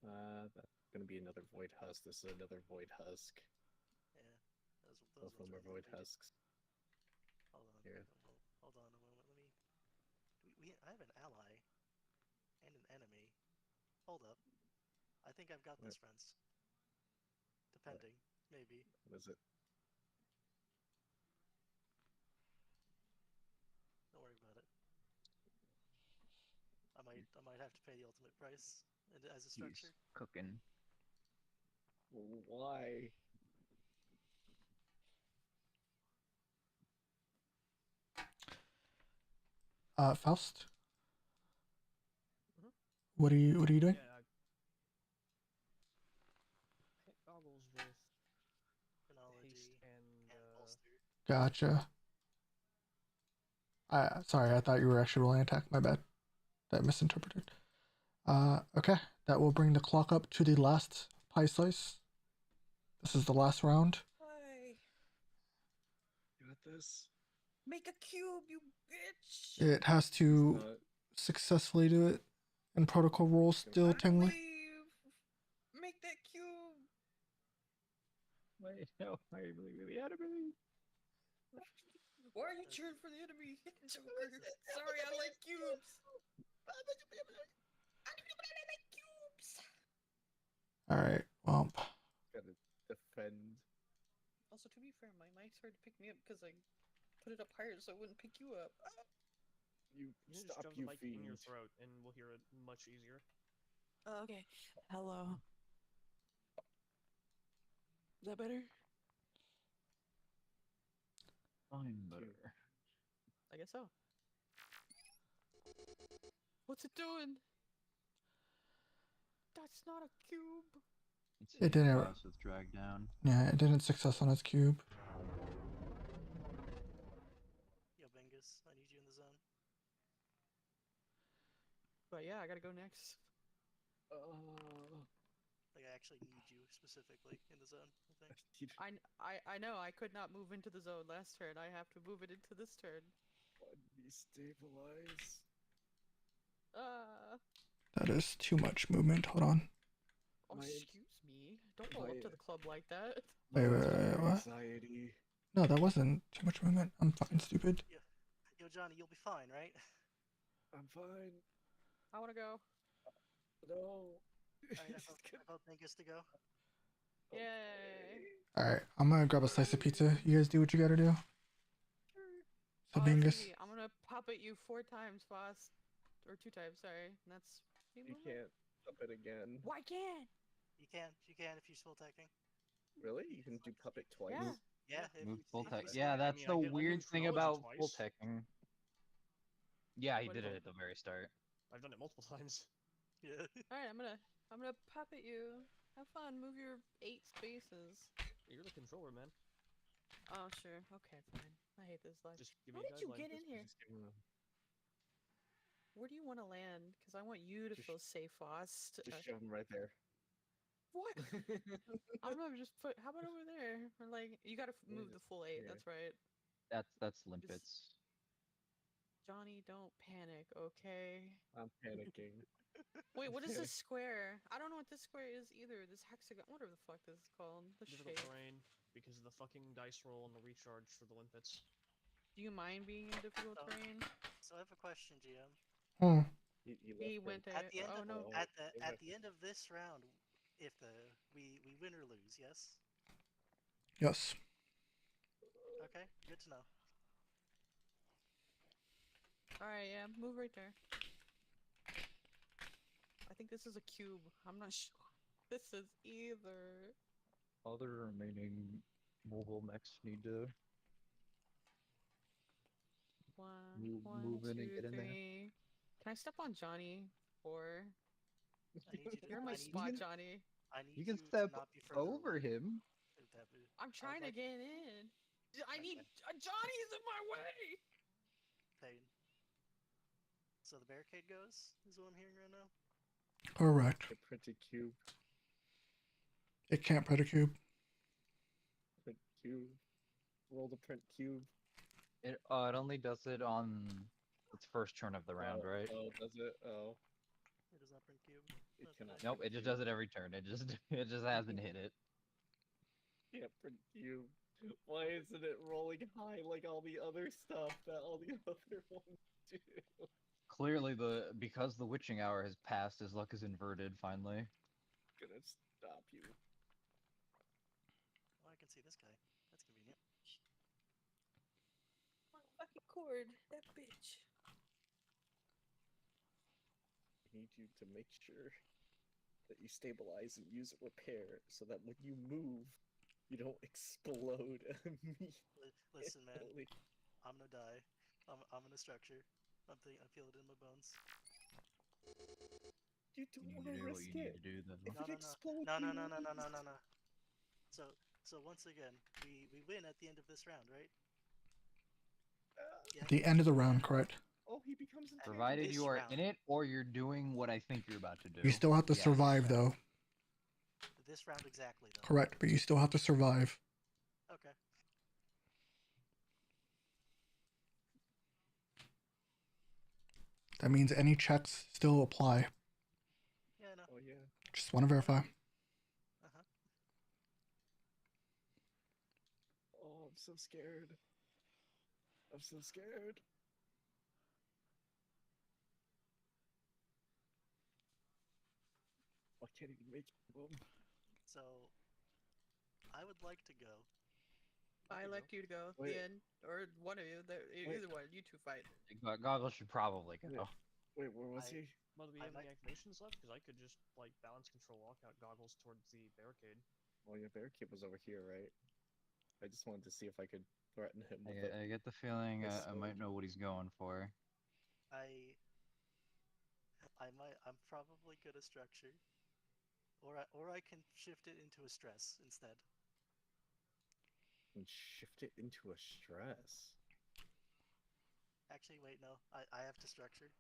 That's gonna be another void husk. This is another void husk. Yeah. Both of them are void husks. Hold on. Here. Hold on a moment. Let me. I have an ally and an enemy. Hold up. I think I've got this, friends. Depending, maybe. What is it? Don't worry about it. I might have to pay the ultimate price as a structure. He's cooking. Why? Faust. Mhm. What are you doing? Yeah, I hit goggles with Chronology haste and bolster. Gotcha. Sorry, I thought you were actually rolling attack. My bad. That misinterpreted. Okay, that will bring the clock up to the last pie slice. This is the last round. Hi. You got this. Make a cube, you bitch. It has to successfully do it, and protocol rules still tingly. Leave. Make that cube. Wait, no, I believe the enemy. Why are you cheering for the enemy? Joker. Sorry, I like cubes. I like cubes. All right. Well, Gotta defend Also, to be fair, my mic's hard to pick me up because I put it up higher so it wouldn't pick you up. You You can just stop, shove the you mic in your fiend. throat, and we'll hear it much easier. Okay. Hello. Is that better? I'm better. I guess so. What's it doing? That's not a cube. It didn't. With drag down. Yeah, it didn't success on its cube. Yo, Bengus, I need you in the zone. But yeah, I gotta go next. Like, I actually need you specifically in the zone, I think. I know. I could not move into the zone last turn. I have to move it into this turn. Destabilize. That is too much movement. Hold on. Oh, My- excuse me. Don't roll up to the club like that. Wait, what? Anxiety. No, that wasn't too much movement. I'm fucking stupid. Yo, Johnny, you'll be fine, right? I'm fine. I wanna go. No. Alright, I vote Bengus to go. Yay. Alright, I'm gonna grab a slice of pizza. You guys do what you gotta do. Oh, Sabingus. that's easy. I'm gonna puppet you 4 times, boss. Or 2 times, sorry. And that's... You can't puppet again. Why can't? You can if you're full attacking. Really? You can do puppet twice? Yeah. Yeah, Move if full you tech. full Yeah, attack. that's I the get weird thing trilogy about full twice. teching. Yeah, he What did is it it? at the very start. I've done it multiple times. Yeah. Alright, I'm gonna puppet you. Have fun. Move your 8 spaces. You're the controller, man. Oh, sure. Okay, fine. I hate this life. Just give How me a did you guideline. get in here? Where do you want to land? Because I want you to Just- feel safe, boss. Just shove him right there. What? I'm gonna just put. How about over there? Or like, you gotta move the full 8. Yeah. That's right. That's limpets. Johnny, don't panic, okay? I'm panicking. Wait, what is this square? I don't know what this square is either. This hexagon, whatever the fuck this is called. The Difficult shape. terrain because of the fucking dice roll and the recharge for the limpets. Do you mind being in difficult Oh. terrain? So I have a question, GM. Hmm. He went to. At the end Oh of no. at the end of this round, if we win or lose, yes. Yes. Okay, good to know. Alright, yeah, move right there. I think this is a cube. I'm not sure. This is either. Other remaining mobile mechs need to move in and get in there. 3. Can I step on Johnny? 4. I need you to. You're my I need spot, you, Johnny. I need You can to step not be further over away. him. If that would- I'm trying to like- get in. I need. Johnny's in my way! Pain. So the barricade goes, is what I'm hearing right now. Correct. The printed cube. It can't print a cube. Print cube. Roll the print cube. It only does it on its first turn of the round, right? Oh, does it? Oh. It does not print cube. It That's cannot nice. Nope, it just does it every turn. It just hasn't hit it. Yeah, print cube. Why isn't it rolling high like all the other stuff that all the other ones do? Clearly, because the witching hour has passed, his luck is inverted. Finally, Gonna stop you. Oh, I can see this guy. That's convenient. Fucking cord. That bitch. I need you to make sure that you stabilize and use repair so that when you move, you don't explode immediately. Listen, man. I'm gonna die. I'm in a structure. I feel it in my bones. You you don't need want to to do what risk you need it. to do. Though. If it explodes, No. you lose. No. So once again, we win at the end of this round, right? Yeah. At the end of the round, correct. Oh, he becomes intangible. Provided This you are round. in it or you're doing what I think you're about to do. You still have to Yeah. survive, though. This round exactly, though. Correct, but you still have to survive. Okay. That means any checks still apply. Yeah, no. Oh, yeah. Just want to verify. Uh-huh. Oh, I'm so scared. I'm so scared. I can't even make them. So I would like to go I Okay, let you go. Wait. The end, or one of you. Either one. You two fight. Goggles should probably go. Yeah. Wait, where was I- he? Well, do we I have any might- activations left? Because I could just like balance control lockout goggles towards the barricade. Well, your barricade was over here, right? I just wanted to see if I could threaten him I with get, it. I get the feeling Yes, I so- might know what he's going for. I'm probably good at structure, or I can shift it into a stress instead. And shift it into a stress. Actually, wait, no, I have to structure.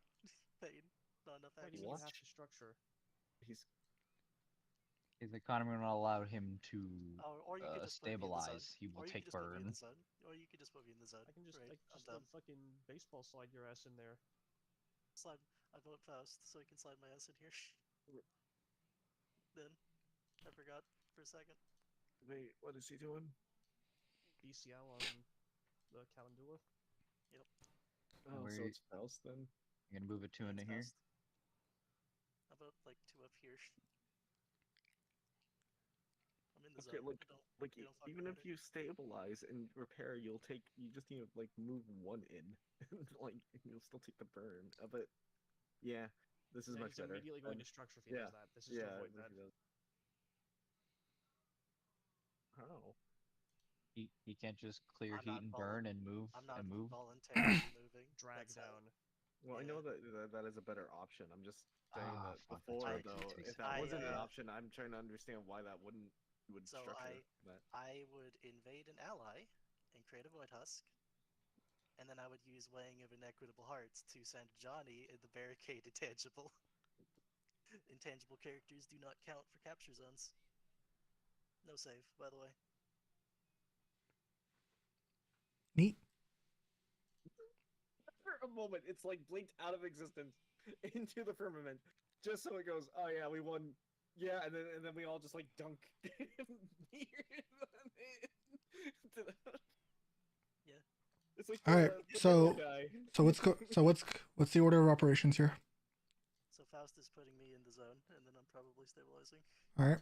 Pain, not enough Why do access. you mean you What? have to structure? He's His economy will not allow him to Or you could just put me in the zone. stabilize. He will Or you take could just put me in burn. the zone. Or you could just put me in the zone. I can just right, like I'm just done. fucking baseball slide your ass in there. Slide. I vote Faust, so he can slide my ass in here. Then, I forgot for a second. wait. What is he doing? BCL on the Calendula. Oh, Where so you- it's Faust then. I'm gonna move a 2 Yeah, into it's here. Faust. How about like 2 up here? I'm in the Okay, zone. look, I don't- like you don't fuck even around if it. you stabilize and repair, you just need to like move 1 in, like you'll still take the burn. But yeah, this is Yeah, much he's better. immediately going And- to structure if he yeah, does that. This is yeah, to avoid if that. he does. How? He can't just clear I'm heat not and vol- burn and move I'm not and move. voluntarily moving. Drag that's how- down. Well, I know that is a better option. I'm just saying Ah, that fuck, that's before right, though, he takes if it. that wasn't an I, option, I'm trying to understand why that wouldn't you would So structure that. I would invade an ally and create a Void Husk, and then I would use Weighing of Inequitable Hearts to send Johnny in the barricade intangible. Intangible characters do not count for capture zones. No save, by the way. Neat. For a moment, it's like blinked out of existence into the firmament, just so it goes, oh yeah, we won. Yeah, and then we all just like dunk. Yeah. It's like All right, the so- guy. So what's the order of operations here? So Faust is putting me in the zone, and then I'm probably stabilizing. All right.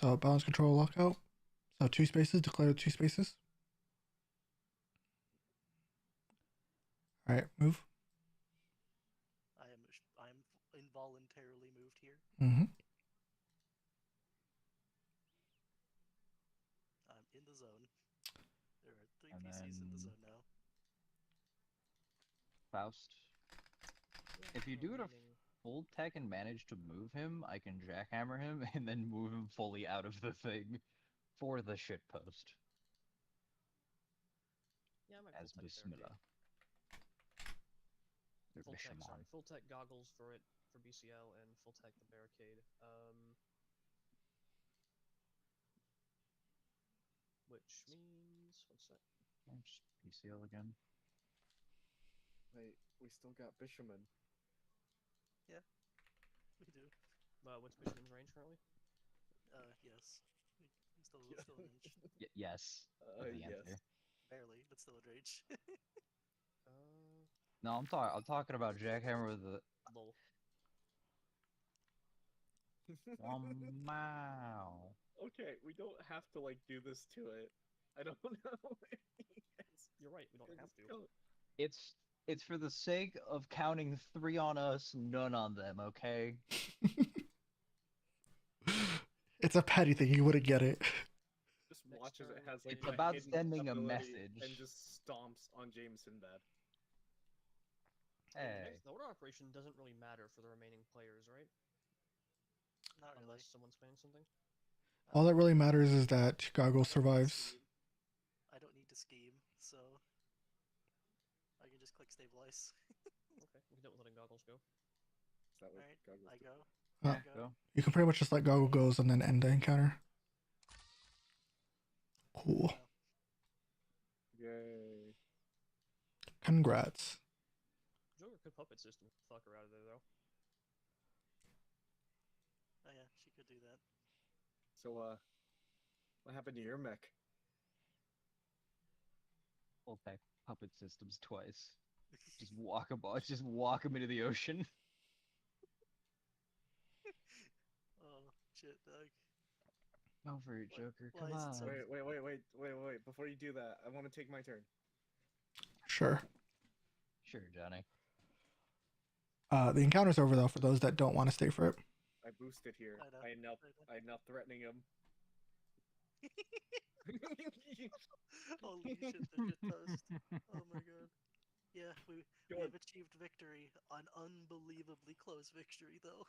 So balance control lockout. So 2 spaces. Declare 2 spaces. All right. Move. I'm involuntarily moved here. Mm-hmm. I'm in the zone. There are 3 And PCs in the then- zone now. Faust. If you do it a Remaining- full tech and manage to move him, I can jackhammer him and then move him fully out of the thing for the shit post. Yeah, I might As full tech Bismillah. Or Full tech, sorry. Bishamon. Full tech goggles for it for BCL and full tech the barricade. Which means one sec. Just PCL again. Wait, we still got Bishaman. We do. What's Bishaman's range currently? Yes. I'm still in range. Yes. is the Yes. answer. Barely, but still in range. No, I'm talking about jackhammer with the Lol. wow. Okay, we don't have to like do this to it. I don't know. You're right. We don't have to. It's for the sake of counting 3 on us, none on them, okay? It's a petty thing. You wouldn't get it. Just Next watch as it turn has like It's a about hidden sending a ability message. and just stomps on Jameson bad. Hey. The order operation doesn't really matter for the remaining players, right? Not really. Unless someone's planning something. All that really matters is that Goggle survives. I don't need to scheme, so I can just click stabilize. Okay, we can do it with letting goggles go. Is that what Alright, Goggles I did? go. Uh, I go. Go. You can pretty much just let Goggle goes and then end the encounter. Cool. Oh, Yay. Congrats. Joker could puppet system the fucker out of there though. oh yeah, she could do that. So what happened to your mech? Full tech puppet systems twice. Just walk him into the ocean. Oh shit, Doug. Go for it, Joker. Why Come is it on. so- Wait. Before you do that, I want to take my turn. Sure. Sure, Johnny. The encounter's over though for those that don't want to stay for it. I boosted here. I know, I am now. I know. I'm now threatening him. Holy shit, they're just toast. Oh my god. Yeah, we have achieved victory. An unbelievably close victory, though.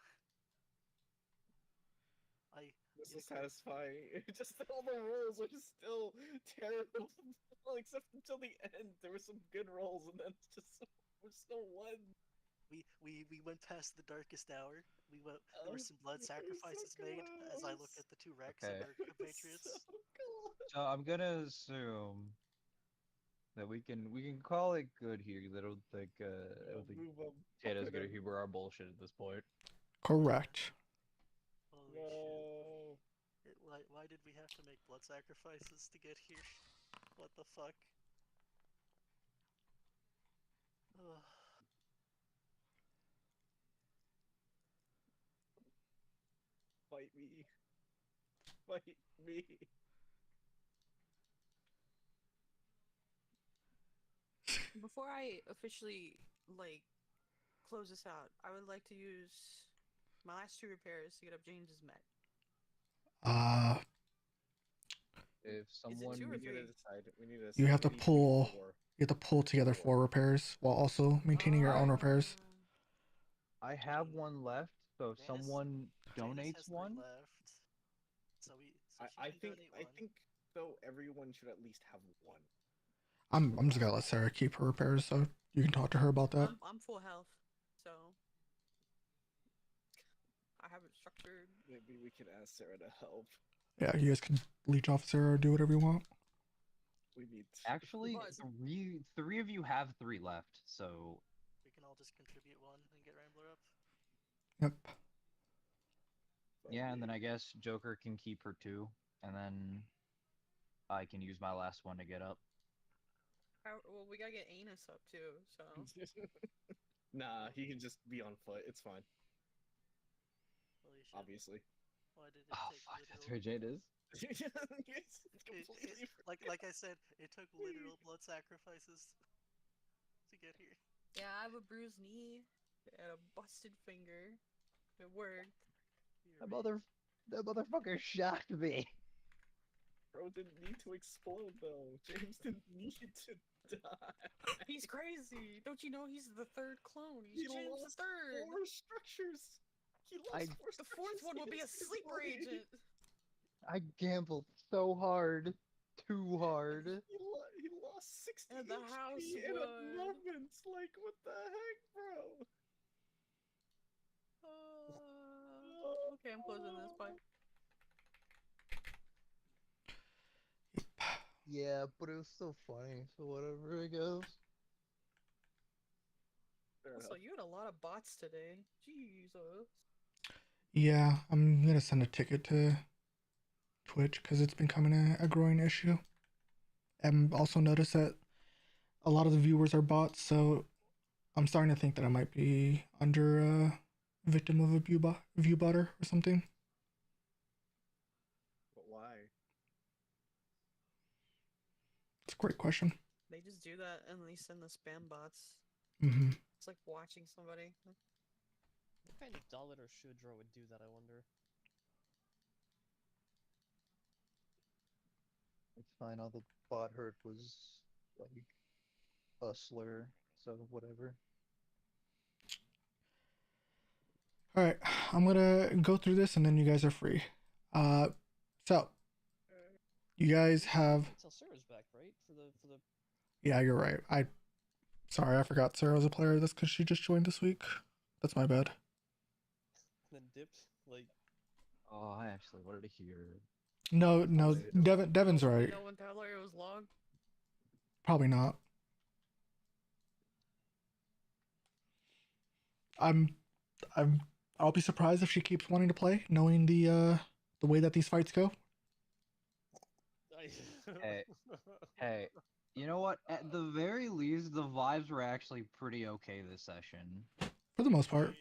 This is satisfying. Just all the rolls are still terrible, except until the end. There were some good rolls, and then we're still one. We went past the darkest hour. There Oh, were some blood it's so sacrifices made as I look close. at the two wrecks Okay. of our compatriots. So close. So I'm gonna assume that we can call it good here. That I don't think Move him. Tato's Fuck gonna him. humor our bullshit at this point. Correct. Holy No. shit. Why did we have to make blood sacrifices to get here? What the fuck? Ugh. Fight me. Fight me. Before I officially close this out, I would like to use my last 2 repairs to get up James's mech. If someone 2 or We need to 3? decide. We need to decide. You have to We need pull. four. You have to pull together 4 repairs while also maintaining your own repairs. I have one left, so if Janice- someone Janice donates has 3 one, left. So she I can think. donate I one. think though everyone should at least have one. I'm just gonna let Sarah keep her repairs, so you can talk to her about that. I'm full health, so I have it structured. Maybe we can ask Sarah to help. Yeah, you guys can leech off Sarah or do whatever you want. We need. actually, Buzz. three of you have 3 left, so We can all just contribute 1 and get Rambler up. Yep. yeah. And then I guess Joker can keep her 2, and then I can use my last one to get up. Well, we gotta get Anus up too, so. Nah, he can just be on foot. It's fine. Holy shit. Obviously. Why did it Oh take fuck, that's literal... where Jade is. It's completely like I said, it took literal blood sacrifices to get here. Yeah, I have a bruised knee and a busted finger. It worked. That motherfucker shocked me. Bro didn't need to explode though. James didn't need to die. He's crazy. Don't you know he's the 3rd clone? He's James the lost 3rd. 4 structures. He lost 4 The 4th one will be a structures sleeper instantly. agent. I gambled so hard, too hard. He lost 60 And the house HP in a won. moment. Like, what the heck, bro? Okay, I'm closing this. Bye. Yeah, but it was so funny. So whatever, I guess. Fair So enough. you had a lot of bots today. Jesus. Yeah, I'm gonna send a ticket to Twitch because it's becoming a growing issue. And also notice that a lot of the viewers are bots, so I'm starting to think that I might be under a victim of a view botter or something. But why? It's a great question. They just do that and they send the spam bots. Mm-hmm. It's like watching somebody. What kind of Dalit or Shudra would do that, I wonder? It's fine. All the bot hurt was like a slur, so whatever. All right, I'm gonna go through this and then you guys are free. So you guys have. So Sarah's back, right? For the. Yeah, you're right. Sorry, I forgot Sarah was a player. That's because she just joined this week. That's my bad. Then dipped like. Oh, I actually wanted to hear. No, Devin's right. No one thought it was long. Probably not. I'll be surprised if she keeps wanting to play, knowing the way that these fights go. Hey, you know what? At the very least, the vibes were actually pretty okay this session. For the most part.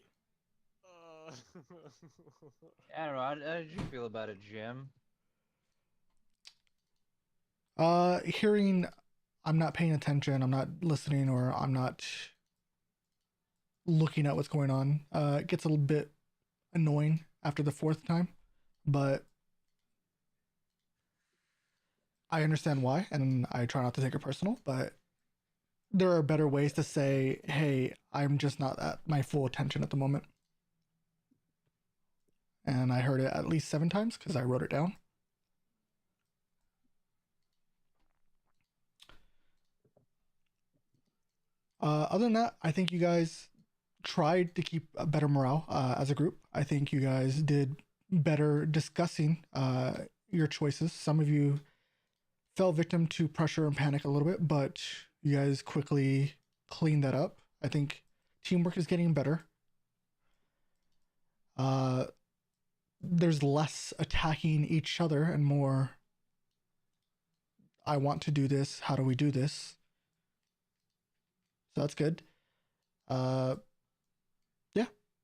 I don't know. How did you feel about it, Jim? Hearing I'm not paying attention, I'm not listening, or I'm not looking at what's going on, it gets a little bit annoying after the fourth time, but I understand why, and I try not to take it personal, but there are better ways to say, hey, I'm just not at my full attention at the moment. And I heard it at least 7 times because I wrote it down. Other than that, I think you guys tried to keep a better morale as a group. I think you guys did better discussing your choices. Some of you fell victim to pressure and panic a little bit, but you guys quickly cleaned that up. I think teamwork is getting better. There's less attacking each other and more, I want to do this, how do we do this? So that's good. Yeah,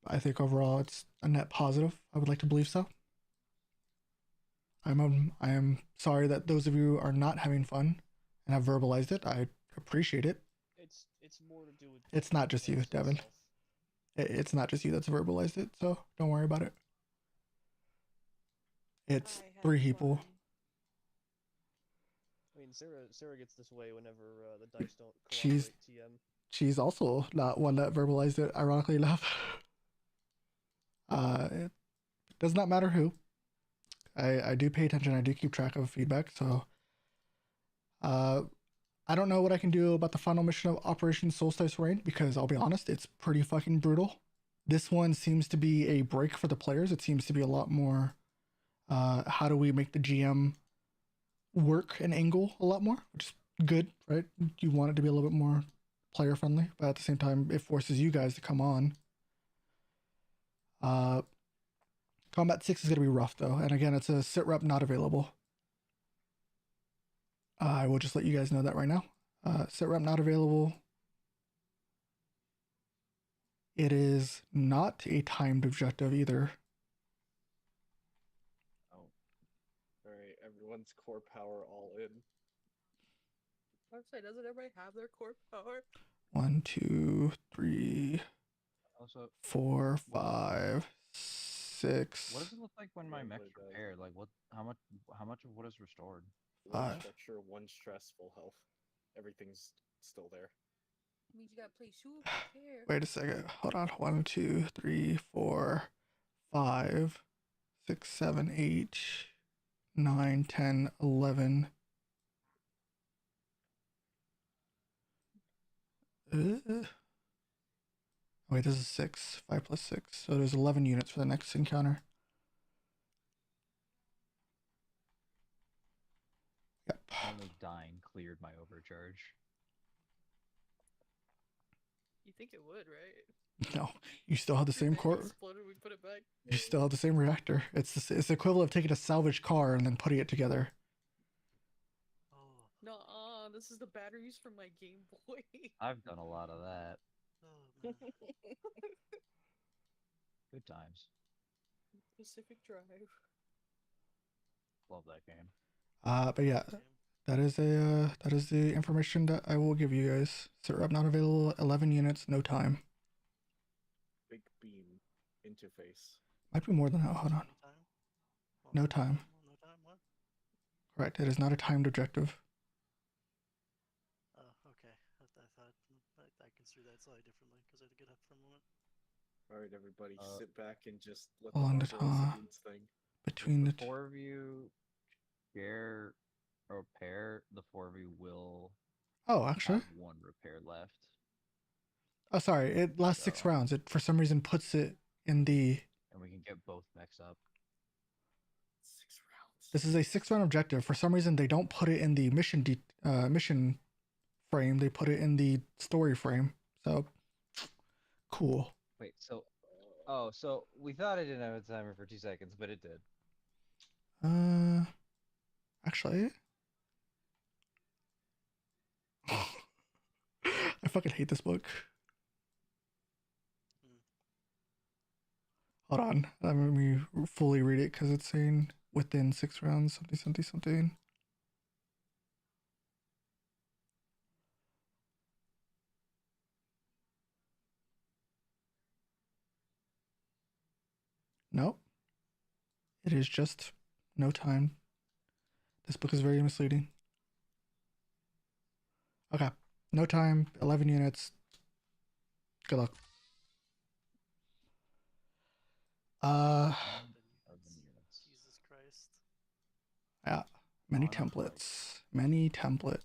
I think overall it's a net positive. I would like to believe so. I am sorry that those of you are not having fun and have verbalized it. I appreciate it. It's more to do with. It's not just you, players Devin. itself. It's not just you that's verbalized it, so don't worry about it. It's I had 3 people. fun. I mean, Sarah gets this way whenever the dice don't She's- cooperate. TM. She's also not one that verbalized it, ironically enough. It does not matter who. I do pay attention. I do keep track of feedback. So, I don't know what I can do about the final mission of Operation Solstice Reign because I'll be honest, it's pretty fucking brutal. This one seems to be a break for the players. It seems to be a lot more. How do we make the GM work and angle a lot more, which is good, right? You want it to be a little bit more player friendly, but at the same time, it forces you guys to come on. Combat 6 is going to be rough though, and again, it's a sit rep not available. I will just let you guys know that right now. Sit rep not available. It is not a timed objective either. Oh. Alright, everyone's core power all in. I would say, doesn't everybody have their core power? 1, 2, 3, Also, 4, 5, 6. what does it look like when my Yeah, mech's but, repaired? Like, what? How much of what is restored? 1 Five. structure, 1 stressful health. Everything's still there. Means you gotta play super care. Wait a second. Hold on. 1, 2, 3, 4, 5, 6, 7, 8, 9, 10, 11. Wait, this is 6. 5 plus 6. So there's 11 units for the next encounter. Yep. Only dying cleared my overcharge. You think it would, right? No, you still have the same core. Exploded, we put it back. You still have the same reactor. It's the equivalent of taking a salvaged car and then putting it together. Oh, No, this is the batteries from my Game Boy. I've done a lot of that. oh man. Good times. Pacific Drive. Love that game. But yeah, Damn. that is the information that I will give you guys. Sit rep not available. 11 units, no time. Big beam interface. Might be more than that. Hold on. Any time? Well, No time. No time. What? Correct. It is not a timed objective. Oh, okay. I thought I construed that slightly differently because I had to get up for a moment. Alright, everybody, Uh, sit back and just let on the the Barbaros top. do its thing. Between the The 4 of you share a repair. The 4 of you will Oh, actually. have 1 repair left. Oh, sorry. It lasts 6 So- rounds. It for some reason puts it in the. And we can get both mechs up. 6 rounds. This is a 6-round objective. For some reason, they don't put it in the mission frame. They put it in the story frame. So cool. Wait, so so we thought it didn't have a timer for 2 seconds, but it did. Actually, I fucking hate this book. Hold on, let me fully read it because it's saying within 6 rounds, something. It is just no time. This book is very misleading. Okay. No time, 11 units. Good luck. Uh, 11 units. Jesus Christ. yeah. Many On a templates. Many template.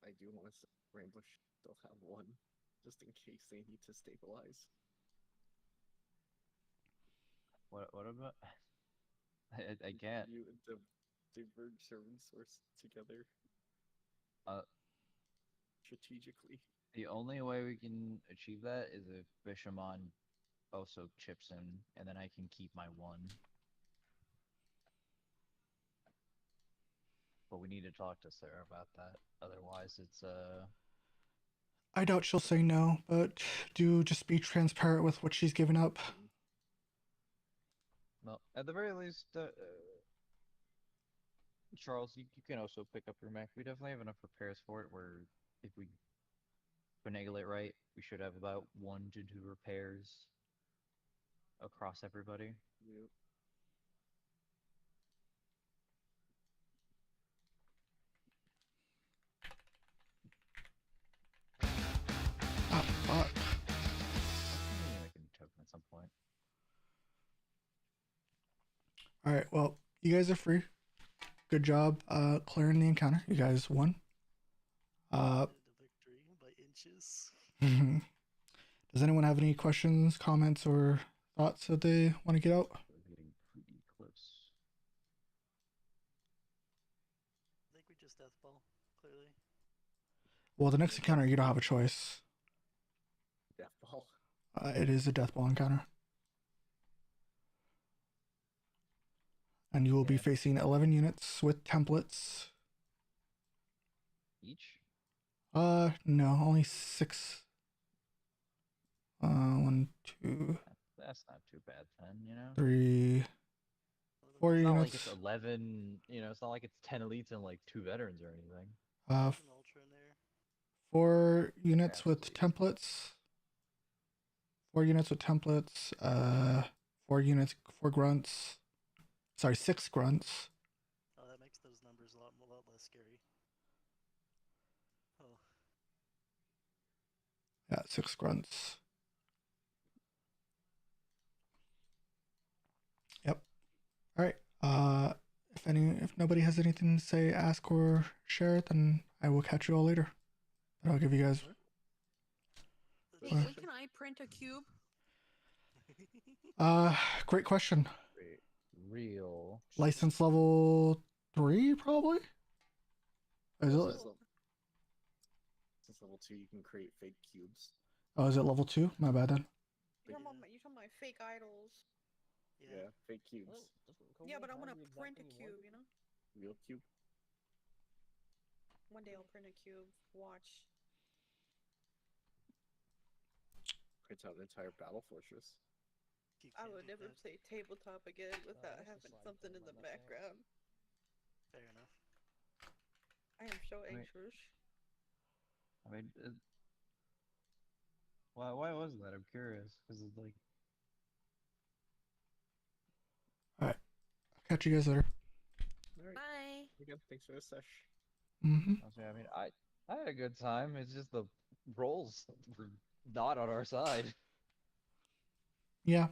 I do want to Rainbow still have one, just in case they need to stabilize. What about? I can't. You diverge servant source together Uh, strategically. the only way we can achieve that is if Bishamon also chips in, and then I can keep my one. But we need to talk to Sarah about that. Otherwise, it's I doubt she'll say no, but do just be transparent with what she's given up. well, at the very least, Charles, you can also pick up your mech. We definitely have enough repairs for it. Where if we finagle it right, we should have about 1 to 2 repairs across everybody. Yep. Ah, fuck. Maybe I can token at some point. Alright, well, you guys are free. Good job clearing the encounter. You guys won. The victory by inches. Does anyone have any questions, comments, or thoughts that they want to get out? We're getting pretty close. I think we just deathball, clearly. Well, the next encounter, you don't have a choice. Death ball. It is a death ball encounter. And you will be Yeah. facing 11 units with templates. Each? No, only 6. 1, 2, That's not too bad then, you know? 3, 4 It's not units. like it's 11, you know, it's not like it's 10 elites and like 2 veterans or anything. Uh, There's an ultra in there. 4 units with Absolutely. templates. 4 units with templates. 4 grunts. Sorry, 6 grunts. Oh, that makes those numbers a lot less scary. Oh, Yeah, 6 grunts. Yep. All right. If nobody has anything to say, ask or share, then I will catch you all later. And I'll give you guys. Hey, Well- when can I print a cube? Great question. Wait, real. License level 3, probably. Is Since it? level 2, you can create fake cubes. Oh, is it level 2? My bad then. You talking about my fake idols? Yeah, fake cubes. Yeah, but I want to print a cube, you know? Real cube. One day I'll print a cube. Watch. Print out an entire battle fortress. You I can't would beat never that. play tabletop again without that's the having slide something in from the my mech background. Fair enough. I am so Wait. anxious. I mean, why was that? I'm curious. Because it's like, Catch you guys later. Alright, Bye. again, thanks for the sesh. Mm-hmm. I mean, I had a good time. It's just the rolls were not on our side. Yeah.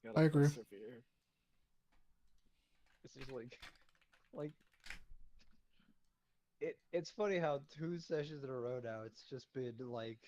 Gotta I agree. persevere. It's just like it's funny how 2 sessions in a row now it's just been like